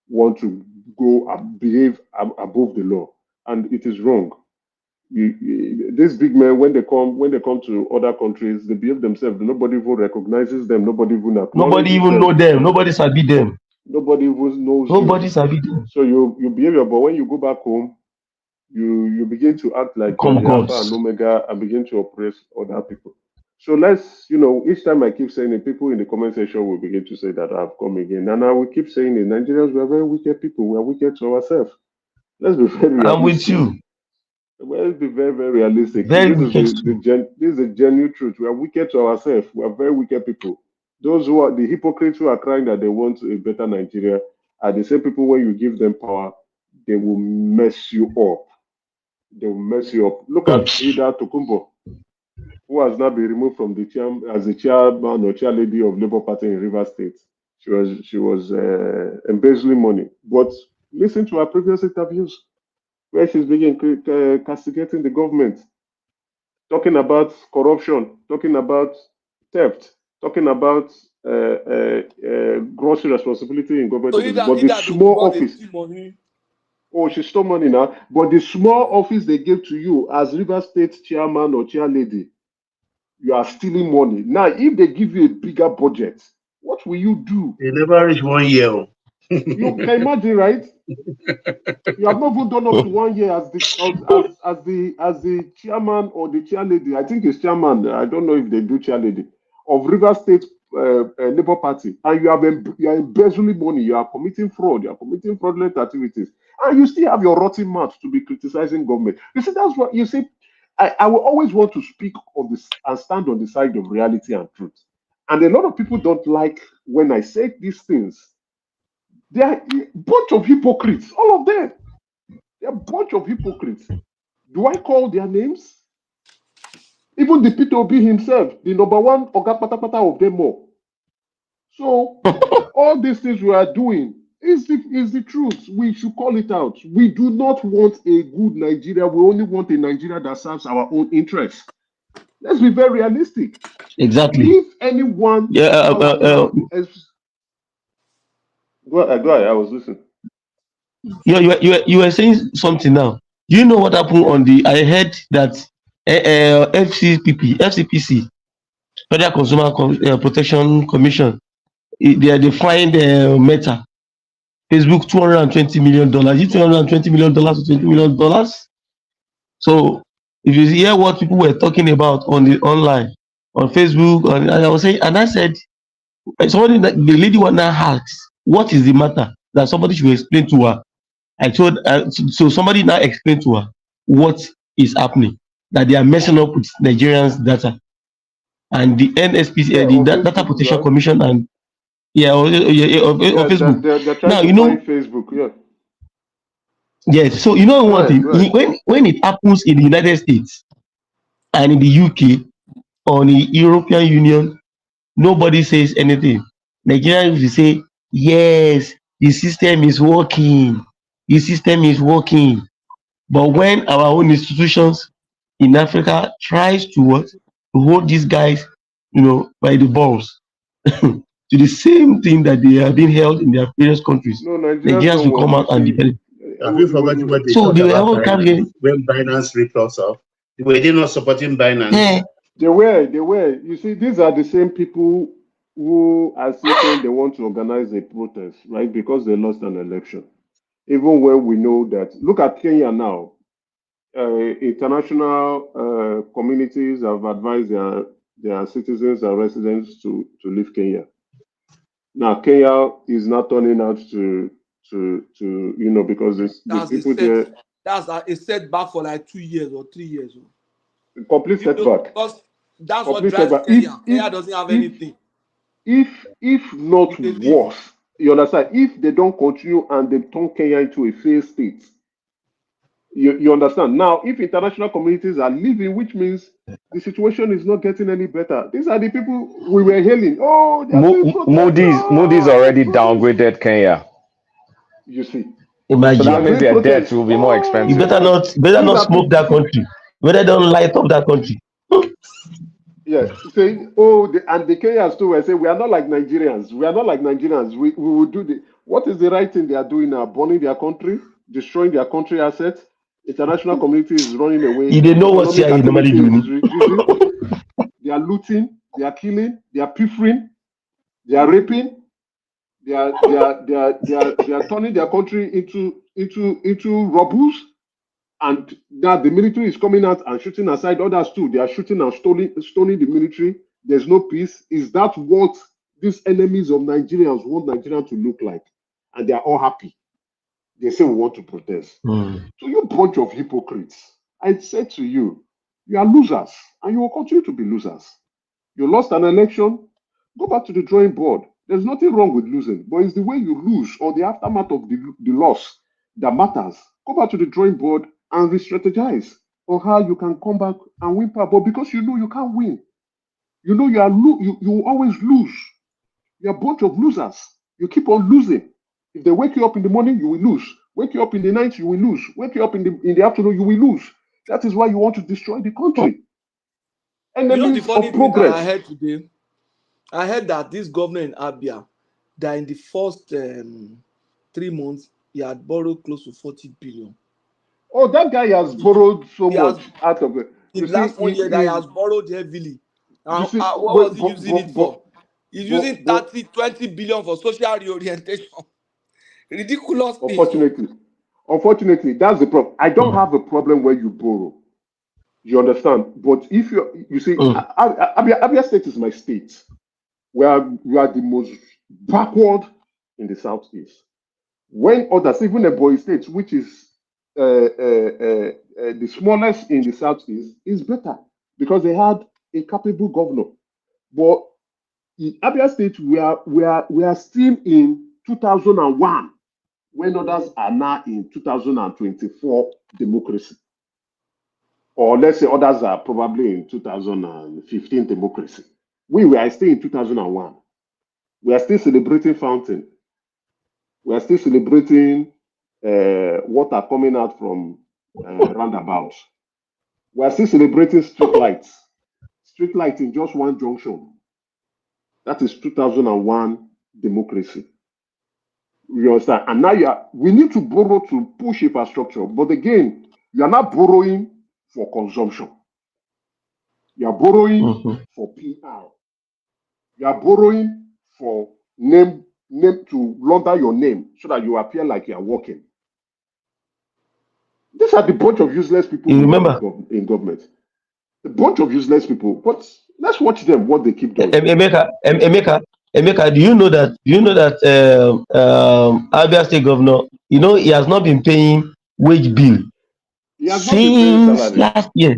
want to go and behave above the law, and it is wrong. These big men, when they come to other countries, they behave themselves. Nobody even recognizes them. Nobody even acknowledges Nobody even know them. Nobody sabi them. Nobody even knows. Nobody sabi them. So you behave, but when you go back home, you begin to act like the Alpha and Omega and begin to oppress other people. So let's, each time I keep saying it, people in the comment section will begin to say that I've come again, and I will keep saying it. Nigerians, we are very wicked people. We are wicked to ourselves. Let's be very realistic. I'm with you. Let's be very, very realistic. Very this is the genuine truth. We are wicked to ourselves. We are very wicked people. Those who are the hypocrites who are crying that they want a better Nigeria are the same people when you give them power, they will mess you up. They will mess you up. Look at Ida Tokumbo, who has now been removed from the as the chairman or chairlady of Labour Party in Rivers State. She was embezzling money. But listen to her previous interviews, where she's being castigating the government, talking about corruption, talking about theft, talking about gross responsibility in government. So but the small office, she stole money now. But the small office they gave to you as River State chairman or chairlady, you are stealing money. Now, if they give you a bigger budget, what will you do? They never reach 1 year. You can imagine, right? You have not even done up to 1 year as the chairman or the chairlady. I think it's chairman. I don't know if they do chairlady of River State Labour Party, and you are embezzling money. You are committing fraud. You are committing fraudulent activities, and you still have your rotten mouth to be criticizing government. You see, that's what you see. I will always want to speak on this and stand on the side of reality and truth. And a lot of people don't like when I say these things. They are a bunch of hypocrites, all of them. They're a bunch of hypocrites. Do I call their names? Even the P2B himself, the number one Oga Patapata of them all. So all these things we are doing is the truth. We should call it out. We do not want a good Nigeria. We only want a Nigeria that serves our own interests. Let's be very realistic. Exactly. If anyone Go ahead, I was listening. You were saying something now. You know what happened on I heard that FCPC, Federal Consumer Protection Commission, they fined Meta, Facebook $220 million. Is it $220 million to $20 million? So if you hear what people were talking about on the online, on Facebook, and I was saying, and I said, somebody, the lady one now asked, what is the matter? That somebody should explain to her. I told so somebody now explained to her what is happening, that they are messing up with Nigerians' data, and the NSPC, the Data Protection Commission, and on Facebook. They're trying to find Facebook, Yes. So you know one thing, Right. when it happens in the United States and in the UK or in the European Union, nobody says anything. Nigerians will say, yes, the system is working. The system is working. But when our own institutions in Africa tries to what? To hold these guys, by the balls to the same thing that they are being held in their various countries, No, Nigerians Nigerians don't will come want. You out and see, defend it. we, Have you we, forgotten what they So talk they were about all carrying. Binance when Binance ripped us off? Were they not supporting Binance? They were. You see, these are the same people who are still saying they want to organize a protest, right? Because they lost an election. Even when we know that, look at Kenya now. International communities have advised their citizens and residents to leave Kenya. Now, Kenya is not turning out to because the people there. That's a setback for like 2 years or 3 years. Complete setback. Because that's what Complete drives setback. Kenya. Kenya doesn't have anything. If not worse, you understand? If they don't continue and they turn Kenya into a failed state, you understand? Now, if international communities are leaving, which means the situation is not getting any better. These are the people we were hailing. Oh, they're doing protest. Moody's already downgraded Kenya. You see. Imagine. So that means their debt will be more You expensive. better not smoke that country. Better don't light up that country. Yeah, saying, and the Kenyans too were saying, we are not like Nigerians. We are not like Nigerians. We will do what is the right thing they are doing now? Burning their country, destroying their country assets. International community is running away. You didn't know what CIA normally do. Is reducing. They are looting. They are killing. They are pilfering. They are raping. They are turning their country into robbers. And that the military is coming out and shooting aside others too. They are shooting and stoning the military. There's no peace. Is that what these enemies of Nigerians want Nigeria to look like? And they are all happy. They say we want to protest. So you bunch of hypocrites. I said to you, you are losers and you will continue to be losers. You lost an election, go back to the drawing board. There's nothing wrong with losing, but it's the way you lose or the aftermath of the loss that matters. Go back to the drawing board and re-strategize on how you can come back and win power. But because you know you can't win, you know you will always lose. You're a bunch of losers. You keep on losing. If they wake you up in the morning, you will lose. Wake you up in the night, you will lose. Wake you up in the afternoon, you will lose. That is why you want to destroy the country. The funny of thing that progress. I heard today, I heard that this governor in Abia, that in the first 3 months, he had borrowed close to 40 billion. Oh, that guy has borrowed so much out of it. In the last 1 year, that he has borrowed heavily. And what was he using it for? He's using 20 billion for social reorientation. Ridiculous thing. Unfortunately, that's the problem. I don't have a problem where you borrow. You understand? But if you see, Abia State is my state, where we are the most backward in the southeast. When others, even the Boy State, which is the smallest in the southeast, is better because they had a capable governor. But in Abia State, we are still in 2001, when others are now in 2024 democracy. Or let's say others are probably in 2015 democracy. We are still in 2001. We are still celebrating fountain. We are still celebrating water coming out from roundabouts. We are still celebrating street lights. Street lights in just one junction. That is 2001 democracy. You understand? And now we need to borrow to push infrastructure. But again, you are not borrowing for consumption. You are borrowing for PR. You are borrowing for name to launder your name so that you appear like you are working. These are the bunch of useless people you remember in government. A bunch of useless people. But let's watch them what they keep doing. Emeka, do you know that Abia State Governor, he has not been paying wage bill since last year.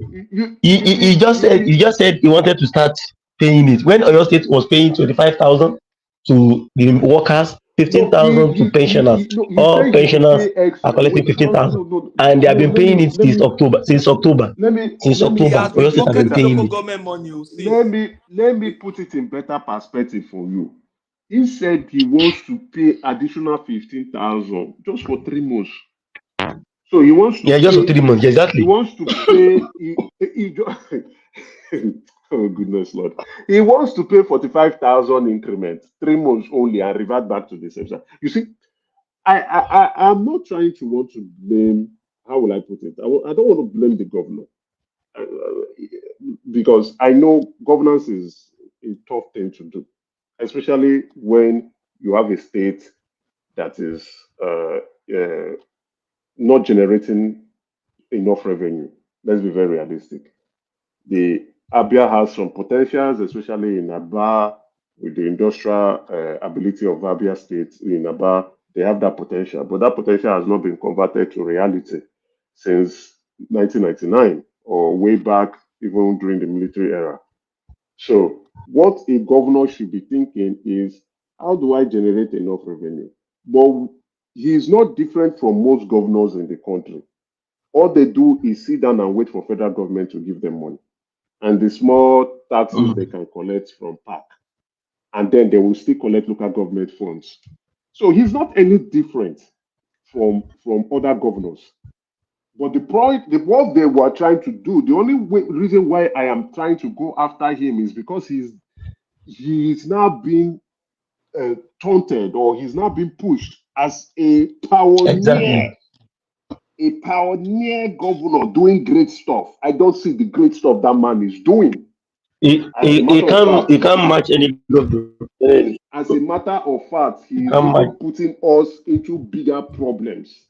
He just said he wanted to start paying it when Oyo State was paying 25,000 to the workers. 15,000 to pensioners. All pensioners are collecting 15,000, and they have been paying it since October. Since October. He has been Oyo State have been pocketing paying local it. government money. You see. Let me put it in better perspective for you. He said he wants to pay additional 15,000 just for 3 months. So he wants to just for 3 months, exactly. He wants to pay. Oh goodness, Lord! He wants to pay 45,000 increment, 3 months only, and revert back to the same. You see, I'm not trying to want to blame. How will I put it? I don't want to blame the governor because I know governance is a tough thing to do, especially when you have a state that is not generating enough revenue. Let's be very realistic. The Abia has some potentials, especially in Aba, with the industrial ability of Abia State in Aba. They have that potential, but that potential has not been converted to reality since 1999 or way back, even during the military era. So, what a governor should be thinking is, how do I generate enough revenue? But he is not different from most governors in the country. All they do is sit down and wait for federal government to give them money and the small taxes they can collect from PAC. And then they will still collect local government funds. So he's not any different from other governors. But the point, what they were trying to do, the only reason why I am trying to go after him is because he's now being taunted, or he's now being pushed as a pioneer. Exactly. A pioneer governor doing great stuff. I don't see the great stuff that man is doing. He can't match any governor. As a matter of fact, he is even putting us into bigger problems.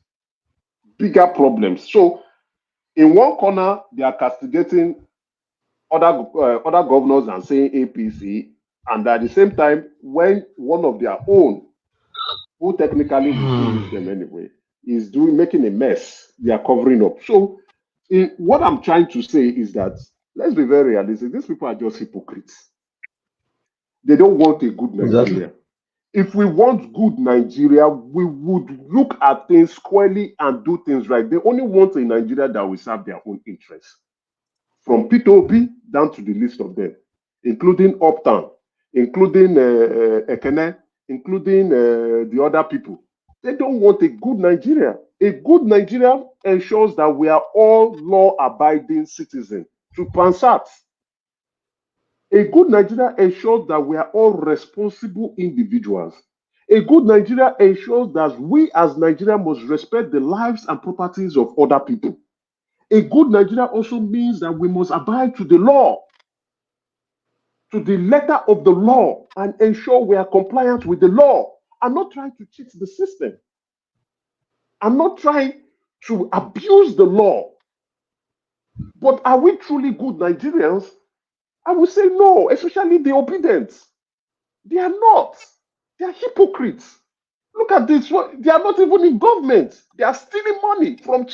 Bigger problems. So, in one corner, they are castigating other governors and saying APC, and at the same time, when one of their own, who technically will still use them anyway, is making a mess, they are covering up. So, what I'm trying to say is that, let's be very realistic, these people are just hypocrites. They don't want a good Nigeria. Exactly. If we want good Nigeria, we would look at things squarely and do things right. They only want a Nigeria that will serve their own interests. From P2P down to the list of them, including Uptown, including Ekene, including the other people. They don't want a good Nigeria. A good Nigeria ensures that we are all law-abiding citizens to Pansat. A good Nigeria ensures that we are all responsible individuals. A good Nigeria ensures that we as Nigerians must respect the lives and properties of other people. A good Nigeria also means that we must abide to the law, to the letter of the law, and ensure we are compliant with the law. I'm not trying to cheat the system. I'm not trying to abuse the law. But are we truly good Nigerians? I would say no, especially the obedient. They are not. They are hypocrites. Look at this. They are not even in government. They are stealing money from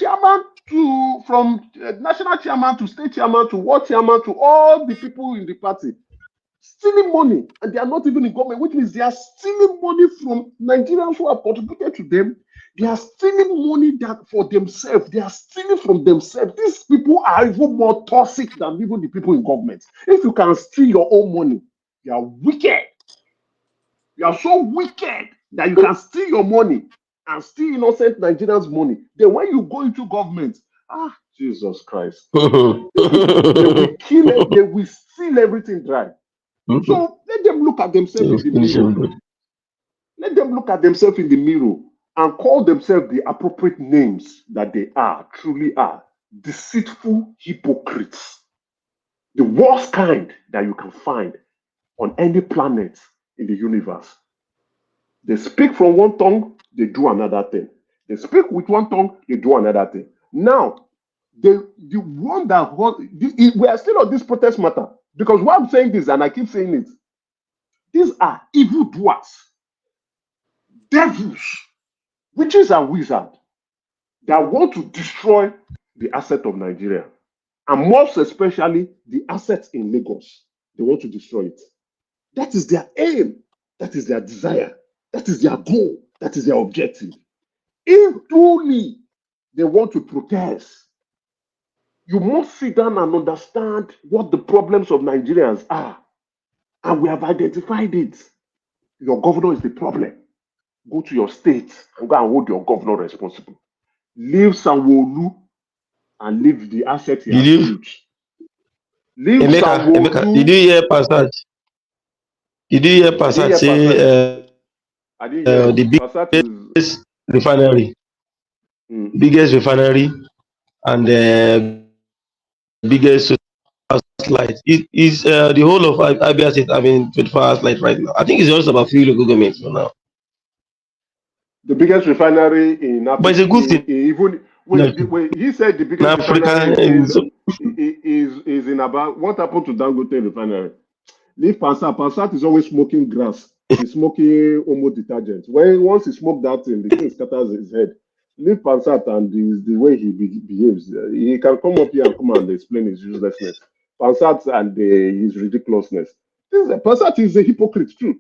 national chairman to state chairman to ward chairman to all the people in the party. Stealing money, and they are not even in government, which means they are stealing money from Nigerians who have contributed to them. They are stealing money for themselves. They are stealing from themselves. These people are even more toxic than even the people in government. If you can steal your own money, you are wicked. You are so wicked that you can steal your money and steal innocent Nigerians' money. Then when you go into government, Jesus Christ. They will kill it, they will steal everything dry. So let them look at themselves in the mirror. Let them look at themselves in the mirror and call themselves the appropriate names that they truly are. Deceitful hypocrites. The worst kind that you can find on any planet in the universe. They speak from one tongue, they do another thing. They speak with one tongue, they do another thing. Now, the one that we are still on this protest matter, because why I'm saying this, and I keep saying it, these are evildoers, devils, witches and wizards that want to destroy the asset of Nigeria, and most especially the assets in Lagos. They want to destroy it. That is their aim. That is their desire. That is their goal. That is their objective. If truly they want to protest, you must sit down and understand what the problems of Nigerians are. And we have identified it. Your governor is the problem. Go to your state and go and hold your governor responsible. Leave Sanwo-Olu and leave the asset he Did has you, built. Leave Emeka, Sanwo-Olu. did you hear Passat? Did you hear I didn't Passat hear say Passat. I didn't hear it. the Passat is biggest refinery, and biggest light is the whole of Abia State having 24 hours light right now. I think it's just about few local governments for now. the biggest refinery in But it's Africa. a good thing. Even wait, he said the In biggest refinery Africa, is in about. What happened to Dangote refinery? Leave Passat. Passat is always smoking grass. He's smoking Omo detergent. Once he smoked that thing, the thing scatters his head. Leave Passat and the way he behaves. He can come up here and come and explain his uselessness. Passat and his ridiculousness. Passat is a hypocrite too.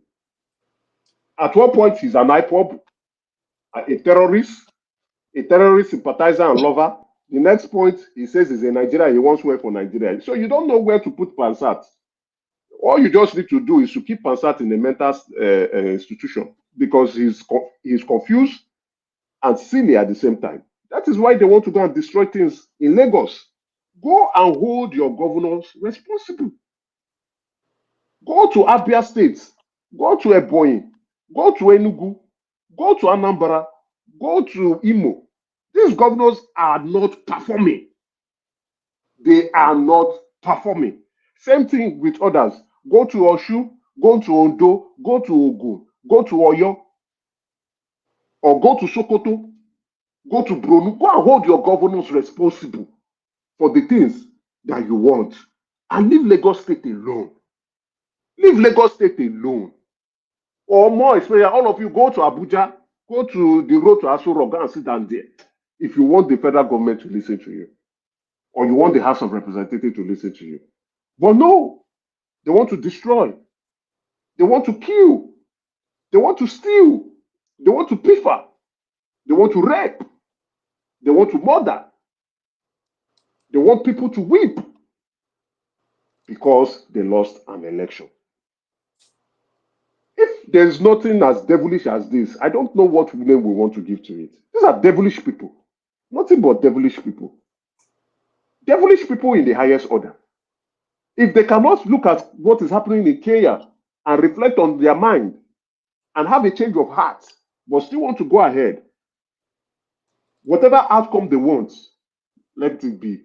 At one point, he's an IPOB, a terrorist sympathizer and lover. The next point, he says he's a Nigerian. He wants work for Nigeria. So you don't know where to put Passat. All you just need to do is to keep Passat in a mental institution because he's confused and silly at the same time. That is why they want to go and destroy things in Lagos. Go and hold your governors responsible. Go to Abia State, go to Ebonyi, go to Enugu, go to Anambra, go to Imo. These governors are not performing. They are not performing. Same thing with others. Go to Oshu, go to Ondo, go to Ogun, go to Oyo, or go to Sokoto, go to Bronu. Go and hold your governors responsible for the things that you want. And leave Lagos State alone. Leave Lagos State alone. Or more especially, all of you go to Abuja, go to the road to Aso Rock and sit down there. If you want the federal government to listen to you, or you want the House of Representatives to listen to you. But no, they want to destroy. They want to kill. They want to steal. They want to pilfer. They want to rape. They want to murder. They want people to weep because they lost an election. If there's nothing as devilish as this, I don't know what name we want to give to it. These are devilish people. Nothing but devilish people. Devilish people in the highest order. If they cannot look at what is happening in Kenya and reflect on their mind and have a change of heart, but still want to go ahead, whatever outcome they want, let it be.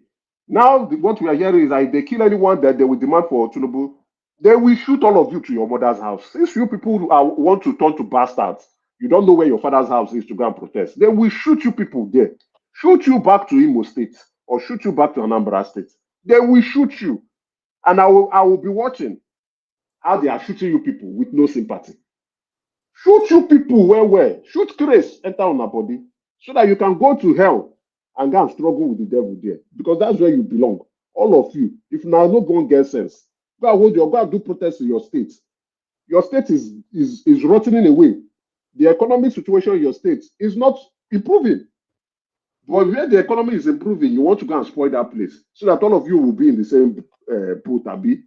Now, what we are hearing is that if they kill anyone, that they will demand for Tinubu, they will shoot all of you to your mother's house. Since you people want to turn to bastards, you don't know where your father's house is to go and protest. They will shoot you people there. Shoot you back to Imo State or shoot you back to Anambra State. They will shoot you. And I will be watching how they are shooting you people with no sympathy. Shoot you people well. Shoot Chris, enter on our body, so that you can go to hell and go and struggle with the devil there. Because that's where you belong. All of you. If now no go and get sense, go and do protest in your state. Your state is rotting away. The economic situation in your state is not improving. But where the economy is improving, you want to go and spoil that place so that all of you will be in the same boat, Abi.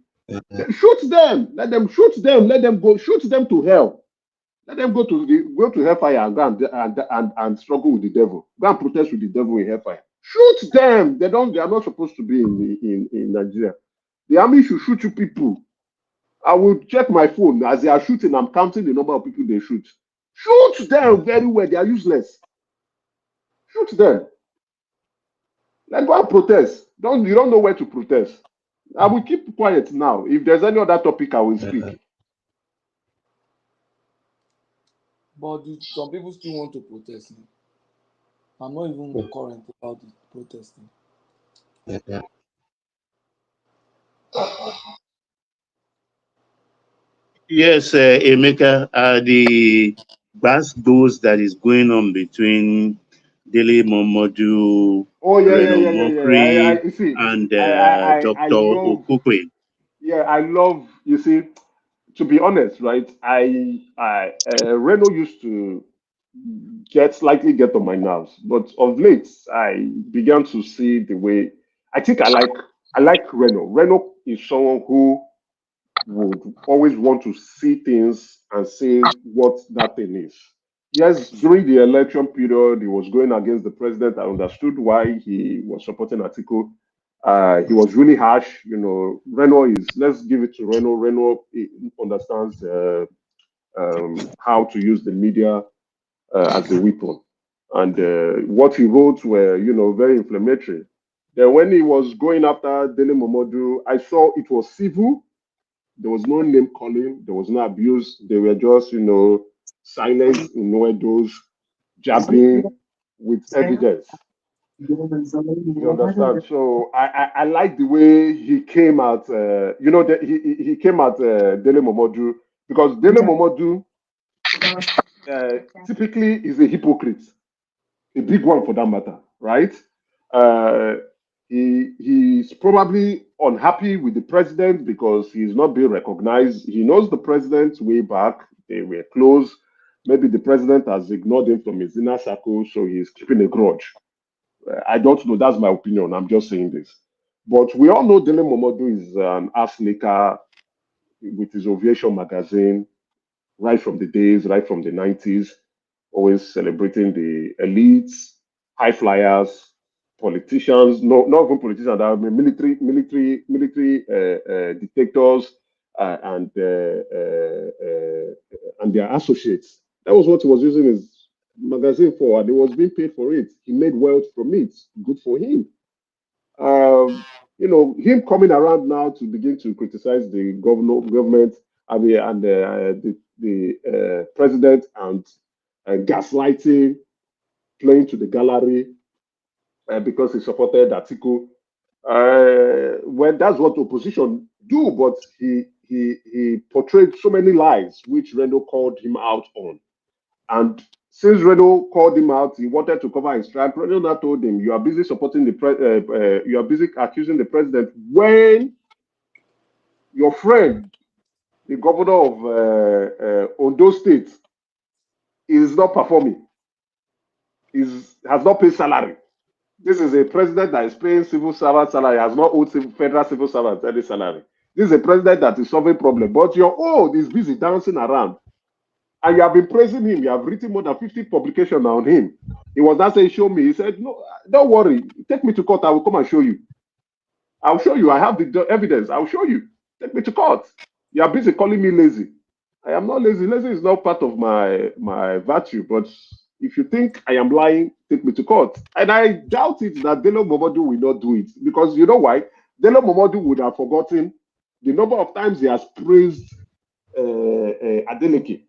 Shoot them. Let them shoot them. Let them go. Shoot them to hell. Let them go to hellfire and go and struggle with the devil. Go and protest with the devil in hellfire. Shoot them. They are not supposed to be in Nigeria. The army should shoot you people. I will check my phone as they are shooting. I'm counting the number of people they shoot. Shoot them very well. They are useless. Shoot them. Let's go and protest. You don't know where to protest. I will keep quiet now. If there's any other topic, I will speak. But some people still want to protest. I'm not even current about the protesting. Yes, Emeka, the those that is going on between Dele Momodu, Reno Mokri, You see, and I Dr. love. Okukwe. Yeah, I love. You see, to be honest, right, Reno used to slightly get on my nerves, but of late I began to see the way. I think I like Reno. Reno is someone who would always want to see things and say what that thing is. Yes, during the election period, he was going against the president. I understood why he was supporting Atiku. He was really harsh. You know, Reno is, let's give it to Reno. Reno understands how to use the media as a weapon. And what he wrote were, you know, very inflammatory. Then when he was going after Dele Momodu, I saw it was civil. There was no name calling. There was no abuse. They were just, you know, silence, innuendos, jabbing with evidence. You understand? So I like the way he came at, you know, he came at Dele Momodu, because Dele Momodu typically is a hypocrite, a big one for that matter, right? He's probably unhappy with the president because he's not being recognized. He knows the president way back. They were close. Maybe the president has ignored him from his inner circle, so he's keeping a grudge. I don't know. That's my opinion. I'm just saying this. But we all know Dele Momodu is an ass licker with his Ovation magazine, right from the days, right from the 90s, always celebrating the elites, high flyers, politicians, no, not even politicians, I mean military dictators and their associates. That was what he was using his magazine for, and he was being paid for it. He made wealth from it. Good for him. You know, him coming around now to begin to criticize the government, I mean, and the president, and gaslighting, playing to the gallery because he supported Atiku. Well, that's what opposition do, but he portrayed so many lies, which Reno called him out on. And since Reno called him out, he wanted to cover his tracks. Reno now told him, "You are busy supporting the you are busy accusing the president when your friend, the governor of Ondo State, is not performing, has not paid salary. This is a president that is paying civil servant salary, has not owed federal civil servants any salary. This is a president that is solving problem, but your old is busy dancing around. And you have been praising him. You have written more than 50 publications on him. He was not saying, show me. He said, no, don't worry. Take me to court. I will come and show you. I'll show you. I have the evidence. I'll show you. Take me to court. You are busy calling me lazy. I am not lazy. Lazy is not part of my virtue. But if you think I am lying, take me to court. And I doubt it that Dele Momodu will not do it. Because you know why? Dele Momodu would have forgotten the number of times he has praised Adeleke.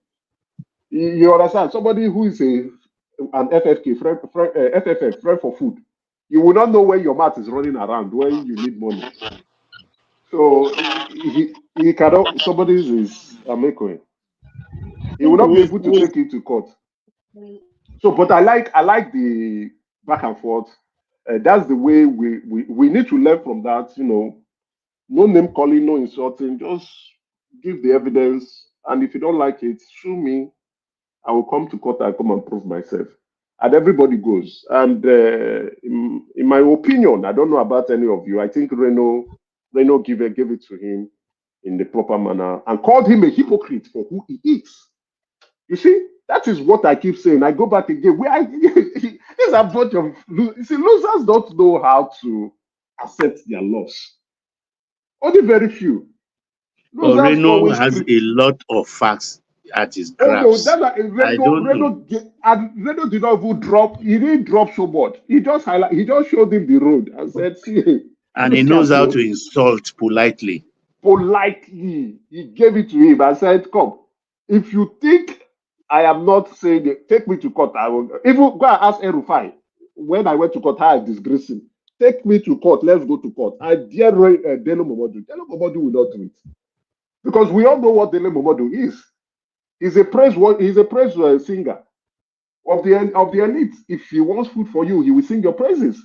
You understand? Somebody who is an FFK, friend for food. You will not know when your mouth is running around, when you need money. So he cannot, somebody is Amekoe. He will not be able to take it to court. So, but I like the back and forth. That's the way we need to learn from that. You know, no name calling, no insulting. Just give the evidence, and if you don't like it, sue me. I will come to court and come and prove myself. And everybody goes. And in my opinion, I don't know about any of you, I think Reno gave it to him in the proper manner and called him a hypocrite for who he is. You see, that is what I keep saying. I go back again. There's a bunch of losers don't know how to accept their loss. Only very few. Reno has a lot of facts at his grasp. Reno did not even drop. He didn't drop so much. He just showed him the road and said, "See." And he knows how to insult politely. Politely, he gave it to him and said, "Come, if you think I am not saying it, take me to court. I will even go and ask El-Rufai. When I went to court, I disgraced him. Take me to court. Let's go to court. I dare Dele Momodu. Dele Momodu will not do it because we all know what Dele Momodu is. He's a praise singer of the elite. If he wants food for you, he will sing your praises.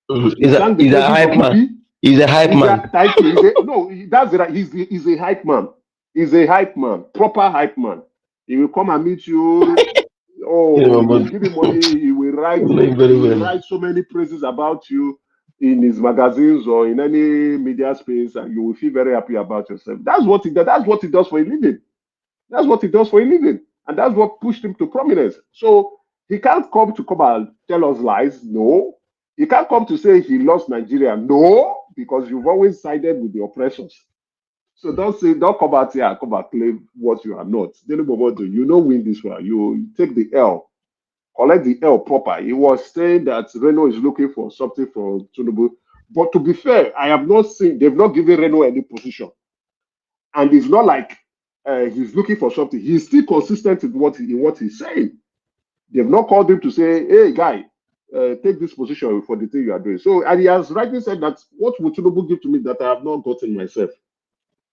He's a hype man. He's a hype man. Thank you. No, that's right. He's a hype man. He's a hype man, proper hype man. He will come and meet you. Oh, Yeah, you but give him money. He will I know him very well. write so many praises about you in his magazines or in any media space, and you will feel very happy about yourself. That's what he does. That's what he does for a living. That's what he does for a living, and that's what pushed him to prominence. So he can't come and tell us lies. No, he can't come to say he lost Nigeria. No, because you've always sided with the oppressors. So don't come out here and come and claim what you are not. You know, win this one. You take the L, collect the L proper. He was saying that Reno is looking for something from Tinubu. But to be fair, I have not seen, they've not given Reno any position. And it's not like he's looking for something. He's still consistent in what he's saying. They've not called him to say, hey, guy, take this position for the thing you are doing. So, and he has rightly said that what would Tinubu give to me that I have not gotten myself?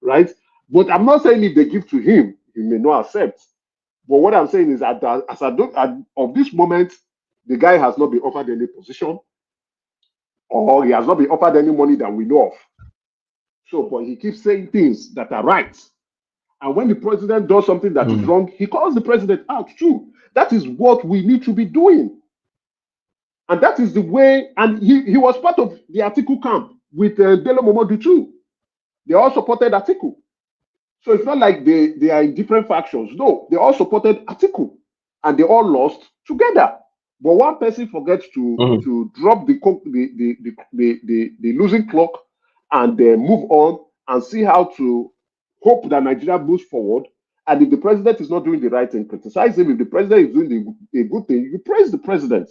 Right? But I'm not saying if they give to him, he may not accept. But what I'm saying is that of this moment, the guy has not been offered any position, or he has not been offered any money that we know of. So, but he keeps saying things that are right. And when the president does something that is wrong, he calls the president out too. That is what we need to be doing. And that is the way, and he was part of the Atiku camp with Delo Momodu too. They all supported Atiku. So it's not like they are in different factions. No, they all supported Atiku. And they all lost together. But one person forgets to drop the losing clock and move on and see how to hope that Nigeria moves forward. And if the president is not doing the right thing, criticize him. If the president is doing a good thing, you praise the president.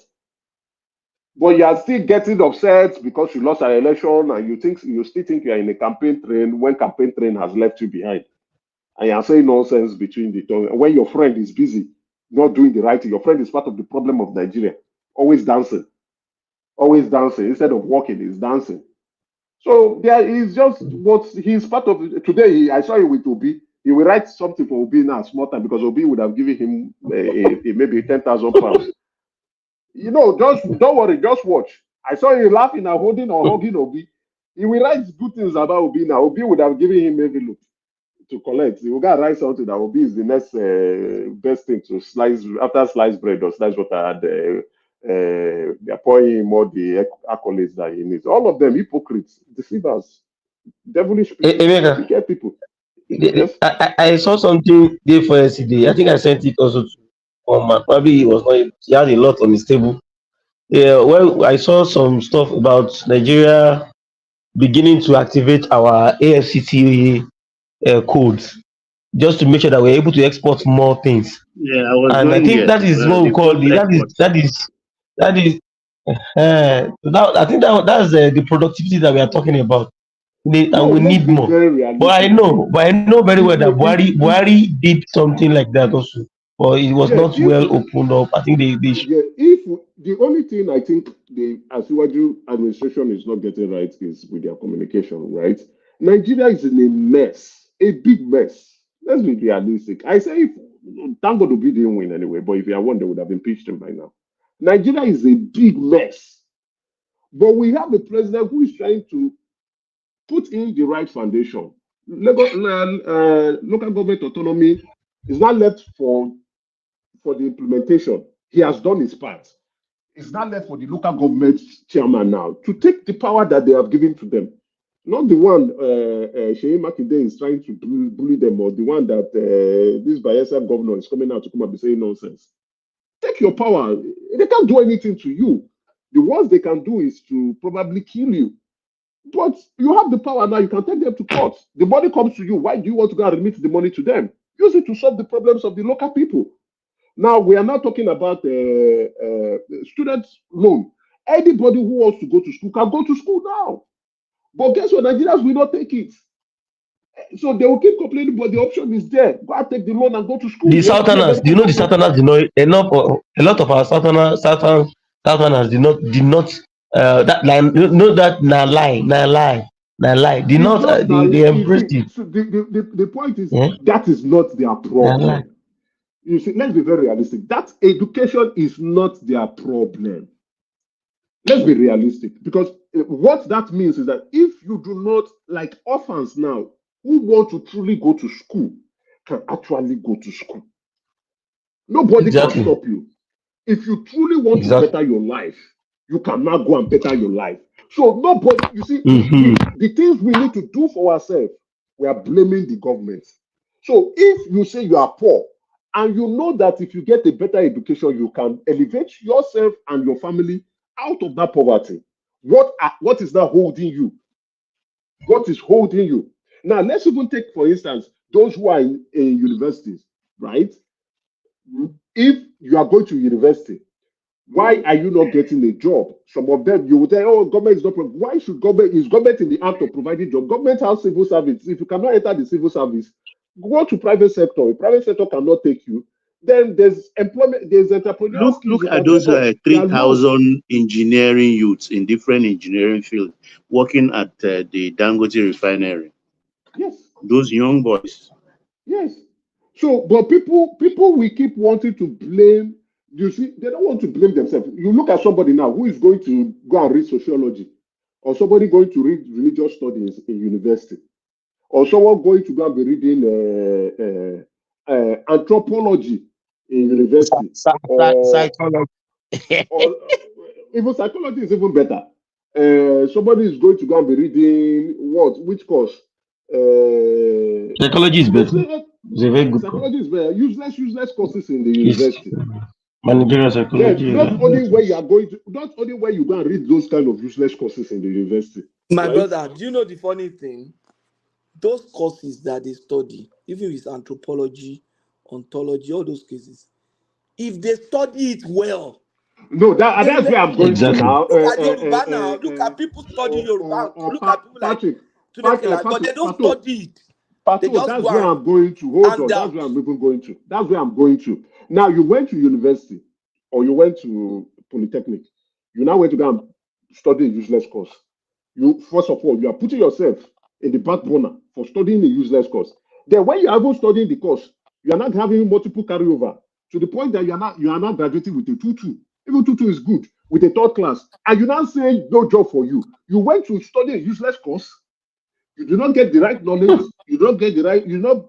But you are still getting upset because you lost an election and you still think you are in a campaign train when campaign train has left you behind. And you are saying nonsense between the tongue. When your friend is busy, not doing the right thing, your friend is part of the problem of Nigeria. Always dancing. Always dancing. Instead of walking, he's dancing. So there is just what he's part of. Today, I saw him with Obi. He will write something for Obi now, small time, because Obi would have given him maybe 10,000 pounds. You know, just don't worry, just watch. I saw him laughing and holding or hugging Obi. He will write good things about Obi now. Obi would have given him every look to collect. He will go write something that Obi is the next best thing to slice after sliced bread or sliced water. And they are pouring him all the accolades that he needs. All of them hypocrites, deceivers, devilish people, wicked people. Yes. I saw something there for yesterday. I think I sent it also to man. Probably he was not. He had a lot on his table. Yeah, well, I saw some stuff about Nigeria beginning to activate our AFCT codes just to make sure that we're able to export more things. Yeah, I was And I going think there. that is what we call the I think that's the productivity that we are talking about. And we need more. But I know very well that Buhari did something like that also. But it was not well opened up. I think they If the only thing I think the Asiwaju administration is not getting right is with their communication, right? Nigeria is in a mess, a big mess. Let's be realistic. I say, thank God Obi didn't win anyway, but if he had won, they would have impeached him by now. Nigeria is a big mess. But we have a president who is trying to put in the right foundation. Local government autonomy is not left for the implementation. He has done his part. It's not left for the local government chairman now to take the power that they have given to them. Not the one Sheyi Makinde is trying to bully them, or the one that this Bayelsa governor is coming out to come and be saying nonsense. Take your power. They can't do anything to you. The worst they can do is to probably kill you. But you have the power now. You can take them to court. The money comes to you. Why do you want to go and remit the money to them? Use it to solve the problems of the local people. Now, we are not talking about student loan. Anybody who wants to go to school can go to school now. But guess what? Nigerians will not take it. So they will keep complaining, but the option is there. Go and take the loan and go to school. The Southerners, do you know the Southerners did not enough? A lot of our Southerners did not that na lie. Did not they embraced it. So the point is that is not their problem. You see, let's be very realistic. That education is not their problem. Let's be realistic, because what that means is that if you do not, like orphans now, who want to truly go to school can actually go to school. Nobody can stop you. If you truly want to better your life, you can now go and better your life. So nobody, you see, the things we need to do for ourselves, we are blaming the government. So if you say you are poor, and you know that if you get a better education, you can elevate yourself and your family out of that poverty. What is that holding you? What is holding you? Now, let's even take, for instance, those who are in universities, right? If you are going to university, why are you not getting a job? Some of them, you will say, oh, government is not. Why should government? Is government in the act of providing job? Government has civil service. If you cannot enter the civil service, go to private sector. If private sector cannot take you, then there's employment, there's entrepreneurial skills. Look at those 3,000 engineering youths in different engineering fields working at the Dangote refinery. Yes. Those young boys. Yes. So, but people will keep wanting to blame. You see, they don't want to blame themselves. You look at somebody now who is going to go and read sociology, or somebody going to read religious studies in university, or someone going to go and be reading anthropology in university, or psychology. or even psychology is even better. Somebody is going to go and be reading which course? Psychology is better. It's a very good psychology is better. Useless courses in the university. Managerial psychology. Then not only where you go and read those kind of useless courses in the university. My brother, do you know the funny thing? Those courses that they study, even with anthropology, ontology, all those cases, if they study it well. No, that's where I'm going to now. Look at Yoruba now. Look at people study Yoruba. Look at people Patrick, but they don't study it. That's where I'm going to. Hold on, that's where I'm even going to. That's where I'm going to. Now, you went to university or you went to polytechnic. You now went to go and study a useless course. You first of all, you are putting yourself in the back burner for studying a useless course. Then when you are even studying the course, you are not having multiple carryover to the point that you are not graduating with a 2-2. Even 2-2 is good with a third class. And you now say no job for you. You went to study a useless course. You do not get the right knowledge. You don't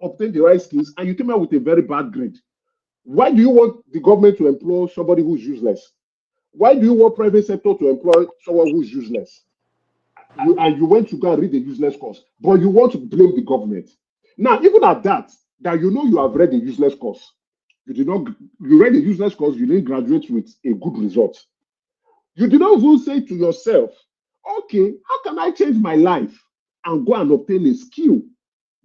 obtain the right skills, and you came out with a very bad grade. Why do you want the government to employ somebody who's useless? Why do you want private sector to employ someone who's useless? You went to go and read a useless course, but you want to blame the government. Now, even at that you know you have read a useless course. You read a useless course, you didn't graduate with a good result. You did not even say to yourself, okay, how can I change my life and go and obtain a skill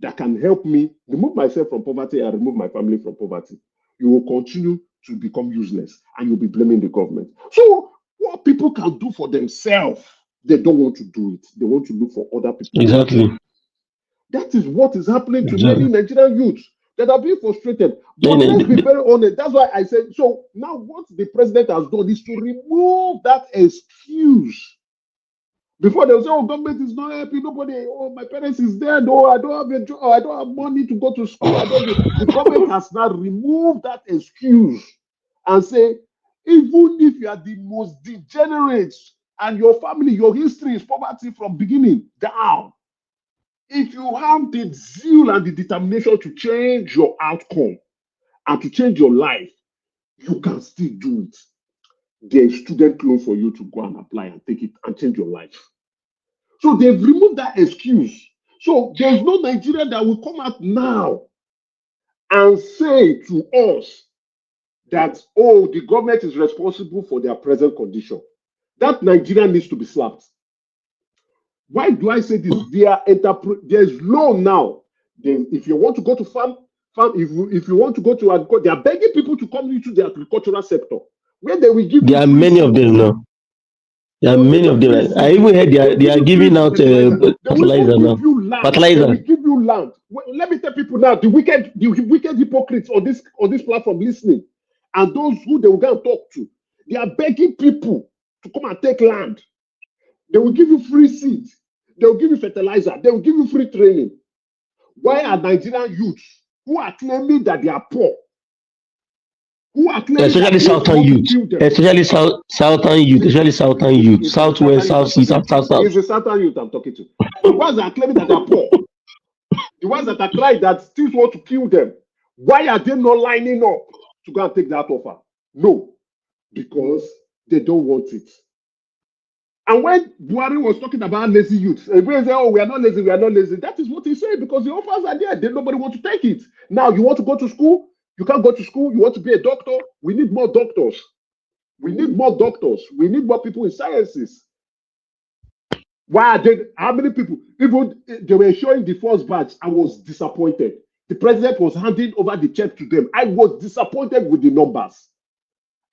that can help me remove myself from poverty and remove my family from poverty? You will continue to become useless and you'll be blaming the government. So what people can do for themselves, they don't want to do it. They want to look for other people. Exactly. That is what is happening to many Nigerian youths that are being frustrated. But let's be very honest. That's why I said, so now what the president has done is to remove that excuse. Before they say, oh, government is not helping nobody. Oh, my parents is dead. Oh, I don't have a job. I don't have money to go to school. The government has now removed that excuse and say, even if you are the most degenerate and your family, your history is poverty from beginning down, if you have the zeal and the determination to change your outcome and to change your life, you can still do it. There is student loan for you to go and apply and take it and change your life. So they've removed that excuse. So there's no Nigerian that will come out now and say to us that, oh, the government is responsible for their present condition. That Nigerian needs to be slapped. Why do I say this? There's law now. If you want to go to farm, if you want to go to agriculture, they are begging people to come into the agricultural sector, where they will give. There are many of them now. There are many of them. I even heard they are giving out fertilizer now. Fertilizer. They will give you land. Let me tell people now, the wicked hypocrites on this platform listening, and those who they will go and talk to, they are begging people to come and take land. They will give you free seeds. They will give you fertilizer. They will give you free training. Why are Nigerian youths who are claiming that they are poor, especially southern youth, southwest, southeast, south. It's the southern youth I'm talking to. The ones that are claiming that they are poor, The ones that are crying that still want to kill them. Why are they not lining up to go and take that offer? No, because they don't want it. And when Buhari was talking about lazy youths, everybody say, "Oh, we are not lazy, we are not lazy." That is what he said because the offers are there. Then nobody wants to take it. Now you want to go to school, you can't go to school. You want to be a doctor. We need more doctors. We need more doctors. We need more people in sciences. Why are they? How many people? Even they were showing the first batch. I was disappointed. The president was handing over the check to them. I was disappointed with the numbers.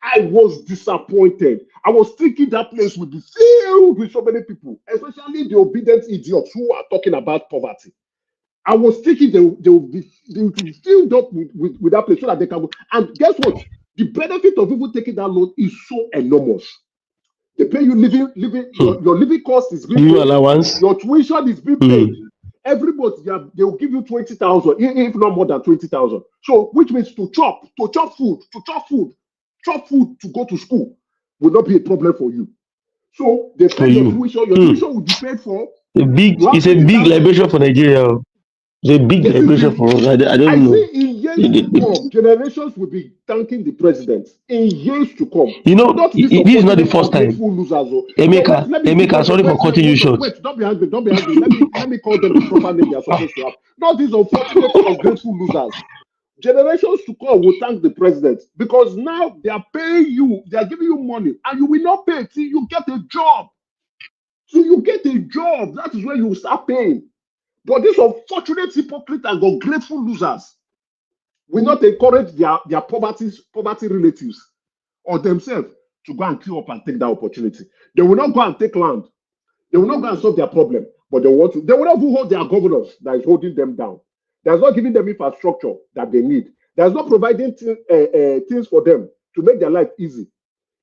I was disappointed. I was thinking that place would be filled with so many people, especially the obedient idiots who are talking about poverty. I was thinking they will be filled up with that place so that they can go. And guess what? The benefit of even taking that loan is so enormous. They pay you your living cost is being paid. Allowance. Your tuition is being paid. Every month they will give you 20,000, if not more than 20,000. So which means to chop food to go to school will not be a problem for you. So they pay your tuition. Your tuition will be paid for. It's a big liberation for Nigeria. It's a big liberation for us. I don't know. See, in years to come, generations will be thanking the president. In years to come, this is not the first time. Emeka, sorry for cutting you short. Wait, don't be angry. Let me call them the proper name they are supposed to have. Not these unfortunate, ungrateful losers. Generations to come will thank the president because now they are paying you, they are giving you money, and you will not pay till you get a job. So you get a job, that is where you start paying. But these unfortunate hypocrite and ungrateful losers will not encourage their poverty relatives or themselves to go and queue up and take that opportunity. They will not go and take land. They will not go and solve their problem, but they will not hold their governors that is holding them down. That's not giving them infrastructure that they need. That's not providing things for them to make their life easy.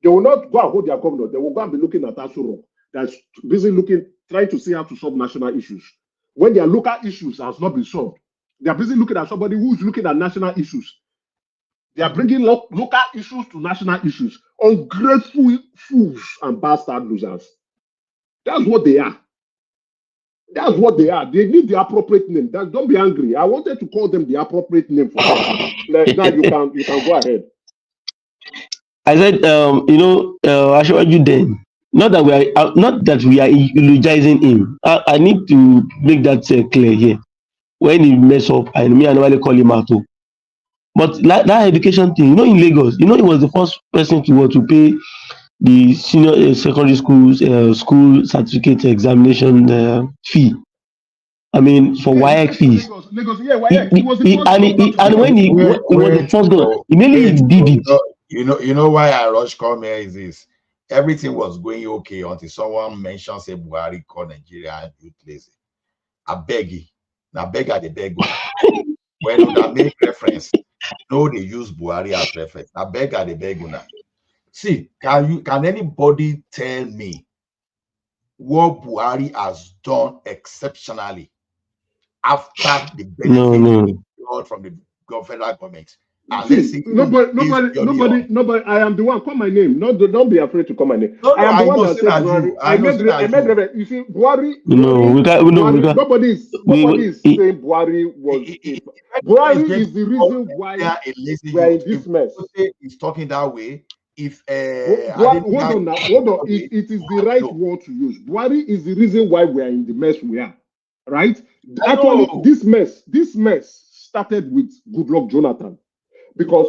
They will not go and hold their governor. They will go and be looking at Asuro that's busy trying to see how to solve national issues. When their local issues has not been solved, they are busy looking at somebody who is looking at national issues. They are bringing local issues to national issues. Ungrateful fools and bastard losers. That's what they are. That's what they are. They need the appropriate name. Don't be angry. I wanted to call them the appropriate name for them. Now you can go ahead. I said, I showed you then. Not that we are eulogizing him. I need to make that clear here. When he mess up, I normally call him out. But that education thing, in Lagos, he was the first person to pay the senior secondary school certificate examination fee. I mean, for WAEC fees. Lagos, yeah, WAEC. He was the first. And when he was the first governor, immediately he did it. You know why I rush come here is this. Everything was going okay until someone mentioned say Buhari called Nigeria youth lazy. I beg you. Now beg at the beg. When I make reference, they use Buhari as reference. I beg at the beg. See, can anybody tell me what Buhari has done exceptionally after the benefit from the federal government? Nobody. I am the one. Call my name. Don't be afraid to call my name. I am the one that said Buhari. I made. You see, Buhari. Nobody is saying Buhari was. Buhari is the reason why we are in this mess. He's talking that way. Hold on. It is the right word to use. Buhari is the reason why we are in the mess we are. Right? Actually, this mess started with Goodluck Jonathan. Because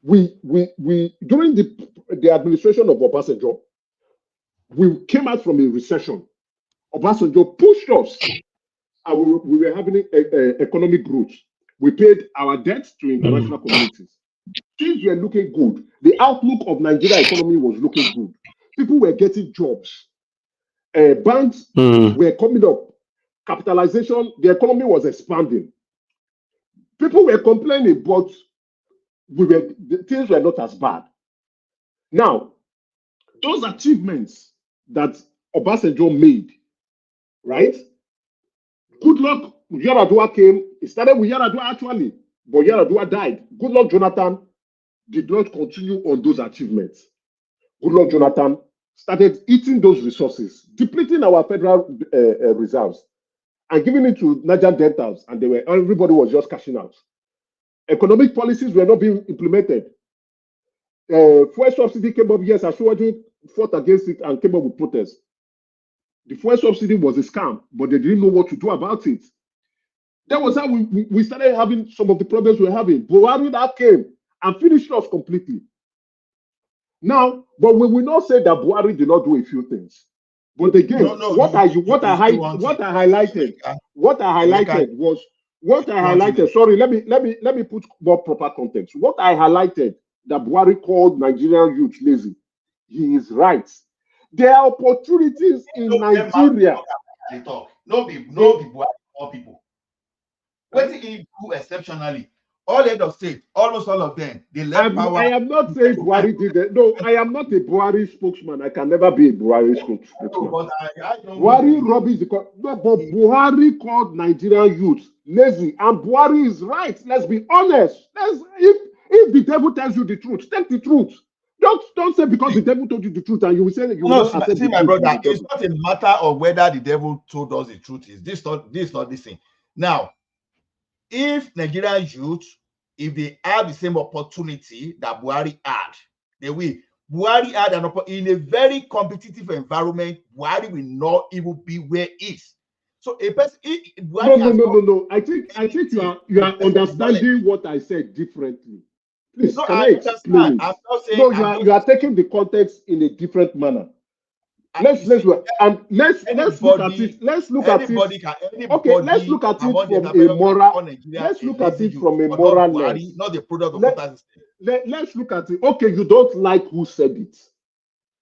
we during the administration of Obasanjo, we came out from a recession. Obasanjo pushed us, and we were having economic growth. We paid our debts to international communities. Things were looking good. The outlook of Nigeria economy was looking good. People were getting jobs. Banks were coming up. Capitalization, the economy was expanding. People were complaining, but things were not as bad. Now, those achievements that Obasanjo made, right? Goodluck Yar'Adua came. It started with Yar'Adua actually, but Yar'Adua died. Goodluck Jonathan did not continue on those achievements. Goodluck Jonathan started eating those resources, depleting our federal reserves. and giving it to Nigerian debtors, and everybody was just cashing out. Economic policies were not being implemented. Fuel subsidy came up, yes, Ashwaju fought against it and came up with protests. The fuel subsidy was a scam, but they didn't know what to do about it. That was how we started having some of the problems we were having. Buhari that came and finished us completely. Now, but we will not say that Buhari did not do a few things. But again, what I highlighted was sorry, let me put more proper context. What I highlighted that Buhari called Nigerian youth lazy. He is right. There are opportunities in Nigeria. They talk. No be Buhari more people. What did he do exceptionally? All head of state, almost all of them, they left power. I am not saying Buhari did it. No, I am not a Buhari spokesman. I can never be a Buhari spokesman. But Buhari rubbish but Buhari called Nigerian youth lazy, and Buhari is right. Let's be honest. If the devil tells you the truth, take the truth. Don't say because the devil told you the truth and you will say that you will not accept see, my brother, it's not a matter of whether the devil told us the truth. This not this thing. Now, if Nigerian youth, if they have the same opportunity that Buhari had, they will. Buhari had an opportunity in a very competitive environment. Buhari will not even be where he is. So a person, no. I think you are understanding what I said differently. Please, no, can I explain? I'm not saying. No, you are taking the context in a different manner. Let's look at it. Let's look at it. Okay, let's look at it from a moral. Let's look at it from a moral lens. Not the product of let's look at it. Okay, you don't like who said it.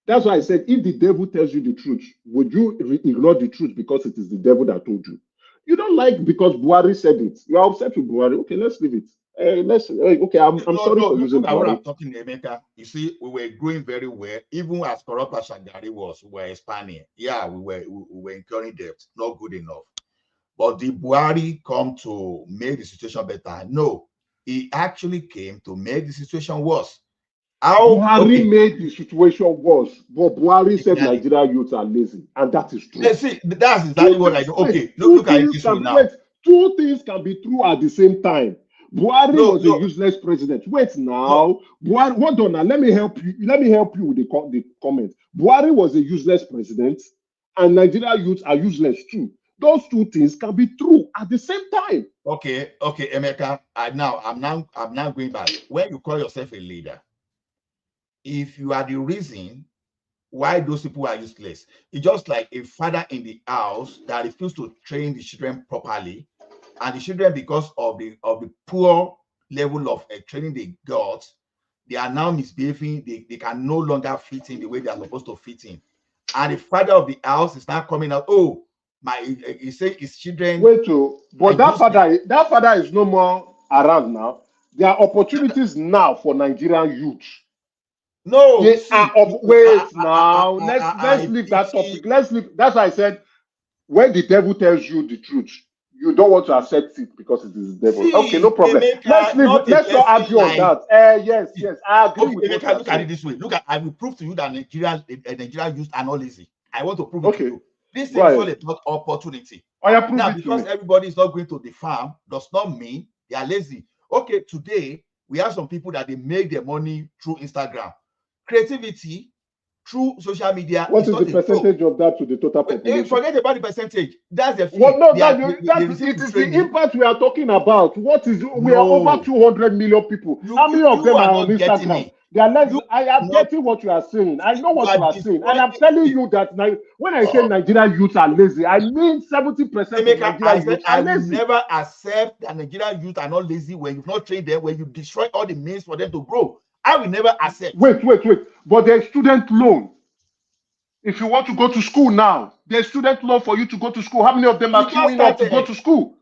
That's why I said, if the devil tells you the truth, would you ignore the truth because it is the devil that told you? You don't like because Buhari said it. You are upset with Buhari. Okay, let's leave it. Okay, I'm sorry for using Buhari. What Buhari. I'm talking, Emeka. You see, we were growing very well, even as corrupt as Shagari was. We were expanding. Yeah, we were incurring debt. Not good enough. But did Buhari come to make the situation better? No, he actually came to make the situation worse. Buhari made the situation worse, but Buhari said Nigeria youths are lazy, and that is true. See, that's exactly what I do. Okay, look at it now. Wait, two things can be true at the same time. Buhari was a useless president. Wait now, Buhari. Hold on now. Let me help you. Let me help you with the comment. Buhari was a useless president, and Nigeria youths are useless too. Those two things can be true at the same time. Okay, Emeka. I'm now going back. When you call yourself a leader, if you are the reason why those people are useless, it's just like a father in the house that refuses to train the children properly, and the children, because of the poor level of training they got, they are now misbehaving. They can no longer fit in the way they are supposed to fit in, and the father of the house is now coming out. Oh, he say his children. Wait, but that father is no more around now. There are opportunities now for Nigerian youth. No, let's leave that topic. Let's leave. That's why I said, when the devil tells you the truth, you don't want to accept it because it is the devil. Okay, no problem. Let's not argue on that. Yes, I agree with you. Look at it this way. I will prove to you that Nigerian youth are not lazy. I want to prove it to you. This is all about opportunity. Now, because everybody is not going to the farm, does not mean they are lazy. Okay, today we have some people that they make their money through Instagram. Creativity through social media. What is the percentage of that to the total population? Forget about the percentage. That's the it is the impact we are talking about. We are over 200 million people. How many of them are on Instagram? They are less. I am getting what you are saying. I know what you are saying, and I'm telling you that when I say Nigerian youth are lazy, I mean 70% of Nigerian youth are lazy. I will never accept that Nigerian youth are not lazy when you've not trained them, when you destroy all the means for them to grow. I will never accept. Wait. But there's student loan. If you want to go to school now, there's student loan for you to go to school. How many of them are queuing up to go to school?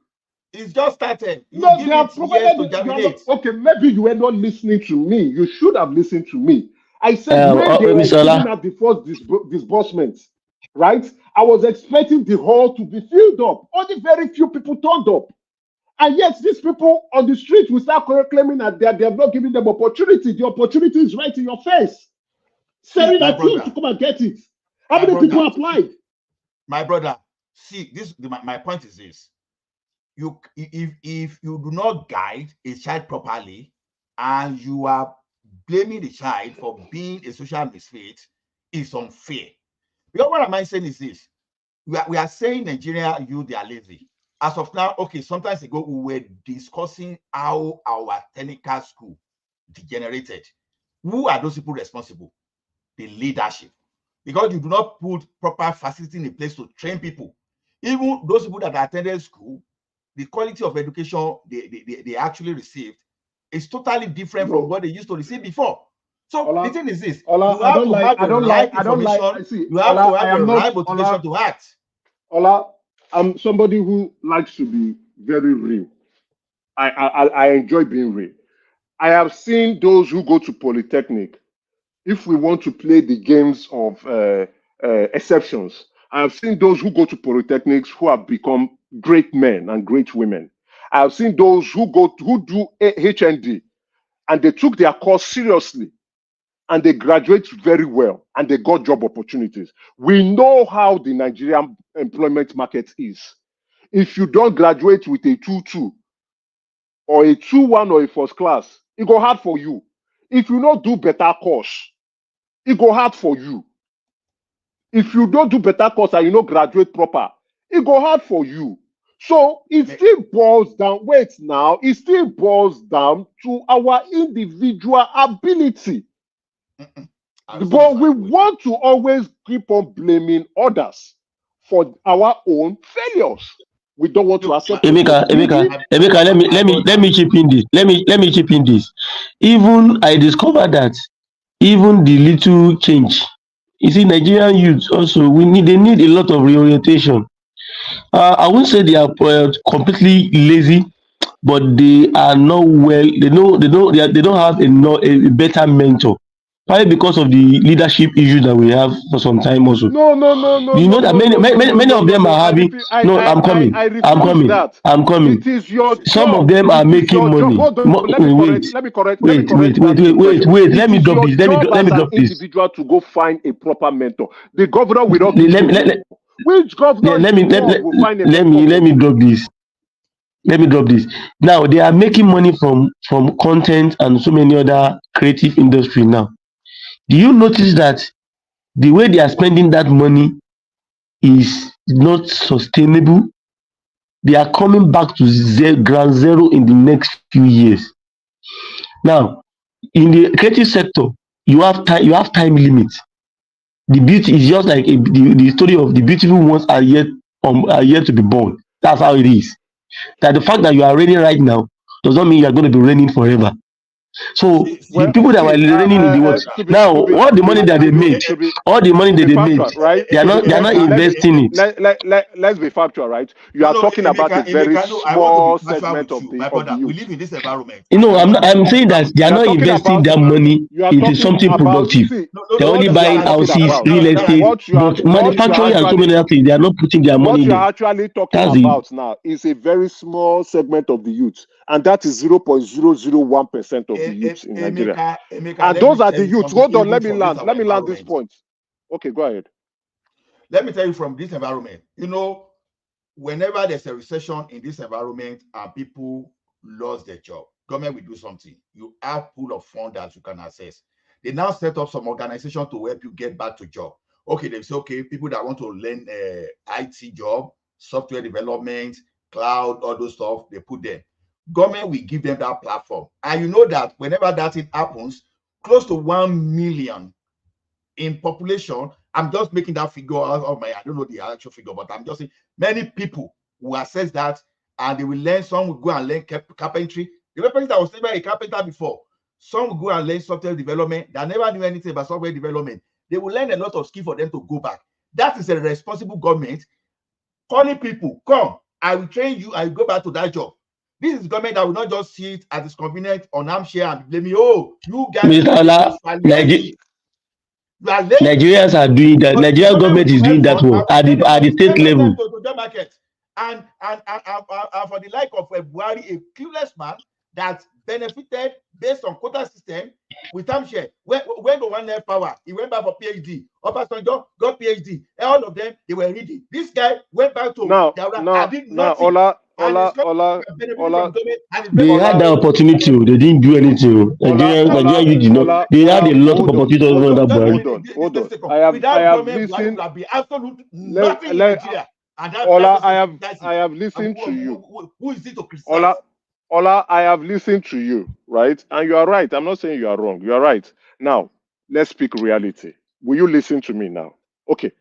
It's just started. No, they are provided. Okay, maybe you were not listening to me. You should have listened to me. I said when they were giving out the first disbursement, right? I was expecting the hall to be filled up. Only very few people turned up. And yet, these people on the street will start claiming that they have not given them opportunity. The opportunity is right in your face. Selling that you to come and get it. How many people applied? My brother, See, my point is this. If you do not guide a child properly and you are blaming the child for being a social misfit, it's unfair. Because what am I saying is this. We are saying Nigeria youth, they are lazy. As of now, okay, sometimes ago we were discussing how our technical school degenerated. Who are those people responsible? The leadership. Because you do not put proper facility in place to train people. Even those people that attended school, the quality of education they actually received is totally different from what they used to receive before. So the thing is this: you have to have the right information. You have to have the right motivation to act. Ola, I'm somebody who likes to be very real. I enjoy being real. I have seen those who go to Polytechnic. If we want to play the games of exceptions, I have seen those who go to Polytechnics who have become great men and great women. I have seen those who do HND and they took their course seriously and they graduate very well and they got job opportunities. We know how the Nigerian employment market is. If you don't graduate with a 2-2 or a 2-1 or a first class, it go hard for you. If you don't do better course, it go hard for you. If you don't do better course and you don't graduate proper, it go hard for you. So it still boils down, it still boils down to our individual ability. But we want to always keep on blaming others for our own failures. We don't want to accept. Emeka, let me chip in this. Let me chip in this. Even I discovered that even the little change, you see, Nigerian youth also they need a lot of reorientation. I won't say they are completely lazy, but they are not well. They don't have a better mentor. Probably because of the leadership issues that we have for some time also. No. You know that many of them are having. No, I'm coming. It is your job. Some of them are making money. Let me correct. Wait. Let me drop this. Let me drop this. Individual to go find a proper mentor. The governor will not. Which governor? Let me drop this. Let me drop this. Now they are making money from content and so many other creative industry now. Do you notice that the way they are spending that money is not sustainable? They are coming back to ground zero in the next few years. Now, in the creative sector, you have time limits. The beauty is just like the story of the beautiful ones are yet to be born. That's how it is. That the fact that you are reigning right now does not mean you are going to be reigning forever. So the people that were reigning in the world now, all the money that they made, right? they are not investing it. Let's be factual, right? You are talking about a very small segment of the youth. We live in this environment. You know, I'm saying that they are not investing their money into something productive. They're only buying houses, real estate, but manufacturing and so many other things. They are not putting their money. What you're actually talking about now is a very small segment of the youth, and that is 0.001% of the youth in Nigeria. And those are the youths. Hold on, let me land this point. Okay, go ahead. Let me tell you from this environment, you know, whenever there's a recession in this environment and people lost their job, government will do something. You have pool of funds that you can access. They now set up some organization to help you get back to job. Okay, they say, okay, people that want to learn IT job, software development, cloud, all those stuff, they put them. Government will give them that platform. And you know that whenever that thing happens, close to 1 million in population, I'm just making that figure out of I don't know the actual figure, but I'm just saying many people will access that and they will learn. Some will go and learn carpentry. The person that was never a carpenter before, some will go and learn software development. They never knew anything about software development. They will learn a lot of skill for them to go back. That is a responsible government calling people, come, I will train you, I will go back to that job. This is government that will not just sit at its convenient on armchair and blame me. Oh, you guys Nigerians are doing that. Nigerian government is doing that work at the state level. And for the like of a Buhari, a clueless man, that benefited based on quota system with timeshare. When the one had power, he went back for PhD. Obasanjo got PhD. And all of them, they were reading. This guy went back to Daura and did nothing. They had the opportunity. They didn't do anything. Nigerian you did not. They had a lot of opportunity. Hold on. I have listened. Nothing in Nigeria. And I have listened to you. Who is it to criticize? Ola, I have listened to you, right? And you are right. I'm not saying you are wrong. You are right. Now, let's speak reality. Will you listen to me now? Okay.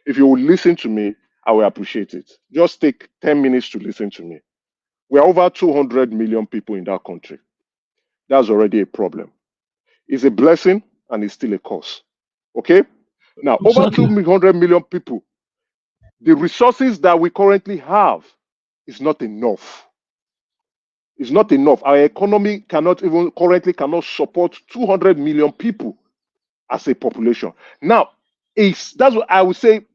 If you will listen to me, I will appreciate it. Just take 10 minutes to listen to me. We are over 200 million people in that country. That's already a problem. It's a blessing and it's still a curse. Okay? Now, over 200 million people, the resources that we currently have is not enough. It's not enough. Our economy cannot support 200 million people as a population. Now, that's what I would say.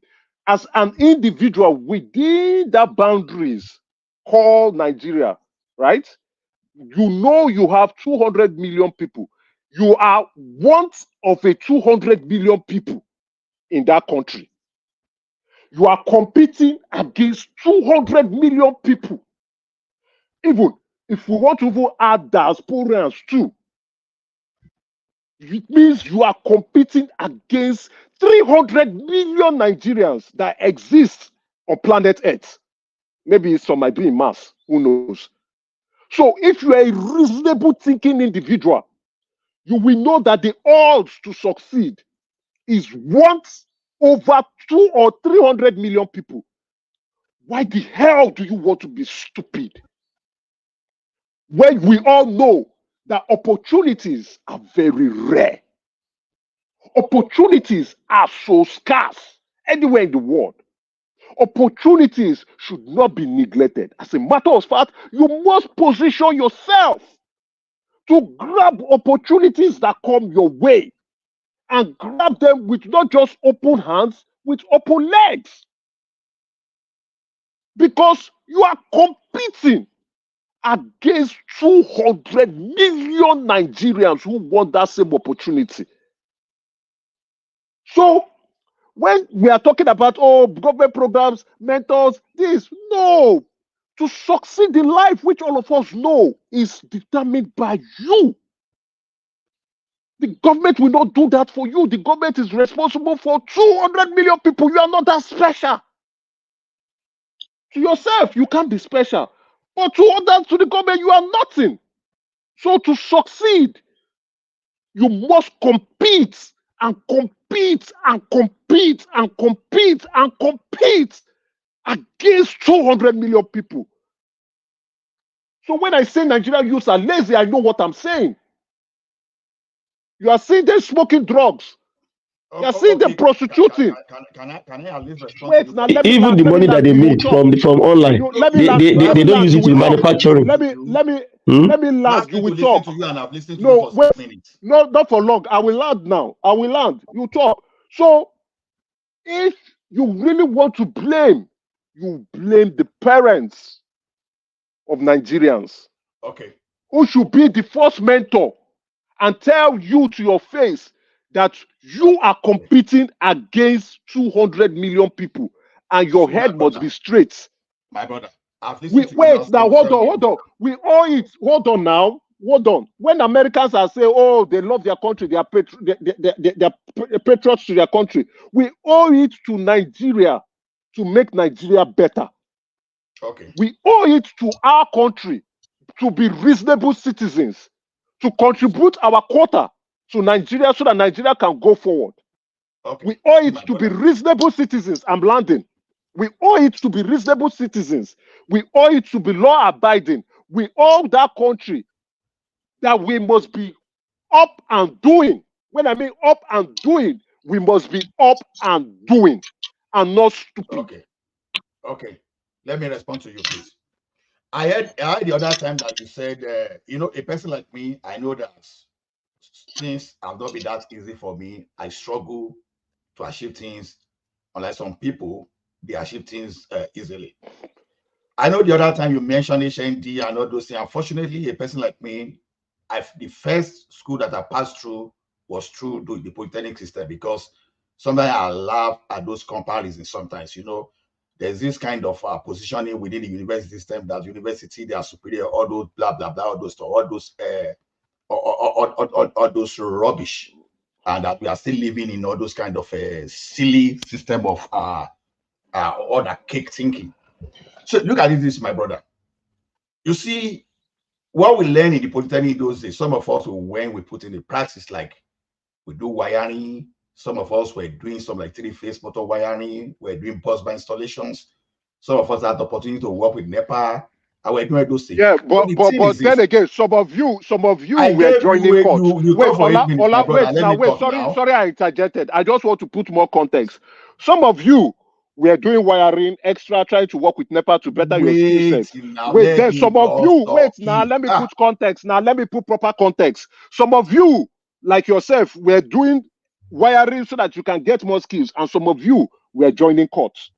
As an individual within that boundaries called Nigeria, right? You know you have 200 million people. You are one of a 200 million people in that country. You are competing against 200 million people. Even if we want to add diasporans too, it means you are competing against 300 million Nigerians that exist on planet Earth. Maybe some might be in Mars, who knows? So if you are a reasonable thinking individual, you will know that the odds to succeed is once over 200 or 300 million people. Why the hell do you want to be stupid? When we all know that opportunities are very rare. Opportunities are so scarce anywhere in the world. Opportunities should not be neglected. As a matter of fact, you must position yourself to grab opportunities that come your way and grab them with not just open hands, with open legs. Because you are competing against 200 million Nigerians who want that same opportunity. So, when we are talking about, government programs, mentors, no. To succeed in life, which all of us know, is determined by you. The government will not do that for you. The government is responsible for 200 million people. You are not that special. To yourself, you can't be special. But to others, to the government, you are nothing. So to succeed, you must compete and compete and compete and compete and compete against 200 million people. So when I say Nigerian youths are lazy, I know what I'm saying. You are seeing them smoking drugs. You are seeing them prostituting. Can I at least respond? Wait, now let me Even land, the money that they make from online, they don't use it in manufacturing. Let me land. You will talk. To you and I've listened to No, you for wait. 6 minutes. No, not for long. I will land now. I will land. You talk. So, if you really want to blame, you blame the parents of Nigerians. Okay. Who should be the first mentor and tell you to your face that you are competing against 200 million people and your head must be straight. My brother, I've listened to you Wait, now hold on. We owe it. Hold on now. Hold on. When Americans are saying, oh, they love their country, they are patriots to their country, we owe it to Nigeria to make Nigeria better. Okay. We owe it to our country to be reasonable citizens, to contribute our quota to Nigeria so that Nigeria can go forward. Okay. We owe it to be reasonable citizens. I'm landing. We owe it to be reasonable citizens. We owe it to be law-abiding. We owe that country that we must be up and doing. When I mean up and doing, we must be up and doing and not stupid. Okay. Let me respond to you, please. I heard the other time that you said, a person like me, I know that things have not been that easy for me. I struggle to achieve things, unlike some people, they achieve things easily. I know the other time you mentioned HND and all those things. Unfortunately, a person like me, the first school that I passed through was through the polytechnic system, because sometimes I laugh at those comparisons. Sometimes, there's this kind of positioning within the university system that university, they are superior, all those blah blah blah, all those stuff, all those rubbish, and that we are still living in all those kind of silly system of all that cake thinking. So look at this, my brother. You see, what we learn in the polytechnic those days, some of us, when we put in the practice, like we do wiring, some of us were doing some like 3-phase motor wiring, we're doing bus bar installations. Some of us had the opportunity to work with NEPA. And we're doing those things. Yeah, but then again, some of you were joining courts. Wait, sorry, I interjected. I just want to put more context. Some of you were doing wiring extra, trying to work with NEPA to better your skill set. Wait, then some of you, let me put context. Now, let me put proper context. Some of you, like yourself, were doing wiring so that you can get more skills, and some of you were joining courts.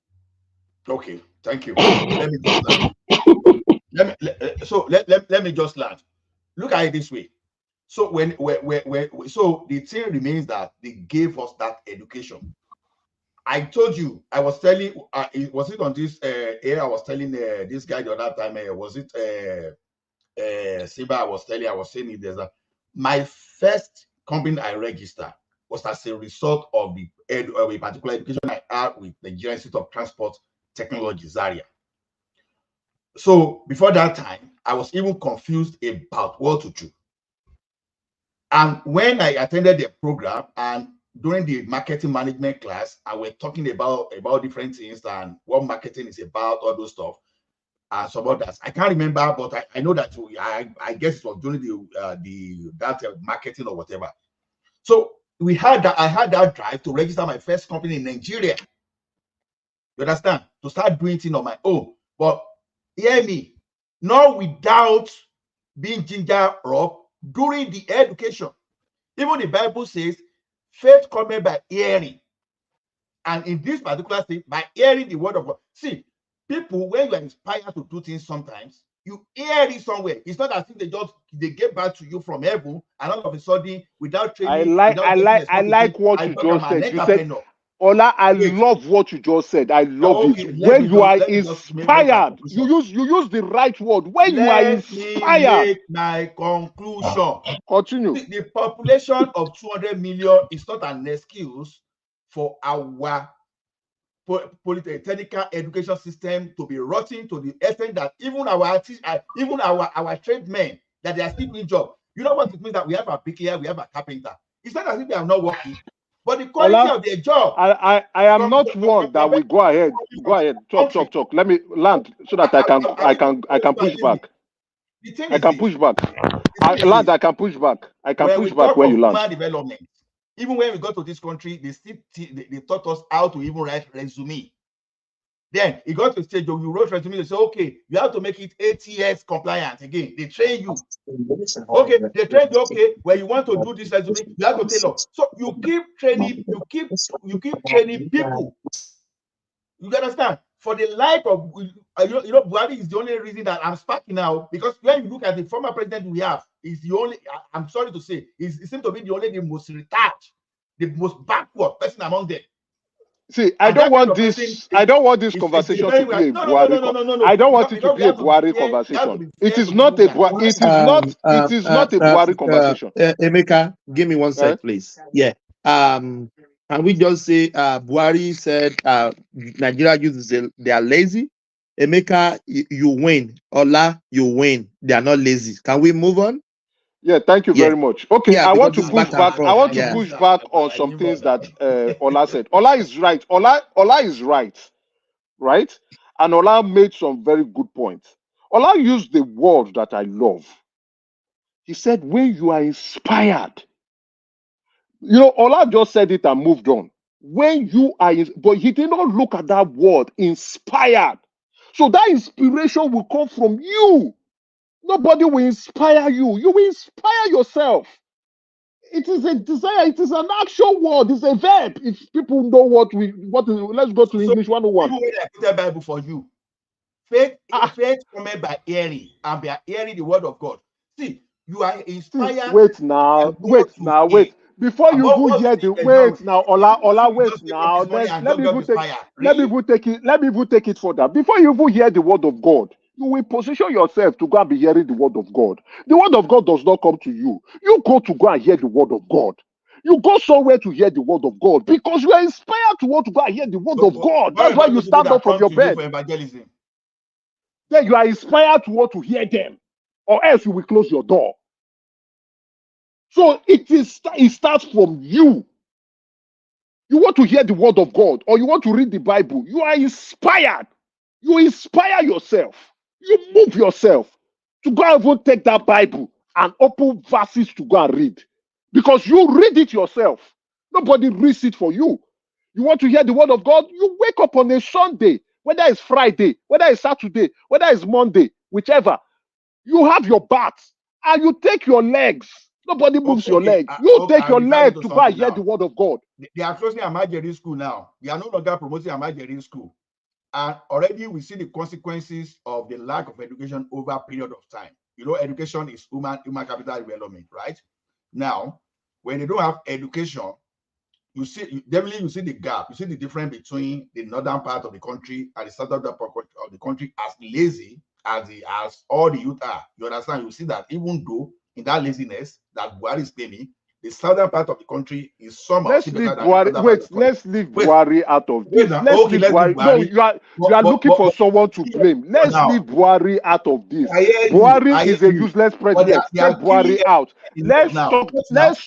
Okay, thank you. Let me just let me just land. Look at it this way. So so the thing remains that they gave us that education. I told you, I was telling, was it on this air? I was telling this guy the other time. Was it Siba? I was saying there's my first company I registered was as a result of a particular education I had with the Nigerian Institute of Transport Technology, Zaria. So before that time, I was even confused about what to do. And when I attended the program and during the marketing management class, I was talking about different things and what marketing is about, all those stuff, and some others. I can't remember, but I know that I guess it was during that marketing or whatever. So I had that drive to register my first company in Nigeria. You understand? To start doing things on my own. But hear me, not without being ginger up during the education. Even the Bible says, faith cometh by hearing. And in this particular state, by hearing the word of God. See, people, when you are inspired to do things sometimes, you hear it somewhere. It's not as if they get back to you from heaven, and all of a sudden, without training, I like what you just said. You said, Ola, I love what you just said. I love it. When you are inspired, you use the right word. When you are inspired. Let me make my conclusion. Continue. The population of 200 million is not an excuse for our technical education system to be rotting to the extent that even our tradesmen, that they are still doing job. You know what it means that we have a bricklayer, we have a carpenter. It's not as if they are not working, but the quality of their job. I am not one that will go ahead. Talk. Let me land so that I can push back. I can push back. I can push back. I can push back where you land. Development. Even when we got to this country, they taught us how to even write resume. Then it got to a stage where you wrote resume, they say, okay, you have to make it 8 years compliant. Again, they train you. Okay, they train you, okay, where you want to do this resume, you have to tailor. So you keep training, you keep training people. You understand? For the life of, Buhari is the only reason that I'm sparking now, because when you look at the former president we have, is the only, I'm sorry to say, he seems to be the most retarded, the most backward person among them. See, I don't want this conversation to be a Buhari. I don't want it to be a Buhari conversation. It is not a Buhari. It is not a Buhari conversation. Emeka, give me one sec, please. Yeah. Can we just say Buhari said Nigeria youth they are lazy? Emeka, you win. Ola, you win. They are not lazy. Can we move on? Yeah, thank you very much. Okay, I want to push back. I want to push back on some things that Ola said. Ola is right. Ola is right? And Ola made some very good points. Ola used the word that I love. He said, when you are inspired. Ola just said it and moved on. When you are, but he did not look at that word, inspired. So that inspiration will come from you. Nobody will inspire you. You will inspire yourself. It is a desire. It is an action word. It's a verb. If people know what is, let's go to English 101. Even when I put the Bible for you, Faith cometh by hearing, and by hearing the word of God. See, you are inspired. Wait now. Before you go hear the wait now, Ola, wait now. Let me even take it further. Before you even hear the word of God, you will position yourself to go and be hearing the word of God. The word of God does not come to you. You go to go and hear the word of God. You go somewhere to hear the word of God because you are inspired to want to go and hear the word of God. That's why you stand up from your bed. For evangelism. Then you are inspired to want to hear them, or else you will close your door. So it starts from you. You want to hear the word of God, or you want to read the Bible. You are inspired. You inspire yourself. You move yourself to go and even take that Bible and open verses to go and read. Because you read it yourself. Nobody reads it for you. You want to hear the word of God? You wake up on a Sunday, whether it's Friday, whether it's Saturday, whether it's Monday, whichever. You have your bath and you take your legs. Nobody moves your legs. You take your leg to go and hear the word of God. They are closing Amajeri school now. They are no longer promoting Amajeri school. And already we see the consequences of the lack of education over a period of time. You know, education is human capital development, right? Now, when they don't have education, you see the gap. You see the difference between the northern part of the country and the southern part of the country, as lazy as all the youth are. You understand? You see that even though in that laziness that Buhari is claiming, the southern part of the country is somehow let's leave Buhari out of this. Let's leave Buhari. No, you are looking for someone to blame. Let's leave Buhari out of this. Buhari is a useless president. Take Buhari out. Let's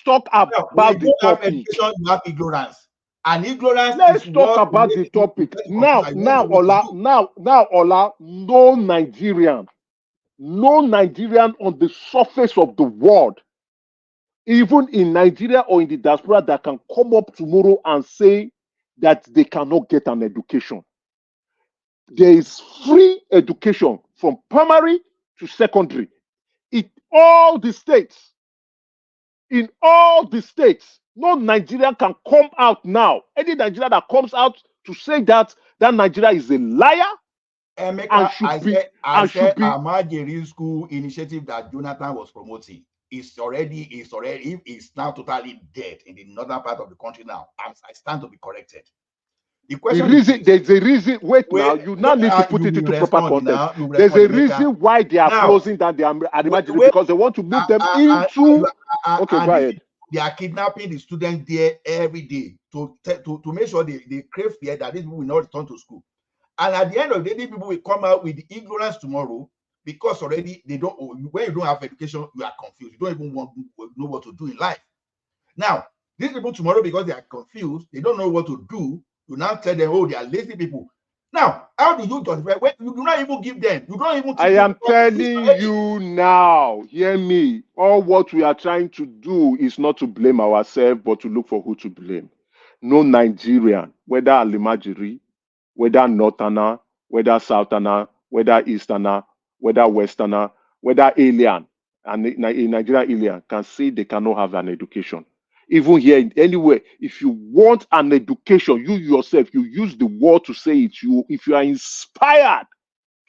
talk about the topic. Education, you have ignorance. And ignorance. Let's talk about the topic. Now, Ola, no Nigerian on the surface of the world, even in Nigeria or in the diaspora, that can come up tomorrow and say that they cannot get an education. There is free education from primary to secondary in all the states. In all the states, no Nigerian can come out now. Any Nigerian that comes out to say that Nigeria is a liar and should be Amajeri school initiative that Jonathan was promoting is now totally dead in the northern part of the country now. I stand to be corrected. The question there's a reason. Wait now, you now need to put it into proper context. There's a reason why they are closing down the Amajeri, because they want to move them into. Okay, go ahead. They are kidnapping the students there every day to make sure they crave fear that these people will not return to school. And at the end of the day, these people will come out with the ignorance tomorrow, because already they don't. When you don't have education, you are confused. You don't even know what to do in life. Now, these people tomorrow, because they are confused, they don't know what to do. You now tell them, oh, they are lazy people. Now, how do you justify? You do not even give them. You don't even. I am telling you now. Hear me. All what we are trying to do is not to blame ourselves, but to look for who to blame. No Nigerian, whether Alimajiri, whether Northerner, whether Southerner, whether Easterner, whether Westerner, whether alien, and a Nigerian alien can say they cannot have an education. Even here, anywhere, if you want an education, you yourself, you use the word to say it. If you are inspired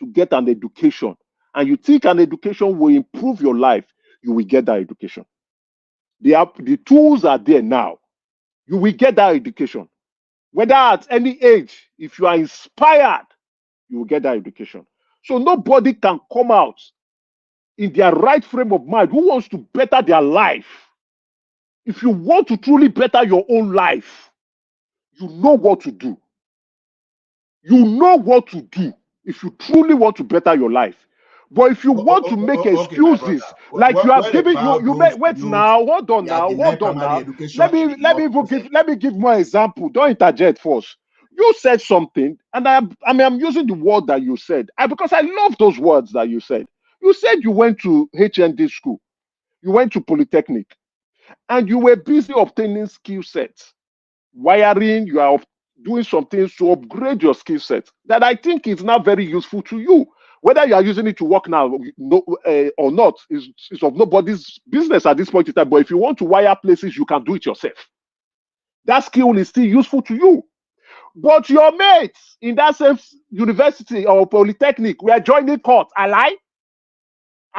to get an education, and you think an education will improve your life, you will get that education. The tools are there now. You will get that education. Whether at any age, if you are inspired, you will get that education. So nobody can come out in their right frame of mind who wants to better their life. If you want to truly better your own life, you know what to do. You know what to do if you truly want to better your life. But if you want to make excuses, like you have given, you may wait now. Hold on now. Let me give more example. Don't interject first. You said something, and I'm using the word that you said, because I love those words that you said. You said you went to HND school, you went to Polytechnic, and you were busy obtaining skill sets, wiring. You are doing some things to upgrade your skill set that I think is now very useful to you. Whether you are using it to work now or not is of nobody's business at this point in time. But if you want to wire places, you can do it yourself. That skill is still useful to you. but your mates in that same university or polytechnic were joining courts. I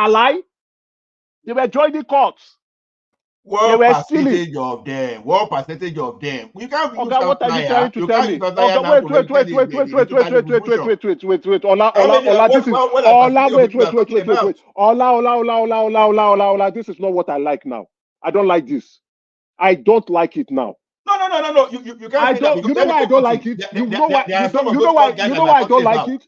lie. They were joining courts. What were percentage stealing. of them? What percentage of them? You can't use Okay, what are you trying outlier. to You tell can't me? use outlier now Wait. to represent the total distribution. Ola, How many? this is What are Ola. percentage of people you are talking about? Wait. Ola. This is not what I like now. I don't like this. I don't like it now. No. You can't say that because You know why I don't like it? You know why? There are some of You those know why? court guys You that know we why are I don't talking like about. it?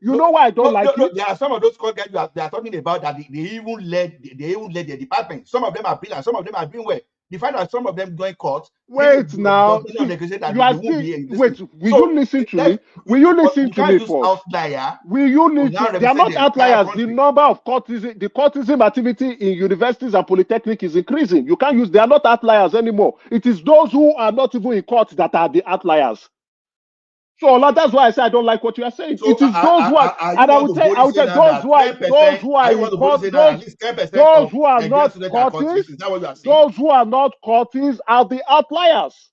You know why I don't like it? There are some of those court guys they are talking about that they even led their department. Some of them are brilliant, some of them are doing well. The fact that some of them join court, Wait now. does not necessarily that You are they won't still be in this wait. thing. Will you listen to me? Will you listen You to can't me use first? outlier. Will you to need now to? They are represent not the entire outliers. The country. number of the courtism activity in universities and polytechnic is increasing. You can't use. They are not outliers anymore. It is those who are not even in court that are the outliers. So that's why I say I don't like what you are saying. So It is those who are, you and I want would to say, boldly say now those that who are 10%? Are you in want to boldly court, say that at least 10% those of who are Nigerian not students are courtists? courtists, Is that what you are saying? those who are not courtists are the outliers.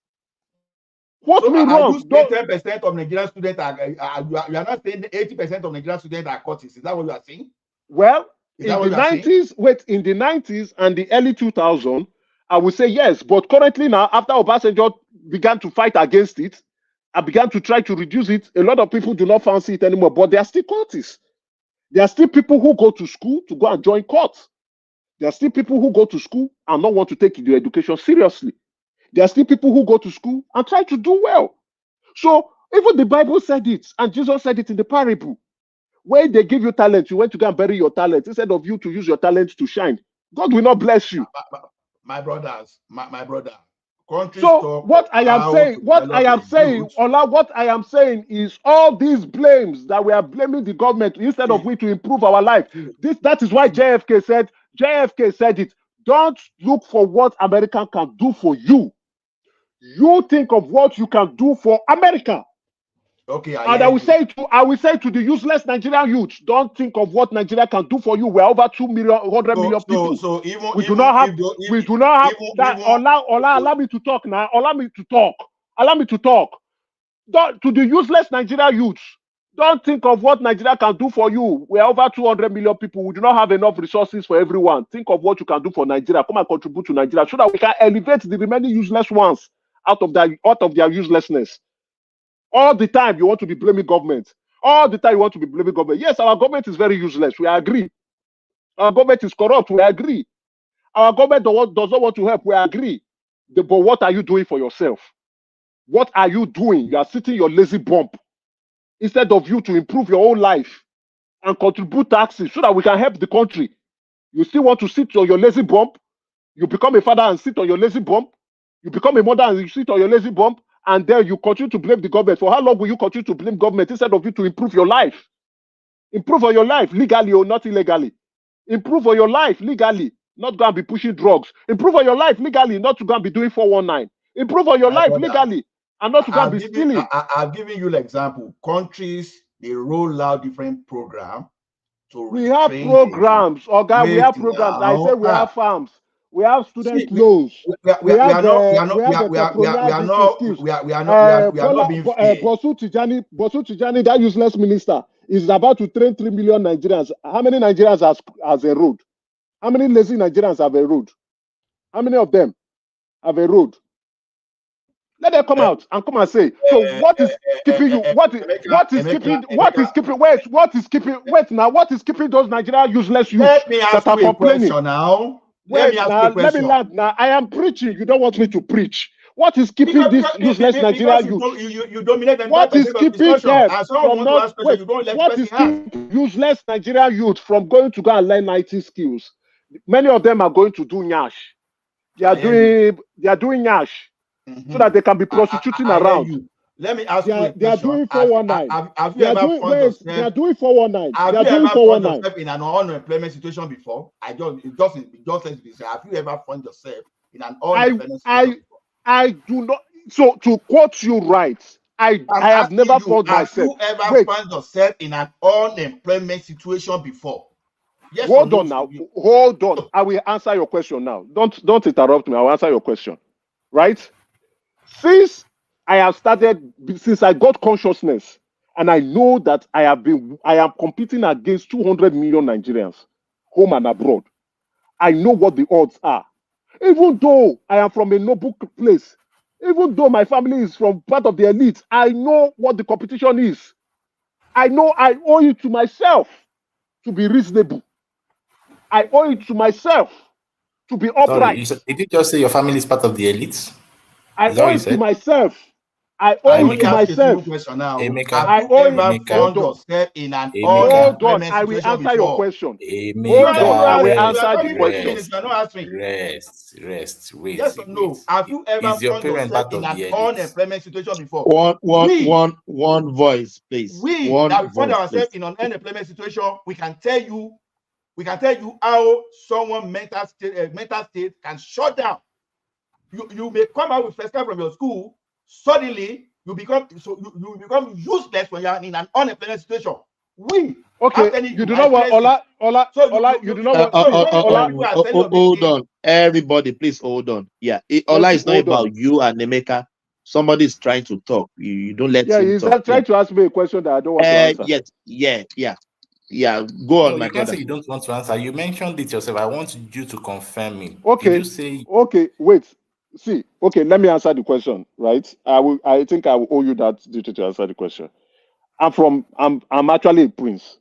Quote So me are you wrong. saying 10% of Nigerian students you are not saying 80% of Nigerian students are courtists? Is that what you are saying? Well, Is that in what the you are saying? 90s, in the 90s and the early 2000s, I would say yes. But currently now, after Obasanjo began to fight against it, I began to try to reduce it. A lot of people do not fancy it anymore, but there are still courtists. There are still people who go to school to go and join courts. There are still people who go to school and not want to take their education seriously. There are still people who go to school and try to do well. So even the Bible said it, and Jesus said it in the parable. When they give you talent, you went to go and bury your talent instead of you to use your talent to shine. God will not bless you. My brothers, my brother. So what I am saying is all these blames that we are blaming the government instead of we to improve our life. That is why JFK said it. Don't look for what America can do for you. You think of what you can do for America. Okay, and I will say to the useless Nigerian youth, don't think of what Nigeria can do for you. We're over 100 million people. So even we do not have that. Allow me to talk now. Allow me to talk. To the useless Nigerian youth, don't think of what Nigeria can do for you. We're over 200 million people. We do not have enough resources for everyone. Think of what you can do for Nigeria. Come and contribute to Nigeria so that we can elevate the remaining useless ones out of their uselessness. All the time you want to be blaming government. All the time you want to be blaming government. Yes, our government is very useless. We agree. Our government is corrupt. We agree. Our government does not want to help. We agree. But what are you doing for yourself? What are you doing? You are sitting your lazy bump instead of you to improve your own life and contribute taxes so that we can help the country. You still want to sit on your lazy bump? You become a father and sit on your lazy bump? You become a mother and you sit on your lazy bump? And then you continue to blame the government. For how long will you continue to blame government instead of you to improve your life? Improve on your life legally or not illegally. Improve on your life legally, not go and be pushing drugs. Improve on your life legally, not to go and be doing 419. Improve on your life legally and not to go and be stealing. I've given you the example. Countries, they roll out different programs to we have programs, we have programs. I say we have farms. We have student loans. We are not being fair. Bosu Tijani, that useless minister, is about to train 3 million Nigerians. How many Nigerians has a road? How many lazy Nigerians have a road? How many of them have a road? Let them come out and come and say. So what is keeping you? What is keeping those Nigerian useless youths Let me ask that are you a complaining? Question now. Let me land now. I am preaching. You don't want me to preach. What is keeping this useless Nigerian youth? You dominate the What is keeping them from not? Wait, what is keeping useless Nigerian youth from going to go and learn IT skills? Many of them are going to do nyash. They are doing nyash so that they can be prostituting around. Let me ask you a question. They are doing 419. Have you ever found yourself? They are doing 419. Have you ever found yourself in an unemployment situation before? Have you ever found yourself in an unemployment situation? I do not. So to quote you right, I have never found myself. Have you ever found yourself in an unemployment situation before? Yes. Hold on now. Hold on. I will answer your question now. Don't interrupt me. I will answer your question. Right? Since I have started since I got consciousness, and I know that I am competing against 200 million Nigerians, home and abroad. I know what the odds are. Even though I am from a noble place, even though my family is from part of the elite, I know what the competition is. I know I owe it to myself to be reasonable. I owe it to myself to be upright. Sorry, did you just say your family is part of the elites? I owe it to myself. I owe it to myself. Question now. Emeka, Have you ever found yourself in an Hold on, unemployment I will situation answer your before? question. Emeka, Hold on, I will rest, answer the question. Rest. Wait. Yes or no? Have you ever Is your found parent yourself part in of an the elite? unemployment situation before? One voice, please. We One that we find voice, ourselves please. in an unemployment situation, we can tell you how someone mental state can shut down. You may come out with first time from your school, suddenly you become useless when you are in an unemployment situation. Okay, you do not want Ola, you do not want Hold on, everybody, please hold on. Yeah, Ola is not hold about on. you and Emeka. Somebody is trying to talk. You don't let him he's talk. trying to ask me a question that I don't want to answer. Yes, yeah. Go on, No, my you can't brother. say you don't want to answer. You mentioned it yourself. I want you to confirm it. Okay. Did you say? Okay, wait. See, okay, let me answer the question, right? I think I will owe you that duty to answer the question. I'm actually a prince.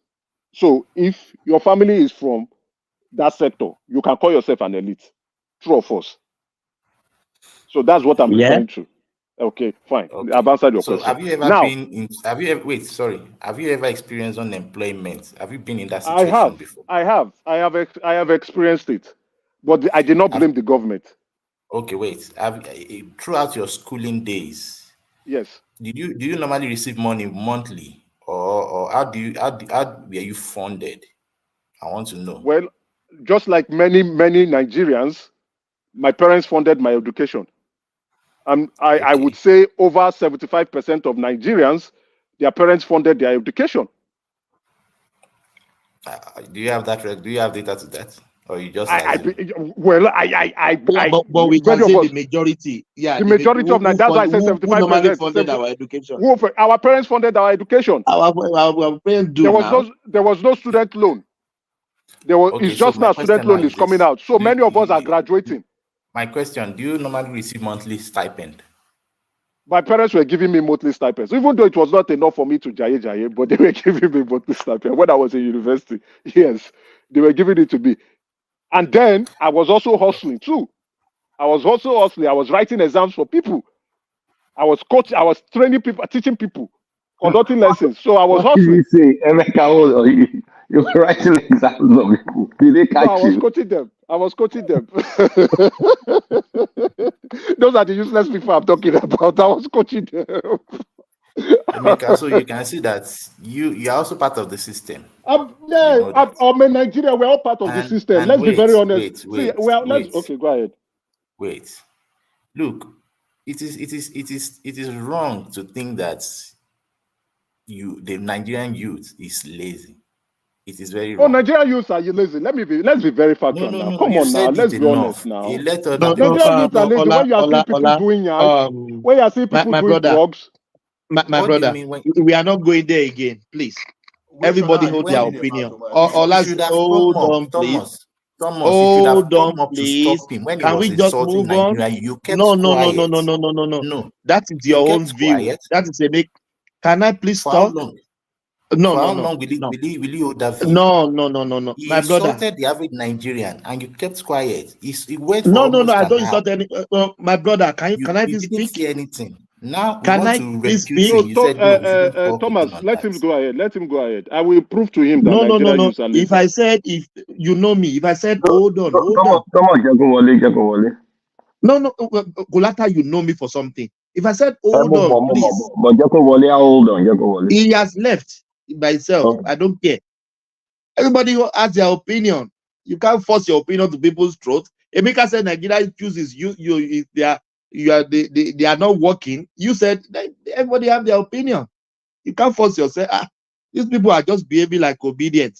So if your family is from that sector, you can call yourself an elite. True or false? So that's what I'm referring to. Okay, fine. Okay. I've answered your So question. have you ever wait, sorry. Have you ever experienced unemployment? Have you been in that situation before? I have experienced it, but I did not blame the government. Okay, wait. Throughout your schooling days, yes, do you normally receive money monthly, or how were you funded? I want to know. Well, just like many Nigerians, my parents funded my education. I would say over 75% of Nigerians, their parents funded their education. Do you have that? Do you have data to that, or you just? But we can say the majority. Yeah, the majority of Nigerians. That's why I said 75%. Who normally funded our education? Our parents funded our education. Our parents do there was no student loan. It's just now student loan is coming out. So many of us are graduating. My question: do you normally receive monthly stipend? My parents were giving me monthly stipends, even though it was not enough for me to jaye, but they were giving me monthly stipend when I was in university. Yes, they were giving it to me. And then I was also hustling too. I was writing exams for people. I was coaching, I was training people, teaching people, conducting lessons. So I was hustling. What did you say? Emeka, hold on. You were writing exams on people. Did they catch you? I was coaching them. Those are the useless people I'm talking about. I was coaching them. Emeka, so you can see that you are also part of the system. I'm in Nigeria. We're all part of the system. Let's be very honest. Okay, go ahead. Wait. Look, it is wrong to think that the Nigerian youth is lazy. It is very wrong. Oh, Nigerian youths are lazy. Let's be very factual now. Come on now. Let's be honest now. Nigerian youths are lazy. When you are seeing people doing when you are seeing people doing drugs. My brother, we are not going there again, please. Everybody hold their opinion. Hold on, please. Hold on, please. Can we just move on? No. That is your own view. That is a big. Can I please talk? No. How long will you hold that view? No. He My brother insulted the average Nigerian, and you kept quiet. He went for No. I almost don't an insult hour. any. My brother, can I You speak? didn't say anything. Now Can want I to please refute speak? him. You said no. You shouldn't talk Thomas, on let that. him go ahead. Let him go ahead. I will prove to him that No. Nigerian youths are lazy. If I said, if you know me, if I said, hold on. Thomas, Jagunwale. No, Kulata, you know me for something. If I said, hold on, please. But Jagunwale, hold on, Jagunwale. He has left by himself. I don't care. Everybody has their opinion. You can't force your opinion to people's throat. Emeka said Nigeria chooses they are not working. You said everybody have their opinion. You can't force yourself. These people are just behaving like obedient.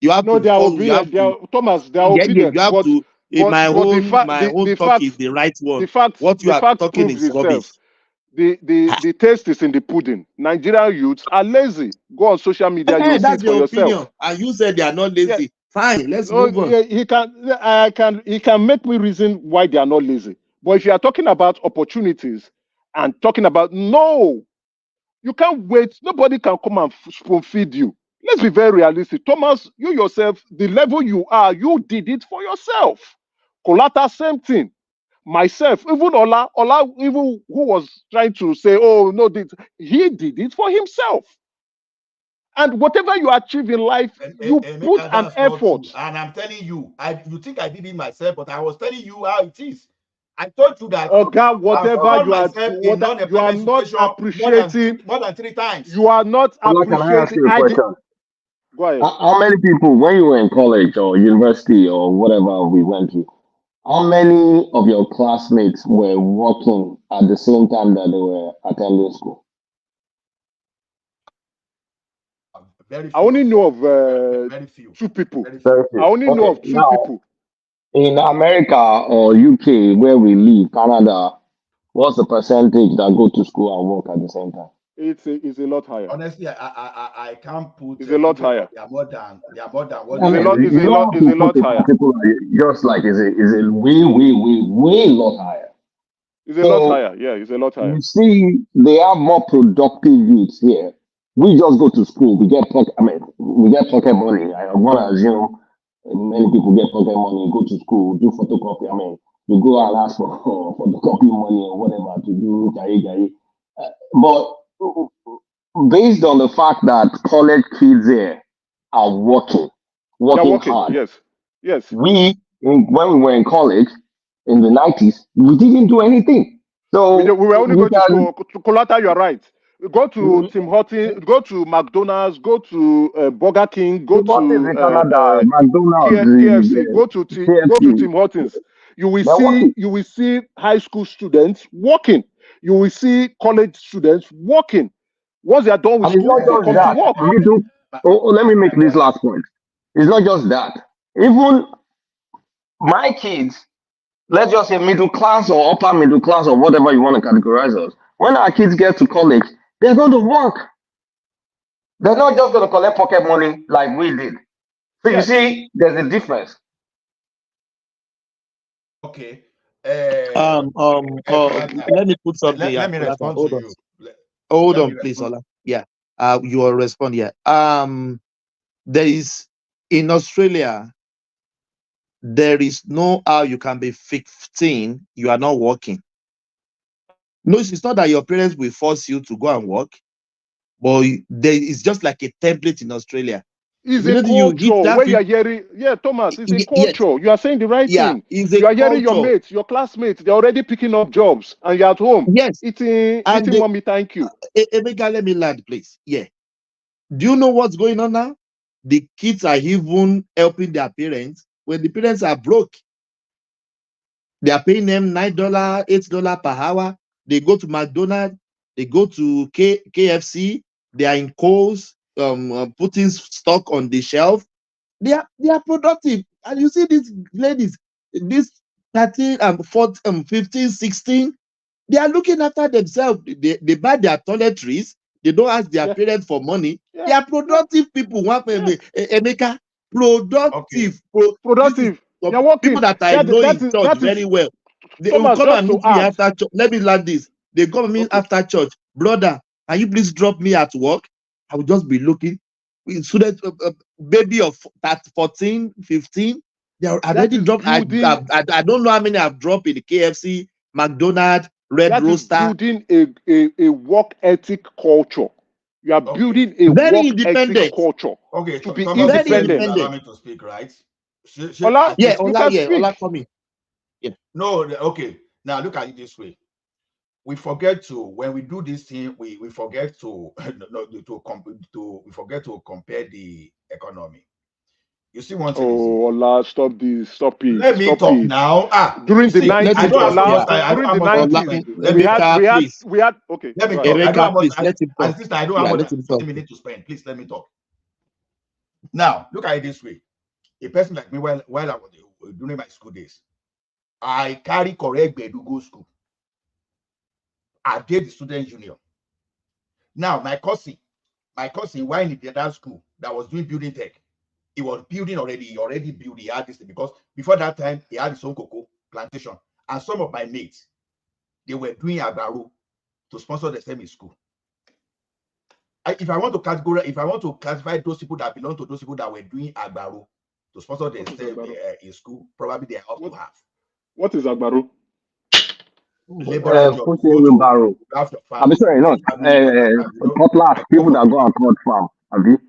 You have to they are follow. obedient. Thomas, they are obedient. You have to. My own talk is the right one. What you are talking is rubbish. the taste is in the pudding. Nigerian youths are lazy. Go on social media, you will see That's it for your opinion. yourself. And you said they are not lazy. Yeah. Fine, let's No, move on. yeah, he can make me reason why they are not lazy. But if you are talking about opportunities and talking about no, you can't wait. Nobody can come and spoon feed you. Let's be very realistic. Thomas, you yourself, the level you are, you did it for yourself. Kolata, same thing. Myself, even Ola, even who was trying to say, oh no, he did it for himself. And whatever you achieve in life, you put an That's not true. effort. And I'm telling you, you think I did it myself, but I was telling you how it is. I told you that God, whatever I've you are, myself in you are not appreciating. more than 3 times. You are not Ola, can I ask appreciating. you a question? Go ahead. How many people, when you were in college or university or whatever we went to, how many of your classmates were working at the same time that they were attending school? Very I only know of very few. 2 people. Very few. I only know of 2 now, people. in America or UK, where we live, Canada, what's the percentage that go to school and work at the same time? It's a lot higher. Honestly, I can't put. It's a lot higher. They are more than what. It's a lot higher. Just like is a way lot higher. It's a lot higher. Yeah, it's a lot higher. You see, they have more productive youths here. We just go to school. We get pocket money. I want to assume many people get pocket money, go to school, do photocopy. You go and ask for photocopy money or whatever to do. But based on the fact that college kids here are working hard. Yes. When we were in college in the 90s, we didn't do anything. So we were only going to school. Kolata, you're right. Go to Tim Hortons, go to McDonald's, go to Burger King, go to McDonald's, KFC, go to Tim Hortons. You will see high school students working. You will see college students working. Once they are done with school, they come to work. Let me make this last point. It's not just that. Even my kids, let's just say middle class or upper middle class or whatever you want to categorize us. When our kids get to college, they're going to work. They're not just going to collect pocket money like we did. So you see, there's a difference. Okay. Let me put something. Let me respond hold to on. you. Hold on, please, Ola. Yeah. You will respond here. There is in Australia, there is no how you can be 15, you are not working. No, it's not that your parents will force you to go and work, but there is just like a template in Australia. It's a culture where you are hearing, Thomas, it's a culture. Yes. You are saying the right thing. You are hearing your mates, your classmates, they're already picking up jobs and you're at home. Yes. Eating mommy, thank you. Emeka, let me land, please. Yeah. Do you know what's going on now? The kids are even helping their parents when the parents are broke. They are paying them $9, $8 per hour. They go to McDonald's, they go to KFC, they are in Coles, putting stock on the shelf. They are productive. And you see these ladies, this 13 and 14, 15, 16, they are looking after themselves. They buy their toiletries. They don't ask their parents for money. They are productive people. Emeka, productive. Productive. They're working. People that I know in church very well. They will come and meet me after church. Let me learn this. They come and meet after church. Brother, can you please drop me at work? I will just be looking. Student, baby of 14, 15, they are already dropped. I don't know how many I've dropped in the KFC, McDonald's, Red Rooster. Building a work ethic culture. You are building a very work ethic culture. Okay, to be independent. Allow me to speak, right? Ola coming. Yeah. No, okay. Now look at it this way. We forget to, when we do this thing, we forget to we forget to compare the economy. You see one thing. Ola, stop this. Stop it. Let me talk now. During the 90s, we had. Okay. Let me talk. I don't have more than 50 minutes to spend. Please let me talk. Now, look at it this way. A person like me, while I was during my school days, I carry correct bed to go school. I did the student union. Now, my cousin, while in that school that was doing building tech, he was building already. He already built. He had this thing because before that time he had his own cocoa plantation, and some of my mates, they were doing agbaro to sponsor the same in school. If I want to classify those people that belong to those people that were doing agbaro to sponsor the same in school, probably they have to have. What is agbaro? Laborer job. I'm sorry, not cutlass. People that go and cut farm.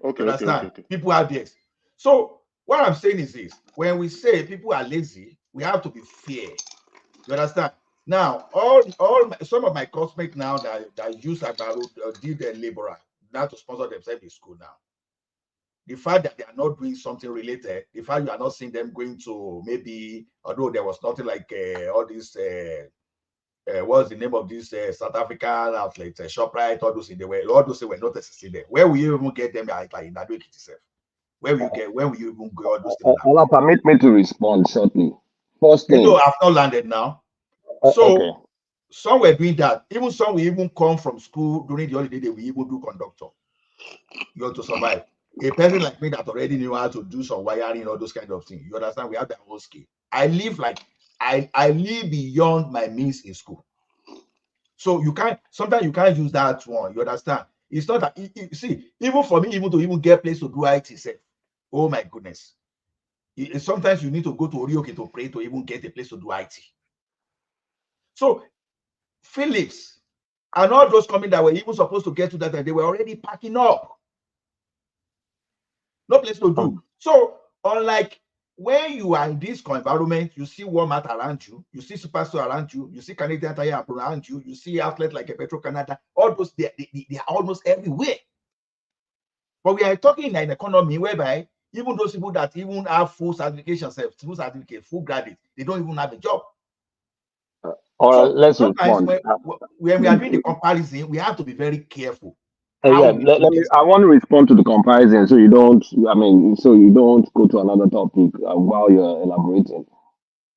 Okay. People have this. So what I'm saying is this: when we say people are lazy, we have to be fair. You understand? Now, some of my classmates now that use agbaro did the laborer now to sponsor themselves in school now. The fact that they are not doing something related, the fact you are not seeing them going to maybe, although there was nothing like all these. What's the name of this South African outlet, ShopRite, all those things, all those things were not necessarily there. Where will you even get them like in Adobe itself? Where will you even go all those things? Allah, permit me to respond shortly. First thing. I've not landed now. So some were doing that. Even some will even come from school during the holiday, they will even do conductor. You have to survive. A person like me that already knew how to do some wiring, all those kind of things. You understand? We have that whole skill. I live beyond my means in school. So sometimes you can't use that one. You understand? It's not that, see, even for me, even to get place to do IT itself. Oh my goodness. Sometimes you need to go to Orioke to pray to even get a place to do IT. So Phillips and all those coming that were even supposed to get to that, they were already packing up. No place to do. So unlike when you are in this environment, you see Walmart around you, you see Superstore around you, you see Canadian Tire around you, you see outlets like a Petro Canada, all those, they are almost everywhere. But we are talking in an economy whereby even those people that even have full certification, full graduate, they don't even have a job. Let's respond. When we are doing the comparison, we have to be very careful. I want to respond to the comparison so you don't go to another topic while you're elaborating.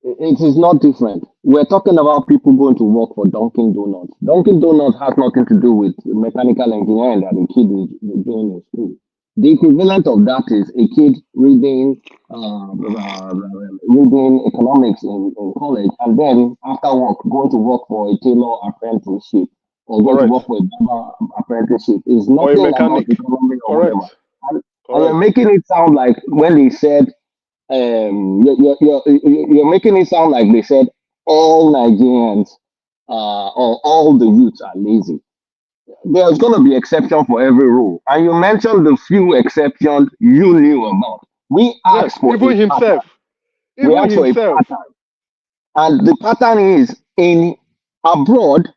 It is not different. We're talking about people going to work for Dunkin' Donuts. Dunkin' Donuts has nothing to do with mechanical engineering that the kid is doing in school. The equivalent of that is a kid reading economics in college, and then after work going to work for a tailor apprenticeship or going to work for a barber apprenticeship. Is nothing about economy or whatever. And you're making it sound like when they said you're making it sound like they said all Nigerians or all the youths are lazy. There's going to be exception for every rule, and you mentioned the few exceptions you knew about. We asked for even himself. We asked for a pattern, and the pattern is in abroad.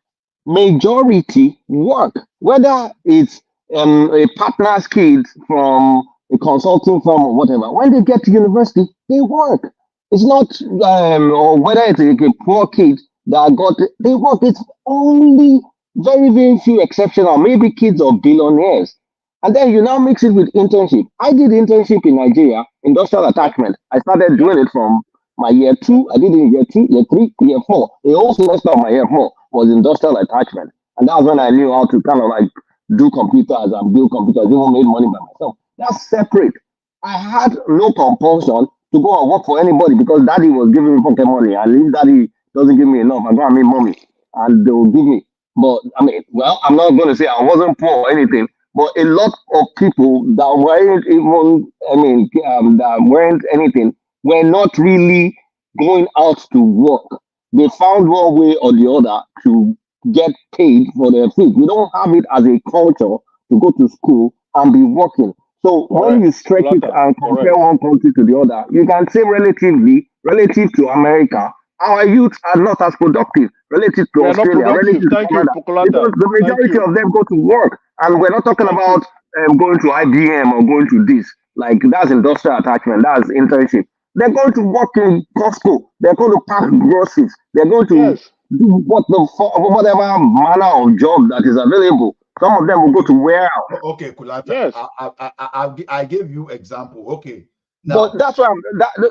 Majority work, whether it's a partner's kid from a consulting firm or whatever. When they get to university, they work. It's not or whether it's a poor kid that they work. It's only very, very few exceptional, maybe kids of billionaires. And then you now mix it with internship. I did internship in Nigeria, industrial attachment. I started doing it from my year 2. I did it in year 2, year 3, year 4. The whole semester of my year 4 was industrial attachment. And that's when I knew how to kind of like do computers and build computers, even made money by myself. That's separate. I had no compulsion to go and work for anybody because daddy was giving me pocket money. And if daddy doesn't give me enough, I go and make money and they will give me. But I'm not going to say I wasn't poor or anything, but a lot of people that weren't even, that weren't anything, were not really going out to work. They found one way or the other to get paid for their fees. We don't have it as a culture to go to school and be working. So when you stretch it and compare one country to the other, you can say relative to America, our youth are not as productive relative to Australia, relative to Canada, because the majority of them go to work. And we're not talking about going to IBM or going to this. Like that's industrial attachment, that's internship. They're going to work in Costco. They're going to pack groceries. They're going to do whatever manner of job that is available. Some of them will go to warehouse. Okay, Kulata. Yes. I gave you example. Okay. Now, But that's why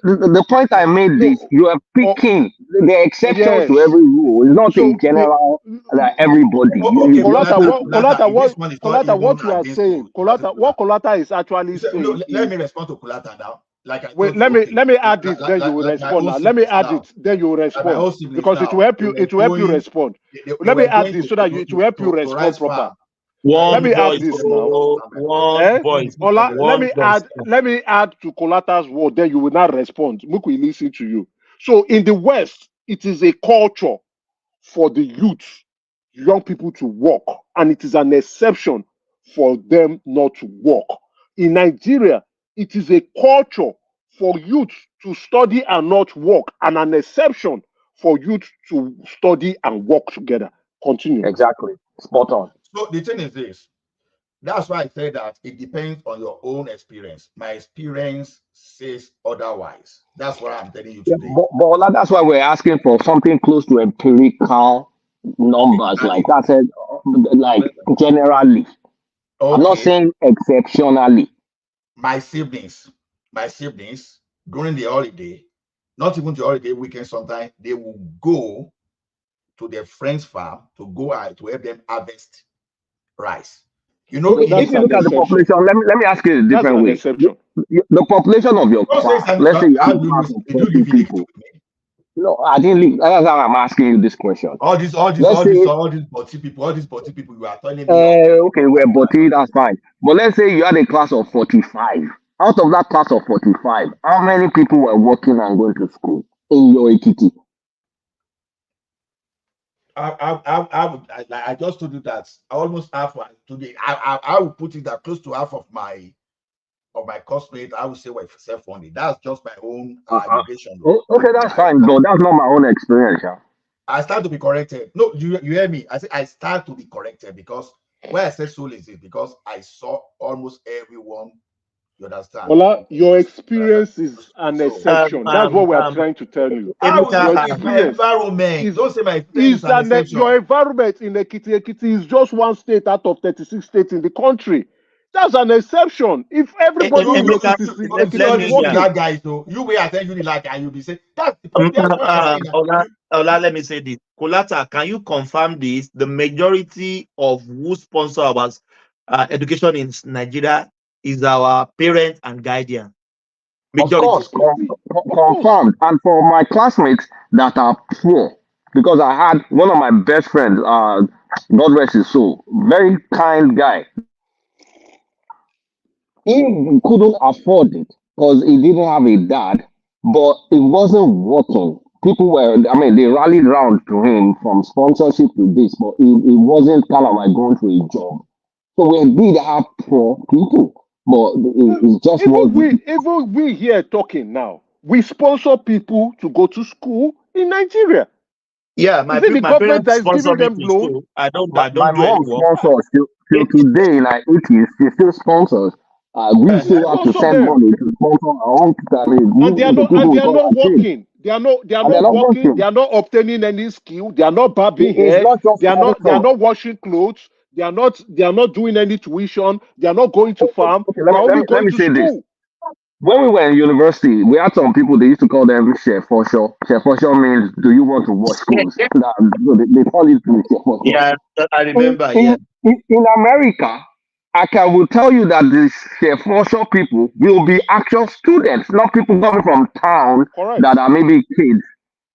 the point I made is you are picking the exceptions to Yes. every rule. It's not So a general like everybody. okay, Colata, if this one is not Colata, even what you are against saying, you, what is what Colata is actually you say, no, saying let is, me respond to Kulata now. Like I wait, told you, okay, let me add this, then you will like my respond own now. Let me siblings add now, it, then you will like my respond own siblings because it will now, help you. It will help you respond. they Let me were add going this so that it will help you to respond rice proper. farm. Let One me add voice, this now. one voice, Ola, one voice. let me add to Colata's word, then you will not respond. Make we listen to you. So in the West, it is a culture for the youth, young people to work, and it is an exception for them not to work. In Nigeria, it is a culture for youth to study and not work, and an exception for youth to study and work together. Continue. Exactly. Spot on. So the thing is this. That's why I say that it depends on your own experience. My experience says otherwise. That's what I'm telling you Yeah, today. but Ola, that's why we're asking for something close to empirical numbers. Like I said, like generally. I'm not Okay. saying exceptionally. My siblings, during the holiday, not even the holiday weekend, sometimes they will go to their friend's farm to go out to help them harvest rice. You know, Okay, if you look at the population, let me ask you a That's different an way. exception. The population of your Don't say class, let's say you have a class of did you 40 live in people. No, I didn't leave. That's how I'm asking you this question. all these Let's say, body people you are telling me of okay, we're body, that's fine. But let's say you had a class of 45. Out of that class of 45, how many people were working and going to school in your Ekiti? I just told you that almost half today. I would put it that close to half of my classmates, I would say were self-funded. That's just my own allegation. Okay, that's fine, but that's not my own experience. Yeah. I start to be corrected. No, you hear me? I say I start to be corrected because why I said so is because I saw almost everyone. You understand? Ola, your experience is an exception. That's what we are trying to tell you. How is Your it in my experience environment? Don't say my experience is an exception. your environment in Ekiti. Ekiti is just one state out of 36 states in the country. That's an exception. If everybody in Ekiti is working, that guy, so you will attend you like and you'll be saying that's the point I'm saying. Ola, let me say this. Kolata, can you confirm this? The majority of who sponsor our education in Nigeria is our parents and guardians. Majority. Of course, confirmed. And for my classmates that are poor, because I had one of my best friends, God rest his soul, very kind guy. He couldn't afford it because he didn't have a dad, but it wasn't working. People were, I mean, they rallied around to him from sponsorship to this, but it wasn't kind of like going to a job. So we did have poor people, but it just wasn't. even we here talking now, we sponsor people to go to school in Nigeria. Yeah, my is it the government parents that is sponsor giving me them to loan? school. I don't My do any mom work. sponsors till today, like 80s, she still sponsors. We still have to send money to sponsor our own. I mean, And they are not working. They are not working. They are not obtaining any skill. They are not barbing It's hair. not just They are sponsor. not washing clothes. They are not doing any tuition. They are not going to farm. Okay, They are only let going me to say this. school. When we were in university, we had some people, they used to call them chef for sure. Chef for sure means, do you want to wash clothes? They call it chef for sure. Yeah, I remember. Yeah. In America, will tell you that the chef for sure people will be actual students, not people coming from town that are maybe kids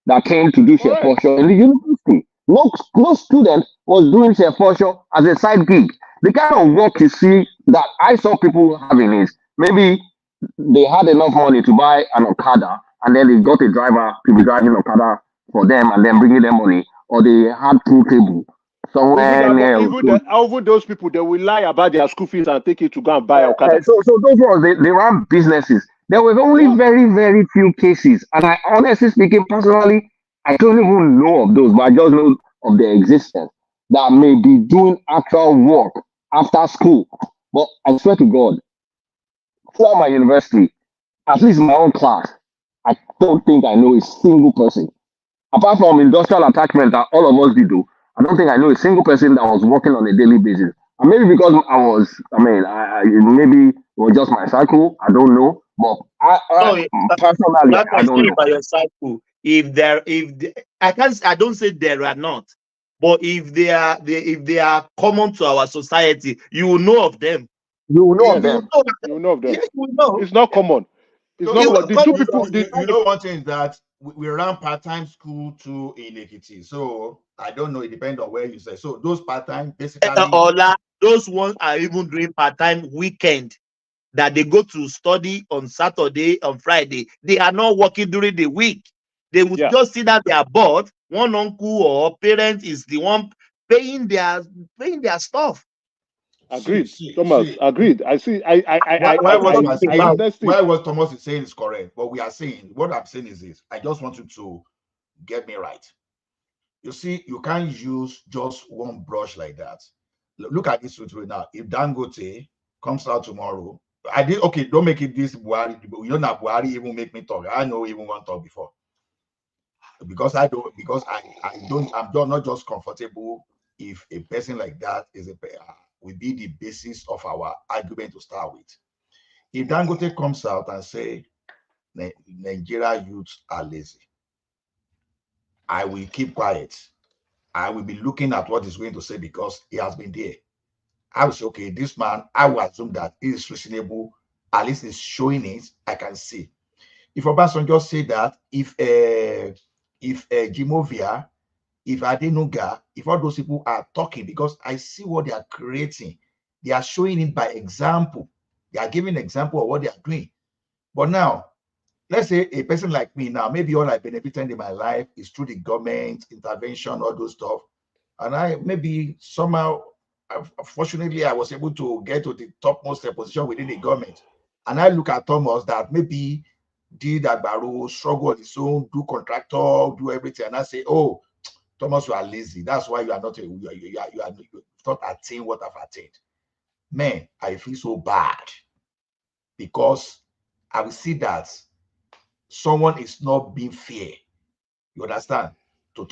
that came to do chef for sure in the university. No student was doing chef for sure as a side gig. The kind of work you see that I saw people having is maybe they had enough money to buy an Okada and then they got a driver to be driving Okada for them and then bringing them money, or they had pool table somewhere near. Even those people, they will lie about their school fees and take it to go and buy Okada. So those ones, they ran businesses. There were only very, very few cases. And I honestly speaking, personally, I don't even know of those, but I just know of their existence that may be doing actual work after school. But I swear to God, throughout my university, at least my own class, I don't think I know a single person. Apart from industrial attachment that all of us did do, I don't think I know a single person that was working on a daily basis. And maybe because maybe it was just my cycle, I don't know. But No, personally, that I is don't still know. by your cycle. I don't say there are not, but if they are common to our society, you will know of them. You will know Yes, of them. you know of them. Yeah, you will know. It's not common. It's So, not You common. The come two to people. you know one thing is that we ran part-time school too in Ekiti. So I don't know, it depends on where you say. So those part-time basically Ola, those ones are even doing part-time weekend that they go to study on Saturday, on Friday. They are not working during the week. They would just see that they are bored. One uncle or parent is the one paying their stuff. Agreed, Thomas. Agreed. I see. what Thomas is saying is correct. But we are saying, what I'm saying is this. I just want you to get me right. You see, you can't use just one brush like that. Look at this right now. If Dangote comes out tomorrow, don't make it this Buhari. You don't have Buhari even make me talk. I know even one talk before. Because I'm not just comfortable if a person like that will be the basis of our argument to start with. If Dangote comes out and say Nigeria youths are lazy, I will keep quiet. I will be looking at what he's going to say because he has been there. I will say, okay, this man, I will assume that he is reasonable. At least he's showing it. I can see. If Obasanjo just say that, if Jimovia, if Adenuga, if all those people are talking, because I see what they are creating, they are showing it by example. They are giving example of what they are doing. But now, let's say a person like me now, maybe all I benefited in my life is through the government intervention, all those stuff. And I maybe somehow, fortunately, I was able to get to the topmost position within the government. And I look at Thomas that maybe did Agbaro, struggle on his own, do contractor, do everything. And I say, oh, Thomas, you are lazy. That's why you are not attained what I've attained. Man, I feel so bad because I will see that someone is not being fair. You understand? I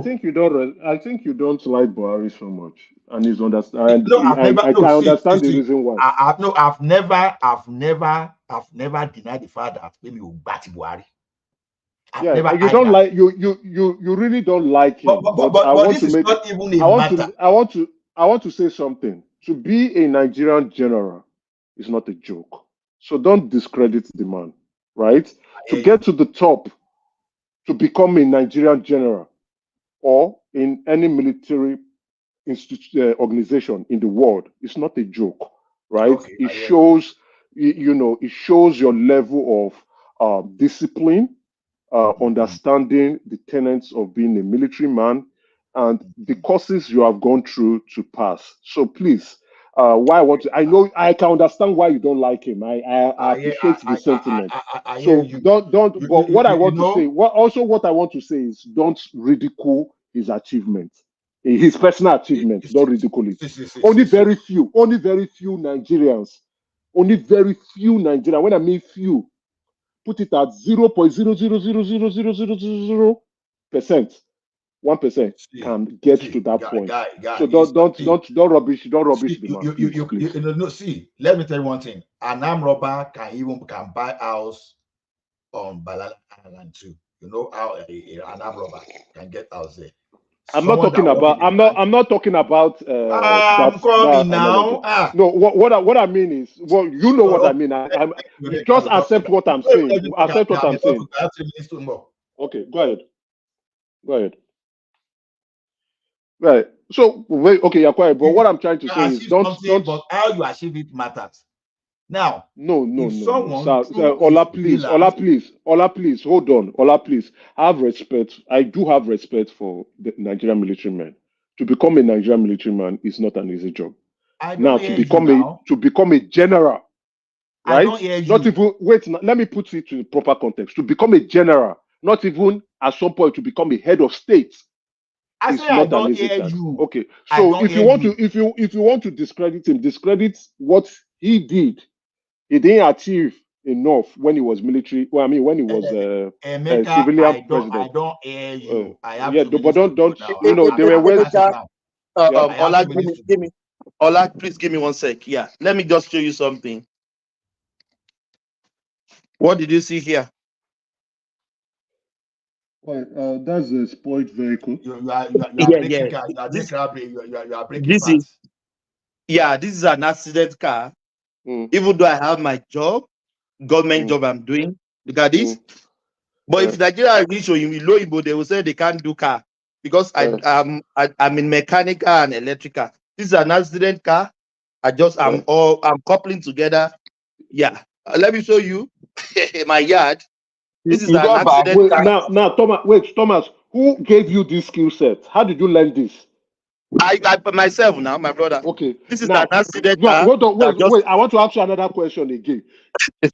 think you don't like Buhari so much, and he's understand. No, I've never. I understand the reason why. I've never denied the fact that maybe you bat Buhari. You don't like you really don't like him. But I want to make. Not even a matter. I want to say something. To be a Nigerian general is not a joke. So don't discredit the man, right? To get to the top, to become a Nigerian general or in any military organization in the world, it's not a joke, right? It shows, it shows your level of discipline, understanding the tenets of being a military man, and the courses you have gone through to pass. So please, I know I can understand why you don't like him. I appreciate the sentiment. So don't. But what I want to say, what I want to say is, don't ridicule his achievement, his personal achievements. Don't ridicule it. Only very few Nigerians. Only very few Nigerians. When I mean few, put it at 0.0000000%. 1% can get to that point. So don't rubbish the man. Please. No, see, let me tell you one thing. An armed robber can buy house on Balala Island too. You know how an armed robber can get house there. I'm not talking about I'm coming now. No, what I mean is, well, you know what I mean. You just accept what I'm saying. Accept what I'm saying. Okay, go ahead. Right. So okay, you're quiet. But what I'm trying to say is, don't. But how you achieve it matters. Now, no. Ola, please, hold on. Ola, please, have respect. I do have respect for the Nigerian military men. To become a Nigerian military man is not an easy job. Now, to become a general, right? Not even wait. Let me put it in the proper context. To become a general, not even at some point to become a head of state. It's not an easy task. Okay, so if you want to discredit him, discredit what he did. He didn't achieve enough when he was military. Well, I mean, when he was civilian president. I don't hear you. But don't. You know, there were ways. Ola, give me. 1 sec. Yeah, let me just show you something. What did you see here? Well, that's a spoiled vehicle. You are Yeah, breaking yeah. car. You are doing This, car break. You are breaking this is parts. this is an accident car. Mm. Even though I have my job, government job I'm doing, look at this. But if Nigeria reach Ibo, they will say they can't do car because I'm in mechanical and electrical. This is an accident car. I'm coupling together. Yeah. Let me show you my yard. This is You an don't buy. accident Wait, car. now, Thomas, who gave you this skill set? How did you learn this? I myself now, my brother. Okay. This is an Now, accident car. hold on, wait. I want to ask you another question again.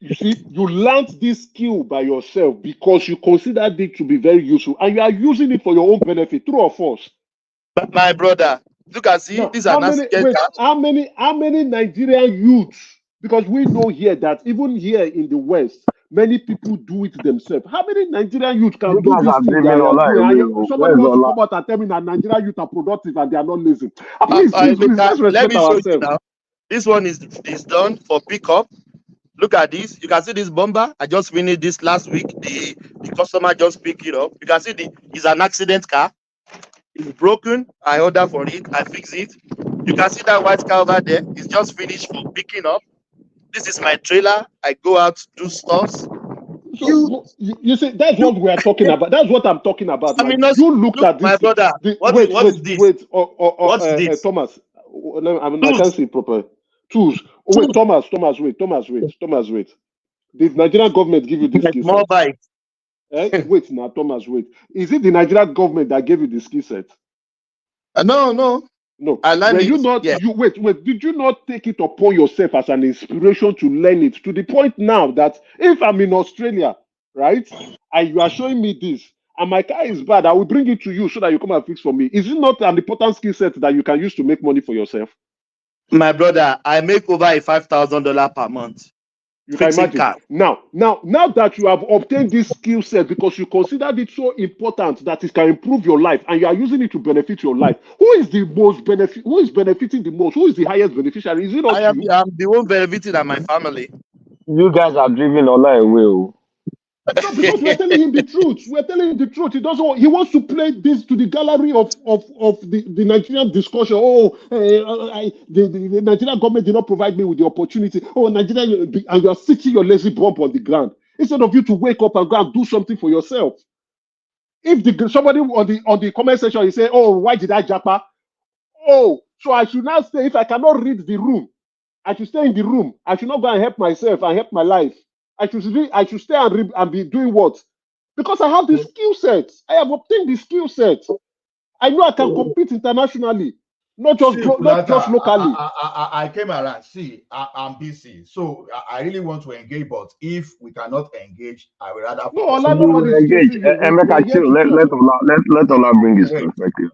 You see, you learned this skill by yourself because you considered it to be very useful, and you are using it for your own benefit. True or false? My brother, look and see. Now, This is an accident car. how many Nigerian youths? Because we know here that even here in the West, many people do it themselves. How many Nigerian youth can You do guys this are thing that dreaming I am all doing? right. Somebody Where's wants to Ola? come out and tell me that Nigerian youth are productive and they are not lazy. Please, let's Let respect me show you ourselves. now. This one is done for pickup. Look at this. You can see this bumper. I just finished this last week. The customer just picked it up. You can see it's an accident car. It's broken. I order for it. I fix it. You can see that white car over there. It's just finished for picking up. This is my trailer. I go out to do stuff. So you see, that's what we are talking about. That's what I'm talking about. I Now mean, you looked at this. my brother. What is this? What's this? Thomas. I can't see proper. Tools. Oh, wait, Thomas. Wait. Did Nigerian government give you this skill More set? bike. Wait now, Thomas. Wait. Is it the Nigerian government that gave you the skill set? No. I learned Were it. you not? Yeah. Wait. Did you not take it upon yourself as an inspiration to learn it to the point now that if I'm in Australia, right, and you are showing me this, and my car is bad, I will bring it to you so that you come and fix for me. Is it not an important skill set that you can use to make money for yourself? My brother, I make over $5,000 per month. You can imagine. Cars. Now that you have obtained this skill set because you considered it so important that it can improve your life and you are using it to benefit your life, who is benefiting the most? Who is the highest beneficiary? Is it not you? I'm the one benefiting and my family. You guys are driving Ola away. No, because we're telling him the truth. We're telling him the truth. He wants to play this to the gallery of the Nigerian discussion. The Nigerian government did not provide me with the opportunity. Nigeria, and you are sitting your lazy bump on the ground instead of you to wake up and go and do something for yourself. If somebody on the comment section is saying, "Oh, why did I japa?" Oh, so I should now stay. If I cannot read the room, I should stay in the room. I should not go and help myself and help my life. I should stay and be doing what? Because I have the skill set. I have obtained the skill set. I know I can compete internationally, not just locally. I came around. See, I'm busy, so I really want to engage. But if we cannot engage, I would rather. No, nobody is engage. Emeka, chill. Let Ola bring his perspective.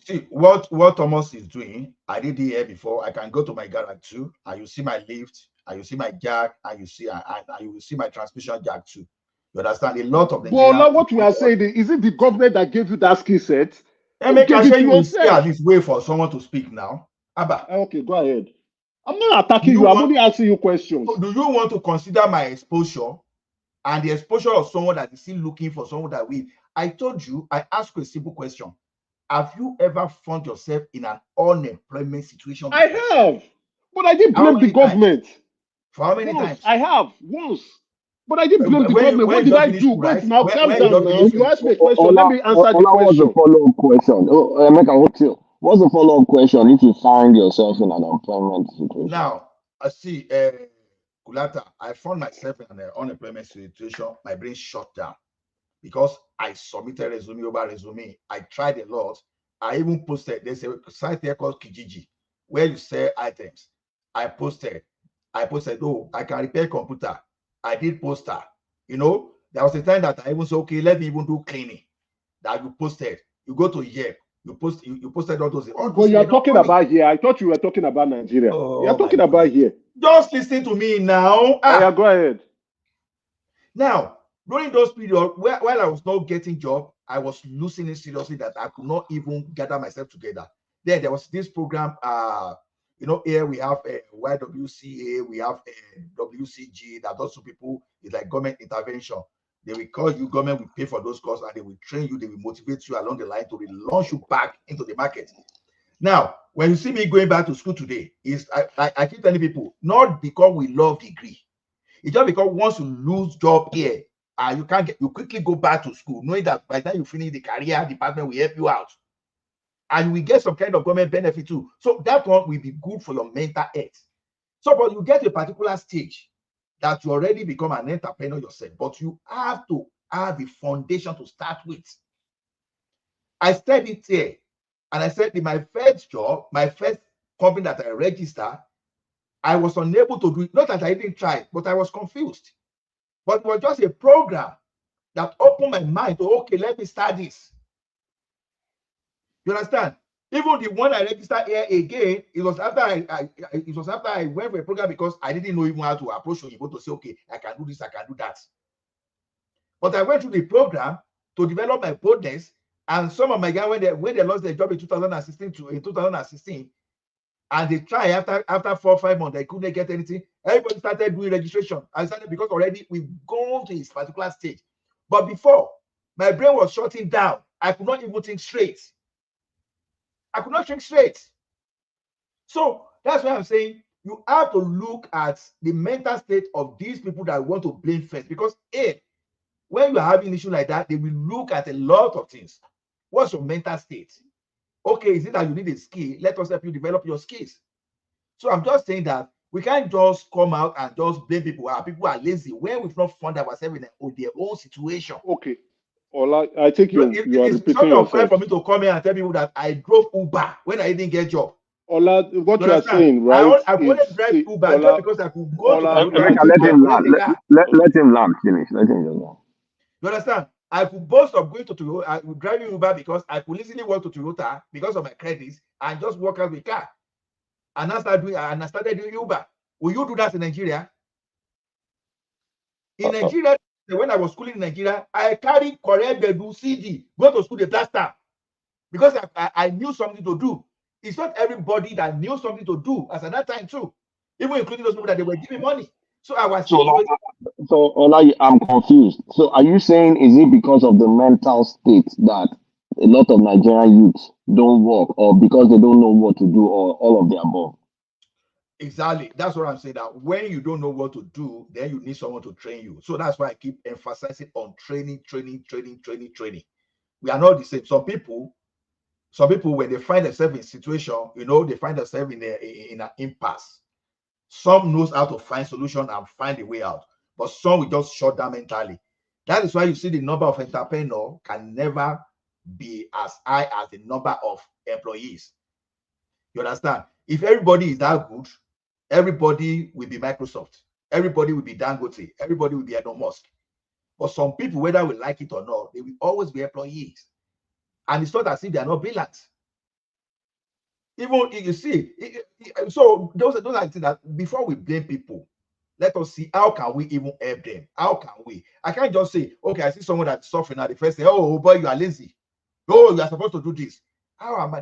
See what Thomas is doing. I did it here before. I can go to my garage too, and you see my lift, and you see my jack, and you will see my transmission jack too. You understand? A lot of But what we are saying is it the government that gave you that skill set? Emeka, say you stay at this way for someone to speak now. Abba. Okay, go ahead. I'm not attacking you. I'm only asking you questions. Do you want to consider my exposure and the exposure of someone that is still looking for someone that will? I told you, I asked you a simple question. Have you ever found yourself in an unemployment situation before? I have, but I didn't blame the government. For how many times? I have once. But I didn't blame the government. What did I do? Wait, now calm down now. You asked me a question. Let me answer the question. What's the follow-up question? Emeka, what's the follow-up question if you find yourself in an unemployment situation? Now, I see, Kulata, I found myself in an unemployment situation. My brain shut down because I submitted resume over resume. I tried a lot. I even posted. There's a site there called Kijiji where you sell items. I posted, oh, I can repair computer. I did poster. You know, there was a time that I even said, okay, let me even do cleaning. That you posted. You go to Yelp. You posted all those. But you are talking about here. I thought you were talking about Nigeria. You are talking about here. Just listen to me now. Yeah, go ahead. Now, during those periods, while I was not getting job, I was losing it seriously that I could not even gather myself together. Then there was this program, You know, here we have YWCA, we have WCG, that those two people is like government intervention. They will call you, government will pay for those costs, and they will train you, they will motivate you along the line to relaunch you back into the market. Now, when you see me going back to school today, I keep telling people, not because we love degree. It's just because once you lose job here, you quickly go back to school, knowing that by the time you finish the career, department will help you out. And we get some kind of government benefit too. So that one will be good for your mental health. So, but you get to a particular stage that you already become an entrepreneur yourself, but you have to have a foundation to start with. I said it here, and I said in my first job, my first company that I registered, I was unable to do it. Not that I didn't try, but I was confused. But it was just a program that opened my mind to, okay, let me start this. You understand? Even the one I registered here again, it was after I went for a program because I didn't know even how to approach people to say, okay, I can do this, I can do that. But I went through the program to develop my boldness, and some of my guys, when they lost their job in 2016, and they try after 4 or 5 months, they couldn't get anything. Everybody started doing registration. I started because already we've gone to this particular stage. But before, my brain was shutting down. I could not even think straight. I could not think straight. So that's why I'm saying you have to look at the mental state of these people that want to blame first. Because when you are having an issue like that, they will look at a lot of things. What's your mental state? Okay, is it that you need a skill? Let us help you develop your skills. So I'm just saying that we can't just come out and just blame people. People are lazy when we've not found ourselves in their own situation. Okay. Ola, I think you are It's repeating sort of fine yourself. for me to come here and tell people that I drove Uber when I didn't get job. Ola, what you are understand? saying, right? I've only drive Uber just because I could go to Ola, Toyota I Emeka, think let and him collect land. a car. Let him land finish. Let him just go. You understand? I could boast of going to Toyota, I would drive Uber because I could easily walk to Toyota because of my credits and just walk out with car. And I started doing Uber. Will you do that in Nigeria? In Nigeria, when I was schooling in Nigeria, I carried correct Bedu CD, go to school the last time because I knew something to do. It's not everybody that knew something to do as at that time too, even including those people that they were giving money. So I was So Ola, I'm confused. So are you saying is it because of the mental state that a lot of Nigerian youths don't work, or because they don't know what to do, or all of the above? Exactly. That's what I'm saying. That when you don't know what to do, then you need someone to train you. So that's why I keep emphasizing on training. We are not the same. Some people, when they find themselves in a situation, they find themselves in an impasse. Some knows how to find solution and find a way out, but some will just shut down mentally. That is why you see the number of entrepreneurs can never be as high as the number of employees. You understand? If everybody is that good, everybody will be Microsoft. Everybody will be Dangote. Everybody will be Elon Musk. But some people, whether we like it or not, they will always be employees. And it's not as if they are not brilliant. Even if you see, so those are things that before we blame people, let us see how can we even help them. How can we? I can't just say, okay, I see someone that's suffering now. The first say, oh boy, you are lazy. Oh, you are supposed to do this. How am I?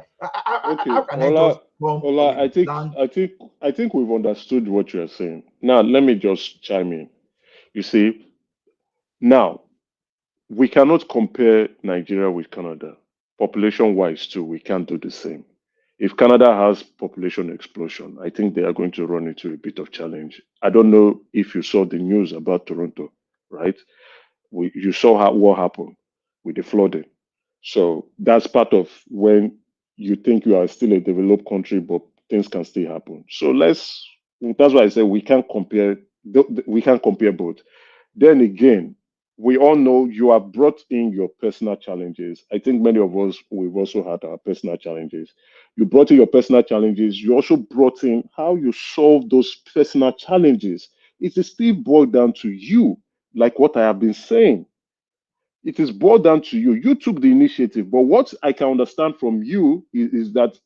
Okay, How can Ola, I just come Ola, with I think we've understood what you're saying. Now, let me just chime in. You see, now we cannot compare Nigeria with Canada. Population-wise, too, we can't do the same. If Canada has population explosion, I think they are going to run into a bit of challenge. I don't know if you saw the news about Toronto, right? You saw what happened with the flooding. So that's part of when you think you are still a developed country, but things can still happen. So that's why I say we can't compare. We can't compare both. Then again, we all know you have brought in your personal challenges. I think many of us, we've also had our personal challenges. You brought in your personal challenges. You also brought in how you solve those personal challenges. It is still boiled down to you, like what I have been saying. It is boiled down to you. You took the initiative. But what I can understand from you is that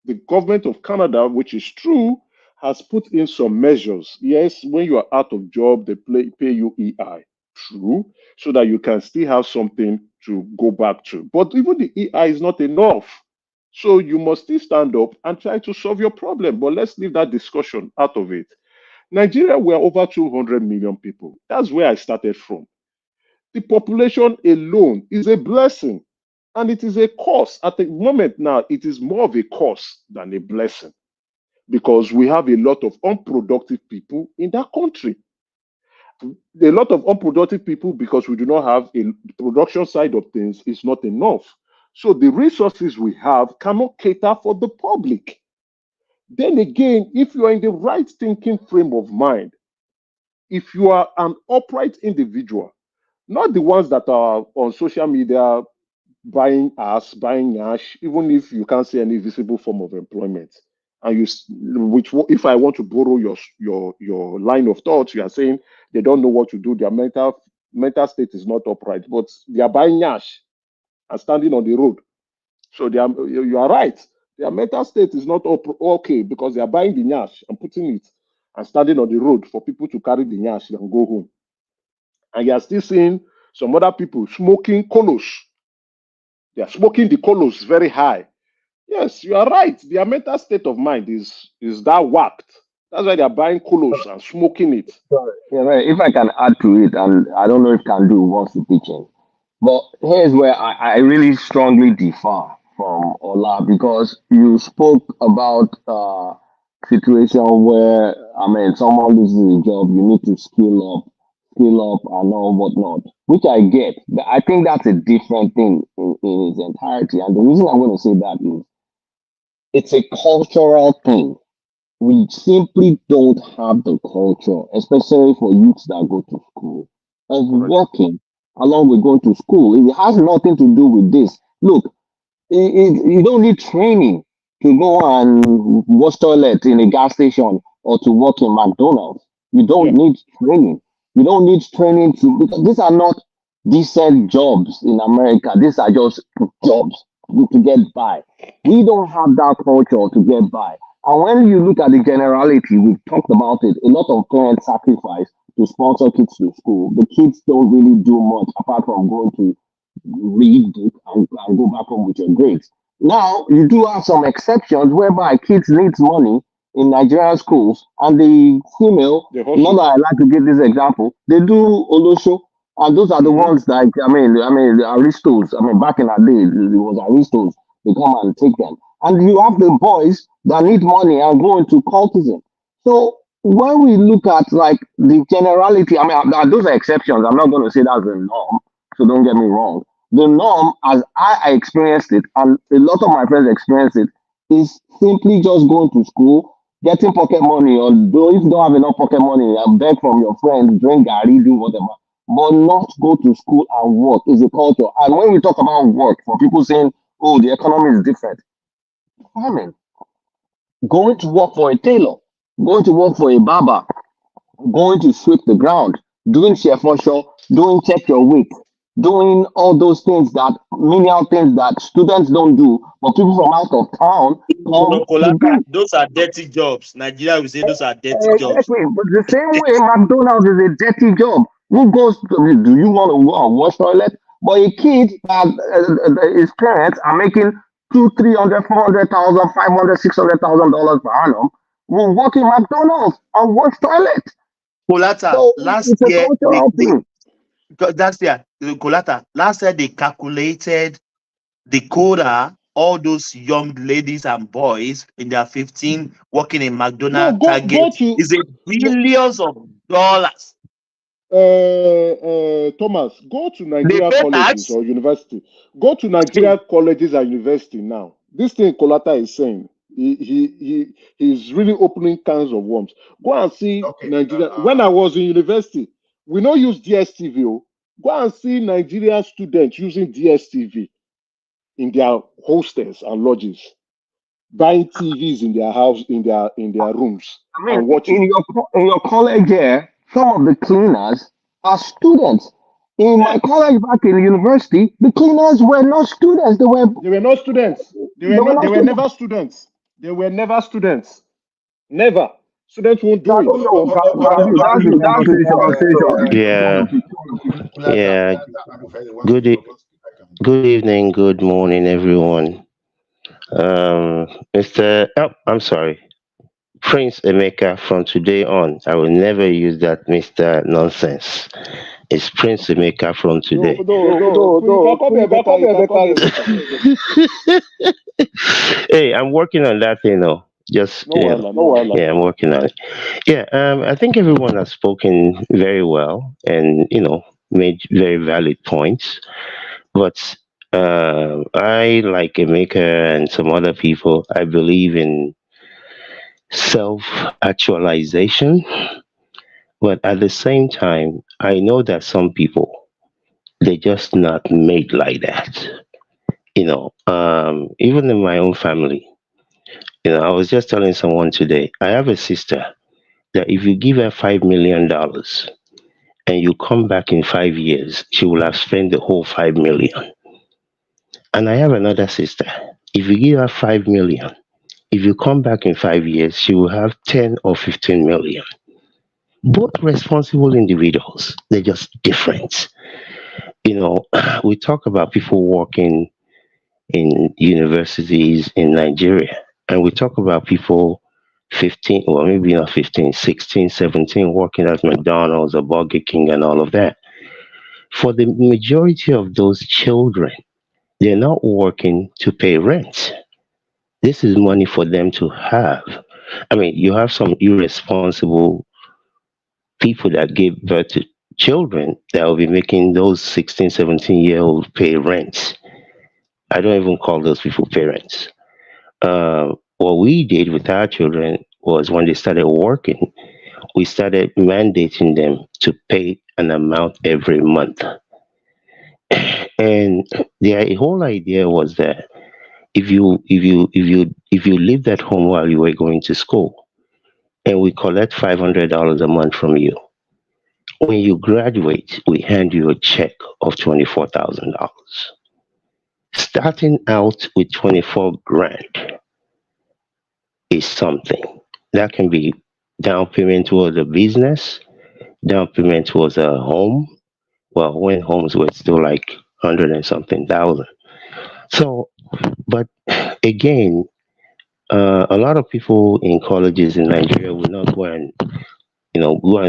the government of Canada, which is true, has put in some measures. Yes, when you are out of job, they pay you EI. True, so that you can still have something to go back to. But even the EI is not enough. So you must still stand up and try to solve your problem. But let's leave that discussion out of it. Nigeria, we are over 200 million people. That's where I started from. The population alone is a blessing, and it is a curse. At the moment now, it is more of a curse than a blessing, because we have a lot of unproductive people in that country. A lot of unproductive people, because we do not have a production side of things, is not enough. So the resources we have cannot cater for the public. Then again, if you are in the right thinking frame of mind, if you are an upright individual, not the ones that are on social media buying ass, buying ash, even if you can't see any visible form of employment, and if I want to borrow your line of thought, you are saying they don't know what to do, their mental state is not upright, but they are buying ash and standing on the road. So you are right. Their mental state is not okay, because they are buying the nyash and putting it and standing on the road for people to carry the nyash and go home. And you are still seeing some other people smoking colos. They are smoking the colos very high. Yes, you are right. Their mental state of mind is that whacked. That's why they are buying colos and smoking it. Yeah, man, if I can add to it, and I don't know if can do wants to pitch in, but here's where I really strongly differ from Ola, because you spoke about situation where, I mean, someone loses a job, you need to skill up and all whatnot, which I get. But I think that's a different thing in its entirety. And the reason I'm going to say that is it's a cultural thing. We simply don't have the culture, especially for youths that go to school, of working along with going to school. It has nothing to do with this. Look, you don't need training to go and wash toilet in a gas station or to work in McDonald's. You don't need training. You don't need training because these are not decent jobs in America. These are just jobs to get by. We don't have that culture to get by. And when you look at the generality, we've talked about it, a lot of parents sacrifice to sponsor kids to school. The kids don't really do much apart from going to read book and go back home with your grades. Now, you do have some exceptions whereby kids need money in Nigerian schools, and the female, not that I like to give this example, they do Olosho, and those are the ones like, I mean, the aristos. I mean, back in the day, it was aristos. They come and take them. And you have the boys that need money and go into cultism. So when we look at like the generality, I mean, those are exceptions. I'm not going to say that's the norm, so don't get me wrong. The norm, as I experienced it, and a lot of my friends experienced it, is simply just going to school, getting pocket money, or if you don't have enough pocket money, beg from your friends, drink gari, do whatever, but not go to school and work is a culture. And when we talk about work, for people saying, oh, the economy is different, I mean, going to work for a tailor, going to work for a barber, going to sweep the ground, doing chef show, doing check your weight, doing all those things that menial things that students don't do, but people from out of town those are dirty jobs. Nigeria will say those are dirty jobs. Exactly, but the same way McDonald's is a dirty job. Who goes to, do you want to go and wash toilet? But a kid that his parents are making $200,000, $300,000, $400,000, $500,000, $600,000 per annum will work in McDonald's and wash toilet. Colata, So last it's a year, cultural thing. Last year they calculated the quota, all those young ladies and boys in their 15 working in McDonald's Target is billions of dollars. Thomas, go to Nigeria colleges or university. Go to Nigeria colleges and university now. This thing Kolata is saying, he's really opening cans of worms. Go and see Nigeria. When I was in university, we don't use DSTV. Go and see Nigerian students using DSTV in their hostels and lodges, buying TVs in their house, in their rooms, I mean, and watching. in your college here, some of the cleaners are students. In my college back in the university, the cleaners were not students. They were not students. They were never students. They were never students. Never. Students won't do it. Yeah. Good evening, good morning, everyone. Mr. Oh, I'm sorry. Prince Emeka, from today on, I will never use that Mr. Nonsense. It's Prince Emeka from No, today. no, no. You can call me a better. You can call me a better. Hey, I'm working on that, Just No one, no one. yeah, I'm working on it. Yeah, I think everyone has spoken very well and made very valid points. But I, like Emeka and some other people, I believe in self-actualization. But at the same time, I know that some people they're just not made like that. Even in my own family. I was just telling someone today. I have a sister that if you give her $5 million and you come back in 5 years, she will have spent the whole 5 million. And I have another sister. If you give her 5 million, if you come back in 5 years, she will have 10 or 15 million. Both responsible individuals. They're just different. We talk about people working in universities in Nigeria, and we talk about people 15, well, maybe not 15, 16, 17, working at McDonald's or Burger King and all of that. For the majority of those children, they're not working to pay rent. This is money for them to have. I mean, you have some irresponsible people that give birth to children that will be making those 16, 17-year-olds pay rent. I don't even call those people parents. What we did with our children was when they started working, we started mandating them to pay an amount every month. And the whole idea was that if you lived at home while you were going to school, and we collect $500 a month from you, when you graduate, we hand you a check of $24,000. Starting out with 24 grand is something that can be down payment towards a business, down payment towards a home. Well, when homes were still like 100 and something thousand. So, but again, a lot of people in colleges in Nigeria will not go and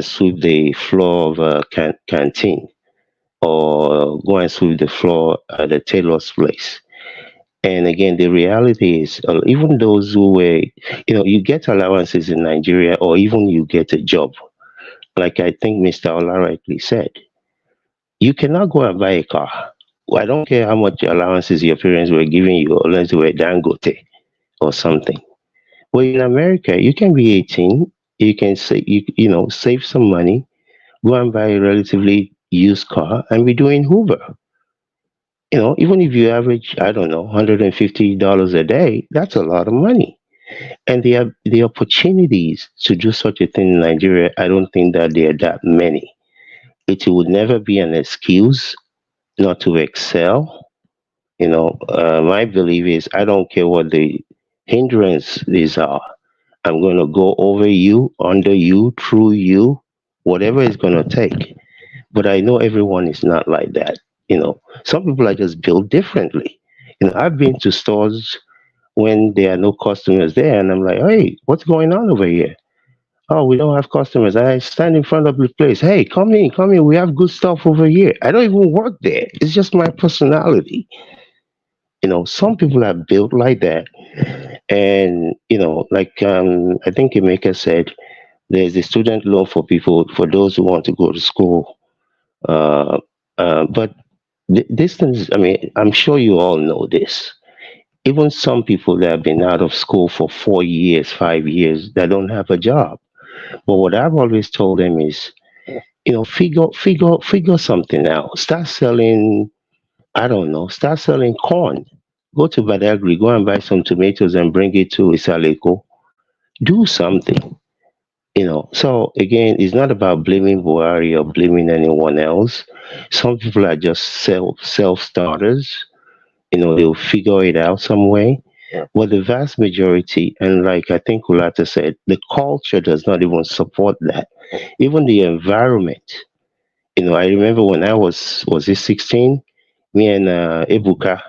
sweep the floor of a canteen or go and sweep the floor at a tailor's place. And again, the reality is, even those who were, you get allowances in Nigeria, or even you get a job. Like I think Mr. Ola rightly said, you cannot go and buy a car. I don't care how much allowances your parents were giving you, unless they were Dangote or something. Well, in America, you can be 18, you can say, save some money, go and buy a relatively used car, and be doing Uber. Even if you average, I don't know, $150 a day, that's a lot of money. And the opportunities to do such a thing in Nigeria, I don't think that there are that many. It would never be an excuse not to excel. My belief is I don't care what the hindrances are. I'm going to go over you, under you, through you, whatever it's going to take. But I know everyone is not like that. Some people are just built differently. I've been to stores when there are no customers there, and I'm like, hey, what's going on over here? Oh, we don't have customers. I stand in front of the place. Hey, come in, come in. We have good stuff over here. I don't even work there. It's just my personality. Some people are built like that. And, like I think Emeka said, there's a student loan for people, for those who want to go to school. Uh, but this thing, I mean, I'm sure you all know this. Even some people that have been out of school for 4 years, 5 years, that don't have a job. But what I've always told them is, figure something out. Start selling, I don't know, start selling corn. Go to Badagry, go and buy some tomatoes and bring it to Isaleko. Do something. So again, it's not about blaming Buhari or blaming anyone else. Some people are just self starters. They'll figure it out some way. But the vast majority, and like I think Kulata said, the culture does not even support that. Even the environment. I remember when I was it 16? Me and Ebuka,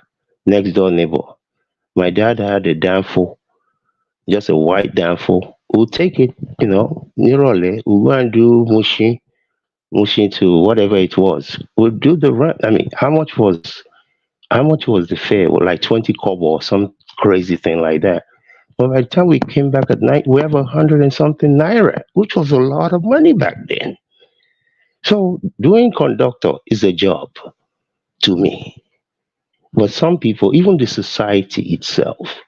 next door neighbor. My dad had a danfo, just a white danfo. We'll take it, nirole. We'll go and do mushin to whatever it was. We'll do the run. I mean, how much was the fare? Well, like 20 kobo or some crazy thing like that. But by the time we came back at night, we have 100 and something naira, which was a lot of money back then. So doing conductor is a job to me. But some people, even the society itself,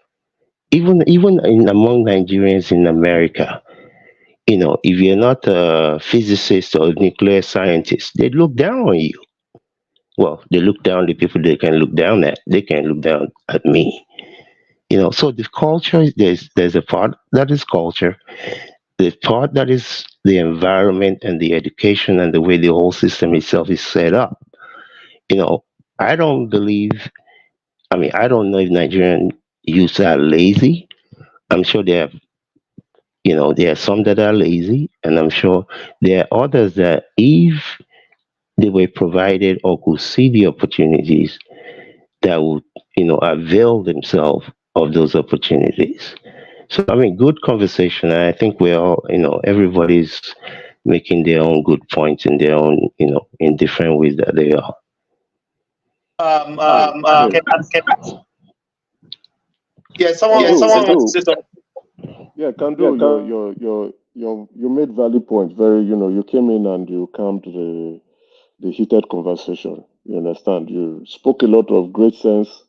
even among Nigerians in America, if you're not a physicist or nuclear scientist, they look down on you. Well, they look down the people they can look down at. They can look down at me. So the culture there's a part that is culture, the part that is the environment and the education and the way the whole system itself is set up. You know, I don't believe. I mean, I don't know if Nigerian youths are lazy. I'm sure there are some that are lazy, and I'm sure there are others that if they were provided or could see the opportunities, that would, avail themselves of those opportunities. So, I mean, good conversation. And I think we're all, everybody's making their own good points in their own, in different ways that they are. Yeah, someone wants to say something. Yeah, Kando, you made valid points. Very, you came in and you calmed the heated conversation. You understand? You spoke a lot of great sense.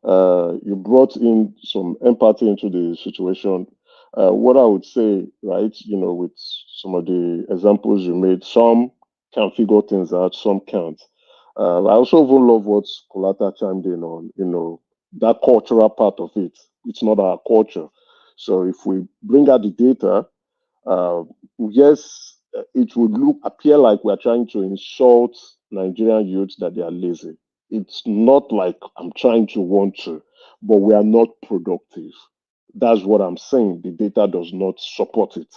You brought in some empathy into the situation. What I would say, right, with some of the examples you made, some can figure things out, some can't. I also even love what Kolata chimed in on, that cultural part of it. It's not our culture. So if we bring out the data, uh, yes, it would appear like we're trying to insult Nigerian youths that they are lazy. It's not like I'm trying to want to, but we are not productive. That's what I'm saying. The data does not support it.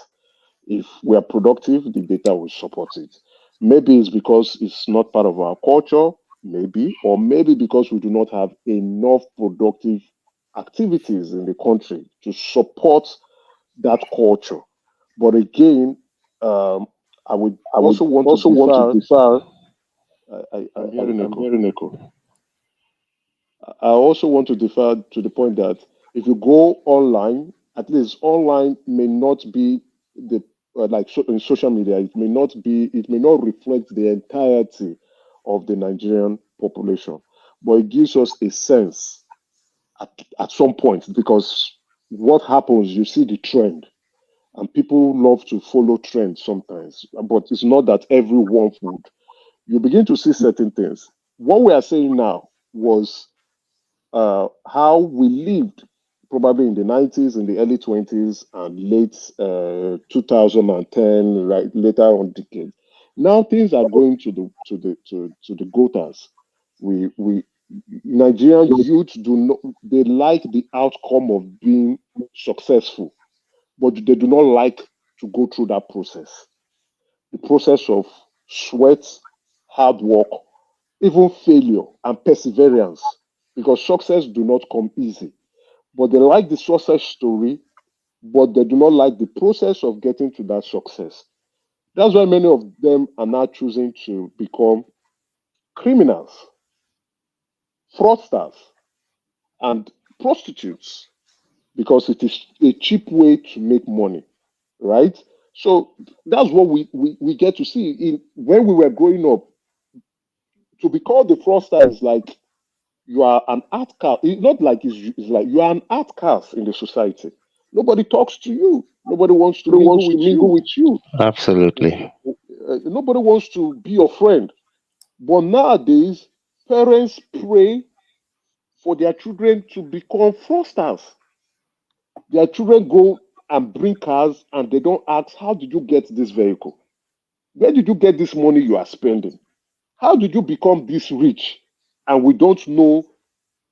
If we are productive, the data will support it. Maybe it's because it's not part of our culture, maybe, or maybe because we do not have enough productive activities in the country to support that culture. But again, I would also want to defer. I'm hearing echo. I also want to defer to the point that if you go online, at least online may not be the in social media, it may not reflect the entirety of the Nigerian population, but it gives us a sense at some point, because what happens, you see the trend, and people love to follow trends sometimes, but it's not that everyone would. You begin to see certain things. What we are saying now was how we lived probably in the 90s, in the early 20s, and late 2010, right later on decade. Now things are going to the gutters. We Nigerian youth do not, they like the outcome of being successful, but they do not like to go through that process. The process of sweat, hard work, even failure and perseverance, because success do not come easy. But they like the success story, but they do not like the process of getting to that success. That's why many of them are now choosing to become criminals, fraudsters, and prostitutes, because it is a cheap way to make money, right? So that's what we get to see. When we were growing up, to be called the fraudster is like you are an outcast. It's not like it's like you are an outcast in the society. Nobody talks to you. Nobody wants to mingle with you. Absolutely. Nobody wants to be your friend. But nowadays, parents pray for their children to become fraudsters. Their children go and bring cars, and they don't ask, how did you get this vehicle? Where did you get this money you are spending? How did you become this rich? And we don't know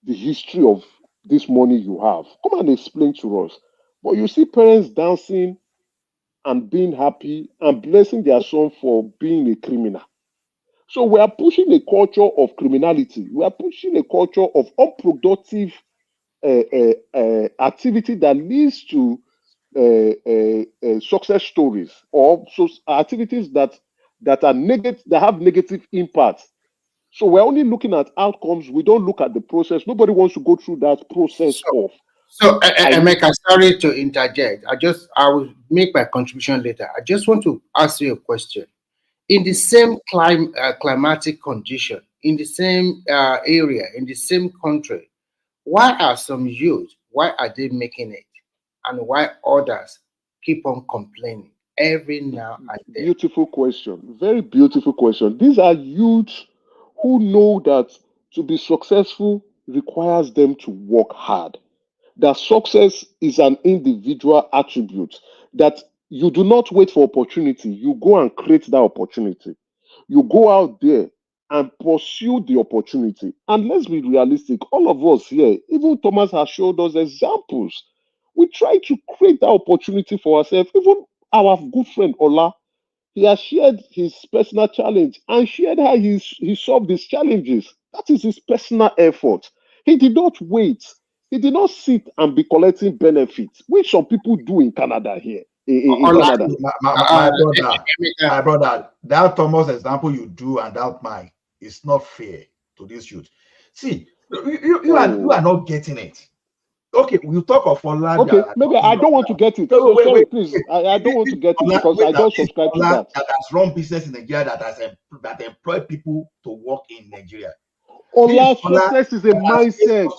the history of this money you have. Come and explain to us. But you see parents dancing and being happy and blessing their son for being a criminal. So we are pushing a culture of criminality. We are pushing a culture of unproductive activity that leads to success stories, or activities that are negative, that have negative impact. So we're only looking at outcomes. We don't look at the process. Nobody wants to go through that process of. So, Emeka, sorry to interject. I will make my contribution later. I just want to ask you a question. In the same climatic condition, in the same area, in the same country, why are some youth, why are they making it? And why others keep on complaining every now and then? Beautiful question. Very beautiful question. These are youths who know that to be successful requires them to work hard. That success is an individual attribute, that you do not wait for opportunity, you go and create that opportunity. You go out there and pursue the opportunity. And let's be realistic, all of us here, even Thomas has showed us examples. We try to create that opportunity for ourselves. Even our good friend Ola, he has shared his personal challenge and shared how he solved his challenges. That is his personal effort. He did not wait. He did not sit and be collecting benefits, which some people do in Canada here. In Canada. My brother, that Thomas example you do and that mine is not fair to this youth. See, you are not getting it. Okay, we'll talk of Ola. Okay, maybe I don't want to get it. So sorry, please. I don't want to get it because I don't subscribe to that. That has run business in Nigeria, that employ people to work in Nigeria. Ola, success is a mindset.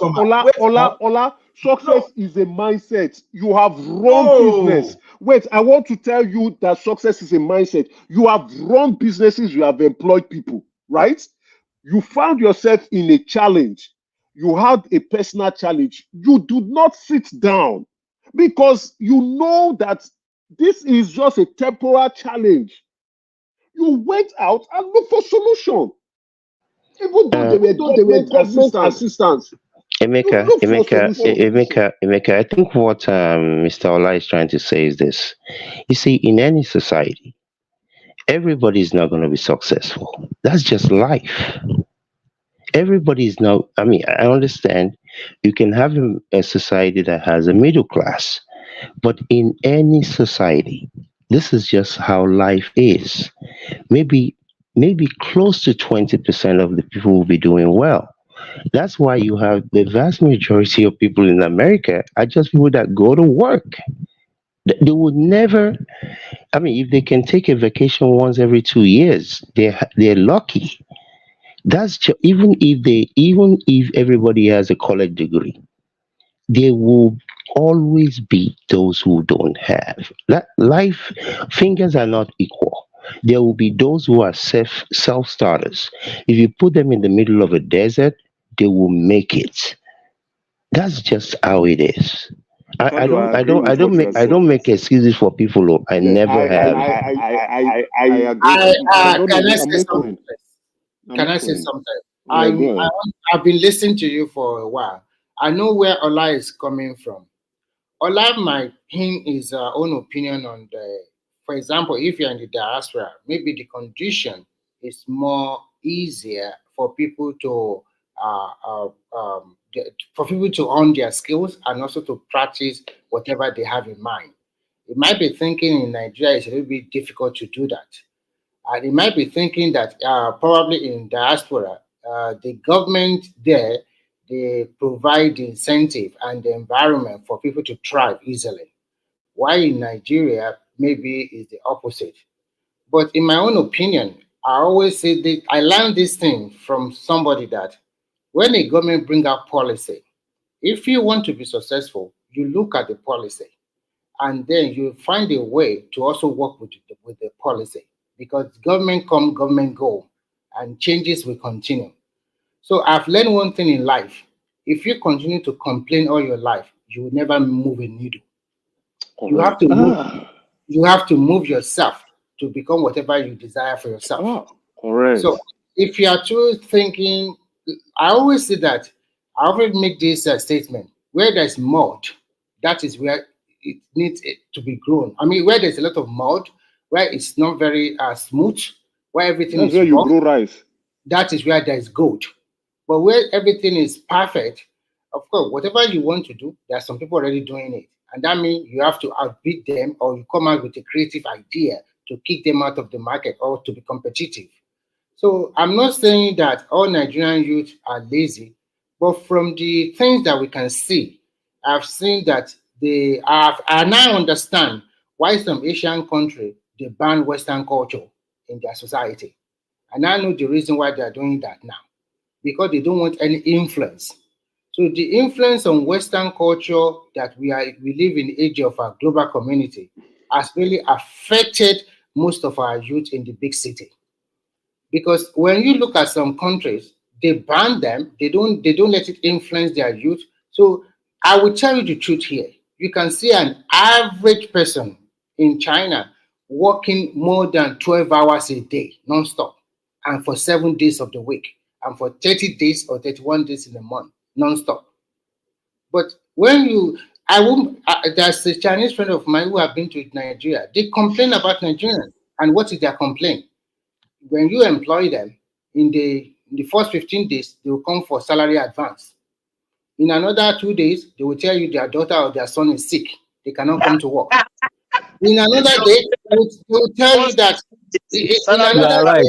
Ola, success is a mindset. You have run business. Wait, I want to tell you that success is a mindset. You have run businesses, you have employed people, right? You found yourself in a challenge. You had a personal challenge. You do not sit down because you know that this is just a temporary challenge. You went out and looked for solution. Even though they were government assistance. Emeka, I think what Mr. Ola is trying to say is this. You see, in any society, everybody is not going to be successful. That's just life. Everybody is not, I mean, I understand you can have a society that has a middle class, but in any society, this is just how life is. Maybe close to 20% of the people will be doing well. That's why you have the vast majority of people in America are just people that go to work. They would never. I mean, if they can take a vacation once every 2 years, they're lucky. Even if everybody has a college degree, there will always be those who don't have. That life fingers are not equal. There will be those who are self starters. If you put them in the middle of a desert, they will make it. That's just how it is. I don't make excuses for people. I never have. Can I say something? Can I say something? I've been listening to you for a while. I know where Ola is coming from. Ola might pin his own opinion on for example, if you're in the diaspora, maybe the condition is more easier for people to own their skills and also to practice whatever they have in mind. It might be thinking in Nigeria it's a little bit difficult to do that. And it might be thinking that probably in diaspora, the government there, they provide the incentive and the environment for people to thrive easily. Why in Nigeria, maybe is the opposite. But in my own opinion, I always say that I learned this thing from somebody that when a government bring out policy, if you want to be successful, you look at the policy and then you find a way to also work with the policy, because government come, government go, and changes will continue. So I've learned one thing in life: if you continue to complain all your life, you will never move a needle. You have to move. You have to move yourself to become whatever you desire for yourself. Correct. So if you are too thinking, I always say that. I always make this statement: where there's mud, that is where it needs to be grown. I mean, where there's a lot of mud, where it's not very smooth, where everything That's is where you rough, grow rice. that is where there is gold. But where everything is perfect, Of course, whatever you want to do, there are some people already doing it. And that means you have to outbid them, or you come out with a creative idea to kick them out of the market or to be competitive. So I'm not saying that all Nigerian youth are lazy, but from the things that we can see, I've seen that I now understand why some Asian countries they ban Western culture in their society. And I know the reason why they are doing that now, because they don't want any influence. So the influence on Western culture that we live in the age of our global community has really affected most of our youth in the big city. Because when you look at some countries, they ban them, they don't let it influence their youth. So I will tell you the truth here. You can see an average person in China working more than 12 hours a day, non-stop, and for 7 days of the week, and for 30 days or 31 days in a month, non-stop. But when you, there's a Chinese friend of mine who have been to Nigeria. They complain about Nigerians. And what is their complaint? When you employ them, in the first 15 days, they will come for salary advance. In another 2 days, they will tell you their daughter or their son is sick. They cannot come to work. In another day, they will tell you that. In another day,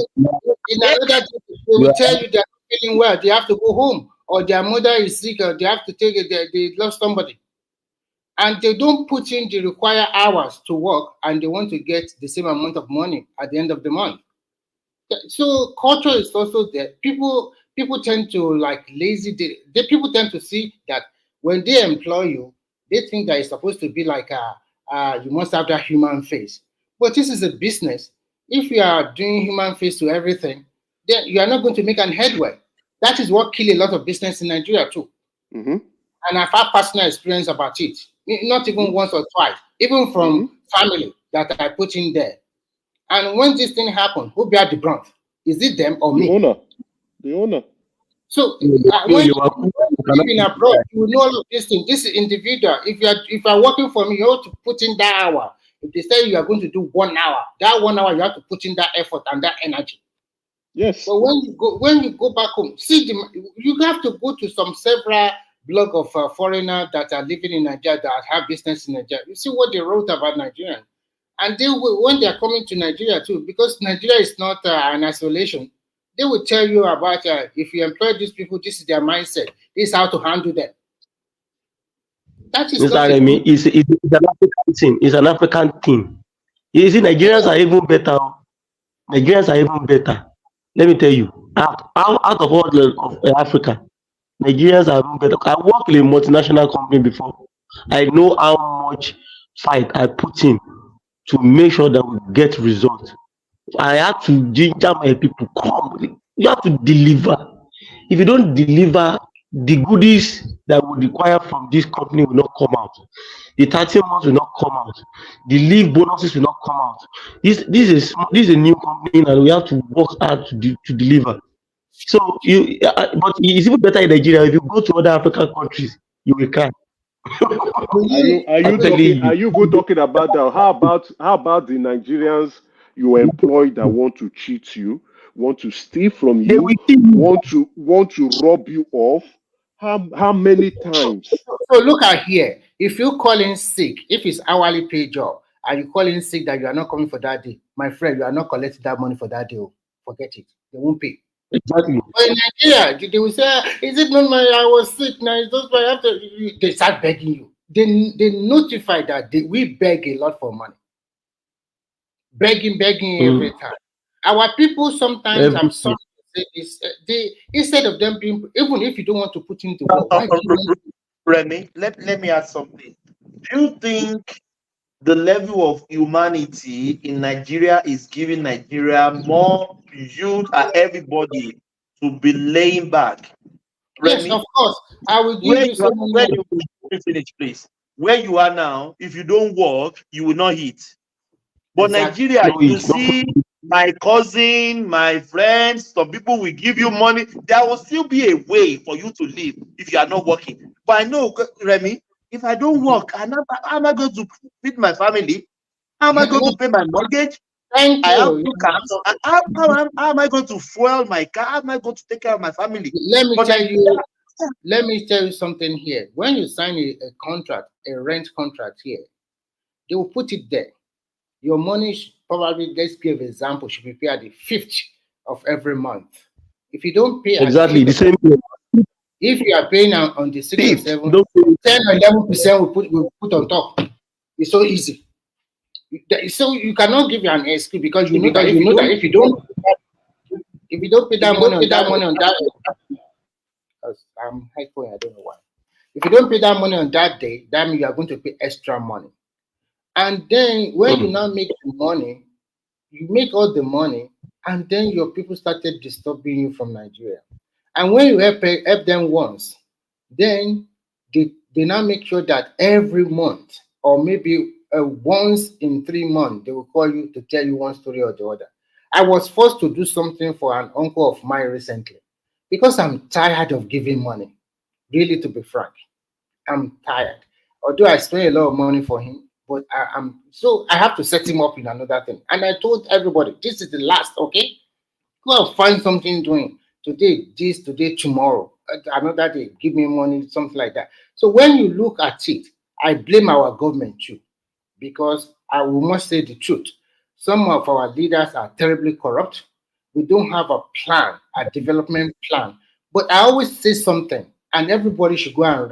they will tell you they're not feeling well. They have to go home, or their mother is sick, or they have to take it. They lost somebody, and they don't put in the required hours to work, and they want to get the same amount of money at the end of the month. So culture is also there. People tend to like lazy. People tend to see that when they employ you, they think that it's supposed to be like you must have that human face. But this is a business. If you are doing human face to everything, then you are not going to make an headway. That is what kills a lot of business in Nigeria too. Mm-hmm. And I've had personal experience about it. Not even once or twice, even from family that I put in there. And when this thing happens, who bear the brunt? Is it them or me? The owner. So when you live in abroad, you know all of these things. This is individual. If you are working for me, you have to put in that hour. If they say you are going to do 1 hour, that 1 hour you have to put in that effort and that energy. Yes. But when you go back home, you have to go to some several blog of foreigners that are living in Nigeria that have business in Nigeria. You see what they wrote about Nigerians. And they will, when they are coming to Nigeria too, because Nigeria is not an isolation, they will tell you about if you employ these people, this is their mindset. This is how to handle them. That is Mr. Remy, it's an African thing. It's an African thing. You see, Nigerians are even better. Nigerians are even better. Let me tell you, out of all of Africa, Nigerians are even better. I worked in a multinational company before. I know how much fight I put in to make sure that we get results. I had to ginger my people. Come, you have to deliver. If you don't deliver, the goodies that we require from this company will not come out. The 13 months will not come out. The leave bonuses will not come out. This is a new company, and we have to work hard to deliver. So but it's even better in Nigeria. If you go to other African countries, you will cry. Are you good talking about that? How about the Nigerians you employ that want to cheat you, want to steal from you, want to rob you off? How many times? So look at here. If you call in sick, if it's hourly paid job, and you call in sick that you are not coming for that day, my friend, you are not collecting that money for that day. Forget it. They won't pay. Exactly. But in Nigeria, they will say, "Is it not my? I was sick now. It's just my after." They start begging you. They notify that we beg a lot for money. Begging every time. Our people sometimes, I'm sorry to say this, they instead of them being, even if you don't want to put into work, Remy, let me ask something. Do you think the level of humanity in Nigeria is giving Nigeria more youth and everybody to be laying back? Remy, yes, of course. I will give you some where you finish, please. Where you are now, if you don't work, you will not eat. But exactly. Nigeria, you see my cousin, my friends, some people will give you money. There will still be a way for you to live if you are not working. But I know, Remy, if I don't work, how am I going to feed my family? How am I going to pay my mortgage? Thank you. I have 2 cars. How am I going to fuel my car? How am I going to take care of my family? Let me tell you. let me tell you something here. When you sign a contract, a rent contract here, they will put it there. Your money probably, let's give an example, should be paid at the 5th of every month. If you don't pay exactly the same. If you are paying on the 6th or 7th, 10 or 11% we put on top. It's so easy. So you cannot give you an excuse because you know that if you don't pay that money on that, I'm hyping, I don't know why. If you don't pay that money on that day, that means you are going to pay extra money. And then when you now make the money, you make all the money, and then your people started disturbing you from Nigeria. And when you help them once, then they now make sure that every month, or maybe once in 3 months, they will call you to tell you one story or the other. I was forced to do something for an uncle of mine recently because I'm tired of giving money. Really, to be frank, I'm tired. Although I spend a lot of money for him, but I have to set him up in another thing. And I told everybody, this is the last, okay? Go and find something doing. Today, this, today, tomorrow, another day, give me money, something like that. So when you look at it, I blame our government too, because we must say the truth. Some of our leaders are terribly corrupt. We don't have a plan, a development plan. But I always say something, and everybody should go and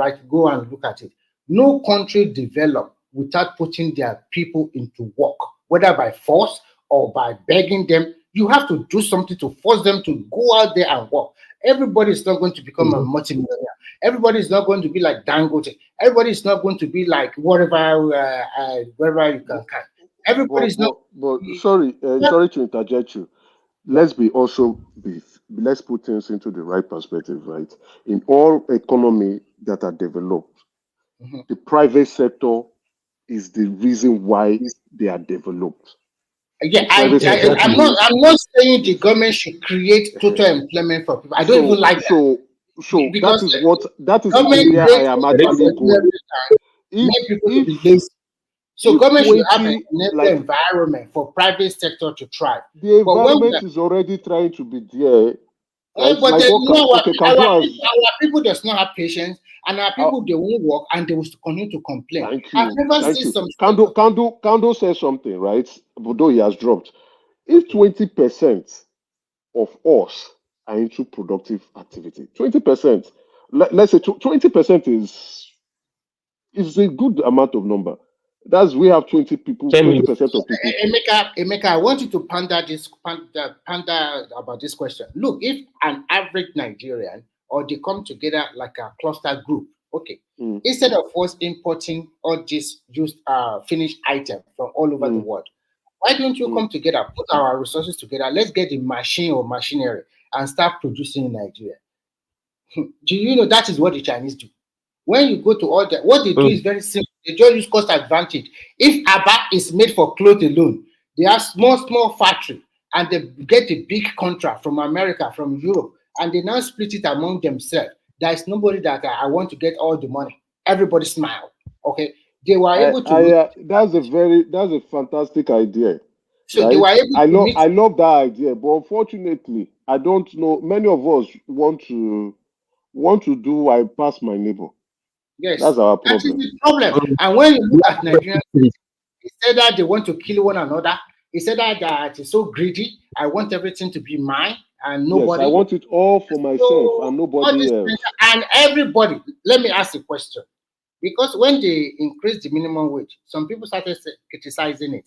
look at it. No country develop without putting their people into work, whether by force or by begging them. You have to do something to force them to go out there and work. Everybody is not going to become a multimillionaire. Everybody is not going to be like Dangote. Everybody is not going to be like whatever, wherever you can. Everybody is not. But sorry to interject you. Let's put things into the right perspective, right? In all economy that are developed, the private sector is the reason why they are developed. Yeah, I'm not saying the government should create total employment for people. I don't even like that. So that is where I am actually going. Make people to be lazy. So government should have an environment for private sector to thrive. The environment is already trying to be there. But like you know what? Our people does not have patience, and our people they won't work, and they will continue to complain. Thank you. I've never seen some. Kando says something, right? Although he has dropped. If 20% of us are into productive activity, 20%, let's say 20% is a good amount of number. We have 20 people, 20% of people. Emeka, I want you to ponder about this question. Look, if an average Nigerian or they come together like a cluster group, okay, instead of us importing all these used finished items from all over the world, why don't you come together, put our resources together, let's get the machine or machinery and start producing in Nigeria? Do you know that is what the Chinese do? When you go to all that, what they do is very simple. They just use cost advantage. If Aba is made for clothes alone, they have small factory and they get a big contract from America, from Europe, and they now split it among themselves. There is nobody that I want to get all the money. Everybody smile. Okay, they were able to. That's a fantastic idea. So right? they were able to. I love that idea, but unfortunately, I don't know. Many of us want to do. I pass my neighbor. Yes, that's our problem. That is the problem. And when you look at Nigerians, he said that they want to kill one another. He said that it's so greedy. I want everything to be mine and nobody. Yes, I want it all for myself and nobody else. And everybody. Let me ask a question. Because when they increased the minimum wage, some people started criticizing it.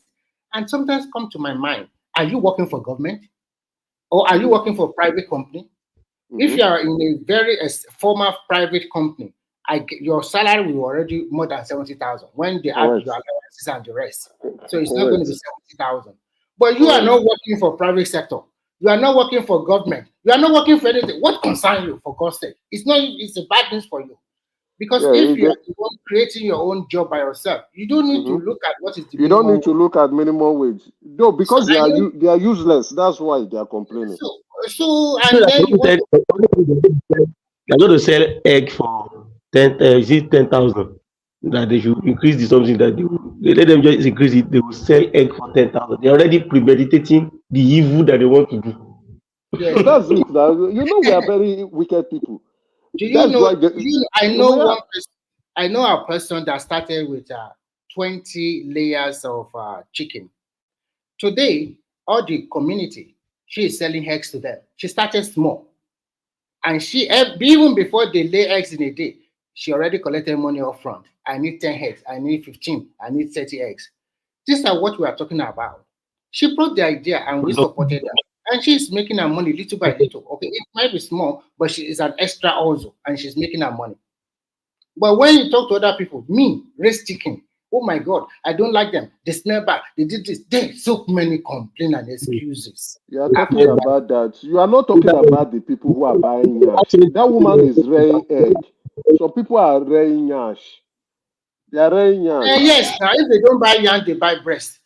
And sometimes come to my mind, are you working for government? Or are you working for a private company? If you are in a very former private company, your salary will already more than 70,000 when they add your allowances and the rest. So it's not going to be 70,000. But you are not working for private sector. You are not working for government. You are not working for anything. What concerns you, for God's sake? It's a bad news for you. Because if you are creating your own job by yourself, you don't need to look at what is the minimum wage. To look at minimum wage. No, because they are useless. That's why they are complaining. They're going to sell egg for 10,000. That they should increase the something that they let them just increase it. They will sell egg for 10,000. They're already premeditating the evil that they want to do. Yes. So that's it. We are very wicked people. Do you That's know? why I know one person. I know a person that started with 20 layers of chicken. Today, all the community, she is selling eggs to them. She started small, and she even before they lay eggs in a day, she already collected money up front. I need 10 eggs. I need 15. I need 30 eggs. These are what we are talking about. She brought the idea, and we supported her. And she's making her money little by little. Okay, it might be small, but she is an extra also, and she's making her money. But when you talk to other people, me, race chicken, oh my God, I don't like them. They smell bad. They did this. There's so many complaints and excuses. You are talking about that. You are not talking about the people who are buying yash. That woman is rearing egg. So people are rearing yash. They are rearing yash. Yes, now if they don't buy yarn, they buy breast.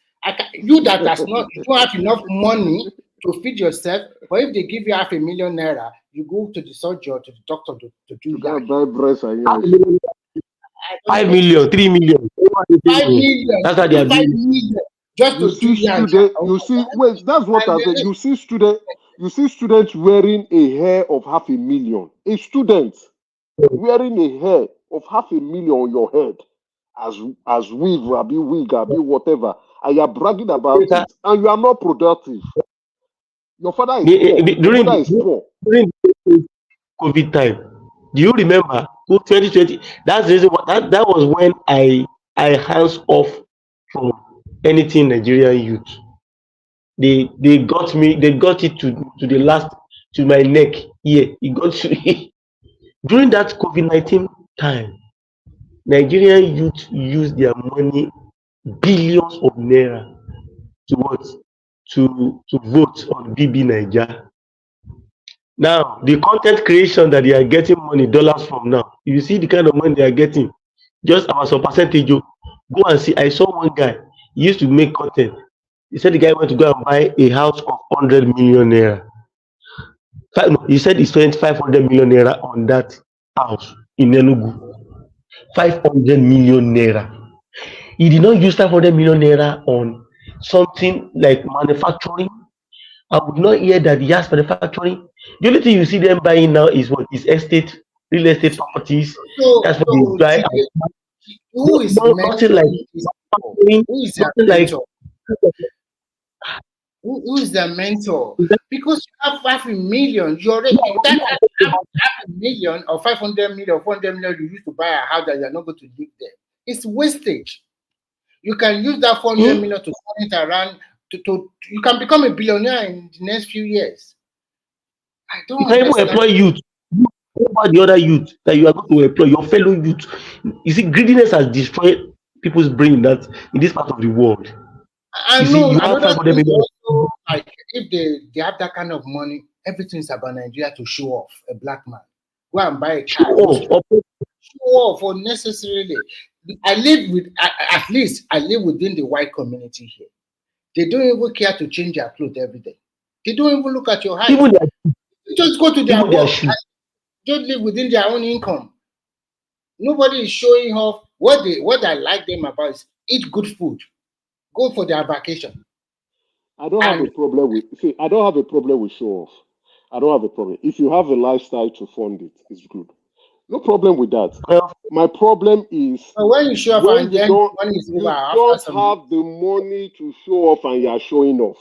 You that does not, you don't have enough money to feed yourself, but if they give you 500,000 naira, you go to the surgeon or to the doctor to do yarn. Buy breast and yash. 5 million, 3 million. 5 million. That's how they are 5 doing. million. Just You to do see yarn. you see, wait, that's what I said. You see students wearing a hair of 500,000. A student wearing a hair of 500,000 on your head as wig, whatever, and you are bragging about it, and you are not productive. Your father is poor. Your mother is poor. During COVID time, do you remember 2020? That's the reason that was when I hands off from anything Nigerian youth. They got me, they got it to the last, to my neck here. It got to during that COVID-19 time, Nigerian youth used their money, billions of naira, to what? To vote on BB Niger. Now, the content creation that they are getting money, dollars from now, you see the kind of money they are getting, just about some percentage. Go and see. I saw one guy, he used to make content. He said the guy went to go and buy a house of 100 million naira. He said he spent 500 million naira on that house in Enugu. 500 million naira. He did not use 500 million naira on something like manufacturing. I would not hear that he has manufacturing. The only thing you see them buying now is what is real estate properties. That's what they buy. Who is Nothing like who is their mentor? Who is their mentor? Because you have 500,000, you already that 500,000 or 500 million or 400 million you used to buy a house that you're not going to live there. It's wastage. You can use that 400 million to turn it around to you can become a billionaire in the next few years. I don't You can even employ youth. What about the other youth that you are going to employ, your fellow youth? You see, greediness has destroyed people's brain in this part of the world. I You know see, you have another 500 thing million. also, like if they have that kind of money, everything is about Nigeria to show off a black man. Go and buy a car. Show off unnecessarily. I live with at least I live within the white community here. They don't even care to change their clothes every day. They don't even look at your height. You just go to their work. Don't live within their own income. Nobody is showing off. What I like them about is eat good food. Go for their vacation. I don't have a problem with show off. I don't have a problem. If you have a lifestyle to fund it, it's good. No problem with that. My problem is when you show off and then money is over, you don't have the money to show off and you are showing off.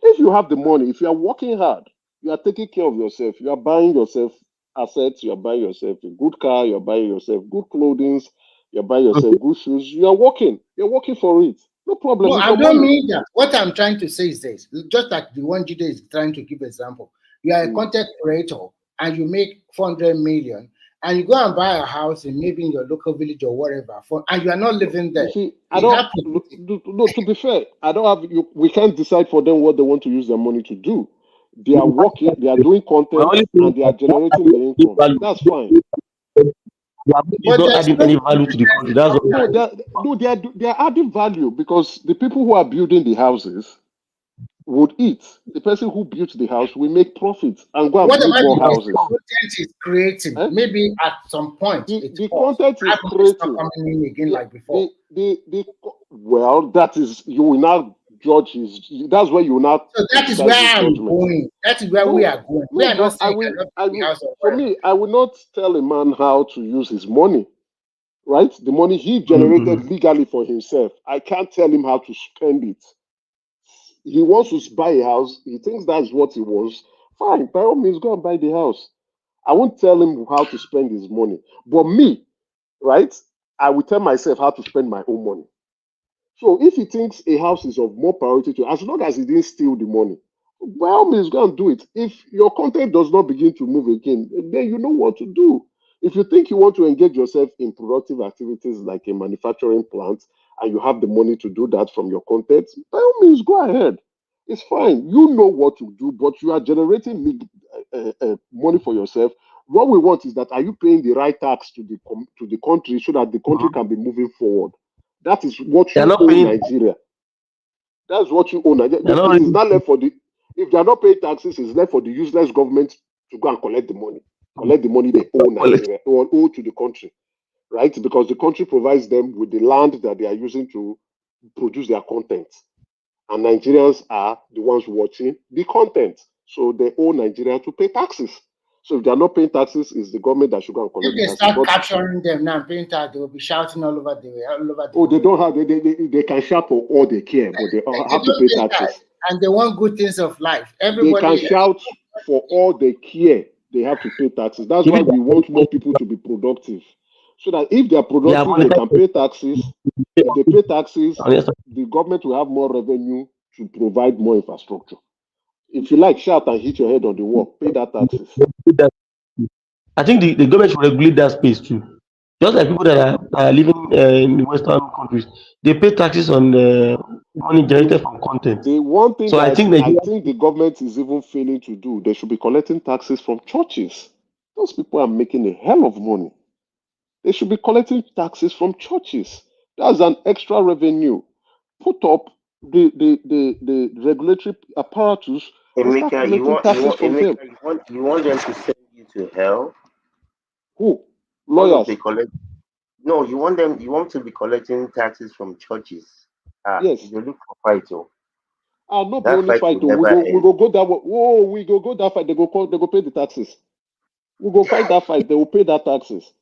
If you have the money, if you are working hard, you are taking care of yourself, you are buying yourself assets, you are buying yourself a good car, you are buying yourself good clothing, you are buying yourself good shoes, you are working for it. No problem. No, I don't mean that. What I'm trying to say is this, just like the one Jide is trying to give example. You are a content creator and you make 400 million and you go and buy a house in maybe in your local village or whatever, and you are not living there. See, to be fair, we can't decide for them what they want to use their money to do. They are working, they are doing content, and they are generating the income. That's fine. But not adding any value to the country. That's what they are adding value because the people who are building the houses would eat. The person who built the house will make profits and go and build more houses. Content is creating. Maybe at some point the content is creating. Coming in again like before. Well, that is, you will now judge his. That's where you not. So that is where I'm going. That is where we are going. We are not saying for me, I will not tell a man how to use his money, right? The money he generated legally for himself. I can't tell him how to spend it. He wants to buy a house. He thinks that's what he wants. Fine, by all means, go and buy the house. I won't tell him how to spend his money. But me, right? I will tell myself how to spend my own money. So if he thinks a house is of more priority to, as long as he didn't steal the money, by all means, go and do it. If your content does not begin to move again, then you know what to do. If you think you want to engage yourself in productive activities like a manufacturing plant, and you have the money to do that from your content, by all means, go ahead. It's fine. You know what to do, but you are generating money for yourself. What we want is that, are you paying the right tax to the country so that the country can be moving forward? That is what you owe Nigeria. That's what you owe Nigeria. It is not left for the. If they are not paying taxes, it's left for the useless government to go and collect the money. Collect the money they owe Nigeria or owe to the country, right? Because the country provides them with the land that they are using to produce their content. And Nigerians are the ones watching the content. So they owe Nigeria to pay taxes. So if they are not paying taxes, it's the government that should go and collect the taxes. If they start capturing them now, paying tax, they will be shouting all over the Oh, they don't have, they can shout for all they care, but they have to pay taxes. And they want good things of life. Everybody they can shout for all they care. They have to pay taxes. That's why we want more people to be productive. So that if they are productive, they can pay taxes. If they pay taxes, the government will have more revenue to provide more infrastructure. If you like, shout and hit your head on the wall, pay that taxes. I think the government should regulate that space too. Just like people that are living in Western countries, they pay taxes on the money generated from content. The one thing so I think the government is even failing to do, they should be collecting taxes from churches. Those people are making a hell of money. They should be collecting taxes from churches. That's an extra revenue. Put up the regulatory apparatus. Emeka, you want them to send you to hell? Who? Lawyers. No, you want to be collecting taxes from churches. Yes. You look for fight, oh. Not the only fight. We go that way. Whoa, we go that fight. They go pay the taxes. We go fight that fight. They will pay that taxes.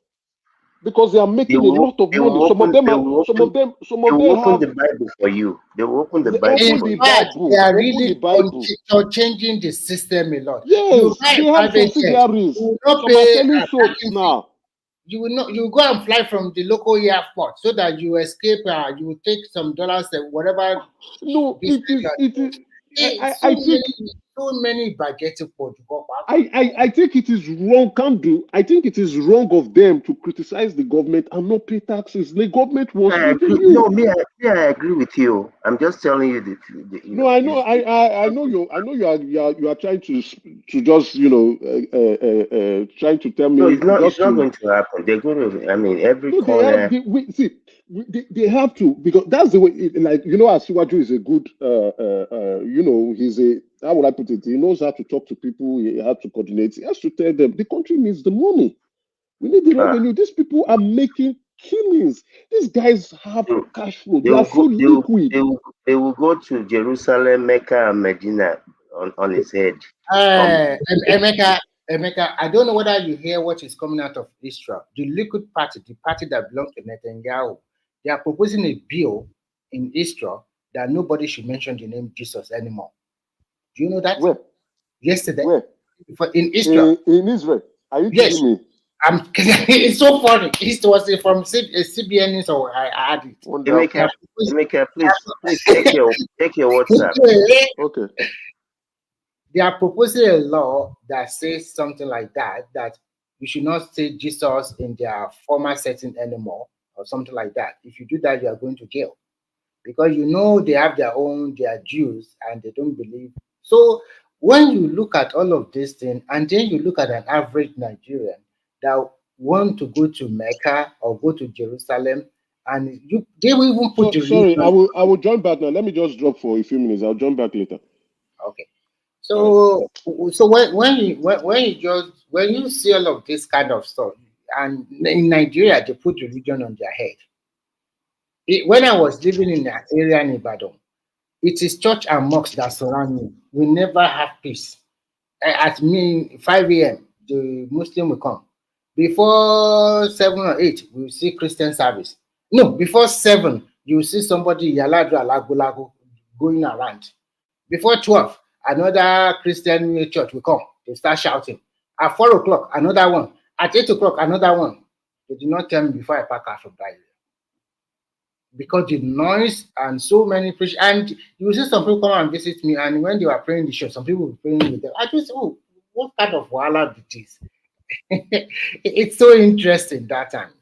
Because they are making a lot of money. Some of them will open the Bible for you. They will open the Bible for you. They are really changing the system a lot. Yes, they have subsidiaries. You will not pay now. You will not. You go and fly from the local airport so that you escape. You will take some dollars and whatever. No, it is. I think so many budgeted for to go back. I think it is wrong. I think it is wrong of them to criticize the government and not pay taxes. The government was revenue. No, I agree with you. I'm just telling you that. No, I know. I know you. I know you are trying to just trying to tell me. No, it's not going to happen. They're going to. I mean, every corner. They have to, because that's the way. Asiwaju is a good. He's a. How would I put it? He knows how to talk to people. He has to coordinate. He has to tell them the country needs the money. We need the revenue. These people are making killings. These guys have cash flow. They are so liquid. They will go to Jerusalem, Mecca, and Medina on his head. Emeka, I don't know whether you hear what is coming out of Israel. The Likud party, the party that belongs to Netanyahu, they are proposing a bill in Israel that nobody should mention the name Jesus anymore. Do you know that? Where? Yesterday. Where? In Israel. In Israel. Are you kidding me? It's so funny. It was from CBN, so I had it. Emeka, please check your WhatsApp. Okay. They are proposing a law that says something like that you should not say Jesus in their former setting anymore, or something like that. If you do that, you are going to jail. Because they have they are Jews, and they don't believe. So when you look at all of this thing, and then you look at an average Nigerian that want to go to Mecca or go to Jerusalem, and they will even put sorry, I will join back now. Let me just drop for a few minutes. I'll join back later. Okay. So when you see all of this kind of stuff, and in Nigeria they put religion on their head. When I was living in that area in Ibadan, it is church and mosques that surround you. We never have peace. At 5 a.m., the Muslim will come. Before 7 or 8, we will see Christian service. No, before 7, you will see somebody Yaladra going around. Before 12, another Christian church will come. They start shouting. At 4 o'clock, another one. At 8 o'clock, another one. They did not tell me before I pack out from Bible. Because the noise and so many preach, and you see some people come and visit me, and when they were praying the show, some people were praying with them. I just, oh, what kind of wala it is? It's so interesting that time.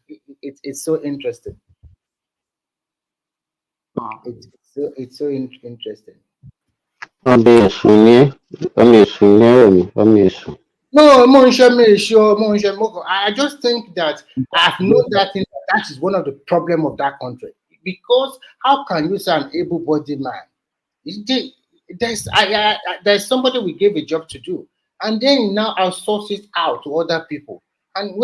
It's so interesting. It's so interesting. No, I just think that I've known that is one of the problem of that country. Because how can you say an able-bodied man? There's somebody we gave a job to do, and then now outsource it out to other people. And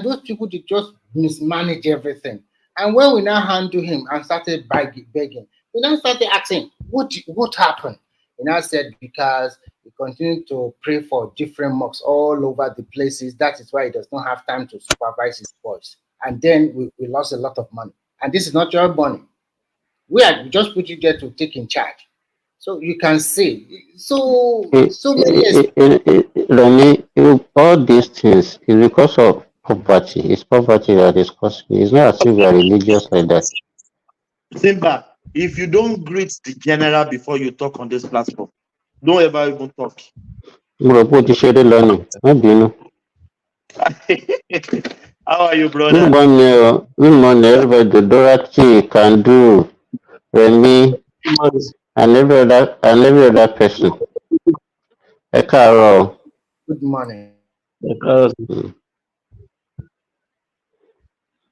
those people they just mismanage everything. And when we now handle him and started begging, we now started asking, what happened? And I said, because we continue to pray for different mosques all over the places. That is why he does not have time to supervise his boys. And then we lost a lot of money. And this is not your money. We just put you there to take in charge. So you can see. So many. Rami, all these things is because of poverty. It's poverty that is causing. It's not as if we are religious like that. Simba, if you don't greet the general before you talk on this platform, don't ever even talk. How are you, brother? Good morning, everybody. Dorothy, can do, Remy, and every other person. Good morning.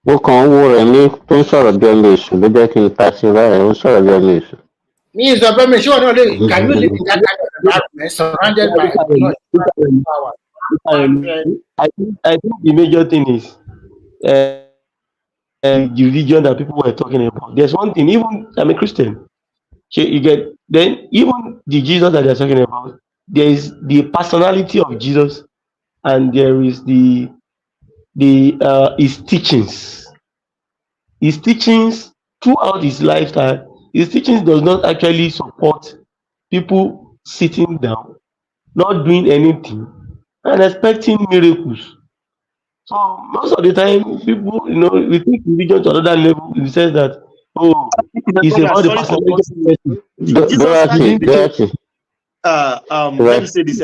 Mo kàn ń wo Rẹ̀mí tó ń sọ̀rọ̀ bí ọmọ èṣù ló jẹ́ kí n ta sí báyìí, ó ń sọ̀rọ̀ bí ọmọ èṣù. Me is a very sure no, can you live in that kind of environment surrounded by power? I think the major thing is the religion that people were talking about. There's one thing, even I'm a Christian. So you get then even the Jesus that they're talking about, there is the personality of Jesus, and there is his teachings. His teachings throughout his lifetime, his teachings does not actually support people sitting down, not doing anything, and expecting miracles. So most of the time, people, we take religion to another level in the sense that, it's about the personality of Let me say this.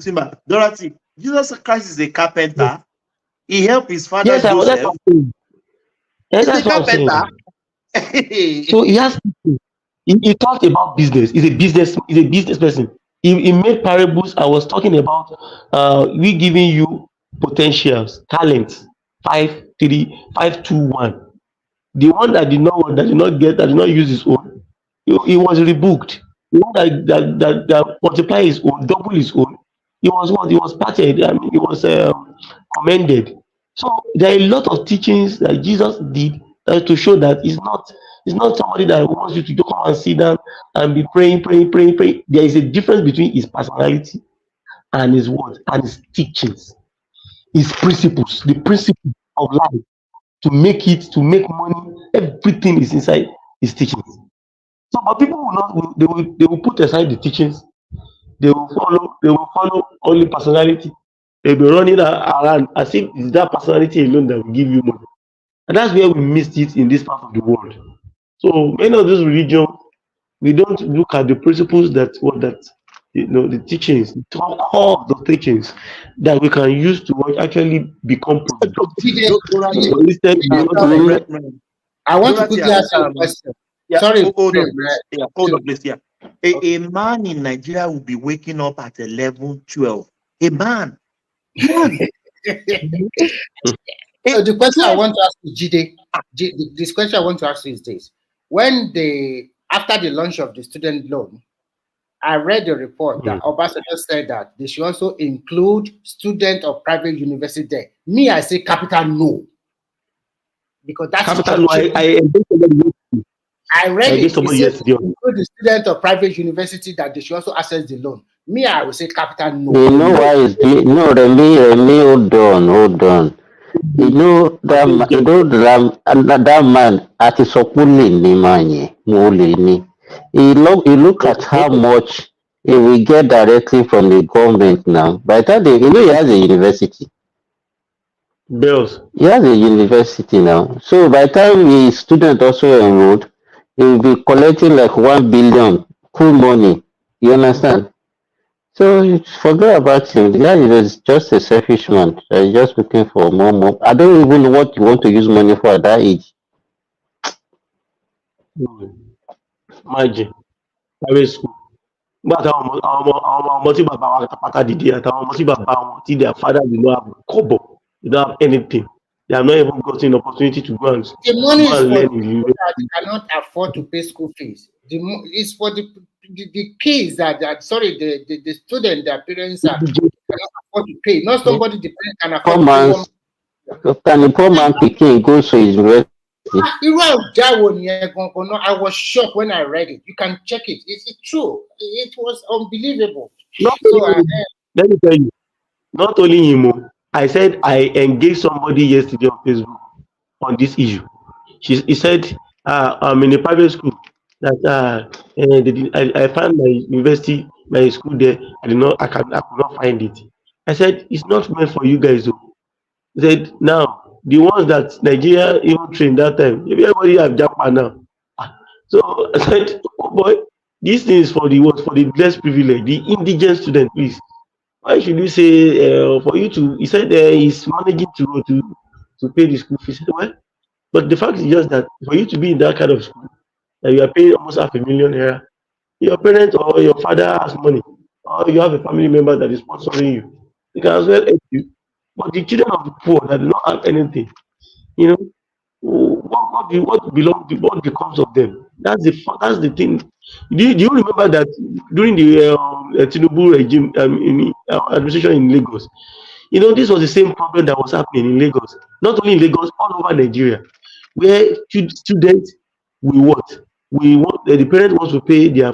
Simba, Dorothy, Jesus Christ is a carpenter. He helped his father Joseph. He's a carpenter. So he has. He talked about business. He's a business person. He made parables. I was talking about we giving you potentials, talents, 5, 3, 5, 2, 1. The one that did not use his own, he was rebuked. The one that multiply his own, double his own, he was parted. I mean, he was commended. So there are a lot of teachings that Jesus did to show that it's not somebody that wants you to come and sit down and be praying. There is a difference between his personality and his words and his teachings, his principles, the principle of life. To make money, everything is inside his teachings. So, but people will not. They will put aside the teachings. They will follow only personality. They'll be running around as if it's that personality alone that will give you money. And that's where we missed it in this part of the world. So many of those religions, we don't look at the principles the teachings, the core of the teachings that we can use to actually become productive. I want to quickly ask you a question. Sorry, hold on, please. Yeah. A man in Nigeria will be waking up at 11, 12. A man. So the question I want to ask you, Jide, this question I want to ask you is this. After the launch of the student loan, I read the report that Obasanjo said that they should also include students of private university there. Me, I say capital no. Because that's capital no. I read it. It somebody says yesterday. include the student of private university that they should also access the loan. Me, I will say capital no. You know why is the no Remy, hold on. You know that that man at his ni manye ni. He look at how much he will get directly from the government now. By the time he has a university. Bills. He has a university now. So by the time his student also enrolled, he will be collecting like 1 billion cool money. You understand? So forget about him. The guy is just a selfish man. He's just looking for more. I don't even know what you want to use money for at that age. Imagine private school. But ọmọ tí bàbá wa pátá dìde àtàwọn ọmọ tí bàbá wọn tí their father did not have kobo, they don't have anything. They have not even gotten an opportunity to go and the money is for learn the people that cannot afford to pay school fees. It's for the kids that sorry, the student, their parents cannot afford to pay. Not somebody the parent can afford to pay. Can the poor man picking go to his university? I was shocked when I read it. You can check it. It's true. It was unbelievable. Let me tell you, not only him. I said I engaged somebody yesterday on Facebook on this issue. He said, I'm in a private school that I found my university, my school there. I could not find it. I said, it's not meant for you guys though. He said, now the ones that Nigeria even trained that time, everybody have Japan now. So I said, oh boy, this thing is for the ones for the less privileged, the indigent student, please. Why should you say for you to? He said he's managing to pay the school fees. Well, but the fact is just that for you to be in that kind of school, that you are paying almost $500,000 here, your parent or your father has money, or you have a family member that is sponsoring you, they can as well help you. But the children of the poor that do not have anything, you know, what becomes of them? That's the thing. Do you remember that during the Tinubu regime administration in Lagos, you know, this was the same problem that was happening in Lagos, not only in Lagos, all over Nigeria, where students the parents want to pay their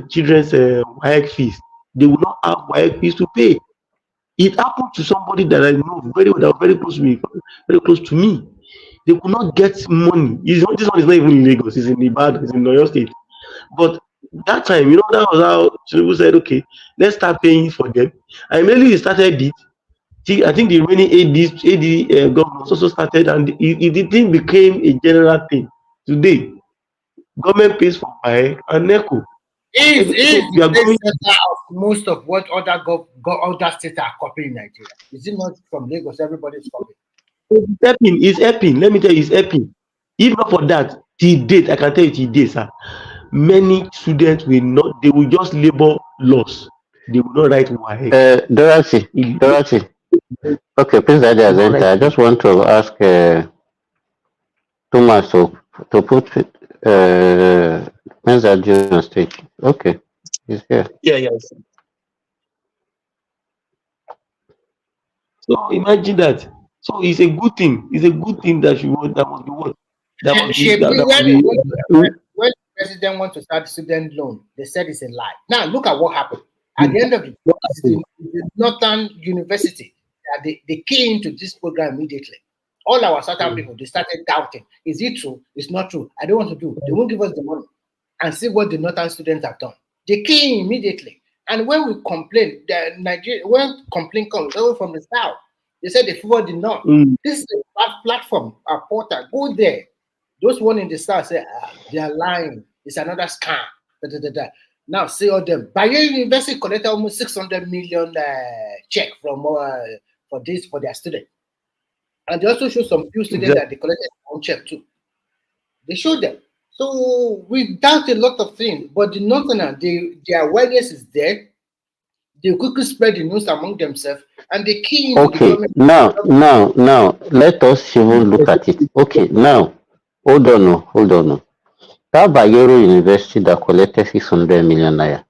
children's WAEC fees. They will not have WAEC fees to pay. It happened to somebody that I know very well, that was very close to me. They could not get money. This one is not even in Lagos, it's in Ibadan, it's in Oyo State. But that time, you know, that was how Tinubu said, okay, let's start paying for them. And immediately he started it. I think the remaining AD governments also started, and the thing became a general thing. Today, government pays for WAEC and NECO. Is the center of most of what other states are copying in Nigeria? Is it not from Lagos? Everybody is copying. It's helping. Let me tell you, it's helping. If not for that, till date, I can tell you till date, sir. Many students they will just labor loss. They will not write WAEC. Dorothy. Okay, please, I just want to ask Thomas to put Menzadji on stage. Okay, he's here. Yeah. So imagine that. So it's a good thing. It's a good thing that must be what? When the president wants to start student loan, they said it's a lie. Now look at what happened. At the end of it, the Northern University, they came into this program immediately. All our Southern people, they started doubting. Is it true? It's not true. I don't want to do. They won't give us the money. And see what the Northern students have done. They came immediately. And when we complain, when complaint comes from the South, they said they forward the North. This is a platform, a portal. Go there. Those one in the South say, they are lying. It's another scam. Now, see all them. Bayero University collected almost 600 million check from for their students. And they also show some few students that they collected on check too. They showed them. So we doubt a lot of things, but the Northerners, their awareness is there. They quickly spread the news among themselves, and they key into the government. Now, let us even look at it. Okay, now, hold on. That Bayero University that collected 600 million naira.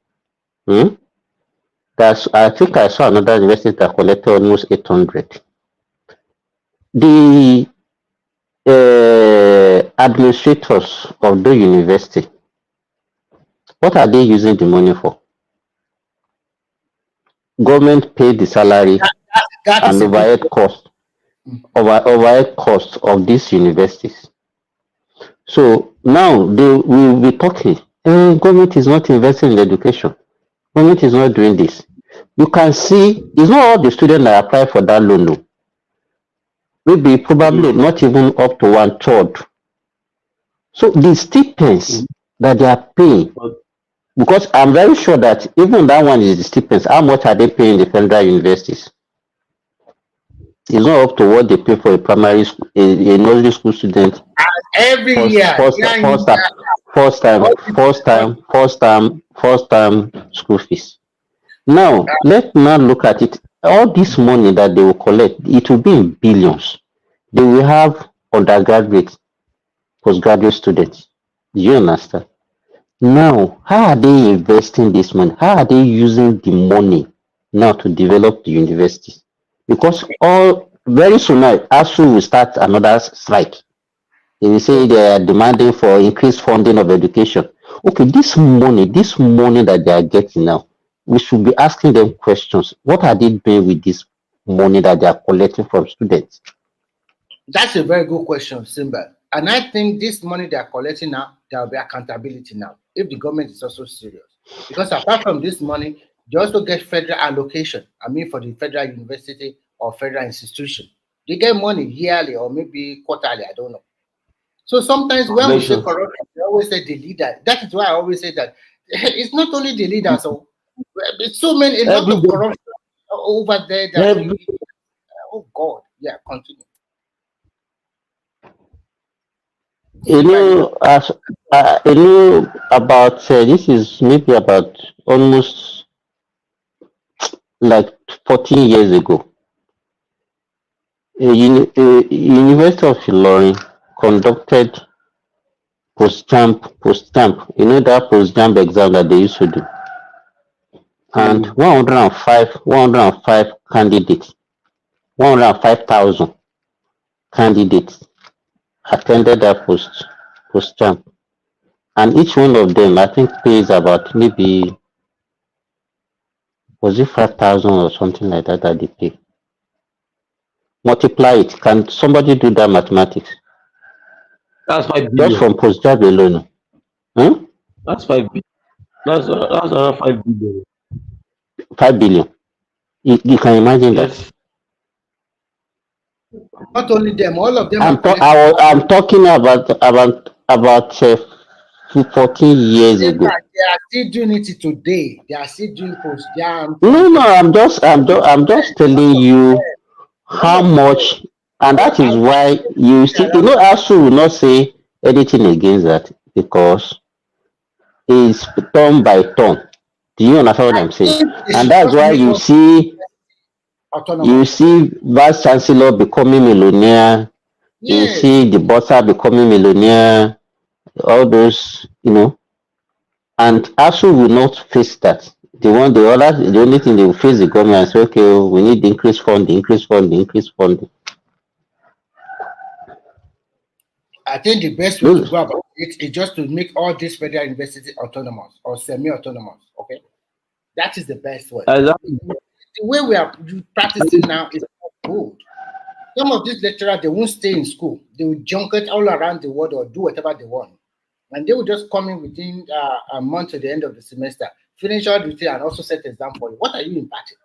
I think I saw another university that collected almost 800. The administrators of the university, what are they using the money for? Government pay the salary That is and a good overhead cost of these universities. So now they will be talking, government is not investing in education. Government is not doing this. You can see it's not all the students that apply for that loan. No. Maybe probably not even up to 1/3. So the stipends that they are paying, because I'm very sure that even that one is the stipends, how much are they paying the federal universities? It's not up to what they pay for a primary school, a nursery school student. every First, year. first, Yeah, first, time, first time school fees. Now, let's now look at it. All this money that they will collect, it will be in billions. They will have undergraduate, postgraduate students. Do you understand? Now, how are they investing this money? How are they using the money now to develop the universities? Because all very soon now, ASU will start another strike. They will say they are demanding for increased funding of education. Okay, this money that they are getting now, we should be asking them questions. What are they doing with this money that they are collecting from students? That's a very good question, Simba. And I think this money they are collecting now, there will be accountability now, if the government is also serious. Because apart from this money, they also get federal allocation. I mean, for the federal university or federal institution. They get money yearly or maybe quarterly, I don't know. So sometimes when we say corruption, we always say the leader. That is why I always say that it's not only the leader. So it's so many, a lot of corruption over there that oh God, yeah, continue. About this is maybe about almost like 14 years ago. University of Ilorin conducted post-stamp. You know that post-stamp exam that they used to do. And 105 candidates, 105,000 candidates attended that post-stamp. And each one of them, I think, pays about maybe, was it 5,000 or something like that they pay? Multiply it. Can somebody do that mathematics? That's 5 billion. Just from post-grad alone. Hmm? That's 5 billion. That's around 5 billion. 5 billion. You can imagine that. Not only them, all of them. I'm talking about 14 years ago. They are still doing it today. They are still doing post-jam. No, I'm just telling you how much, and that is why you see, ASU will not say anything against that because it's turn by turn. Do you understand what I'm saying? And that's why you see vice chancellor becoming millionaire. You see the bursar becoming millionaire. All those, and ASU will not face that. The only thing they will face the government and say, okay, we need increased funding. I think the best way to go about it is just to make all these federal universities autonomous or semi-autonomous. Okay, that is the best way. Exactly. The way we are practicing now is not good. Some of these lecturers, they won't stay in school. They will junket all around the world or do whatever they want. And they will just come in within a month to the end of the semester, finish all the thing and also set exam for you. What are you imparting?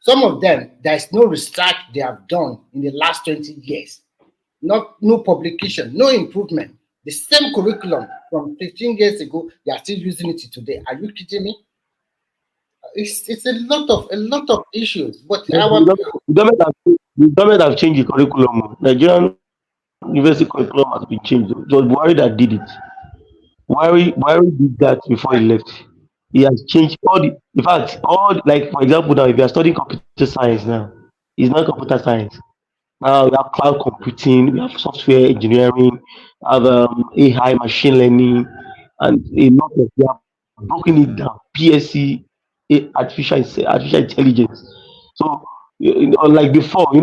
Some of them, there's no research they have done in the last 20 years. No publication, no improvement. The same curriculum from 15 years ago, they are still using it today. Are you kidding me? It's a lot of issues. But the government have changed the curriculum. Nigerian university curriculum has been changed. It was Buhari that did it. Buhari did that before he left. He has changed like for example now, if you are studying computer science now, it's not computer science. Now we have cloud computing, we have software engineering, we have AI, machine learning, and a lot of we have broken it down. PSC, artificial intelligence. So unlike before, they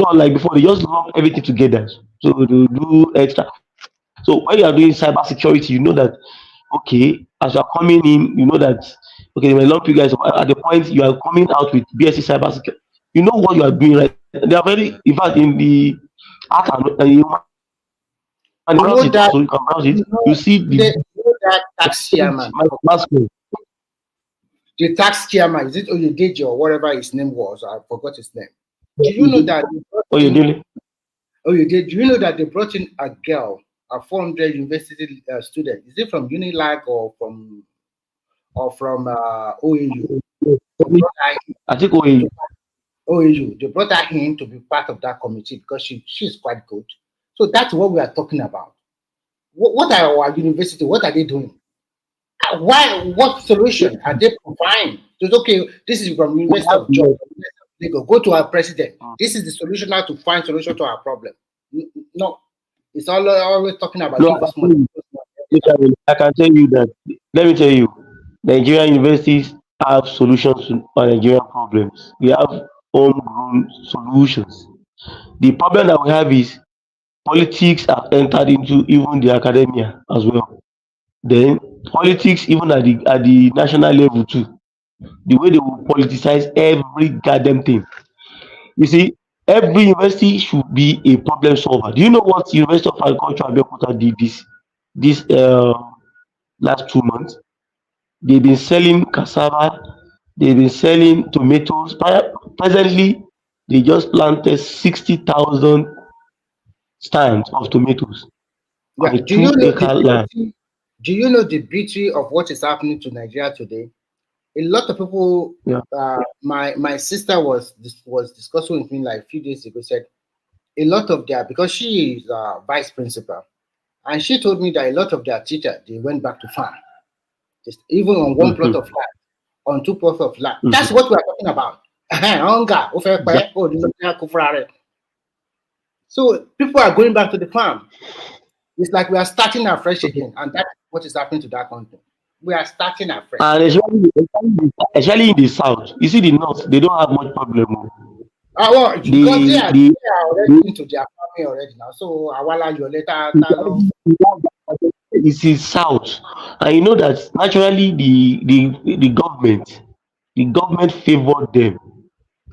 just lump everything together. So they do extra. So when you are doing cyber security, you know that okay, as you are coming in, you know that okay, my long you guys at the point you are coming out with BSc cyber security, you know what you are doing, right? They are very, in fact, in the art and human You know it, that so you can browse it. You see you know that tax chairman, the tax chairman, is it Oyedeji or whatever his name was? I forgot his name. Do you know that they brought in, Oyedele? Do you know that they brought in a girl, a 400 university student? Is it from Unilag or from OAU? I think OAU. OAU. They brought her in to be part of that committee because she's quite good. So that's what we are talking about. What are our university? What are they doing? Why? What solution are they providing? It's okay. This is from University of Georgia. They go to our president. This is the solution now to find solution to our problem. No, it's always talking about No, I can tell you that. Let me tell you, Nigerian universities have solutions to Nigerian problems. We have homegrown solutions. The problem that we have is politics have entered into even the academia as well. Then politics, even at the national level too, the way they will politicize every goddamn thing. You see, every university should be a problem solver. Do you know what University of Agriculture Abeokuta did this last 2 months? They've been selling cassava, they've been selling tomatoes. Presently, they just planted 60,000 stands of tomatoes on a Do you know 2-acre land. do you know the beauty of what is happening to Nigeria today? A lot of people, my sister was discussing with me like a few days ago, said a lot of their, because she is vice principal, and she told me that a lot of their teachers, they went back to farm, just even on one plot of land, on 2 plots of land. That's what we are talking about. So people are going back to the farm. It's like we are starting afresh again, and that's what is happening to that country. We are starting afresh. And especially in the south, you see the north, they don't have much problem. Well, because they are already into their farming already now. So Awala, your letter, it is south, and you know that naturally the government favored them.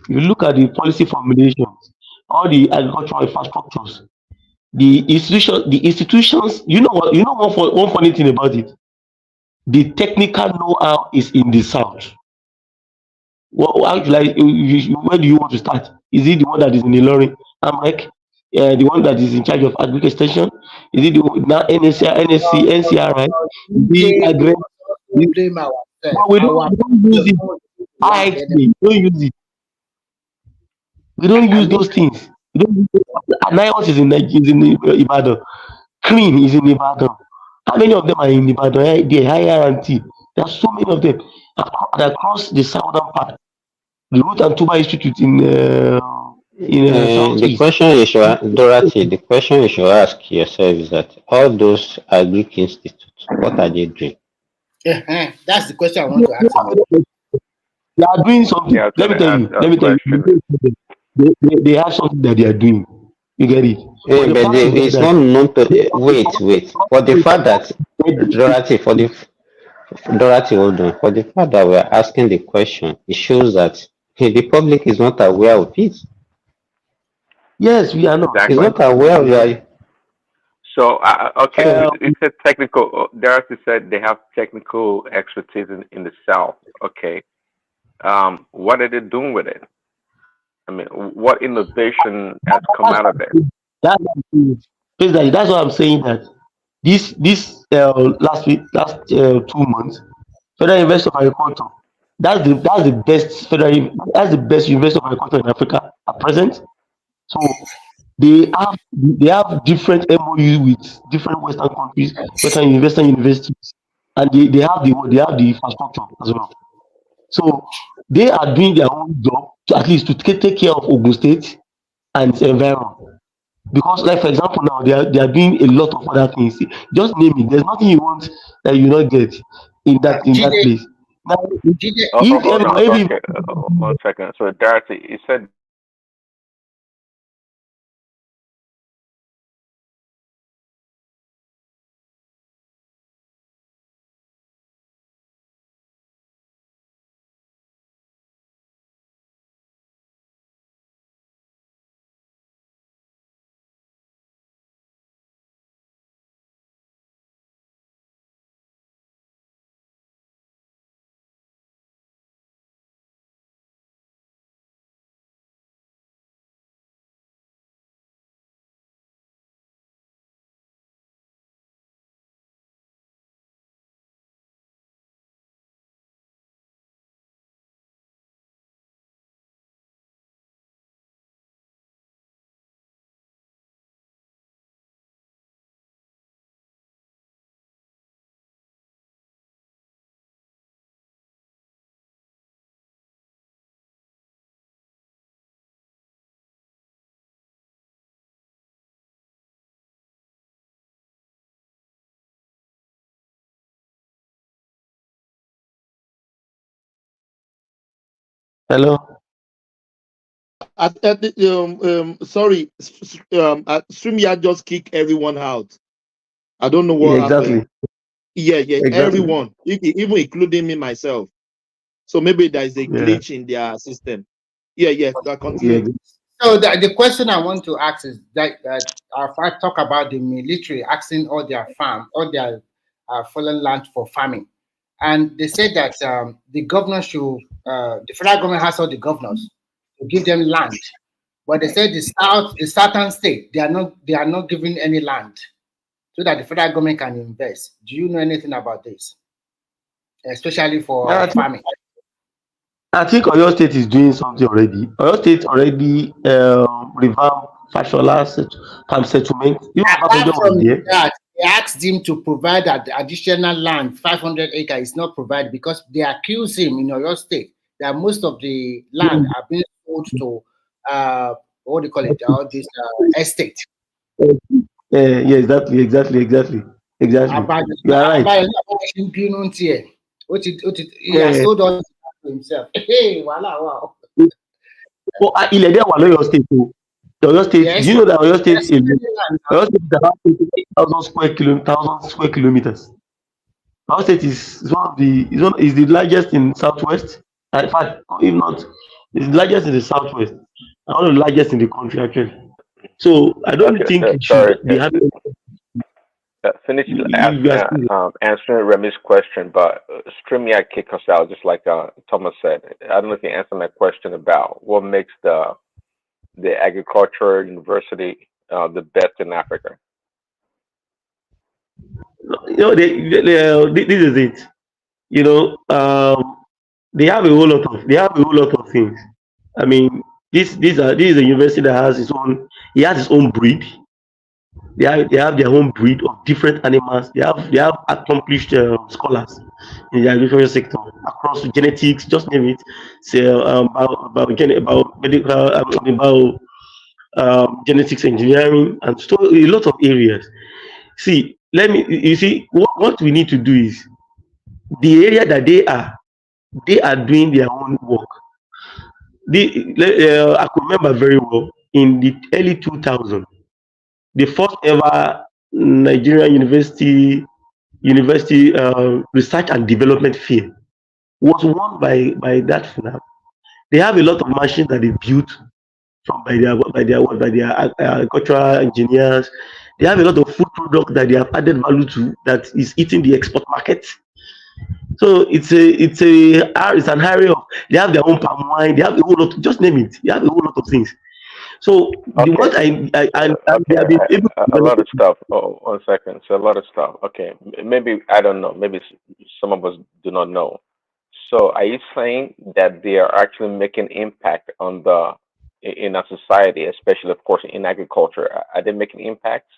You look at the policy formulations, all the agricultural infrastructures, the institutions. You know what? You know one funny thing about it. The technical know-how is in the south. Where do you want to start? Is it the one that is in Ilorin, Amrek, the one that is in charge of agriculture extension? Is it the one now NCRI? blame ourselves. But we don't use it. We don't use it. We don't use those things. We don't use NIOS is in Ibadan. Clean is in Ibadan. How many of them are in Ibadan? The higher T. There are so many of them across the southern part. The Root and Tuber Institute in The question you should, Dorothy, the question you should ask yourself is that all those agric institutes, what are they doing? That's the question I want to ask you. They are doing something. Let me tell you. They have something that they are doing. You get it? Yeah, but it's not known to wait. For the fact that Dorothy, hold on. For the fact that we're asking the question, it shows that the public is not aware of it. Yes, we are not. It's not aware of it. So, okay, it's a technical. Darcy said they have technical expertise in the South. Okay, what are they doing with it? I mean, what innovation has come out of it? That's what I'm saying. That this last 2 months, Federal University of Agriculture, that's the best University of Agriculture in Africa at present. So they have different MOU with different Western countries, Western universities, and they have the infrastructure as well. So they are doing their own job at least to take care of Ogun State and its environment. Because, like for example, now they are doing a lot of other things. Just name it. There's nothing you want that you not get in that place. Now, Hold on. Okay, 1 second. So, Darcy, you said Hello. Sorry, StreamYard just kicked everyone out. I don't know Yeah, what happened. exactly. Yeah, Exactly. everyone, even including me myself. So maybe there is a Yeah. glitch in their system. Yeah, continue. Yeah. So the question I want to ask is that if I talk about the military asking all their fallen land for farming, and they said that the governor should, the federal government has all the governors to give them land, but they said the southern state they are not giving any land so that the federal government can invest. Do you know anything about this, especially for Yeah, farming? I think Oyo State is doing something already. Oyo State already revamped Fashola farm settlement. Even Apart Obasanjo was from there. that, they asked him to provide additional land, 500 acres is not provided because they accuse him in Oyo State that most of the land are being sold to, what do you call it, all this estate. Yeah, exactly. You are right. He has sold all to himself. Hey, wow. Oh, ilẹ̀ dẹ̀ wà lọ́yọ̀ state o. Oyo State, do Yes, you know that Oyo State yes, alone, Oyo State is about 28,000 square kilometers. Oyo State is one of the is the largest in southwest. In fact, if not, it's the largest in the southwest and one of the largest in the country actually. So I don't think it should Sorry. be having. Finish You are still, answering Remy's question, but StreamYard kicked us out, just like Thomas said. I don't know if you answered my question about what makes the agriculture university the best in Africa. this is it. You know, they have a whole lot of things. I mean, this is a university that has its own. It has its own breed. They have their own breed of different animals. They have accomplished scholars in the agricultural sector across genetics, just name it. So about medical, about genetics engineering, and so a lot of areas. See, you see what we need to do is the area that they are doing their own work. I could remember very well in the early 2000s, the first ever Nigerian university research and development fair was won by that FNAP. They have a lot of machines that they built from by their agricultural engineers. They have a lot of food products that they have added value to that is eating the export market. So it's an area of, they have their own palm wine, they have a whole lot, just name it. They have a whole lot of things. So the what I they have been able to A lot develop. of stuff. Oh, 1 second. So a lot of stuff. Okay, maybe I don't know. Maybe some of us do not know. So are you saying that they are actually making impact on in our society, especially of course in agriculture? Are they making impacts?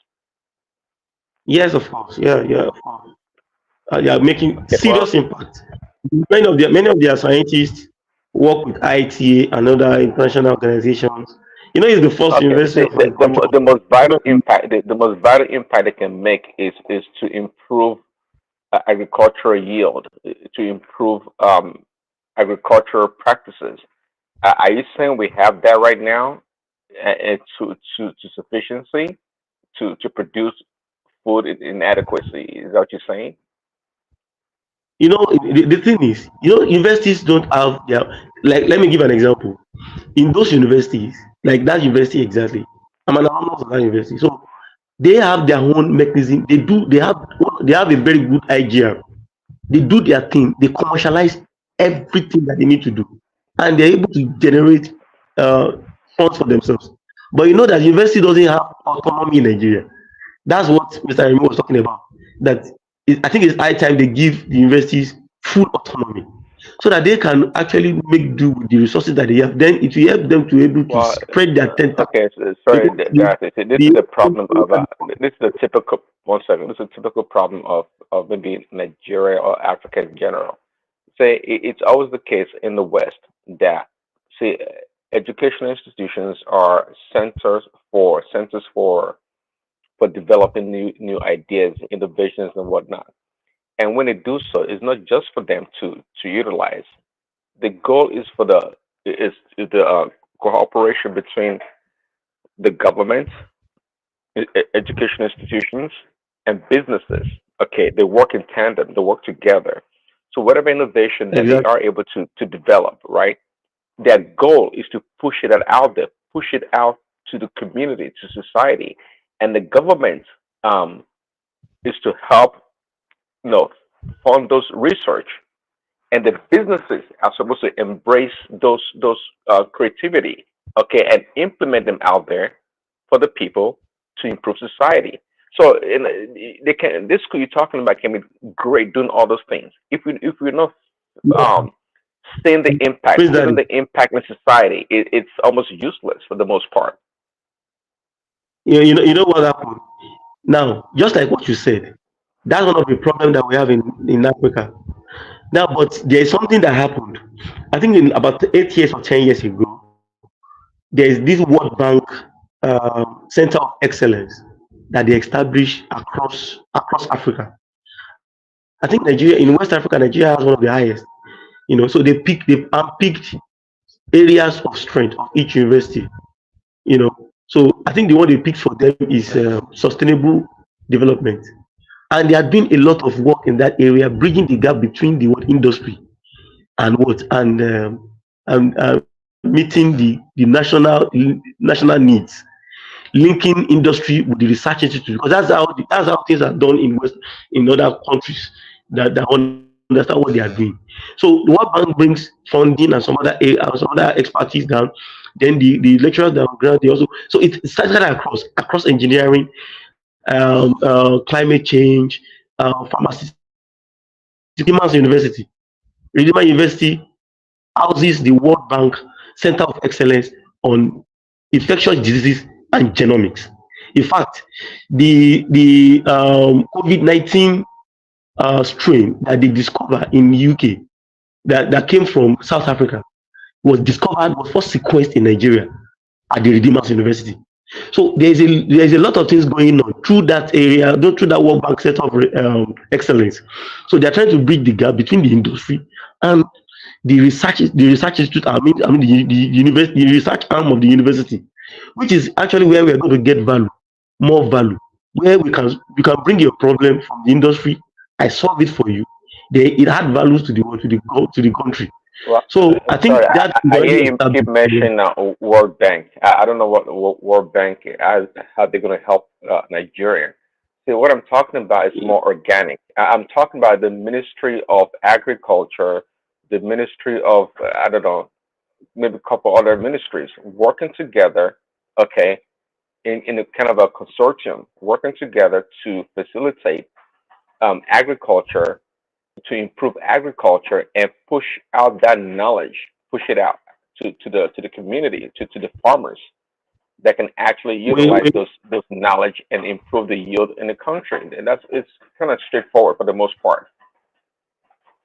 Yes, of course. Yeah, of course. They are making Okay, well, serious impact. Many of their scientists work with ITA and other international organizations. You know, it's the first okay. university of agriculture. The most vital impact, the most vital impact they can make is to improve agricultural yield, to improve agricultural practices. Are you saying we have that right now, to sufficiency to produce food in adequacy? Is that what you're saying? You know, the thing is, you know, universities don't have their, like, let me give an example. In those universities, like that university exactly, I'm an alumnus of that university. So they have their own mechanism. They have a very good IGR. They do their thing, they commercialize everything that they need to do, and they're able to generate uh, funds for themselves. But you know that university doesn't have autonomy in Nigeria. That's what Mr. Remo was talking about. That I think it's high time they give the universities full autonomy so that they can actually make do with the resources that they have. Then it will help them to able to Well, spread their tentacles. okay. Sorry, guys. This is the problem of this is the typical. 1 second. This is a typical problem of maybe Nigeria or Africa in general. Say it's always the case in the West that see educational institutions are centers for developing new ideas, innovations, and whatnot. And when they do so, it's not just for them to utilize. The goal is for is the cooperation between the government, education institutions, and businesses. Okay, they work in tandem, they work together. So whatever innovation that they Exactly. are able to develop, right? Their goal is to push it out there, push it out to the community, to society, and the government um, is to help, you know, fund those research, and the businesses are supposed to embrace those creativity, okay, and implement them out there for the people to improve society. So they can this school you're talking about can be great doing all those things. If we're not Yeah. um, seeing the impact, Praise feeling Daddy. the impact in society, it's almost useless for the most part. You know what happened? Now, just like what you said, that's one of the problems that we have in Africa. Now, but there is something that happened. I think in about 8 years or 10 years ago, there is this World Bank Center of Excellence that they established across Africa. I think Nigeria in West Africa, Nigeria has one of the highest. So they picked areas of strength of each university. So I think the one they picked for them is sustainable development, and they are doing a lot of work in that area, bridging the gap between the what industry and what and meeting the national needs, linking industry with the research institute, because that's how things are done in other countries that understand what they are doing. So the World Bank brings funding and some other expertise down. Then the lecturers that grant, they also, so it's started across engineering, climate change, pharmaceutical, Redeemer University houses the World Bank Center of Excellence on infectious diseases and genomics. In fact, the COVID-19 strain that they discovered in UK, that came from South Africa, was first sequenced in Nigeria at the Redeemers University. So there's a lot of things going on through that area, through that World Bank Center of Excellence. So they're trying to bridge the gap between the industry and the research institute. I mean the research arm of the university, which is actually where we are going to get more value, where you can bring your problem from the industry, I solve it for you. It add values to the country. Well, So I think sorry, that is I hear already you keep established. mentioning World Bank. I don't know what World Bank, how they're going to help Nigeria. See, what I'm talking about is more organic. I'm talking about the Ministry of Agriculture, the Ministry of, I don't know, maybe a couple other ministries working together, okay, in a kind of a consortium, working together to facilitate agriculture, to improve agriculture and push out that knowledge, push it out to the community, to the farmers that can actually we, utilize we, those knowledge and improve the yield in the country. And it's kind of straightforward for the most part.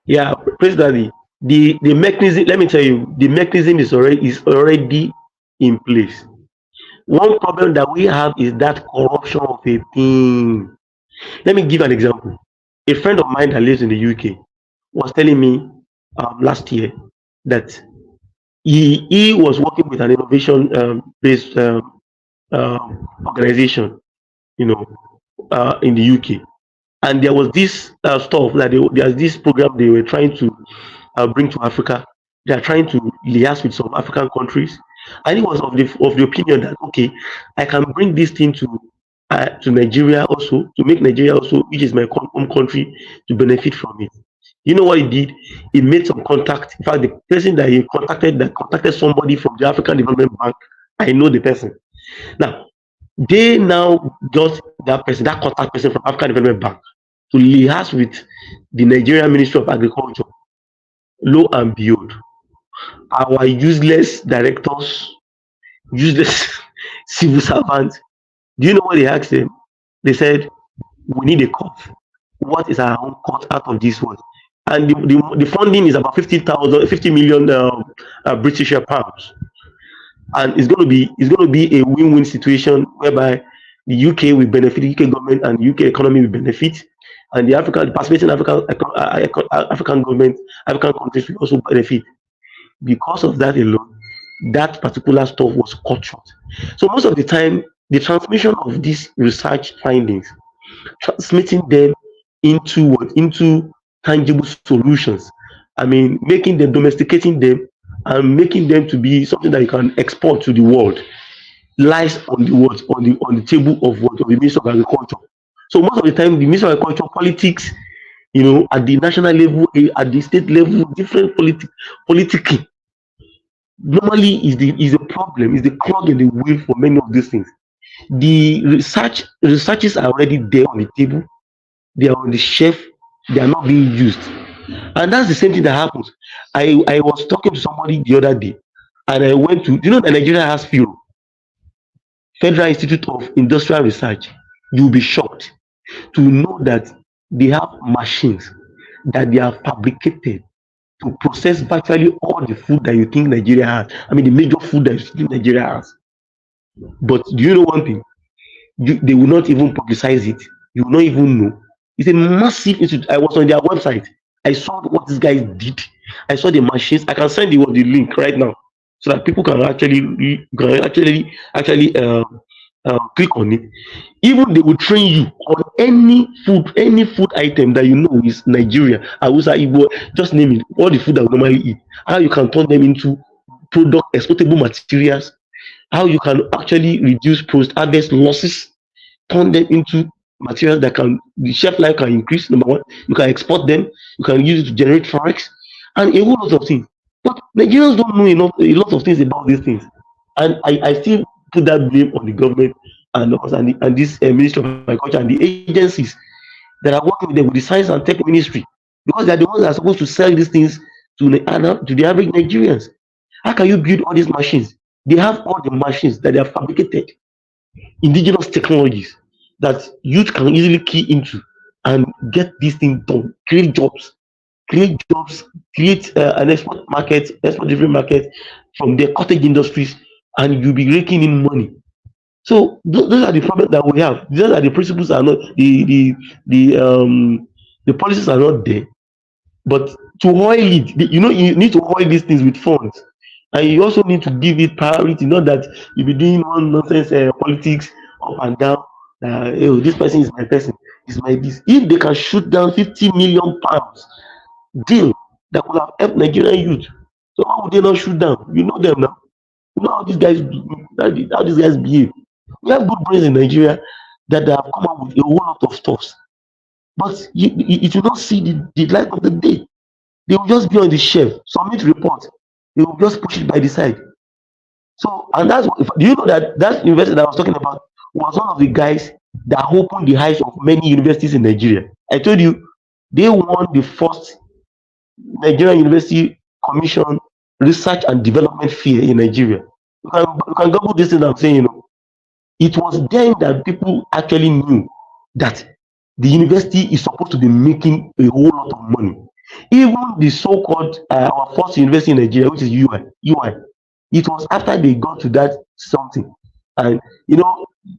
yeah, praise daddy. The mechanism, let me tell you, the mechanism is already in place. One problem that we have is that corruption of a thing. Let me give an example. A friend of mine that lives in the UK was telling me last year that he was working with an innovation based organization, you know, in the UK, and there was this stuff that there's this program they were trying to bring to Africa. They are trying to liaise with some African countries, and he was of the opinion that okay, I can bring this thing to Nigeria also, to make Nigeria also, which is my home country, to benefit from it. You know what he did? He made some contact. In fact, the person that he contacted somebody from the African Development Bank. I know the person. Now they now got that contact person from African Development Bank to liaise with the Nigerian Ministry of Agriculture. Lo and behold, our useless directors, useless civil servants, do you know what they asked them? They said, we need a cut. What is our own cut out of this one? And the funding is about 50 million British pounds. And it's going to be a win-win situation whereby the UK will benefit, the UK government and the UK economy will benefit, and the participating African government, African countries will also benefit. Because of that alone, that particular stuff was cut short. So most of the time, the transmission of these research findings, transmitting them into what? Into tangible solutions. I mean, making them, domesticating them, and making them to be something that you can export to the world lies on the what? On the table of what? Of the Ministry of Agriculture. So most of the time, the Ministry of Agriculture politics, at the national level, at the state level, different politicking normally is a problem, is the clog in the wheel for many of these things. The researches are already there on the table, they are on the shelf, they are not being used. And that's the same thing that happens. I was talking to somebody the other day, and I went to, that Nigeria has FIRO, Federal Institute of Industrial Research. You'll be shocked to know that they have machines that they have fabricated to process virtually all the food that you think Nigeria has. I mean, the major food that you think Nigeria has. But do you know one thing? They will not even publicize it. You will not even know. It's a massive institute. I was on their website. I saw what these guys did. I saw the machines. I can send you the link right now so that people can actually click on it. Even they will train you on any food item that you know is Nigeria. Hausa, Igbo, just name it. All the food that we normally eat. How you can turn them into exportable materials. How you can actually reduce post-harvest losses, turn them into materials that the shelf life can increase. Number one, you can export them. You can use it to generate forex and a whole lot of things. But Nigerians don't know a lot of things about these things, and I still put that blame on the government and this Ministry of Agriculture and the agencies that are working with them, with the Science and Tech Ministry, because they are the ones that are supposed to sell these things to the average Nigerians. How can you build all these machines? They have all the machines that they have fabricated, indigenous technologies that youth can easily key into and get this thing done, create jobs, create an export driven market from the cottage industries, and you'll be raking in money. So those are the problems that we have. Those are the principles are not the policies are not there. But to oil it, you need to oil these things with funds, and you also need to give it priority. Not that you be doing one nonsense politics up and down. Oh, this person is my person, is my this. If they can shoot down 50 million pounds deal that could have helped Nigerian youth, so why would they not shoot down? You know them now. You know how these guys behave. We have good brains in Nigeria that have come up with a whole lot of stuff, but you will not see the light of the day. They will just be on the shelf, submit report. They will just push it by the side. So, and that's what, do you know that university that I was talking about was one of the guys that opened the eyes of many universities in Nigeria. I told you they won the first Nigerian University Commission Research and Development Fair in Nigeria. You can Google this thing I'm saying. It was then that people actually knew that the university is supposed to be making a whole lot of money. Even the so-called our first university in Nigeria, which is UI, it was after they got to that something. And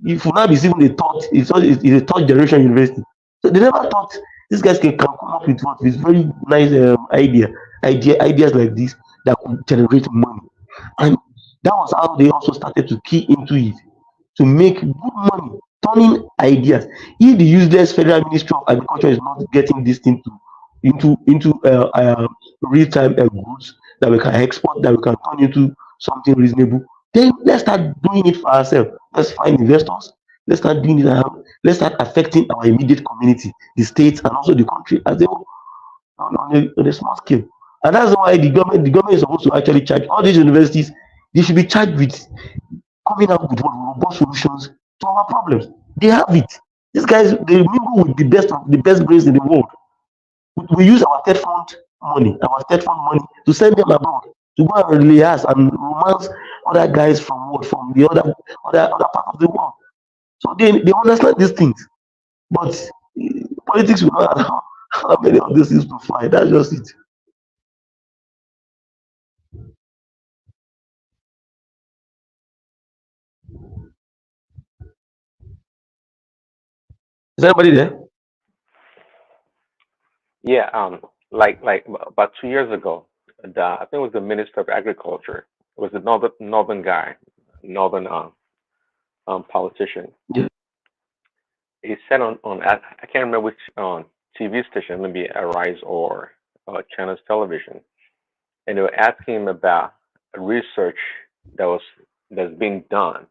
if you now be seeing the thought, it's a third generation university. So they never thought these guys can come up with very nice ideas like this that could generate money. And that was how they also started to key into it, to make good money, turning ideas. If the useless Federal Ministry of Agriculture is not getting this thing into real-time goods that we can export, that we can turn into something reasonable, then let's start doing it for ourselves. Let's find investors. Let's start doing it. Let's start affecting our immediate community, the states, and also the country as a whole on a small scale. And that's why the government is supposed to actually charge all these universities. They should be charged with coming up with robust solutions to our problems. They have it. These guys, they mingle with the best brains in the world. We use our state fund money to send them abroad to go and rehearse and romance other guys from the other part of the world. So they understand these things, but politics will not allow how many of these things to fly. That's just it. Is anybody there? Yeah, like about 2 years ago, I think it was the Minister of Agriculture. It was a northern guy, northern politician. Yeah. He said I can't remember which TV station, maybe Arise or Channels Television, and they were asking him about research that's being done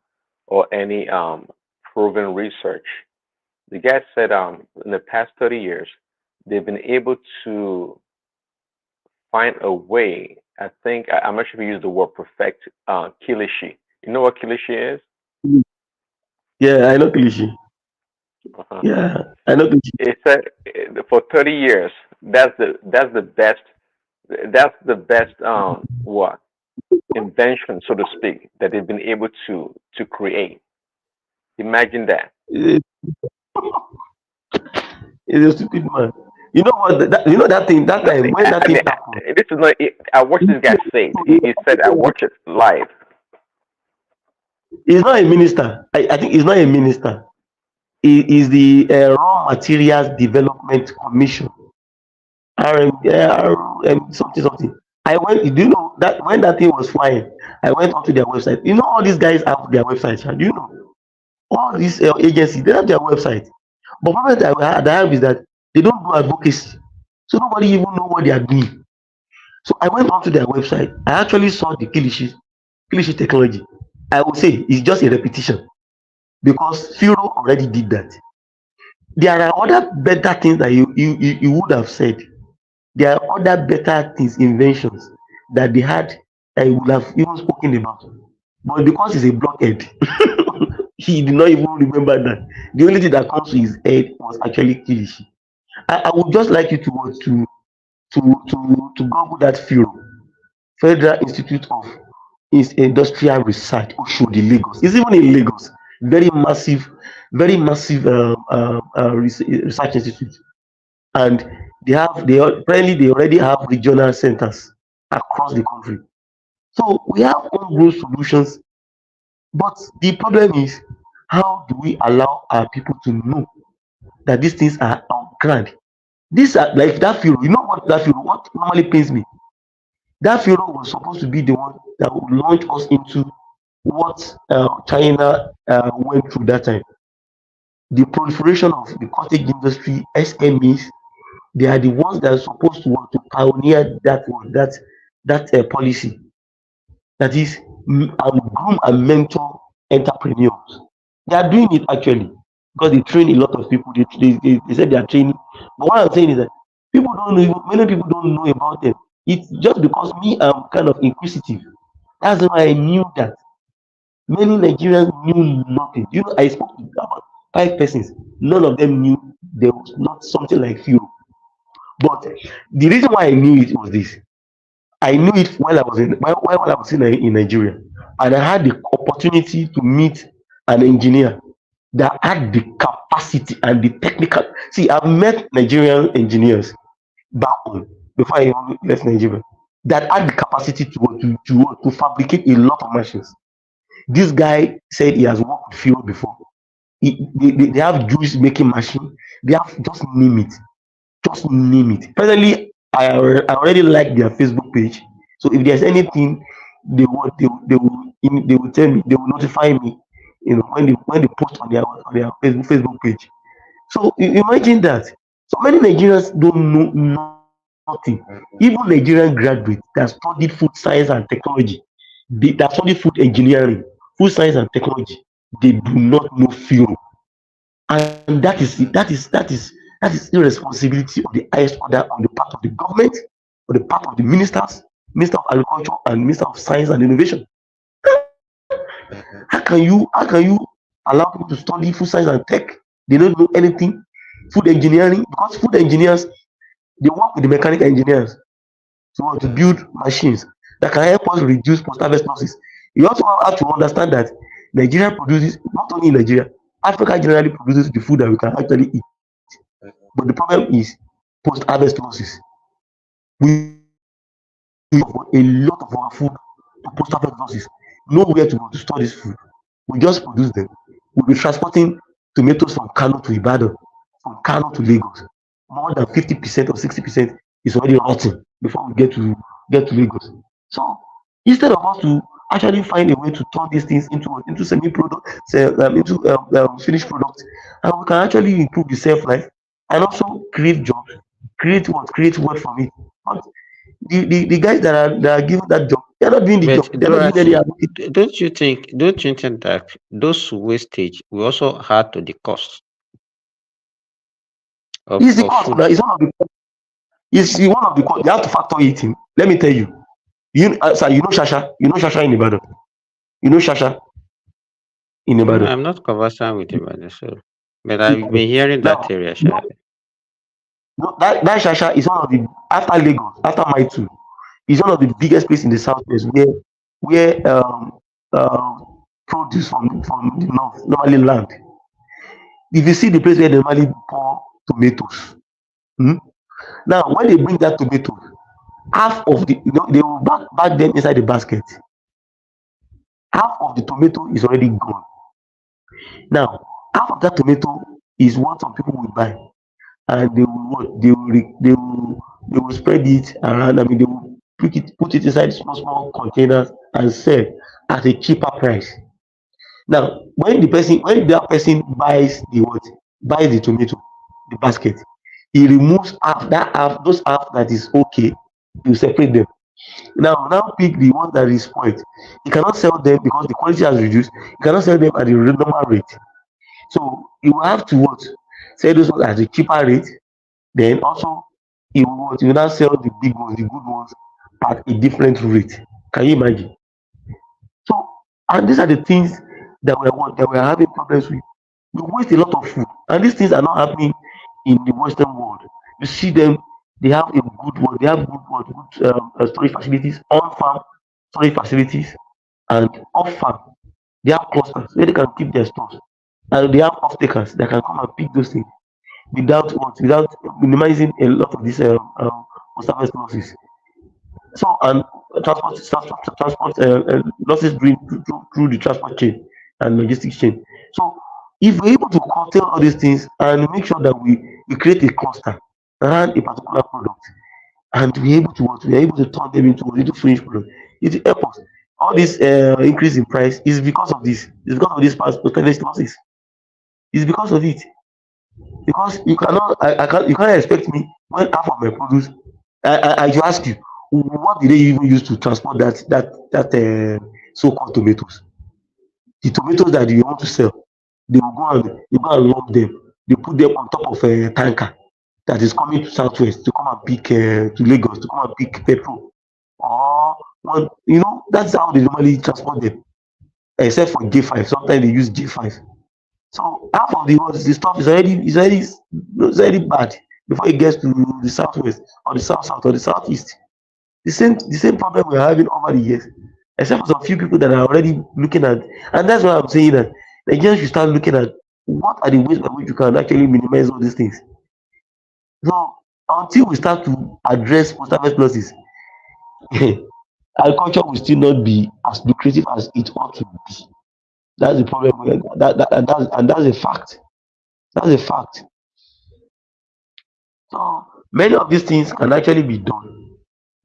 or any proven research. The guy said in the past 30 years they've been able to find a way. I think I'm not sure if you use the word perfect kilishi. You know what kilishi is? Yeah, I know Kilishi. Uh-huh. Yeah, I know Kilishi. It said for 30 years that's the best what invention, so to speak, that they've been able to create. Imagine that. He's a stupid man. You know what? You know that thing. That time when that thing happened. This is not. I watched this guy say it. He said I watched it live. He's not a minister. I think he's not a minister. He is the Raw Materials Development Commission. Something. I went. Do you know that when that thing was flying, I went onto their website. You know all these guys have their websites. Do you know all these agencies? They have their website. But problem that I have is that they don't do advocacy, so nobody even know what they are doing. So I went onto their website. I actually saw the Kilishi technology. I would say it's just a repetition because Firo already did that. There are other better things that you would have said. There are other better things, inventions that they had that he would have even spoken about. But because he's a blockhead, he did not even remember that. The only thing that comes to his head was actually Kilishi. I would just like you to Google that Firo, Federal Institute of Industrial Research, Oshodi, Lagos. It's even in Lagos. Very massive research institute, and they already have regional centers across the country. So we have homegrown solutions, but the problem is how do we allow our people to know that these things are on ground? These are like that Firo. You know what that Firo? What normally pains me? That Firo was supposed to be the one that would launch us into what China went through that time. The proliferation of the cottage industry, SMEs, they are the ones that are supposed to want to pioneer that policy. That is, groom and mentor entrepreneurs. They are doing it actually because they train a lot of people. They said they are training. But what I'm saying is that people don't know, many people don't know about them. It's just because me, I'm kind of inquisitive. That's why I knew that. Many Nigerians knew nothing. You know, I spoke to about 5 persons. None of them knew there was not something like Firo. But the reason why I knew it was this. I knew it while I was in Nigeria, and I had the opportunity to meet an engineer that had the capacity and the technical. See, I've met Nigerian engineers back home before I even left Nigeria that had the capacity to fabricate a lot of machines. This guy said he has worked with Firo before. They have juice making machine. They have just name it. Just name it. Presently, I already like their Facebook page. So if there's anything they will tell me, they will notify me. You know, when they post on their Facebook page. So imagine that. So many Nigerians don't know nothing. Even Nigerian graduates that studied food science and technology, that studied food engineering, food science and technology, they do not know Firo. And that is irresponsibility of the highest order on the part of the government, on the part of the ministers, Minister of Agriculture and Minister of Science and Innovation. How can you allow people to study food science and tech? They don't know anything. Food engineering, because food engineers, they work with the mechanical engineers to build machines that can help us reduce post-harvest losses. You also have to understand that Nigeria produces, not only in Nigeria, Africa generally produces the food that we can actually eat. But the problem is post-harvest losses. We have a lot of our food to post-harvest losses. Nowhere to go to store this food. We just produce them. We'll be transporting tomatoes from Kano to Ibadan, from Kano to Lagos. More than 50% or 60% is already rotting before we get to get to Lagos. So instead of us to actually find a way to turn these things into semi-product, into finished product, and we can actually improve the self life and also create jobs, create wealth from it. But the guys that are given that job, they're not doing the But job. They're not doing any other thing. don't you think that those wastage will also add to the cost It's the of cost. food? Now, it's one of the cost. You have to factor it in. Let me tell you. Sir, you know Shasha. You know Shasha in Ibadan. You know Shasha in Ibadan. I'm not conversant with Ibadan, so but I've been hearing Now, that area. Sha. that Shasha is one of the, after Lagos, after my two, is one of the biggest places in the southwest where produce from the north normally land. If you see the place where they normally pour tomatoes, now when they bring that tomato, half of the, they will back them inside the basket. Half of the tomato is already gone. Now, half of that tomato is what some people will buy, and they will what they will spread it around. I mean, they will put it inside small containers and sell at a cheaper price. Now, when that person buys the tomato, the basket, he removes those half that is okay, you separate them. Now pick the one that is spoiled. You cannot sell them because the quality has reduced. You cannot sell them at the normal rate. So you will have to sell those ones at a cheaper rate. Then also you will now sell the big ones, the good ones, at a different rate. Can you imagine? So, and these are the things that we are having problems with. We waste a lot of food, and these things are not happening in the Western world. You see them; they have a good one. They have good storage facilities, on-farm storage facilities, and off-farm. They have clusters where they can keep their stores, and they have off-takers that can come and pick those things without minimizing a lot of these service losses. So, and transport losses through the transport chain and logistics chain. So if we're able to curtail all these things and make sure that we create a cluster around a particular product, and we're able to turn them into finished product, it will help us. All this increase in price is because of this. It's because of these past losses. It's because of it. Because you cannot, you can't expect me when half of my produce. I should ask you, what did they even use to transport that so-called tomatoes? The tomatoes that you want to sell, they go and lump them. They put them on top of a tanker that is coming to Southwest to come and pick to Lagos to come and pick petrol. Or that's how they normally transport them. Except for J5, sometimes they use J5. So half of the stuff is already bad before it gets to the southwest or the south or the southeast. The same problem we're having over the years, except for some few people that are already looking at, and that's why I'm saying that Nigerians should start looking at what are the ways by which you can actually minimize all these things. So until we start to address post-harvest losses, agriculture will still not be as lucrative as it ought to be. That's the problem. And that's a fact. That's a fact. So many of these things can actually be done.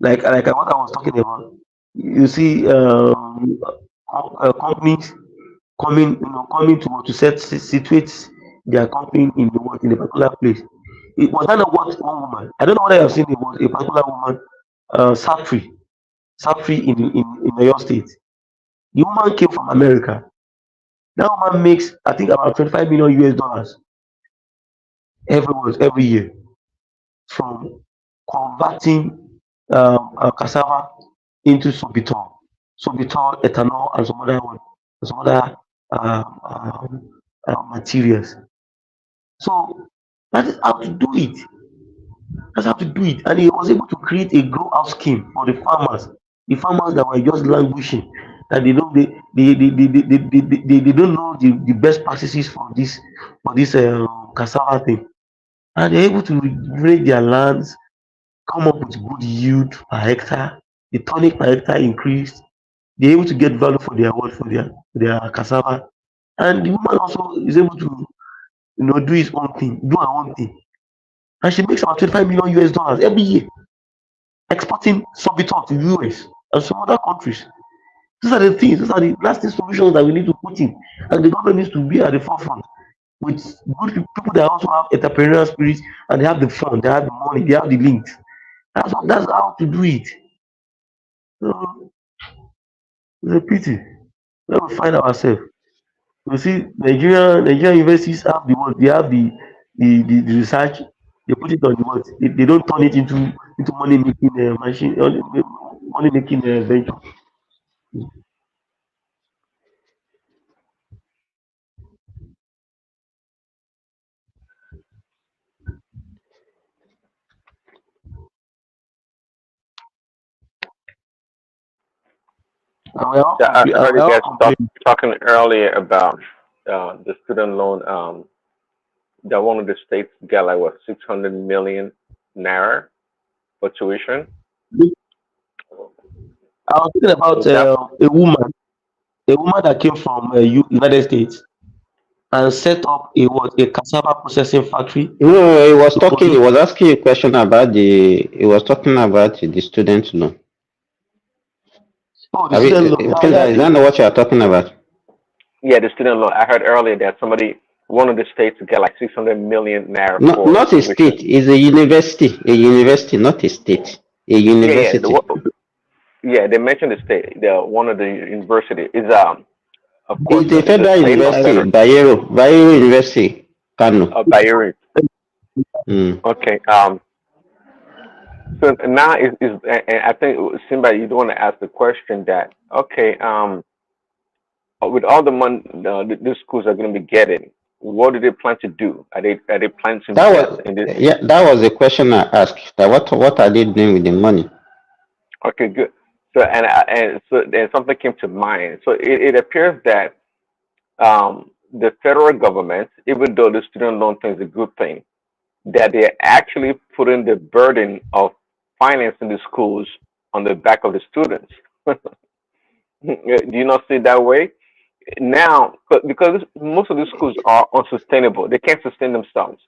Like what I was talking about. You see, companies coming to situate their company in a particular place. It was not what one woman. I don't know whether you have seen it was a particular woman, Sapri in your state. The woman came from America. That woman makes, I think, about 25 million US dollars every year from converting cassava into sorbitol, ethanol, and some other materials. So that is how to do it. That's how to do it. And he was able to create a grow out scheme for the farmers that were just languishing, that they don't know the best practices for this cassava thing, and they're able to regenerate their lands, come up with good yield per hectare. The tonnage per hectare increased. They're able to get value for their cassava, and the woman also is able to do her own thing, and she makes about 25 million US dollars every year. exporting Sorbitol to the US and some other countries. These are the things, these are the lasting solutions that we need to put in. And the government needs to be at the forefront with good people that also have entrepreneurial spirit and they have the fund, they have the money, they have the links. That's how to do it. So it's a pity where we find ourselves. You see, Nigerian universities have the what they have the research, they put it on the what they don't turn it into money making machine, money making venture. And we're all Yeah, I heard you guys complaining. talking earlier about the student loan. That one of the states got like what 600 million naira for tuition. I was thinking about So that a woman that came from United States and set up a cassava processing factory No, he was to talking. He produce. was asking you a question about the. He was talking about the student loan. Oh, the Are we, student loan. Prince, is that not what you are talking about? yeah, the student loan. I heard earlier that one of the states got like 600 million naira Not, for not a tuition. state. It's a university. A university, not a state. A university. Yeah, they mentioned the state. The one of the university is of course It's a it's a federal state or university. federal. Bayero University, Kano. Bayern. Mm. Okay. So now and I think Simba, you don't want to ask the question that okay. With all the money the schools are going to be getting, what do they plan to do? Are they planning to That invest was in this? that was the question I asked. That what are they doing with the money? Okay, good. So and so then something came to mind. So it appears that the federal government, even though the student loan thing is a good thing, that they're actually putting the burden of financing the schools on the back of the students. Do you not see it that way? Now, but because most of the schools are unsustainable, they can't sustain themselves,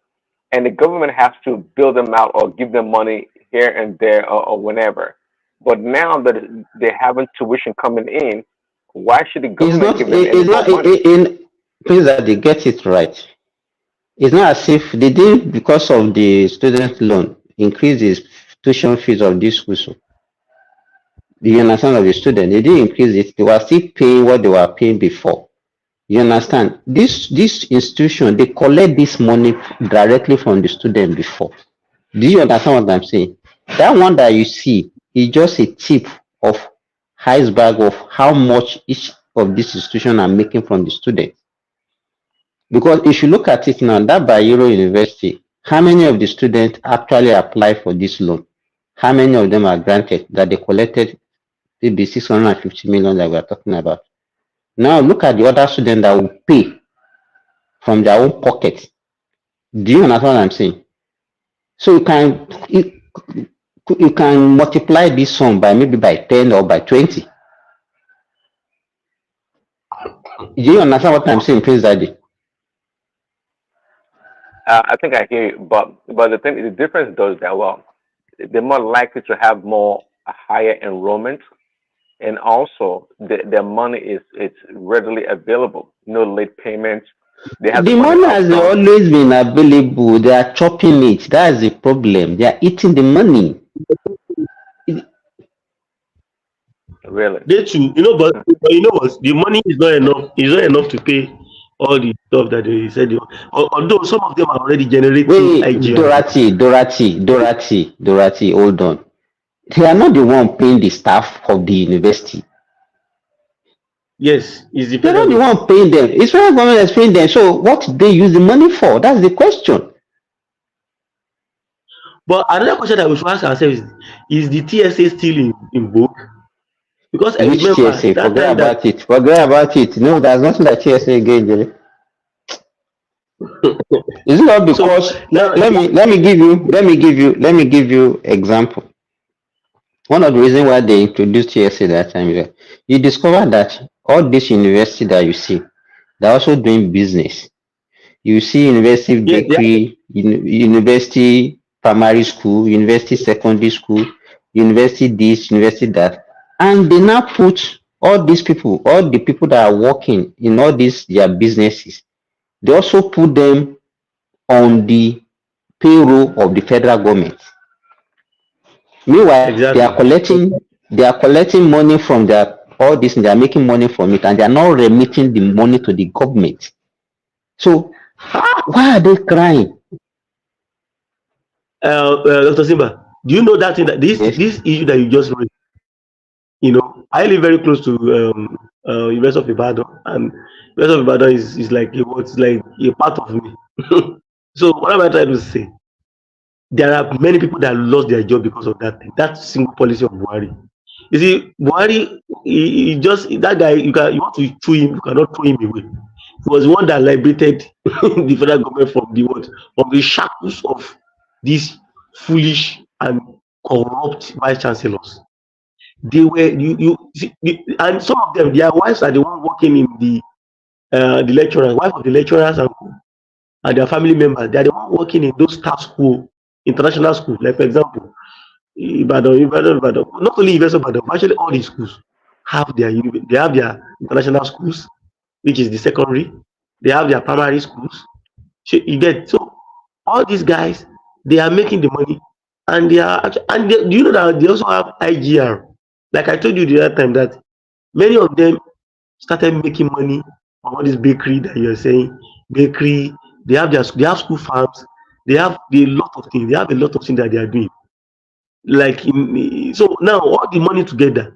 and the government has to build them out or give them money here and there or whenever. But now that they're having tuition coming in, why should the It's government not. give them any more money? Please that they get it right. It's not as if they did because of the student loan increase the tuition fees of these schools. You understand of the student, they didn't increase it. They were still paying what they were paying before. You understand? This institution they collect this money directly from the student before. Do you understand what I'm saying? That one that you see is just a tip of iceberg of how much each of these institutions are making from the student. Because if you look at it now, that Bayero University, how many of the students actually apply for this loan? How many of them are granted that they collected maybe 650 million that we are talking about? Now look at the other students that will pay from their own pocket. Do you understand what I'm saying? So you can multiply this sum by maybe by 10 or by 20. Do you understand what I'm saying, Prince Daddy? I think I hear you, but the difference though is that they're more likely to have a higher enrollment, and also their money it's readily available. No late payments. They have the The money money up has front. always been available. They are chopping it. That's the problem. They are eating the money. Really? They too, but you know what? The money is not enough. It's not enough to pay all the stuff that they said. Although some of them are already generating Wait, IGR. Dorothy, hold on. They are not the one paying the staff of the university. Yes, it's the They're not the federal one paying them. It's federal government that's paying them. So what do they use the money for? That's the question. But another question that we should ask ourselves is the TSA still in vogue? Because I Which remember TSA? that Forget time that about it. Forget about it. No, there's nothing like TSA again, Jerry. Is it not so because now let me give you example. One of the reasons why they introduced TSA that time is that you discover that all this university that you see, they're also doing business. You see university yes, bakery, university primary school, university secondary school, university this, university that, and they now put all these people, all the people that are working in all these their businesses, they also put them on the payroll of the federal government. Meanwhile, Exactly. they are collecting money from their all this, and they are making money from it, and they are not remitting the money to the government. So why are they crying? Dr. Simba, do you know that thing that Yes. this issue that you just raised? I live very close to University of Ibadan, and University of Ibadan is like what's like a part of me. So what am I trying to say? There are many people that lost their job because of that thing, that single policy of Buhari. You see, Buhari, he just that guy. You want to throw him, you cannot throw him away. He was the one that liberated the federal government from the shackles of these foolish and corrupt vice chancellors. They were you see, and some of them, their wives are the one working in the lecturers, wife of the lecturers and their family members. They are the one working in those staff school, international school. Like for example, Ibadan. Not only University of Ibadan, but actually all these schools they have their international schools, which is the secondary. They have their primary schools. So you get so all these guys, they are making the money, and do you know that they also have IGR? Like I told you the other time that many of them started making money on all this bakery that you're saying. Bakery, they have school farms, they have a lot of things. They have a lot of things that they are doing. So now all the money together,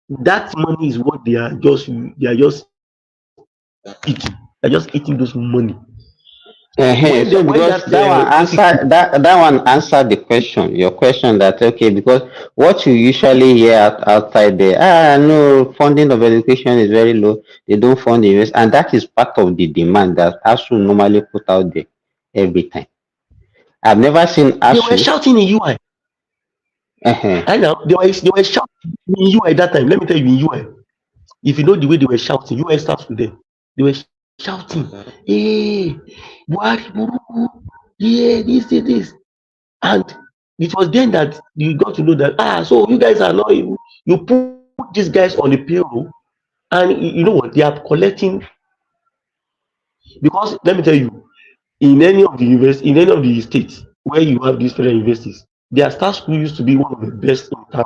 that money is what they are just eating. They're just eating those money. So because that one answered the question, your question that okay, because what you usually hear outside there, no, funding of education is very low, they don't fund the invest, and that is part of the demand that ASU normally put out there every time. I've never seen They were ASU. shouting in UI. I know they were shouting in UI that time. Let me tell you, in UI, if you know the way they were shouting, UI starts with them. They were shouting, "Hey, Buhari, Buruku, yeah, this," and it was then that you got to know that so you guys are not you put these guys on the payroll, and you know what they are collecting. Because let me tell you, in any of the states where you have these federal universities, their staff school used to be one of the best in town.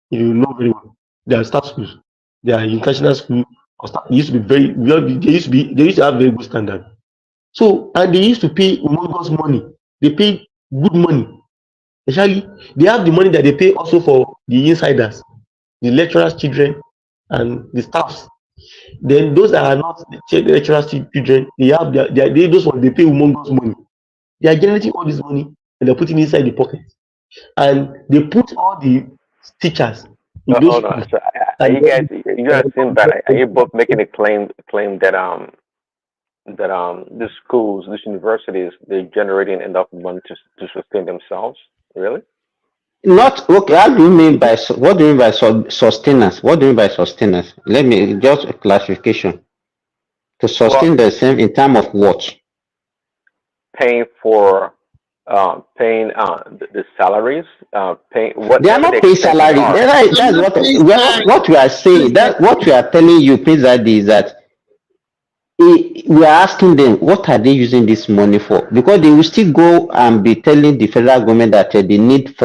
You know very well. Their staff schools, their international school, used to be they used to have very good standard. So and they used to pay humongous money. They pay good money. Especially they have the money that they pay also for the insiders, the lecturers' children, and the staffs. Then those that are not the lecturers' children, they have those ones they pay humongous money. They are generating all this money and they're putting it inside the pocket. And they put all the teachers in those Hold on. schools. So are you guys, you and Sinbad, are you both making a claim that the schools, these universities, they're generating enough money to sustain themselves? Really? Not okay. How do you mean by what do you mean by sustenance? What do you mean by sustenance? Let me just a clarification. To sustain themselves in terms of what? Paying for paying the salaries, paying They are whatever not the paying expenses salary. are. That's what we are saying. That what we are telling you, Prince Adi, is that we are asking them what are they using this money for, because they will still go and be telling the federal government that they need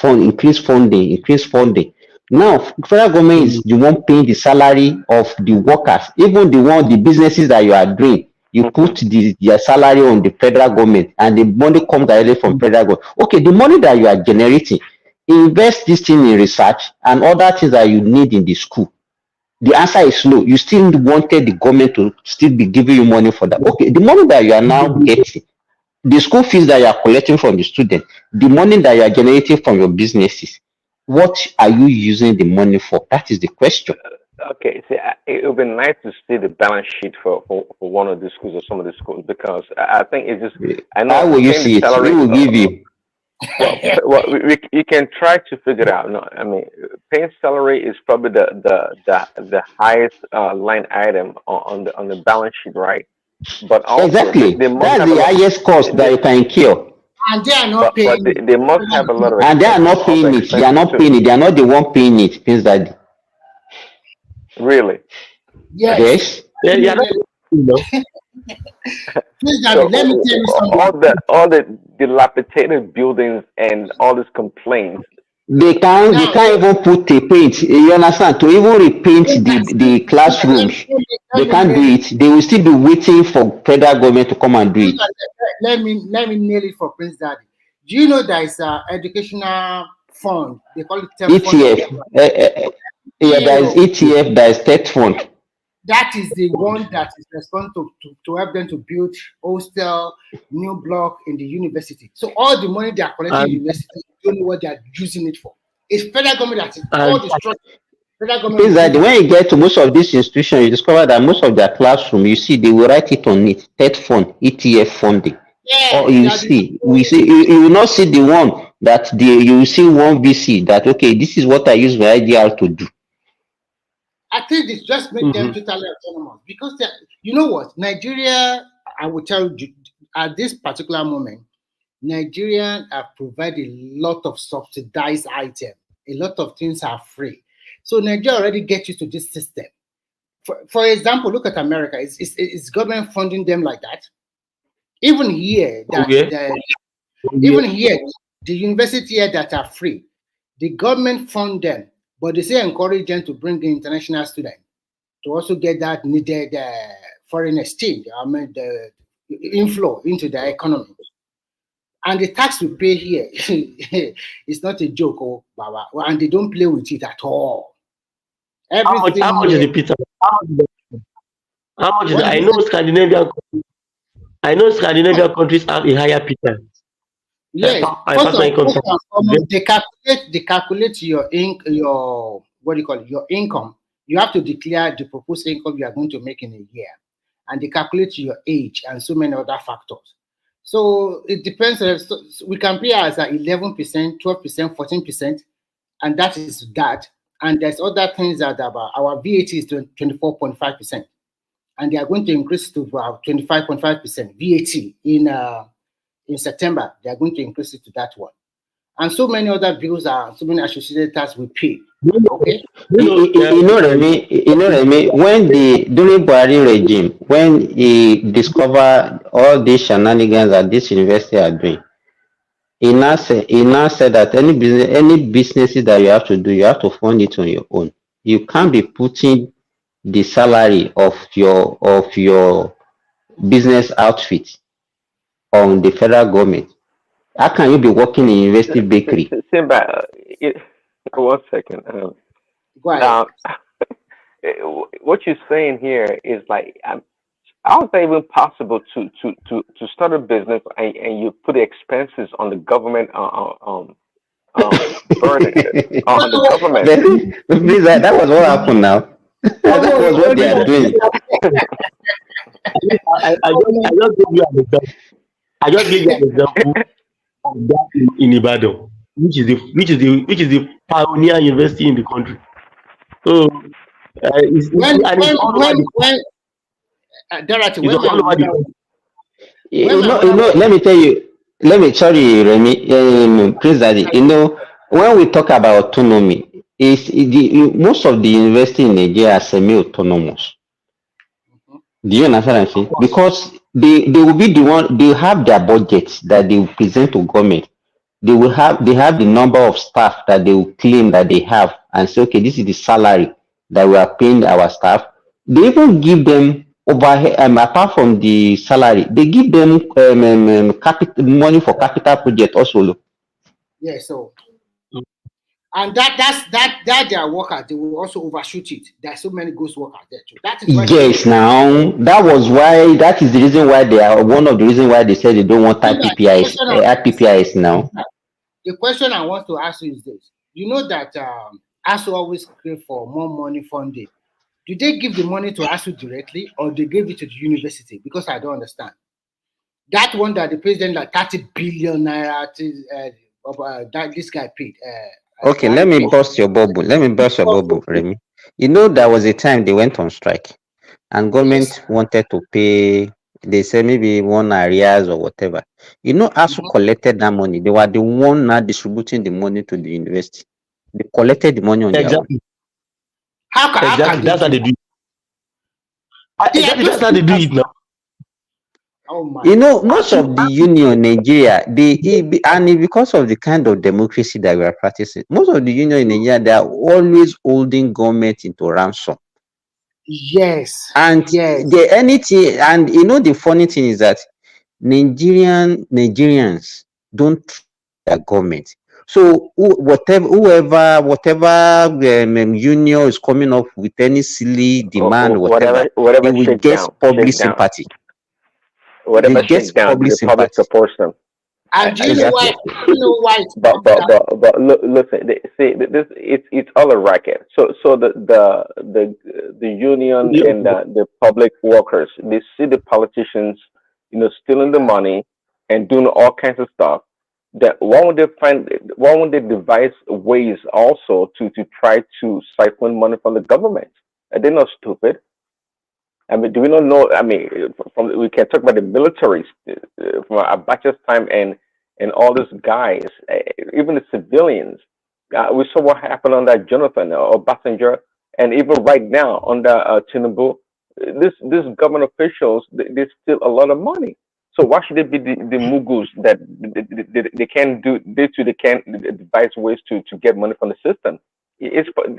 increase funding. Now federal government is the one paying the salary of the workers, even the businesses that you are doing. You put their salary on the federal government, and the money comes directly from federal government. Okay, the money that you are generating, invest this thing in research and other things that you need in the school. The answer is no. You still wanted the government to still be giving you money for that. Okay, the money that you are now getting, the school fees that you are collecting from the student, the money that you are generating from your businesses, what are you using the money for? That is the question. Okay, see, it would be nice to see the balance sheet for one of the schools or some of the schools, because I think it's just, I know How will you paying see the it? salary. We will give you. Well, you can try to figure it out. No, I mean, paying salary is probably the highest line item on the balance sheet, right? But also Exactly. the money That's the highest cost that you can incur. And they are not But paying. they must have a lot of And they are not other paying it. They are expenses not too. paying it. They are not the one paying it. Prince Daddy. Really? Yes. Yes. Yeah, yeah. Please, So David, let me tell you something. all the dilapidated buildings and all these complaints. They can't even put a paint. You understand? To even repaint the classrooms, they can't do it. They will still be waiting for federal government to come and do it. Let me nail it for Prince Daddy. Do you know there is an educational fund? They call it ETF. Yeah, there is ETF. There is state fund. That is the one that is responsible to help them to build hostel, new block in the university. So all the money they are collecting in the university, you don't know what they are using it for. It's federal government that is all the structure. Federal government. Things that when you get to most of these institutions, you discover that most of their classroom, you see, they will write it on it, state fund, ETF funding. Yeah, Or you see, you will not see the one that you will see one VC that, okay, this is what I use my IDR to do. I think it's just make them totally autonomous because you know what, Nigeria, I will tell you at this particular moment, Nigerians have provided a lot of subsidized items. A lot of things are free. So Nigeria already gets used to this system. For example, look at America. Is government funding them like that? Even here, even here, the university here that are free, the government fund them, but they say encourage them to bring in international students to also get that needed foreign exchange. I mean, the inflow into the economy. And the tax we pay here is not a joke, oh, Baba. And they don't play with it at all. Everything. How much is the pizza? How much is it? I know Scandinavian countries have a higher pizza. Yes, they calculate your what do you call it? Your income. You have to declare the proposed income you are going to make in a year, and they calculate your age and so many other factors. So it depends. So we can pay as 11%, 12%, 14%, and that is that. And there's other things that about our VAT is 24.5%, and they are going to increase to about 25.5% VAT in September. They are going to increase it to that one, and so many other bills so many associated tax we pay. Okay, you know what I mean. When during Buhari regime, when he discovered all these shenanigans that this university are doing, he now said that any businesses that you have to do, you have to fund it on your own. You can't be putting the salary of your business outfit on the federal government. How can you be working in university bakery? Simba, 1 second. Now, what you're saying here is like, how is that even possible to start a business and you put the expenses on the government burden on the government? Please, that was what happened now. That was what they are doing. I just gave you an example of that in Ibadan, which is the pioneer university in the country. So let me tell you. Sorry, Remy, Prince Daddy. You know, when we talk about autonomy, most of the university in Nigeria are semi-autonomous. Do you understand what I'm saying? Because they will be the one, they have their budgets that they will present to government. They have the number of staff that they will claim that they have and say, okay, this is the salary that we are paying our staff. They even give them overhead, apart from the salary, they give them money for capital project also. Yeah, so and that's their workers. They will also overshoot it. There are so many ghost workers there too. That is why that is the reason why they are one of the reasons why they said they don't want PPIs now. The question I want to ask you is this: you know that ASU always crave for more money funding. Do they give the money to ASU directly, or they give it to the university? Because I don't understand. That one that the president like 30 billion naira that this guy paid. Okay, let me burst your bubble. Remy. You know, there was a time they went on strike, and government wanted to pay. They said maybe one arrears or whatever. You know, ASU collected that money. They were the one now distributing the money to the university. They collected the money on their own. Exactly. How can Exactly. That's how they do it. Exactly. That's how they do it now. Oh my. You know, most of the union in Nigeria, because of the kind of democracy that we are practicing, most of the union in Nigeria, they are always holding government into ransom. Yes. And anything, and you know, the funny thing is that Nigerians don't trust their government. So whatever union is coming up with any silly demand, whatever, whatever they will shake get down, public sympathy. whatever They get shake down, public the public sympathy. supports them. And do you know why? Exactly. Do you know why? It's But listen, see, this it's all a racket. So the union and the public workers, they see the politicians, stealing the money and doing all kinds of stuff. That why would they devise ways also to try to siphon money from the government? They're not stupid. I mean, do we not know? I mean, we can talk about the militaries from Abacha's time and all these guys, even the civilians. We saw what happened under Jonathan or Bassinger, and even right now under Tinubu. This government officials, they steal a lot of money. So why should they be the mugus that they can't do? They can't devise ways to get money from the system. It's part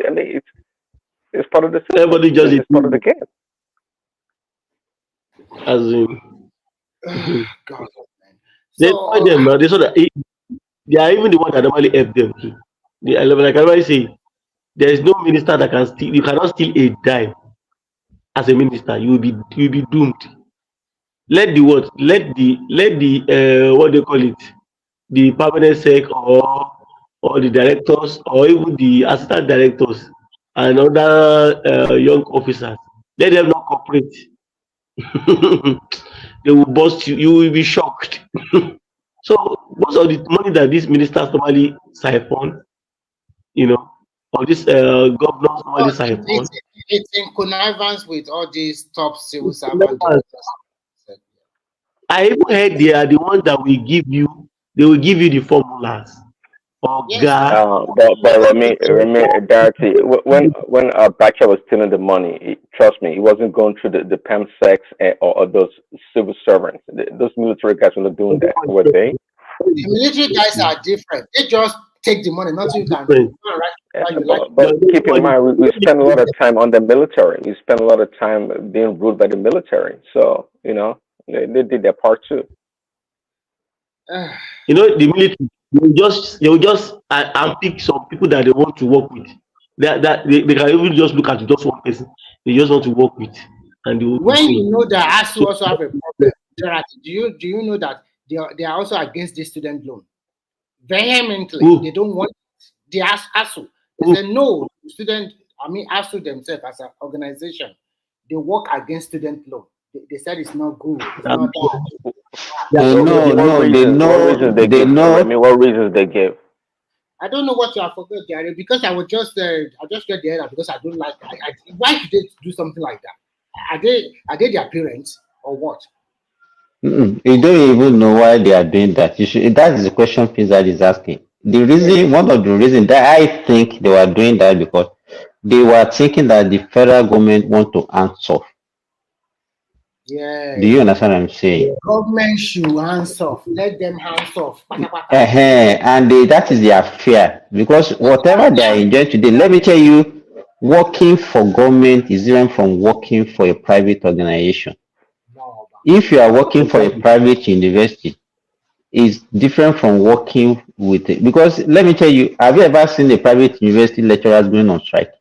of the system. Everybody just It's part of the game. As in, God, they find them now. They saw that they are even the one that normally help them too. Like I always say, there is no minister that can steal. You cannot steal a dime as a minister. You will be doomed. Let the what? Let the what they call it, the permanent sec or the directors or even the assistant directors and other young officers. Let them not cooperate. They will bust you. You will be shocked. So most of the money that these ministers normally siphon, or this governors normally siphon. It's in connivance with all these top civil servants. I even heard they are the ones that will give you. They will give you the formulas. But Remy, Darcy, when Abacha was stealing the money, trust me, he wasn't going through the PAMSECs or those civil servants. Those military guys were not doing that, were they? The military guys are different. They just take the money, not you can. But keep in mind, we spend a lot of time on the military. We spend a lot of time being ruled by the military. So they did their part too. The military. They will just pick some people that they want to work with. That they can even just look at just one person. They just want to work with, and they will when you know that ASU also have a problem, do you know that they are also against the student loan vehemently? They don't want it. They ask ASU. They say no. ASU themselves as an organization, they work against student loan. They said it's not good. It's not that. What reasons they give? I mean, what reasons they give? I don't know what you are forgetting, Gary, because I just get the header because I don't like. Why should they do something like that? Are they their parents or what? You don't even know why they are doing that. That is the question Pizza is asking. One of the reasons that I think they were doing that because they were thinking that the federal government want to answer. Yeah. Do you understand what I'm saying? Government should hands off. Let them hands off. And that is their fear because whatever they are enjoying today, let me tell you, working for government is different from working for a private organization. If you are working for a private university, it's different from working with it. Because let me tell you, have you ever seen a private university lecturers going on strike?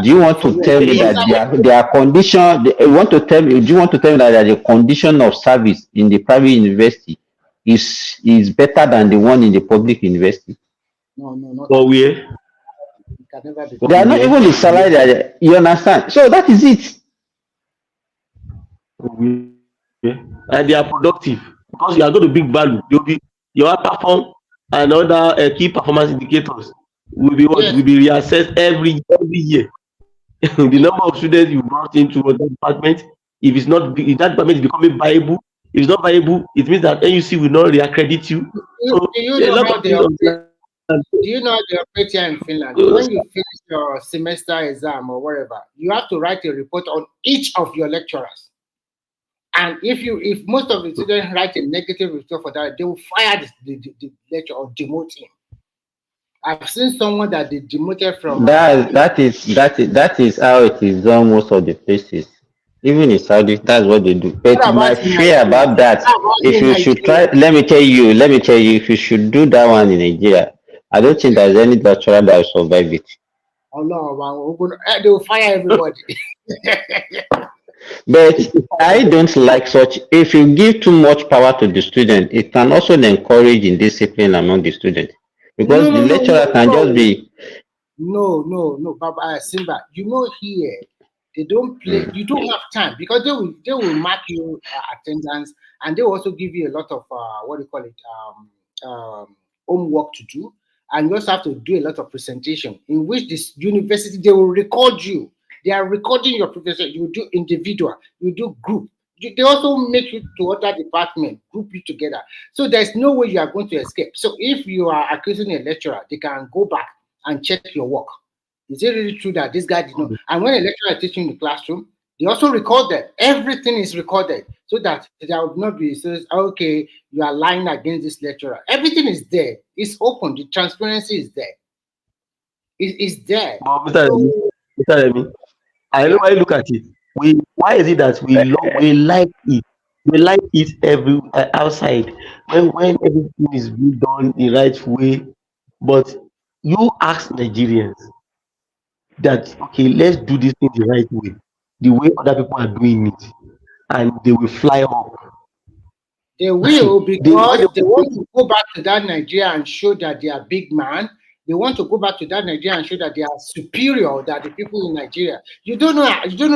Do you want to tell me that their condition? Do you want to tell me that the condition of service in the private university is better than the one in the public university? No, not. But they are not even the salary that you understand. So that is it. And they are productive because you are going to big value. Your perform and other key performance indicators will be will be reassessed every year. The number of students you brought into a department, if that department is becoming viable, If it's not viable, it means that NUC will not reaccredit you. So Do you there are a know lot how of they things on operate? that. Do you know how they operate here in Finland? When you finish your semester exam or whatever, you have to write a report on each of your lecturers. And if most of the students write a negative report for that, they will fire the lecturer or demote him. I've seen someone that they demoted from. That is how it is done most of the places. Even in Saudi, that's what they do. What But my about in fear Nigeria? about that, How about if in you should Nigeria? try, let me tell you, if you should do that one in Nigeria, I don't think there's any lecturer that will survive it. Oh no, they will fire everybody. But I don't like such. If you give too much power to the student, it can also encourage indiscipline among the student because the lecturer can just be. No, Baba Simba. You know here they don't play. You don't have time because they will mark you attendance, and they will also give you a lot of what do you call it homework to do, and you also have to do a lot of presentation in which this university they will record you. They are recording your presentation. You do individual, you do group. They also make you to other department, group you together. So there's no way you are going to escape. So if you are accusing a lecturer, they can go back and check your work. Is it really true that this guy did not? And when a lecturer is teaching in the classroom, they also record that. Everything is recorded so that there will not be says, okay, you are lying against this lecturer. Everything is there. It's open. The transparency is there. It's there. But Mr. Remy, I know why you look at it. Why is it that we like it? We like it every outside when everything is being done the right way. But you ask Nigerians that okay, let's do this thing the right way, the way other people are doing it, and they will fly up. They will because they want to go back to that Nigeria and show that they are big man. They want to go back to that Nigeria and show that they are superior than the people in Nigeria. You don't know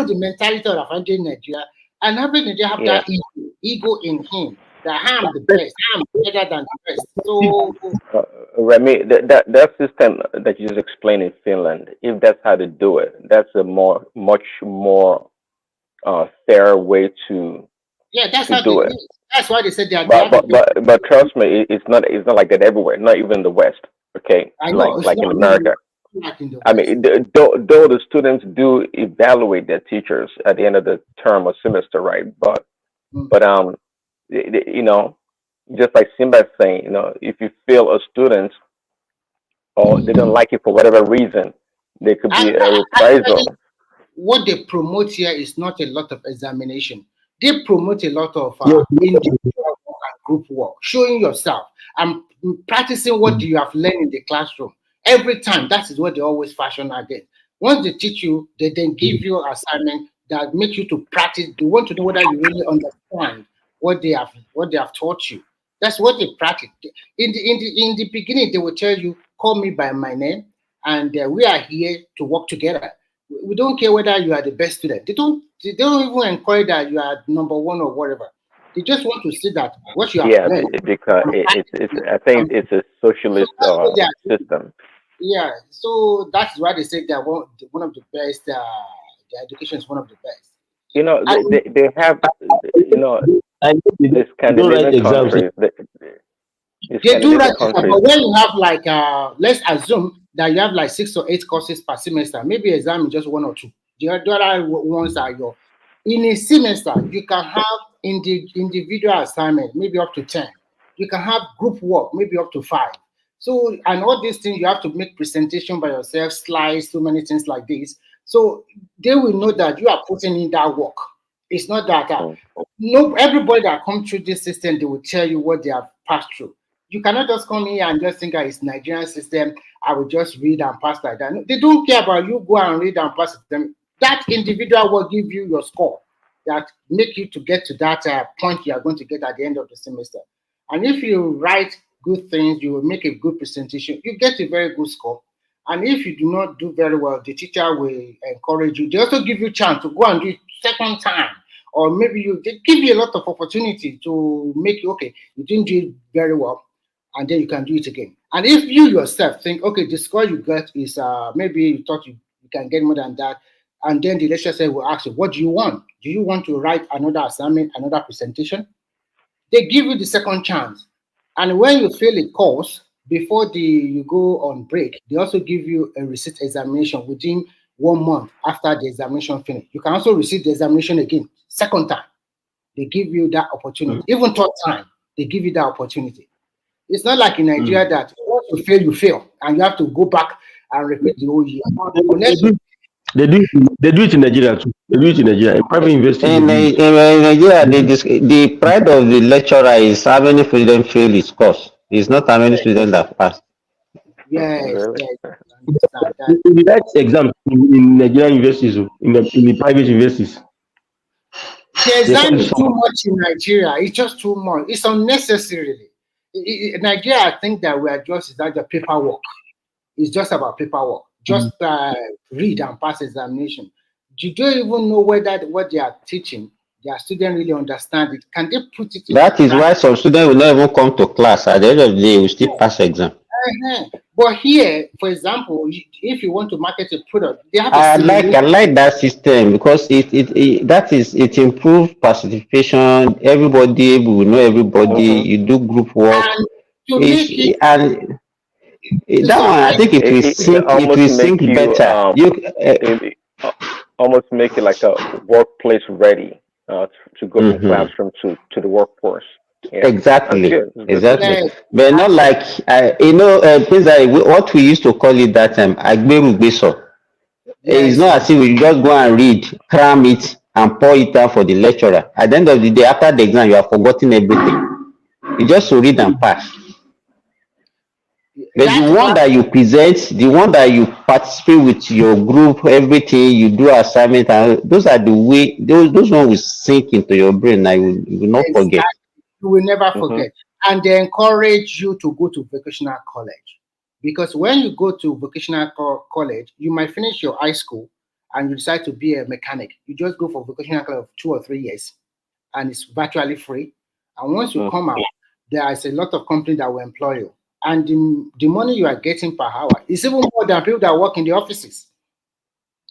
the mentality of Afande in Nigeria, and having Nigeria have that ego in him that I'm the best, I'm better than the best. So Remy, that system that you just explained in Finland, if that's how to do it, that's a much more fair way to that's how do they it. do it. That's why they said they are. But trust me, it's not like that everywhere. Not even in the West. Okay, I know, like in America. I mean, though the students do evaluate their teachers at the end of the term or semester, right? But you know, just like Simba saying, you know, if you feel a student or they don't like it for whatever reason, there could be a reprisal. What they promote here is not a lot of examination. They promote a lot of individual work and group work, showing yourself and practicing what you have learned in the classroom. Every time, that is what they always fashion again. Once they teach you, they then give you an assignment that makes you to practice. They want to know whether you really understand what they have taught you. That's what they practice. In the beginning, they will tell you, call me by my name, and we are here to work together. We don't care whether you are the best student. They don't even encourage that you are number one or whatever. They just want to see that what you have learned. Because I think it's a socialist system. Yeah, so that's why they say they're one of the best. Their education is one of the best. You know, they have, you know, the Scandinavian countries. They do write exams, but when you have like, let's assume that you have like 6 or 8 courses per semester, maybe exam is just 1 or 2. The other ones are in a semester, you can have individual assignment, maybe up to 10. You can have group work, maybe up to 5. So, and all these things, you have to make presentation by yourself, slides, so many things like this. So they will know that you are putting in that work. It's not that, everybody that comes through this system, they will tell you what they have passed through. You cannot just come here and just think that it's Nigerian system. I will just read and pass like that. No, they don't care about you. Go and read and pass them. That individual will give you your score that make you to get to that point you are going to get at the end of the semester. And if you write good things, you will make a good presentation. You get a very good score. And if you do not do very well, the teacher will encourage you. They also give you a chance to go and do it second time. Or maybe they give you a lot of opportunity to make you, okay, you didn't do it very well, and then you can do it again. And if you yourself think, okay, the score you get is maybe you thought you can get more than that, and then the lecturer will ask you, what do you want? Do you want to write another assignment, another presentation? They give you the second chance. And when you fail a course, before you go on break, they also give you a receipt examination within 1 month after the examination finish. You can also receive the examination again, second time. They give you that opportunity. Even third time, they give you that opportunity. It's not like in Nigeria that once you fail, and you have to go back and repeat the whole year. They do it in Nigeria too. They do it in Nigeria. In private universities, In Nigeria, the pride of the lecturer is how many students fail his course. It's not how many students that pass. Yes, yes, I understand that. the next exam in Nigerian universities, in the private universities, The they call exam it is too summer. much in Nigeria. It's just too much. It's unnecessarily. In Nigeria, I think that we are just like the paperwork. It's just about paperwork. Just read and pass examination. You don't even know whether what they are teaching, their students really understand it. Can they put it into That is why practice? some students will not even come to class. At the end of the day, will still pass exam. But here, for example, if you want to market a product, they have a I simulation. like that system because it improves participation. Everybody will know everybody. You do group work. And to make it, And it's that not one, I like think it will almost sync make you better. almost make it like a workplace ready to go from Mhm. classroom to the workforce. Yeah, Exactly, that's good. It's a good exactly. system. But not like things like what we used to call it that time, agberubeso. It's not as if we just go and read, cram it, and pour it out for the lecturer. At the end of the day, after the exam, you have forgotten everything. You just to read and pass. But the that's one why that you present, the one that you participate with your group, everything you do assignment, and those are the way those ones will sink into your brain. You will not forget. you will never Mhm. forget. And they encourage you to go to vocational college. Because when you go to vocational college, you might finish your high school and you decide to be a mechanic. You just go for vocational college of 2 or 3 years, and it's virtually free. And once you come out, there is a lot of companies that will employ you. And the money you are getting per hour is even more than people that work in the offices.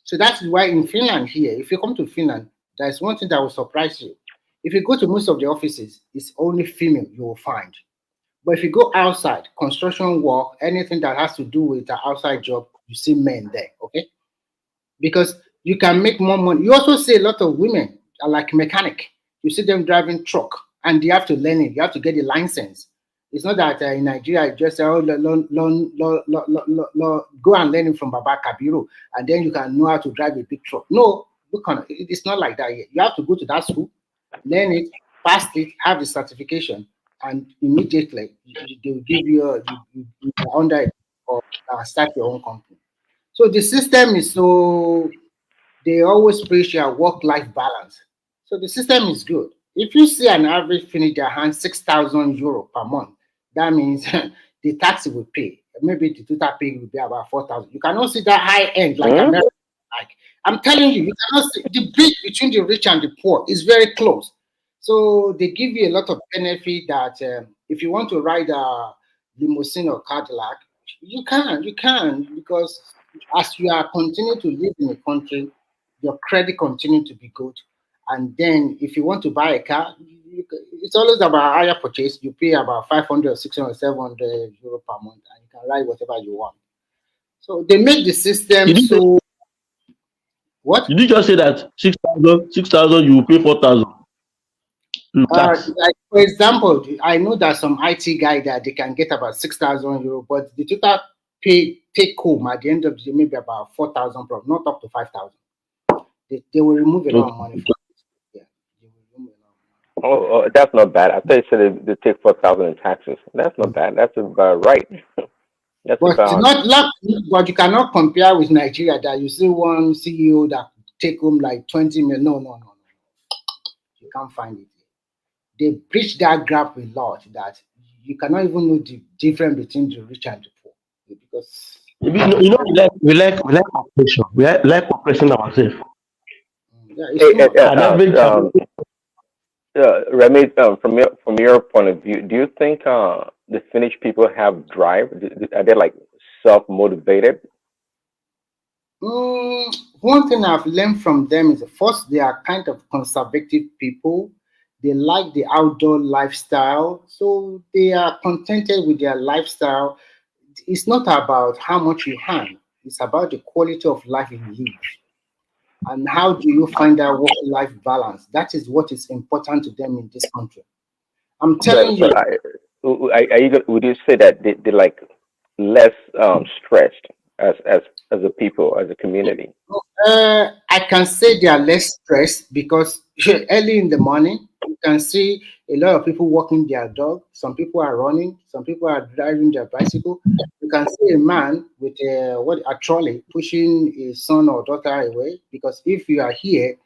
So that is why in Finland here, if you come to Finland, there is one thing that will surprise you. If you go to most of the offices, it's only female you will find. But if you go outside, construction work, anything that has to do with an outside job, you see men there, okay? Because you can make more money. You also see a lot of women are like mechanic. You see them driving truck, and they have to learn it. You have to get the license. It's not that in Nigeria you just say, oh, go and learn it from Baba Kabiru, and then you can know how to drive a big truck. No, it's not like that yet. You have to go to that school, learn it, pass it, have the certification, and immediately they will give you you are under it or start your own company. So the system is so they always preach your work-life balance. So the system is good. If you see an average finish their hand 6,000 euro per month, that means the tax will pay. Maybe the total pay will be about 4,000. You cannot see that high end like America. Like I'm telling you, you cannot see the bridge between the rich and the poor is very close. So they give you a lot of benefit that if you want to ride a limousine or Cadillac, you can because as you are continuing to live in a country, your credit continue to be good. And then if you want to buy a car, it's always about higher purchase. You pay about 500, 600, 700 euro per month, and you can ride whatever you want. So they make the system so. What? Did you just say that 6,000, you will pay 4,000? Tax. Like for example, I know that some IT guy that they can get about 6,000 euro, but the total pay take home at the end of the day maybe about 4,000, not up to 5,000. They will remove a lot of money from it. Oh, that's not bad. I thought you said they take 4,000 in taxes. That's not bad. That's about right. That's But about. but you cannot compare with Nigeria that you see one CEO that take home like 20 million. No. You can't find it. They bridge that gap a lot that you cannot even know the difference between the rich and the poor. Because we like oppression. We like oppressing ourselves. Remy, from your point of view, do you think the Finnish people have drive? Are they like self-motivated? One thing I've learned from them is first they are kind of conservative people. They like the outdoor lifestyle, so they are contented with their lifestyle. It's not about how much you earn, it's about the quality of life you live. And how do you find that work-life balance? That is what is important to them in this country. I'm telling you. But would you say that they like less stressed as a people, as a community? I can say they are less stressed because early in the morning, you can see a lot of people walking their dog. Some people are running. Some people are driving their bicycle. You can see a man with a trolley pushing his son or daughter away. Because if you are here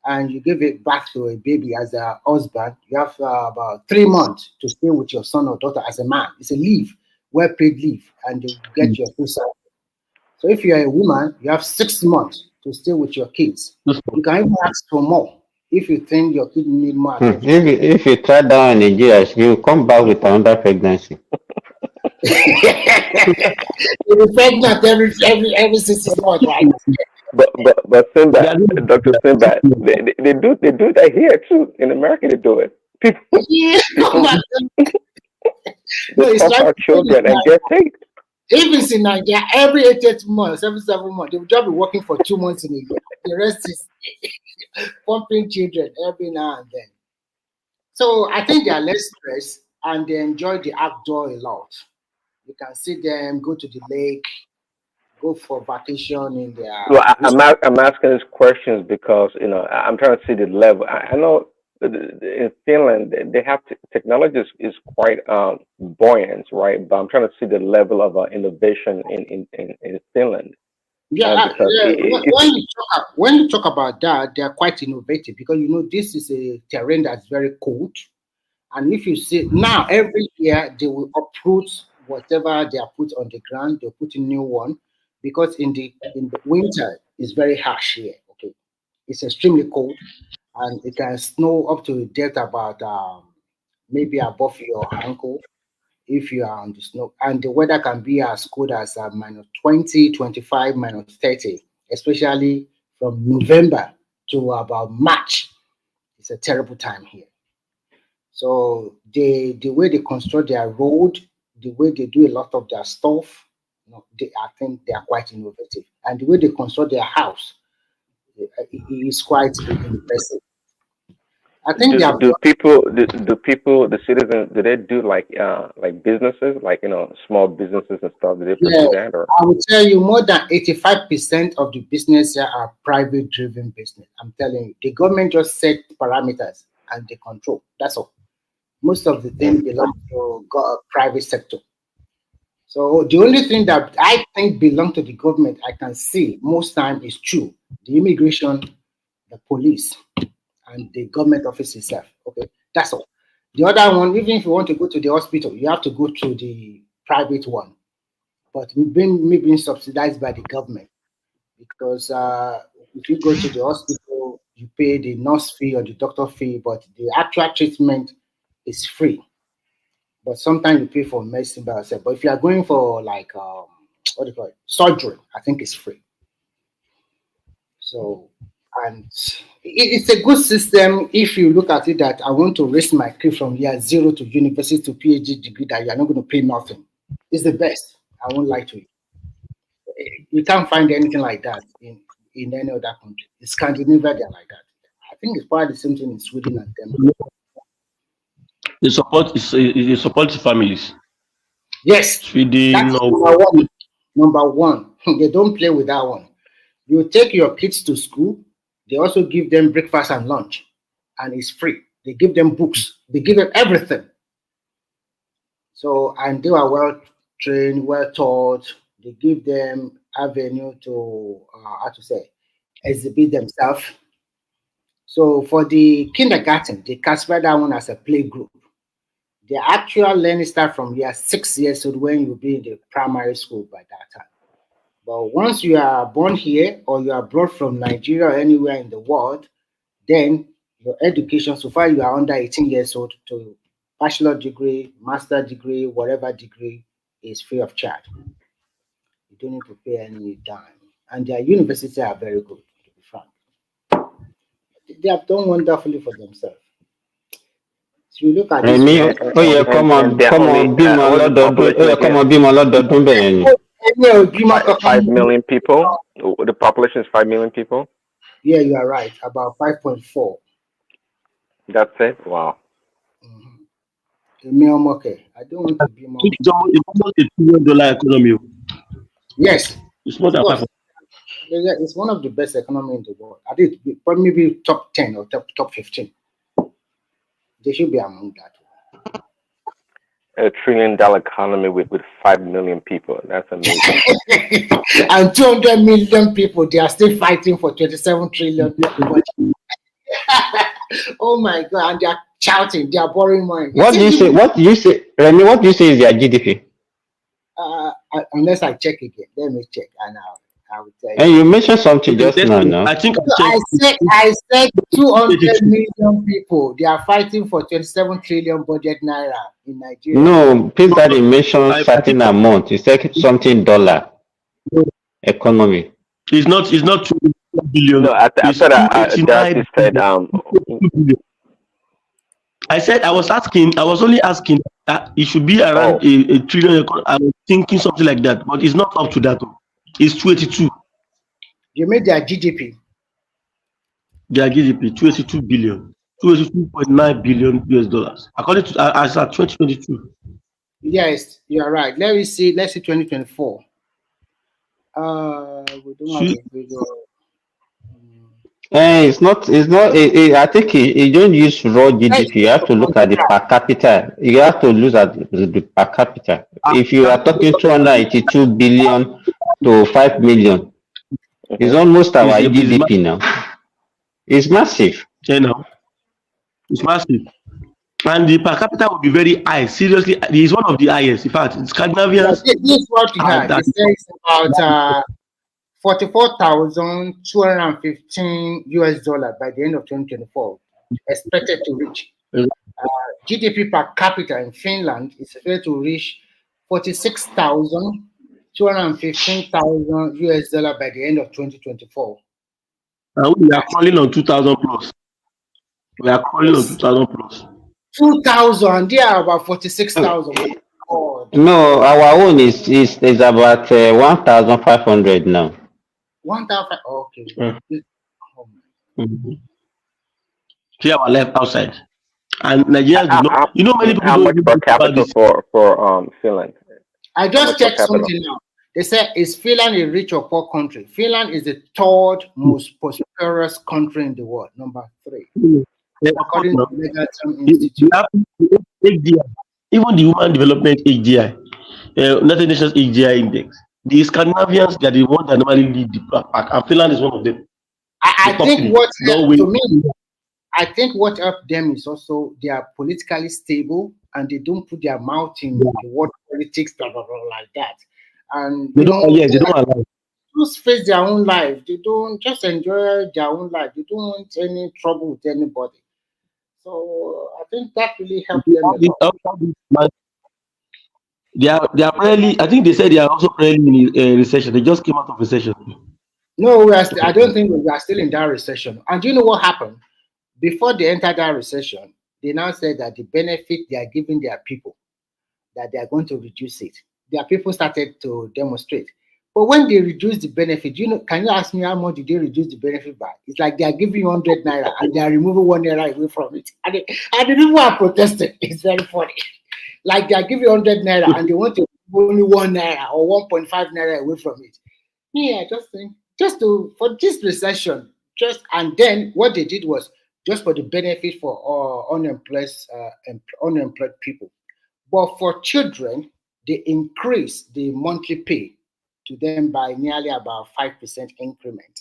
and you give a birth to a baby as a husband, you have about 3 months to stay with your son or daughter as a man. It's a leave, well-paid leave, and you get your full salary. So if you are a woman, you have 6 months to stay with your kids. You can even ask for more if you think your kids need more attention. If you try down in Nigeria, you come back with another pregnancy. You'll be pregnant every 6 months, right? But Simba, Dr. Simba, they do that here too. In America, they do it. People, Yeah, come on. No, they it's toss like our children and get paid. if it's in Nigeria, every 8 months, every 7 months, they will just be working for 2 months in a year. The rest is pumping children every now and then. So I think they are less stressed and they enjoy the outdoor a lot. You can see them go to the lake, go for vacation in their Well, I'm asking these questions because I'm trying to see the level. I know in Finland they have technology is quite buoyant, right? But I'm trying to see the level of innovation in Finland. Because when you talk about that, they are quite innovative because this is a terrain that's very cold, and if you see now every year they will uproot whatever they are put on the ground, they'll put a new one because in the winter it's very harsh here. Okay, it's extremely cold, and it can snow up to a depth about maybe above your ankle if you are on the snow, and the weather can be as cold as minus 20, 25, minus 30, especially from November to about March. It's a terrible time here. So the way they construct their road, the way they do a lot of their stuff, I think they are quite innovative. And the way they construct their house is quite impressive. I think they have do people the citizens do they do like businesses like small businesses and stuff? Do they pursue that or? I would tell you more than 85% of the business here are private driven business. I'm telling you, the government just set parameters and they control. That's all. Most of the things belong to private sector. So the only thing that I think belong to the government, I can see most time is true. The immigration, the police, and the government office itself. Okay, that's all. The other one, even if you want to go to the hospital, you have to go to the private one, but being subsidized by the government because if you go to the hospital, you pay the nurse fee or the doctor fee, but the actual treatment is free. But sometimes you pay for medicine by yourself. But if you are going for like what do you call it, surgery, I think it's free. So, and it's a good system if you look at it that I want to raise my kid from year zero to university to PhD degree that you're not going to pay nothing. It's the best. I won't lie to you. You can't find anything like that in any other country. In Scandinavia, they're like that. I think it's probably the same thing in Sweden and Denmark. They support families. Yes, Sweden, that's number one. They don't play with that one. You take your kids to school, they also give them breakfast and lunch, and it's free. They give them books, they give them everything. So, and they are well trained, well taught. They give them avenue to, how to say, exhibit themselves. So, for the kindergarten, they classify that one as a play group. The actual learning start from year 6 years old when you be in the primary school by that time. But once you are born here or you are brought from Nigeria or anywhere in the world, then your education, so far you are under 18 years old, to bachelor degree, master degree, whatever degree, is free of charge. You don't need to pay any dime. And their universities are very good, to be frank. They have done wonderfully for themselves. you look at this Remi, way. ó yẹ kọ́mọ bímọ lọ́dọọdún, ó yẹ kọ́mọ bímọ lọ́dọọdún bẹ́ẹ̀ ni. 5 million people. The population is 5 million people. Yeah, you are right. About 5.4. That's it. Wow. I don't want to be more. It's almost $1 trillion economy. Yes. It's more than 5. Yeah, it's one of the best economy in the world. I think probably maybe top 10 or top 15. They should be among that. $1 trillion economy with 5 million people. That's amazing. And 200 million people, they are still fighting for 27 trillion. Oh my God! And they are shouting. They are borrowing money. What do you say? What do you say, Remy? What do you say is their GDP? Unless I check again, let me check, and I will tell you. And you mentioned something just now. No? I said 200 million people. They are fighting for 27 trillion budget naira in Nigeria. No, please that you mentioned certain amount. You said something dollar economy. It's not 2 billion. No, I thought Darcy said I was only asking that it should be around a trillion. I was thinking something like that, but it's not up to that. It's 282. You made their GDP. Their GDP 282 billion, 282.9 billion US dollars, according to as at 2022. Yes, you are right. Let's see 2024. We don't have a video. It's not. I think you don't use raw GDP. You have to look at the per capita. You have to look at the per capita. If you are talking 282 billion to 5 million, it's almost our GDP now. It's massive. You know, it's massive, and the per capita will be very high. Seriously, it is one of the highest. In fact, Scandinavians. This is what we have. It says about 44,215 US dollar by the end of 2024, expected to reach. GDP per capita in Finland is expected to reach 46,215,000 US dollar by the end of 2024. We are calling on 2,000 plus. We are calling on 2,000 plus. 2,000. They are about 46,000. No, our own is about 1,500 now. 1,000. Okay. Here our left outside, and Nigerians do not. You know, many people how much don't per capita for Finland? I just checked something now. They say, is Finland a rich or poor country? Finland is the third most prosperous country in the world, number 3. According to the Megaton Institute. Even the Human Development HDI, United Nations HDI Index, the Scandinavians, they are the ones that normally lead the pack, and Finland is one of them. I think what helped to me, I think what helped them is also they are politically stable and they don't put their mouth in the world politics, blah, blah, blah, like that. And they don't allow. Just face their own life. They don't just enjoy their own life. They don't want any trouble with anybody. So I think that really helped them a lot. They are apparently, I think they said they are also currently in a recession. They just came out of recession. No, I don't think we are still in that recession. And you know what happened? Before they entered that recession, they now said that the benefit they are giving their people, that they are going to reduce it. Their people started to demonstrate. But when they reduce the benefit, can you ask me how much did they reduce the benefit by? It's like they are giving you 100 naira and they are removing 1 naira away from it. And the people are protesting. It's very funny. Like they are giving 100 naira and they want to only 1 naira or 1.5 naira away from it. Yeah, just think, for this recession, and then what they did was just for the benefit for unemployed people. But for children, they increase the monthly pay to them by nearly about 5% increment.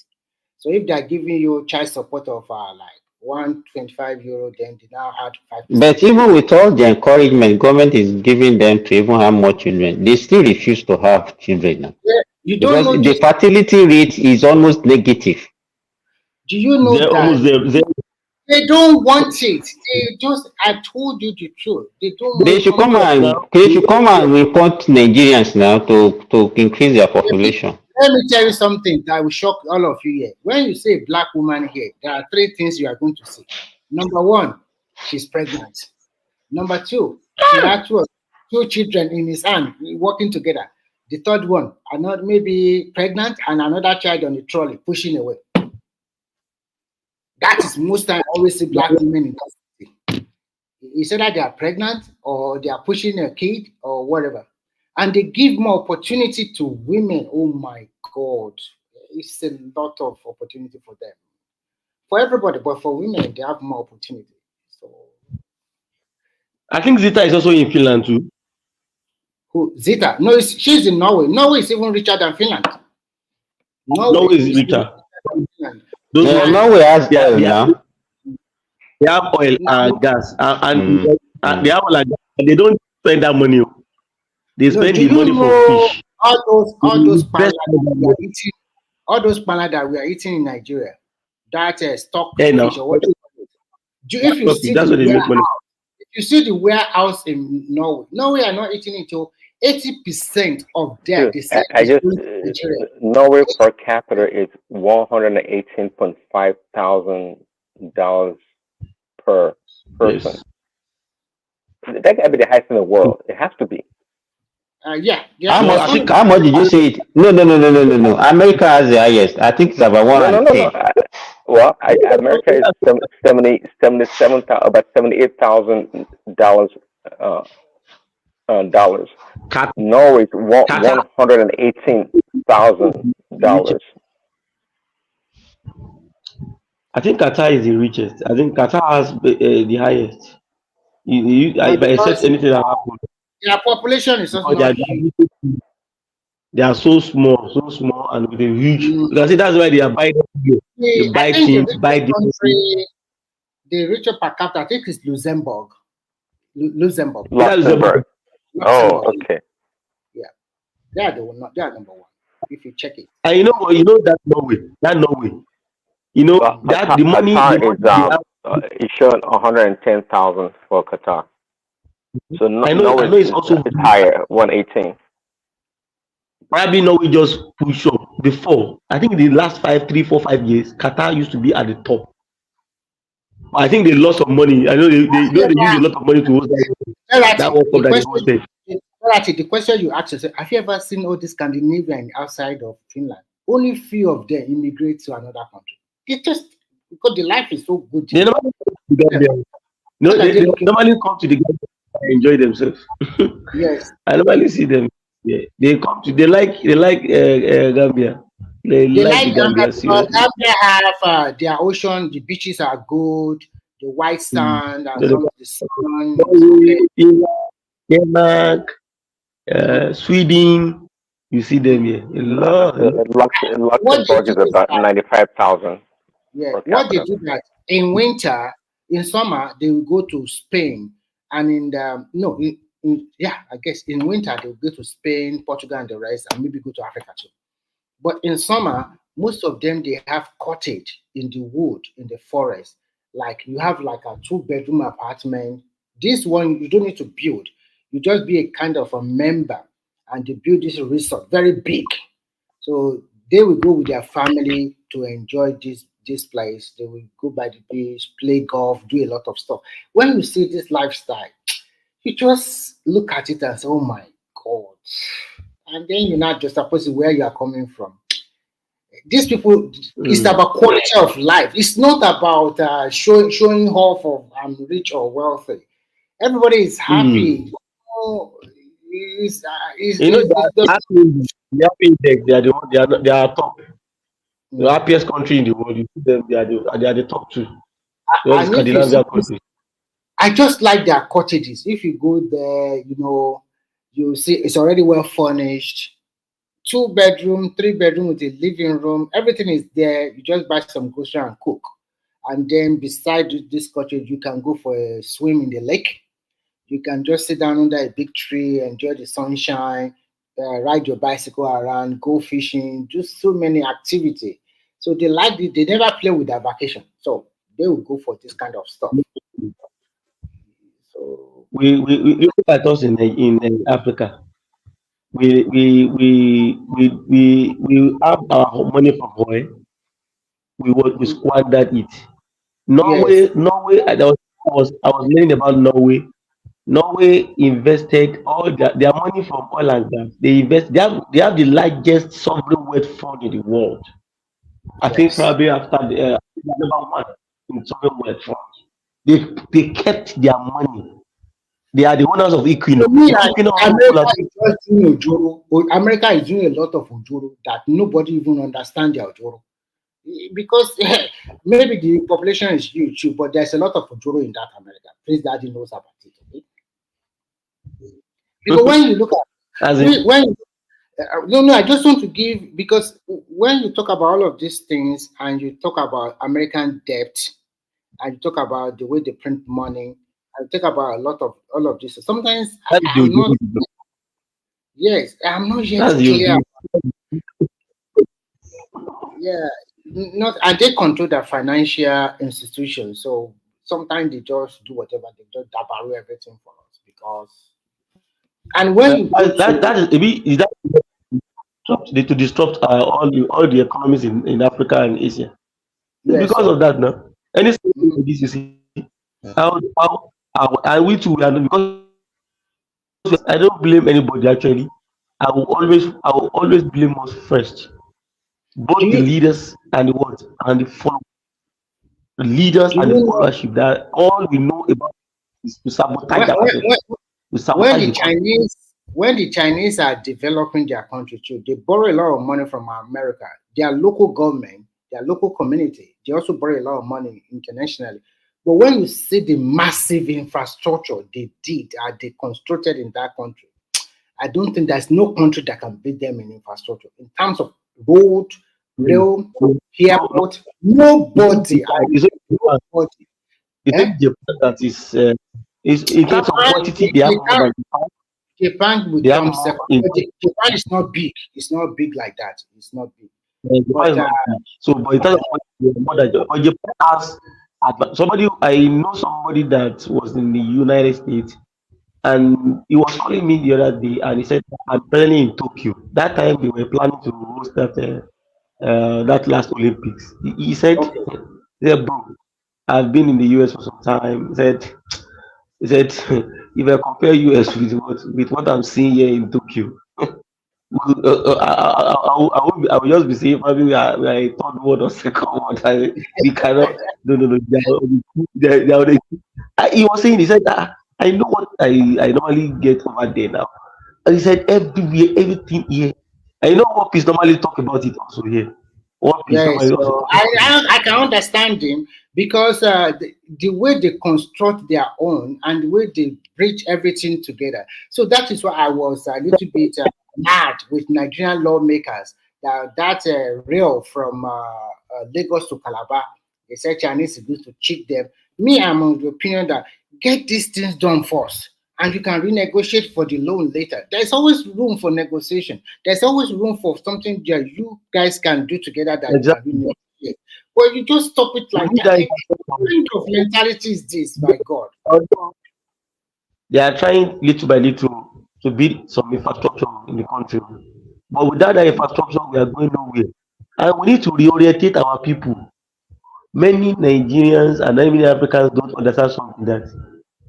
So if they're giving you child support of like €125, then they now add 5%. But even with all the encouragement government is giving them to even have more children, they still refuse to have children now. Yeah, you don't know the fertility rate is almost negative. Do you know that? They don't want it. I told you the truth. They don't. They should come and report Nigerians now to increase their population. Let me tell you something that will shock all of you here. When you say black woman here, there are 3 things you are going to see. Number 1, she's pregnant. Number two, he had two children in his hand working together. The third one, another maybe pregnant, and another child on the trolley pushing away. That is most time always see black women in custody. It's either they are pregnant or they are pushing a kid or whatever. And they give more opportunity to women. Oh my God. It's a lot of opportunity for them. For everybody, but for women, they have more opportunity. So I think Zita is also in Finland too. Who? Zita? No, she's in Norway. Norway is even richer than Finland. Norway is richer. Norway has oil now. They have oil and gas, and they have oil and gas, and they don't spend that money. They spend the money for fish. All those pala that we are eating, that we are eating in Nigeria, that stock fish or what? If you see the warehouse, if you see the warehouse in Norway are not eating it till 80% of them. Norway per capita is $118.5 thousand per person. Yes. That got to be the highest in the world. It has to be. Yeah. How much did you say it? No. America has the highest. I think it's about 110. Well, America is about $78,000. Norway is $118,000. I think Qatar is the richest. I think Qatar has the highest. If I accept anything that happens, their population is also not huge. They are so small, and with a huge. Because that's why they are buying. They buy things, buy the richer per capita, I think, is Luxembourg. Oh, okay. Yeah, they are number one. If you check it. And you know that Norway. That the money it's showing 110,000 for Qatar. So I know it's also higher, 118. Probably Norway just push up before. I think the last 3, 4, 5 years, Qatar used to be at the top. I think they lost some money. I know they use a lot of money to host that World Cup that they hosted. The question you asked yourself, have you ever seen all the Scandinavian outside of Finland? Only few of them immigrate to another country. It's just because the life is so good. They normally come to the Gambia and enjoy themselves. Yes. I normally see them. Yeah. They like Gambia. They like the Gambia. Gambia have their ocean, the beaches are good, the white sand, and some of the sun. Denmark, Sweden, you see them here. Luxembourg is about 95,000. Yeah, what they do that in winter, in summer they will go to Spain, and in winter they will go to Spain, Portugal, and the rest, and maybe go to Africa too. But in summer, most of them they have cottage in the wood, in the forest. Like you have like a 2-bedroom apartment. This one you don't need to build. You just be a kind of a member, and they build this resort very big. So they will go with their family to enjoy this place. They will go by the beach, play golf, do a lot of stuff. When you see this lifestyle, you just look at it and say, oh my God. And then you're not just supposed to where you are coming from. These people, it's about quality of life. It's not about showing off of I'm rich or wealthy. Everybody is happy. The happy index, they are top. The happiest country in the world. You see them, they are the top two. I just like their cottages. If you go there, you see it's already well furnished. 2-bedroom, 3-bedroom with a living room. Everything is there. You just buy some groceries and cook. And then beside this cottage, you can go for a swim in the lake. You can just sit down under a big tree, enjoy the sunshine, ride your bicycle around, go fishing, do so many activities. So they like it. They never play with their vacation. So they will go for this kind of stuff. So we look at us in Africa. We have our money from oil. We squandered it. Norway. I was learning about Norway. Norway invested all their money from oil and gas. They have the largest sovereign wealth fund in the world. I think Yes. probably after the number one in sovereign wealth fund. They kept their money. They are the owners of Equinor. To me, Equinor America is just doing ojoro. America is doing a lot of ojoro that nobody even understands their ojoro. Because maybe the population is huge, too, but there's a lot of ojoro in that America. Please, Daddy knows about it. Okay? Because when you look at no, I just want to give, because when you talk about all of these things and you talk about American debt and you talk about the way they print money, I talk about a lot of all of this. Sometimes I'm not. Yes, I'm not yet clear. Yeah, not, and they control the financial institutions. So sometimes they just do whatever, they just dabaru everything for us because. And when you go that is that to disrupt all the economies in Africa and Asia. Yes, Because sir. of that now. Any like this you see how I we too because I don't blame anybody actually. I will always blame us first. Both the leaders and the what and the followers. The leaders Do and you the know followership that all we know about is to sabotage when, when, ourselves. when To when sabotage the the country. Chinese are developing their country too, they borrow a lot of money from America. Their local government, their local community, they also borrow a lot of money internationally. But when you see the massive infrastructure they did, they constructed in that country, I don't think there's no country that can beat them in infrastructure in terms of road, rail, airport. Nobody. Nobody. You think Japan that is in terms of quantity they have more than Japan will they have come more second. in Japan is not big. It's not big like that. It's not big. Japan But is not big. So but in terms of quantity, more than Japan. But Japan has somebody I know somebody that was in the United States and he was calling me the other day and he said I'm planning in Tokyo. That time they were planning to host that last Olympics. He said, bro, I've been in the US for some time. He said if I compare US with what I'm seeing here in Tokyo, I will just be saying probably we are a third world or second world. We cannot. No. He was saying, he said, I know what I normally get over there now. And he said, everywhere, everything here. I know what Peace normally talk about it also here. What Peace yes, normally also so talk about it. I can understand him because the way they construct their own and the way they bridge everything together. So that is why I was a little bit mad with Nigerian lawmakers that rail from Lagos to Calabar. They said Chinese is going to cheat them. Me, I'm of the opinion that get these things done first. And you can renegotiate for the loan later. There's always room for negotiation. There's always room for something that you guys can do together that Exactly. you can renegotiate. But you just stop it like that. What kind of mentality is this, my God? They are trying little by little to build some infrastructure in the country. But without that infrastructure, we are going nowhere. And we need to reorientate our people. Many Nigerians and many Africans don't understand something that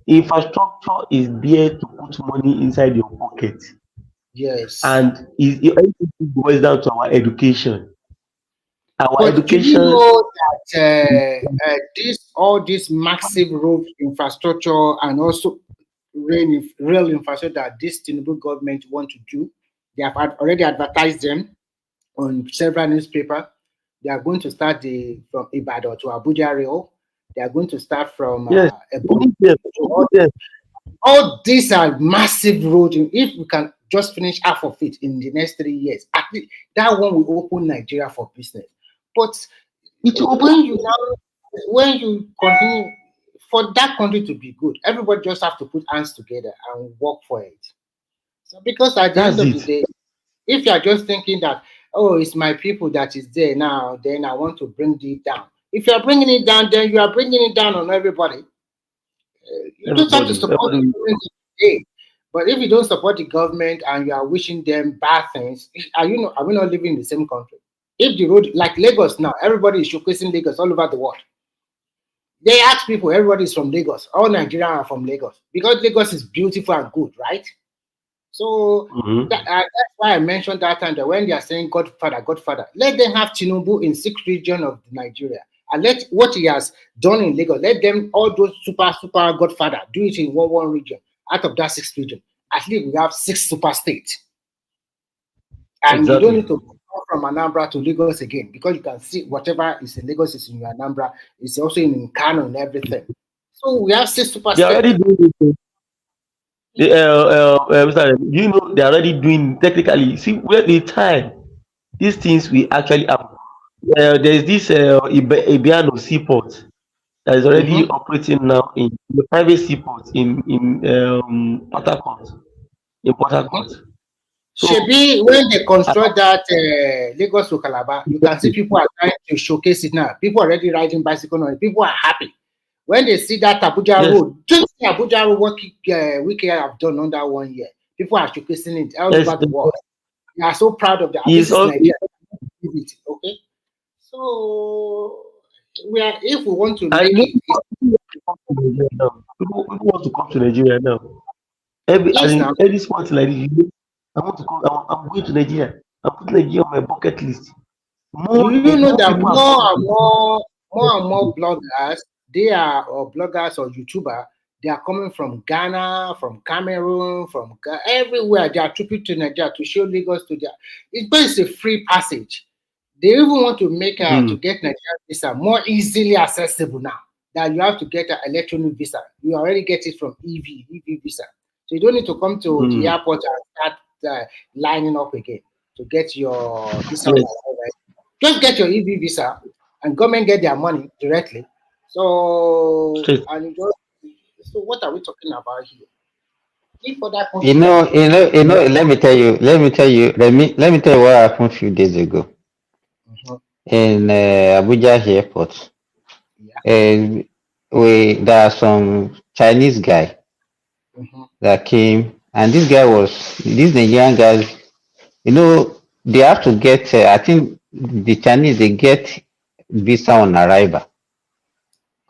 infrastructure is there to put money inside your pocket. Yes. And everything boils down to our education. Our But do you education. know that all this massive road infrastructure and also rail infrastructure that this Tinubu government want to do, they have already advertised them on several newspapers. They are going to start from Ibadan to Abuja rail. They are going to start from Yes, all these are massive roads. If we can just finish half of it in the next 3 years, at least that one will open Nigeria for business. But when you continue for that country to be good, everybody just have to put hands together and work for it. So because at the end of the day, if you are just thinking that, oh, it's my people that is there now, then I want to bring it down. If you are bringing it down, then you are bringing it down on everybody. You just have to support the government today. But if you don't support the government and you are wishing them bad things, are we not living in the same country? If the road, like Lagos now, everybody is showcasing Lagos all over the world. They ask people, everybody's from Lagos. All Nigerians are from Lagos because Lagos is beautiful and good, right? So that's why I mentioned that time that when they are saying Godfather, Godfather, let them have Tinubu in 6 regions of Nigeria. And let what he has done in Lagos, let them, all those super Godfather, do it in one region. Out of that 6 region, at least we have 6 super states. And you don't need to go from Anambra to Lagos again, because you can see whatever is in Lagos is in your Anambra, it's also in Kano and everything. So we have 6 super They are states. already doing it. You know, they're already doing technically. See where the time these things will actually happen. There's this Ibiano seaport that is already operating now in the private seaport in Port Harcourt. In Port Harcourt. So Shebi, when they construct that Lagos to Calabar, you can see people are trying to showcase it now. People are already riding bicycle on it. People are happy. When they see that Abuja road, just the Abuja road, what Wiki have done under 1 year, people are showcasing it all over the world. They are so proud of that. This is Nigeria. Okay, so if we want to make it, people want to come to Nigeria now. Every sport like this, I want to come. I'm going to Nigeria. I'm putting Nigeria on my bucket list. Do you know that more and more bloggers, they are bloggers or YouTuber, they are coming from Ghana, from Cameroon, from everywhere. They are trooping to Nigeria to show Lagos to their. It's a free passage. They even want to make to get Nigeria visa more easily accessible now. That you have to get an electronic visa. You already get it from EV visa. So you don't need to come to the airport and start lining up again to get your visa. Just get your EV visa, and government get their money directly. So so what are we talking about here? Let me tell you. Let me tell you what happened a few days ago in Abuja airport. There are some Chinese guy that came, and these Nigerian guys. You know, they have to get. I think the Chinese they get visa on arrival.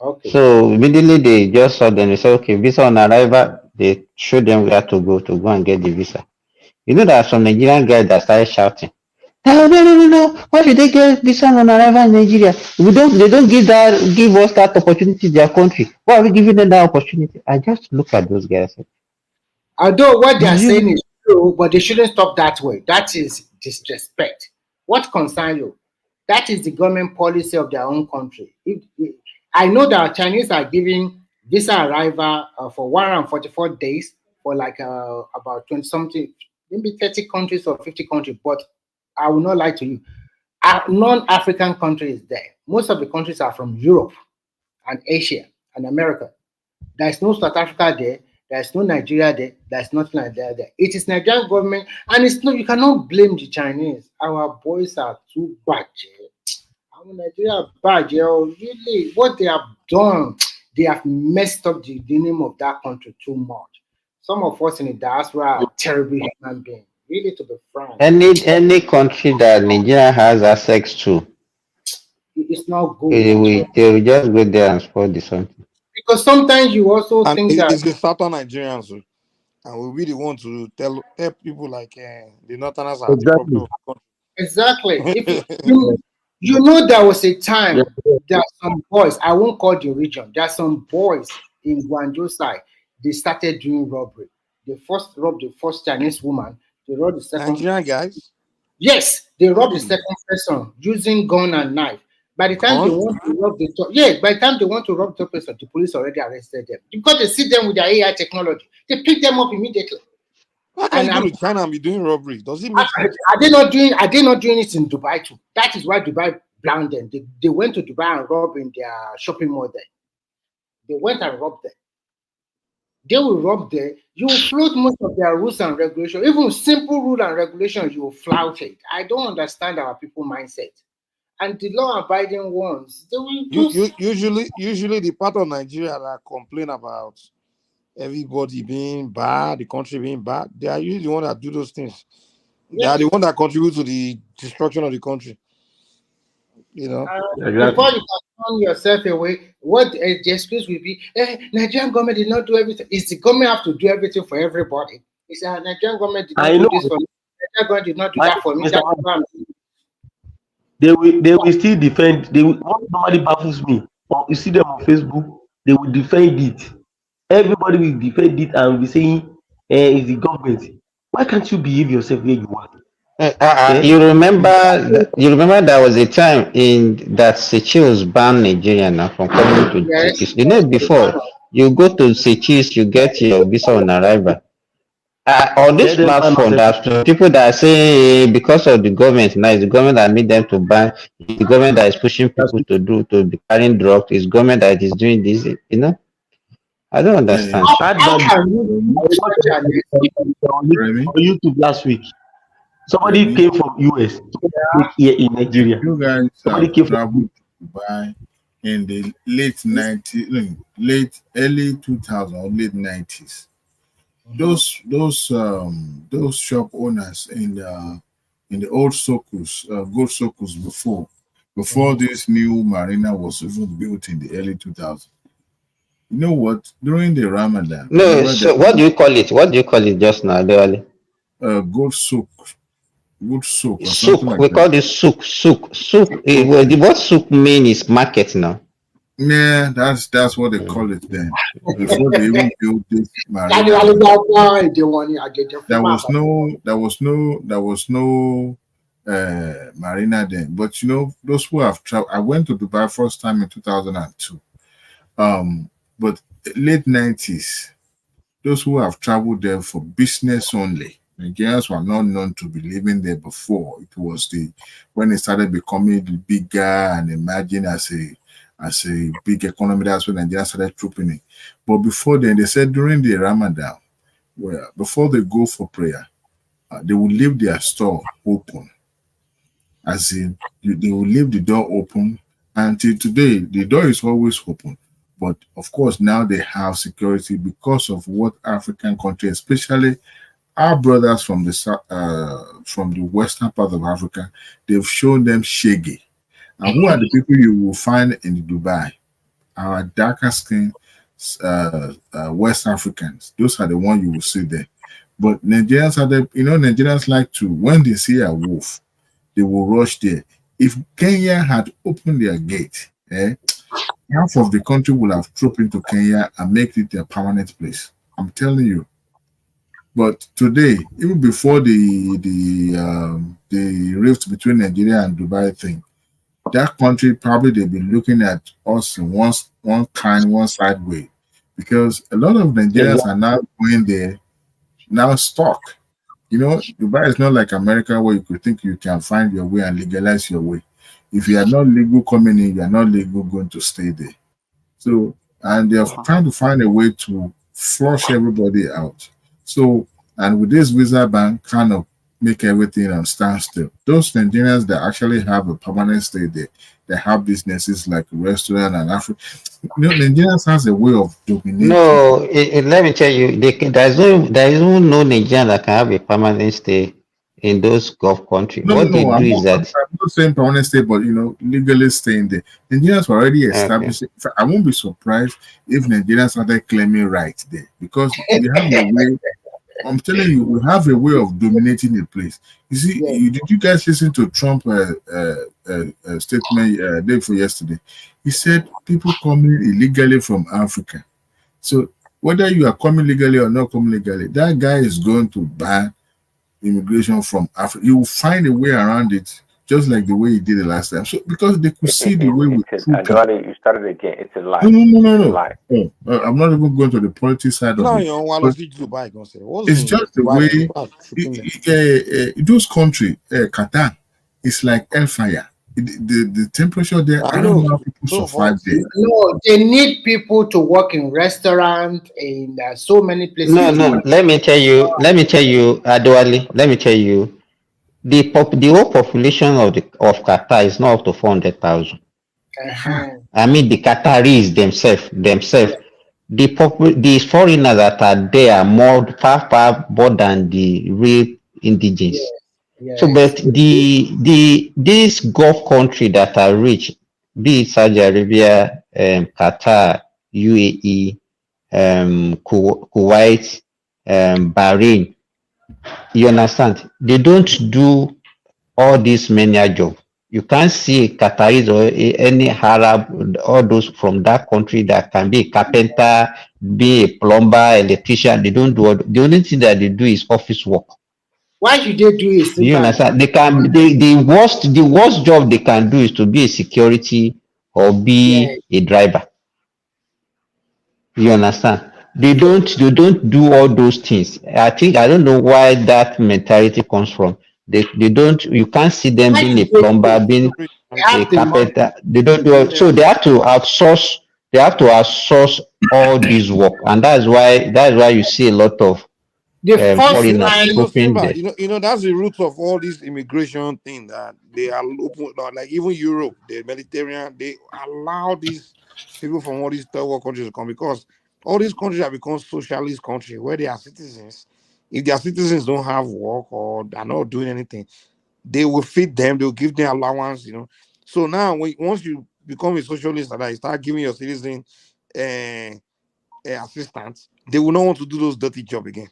Okay. So immediately they just saw them. They said, "Okay, visa on arrival." They showed them where to go and get the visa. You know, there are some Nigerian guys that started shouting, No! Why did they get visa on arrival in Nigeria? They don't give us that opportunity in their country. Why are we giving them that opportunity?" I just look at those guys. Although what they are saying is true, but they shouldn't stop that way. That is disrespect. What concerns you? That is the government policy of their own country. I know that Chinese are giving visa arrival for 144 days for like about 20 something, maybe 30 countries or 50 countries. But I will not lie to you. Non-African countries there. Most of the countries are from Europe and Asia and America. There is no South Africa there. There is no Nigeria there. There is nothing like that there. It is Nigerian government, and it's no. You cannot blame the Chinese. Our boys are too bad. Our Nigeria are bad. Really, what they have done, they have messed up the name of that country too much. Some of us in the diaspora are terrible human beings. Really, to be frank. Any country that Nigeria has access to, it's not good. They will just go there and spoil the something. Because sometimes you also think that it's the southern Nigerians, and we really want to help people like the northerners are the problem of the country. Exactly. If you know, there was a time there are some boys, I won't call the region, there are some boys in Guangzhou side, they started doing robbery. They first robbed the first Chinese woman, they robbed the second Nigerian guys. Yes, they robbed the second person using gun and knife. By the time they want to rob the top, by the time they want to rob the top person, the police already arrested them. Because they see them with their AI technology, they pick them up immediately. How can you go to China and be doing robbery? Does it make sense? Are they not doing it in Dubai too? That is why Dubai blamed them. They went to Dubai and robbed in their shopping mall there. They went and robbed there. They will rob there. You will float most of their rules and regulations. Even simple rule and regulations, you will flout it. I don't understand our people mindset. And the law-abiding ones, they will usually the part of Nigeria that complain about everybody being bad, the country being bad, they are usually the one that do those things. They are the one that contribute to the destruction of the country. You know, before you can turn yourself away. What the excuse will be? Nigerian government did not do everything. Is the government have to do everything for everybody? It's Nigerian government did not I do know. this for me. Nigerian government did not do that for me. Mr. That's Man, what I'm saying. they will still defend. They will, what normally baffles me, or you see them on Facebook, they will defend it. Everybody will defend it and will be saying, it's the government. Why can't you behave yourself where you are? You remember there was a time in that Seychelles banned Nigerian now from coming to Yes. Seychelles. You know, before you go to Seychelles, you get your visa on arrival. On this platform, there's some people that are saying because of the government now, it's the government that made them to ban, it's the government that is pushing people to be carrying drugs, it's government that is doing this, you know. I don't understand. How can you on YouTube last week? Somebody came from US here in Nigeria. You guys Somebody have came from traveled to Dubai in the late 90s, early 2000 or late 90s. Those shop owners in the old circles, gold circles before this new marina was even built in the early 2000s. You know what? During the Ramadan, No, so what do you call it? What do you call it just now, Adewale? gold souk, good souk or something Souk. like We that. call it souk. What souk mean is market now. Yeah, that's what they call it then. Before they even built this marina, there was no marina then. But you know, those who have traveled, I went to Dubai first time in 2002. But late 90s, those who have traveled there for business only. Nigerians were not known to be living there before. It was when it started becoming bigger and emerging as a big economy. That's when Nigerians started trooping in. But before then, they said during the Ramadan, before they go for prayer, they will leave their store open. As in, they will leave the door open until today. The door is always open. But of course, now they have security because of what African countries, especially our brothers from the western part of Africa, they've shown them shaggy. And who are the people you will find in Dubai? Our darker skin West Africans. Those are the ones you will see there. But Nigerians Nigerians like to, when they see a wolf, they will rush there. If Kenya had opened their gate, half of the country will have trooped into Kenya and make it a permanent place. I'm telling you. But today, even before the rift between Nigeria and Dubai thing, that country probably they've been looking at us in one side way, because a lot of Nigerians are now going there, now stuck. You know, Dubai is not like America where you could think you can find your way and legalize your way. If you are not legal coming in, you are not legal going to stay there. So, and they're trying to find a way to flush everybody out. So, and with this visa ban, kind of make everything on standstill. Those Nigerians that actually have a permanent stay there, they have businesses like restaurant and Africa. You know, Nigerians has a way of dominating. No, let me tell you, there is no Nigerian that can have a permanent stay in those Gulf countries. I'm not saying permanent stay, but legally staying there. Nigerians were already established. Okay. I won't be surprised if Nigerians started claiming rights there, because we have a way. I'm telling you, we have a way of dominating the place. You see, did you guys listen to Trump statement day before yesterday? He said people coming illegally from Africa. So whether you are coming legally or not coming legally, that guy is going to ban immigration from Africa. You will find a way around it, just like the way he did it last time. So because they could see the way we you started again. It's a lie. No. It's a lie. I'm not even going to the politics side of it. It's just the way those countries, Qatar, it's like hellfire. The temperature there, I don't know how people survive there. No, they need people to work in restaurants in so many places. No. Let me tell you, Adewale. Let me tell you, the whole population of Qatar is not up to 400,000. I mean, the Qataris themselves, the foreigners that are there are far more than the real indigenous. Yes. So, but these Gulf countries that are rich, be it Saudi Arabia, Qatar, UAE, Kuwait, Bahrain. You understand? They don't do all these menial job. You can't see Qataris or any Arab, all those from that country that can be a carpenter, be a plumber, electrician. They don't do all, the only thing that they do is office work. Why should they do it? Do you understand? They can the worst job they can do is to be a security or Yeah. be a driver. You understand? They don't do all those things. I don't know why that mentality comes from. They don't, you can't see them Why being a should they do plumber, it? being They a have the money. carpenter. They don't do it. So they have to outsource all this work. And that's why you see a lot of The first foreigners line. open Simba, there. that's the roots of all this immigration thing that they are open, like even Europe, the Mediterranean, they allow these people from all these third world countries to come because all these countries have become socialist countries where they are citizens. If their citizens don't have work or are not doing anything, they will feed them, they will give them allowance. So now, once you become a socialist and you start giving your citizen assistance, they will not want to do those dirty jobs again.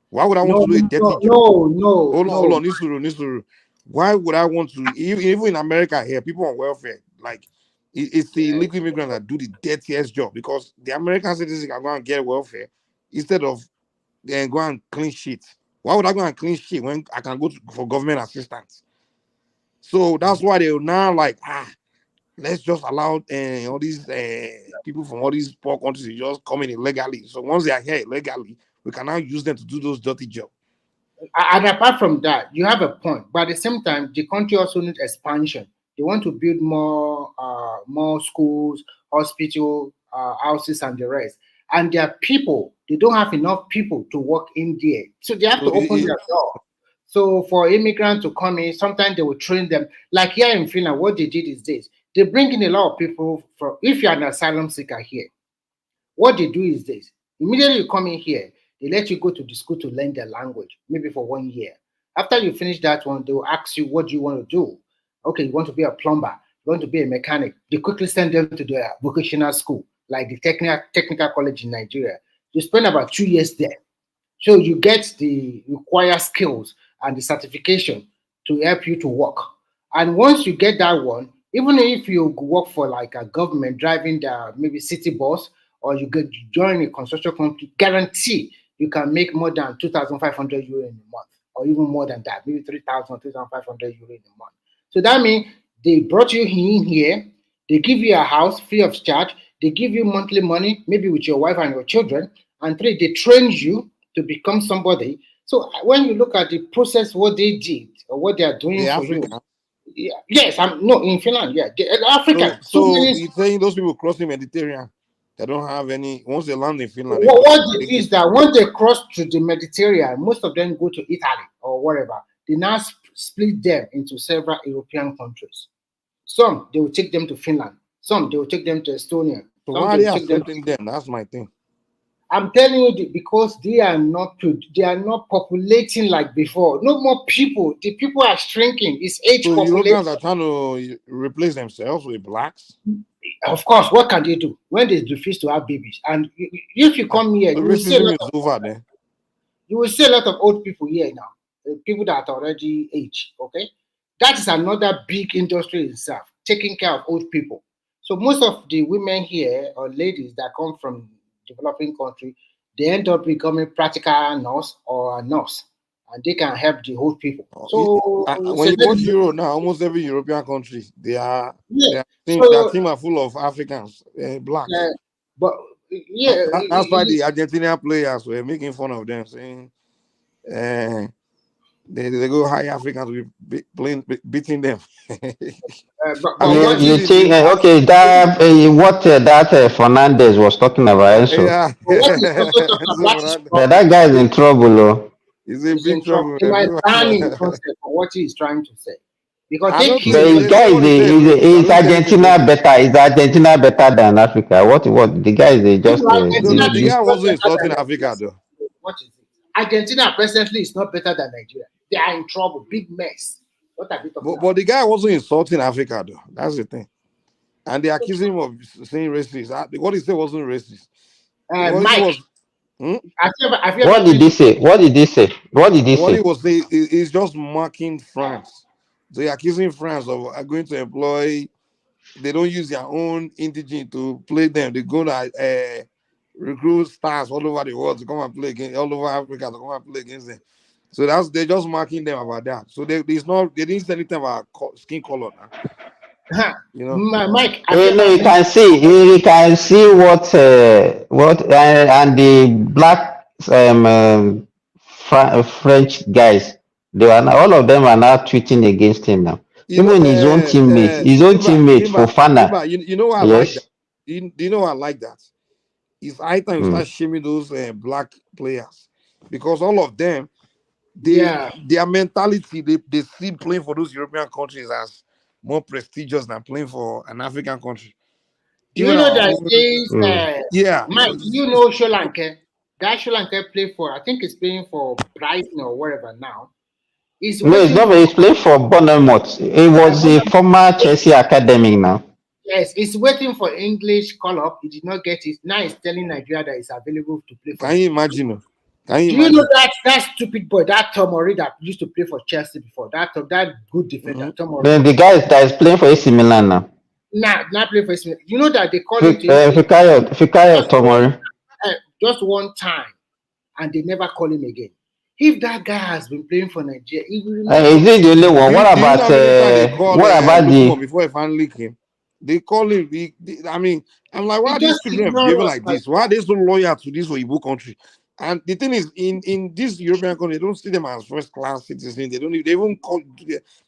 Why would I want to do a dirty job? Hold on, Nisuru. Why would I want to? Even in America here, people on welfare, like it's the illegal immigrants that do the dirtiest job because the American citizens can go and get welfare instead of go and clean shit. Why would I go and clean shit when I can go for government assistance? So that's why they're now like, let's just allow all these people from all these poor countries to just come in illegally. So once they are here illegally, we can now use them to do those dirty jobs. And apart from that, you have a point. But at the same time, the country also needs expansion. They want to build more schools, hospital, houses, and the rest. And their people, they don't have enough people to work in there, so they have to open their door. So for immigrants to come in, sometimes they will train them. Like here in Finland, what they did is this: they bring in a lot of people. If you're an asylum seeker here, what they do is this: immediately you come in here, they let you go to the school to learn their language, maybe for 1 year. After you finish that one, they will ask you, what do you want to do? Okay, you want to be a plumber, you want to be a mechanic. They quickly send them to their vocational school, like the technical college in Nigeria. You spend about 2 years there. So you get the required skills and the certification to help you to work. And once you get that one, even if you work for like a government driving the maybe city bus, or you join a construction company, guarantee you can make more than 2,500 euro in a month, or even more than that, maybe 3,000, 3,500 euro in a month. So that means they brought you in here, they give you a house free of charge, they give you monthly money, maybe with your wife and your children, and three, they train you to become somebody. So when you look at the process, what they did or what they are doing The for African. you, yes, I'm no in Finland, yeah, Africa. So you're saying those people crossing Mediterranean, they don't have any. Once they land in Finland, What they do is that once they cross to the Mediterranean, most of them go to Italy or whatever. They now split them into several European countries. Some they will take them to Finland. Some they will take them to Estonia. So Some why are they they will take them. accepting them? That's my thing. I'm telling you, because they are not populating like before. No more people. The people are shrinking. It's age So population. Europeans are trying to replace themselves with blacks. Of course, what can they do when they refuse to have babies? And if you come here, The racism is over there. You will see a lot of old people here now, people that are already aged. Okay, that is another big industry itself, taking care of old people. So most of the women here or ladies that come from developing country, they end up becoming practical nurse or a nurse, and they can help the old people. So When you watch Euro now, almost every European country, their team are full of Africans, blacks. But yeah, that's why the Argentinian players were making fun of them, saying they go high Africans beating them. You think okay that that Fernandez was talking about also. Yeah. That guy is in trouble, oh. He's in big trouble. He might ban him concept for what he is trying to say. Because the guy is Argentina better. Is Argentina better than Africa? What the guy is just the guy wasn't insulting Africa though. What is it? Argentina presently is not better than Nigeria. They are in trouble, big mess. What are we talking about? But the guy wasn't insulting Africa though. That's the thing. and they accuse him of saying racist. What he said wasn't racist. What he Mike, was, have you ever What did been he to say? What did he say? What did he what he say? was saying is just mocking France. They accusing France of going to employ. They don't use their own indigene to play them. They go to recruit stars all over the world to come and play against all over Africa to come and play against them. So they're just marking them about that. So they didn't say anything about skin color now. You know. Mike, have you No, ever you been? can see. You can see what and the black French guys. They are now, all of them are now tweeting against him now. You know, Even his own teammates, Fofana. You know why I like that? Yes. Do you know why I like that? It's high time you Mm. start shaming those black players because all of them, Yeah. their mentality, they see playing for those European countries as more prestigious than playing for an African country. Do you Even know our that own, yeah. Mike, do you know Sri Lanka? That Sri Lanka play for, I think it's playing for Brighton or wherever now. He's No, it's waiting not. He's playing for Bournemouth. He was a former Chelsea academic now. Yes, he's waiting for English call up. He did not get it. Now he's telling Nigeria that he's available to play for. Can you imagine? Can you Do imagine? you know that stupid boy, that Tomori that used to play for Chelsea before? That good defender, Tomori. Then the guy that is playing for AC Milan now. Not play for AC Milan. You know that they call him to Fikayo Tomori. just one time, and they never call him again. If that guy has been playing for Nigeria, he will remain. Is he the only one? What Do you know about how many times they called, what about Lukman the? before he finally came? They call him. I mean, I'm like, why He are these just children ignore behaving us like like this? Why are they so loyal to this Igbo country? And the thing is, in this European country, they don't see them as first class citizens. They don't. They even call.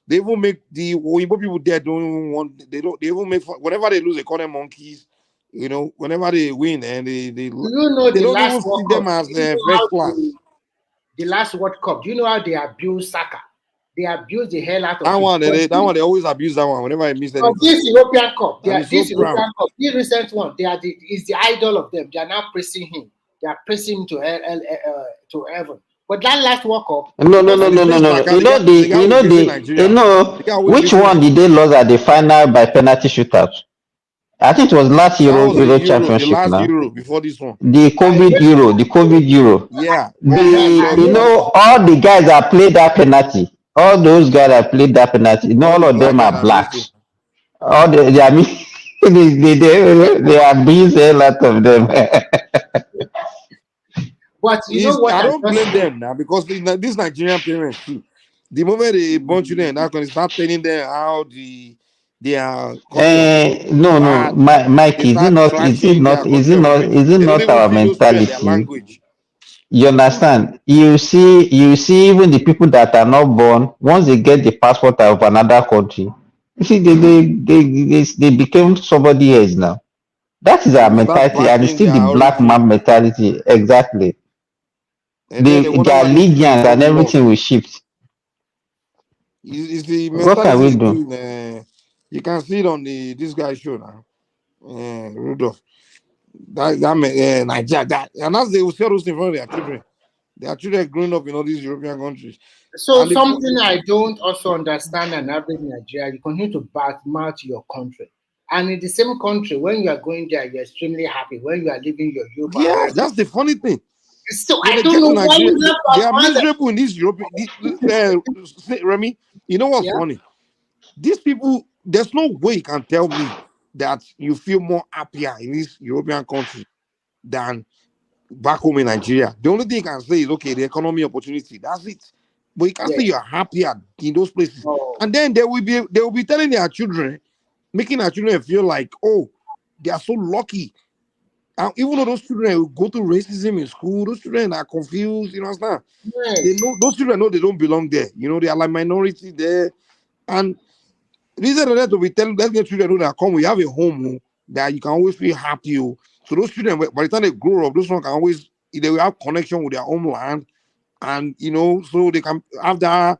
They even make the Igbo people there don't even want. They don't. They even make whenever they lose, they call them monkeys. You know, whenever they win, and they Do you know they the don't last even see World them Cup? as Do you know first how class. the last World Cup? Do you know how they abuse Saka? They abuse the hell out of That him. one, they always abuse that one whenever I miss But anything. this European Cup, And he's so proud. this recent one, is the idol of them. They are now praising him. They are praising him to heaven. But that last World Cup, No. Which one did they lose at the final by penalty shootout? I think it was last That was Euro the Championship last now. Euro before this one. The COVID Euro. Yeah. All the guys that played that penalty, all those guys that played that penalty, all of them are blacks. All they are they abuse a lot of them. But you know what? I don't blame them now because these Nigerian parents too. The moment they born children, they're going to start telling them how their culture. No, Mike, is it not our mentality? You understand? You see even the people that are not born, once they get the passport of another country, you see they became somebody else now. That is our mentality, and it's still the black man mentality. Exactly. Their allegiance and everything will shift. It's the What can we do? You can see it on this guy's show now. Rudolph. That Nigeria, and as they will say those in front of their children. Their children growing up in all these European countries. So something I don't also understand and average in Nigeria, you continue to badmouth your country. And in the same country, when you are going there, you're extremely happy. When you are leaving your Europe, that's the funny thing. So I don't know why they are miserable in this Europe. Remy, you know what's funny? These people, there's no way you can tell me that you feel more happier in this European country than back home in Nigeria. The only thing you can say is okay, the economy opportunity. That's it. But you can't say you're happier in those places. And then they will be telling their children, making their children feel like, oh, they are so lucky. And even though those children will go through racism in school, those children are confused, you understand? They know those children know they don't belong there. You know, they are like minority there. And reason that to be telling let's get children know that come, we have a home that you can always feel happy. So those children, by the time they grow up, those ones can always they will have connection with their homeland, and so they can have that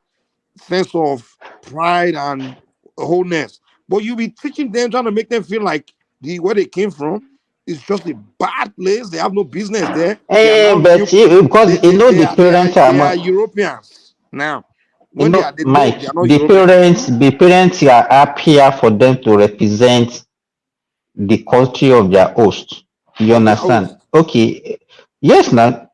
sense of pride and wholeness. But you'll be teaching them, trying to make them feel like where they came from is just a bad place. They have no business there. Because the parents they are Europeans now. When they Mike, are not Europeans. the parents are happier for them to represent the country of their host. You Of their host. understand? Okay. Yes, now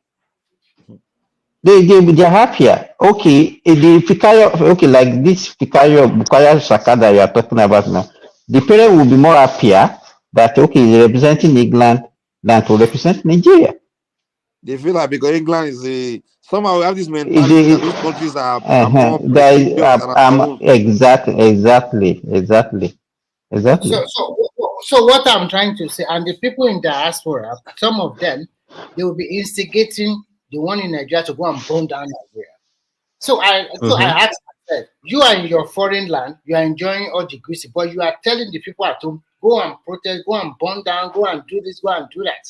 they're happier. Okay, the Fikayo, okay, like this Bukayo Saka that you are talking about now, the parent will be more happier that okay, he's representing England than to represent Nigeria. They feel like because England is a somehow we have this mentality that those The, countries are more that is, prestigious than our own. exactly. So what I'm trying to say, and the people in diaspora, some of them, they will be instigating the one in Nigeria to go and burn down Nigeria. So I asked myself, you are in your foreign land, you are enjoying all the greasy, but you are telling the people at home, go and protest, go and burn down, go and do this, go and do that.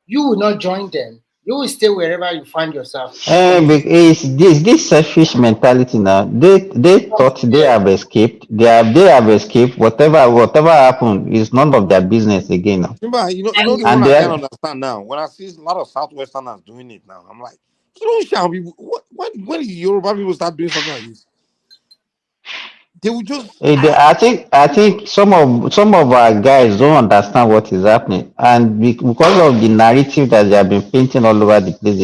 You will not join them. You will stay wherever you find yourself. It's this selfish mentality now. They thought they have escaped. They have escaped. Whatever happened is none of their business again now. Remember, you know the one And I they can't understand now. When I see a lot of Southwesterners doing it now, I'm like, you don't shout people. When did Yoruba people start doing something like this? They will just I think some of our guys don't understand what is happening, and because of the narrative that they have been painting all over the place,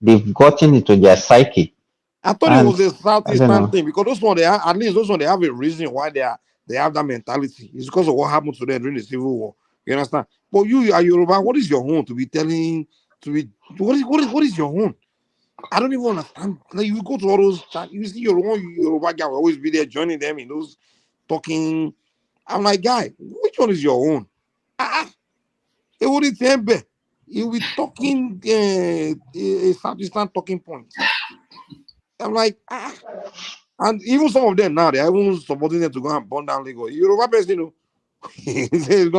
they've gotten into their psyche, I thought it and was a I don't Southeastern know. thing because those one they have, at least those one they have a reason why they have that mentality. It's because of what happened to them during the Civil War. You understand? But you are Yoruba. What is your own to be telling to be what is your own? I don't even understand. Like you go to all those you see your own Yoruba guy will always be there joining them in those talking. I'm like, guy, which one is your own? It wouldn't temper. You'll be talking a Southeastern talking point. I'm like, and even some of them now, they are even supporting them to go and burn down Lagos. Yoruba person, you know, he says,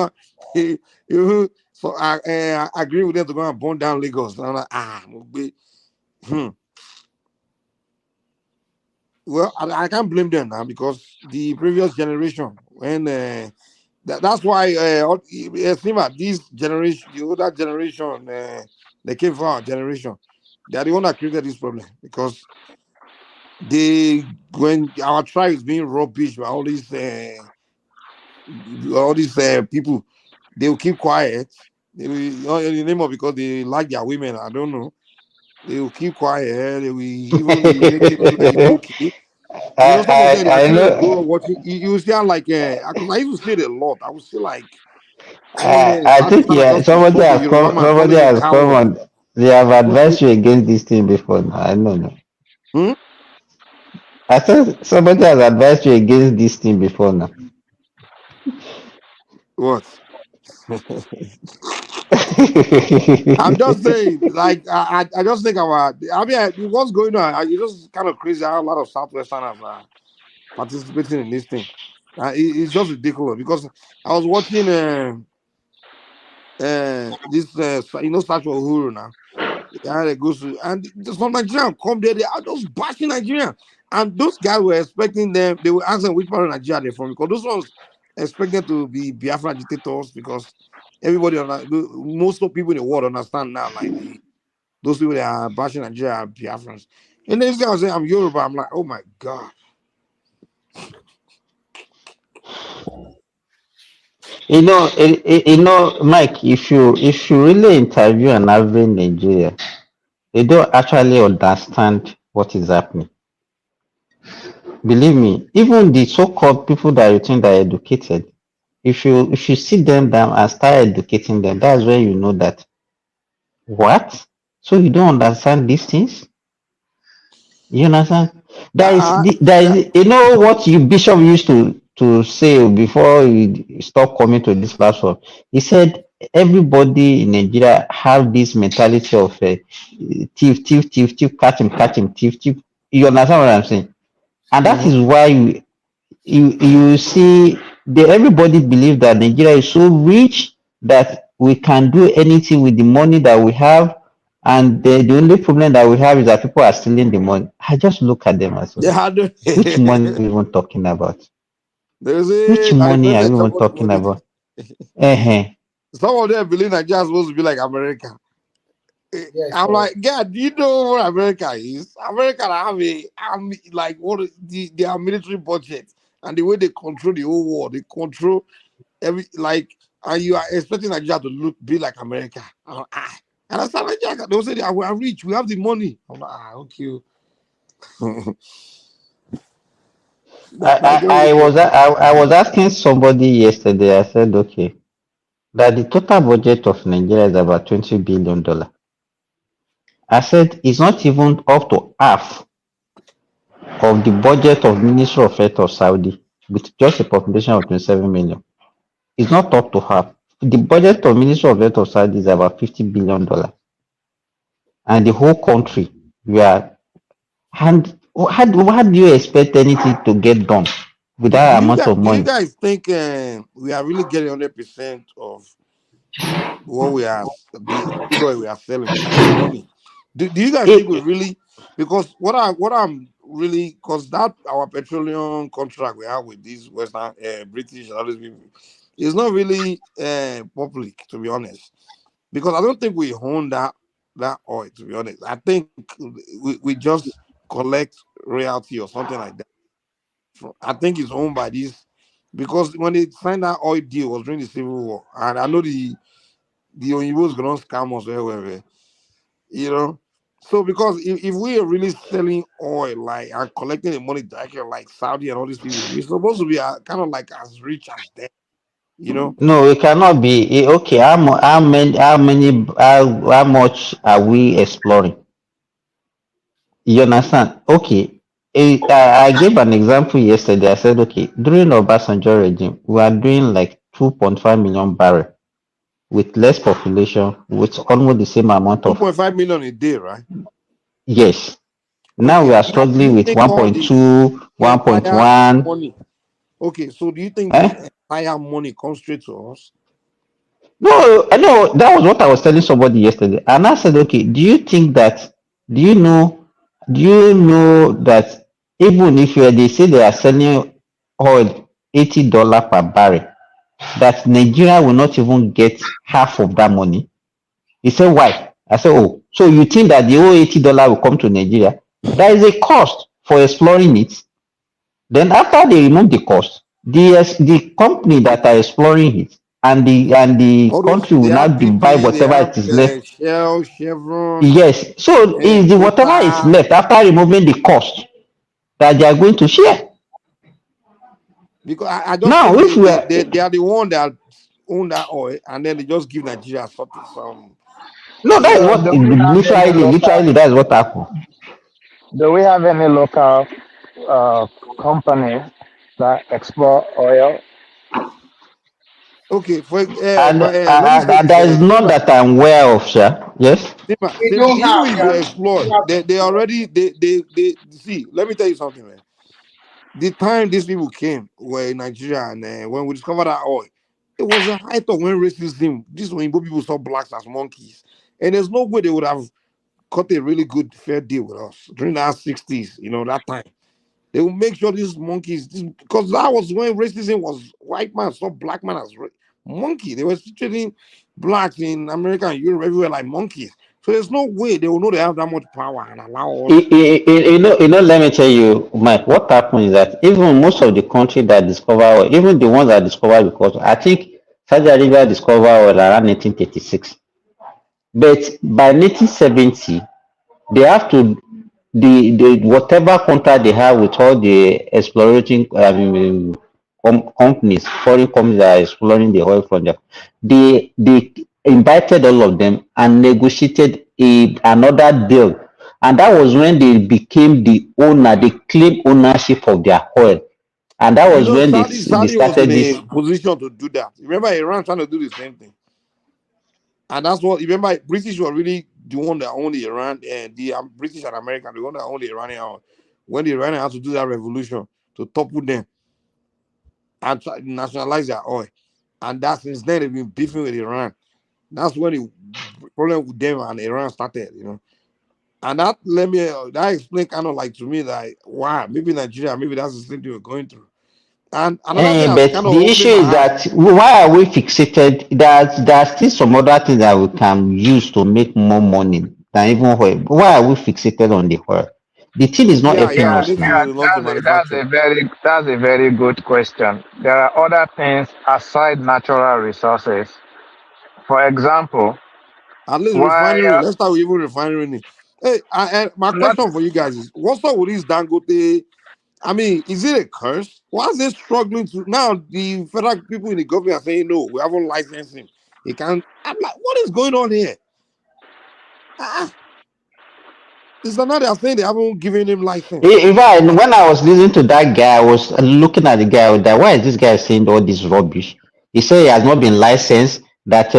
so I agree with them to go and burn down Lagos. And I'm like, well, I can't blame them now because the previous generation, when that's why this generation, the older generation, they came from our generation, they are the one that created this problem because when our tribe is being rubbish by all these people, they will keep quiet. They will, in the name of because they like their women. I don't know. They will keep quiet. They will even be making it like it's okay. You know, some of them, I I see them know. go watching. You see, like, because I used to say it a lot. I would say like, I think Pakistan yeah, just insult a Yoruba man, call somebody him a has come coward. on. They have advised you against this thing before. Now. I don't know. I said somebody has advised you against this thing before now. What? I'm just saying, like, I just think about. I mean, what's going on? It's just kind of crazy how a lot of Southwesterners are participating in this thing. It's just ridiculous because I was watching this Statue of Uhuru now. Yeah, they go to and some Nigerian come there, they are just bashing Nigeria. And those guys were expecting them, they were asking which part of Nigeria they're from because those ones expected to be Biafra agitators because everybody most of people in the world understand now, like those people that are bashing Nigeria are Biafrans. And then this guy was saying I'm Yoruba. I'm like, oh my god. Mike. If you really interview an average Nigerian, they don't actually understand what is happening. Believe me, even the so-called people that you think are educated, if you sit them down and start educating them, that's where you know that what? So you don't understand these things? You understand? You know what you Bishop used to say before he stopped coming to this platform. He said everybody in Nigeria have this mentality of thief, catch him, thief. You understand what I'm saying? And that is why you see everybody believe that Nigeria is so rich that we can do anything with the money that we have, and the only problem that we have is that people are stealing the money. I just look at them as They well. had Which money are we even talking about? there's Which I money are invested we even somebody talking money. about? Uh-huh. Some of them believe Nigeria is supposed to be like America. I'm like, God, do you know what America is? America have a army, like what they have military budget and the way they control the whole war, they control and you are expecting Nigeria to be like America. And I said, Nigeria, they will say, we are rich, we have the money. I'm like, okay. I was asking somebody yesterday. I said, okay, that the total budget of Nigeria is about $20 billion. I said it's not even up to half of the budget of Ministry of Health of Saudi, with just a population of 27 million. It's not up to half. The budget of Ministry of Health of Saudi is about $50 billion, and the whole country, we are. And how do you expect anything to get done with that amount of Do you money? guys think we are really getting 100% of what the crude oil we are selling, the money? Do you guys think we really? Because what I'm really, because that our petroleum contract we have with these Western British and all these people is not really public, to be honest. Because I don't think we own that oil, to be honest. I think we just collect royalty or something like that. I think it's owned by this, because when they signed that oil deal was during the Civil War, and I know the Oyinbos gonna scam us everywhere, you know. So because if we are really selling oil like and collecting the money directly like Saudi and all these people, we're supposed to be kind of like as rich as them, you know. No, it cannot be. Okay, how much are we exploring? You understand? Okay. I gave an example yesterday. I said, okay, during Obasanjo regime, we are doing like 2.5 million barrel with less population, with almost the same amount of 2.5 million a day, right? yes. Now Okay, we are do struggling you with think all the 1.2, entire 1.1. money? Okay, so do you think Eh? the entire money comes straight to us? No, that was what I was telling somebody yesterday. And I said, okay, do you know, that even if they say they are selling oil $80 per barrel, that Nigeria will not even get half of that money? He said, why? I said, oh, so you think that the whole $80 will come to Nigeria? There is a cost for exploring it. Then after they remove the cost, the company that are exploring it and the All those country will they now have divide BP, they whatever have it is left. Shell, Chevron, Yes. So is the whatever is Total. left after removing the cost that they are going to share. Because I just Now, think if we are they are the one that own that oil, and then they just give Nigeria some. no, that is Yeah. what Do we have any literally local? that is what happened. Do we have any local uh, company that explore oil? Okay, And let me say this. there is none Simba, that I'm aware of, sir. Yes. Simba, even if they explore, they already they see. Let me tell you something, man. The time these people came were in Nigeria, and when we discovered that oil, it was a height of when racism. This when Igbo people saw blacks as monkeys, and there's no way they would have cut a really good fair deal with us during the 60s. You know that time. They will make sure these monkeys, because that was when racism was white man saw black man as monkey. They were treating blacks in America and Europe everywhere like monkeys. So there's no way they will know they have that much power and allow us. Let me tell you, Mike, what happened is that even most of the countries that discover oil, even the ones that discover because I think Saudi Arabia discovered oil around 1936. But by 1970, they have to the whatever contract they have with all the explorating companies, foreign companies that are exploring the oil from them, they invited all of them and negotiated another deal, and that was when they became the owner. They claimed ownership of their oil, and that You was know, when they Saudi was in started a this. position to do that. Remember, Iran trying to do the same thing. And that's what, remember, British were really the one that owned Iran, and the British and American, the one that owned the Iranian oil. When the Iranians had to do that revolution to topple them and nationalize their oil. And that since then they've been beefing with Iran. That's when the problem with them and Iran started, you know. And that that explain kind of like to me that why maybe Nigeria, maybe that's the same thing we're going through. And another thing that's But kind of the issue opening my is eyes. that why are we fixated? There are still some other things that we can use to make more money than even oil. Why are we fixated on the oil? The thing is not helping Yeah, us leads now. to not to That's manufacture. a very good question. There are other things aside natural resources. For example, At least why refinery. Let's start with even refinery. Hey, my not question for you guys is: what's up with this Dangote? I mean, is it a curse? Why is it struggling to now? The federal people in the government are saying no, we haven't licensed him. He can't. I'm like, what is going on here? It's not they are saying they haven't given him license. In fact, when I was listening to that guy, I was looking at the guy. That why is this guy saying all this rubbish? He said he has not been licensed. That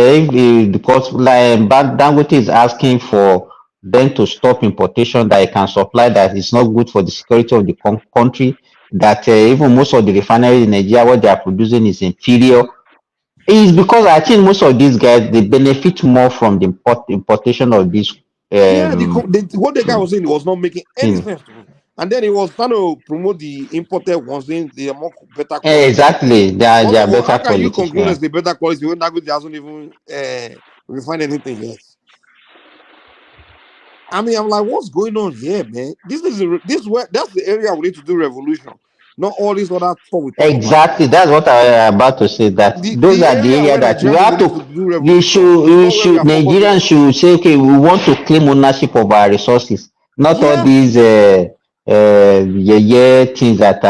because like Dangote is asking for them to stop importation, that he can supply. That it's not good for the security of the country. That even most of the refineries in Nigeria, what they are producing is inferior. It's because I think most of these guys they benefit more from the importation of this Yeah, what the guy was saying was not making any thing. sense to me. And then he was trying to promote the imported ones, saying they are more better quality. Exactly, they First are of all, better how can you quality. conclude Yeah. as the better quality when Dangote hasn't even refined anything yet? I mean, I'm like, what's going on here, man? This where that's the area we need to do revolution, not all this other stuff we talk about. Exactly, that's what I was about to say. That those The are the area area where that we Nigerian have people need to. to do We revolution should, is we not where we should. are focusing Nigerians on. should say, okay, we want to claim ownership of our resources, not all Yeah, these things that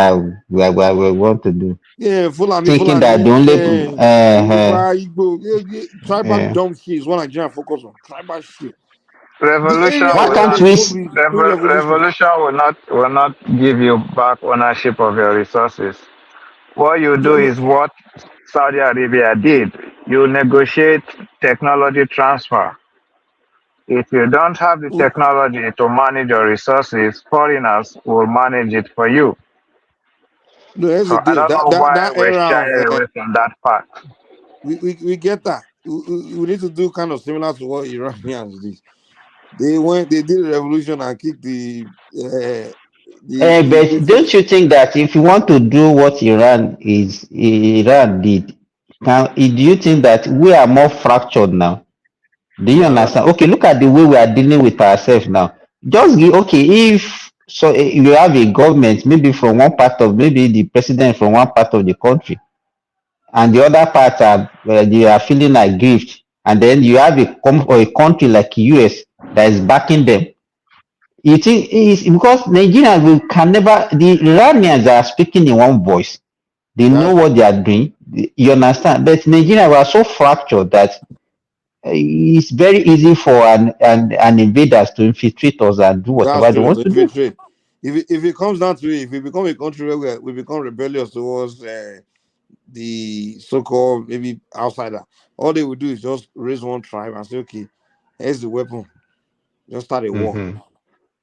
we want to do. yeah, Thinking that the Fulani, only Yoruba, Igbo, tribal uh, dumb shit is what Nigerian focus on. Tribal shit. The revolution area why where can't they we? supposed to be doing revolution. revolution will not give you back ownership of your resources. What you do No, is what Saudi Arabia did. You negotiate technology transfer. If you don't have the no, technology to manage your resources, foreigners will manage it for you. no, here's the So I deal. don't That know that why that we're era of shying away from that part. we get that. We need to do kind of similar to what Iranians did. They did a revolution and kicked the But don't basics. you think that if you want to do what Iran did, now do you think that we are more fractured now? Do you Yeah, that's understand? true. Okay, look at the way we are dealing with ourselves now. Just give, okay, if so you have a government, maybe from one part of maybe the president from one part of the country, and the other part are they are feeling aggrieved, and then you have or a country like US that is backing them. You think it's because Nigerians we can never the Iranians are speaking in one voice. They know That's what true. they are doing. You understand? But Nigeria we are so fractured that it's very easy for an invaders to infiltrate us and do That's whatever they true. want To to do. infiltrate. If it comes down to it, if we become a country where we become rebellious towards the so-called maybe outsider, all they will do is just raise one tribe and say, okay, here's the weapon. Just start a war. Mm-hmm.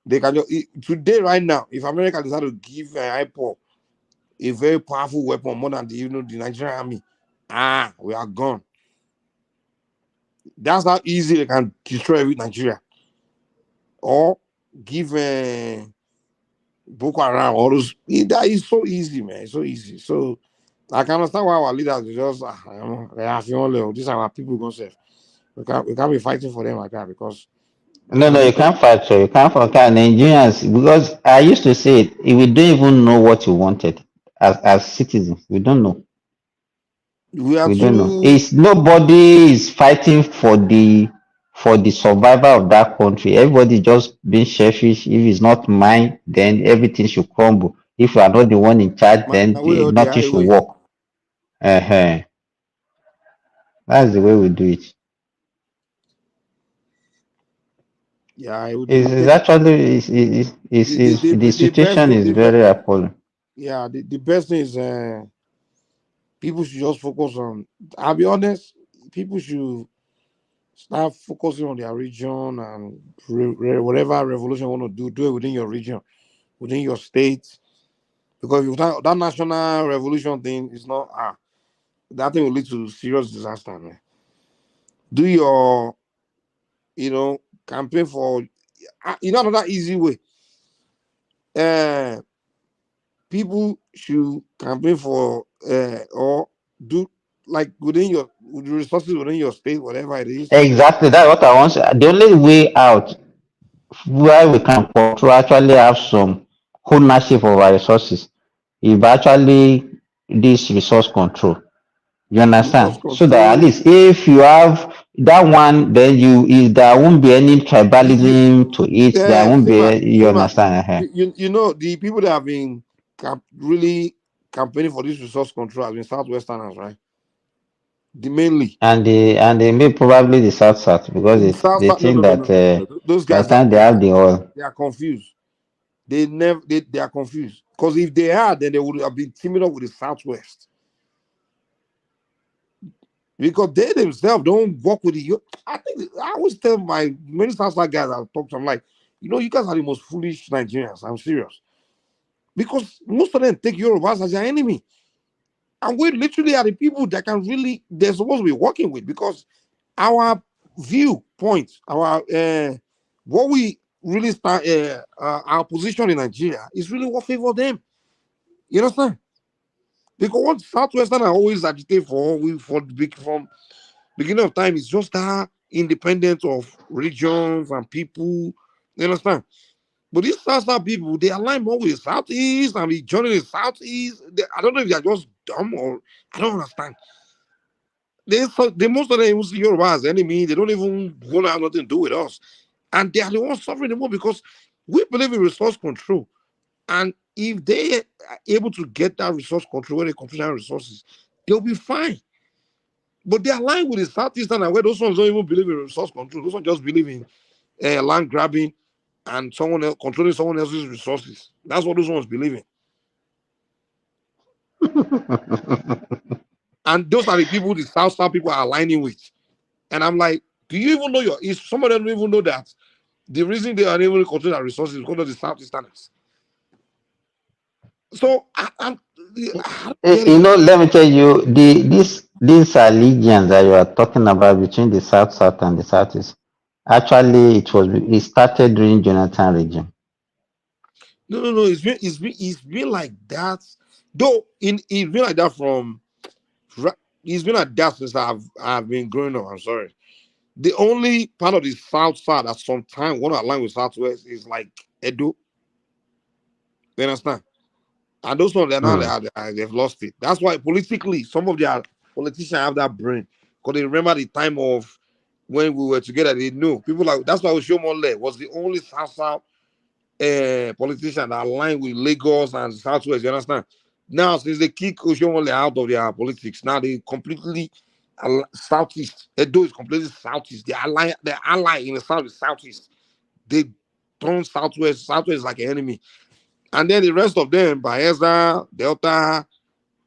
They can just today, right now, if America decide to give IPOB a very powerful weapon more than the Nigerian army, we are gone. That's how easy they can destroy every Nigeria. Or give Boko Haram all those. That is so easy, man. It's so easy. So I can understand why our leaders just these are our people gonna say we can't be fighting for them like that because No, no, you can't fight. So you can't fight Nigerians because I used to say it. We don't even know what you wanted as citizens. We don't know. we are We don't know. too. It's nobody is fighting for the survival of that country. Everybody just being selfish. If it's not mine, then everything should crumble. If you are not the one in charge, My then way or the nothing should highway. work. Uh-huh. That's the way we do it. Yeah, it would It's actually the the best situation thing is very appalling. yeah the best thing is people should just focus on. I'll be honest, people should start focusing on their region and whatever revolution you want to do it within your region, within your state. Because if that national revolution thing is not that thing will lead to serious disaster, man. Do your campaign for another easy way. Uh People should campaign for or do like within with the resources within your state, whatever it is. Exactly. That's what I want. The only way out where we can control, actually have some ownership of our resources, if actually this resource control. You Resource understand? So that at control. least if you have that one, then you if there won't be any tribalism to it, there won't be you understand? You know the people that have been really campaigning for this resource control have been Southwesterners, right? The mainly. And they may probably the South because they think that Those by the guys are time they have the oil. they are confused. They are confused. Because if they are, then they would have been teaming up with the Southwest. Because they themselves don't work with the. I think I always tell my many Southside guys I've talked to, I'm like, you guys are the most foolish Nigerians. I'm serious. Because most of them take Yorubas as their enemy. And we literally are the people that can really, they're supposed to be working with, because our viewpoint, our what we really start, our position in Nigeria is really what favor them. You understand? Because what Southwestern are always agitate for, from beginning of time, is just that independence of regions and people. You understand? But these South people, they align more with the Southeast and be joining the Southeast. I don't know if they're just dumb or I don't understand. They most of them even see Yoruba as enemy. They don't even want to have nothing to do with us. And they are the ones suffering the most because we believe in resource control. And if they are able to get that resource control, where they control their resources, they'll be fine. But they align with the Southeastern, and where those ones don't even believe in resource control. Those ones just believe in land grabbing and someone else controlling someone else's resources. That's what those ones believe in. And those are the people the South people are aligning with. And I'm like, do you even know some of them don't even know that the reason they are able to control their resources is because of the Southeasterners. So let me tell you, these allegiance that you are talking about between the South and the Southeast, actually it started during Jonathan regime. No. It's been like that. Though it's been like that it's been like that since I've been growing up. I'm sorry. The only part of the South side that sometimes want to align with Southwest is like Edo. You understand? And those ones, they've lost it. That's why politically, some of their politicians have that brain. Because they remember the time of when we were together, they knew. People like, that's why Oshomole was the only South politician that aligned with Lagos and Southwest. You understand? Now, since they kick Oshomole out of their politics, now they completely Southeast. Edo is completely Southeast. They ally in the Southeast. They turn Southwest. Southwest is like an enemy. And then the rest of them, Bayelsa, Delta,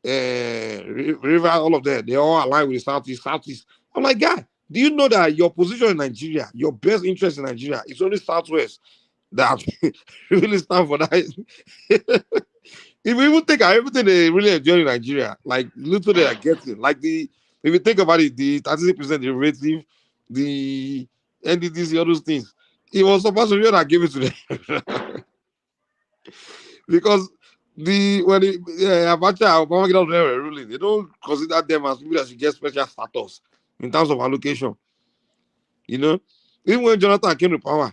River, all of them, they all align with the Southeast. I'm like, guy, do you know that your position in Nigeria, your best interest in Nigeria, is only Southwest that really stand for that? If we even think of everything they really enjoy in Nigeria, like little they are getting, like if you think about it, the 30% derivative, the NDDC, all those things, it was supposed to be that gave it to them. Because when Abacha Obama get out there ruling, they don't consider them as people that should get special status in terms of allocation. Even when Jonathan came to power,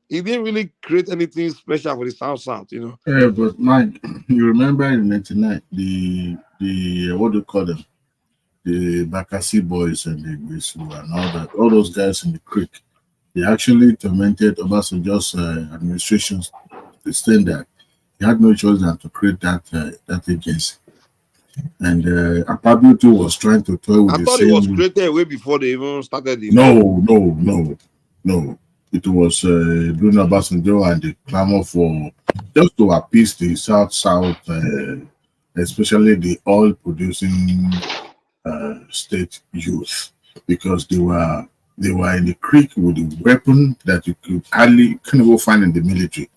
he didn't really create anything special for the South. Yeah, but Mike, you remember in '99 the what do you call them? The Bakassi boys and the Gwisu and all that, all those guys in the creek, they actually tormented Obasanjo's administration's standard. He had no choice than to create that agency. And Akpabio was trying to toy with I thought it was created way before they even started the No. It was during Obasanjo and the clamor for just to appease the South, especially the oil-producing state youth, because they were in the creek with a weapon that you can't even find in the military.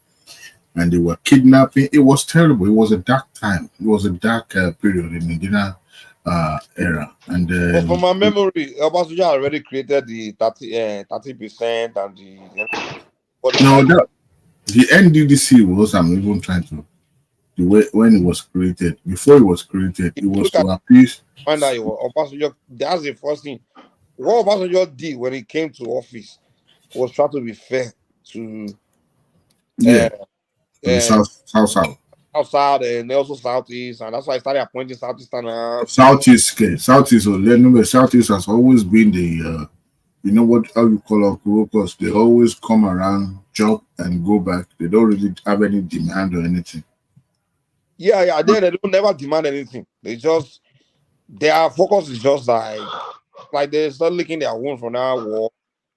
And they were kidnapping. It was terrible. It was a dark time. It was a dark period in the Nigerian era. And but from my memory, Obasanjo already created the 30% and the. The NDDC was. I'm even trying to. The way when it was created, before it was created, it was to appease. Find out Obasanjo. That's the first thing. What Obasanjo did when he came to office was try to be fair to Yeah. uh, South. outside and also southeast, and that's why I started appointing southeasterners. Southeast, remember, Southeast has always been the you know what, how you call our workers? They always come around, job, and go back. They don't really have any demand or anything. Yeah, they don't never demand anything. They just their focus is just like they start licking their wound from our war,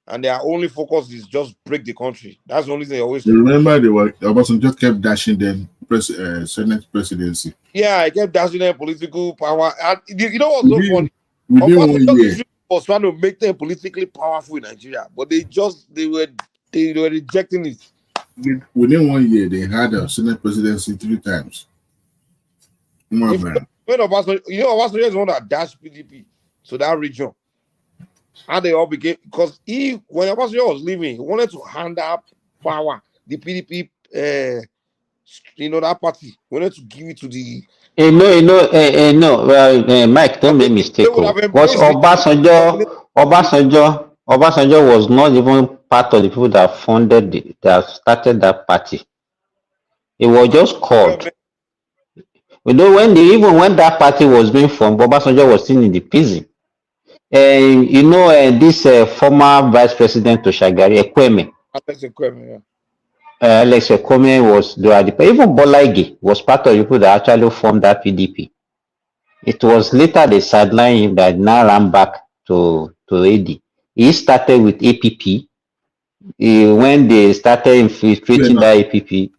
and their only focus is just break the country. That's the only thing they always You do. remember Obasanjo just kept dashing them Senate presidency. Yeah, I kept dashing them political power. And you know what's so funny? Within 1 year, was trying to make them politically powerful in Nigeria, but they were rejecting it. Within 1 year, they had a Senate presidency 3 times. When Obasanjo, Obasanjo is the one that dashed PDP to that region. And they all became, because when Obasanjo was leaving, he wanted to hand up power, the PDP, that party. He wanted to give it to the. No. Well, Mike, don't make mistake. Because Obasanjo was not even part of the people that that started that party. It was just called. Even when that party was being formed, Obasanjo was still in the prison. This former vice president to Shagari, Ekweme. Alex Ekweme even Bolaige was part of the people that actually formed that PDP. It was later they sidelined him that now ran back to AD. He started with APP. When they started infiltrating that APP, he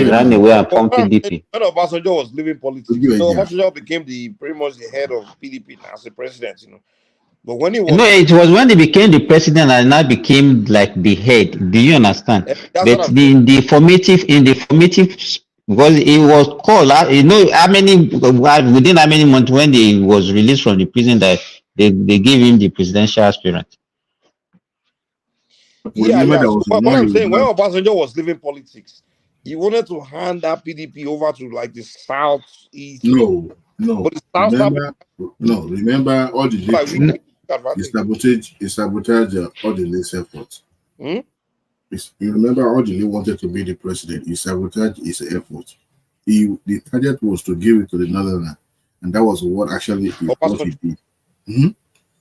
ran away and formed PDP. When Obasanjo was leaving politics, Obasanjo became pretty much the head of PDP as a president, But when he was it was when he became the president and now became like the head. Do you understand? But in the formative, because he was called, how many within how many months when he was released from the prison that they gave him the presidential aspirant. Yeah. So what I'm saying, when Obasanjo was leaving politics, he wanted to hand that PDP over to like the southeast. No. But the remember all the he sabotaged all the lace efforts. You remember all the wanted to be the president. He sabotaged his efforts. The target was to give it to the northerner, and that was what actually what he did.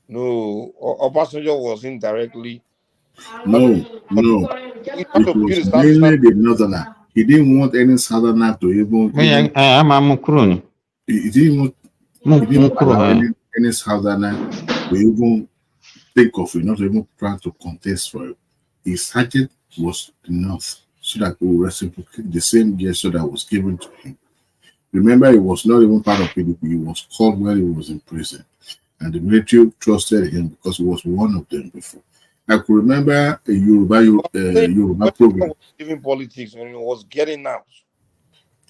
No, Obasanjo was indirectly. No. It was mainly the northerner. He didn't want any southerner to even. He didn't allow any southerner to even think of it, not even try to contest for it. His target was the north, so that he would reciprocate the same gesture that was given to him. Remember, he was not even part of PDP. He was called when he was in prison, and the military trusted him because he was one of them before. I could remember a Yoruba program. Even politics when he was getting out.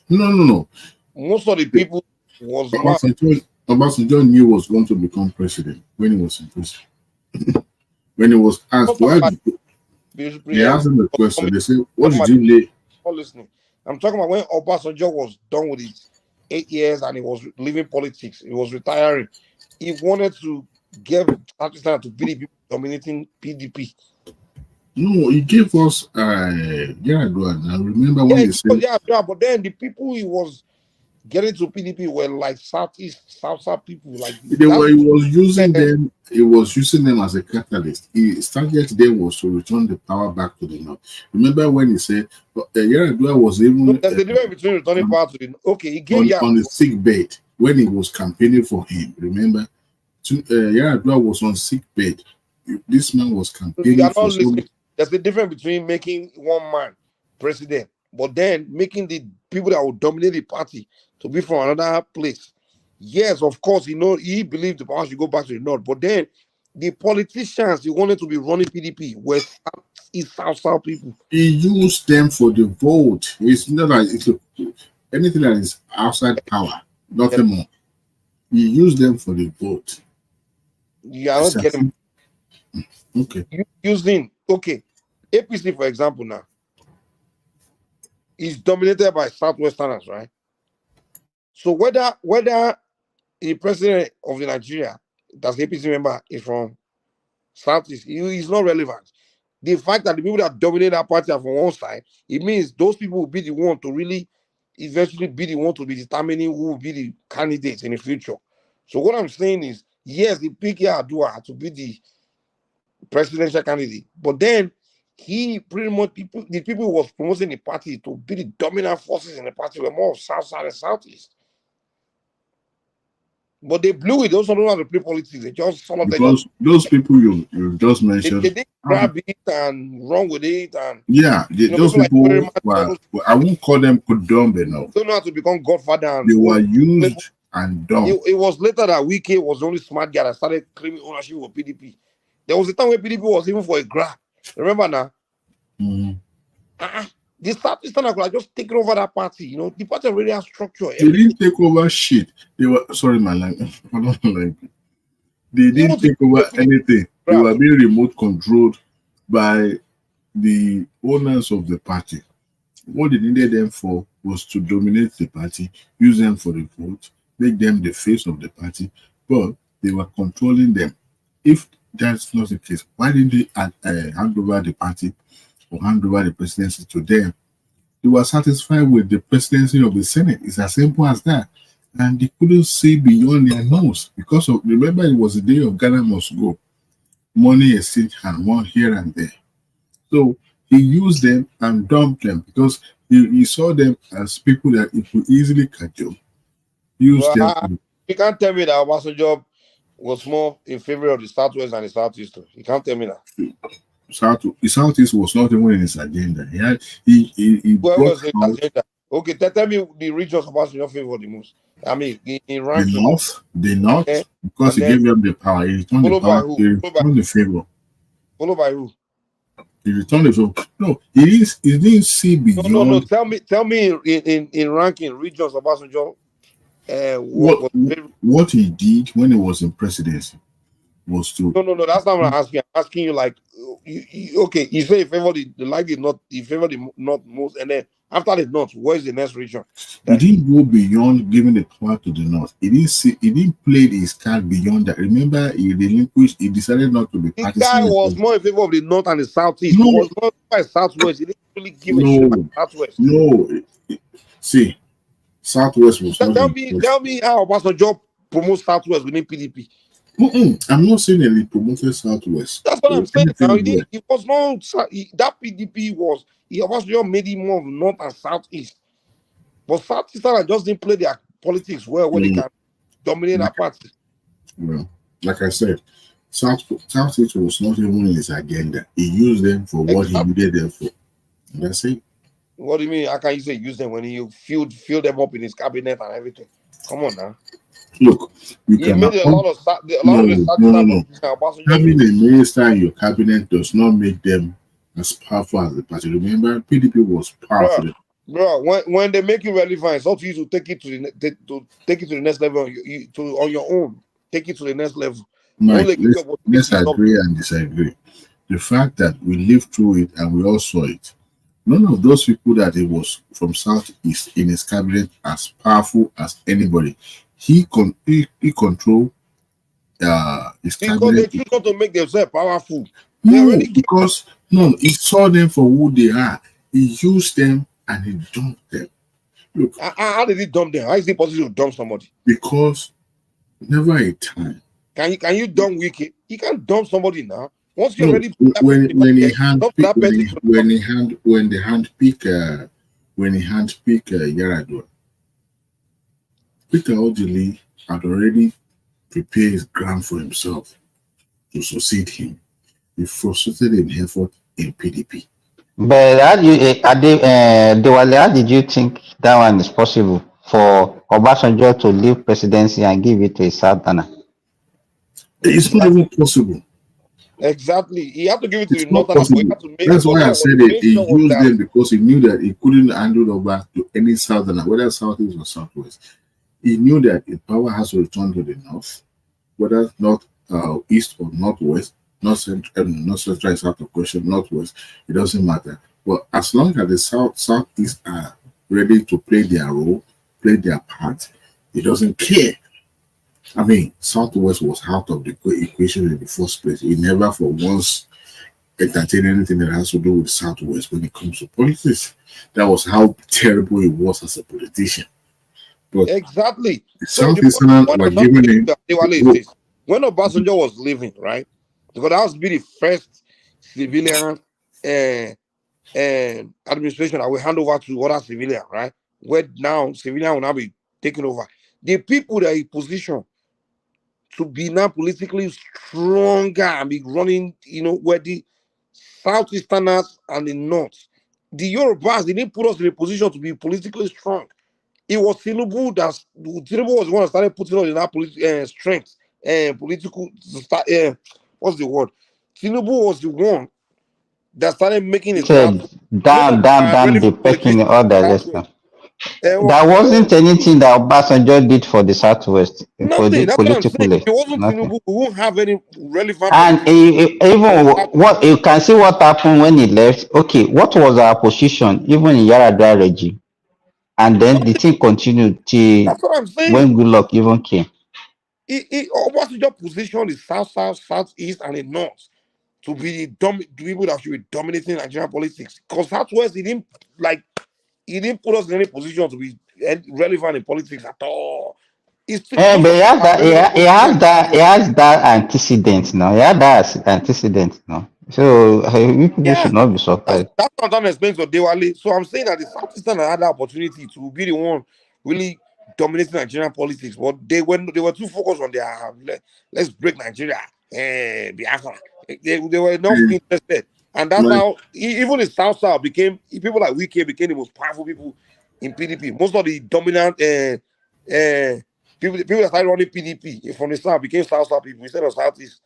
No. Most of the people was Obasanjo knew he was going to become president when he was in prison. When he was asked, why did they asked him a question? They said, what did you lay? Listening. I'm talking about when Obasanjo was done with his 8 years and he was leaving politics. He was retiring. He wanted to give Pakistan to PDP dominating PDP. No, he gave us I remember when he said but then the people he was getting to PDP were like South people. Like he was using them as a catalyst. His target then was to return the power back to the north. Remember when he said Yaradua was even there's a difference between returning power to the he gave on the sick bed when he was campaigning for him. Remember, Yaradua was on sick bed. This man was campaigning for somebody. There's a difference between making one man president, but then making the people that will dominate the party to be from another place. Yes, of course, he believed the power should go back to the north, but then the politicians he wanted to be running PDP were South people. He used them for the vote. It's not like anything that is outside power, nothing more. He used them for the vote. You are not getting. Okay. Using APC for example now is dominated by Southwesterners, right? So whether the president of the Nigeria, that's the APC member, is from Southeast, is not relevant. the fact that the people that dominate that party are from one side, it means those people will be the one to really eventually be the one to be determining who will be the candidates in the future. So what I'm saying is, yes, the pick Adua to be the presidential candidate, but then he pretty much the people who was promoting the party to be the dominant forces in the party were more of South Side and Southeast. But they blew it. Those don't know how to play politics. They just some of them Because those people you just mentioned, they did grab it and run with it, and those people people were, I won't call them dumb enough. don't know how to become godfather. And They were used and dumb. It was later that Wike was the only smart guy that started claiming ownership of PDP. There was a time when PDP was even for a grab. Remember now? The Southeastern could have just taken over that party. You know, the party already has structure. They didn't take over shit. They were sorry, my language. They didn't take over anything. They were being remote controlled by the owners of the party. What they needed them for was to dominate the party, use them for the vote, make them the face of the party, but they were controlling them. If that's not the case, why didn't they hand over the party or hand over the presidency to them? They were satisfied with the presidency of the Senate. It's as simple as that. And they couldn't see beyond their nose because of, remember, it was the day of Ghana must go. Money exchange and one here and there. So he used them and dumped them because he saw them as people that he could easily cajole. You can't tell me that Obasanjo was more in favor of the Southwest than the Southeast. You can't tell me that. The Southeast was not even in his agenda. He was his agenda? Okay, tell me the regions Obasanjo favor the most. I mean, in ranking. The North, because he gave them the power. He returned the power. He returned the favor. Followed by who? He returned the favor. No, he didn't see beyond. No. Tell me in ranking regions Obasanjo. What he did when he was in presidency was to no, that's not what I'm asking. I'm asking you like okay, you say he favored he favored the North most, and then after the North, where's the next region? He didn't go beyond giving the power to the North. He didn't play his card beyond that. Remember, he decided not to be the guy was more in favor of the North and the Southeast. No. He was not by Southwest. He didn't really give a shit about Southwest. No. See, Southwest was tell me how Obasanjo promotes Southwest within PDP. I'm not saying that he promoted Southwest. That's what I'm saying. Now, he was not that PDP was Obasanjo made it more of North and Southeast, but Southeastern just didn't play their politics well when they can dominate that party. Well, like I said, Southeast was not even in his agenda. He used them for what he needed them for. That's it. What do you mean? How can you say use them when he filled them up in his cabinet and everything? Come on now. Look, he made a lot of no. Having a minister in your cabinet does not make them as powerful as the party. Remember, PDP was powerful. Bro, when they make you relevant, it's up to you to take it to the next level on your own. Take it to the next level. Mike, let's agree and disagree. The fact that we lived through it and we all saw it, none of those people that it was from Southeast in his cabinet as powerful as anybody. He controlled his cabinet. They choose not to make themselves powerful. No, because he saw them for who they are. He used them and he dumped them. Look, how did he dump them? How is it possible to dump somebody? Because never a time. Can you dump Wike? You can't dump somebody now. Once you're ready, when he handpicked Yaradua, Peter Odili had already prepared his ground for himself to succeed him. He frustrated an effort in PDP. But how did you think that one is possible for Obasanjo to leave presidency and give it to a Southerner? It's not even possible. Exactly. He had to give it to the Northern. That's why I said it. He used them because he knew that he couldn't hand it over to any Southerner, whether Southeast or Southwest. He knew that the power has to return to the North, whether not East or Northwest, not Central is out of question, Northwest, it doesn't matter. But as long as the Southeast are ready to play their role, play their part, he doesn't care. I mean, Southwest was out of the equation in the first place. He never for once entertain anything that has to do with Southwest when it comes to politics. That was how terrible he was as a politician. But exactly. the So the Southeastern point were I'm not giving making him to Adewale is this: when Obasanjo was leaving, right? Because that was be the first civilian administration that will hand over to other civilian, right? Where now civilian will now be taking over. The people that he positioned to be now politically stronger and be running, where the Southeasterners and the North, the Yorubas, they didn't put us in a position to be politically strong. It was Tinubu was the one that started putting us in that strength and political, what's the word? Tinubu was the one that started making it Said, South. Most of our damn the relevant pecking politicians in order. Southwest. There wasn't anything that Obasanjo did for the Southwest Nothing. That's what I'm saying. politically. If it wasn't Nothing. Tinubu, we won't have any relevant And politicians. even what you can see what happened when he left. Okay, what was our position even in Yaradua regime? And then the thing continued till That's what I'm saying. when Goodluck even came. Obasanjo position is South, Southeast, and the North to be the people that should be dominating Nigerian politics. Because Southwest, he didn't put us in any position to be relevant in politics at all. But he has that antecedent now. He had that antecedent now. So you people Yeah, should not be surprised. that's what I'm trying to explain to Dewale. So I'm saying that the Southeastern had the opportunity to be the one really dominating Nigerian politics, but they were too focused on their let's break Nigeria, Biafra. They were not interested, and that's how even the South became people like Wike became the most powerful people in PDP. Most of the dominant people that started running PDP from the South became South people instead of Southeast,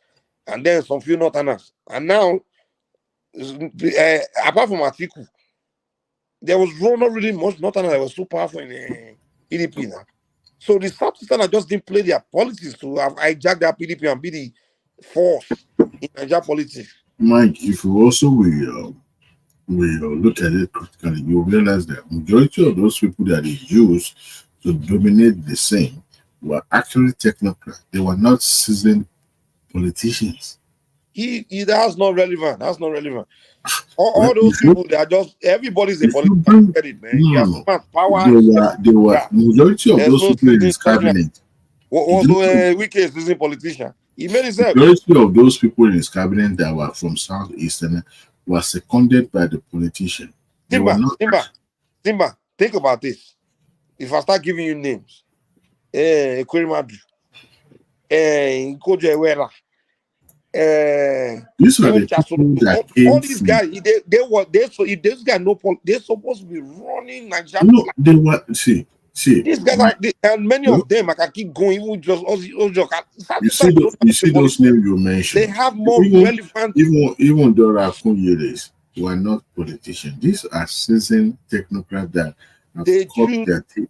and then some few Northerners, and now. Apart from Atiku, there was not really much Northerners that was so powerful in PDP now. So the Southeastern just didn't play their politics to have hijacked their PDP and be the force in Nigeria politics. Mike, if you also will look at it critically, you realize that majority of those people that they used to dominate the scene were actually technocrats. They were not seasoned politicians. That's not relevant. That's not relevant. All those people, they are just everybody's a politician. No, power. They were majority of those people in his cabinet. Was Wike is a politician? He made himself. Majority of those people in his cabinet that were from Southeastern were seconded by the politician. Simba, think about this. If I start giving you names, Ekwerimadu, Nkojo Ewera, these are the people that came all these guys, these guys they're supposed to be running Nigeria. No, they were see. These guys are, and many of them, I can keep going. Even just you see those names you mentioned. They have more relevant. Even though Rakunyeles were not politicians, these are seasoned technocrats that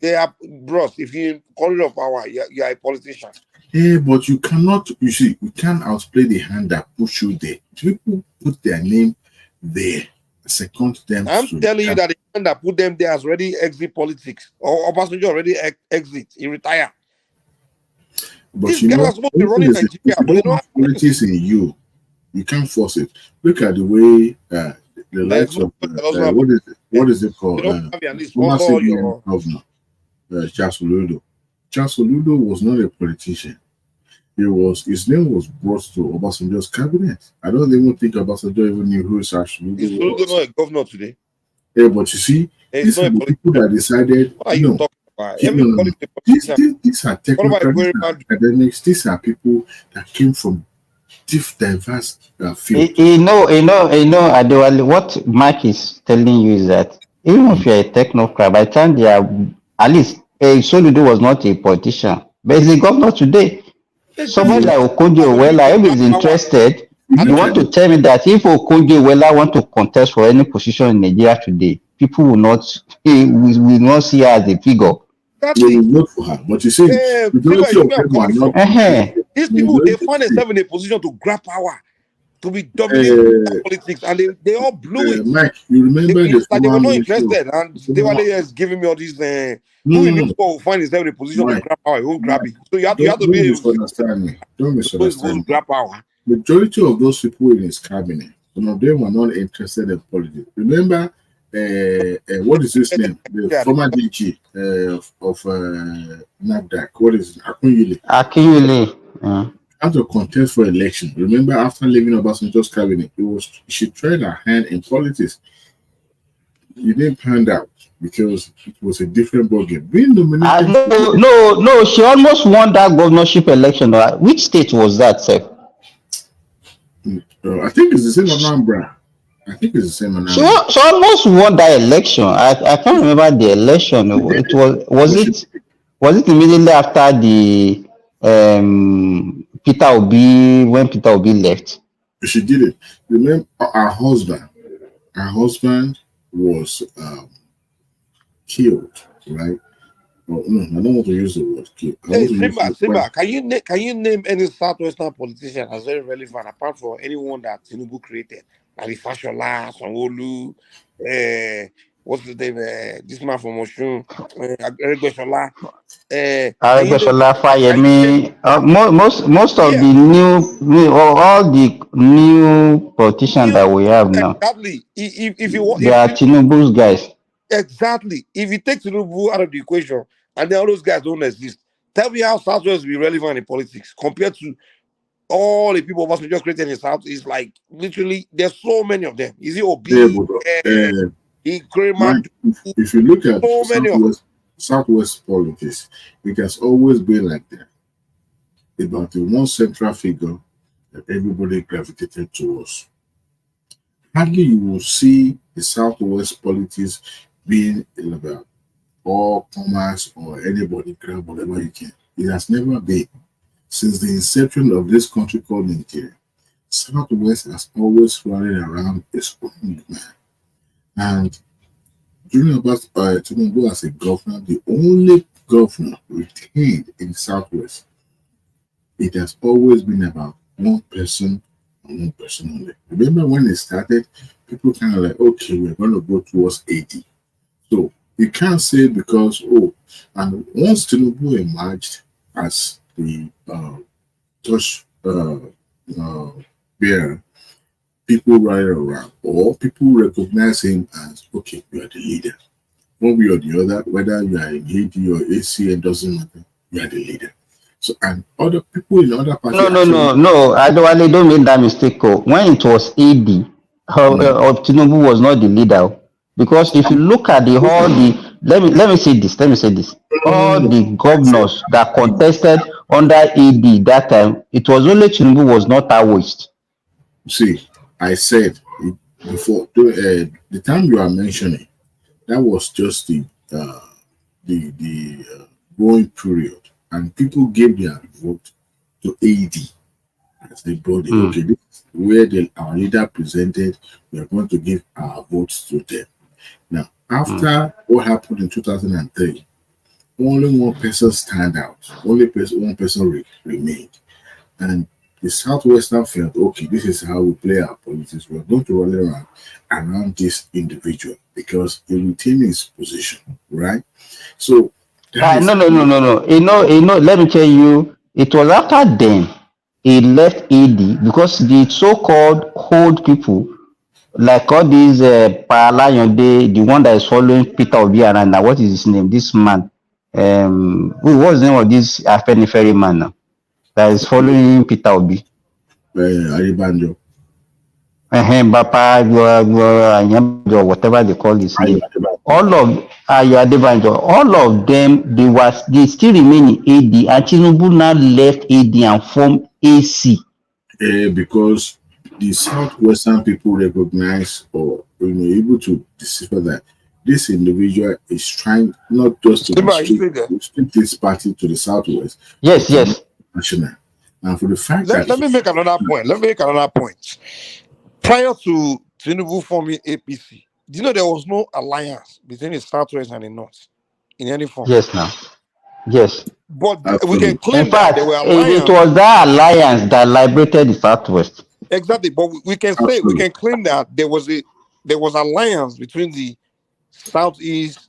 they are bros. If you call it of power, you are a politician. Yeah, but you cannot. You see, we can't outplay the hand that push you there. People put their name there. Second them. I'm telling you that the man that put them there has already exit politics, or Obasanjo already exit. He retired. But these guys are supposed to be running Nigeria. If you don't have politics in you can't force it. Look at the way the likes of what is it called? Governor Charles Oludo. Charles Oludo was not a politician. His name was brought to Obasanjo's cabinet. I don't even think Obasanjo even knew who Charles Oludo was. Is Oludo not a governor today? Yeah, but you see, these are the people that decided. What are you talking about? These are technical academics. These are people that came from diverse fields. Adewale, what Mike is telling you is that even if you're a technocrat, by the time they are, at least Soludo was not a politician, but he's a governor today. Someone like Okonjo-Iweala, if he's interested, you want to tell me that if Okonjo-Iweala want to contest for any position in Nigeria today, people will not see her as a figure. They will vote for her, but you see, these people they find themselves in a position to grab power, to be dominating politics, and they all blew it. Mike, you remember they were not interested, and they were just giving me all these. Who in this will find himself in a position to grab power? He won't grab it. So you have to be misunderstand me. Don't misunderstand me. Grab power. Majority of those people in his cabinet Some of them were not interested in politics. Remember, what is his name? The former DG of NAFDAC. What is it? Akunyili. Akinyele. Had to contest for election. Remember, after leaving Obasanjo's cabinet, she tried her hand in politics. It didn't pan out because it was a different ballgame. Being nominated. No. She almost won that governorship election. Which state was that, sir? I think it's the same Anambra. I think it's the same Anambra. She almost won that election. I can't remember the election. Was it immediately after the Peter Obi, when Peter Obi left? She did it. Remember, her husband was killed, right? Oh, no, I don't want to use the word killed. Hey, Simba, can you name any Southwestern politician as very relevant apart from anyone that Tinubu created? Like Fashola, Sanwo-Olu, what's the name? This man from Oshun, Aregbesola. Aregbesola, Fayemi. Most of the new, all the new politicians that we have now. Exactly. They are Tinubu's guys. Exactly. If you take Tinubu out of the equation and then all those guys don't exist, tell me how Southwest will be relevant in politics compared to all the people of just created in the South. Is like literally there's so many of them. Is it Obi? If you look at Southwest politics, it has always been like that. About the one central figure that everybody gravitated towards. Hardly you will see the Southwest politics being about all commerce or anybody grab whatever you can. It has never been. Since the inception of this country called Nigeria, Southwest has always rallied around its own man. And during about Tinubu as a governor, the only governor retained in Southwest, it has always been about one person and one person only. Remember when it started, people kind of like, okay, we're going to go towards 80. So you can't say because, and once Tinubu emerged as the touch bearer, people rally around, or people recognize him as, okay, you are the leader. One way or the other, whether you are in AD or AC, it doesn't matter, you are the leader. So, and other people in other parties. No. I don't make that mistake. When it was AD, Tinubu was not the leader. Because if you look at let me say this. All the governors that contested under AD that time, it was only Tinubu was not Taoist. See, I said before, the time you are mentioning, that was just the growing period, and people gave their vote to AD as they brought it. Okay, this is where our leader presented, we are going to give our votes to them. Now, after what happened in 2003, only one person stand out. Only one person remained. And the Southwestern felt, okay, this is how we play our politics. We're going to rally around this individual because he retained his position, right? So no. Let me tell you, it was after then he left AD because the so-called old people, like all these Paralayonde, the one that is following Peter Obi around now, what is his name? This man. What's the name of this Afenifere man now that is following Peter Obi? Aribanjo. Whatever they call his name. All of them, they still remain in AD, and Tinubu now left AD and formed AC. Because the Southwestern people recognize or able to decipher that this individual is trying not just to restrict this party to the Southwest. Yes. National. And for the fact let me make another point. Prior to Tinubu forming APC, do you know there was no alliance between the Southwest and the North in any form? Yes, now. Yes. But we can claim in fact, that there were alliances. It was that alliance that liberated the Southwest. Exactly, but we can claim that there was alliance between the Southeast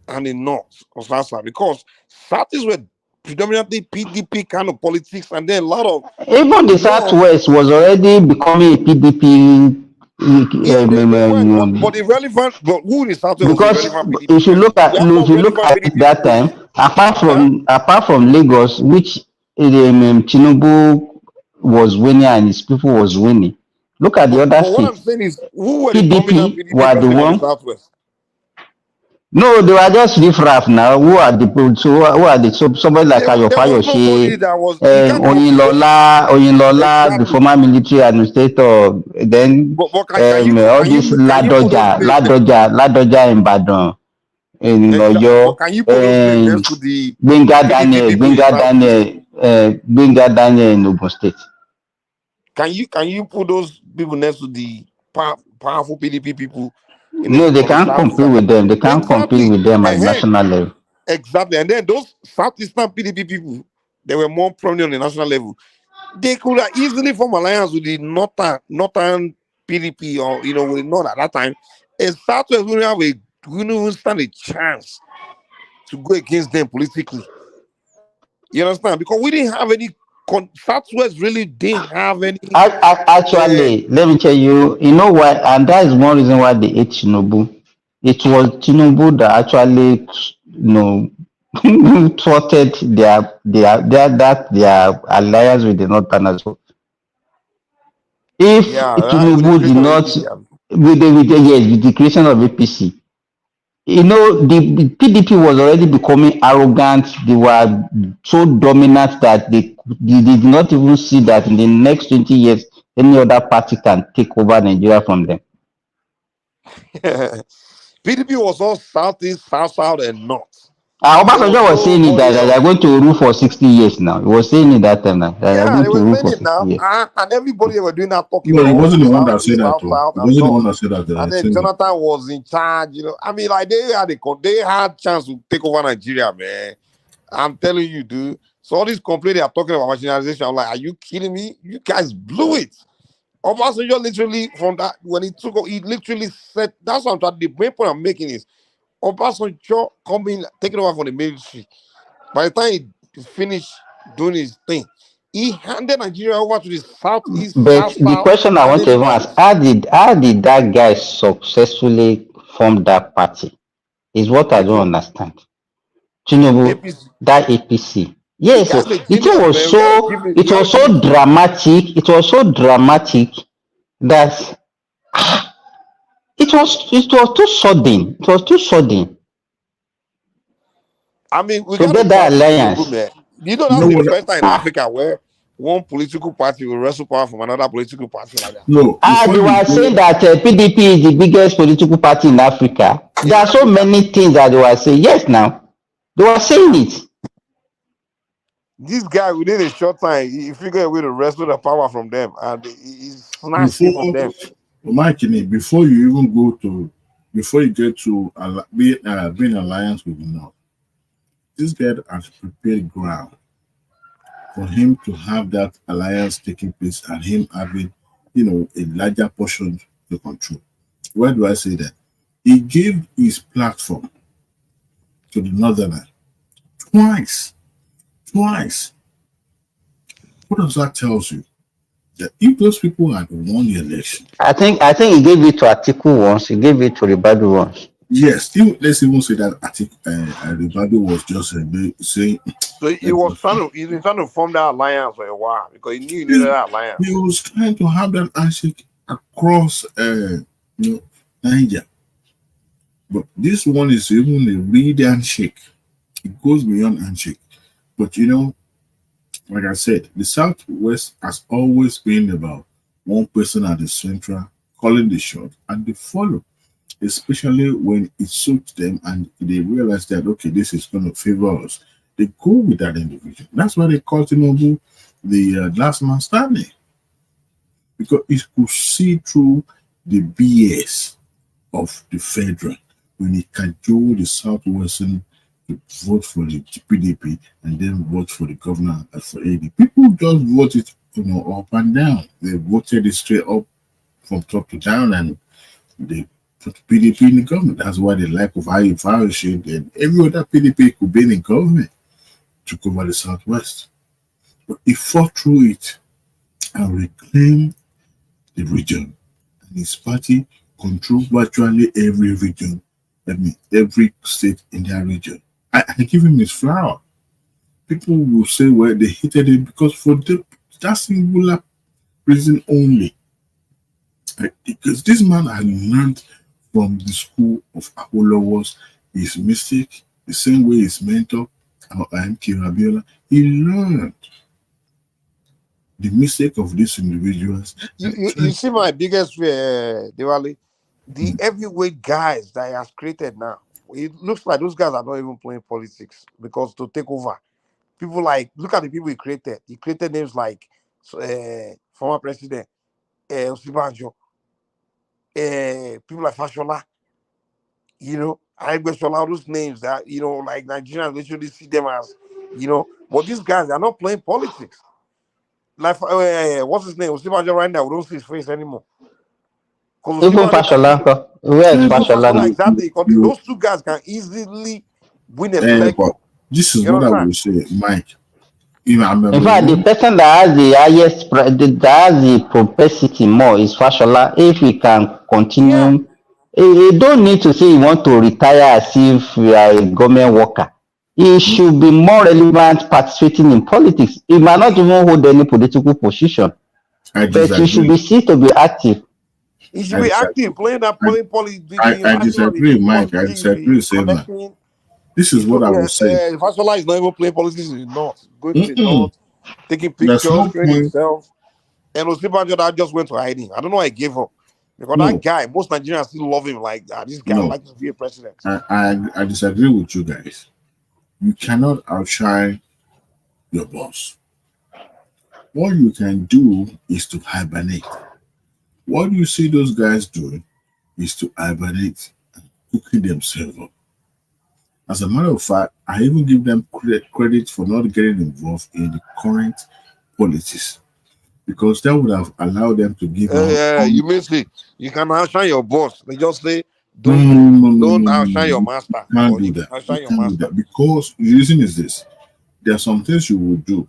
and the North of South, because Southeast were predominantly PDP kind of politics, and then a lot of even the Southwest was already becoming a PDP But the relevant, but who in the Southwest was the because relevant PDP if you look people? at We have more if you look relevant at it PDP that people. time, apart from Lagos, which Tinubu was winning and his people was winning. Look at the other But what I'm states. saying is, who were the dominant PDP PDP were the person in the one. Southwest? No, they were just riffraff now. Who are the people? So who are the somebody like There was nobody Ayofayose, that was. You can't come. Oyinlola, the Exactly. former military administrator, then But can all this can you put those names? Ladoja in Badon, in Exactly. But Oyo, can you put those names next to the PDP people in Southeast? Benga Daniel in Ogun State. Can you put those people next to the powerful PDP people No, they on the can't compete Southeastern? with them. They can't compete Exactly. with them at uh national level. Exactly. And then those Southeastern PDP people, they were more prominent on the national level. They could have easily form alliance with the northern PDP, or with the North at that time. And Southwest wouldn't even stand a chance to go against them politically. You understand? Because we didn't have any. Southwest really didn't have any. Actually, let me tell you, you know why, and that is one reason why they hate Tinubu. It was Tinubu that actually, thwarted their alliance with the Northerners. If Tinubu did not, with the creation of APC, the PDP was already becoming arrogant. They were so dominant that they did not even see that in the next 20 years, any other party can take over Nigeria from them. PDP was all southeast, south, and north. Obasanjo was saying it that they are going to rule for 60 years now. He was saying it that time now. That they are going they to were rule saying for it 60 now. years. And everybody were doing that talking No, it about wasn't the one that south, said that. south, It and wasn't the north. one that said that. And then Jonathan was in charge. I mean, like they had chance to take over Nigeria, man. I'm telling you, dude. So all this complaint they are talking about marginalization, I'm like, are you kidding me? You guys blew it. Obasanjo literally from that when he took over, he literally said that's what I'm trying. The main point I'm making is Obasanjo taking over from the military. By the time he finished doing his thing, he handed Nigeria over to the southeast, But south, the question I and want the to even ask, north. how did that guy successfully form that party? Is what I Which don't one? understand. Tinubu, APC. that APC. The Yes, so guy's a the thing genius, was man. We gotta so give it. We it gotta was give it so to him. dramatic. It was so dramatic that it was too sudden. It was too sudden I mean, we to gotta get that salute Tinubu, alliance. man. You know, You that's know the what? first time in Africa where one political party will wrestle power from another political party like that. No, before They you were go, saying that PDP is the biggest political party in Africa. In There are so Africa. many things that they were saying. Yes, now they were saying it. This guy, within a short time, he figured a way to wrestle the power from them, and he snatched it from before them. Mike, before you even go to, before you get to be in alliance with the North, this guy has prepared ground for him to have that alliance taking place and him having, a larger portion to control. Why do I say that? He gave his platform to the Northerner twice. Twice. What does that tell you? That if those people had won the election, I think he gave it to Atiku once. He gave it to Ribadu once. yes, let's even say that Ribadu was just saying. So he was he's been trying to form that alliance for a while because he knew he needed that alliance. He was trying to have that handshake across Niger. But this one is even a real handshake. It goes beyond handshake. But like I said, the Southwest has always been about one person at the center calling the shot and they follow, especially when it suits them and they realize that, okay, this is going to favor us. They go with that individual. That's why they call Tinubu the last man standing, because it could see through the BS of the federal when he cajoled the Southwestern to vote for the PDP and then vote for the governor for AD. People just voted, up and down. They voted it straight up from top to down, and they put PDP in the government. That's why the lack of high inflation and every other PDP could be in the government to cover the Southwest. But he fought through it and reclaimed the region. and his party control virtually every region. I mean, every state in that region. I give him his flower. People will say, well, they hated him because for them, that singular reason only. Because this man had learned from the school of Awolowo's his mistake, the same way his mentor, M.K. Rabiola, he learned the mistake of these individuals. You see my biggest fear, Diwali? The heavyweight guys that he has created now. It looks like those guys are not even playing politics because to take over. People like, look at the people he created. He created names like former president Osibanjo, people like Fashola, Aigbesola, all those names that, like Nigerians literally see them as, but these guys, they're not playing politics. Like, what's his name? Osibanjo right now, we don't see his face anymore. Even Fashola, where is Fashola now? Exactly, because those two guys can easily win a second. This is what I will say, Mike. In fact, the person that has the highest, that has the propensity more is Fashola. If he can continue, he don't need to say he want to retire as if you are a government worker. He should be more relevant participating in politics. He might not even hold any political position, but he should be seen to be active. He should be active, playing politics. I disagree, Mike. I disagree, Seven. This is what I will say. Fashola is not even playing politics in the north. Going to the north, taking pictures, showing himself. And Osibanjo that just went to hiding. I don't know why he gave up. Because that guy, most Nigerians still love him like that. This guy likes to be a president. I disagree with you guys. You cannot outshine your boss. What you can do is to hibernate. What you see those guys doing is to hibernate and cooking themselves up. As a matter of fact, I even give them credit for not getting involved in the current politics, because that would have allowed them to give you may say you can outshine your boss. They just say don't outshine your master. You can't do that. You can't do that, because the reason is this: there are some things you will do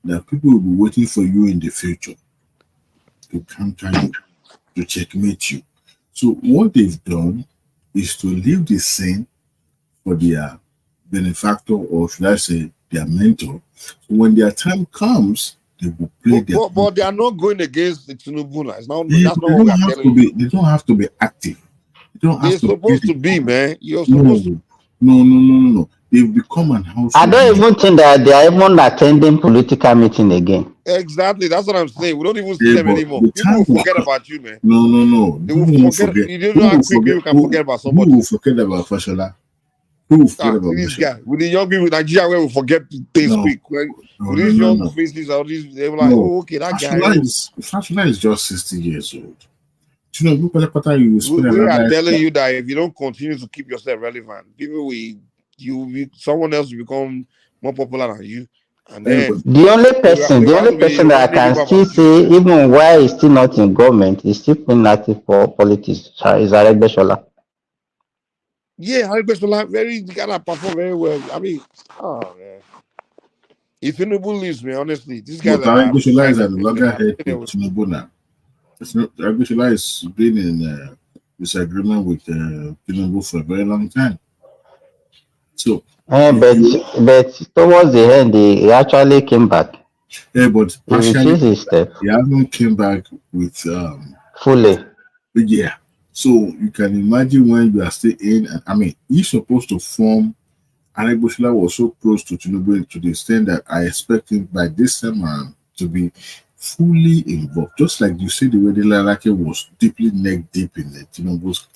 that people will be waiting for you in the future to counter you, to checkmate you. So what they've done is to leave the scene for their benefactor, or should I say their mentor. So when their time comes, they will play their but they are not going against the Tinubu. It's not, they, that's not what we are telling you. They don't have to be active. They're supposed to be, man. You're supposed to. No. They've become an house. I don't even think that they are even attending political meeting again. Exactly, that's what I'm saying. We don't even see them anymore. People will forget about you, man. No. They will forget. You don't know how quickly you can forget about somebody. Who will forget about Fashola? Who will forget about this guy? With the young people in Nigeria, where we forget things quick. With these young faces, all these, they were like, oh, okay, that Fashola is just 60 years old. You know, we are telling you that if you don't continue to keep yourself relevant, people someone else will become more popular than you. And then the only person that I can still say, even while he's still not in government, is still being active for politics, is Aregbesola. Yeah, Aregbesola, he gotta perform very well. I mean, man. If Tinubu leaves me, honestly, this guy. But Aregbesola is at the loggerhead with Tinubu now. Aregbesola has been in disagreement with Tinubu for a very long time. So, but towards the end, he actually came back. Yeah, but partially, he hasn't came back with fully. Yeah. So you can imagine when you are still in. I mean, he's supposed to form. Aregbesola was so close to Tinubu to the extent that I expect him by this time to be fully involved. Just like you see the way the Lalake was deeply neck deep in the Tinubu's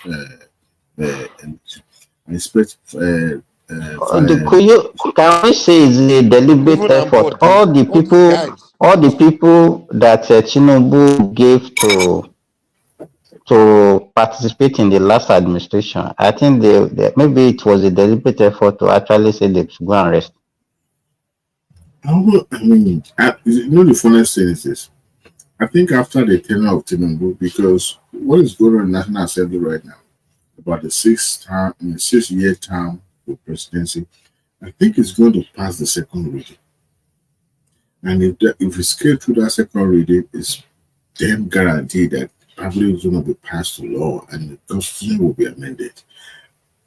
I expect. Can we say it's a deliberate effort? All the people that Tinubu gave to participate in the last administration, I think maybe it was a deliberate effort to actually say they should go and rest. I mean, the funniest thing is this. I think after the tenure of Tinubu, because what is going on in National Assembly right now, about the 6-year term for presidency, I think it's going to pass the second reading. And if it's scaled through that second reading, it's damn guaranteed that by probably is going to be passed to law and the constitution will be amended.